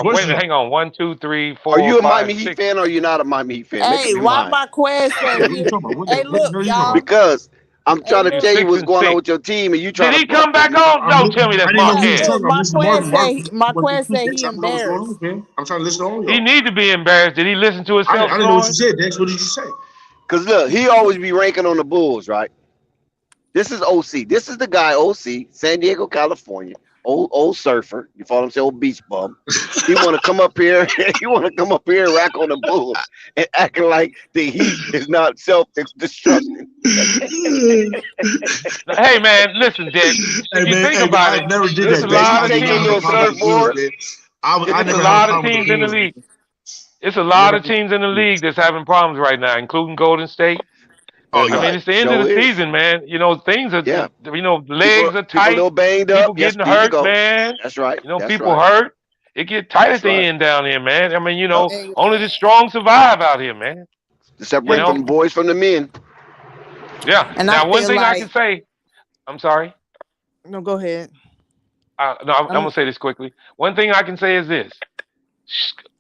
worse Wait a than minute. that. Hang on. 1, 2, 3, 4, Are you a 5, Miami Heat 6. fan or are you not a Miami Heat fan? Make up Hey, your why mind. my quest say What are you talking about? Hey, look, y'all. Because I'm trying to You're tell you 6 what's and going 6. on with your team, and you trying Did to he come back on? Don't tell me that's I didn't know he was Marquez. talking. I'm listening to Marvin. My quest say he I don't know what's going on, embarrassed. man. I'm trying to listen to all He y'all. need to be embarrassed. Did he listen to I himself didn't know what you snoring? said, Dex. What did you say? Because look, he always be ranking on the Bulls, right? This is OC. This is the guy, OC, San Diego, California. Old surfer. You follow him? Say old beach bum. He want to come up here. He want to come up here and rack on the Bulls and acting like the Heat is not self-destructing. Hey man, listen, Dick. If you think about it, never did there's that. a lot of Take your little teams. surfboard. I It's a never had a lot of problem with teams the in the Bulls. league. It's a lot of teams in the league that's having problems right now, including Golden State. Oh, I mean, it's the end of the season, man. You know, things are, Yeah. legs are People a tight. little banged People up. Yes, getting there you hurt, go. man. That's right. People hurt. It get tight That's at the right. end down here, man. I mean, Hey, only the strong survive out here, man. To separate from the boys from the men. Yeah. And now, I one feel thing I like can say, I'm sorry. no, go ahead. No, I'm gonna say this quickly. One thing I can say is this: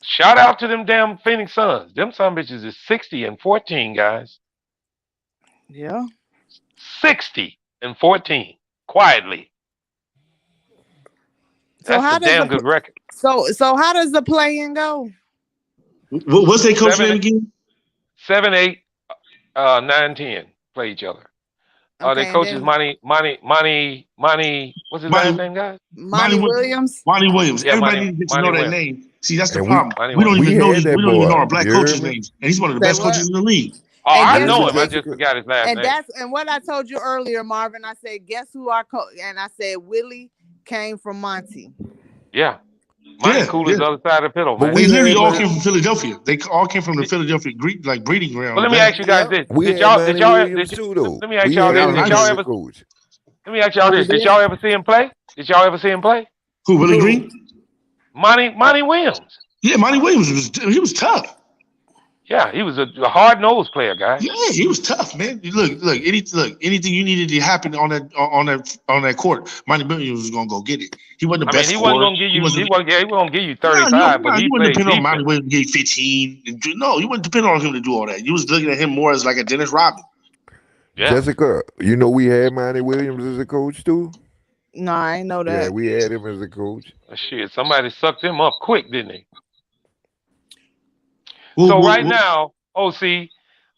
shout out to them damn Phoenix Suns. Them son bitches is 60-14, guys. Yeah. 60-14, quietly. So That's a damn good record. So how does the play-in go? What's their coach name again? 7, 8, 9, 10 play each other. Their coach is Monty. What's his last name, guys? Monty Williams. Monty Williams. Yeah, Everybody needs to Monty know that Williams. name. See, that's the And problem. We don't even know our black coaches' names, and he's one of the best coaches in the league. Oh, And I guess know what? him. I just forgot his last name. And what I told you earlier, Marvin. I said, guess who our coach? And I said Willie came from Monty. Yeah. Monty cool as the other side of the pillow, man. But we literally all came from Philadelphia. They all came from the Philadelphia breeding ground. Well, let me ask you guys this: We Did had y'all? Manny Did y'all? Williams Did too, you though. let me ask We y'all had this: Allen Did y'all as a ever? coach. Let me ask y'all this: Did y'all ever see him play? Did y'all ever see him play? Who? Willie Green? Monty Williams. Yeah, Monty Williams was tough. Yeah, he was a hard-nosed player, guy. Yeah, he was tough, man. Look, anything you needed to happen on that court, Monty Williams was gonna go get it. He wasn't the best. He wasn't gonna give you. He wasn't gonna give you 35, but he you played wouldn't depend on defense. Monty Williams to get 15. No, you wouldn't depend on him to do all that. You was looking at him more as like a Dennis Rodman. Yeah. Jessica, we had Manny Williams as a coach too. No, I ain't know that. Yeah, we had him as a coach. Shit, somebody sucked him up quick, didn't they? So right now, OC,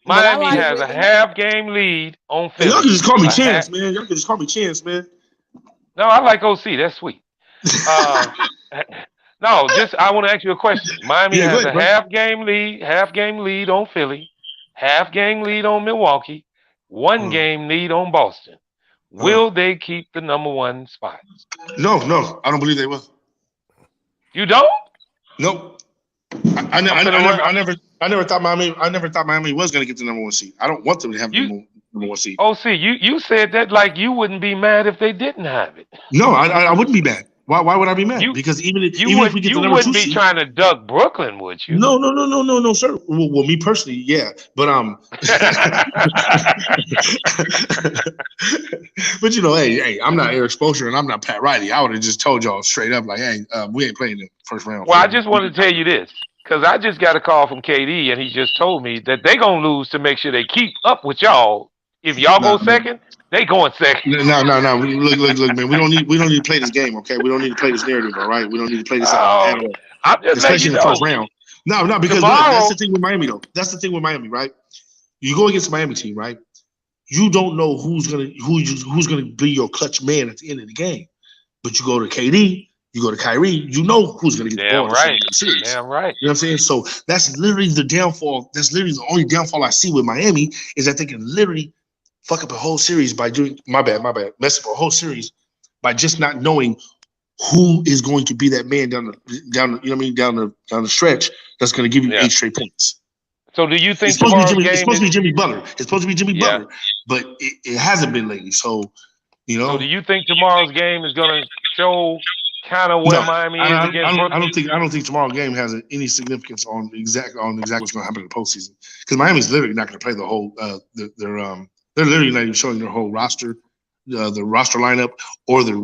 Miami has a half-game lead on Philly. Y'all can just call me Chance, man. Y'all can just call me Chance, man. No, I like OC. That's sweet. No, I want to ask you a question. Miami has a half-game lead on Philly, half-game lead on Milwaukee, one-game lead on Boston. Will they keep the number 1 spot? No, I don't believe they will. You don't? Nope. I never thought Miami was going to get the number 1 seed. I don't want them to have the number 1 seed. OC, you said that like you wouldn't be mad if they didn't have it. No, I wouldn't be mad. Why would I be mad? Because even if we get the number 2 seed, you wouldn't be trying to duck Brooklyn, would you? No, sir. Well, me personally, yeah, but but hey, I'm not Eric Spoelstra and I'm not Pat Riley. I would have just told y'all straight up, like, hey, we ain't playing the first round. Well, I just wanted to tell you this because I just got a call from KD and he just told me that they're gonna lose to make sure they keep up with y'all. If y'all go second, they going second. No. Look, man. We don't need to play this game, okay? We don't need to play this narrative, all right? We don't need to play this out at all. Especially in the first round. No, because that's the thing with Miami, though. That's the thing with Miami, right? You go against the Miami team, right? You don't know who's gonna be your clutch man at the end of the game. But you go to KD, you go to Kyrie, you know who's gonna get the ball in the series. Damn right. You know what I'm saying? So that's literally the downfall. That's literally the only downfall I see with Miami is that they can literally fuck up a whole series by doing mess up a whole series by just not knowing who is going to be that man down the stretch that's going to give you 8 straight points. So do you think It's supposed to be tomorrow's Jimmy. It's game supposed is? to be Jimmy Butler. It's supposed to be Jimmy Yeah. Butler, but it hasn't been lately. So So do you think tomorrow's game is going to show kind of where no, Miami is against Brooklyn? I don't think tomorrow's game has any significance on exactly what's going to happen in the postseason, because Miami's literally not going to play the whole. They're literally not even showing their whole roster, the roster lineup, or their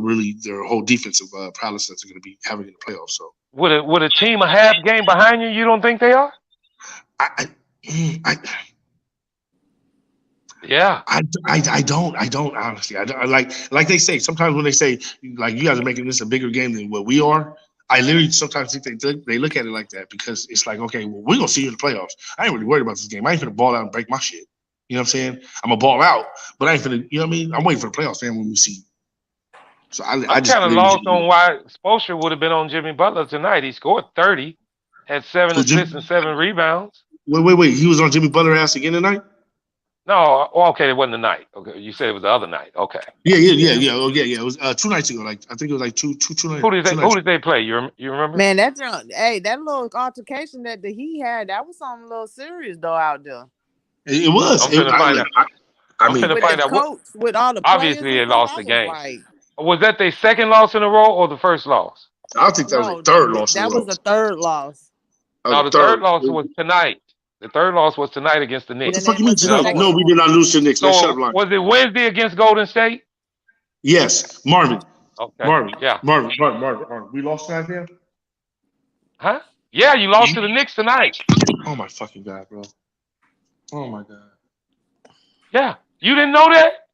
whole defensive prowess that they're going to be having in the playoffs. So With a team a half game behind you, you don't think they are? Yeah. I don't honestly. I like they say sometimes when they say like you guys are making this a bigger game than what we are. I literally sometimes think they look at it like that, because it's like, okay, well, we're gonna see you in the playoffs. I ain't really worried about this game. I ain't gonna ball out and break my shit. You know what I'm saying? I'm gonna ball out, but I ain't gonna. You know what I mean? I'm waiting for the playoffs, man. When we see. So I'm just kind of lost on why Spoelstra would have been on Jimmy Butler tonight. He scored 30, had 7 assists and 7 rebounds. Wait. He was on Jimmy Butler ass again tonight? No, okay, it wasn't the night. Okay, you said it was the other night. Okay. Yeah. Oh, yeah. It was 2 nights ago. Like I think it was like two nights. Who did they play? You remember? Man, that little altercation that he had, that was something a little serious though out there. It was. I'm finna find out. I mean, with the coach, with all the obviously they players, lost the game. like, was that their second loss in a row or the first loss? I think that was the third loss. That was the third loss. No, the third loss was tonight. The third loss was tonight against the Knicks. What the fuck you mean tonight? No, we did not lose to the Knicks. So Shut up, line. was it Wednesday against Golden State? Yes, Marvin. Okay. Marvin. Yeah. Marvin. We lost tonight, man? Huh? Yeah, you lost to the Knicks tonight. Oh my fucking God, bro. Oh my God. Yeah. You didn't know that?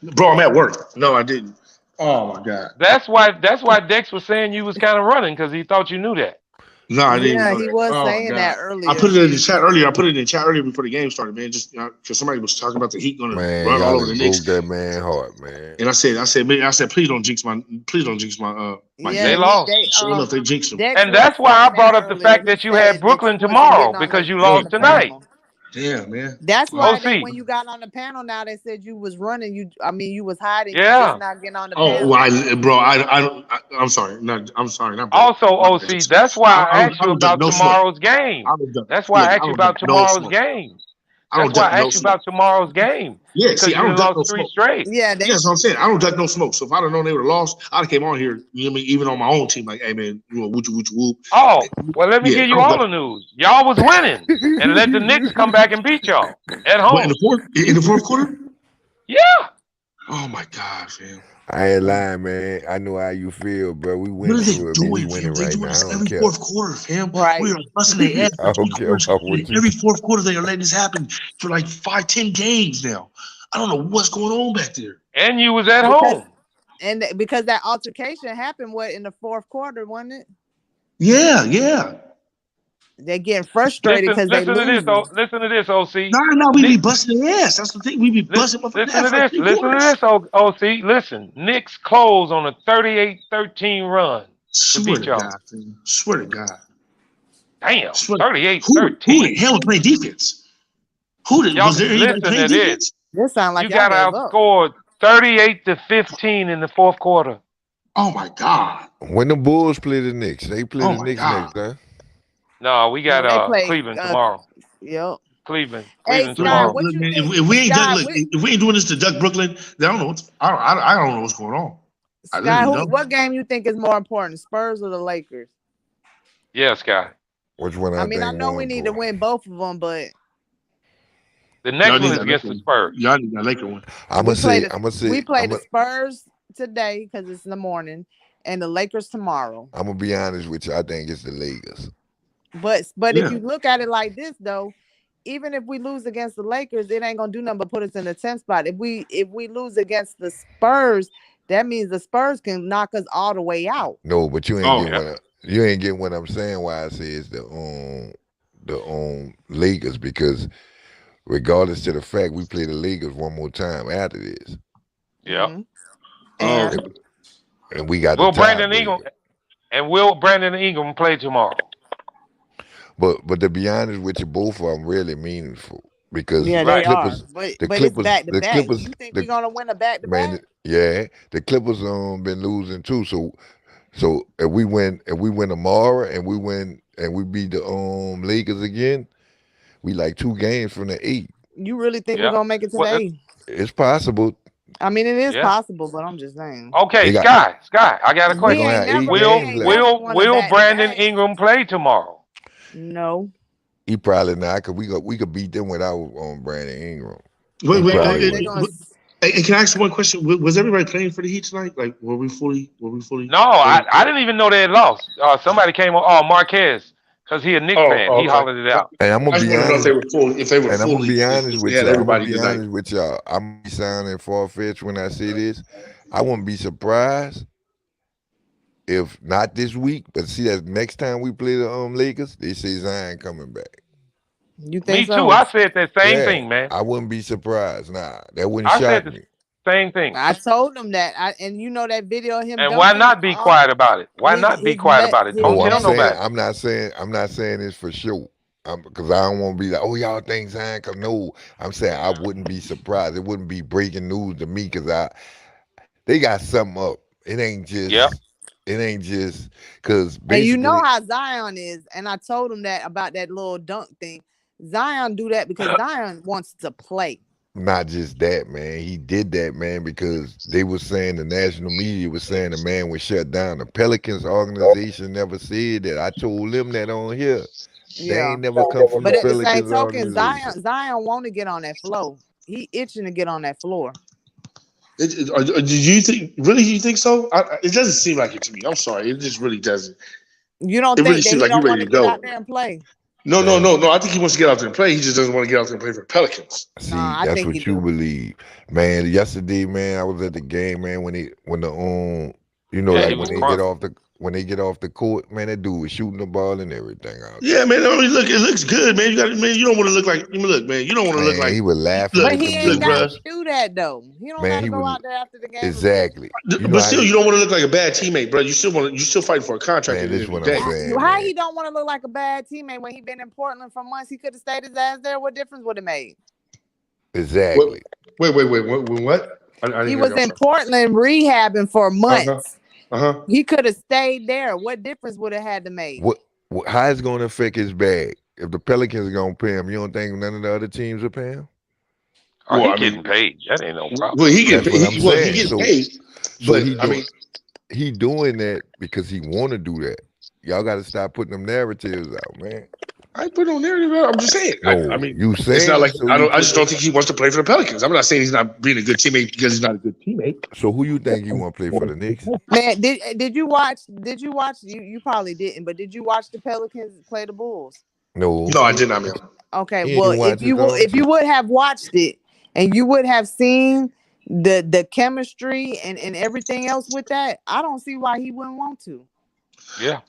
Bro, I'm at work. No, I didn't. Oh my God. That's why Dex was saying you was kind of running, because he thought you knew that. No, I didn't. Yeah, he was saying that earlier. I put it in the chat earlier. I put it in the chat earlier before the game started, man. Just because somebody was talking about the Heat going to run all over the Knicks. That man hard, man. And I said, please don't jinx my. They lost. Sure enough, they jinxed them. And that's why I brought up the fact that you had Brooklyn tomorrow, because you lost tonight. Yeah, man. That's why when you got on the panel now, they said you was running. You was hiding. Yeah. You just not getting on the panel. I'm sorry. I'm sorry. Also, OC, that's why I asked you about tomorrow's game. That's why I asked you about tomorrow's game. That's why I asked you about tomorrow's game. Yeah, see, I don't duck no 3 smoke. straight. Yeah, that's what I'm saying. I don't duck no smoke. So if I'd have known they would have lost, I'd have came on here. You know what I mean? Even on my own team, like, hey man, whoop whoop. Oh, well, let me give you all the news. Y'all was winning, and let the Knicks come back and beat y'all at home. What, in the fourth quarter? Yeah. Oh my God, fam. I ain't lying, man. I know how you feel, bro. We win through it, but we winning right now. I don't care. Every fourth quarter, fam. Right. We are busting their ass. I don't care about what you. Every fourth quarter, they are letting this happen for like 5-10 games now. I don't know what's going on back there. And you was at home. And because that altercation happened, in the fourth quarter, wasn't it? Yeah. They're getting frustrated because they lose. Listen to this, OC. No, we be busting their ass. That's the thing. We be busting up. Listen to this, OC. Listen, Knicks close on a 38-13 run. Swear to God, man. Swear to God. Damn, 38-13. Who the hell was playing defense? Was there anybody playing defense? This sound like you got outscored 38-15 in the fourth quarter. Oh my God. When the Bulls play the Knicks, they play the Knicks next, huh? No, we got Cleveland tomorrow. Yep. Cleveland tomorrow. What you think, if we ain't doing this to duck Brooklyn, then I don't know what's going on. Sky, what game you think is more important, Spurs or the Lakers? Yeah, Sky. Which one? I know we need to win both of them, but the next one is against the Spurs. Y'all need that Laker one. I'm gonna say. We play the Spurs today because it's in the morning, and the Lakers tomorrow. I'm gonna be honest with you. I think it's the Lakers. But if you look at it like this, though, even if we lose against the Lakers, it ain't gonna do nothing but put us in the 10th spot. If we lose against the Spurs, that means the Spurs can knock us all the way out. No, but you ain't getting what I'm saying. Why I say it's the Lakers, because regardless to the fact we play the Lakers one more time after this. Yeah. And we got Brandon Ingram play tomorrow. But to be honest with you, both of them really meaningful, because they Clippers, are. But it's back to back. You think we're gonna win a back to back? Yeah, the Clippers been losing too. So if we win tomorrow and we beat the Lakers again, We like 2 games from the 8. You really think we're Yeah. gonna make it to the Well, eight? It's possible. I mean, it is yeah. possible, but I'm just saying. Okay, They got. Sky. I got a They We question. gonna ain't have never 8 we Will games ain't left. never won a Will back to Brandon back. Ingram play tomorrow? No. He probably not, cause we could beat them without Brandon Ingram. Wait, He wait, probably They're wouldn't. gonna hey, can I ask you one question? Was everybody playing for the Heat tonight? Like, were we fully No, ready? I didn't even know they had lost. Somebody came on. Oh, Marquez, because he a Knicks fan. He Okay. hollered it out. And I'm I gonna just be want to know if honest. they were fully, And I'm gonna be honest if they with had y'all. I'm gonna everybody be tonight. honest with y'all. I'm gonna be sounding far fetched when I say this. I wouldn't be surprised if not this week, but see that next time we play the Lakers, they say Zion coming back. You think Me too. so? I said that same Yeah, thing, man. I wouldn't be surprised. Nah, that wouldn't I said shock the me. same thing. I told him that. And you know that video of him And why dunking not be quiet about it? Why not be quiet about it? his Don't No, I'm tell message. saying nobody. I'm not saying this for sure. Because I don't want to be like, oh, y'all think Zion come. No, I'm saying I wouldn't be surprised. It wouldn't be breaking news to me because they got something up. Yep. It ain't just because And you know basically how Zion is, and I told him that about that little dunk thing. Zion do that because Zion wants to play. not just that, man. He did that, man, because they were saying the national media was saying the man was shut down. The Pelicans organization never said that. I told them that on here. They Yeah. ain't never come from the But at the same Pelicans token, organization. Zion want to get on that floor. He itching to get on that floor. Do you think really? You think so? It doesn't seem like it to me. I'm sorry. It just really doesn't. You don't It really think that seems he like you're don't want ready to to get go. out there and play? No, no, Man, no, no. I think he wants to get out there and play. He just doesn't want to get out there and play for the Pelicans. see, I that's think he what you do. believe, man. Yesterday, man, I was at the game, man. When the Yeah, he like was crunk. when they get off the court, man, that dude was shooting the ball and everything out there. Yeah, man. I mean, look, it looks good, man. You don't want to look like. I mean, look, man. You don't want to look Man, like. he was laughing Look, But at he them ain't look, got bro. to dudes. do that though. He don't Man, got to he go was out there after the game and say, exactly. You know But how still, you don't want to look like a bad teammate, bro. You still want to. You still fighting for a contract at man, the this end is of the what I'm day. saying, how man. he don't want to look like a bad teammate when he been in Portland for months? He could have stayed his ass there. What difference would it made? Exactly. Wait. What? I didn't He hear you. was I'm in sorry. Portland rehabbing for Uh huh. months. Uh He could have stayed there. What difference would it had to make? How it's gonna affect his bag? If the Pelicans are gonna pay him, you don't think none of the other teams will pay him? Oh, Well, he I mean, getting paid. That ain't no problem. well, he get That's what paid. I'm He saying. get paid. So But I mean, he doing that because he want to do that. Y'all got to stop putting them narratives out, man. I ain't put on narrative. I'm just saying. I No, mean, you it's not saying like it, so you I just put don't it. think he wants to play for the Pelicans. I'm not saying he's not being a good teammate because he's not a good teammate. So who you think you want to play for the Knicks? Man, did you watch? Did you watch? You probably didn't, but did you watch the Pelicans play the Bulls? No, No, I did not, man. Okay, he well, ain't watch his own if you team. would have watched it and you would have seen the chemistry and everything else with that, I don't see why he wouldn't want to. Yeah.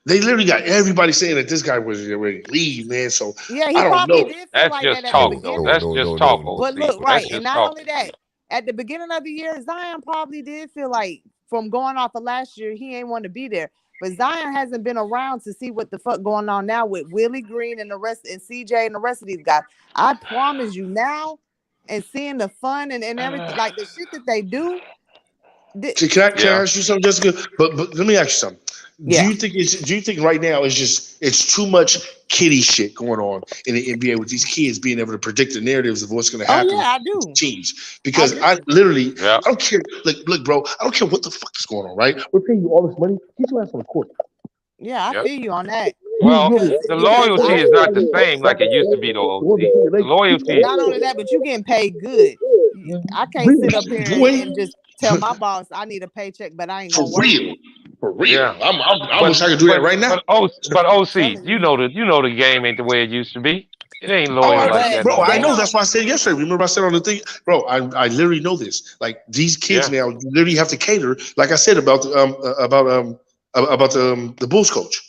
They literally got everybody saying that this guy was ready to leave, man. So Yeah, I he don't probably know. did feel That's like that just at the talk, No, though. no, beginning. That's no, just no, talk, no. But OC. look, That's right, and just not only talking. that, at the beginning of the year, Zion probably did feel like from going off of last year, he ain't want to be there. But Zion hasn't been around to see what the fuck going on now with Willie Green and the rest and CJ and the rest of these guys. I promise you now, and seeing the fun and everything, like the shit that they do. Can I Yeah. ask you something, Jessica? But let me ask you something. Yeah. Do you think right now it's too much kiddie shit going on in the NBA with these kids being able to predict the narratives of what's going to Oh happen yeah, I with do. teams? I Because I do. literally Yeah. I don't care. Look, bro, I don't care what the fuck is going on. Right? We're paying you all this money. Get your ass on the court. Yeah, I Yep. feel you on that. Well, the Because loyalty I is not the same like it used to be, though, OC. The loyalty. not only that, but you getting paid good. I can't sit up here and just tell my boss I need a paycheck, but I ain't For gonna work. real. For real. Yeah. I But wish I could do that right now. OC, Telling you you. know the game ain't the way it used to be. It ain't Oh, loyal like that bro, no I They more. know. don't. That's why I said yesterday. Remember, I said on the thing, bro. I literally know this. Like these kids Yeah. now, you literally have to cater. Like I said about the Bulls coach.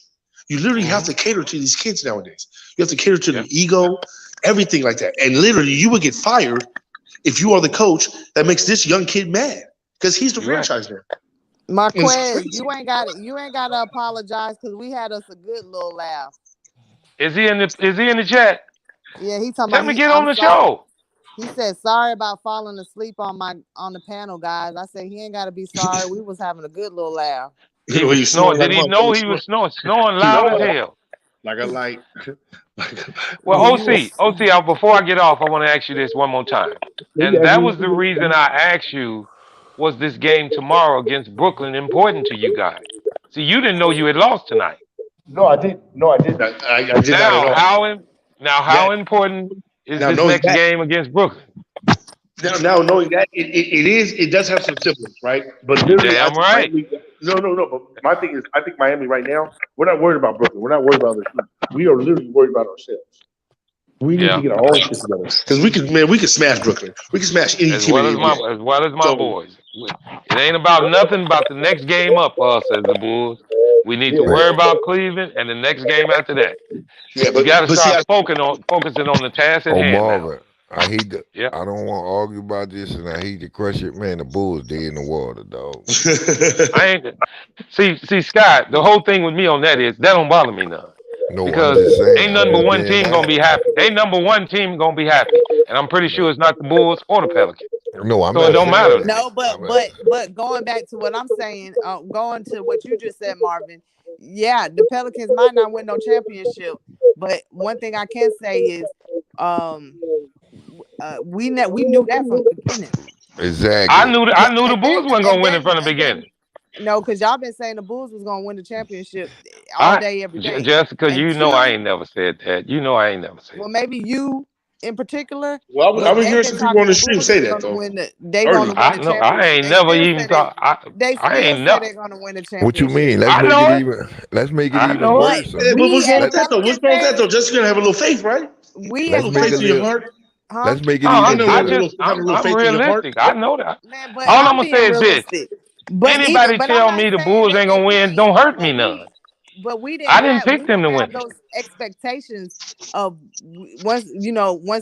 You literally have Hmm. to cater to these kids nowadays. You have to cater to Yeah. their ego, everything like that. And literally, you would get fired if you are the coach that makes this young kid mad because he's the You right. franchise now. And it's Marquez, crazy. you ain't gotta apologize because we had us a good little laugh. Is he in the chat? Yeah, he talking Tell about him to he. get on I'm the sorry. show. He said sorry about falling asleep on the panel, guys. I said he ain't gotta be sorry. We was having a good little laugh. You He know, was he's snoring. snoring like Did a he know motherfucker. he was snoring? Snoring loud as hell. Like I like. Well, OC, before I get off, I want to ask you this one more time. And that was the reason I asked you, was this game tomorrow against Brooklyn important to you guys? See, you didn't know you had lost tonight. No, I didn't. No, I didn't. I did not at all. How important is this next game against Brooklyn? Now knowing that it does have some siblings, right? But literally, damn right. No. But my thing is, I think Miami right now, we're not worried about Brooklyn. We're not worried about other teams. We are literally worried about ourselves. We need to get our own shit together because we can smash Brooklyn. We can smash any team. As well as my boys. It ain't about nothing about the next game up for us as the Bulls. We need to worry about Cleveland and the next game after that. Yeah, but you got to start focusing on the task at hand. Marvin, I hate to. I don't want to argue about this, and I hate to crush it, man. The Bulls, they in the water, dog. I ain't. See, Scott. The whole thing with me on that is that don't bother me none. No, because ain't nothing but one team gonna be happy. Ain't number one team gonna be happy, and I'm pretty sure it's not the Bulls or the Pelicans. No, I'm so not. It don't matter. No, but going back to what I'm saying, going to what you just said, Marvin. Yeah, the Pelicans might not win no championship, but one thing I can say is, we knew that from the beginning. Exactly. I knew the Bulls wasn't gonna win in front of the beginning. No, because y'all been saying the Bulls was gonna win the championship all day, every day. Jessica, I ain't never said that. I ain't never said. Well, maybe you in particular. Well, I've been hearing some people on the stream say that though. They gonna win the championship. I ain't never even thought. I ain't never. They're gonna win the championship. What you mean? Let's make it even worse. What's wrong with that though? Just gonna have a little faith, right? Let's make it in your heart. Let's make it I'm even realistic. I know that. Man, all I'm gonna say is this. Anybody tell me the Bulls ain't gonna win, don't hurt me none. But I didn't pick them to win. Those expectations of once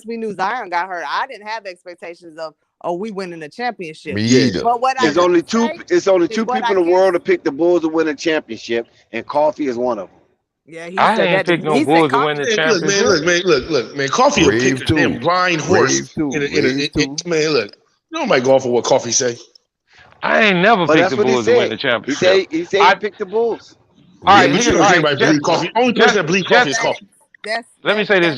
we knew Zion got hurt, I didn't have expectations of we winning the championship. Me either. But It's only two people in the world to pick the Bulls to win a championship, and Coffee is one of them. Yeah, I ain't pick no Bulls to win the championship. Look, man, Coffee will pick a damn blind horse. Man, look, nobody go off of what Coffee say. I ain't never picked the Bulls to win the championship. He said he picked the Bulls. All right, Only person that believes Coffee is Coffee. Let me say this,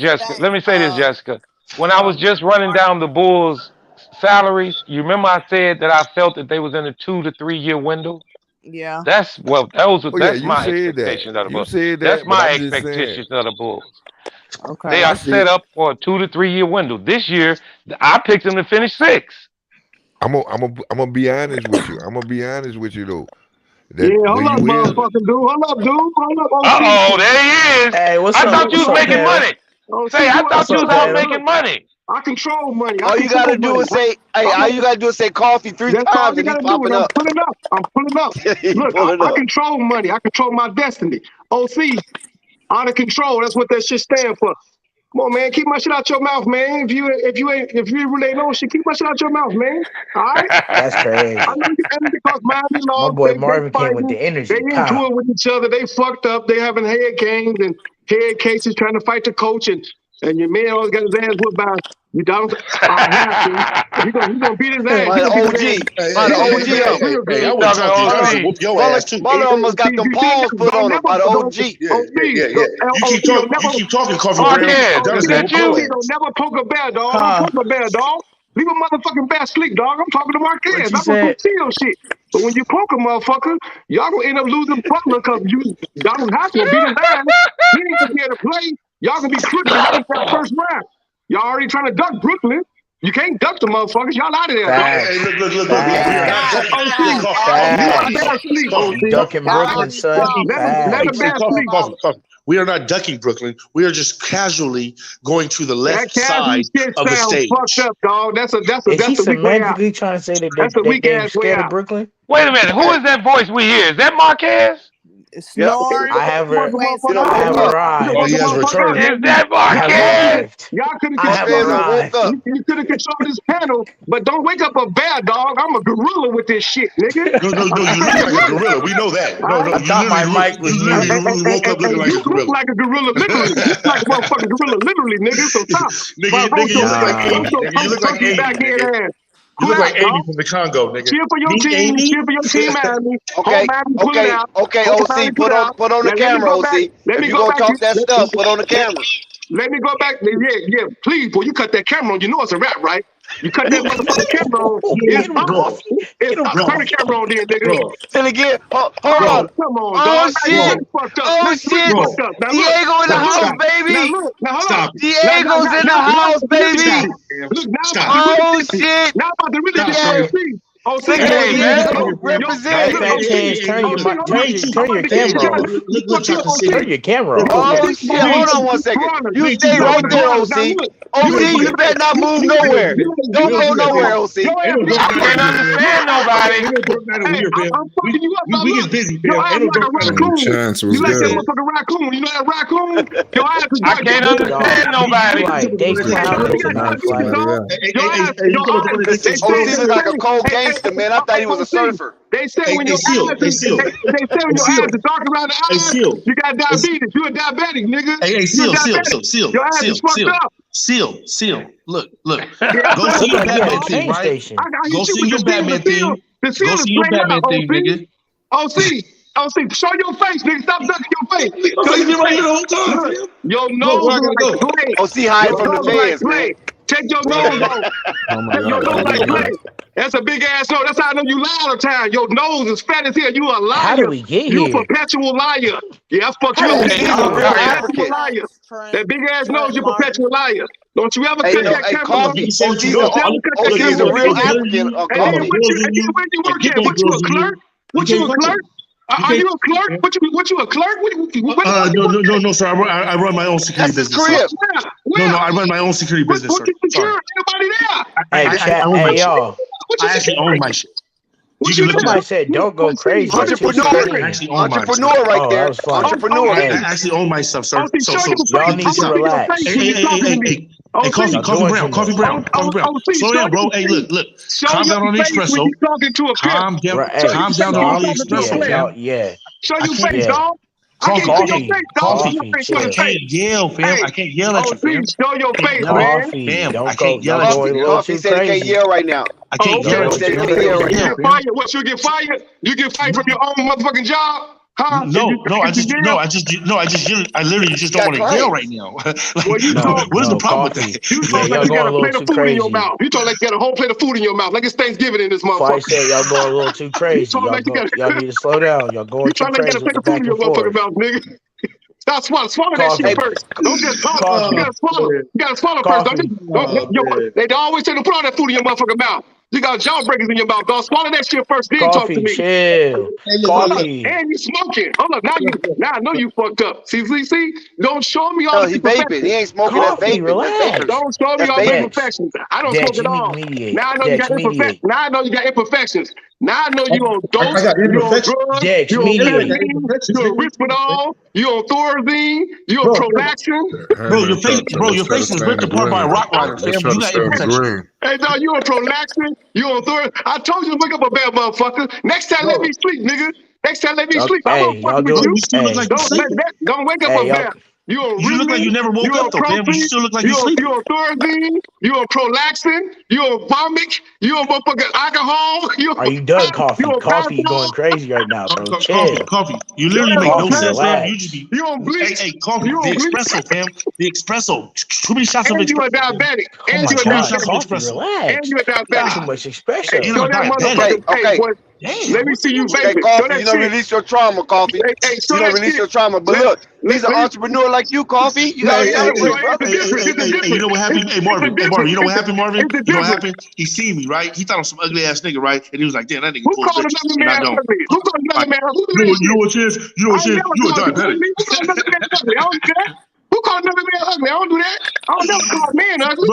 Jessica. When I was just running down the Bulls' salaries, you remember I said that I felt that they was in a 2 to 3 year window. Yeah. That's my expectations of the Bulls. That's my expectations of the Bulls. Okay. They are set up for a 2 to 3 year window. This year, I picked them to finish 6th. I'm gonna be honest with you. I'm gonna be honest with you though. Hold up, motherfucking dude. Hold up, dude. Hold up. Oh, there he is. Hey, what's up? I thought you was making money. I thought you was out making money. I control money. All you gotta do is say Coffee 3 times and he's popping up. I'm pulling up. Look, I control money. I control my destiny. OC, out of control. That's what that shit stands for. Come on, man. Keep my shit out your mouth, man. If you really ain't know shit, keep my shit out your mouth, man. All right? That's crazy. I know you because Miami lost. My boy Marvin came with the energy. They into it with each other. They fucked up. They having head games and head cases trying to fight the coach, and your man always got his ass whipped by you. Don't have to. He gonna beat his ass. By the OG. Hey, I was whoop your ass too. Mother almost got the balls put on him by the OG. You keep talking, Coffee. Don't never poke a bear, dog. Don't poke a bear, dog. Leave a motherfucking bear sleep, dog. I'm talking to Marquez. I'm gonna steal shit. But when you poke a motherfucker, y'all gonna end up losing Butler because Donald House gonna beat his ass. He ain't gonna be able to play. Y'all gonna be crooked in that first round. Y'all already trying to duck Brooklyn. You can't duck the motherfuckers. Y'all out of there. Hey, look. Ducking Brooklyn, son. We are not ducking Brooklyn. We are just casually going to the left side of the stage. Fucked up, dog. That's a Is he semantically trying to say that they're scared of Brooklyn? Wait a minute. Who is that voice we hear? Is that Marquez? Snoring. I have arrived. Oh, he has returned. Is that Marquez? Y'all could have controlled this panel, but don't wake up a bear, dog. I'm a gorilla with this shit, nigga. No, you look like a gorilla. We know that. No, I thought my mic was you literally woke up looking like a gorilla. You look like a gorilla, literally. You look like a motherfucking gorilla, literally, nigga. So stop. Nigga, you look like back in ass. You look out, like Amy dog. from the Congo, nigga. Cheer for your Me, team. Amy? Cheer for your team, Miami. Okay, Miami, pull it out. OC, put on the Now, let me camera, go back. OC. Let If me you go gonna back. talk that stuff, put on the camera. Let me go back. Yeah. Please, boy, you cut that camera on. You know it's a rap, right? You cut that motherfucking camera on. It's off. It's off. Turn the camera on, then, nigga. And again, hold Bro, on. come on, Oh dog. shit! Fucked up. Oh Listen, shit! fucked up. Now look. Diego in the house, Now baby. look. Now hold Stop on. it. Diego's in the house, baby. Look, now Stop. I'm about to Oh really shit! Now I'm about to really Look get at OC. it. OC, Look at Diego. Matter Represent. of fact, Chance, turn your camera off. Turn your camera off. Oh shit! Hold on one second. You stay right there, OC. OC, you better not move nowhere. Don't go nowhere, OC. I can't understand nobody. I'm fucking you up. We get busy, Your fam. eyes like a raccoon. Chance was You like that good. motherfucking raccoon. You know that raccoon? Your eyes is I like can't understand nobody. Like they clowning tonight. OC look like a cold gangster, man. I thought he was a surfer. They say when your eyes, they say when your eyes are dark around the eyes, you got diabetes. You a diabetic, nigga. Hey, Seal. Your eyes is fucked up. Seal. Look. Go see your Batman thing, right? Go see your Batman thing. Go see your Batman thing, nigga. OC, show your face, nigga. Stop ducking your face. Show your face the whole time. Your nose is like clay. OC hiding from the fans, man. Take your nose off. Take your nose like clay. That's a big ass nose. That's how I know you lie all the time. Your nose is fat as hell. You a liar. How do we get You here? a perpetual liar. Yeah, I fuck you. He's a real African. Liar. That big ass nose, you perpetual liar. Don't you ever cut that camera off. OC's a real African. Where you work at? What you a clerk? What you a clerk? Are you a clerk? What you a clerk? No, sir. I run my own security business. No, I run my own security business, sir. Anybody there? Hey, y'all. I actually own my shit. Somebody said don't go crazy. Entrepreneur right there. Entrepreneur. I actually own my stuff, sir. Y'all need to relax. Hey, Coffee Brown. Slow down, bro. Hey, look. Calm down on the espresso. Calm down on the espresso. Yeah. Show your face, dog. Coffee. I can't yell, fam. I can't yell at you, fam. Show your face, man. I can't yell at you. Coffee said he can't yell right now. I can't yell at you. What, you get fired? You get fired from your own motherfucking job? Huh? No, I literally just don't want to yell right now. What is the problem with that? You talk like you got a plate of food in your mouth. You talk like you got a whole plate of food in your mouth, like it's Thanksgiving in this motherfucker. I said y'all going a little too crazy. Y'all need to slow down. Y'all going too crazy. You talk like you got a plate of food in your motherfucking mouth, nigga. Stop swallow that shit first. Don't just talk. You gotta swallow first. They always say to put all that food in your motherfucking mouth. You got jawbreakers in your mouth. Don't swallow that shit first, then talk to me. Chill. Coffee. And you smoking. Hold up, now I know you fucked up. See, don't show me all the vaping. He ain't smoking that vaping. Relax. Don't show me all the imperfections. I don't smoke at all. Now I know you got imperfections. Now I know you got imperfections. Now I know you on dose, you on drugs, you on Risperdal, you on Thorazine, you on Prolaxin. Bro, your face is ripped apart by a rock rider, fam. You got imperfections. Hey, no, you on Prolaxin, you on Thorazine. I told you to look up a bad motherfucker. Next time, let me sleep, nigga. Next time, let me sleep. I don't fuck with you. Don't wake up a bad. You look like you never woke up, though, fam. You still look like you sleep. You on Thorazine, you on Prolaxin, you on Vomit, you on motherfucking alcohol. Are you done, Coffee? Coffee going crazy right now, bro. Chill. Coffee. You literally make no sense, fam. You just be. You on bleach. Hey, Coffee. The espresso, fam. The espresso. Too many shots of espresso. And you a diabetic. And you a diabetic. Relax. And you a diabetic. Too much espresso. Show that motherfucker. Okay. Damn. Let me see you, baby. Coffee, you don't release your trauma, Coffee. You don't release your trauma. But look, he's an entrepreneur like you, Coffee. You gotta celebrate, bro. Hey, you know what happened? Hey, Marvin. You know what happened, Marvin? You know what happened? He seen me, right? He thought I was some ugly ass nigga, right? And he was like, damn, that nigga full of shit. And I don't. Who called another man ugly? You know what, Chance? You a diabetic. Who called another man ugly? I don't do that. Who called another man ugly? I don't do that. I don't never call a man ugly.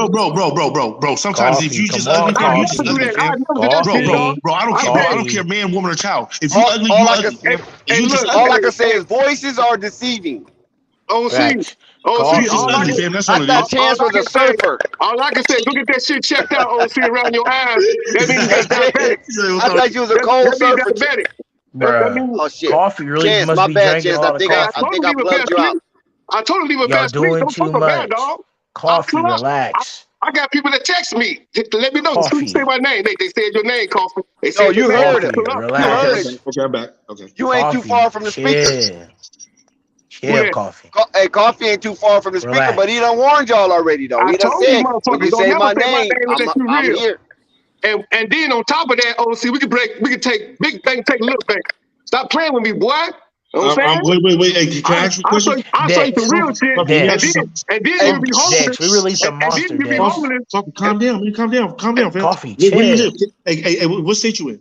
Bro. Sometimes if you just ugly, you just ugly, fam. Bro, I don't care. I don't care, man, woman, or child. If you ugly, you ugly. All I can say is voices are deceiving. I thought Chance was a surfer. All I can say is go get that shit checked out, OC, around your eyes. That means that's diabetic. I thought you was a cold surfer. Oh shit. Coffee really Chance, must my be bad, drinking Chance. all the coffee. I think I plugged you out. I told him to leave a Y'all fast doing don't too talk much. bad, dog. Coffee, relax. I got people that text me to let me know. As soon as you say my name, they said your name, Coffee. They said No, you heard him. Relax. Okay, I'm back. Okay. You ain't too far from the speaker. Chill, Coffee. Hey, Coffee ain't too far from the speaker, Relax. but he done warned y'all already, though. He done told you said, when motherfuckers you don't say never my say my name, name unless you I'm real. here. And then on top of that, OC, we can take big thing, take little thing. Stop playing with me, boy. You know what I'm saying? Wait. Hey, can I ask you a question? I'll show you some real shit. And then you'll be homeless. Dex, we released a monster, And then you'll be Dex. homeless. Calm down, fam. Coffee, Where you chill. live? Hey, what state you in?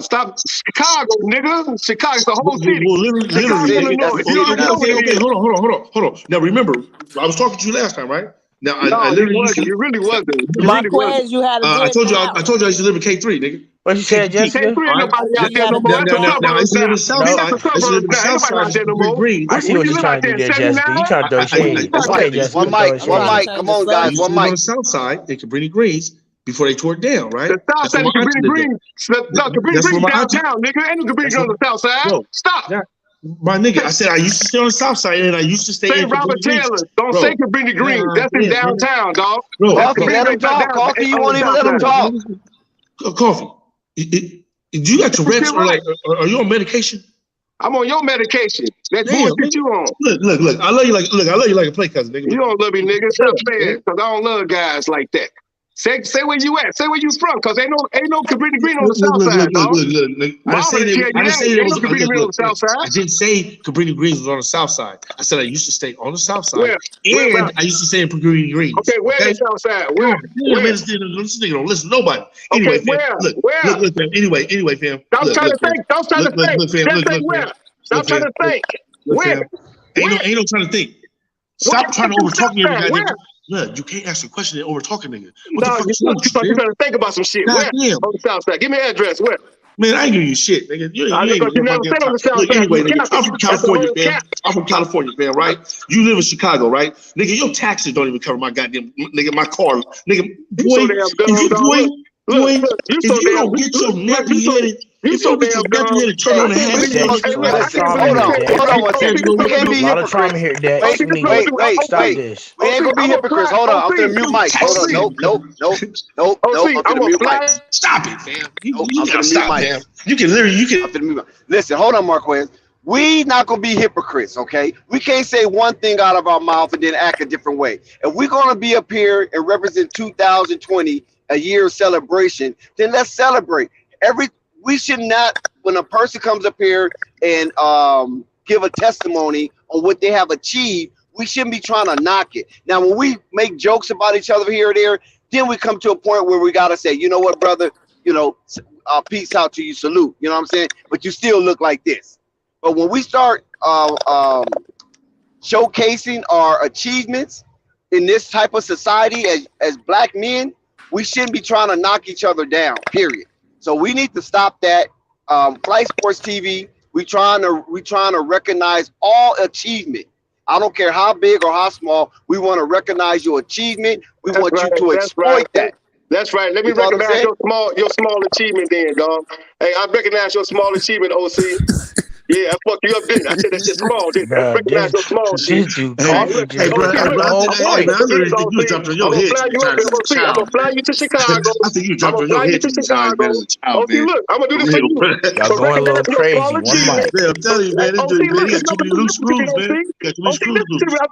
Stop. Chicago, nigga. Chicago's the whole city. Well, literally. Okay. Hold on. Now remember, I was talking to you last time, right? Now I literally you really wasn't. Marquez, you had a I good told you time. I used to live in K3, nigga. What you said, Jessica? Ain't nobody out there no more. Now I used to live in the South Side. I used to live in the South Side. Out there no more. I see what you're trying to do there, Jessica. You trying to throw shade. It's okay, Jessica. One mic. Come on, guys. I used to live on the South Side in Cabrini Greens before they tore it down, right? The South Side of Cabrini Greens. Cabrini Greens downtown, nigga. Ain't no Cabrini Greens on the South Side. Stop. My nigga, I said I used to stay on the South Side and I used to stay in Robert Taylor. Don't say Cabrini Greens. That's in downtown, dog. Coffee, let him talk. Coffee, you won't even let him talk. Coffee. Do you got Tourette's or are you on medication? I'm on your medication. That bullshit you on. Look. I love you like a play cousin, nigga. You don't love me, nigga. Stop saying, because I don't love guys like that. Say where you at. Say where you from, because ain't no Cabrini Green on the South Side, dog. I didn't say Cabrini Greens was on the South Side. I said I used to stay on the South Side, and I used to stay in Cabrini Greens. Okay, where the South Side? Where? This nigga don't listen to nobody. Anyway, where? Look, fam. Anyway, fam. Stop trying to think. Stop trying to think. Just say where. Stop trying to think. Where? Ain't no trying to think. Stop trying to overtalk me every goddamn. Look, you can't ask a question and over talking nigga. What the fuck is wrong with you? You trying to think about some shit. Where? On the South Side. Give me an address. Where? Man, I ain't giving you shit, nigga. You never said on the South Side. Anyway, nigga, I'm from California, fam. I'm from California, fam, right? You live in Chicago, right? Nigga, your taxes don't even cover my goddamn, nigga, my car. Nigga, boy, if you don't get your nappy headed, if you don't get your nappy headed, turn on the Hold on one second. We can't be a lot of trauma here, Dex. Wait. Stop this. We ain't gonna be hypocrites. Hold on. I'm gonna mute Mike. Hold on. Nope. I'm gonna mute Mike. Stop it, fam. You gotta stop, fam. You can. Listen, hold on, Marquez. We not gonna be hypocrites, okay? We can't say one thing out of our mouth and then act a different way. If we're gonna be up here and represent 2020, a year of celebration, then let's celebrate. We should not, when a person comes up here and give a testimony on what they have achieved, we shouldn't be trying to knock it. Now, when we make jokes about each other here or there, then we come to a point where we gotta say, you know what, brother, peace out to you, salute. You know what I'm saying? But you still look like this. But when we start showcasing our achievements in this type of society as black men, we shouldn't be trying to knock each other down, period. So we need to stop that. Flight Sports TV, we trying to recognize all achievement. I don't care how big or how small, we want to recognize your achievement. We want you to exploit that. That's right. Let me recognize your small achievement then, dog. Hey, I recognize your small achievement, OC. Yeah, I fucked you up, didn't I? I said that shit small, didn't I? Recognize your small shit. Hey, bro, I literally think you jumped on your head. I'm gonna fly you to Chicago. I think you jumped on your head. Look, I'm gonna do this for you. Y'all going a little crazy. One mic. Man, I'm telling you, man, this dude, man, he got too many loose screws, man.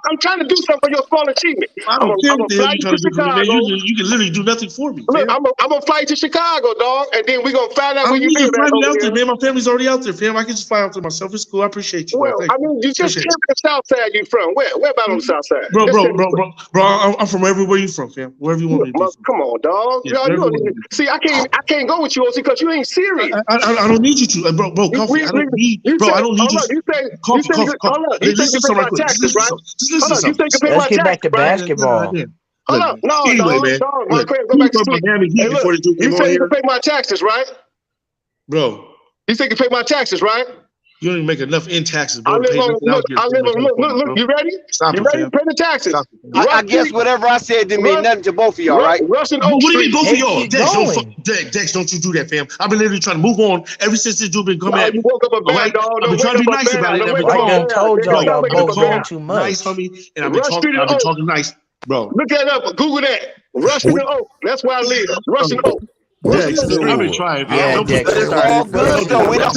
I'm trying to do something for your small achievement. I don't care what the hell you trying to do for me, man. You can literally do nothing for me. Look, I'm gonna fly you to Chicago, dog, and then we're gonna find out where you live. Out there, man. My family's already out there, fam. I can just fly out there myself. It's cool. I appreciate you. Well, I mean, you just came to the South Side. You from where? Where about on the South Side? Bro, I'm from everywhere you from, fam. Wherever you want me to be. Come on, dog. See, I can't go with you, OC, because you ain't serious. I don't need you to, bro. Coffee. I don't need you. I don't need you. Coffee. Listen to my taxes, right? Let's get back to basketball. Hold up, no, anyway, man. Go back to sleep. You say you can pay my taxes, right? Bro. You say you can pay my taxes, right? You don't even make enough in taxes, bro. Look, you ready? You ready to pay the taxes? I guess whatever I said didn't mean nothing to both of y'all, right? What do you mean both of y'all? Dex, don't you do that, fam. I've been literally trying to move on ever since this dude been coming at me. You woke up a bad dog. I've been trying to be nice about it. I done told y'all both doing too much. Nice, homie, and I've been talking nice. bro. Look that up. Google that. Rushing the Oak. That's where I live. Rushing the Oak. Dex, I've been trying. Yeah, Dex. But it's all good though. We don't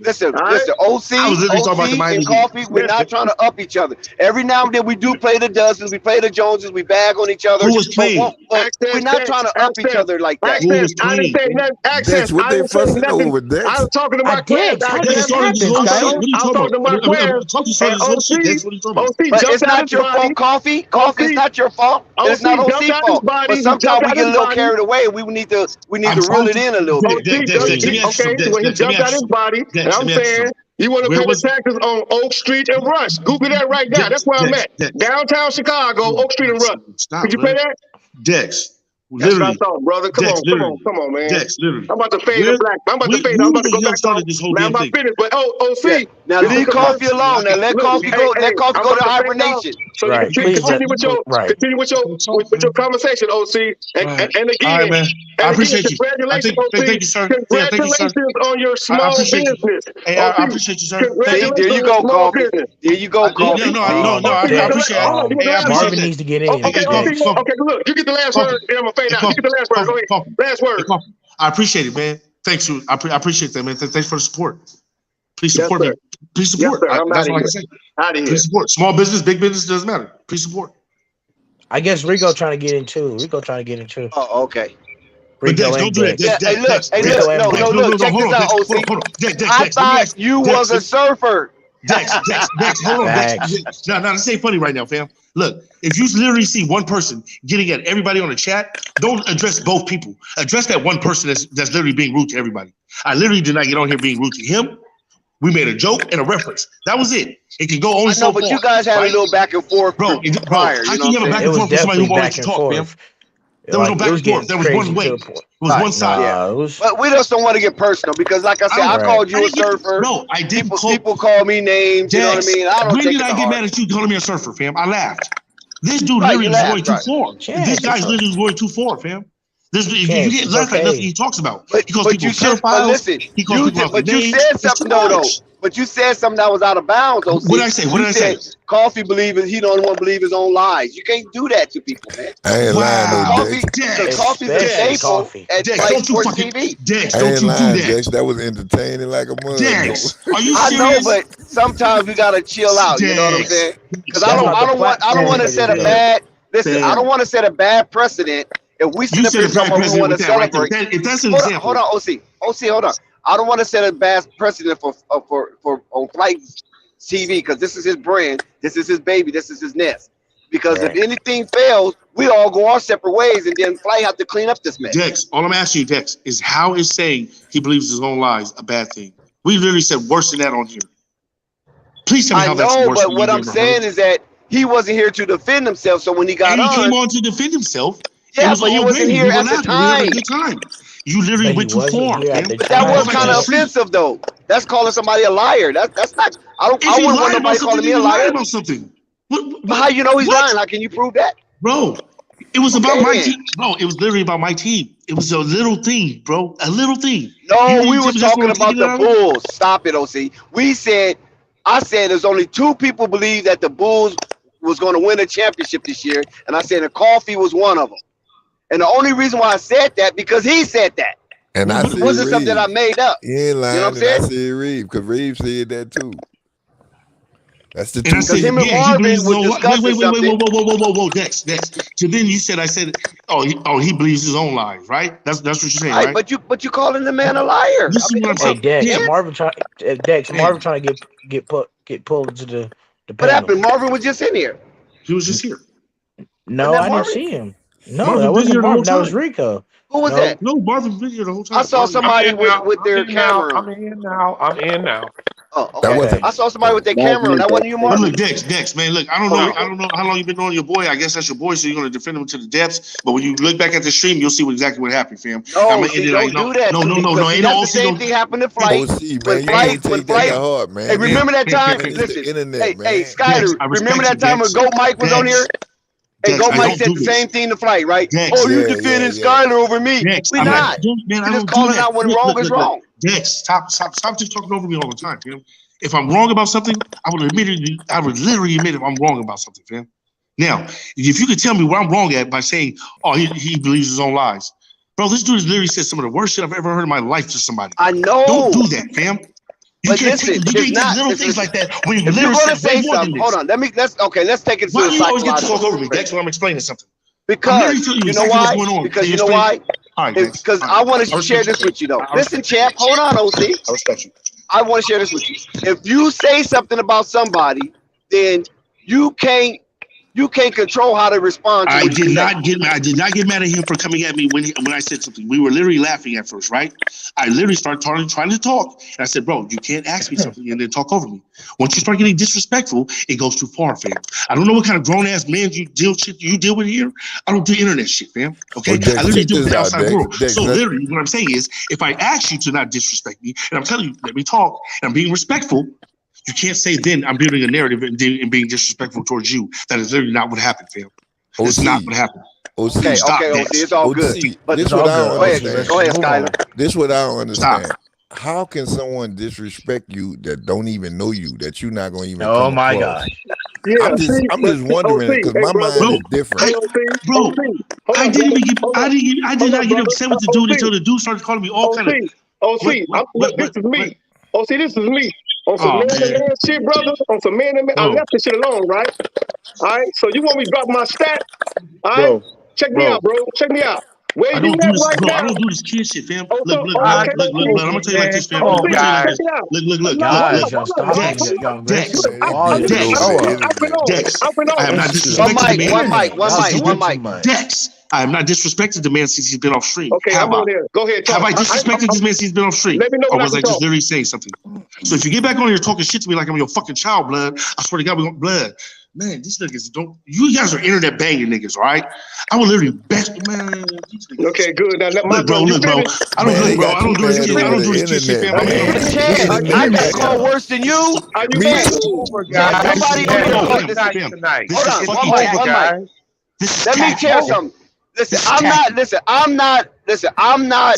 listen. OC, I was literally talking about the OC, Miami and Coffee. We're not trying to up each other. Every now and then we do play the Dozens, we play the Joneses, we bag on each other. Who was playing? But we're not trying to up each other like that. Who was I didn't say nothing. Dex, what they fussing over, Dex? I was talking to my players. I was talking to my players. But it's not your fault, Coffee. Coffee, it's not your fault. It's not OC's fault. But sometimes we get a little carried away. We need to reel it in a little bit. When he jumped out his body, and I'm saying you want to pay the taxes on Oak Street and Rush. Google that right now. That's where I'm at. Downtown Chicago, Oak Street and Rush. Could you pay that? Dex. That's what I thought, brother. Come on, man. Dex, literally. I'm about to fade the black. I'm about to fade. I'm about to go back on this whole damn thing. But OC. Now leave Coffee alone. Now let Coffee go. Let Coffee go to hibernation. So you continue with your conversation, OC. And again, I appreciate you. Congratulations, thank you, sir. Congratulations on your small business. Hey, I appreciate you, sir. There you go, Coffee. There you go, Coffee. No, I appreciate it. Marvin needs to get in. Okay, look, you get the last word. I'm gonna fade out. You get the last word. Go ahead. Last word. I appreciate it, man. Thanks you. I appreciate that, man. Thanks for the support. Please support me. Please support. That's what I can say. Please support. Small business, big business, doesn't matter. Please support. I guess Rico trying to get in too. Oh, okay. But Dex, don't do that. Look. Check this out, OC. I thought you was a surfer. Dex, hold on. Dex. No, this ain't funny right now, fam. Look, if you literally see one person getting at everybody on the chat, don't address both people. Address that one person that's literally being rude to everybody. I literally did not get on here being rude to him. We made a joke and a reference. That was it. It can go only so far. But you guys had a little back and forth prior. How can you have a back and forth with somebody who wanted to talk, man? There was no back and forth. There was one way. It was one side. But we just don't want to get personal because, like I said, I called you a surfer. No, I didn't. People call me names. You know what I mean? I don't when take did it I to get heart. mad at you calling me a surfer, fam? I laughed. This dude literally was going too far. This guy's literally going too far, fam. You get laughed at nothing he talks about. He calls people pedophiles. He calls people out you said something though. But you said something that was out of bounds. OC. What did I say? What did I say? Coffee believes he don't want to believe his own lies. You can't do that to people, man. I ain't lying, Dex. Coffee's a staple at Light Sports TV. Dex, don't you do that. Dex, that was entertaining like a mother. Dex, are you serious? I know, but sometimes we gotta chill out. You know what I'm saying? Because I don't want to set a bad. Listen, I don't want to set a bad precedent. If we sit up here someone we want to celebrate. If that's an example. Hold on, OC, hold on. I don't want to set a bad precedent for on Flight TV because this is his brand, this is his baby, this is his nest. Because if anything fails, we all go our separate ways, and then Flight have to clean up this mess. Dex, all I'm asking you, Dex, is how is saying he believes his own lies a bad thing? We literally said worse than that on here. Please tell me how that's worse. I know, but what I'm saying is that he wasn't here to defend himself. So when he got he came on to defend himself. Yeah, but he wasn't here at the time. You literally went too far. But that was kind of offensive, though. That's calling somebody a liar. That's not. I wouldn't want nobody calling me a liar. About something. But how you know he's lying? How can you prove that, bro? It was about my team, bro. It was literally about my team. It was a little thing, bro. A little thing. No, we were talking about the Bulls. Stop it, OC. I said there's only two people believe that the Bulls was going to win a championship this year, and I said Coffee was one of them. And the only reason why I said that because he said that. And I it wasn't something that I made up. You ain't lying. You know what I'm saying? I said Reeves because Reeves said that too. That's the truth. Because him and Marvin was discussing something. Whoa, Dex. So then you said, I said, he believes his own lies, right? That's what you're saying, right? But you calling the man a liar. This is what I'm saying. Dex, Marvin trying to get pulled into the panel. What happened? Marvin was just in here. He was just here. No, I didn't see him. No, that wasn't Marvin. That was Rico. Who was that? No, Marvin been here the whole time. I saw somebody with their camera. I'm in now. Oh, okay. I saw somebody with their camera. That wasn't you, Marvin. Look, Dex, man. Look, I don't know how long you've been knowing your boy. I guess that's your boy, so you're gonna defend him to the depths. But when you look back at the stream, you'll see exactly what happened, fam. No, don't do that. No. Ain't the same thing happened to Flight. When Flight. Hey, remember that time? Listen, hey, Skyler. Remember that time when Goat Mike was on here? And Go Mike said the same thing to Flight, right? Dex, you defending Skyler over me. Dex, we not. You're just calling out when wrong is wrong. Dex, stop just talking over me all the time, fam. If I'm wrong about something, I would literally admit if I'm wrong about something, fam. Now, if you could tell me where I'm wrong at by saying, oh, he believes his own lies. Bro, this dude has literally said some of the worst shit I've ever heard in my life to somebody. I know. Don't do that, fam. You can't take little things like that when you literally say way more than this. Hold on, let's take it to Why the do you always get to psychological. talk over me, Dex, when I'm explaining something? Because you know why? Because you know why? All right, because I want to share this with you though. Listen, champ, hold on, OC. I respect you. I want to share this with you. If you say something about somebody, then you can't control how they respond to I what you did say. not get mad at him for coming at me when I said something. We were literally laughing at first, right? I literally started trying to talk, and I said, "Bro, you can't ask me something and then talk over me. Once you start getting disrespectful, it goes too far, fam. I don't know what kind of grown ass man you deal with here. I don't do internet shit, fam. Okay, Dex, I literally deal with the check this outside out, world. Dex, So literally, what I'm saying is, if I ask you to not disrespect me, and I'm telling you, let me talk, and I'm being respectful. You can't say then I'm building a narrative and being disrespectful towards you. That is literally not what happened, fam. It's not what happened. Okay, it's all good. But this what I don't understand. Go ahead, Skyler. This what I don't understand. How can someone disrespect you that don't even know you, that you're not going to even come my across? God. Yeah, I'm just wondering because my mind is different. I did not get upset with the dude until the dude started calling me all kind of. This is me. This is me. On some man-to-man shit, brother. On some man-to-man. I left the shit alone, right? All right. So you want me to drop my stat? All right. Check me out, bro. Check me out. Where I you don't at do this, right bro. now? I don't do this kid shit, fam. Look, Okay, I'm gonna tell you like this, fam. I'm gonna tell you like this. Look. Guys, y'all stop Dex. it. Y'all raise the quality of the Dex. show up. Dex. I have not disrespected the man. One mic. Dex. I have not disrespected the man since he's been off stream. Okay, I'm on there. Go ahead. Have I disrespected this man since he's been off stream? Let me know Or when was I I can just talk. literally saying something? So if you get back on here talking shit to me like I'm your fucking child, blood, I swear to God, we want blood. Man, these niggas don't. You guys are internet banging niggas, all right? I would literally bet, man. Okay, good. Now, Look, bro. I don't do this kid shit, fam. I got called worse than you. Are you Me back? too. Somebody on here tonight. Hold on, one mic. Let me tell you something. Listen, I'm not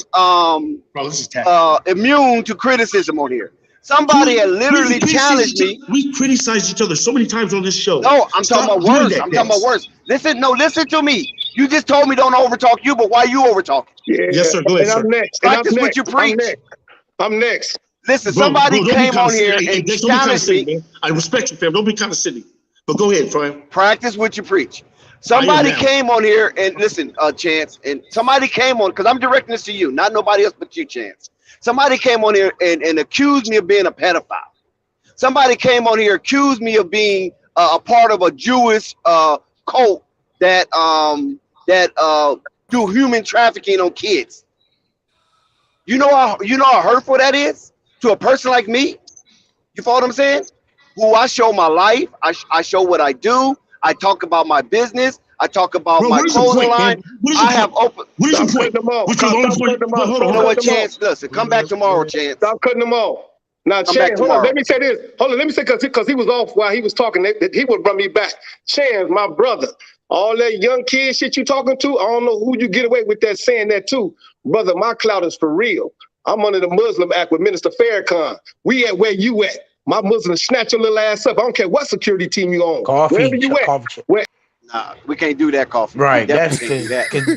immune to criticism on here. Somebody had literally challenged me. We criticized each other so many times on this show. No, I'm talking about worse. Listen to me. You just told me don't overtalk you, but why you overtalk? Yeah. Yes, sir. Go ahead, and sir. I'm next. Practice what you preach. I'm next. Listen, somebody came on here and challenged me. Man. I respect you, fam. Don't be condescending. But go ahead, fam. Practice what you preach. Somebody came on here and listen, Chance, and somebody came on, because I'm directing this to you, not nobody else but you, Chance. Somebody came on here and accused me of being a pedophile. Somebody came on here, accused me of being a part of a Jewish cult that do human trafficking on kids. You know how hurtful that is to a person like me? You follow what I'm saying? Who I show my life, I show what I do, I talk about my business, I talk about my clothing line. I have open. What is your point? You know what, Chance? Listen, come back tomorrow, Chance. Stop cutting them off. Now, Chance, hold on. Let me say this. Hold on. Let me say, because he was off while he was talking. He would bring me back. Chance, my brother, all that young kid shit you talking to, I don't know who you get away with that saying that too. Brother, my clout is for real. I'm under the Muslim Act with Minister Farrakhan. We at where you at. My Muslims snatch your little ass up. I don't care what security team you on. Wherever you at. Nah, we can't do that, Coffee. Right, that's because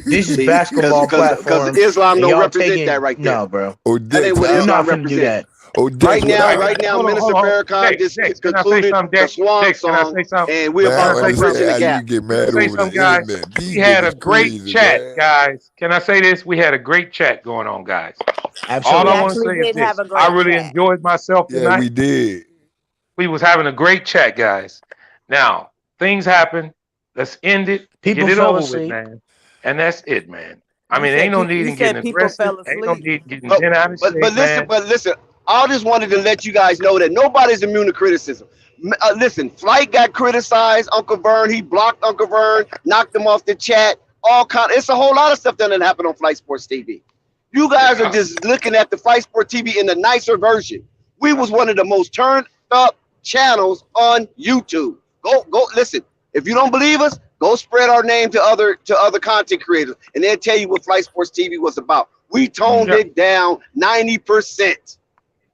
this is basketball platform. Because Islam don't represent that right there. No, bro. That ain't what Islam represents. Right now, Minister Farrakhan just concluded the Swan song, and we're about to bridge the gap. Say something, guys. We had a great chat, guys. Can I say this? We had a great chat going on, guys. Absolutely. All I want to say is this. I really enjoyed myself tonight. Yeah, we did. We was having a great chat, guys. Now, things happen. Let's end it. People get it fell over asleep. with, man. And that's it, man. I mean, ain't no need in getting aggressive. Ain't no need in getting bent out of shape, But listen, I just wanted to let you guys know that nobody's immune to criticism. Listen, Flight got criticized. Uncle Vern, he blocked Uncle Vern, knocked him off the chat. It's a whole lot of stuff that didn't happen on Flight Sports TV. You guys are just looking at the Flight Sports TV in the nicer version. We was one of the most turned up channels on YouTube. Go listen. If you don't believe us, go spread our name to other content creators, and they'll tell you what Flight Sports TV was about. We toned it down 90%.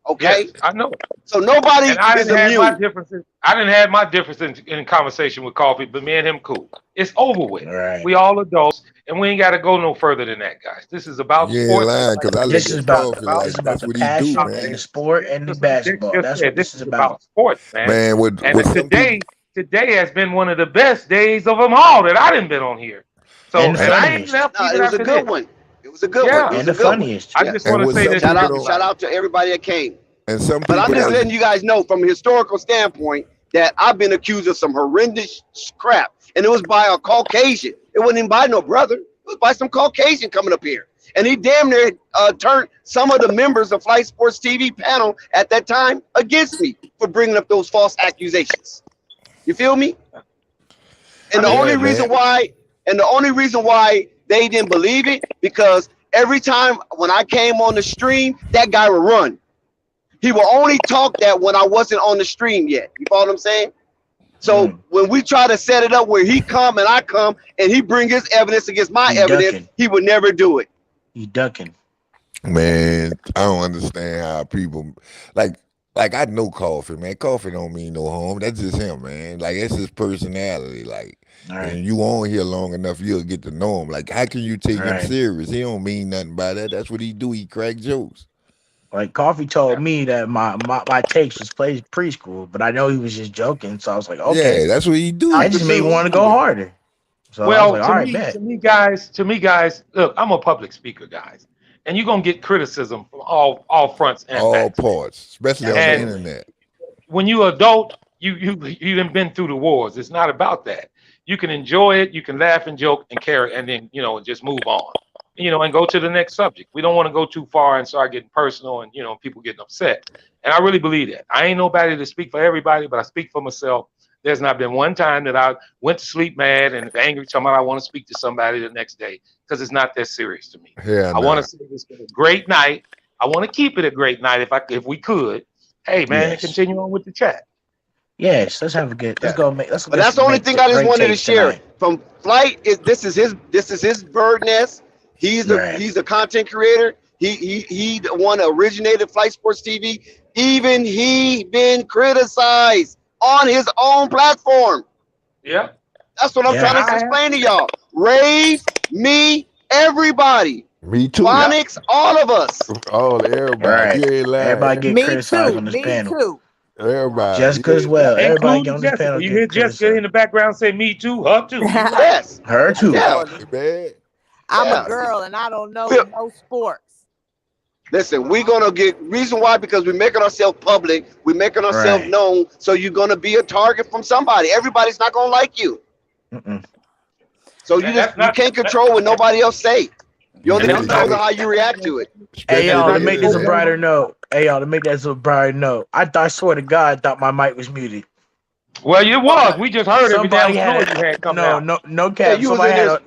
Okay, Yes, I know. so nobody And I is didn't have my immune. differences. I didn't have my differences in conversation with Coffee, but me and him cool. It's over with. Right. We all adults, and we ain't got to go no further than that, guys. This is about You ain't sports. lying, Like cause I This look is at about Coffee about this is like about that's the what he do, passion and man. the sport and the basketball. just That's said, what this this is is about about. sports, man. Man, with And some people, today has been one of the best days of them all that I didn't been on here. And So, the and I ain't funniest. left No, it even was a after good this. one. It was a good one. It Yeah, was And a the good one. funniest. I just Yes. want and to with say some this to Shout people out, don't, shout everybody. out to everybody that came. and some But I'm people just that's letting you guys know from a historical standpoint that I've been accused of some horrendous crap. And it was by a Caucasian. It wasn't even by no brother. It was by some Caucasian coming up here. And he damn near turned some of the members of Flight Sports TV panel at that time against me for bringing up those false accusations. You feel me? And the only yeah, man. reason why they didn't believe it, because every time when I came on the stream, that guy would run. He will only talk that when I wasn't on the stream yet. You follow what I'm saying? So when we try to set it up where he come and I come and he bring his evidence against my He evidence, ducking. he would never do it. He ducking. Man, I don't understand how people like I know Coffee, man. Coffee don't mean no harm. That's just him, man. Like that's his personality. Like, Right. and you on here long enough, you'll get to know him. Like, how can you take him Right. serious? He don't mean nothing by that. That's what he do. He crack jokes. Like Coffee told me that my takes was preschool, but I know he was just joking. So I was like, okay. Yeah, that's what he do. That just made me want to go harder. So I was Well, like, all right, bet. to me, guys, look, I'm a public speaker, guys, and you're gonna get criticism from all fronts and All backs. parts, especially on the And internet. when you adult, you done been through the wars. It's not about that. You can enjoy it, you can laugh and joke and carry, and then just move on, and go to the next subject. We don't want to go too far and start getting personal and people getting upset. And I really believe that. I ain't nobody to speak for everybody, but I speak for myself. There's not been one time that I went to sleep mad and angry somebody I want to speak to somebody the next day, because it's not that serious to me. Yeah, I want to say this was a great night. I want to keep it a great night if we could. Hey man, Yes. continue on with the chat. Yes, let's have a good. Let's go make. Let's. But that's the only thing I just wanted to share. From Flight is this is his bird nest. He's the content creator. He the one that originated Flight Sports TV. Even he been criticized on his own platform. Yeah. That's what I'm trying to explain to y'all. Rave, me, everybody. Me too. Phonics, all of us. All everybody. Right. You ain't lying. Everybody get Me criticized too. on this Me panel. too. Everybody. Jessica as well. Everybody get on this Jessica. panel. You hear Jessica in the background say me too, her too. Yes. Her too. Yeah. Man. I'm Yeah. a girl and I don't know no sports. Listen, we're gonna get reason why, because we're making ourselves public, we're making ourselves Right. known, so you're gonna be a target from somebody. Everybody's not gonna like you. So you can't control what nobody else say. You only control how you react to it. Hey y'all, to make this a internet. brighter note. Hey y'all, to make that a brighter note. I swear to God, I thought my mic was muted. Well, it was. We just heard every damn Somebody noise had you had coming out. no cap. you was Somebody in had there, a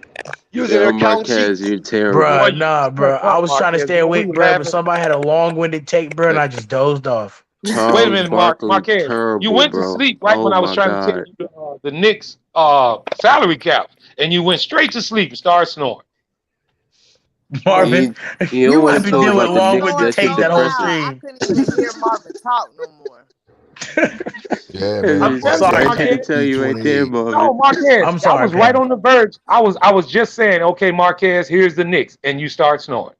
you was in there counting Marquez, sheep. you're terrible. bruh, nah, bruh. I was trying to stay awake, We bruh, laughing. but somebody had a long-winded take, bruh, and I just dozed off. Charles Wait a minute, Barkley, Marquez. terrible, You went bro. to sleep right when Oh I was my trying to God. tell you the Knicks salary cap, and you went straight to sleep and started snoring. Marvin, You you want have to been talk dealing with about the Knicks? long-winded That's take just that whole depressing. I stream. couldn't even hear Marvin talk no more. Yeah, man. I'm It's telling you, I can Marquez. tell you right there, 28. No, Marvin. Marquez. I'm sorry, I was right Pam. on the verge. I was just saying, okay, Marquez, here's the Knicks, and you start snoring.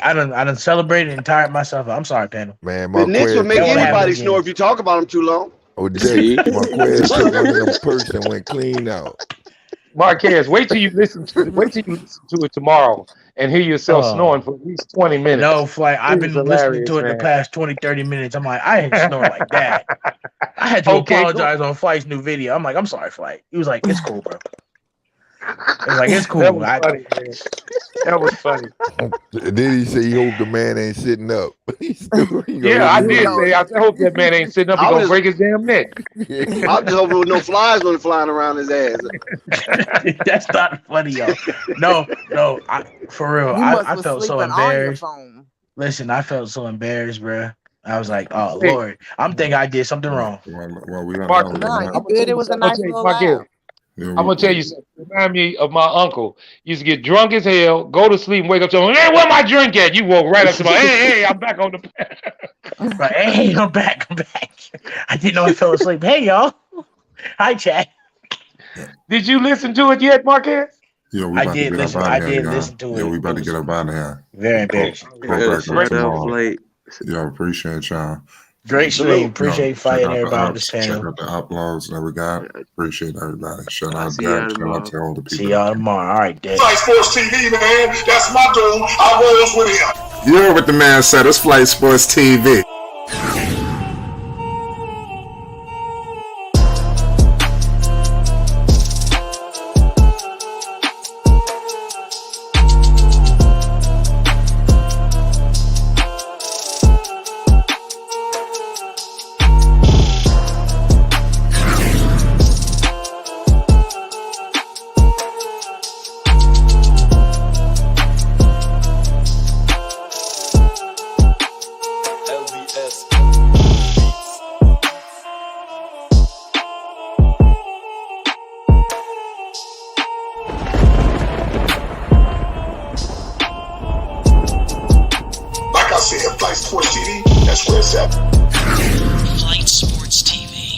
I done celebrated and tired myself out. I'm sorry, Pam. Man, The Knicks would Marquez make That won't happen anybody again. snore if you talk about them too long. See? Marquez took one of them perks and went clean out. Marquez, wait till you listen to it tomorrow and hear yourself snoring for at least 20 minutes. No, Flight. I've It was been listening hilarious, to it the man. past 20, 30 minutes. I'm like, I ain't snore like that. I had to Okay, apologize on Flight's new video. I'm like, I'm sorry, Flight. He was like, it's cool, bro. It was like, it's cool. That was funny, man. That was funny. Then he said he hope the man ain't sitting up. Yeah, I did say, I hope that man ain't sitting up. He's going to break his damn neck. I'm just hoping with no flies when flying around his ass. That's not funny, y'all. No, for real. You must I was felt so sleeping on your embarrassed. phone. Listen, I felt so embarrassed, bro. I was like, oh, Lord. I'm thinking I did something wrong. Well, we don't Mark, know. No, you good. It was a nice little laugh. I'm gonna tell you something. Remind me of my uncle. He used to get drunk as hell, go to sleep, and wake up to him. Hey, where my drink at? You walk right up to my. Hey, I'm back on the. Right. Hey, I'm back. I didn't know I fell asleep. Hey, y'all. Hi, Chad. Did you listen to it yet, Marquez? Yeah, we about to get up out of here. Listen to it. Yeah, we about to get up out of here. Very embarrassing. Yeah, appreciate y'all. Great stream. Appreciate fighting everybody on this Check panel. out the uploads that we got. Appreciate everybody. Shout out Jack. Shout out to all the people. See y'all tomorrow. All right, Dad. Flight Sports TV, man. That's my dude. I rolls with him. You heard what the man said. It's Flight Sports TV. Like I said, Flight Sports TV, that's where it's at.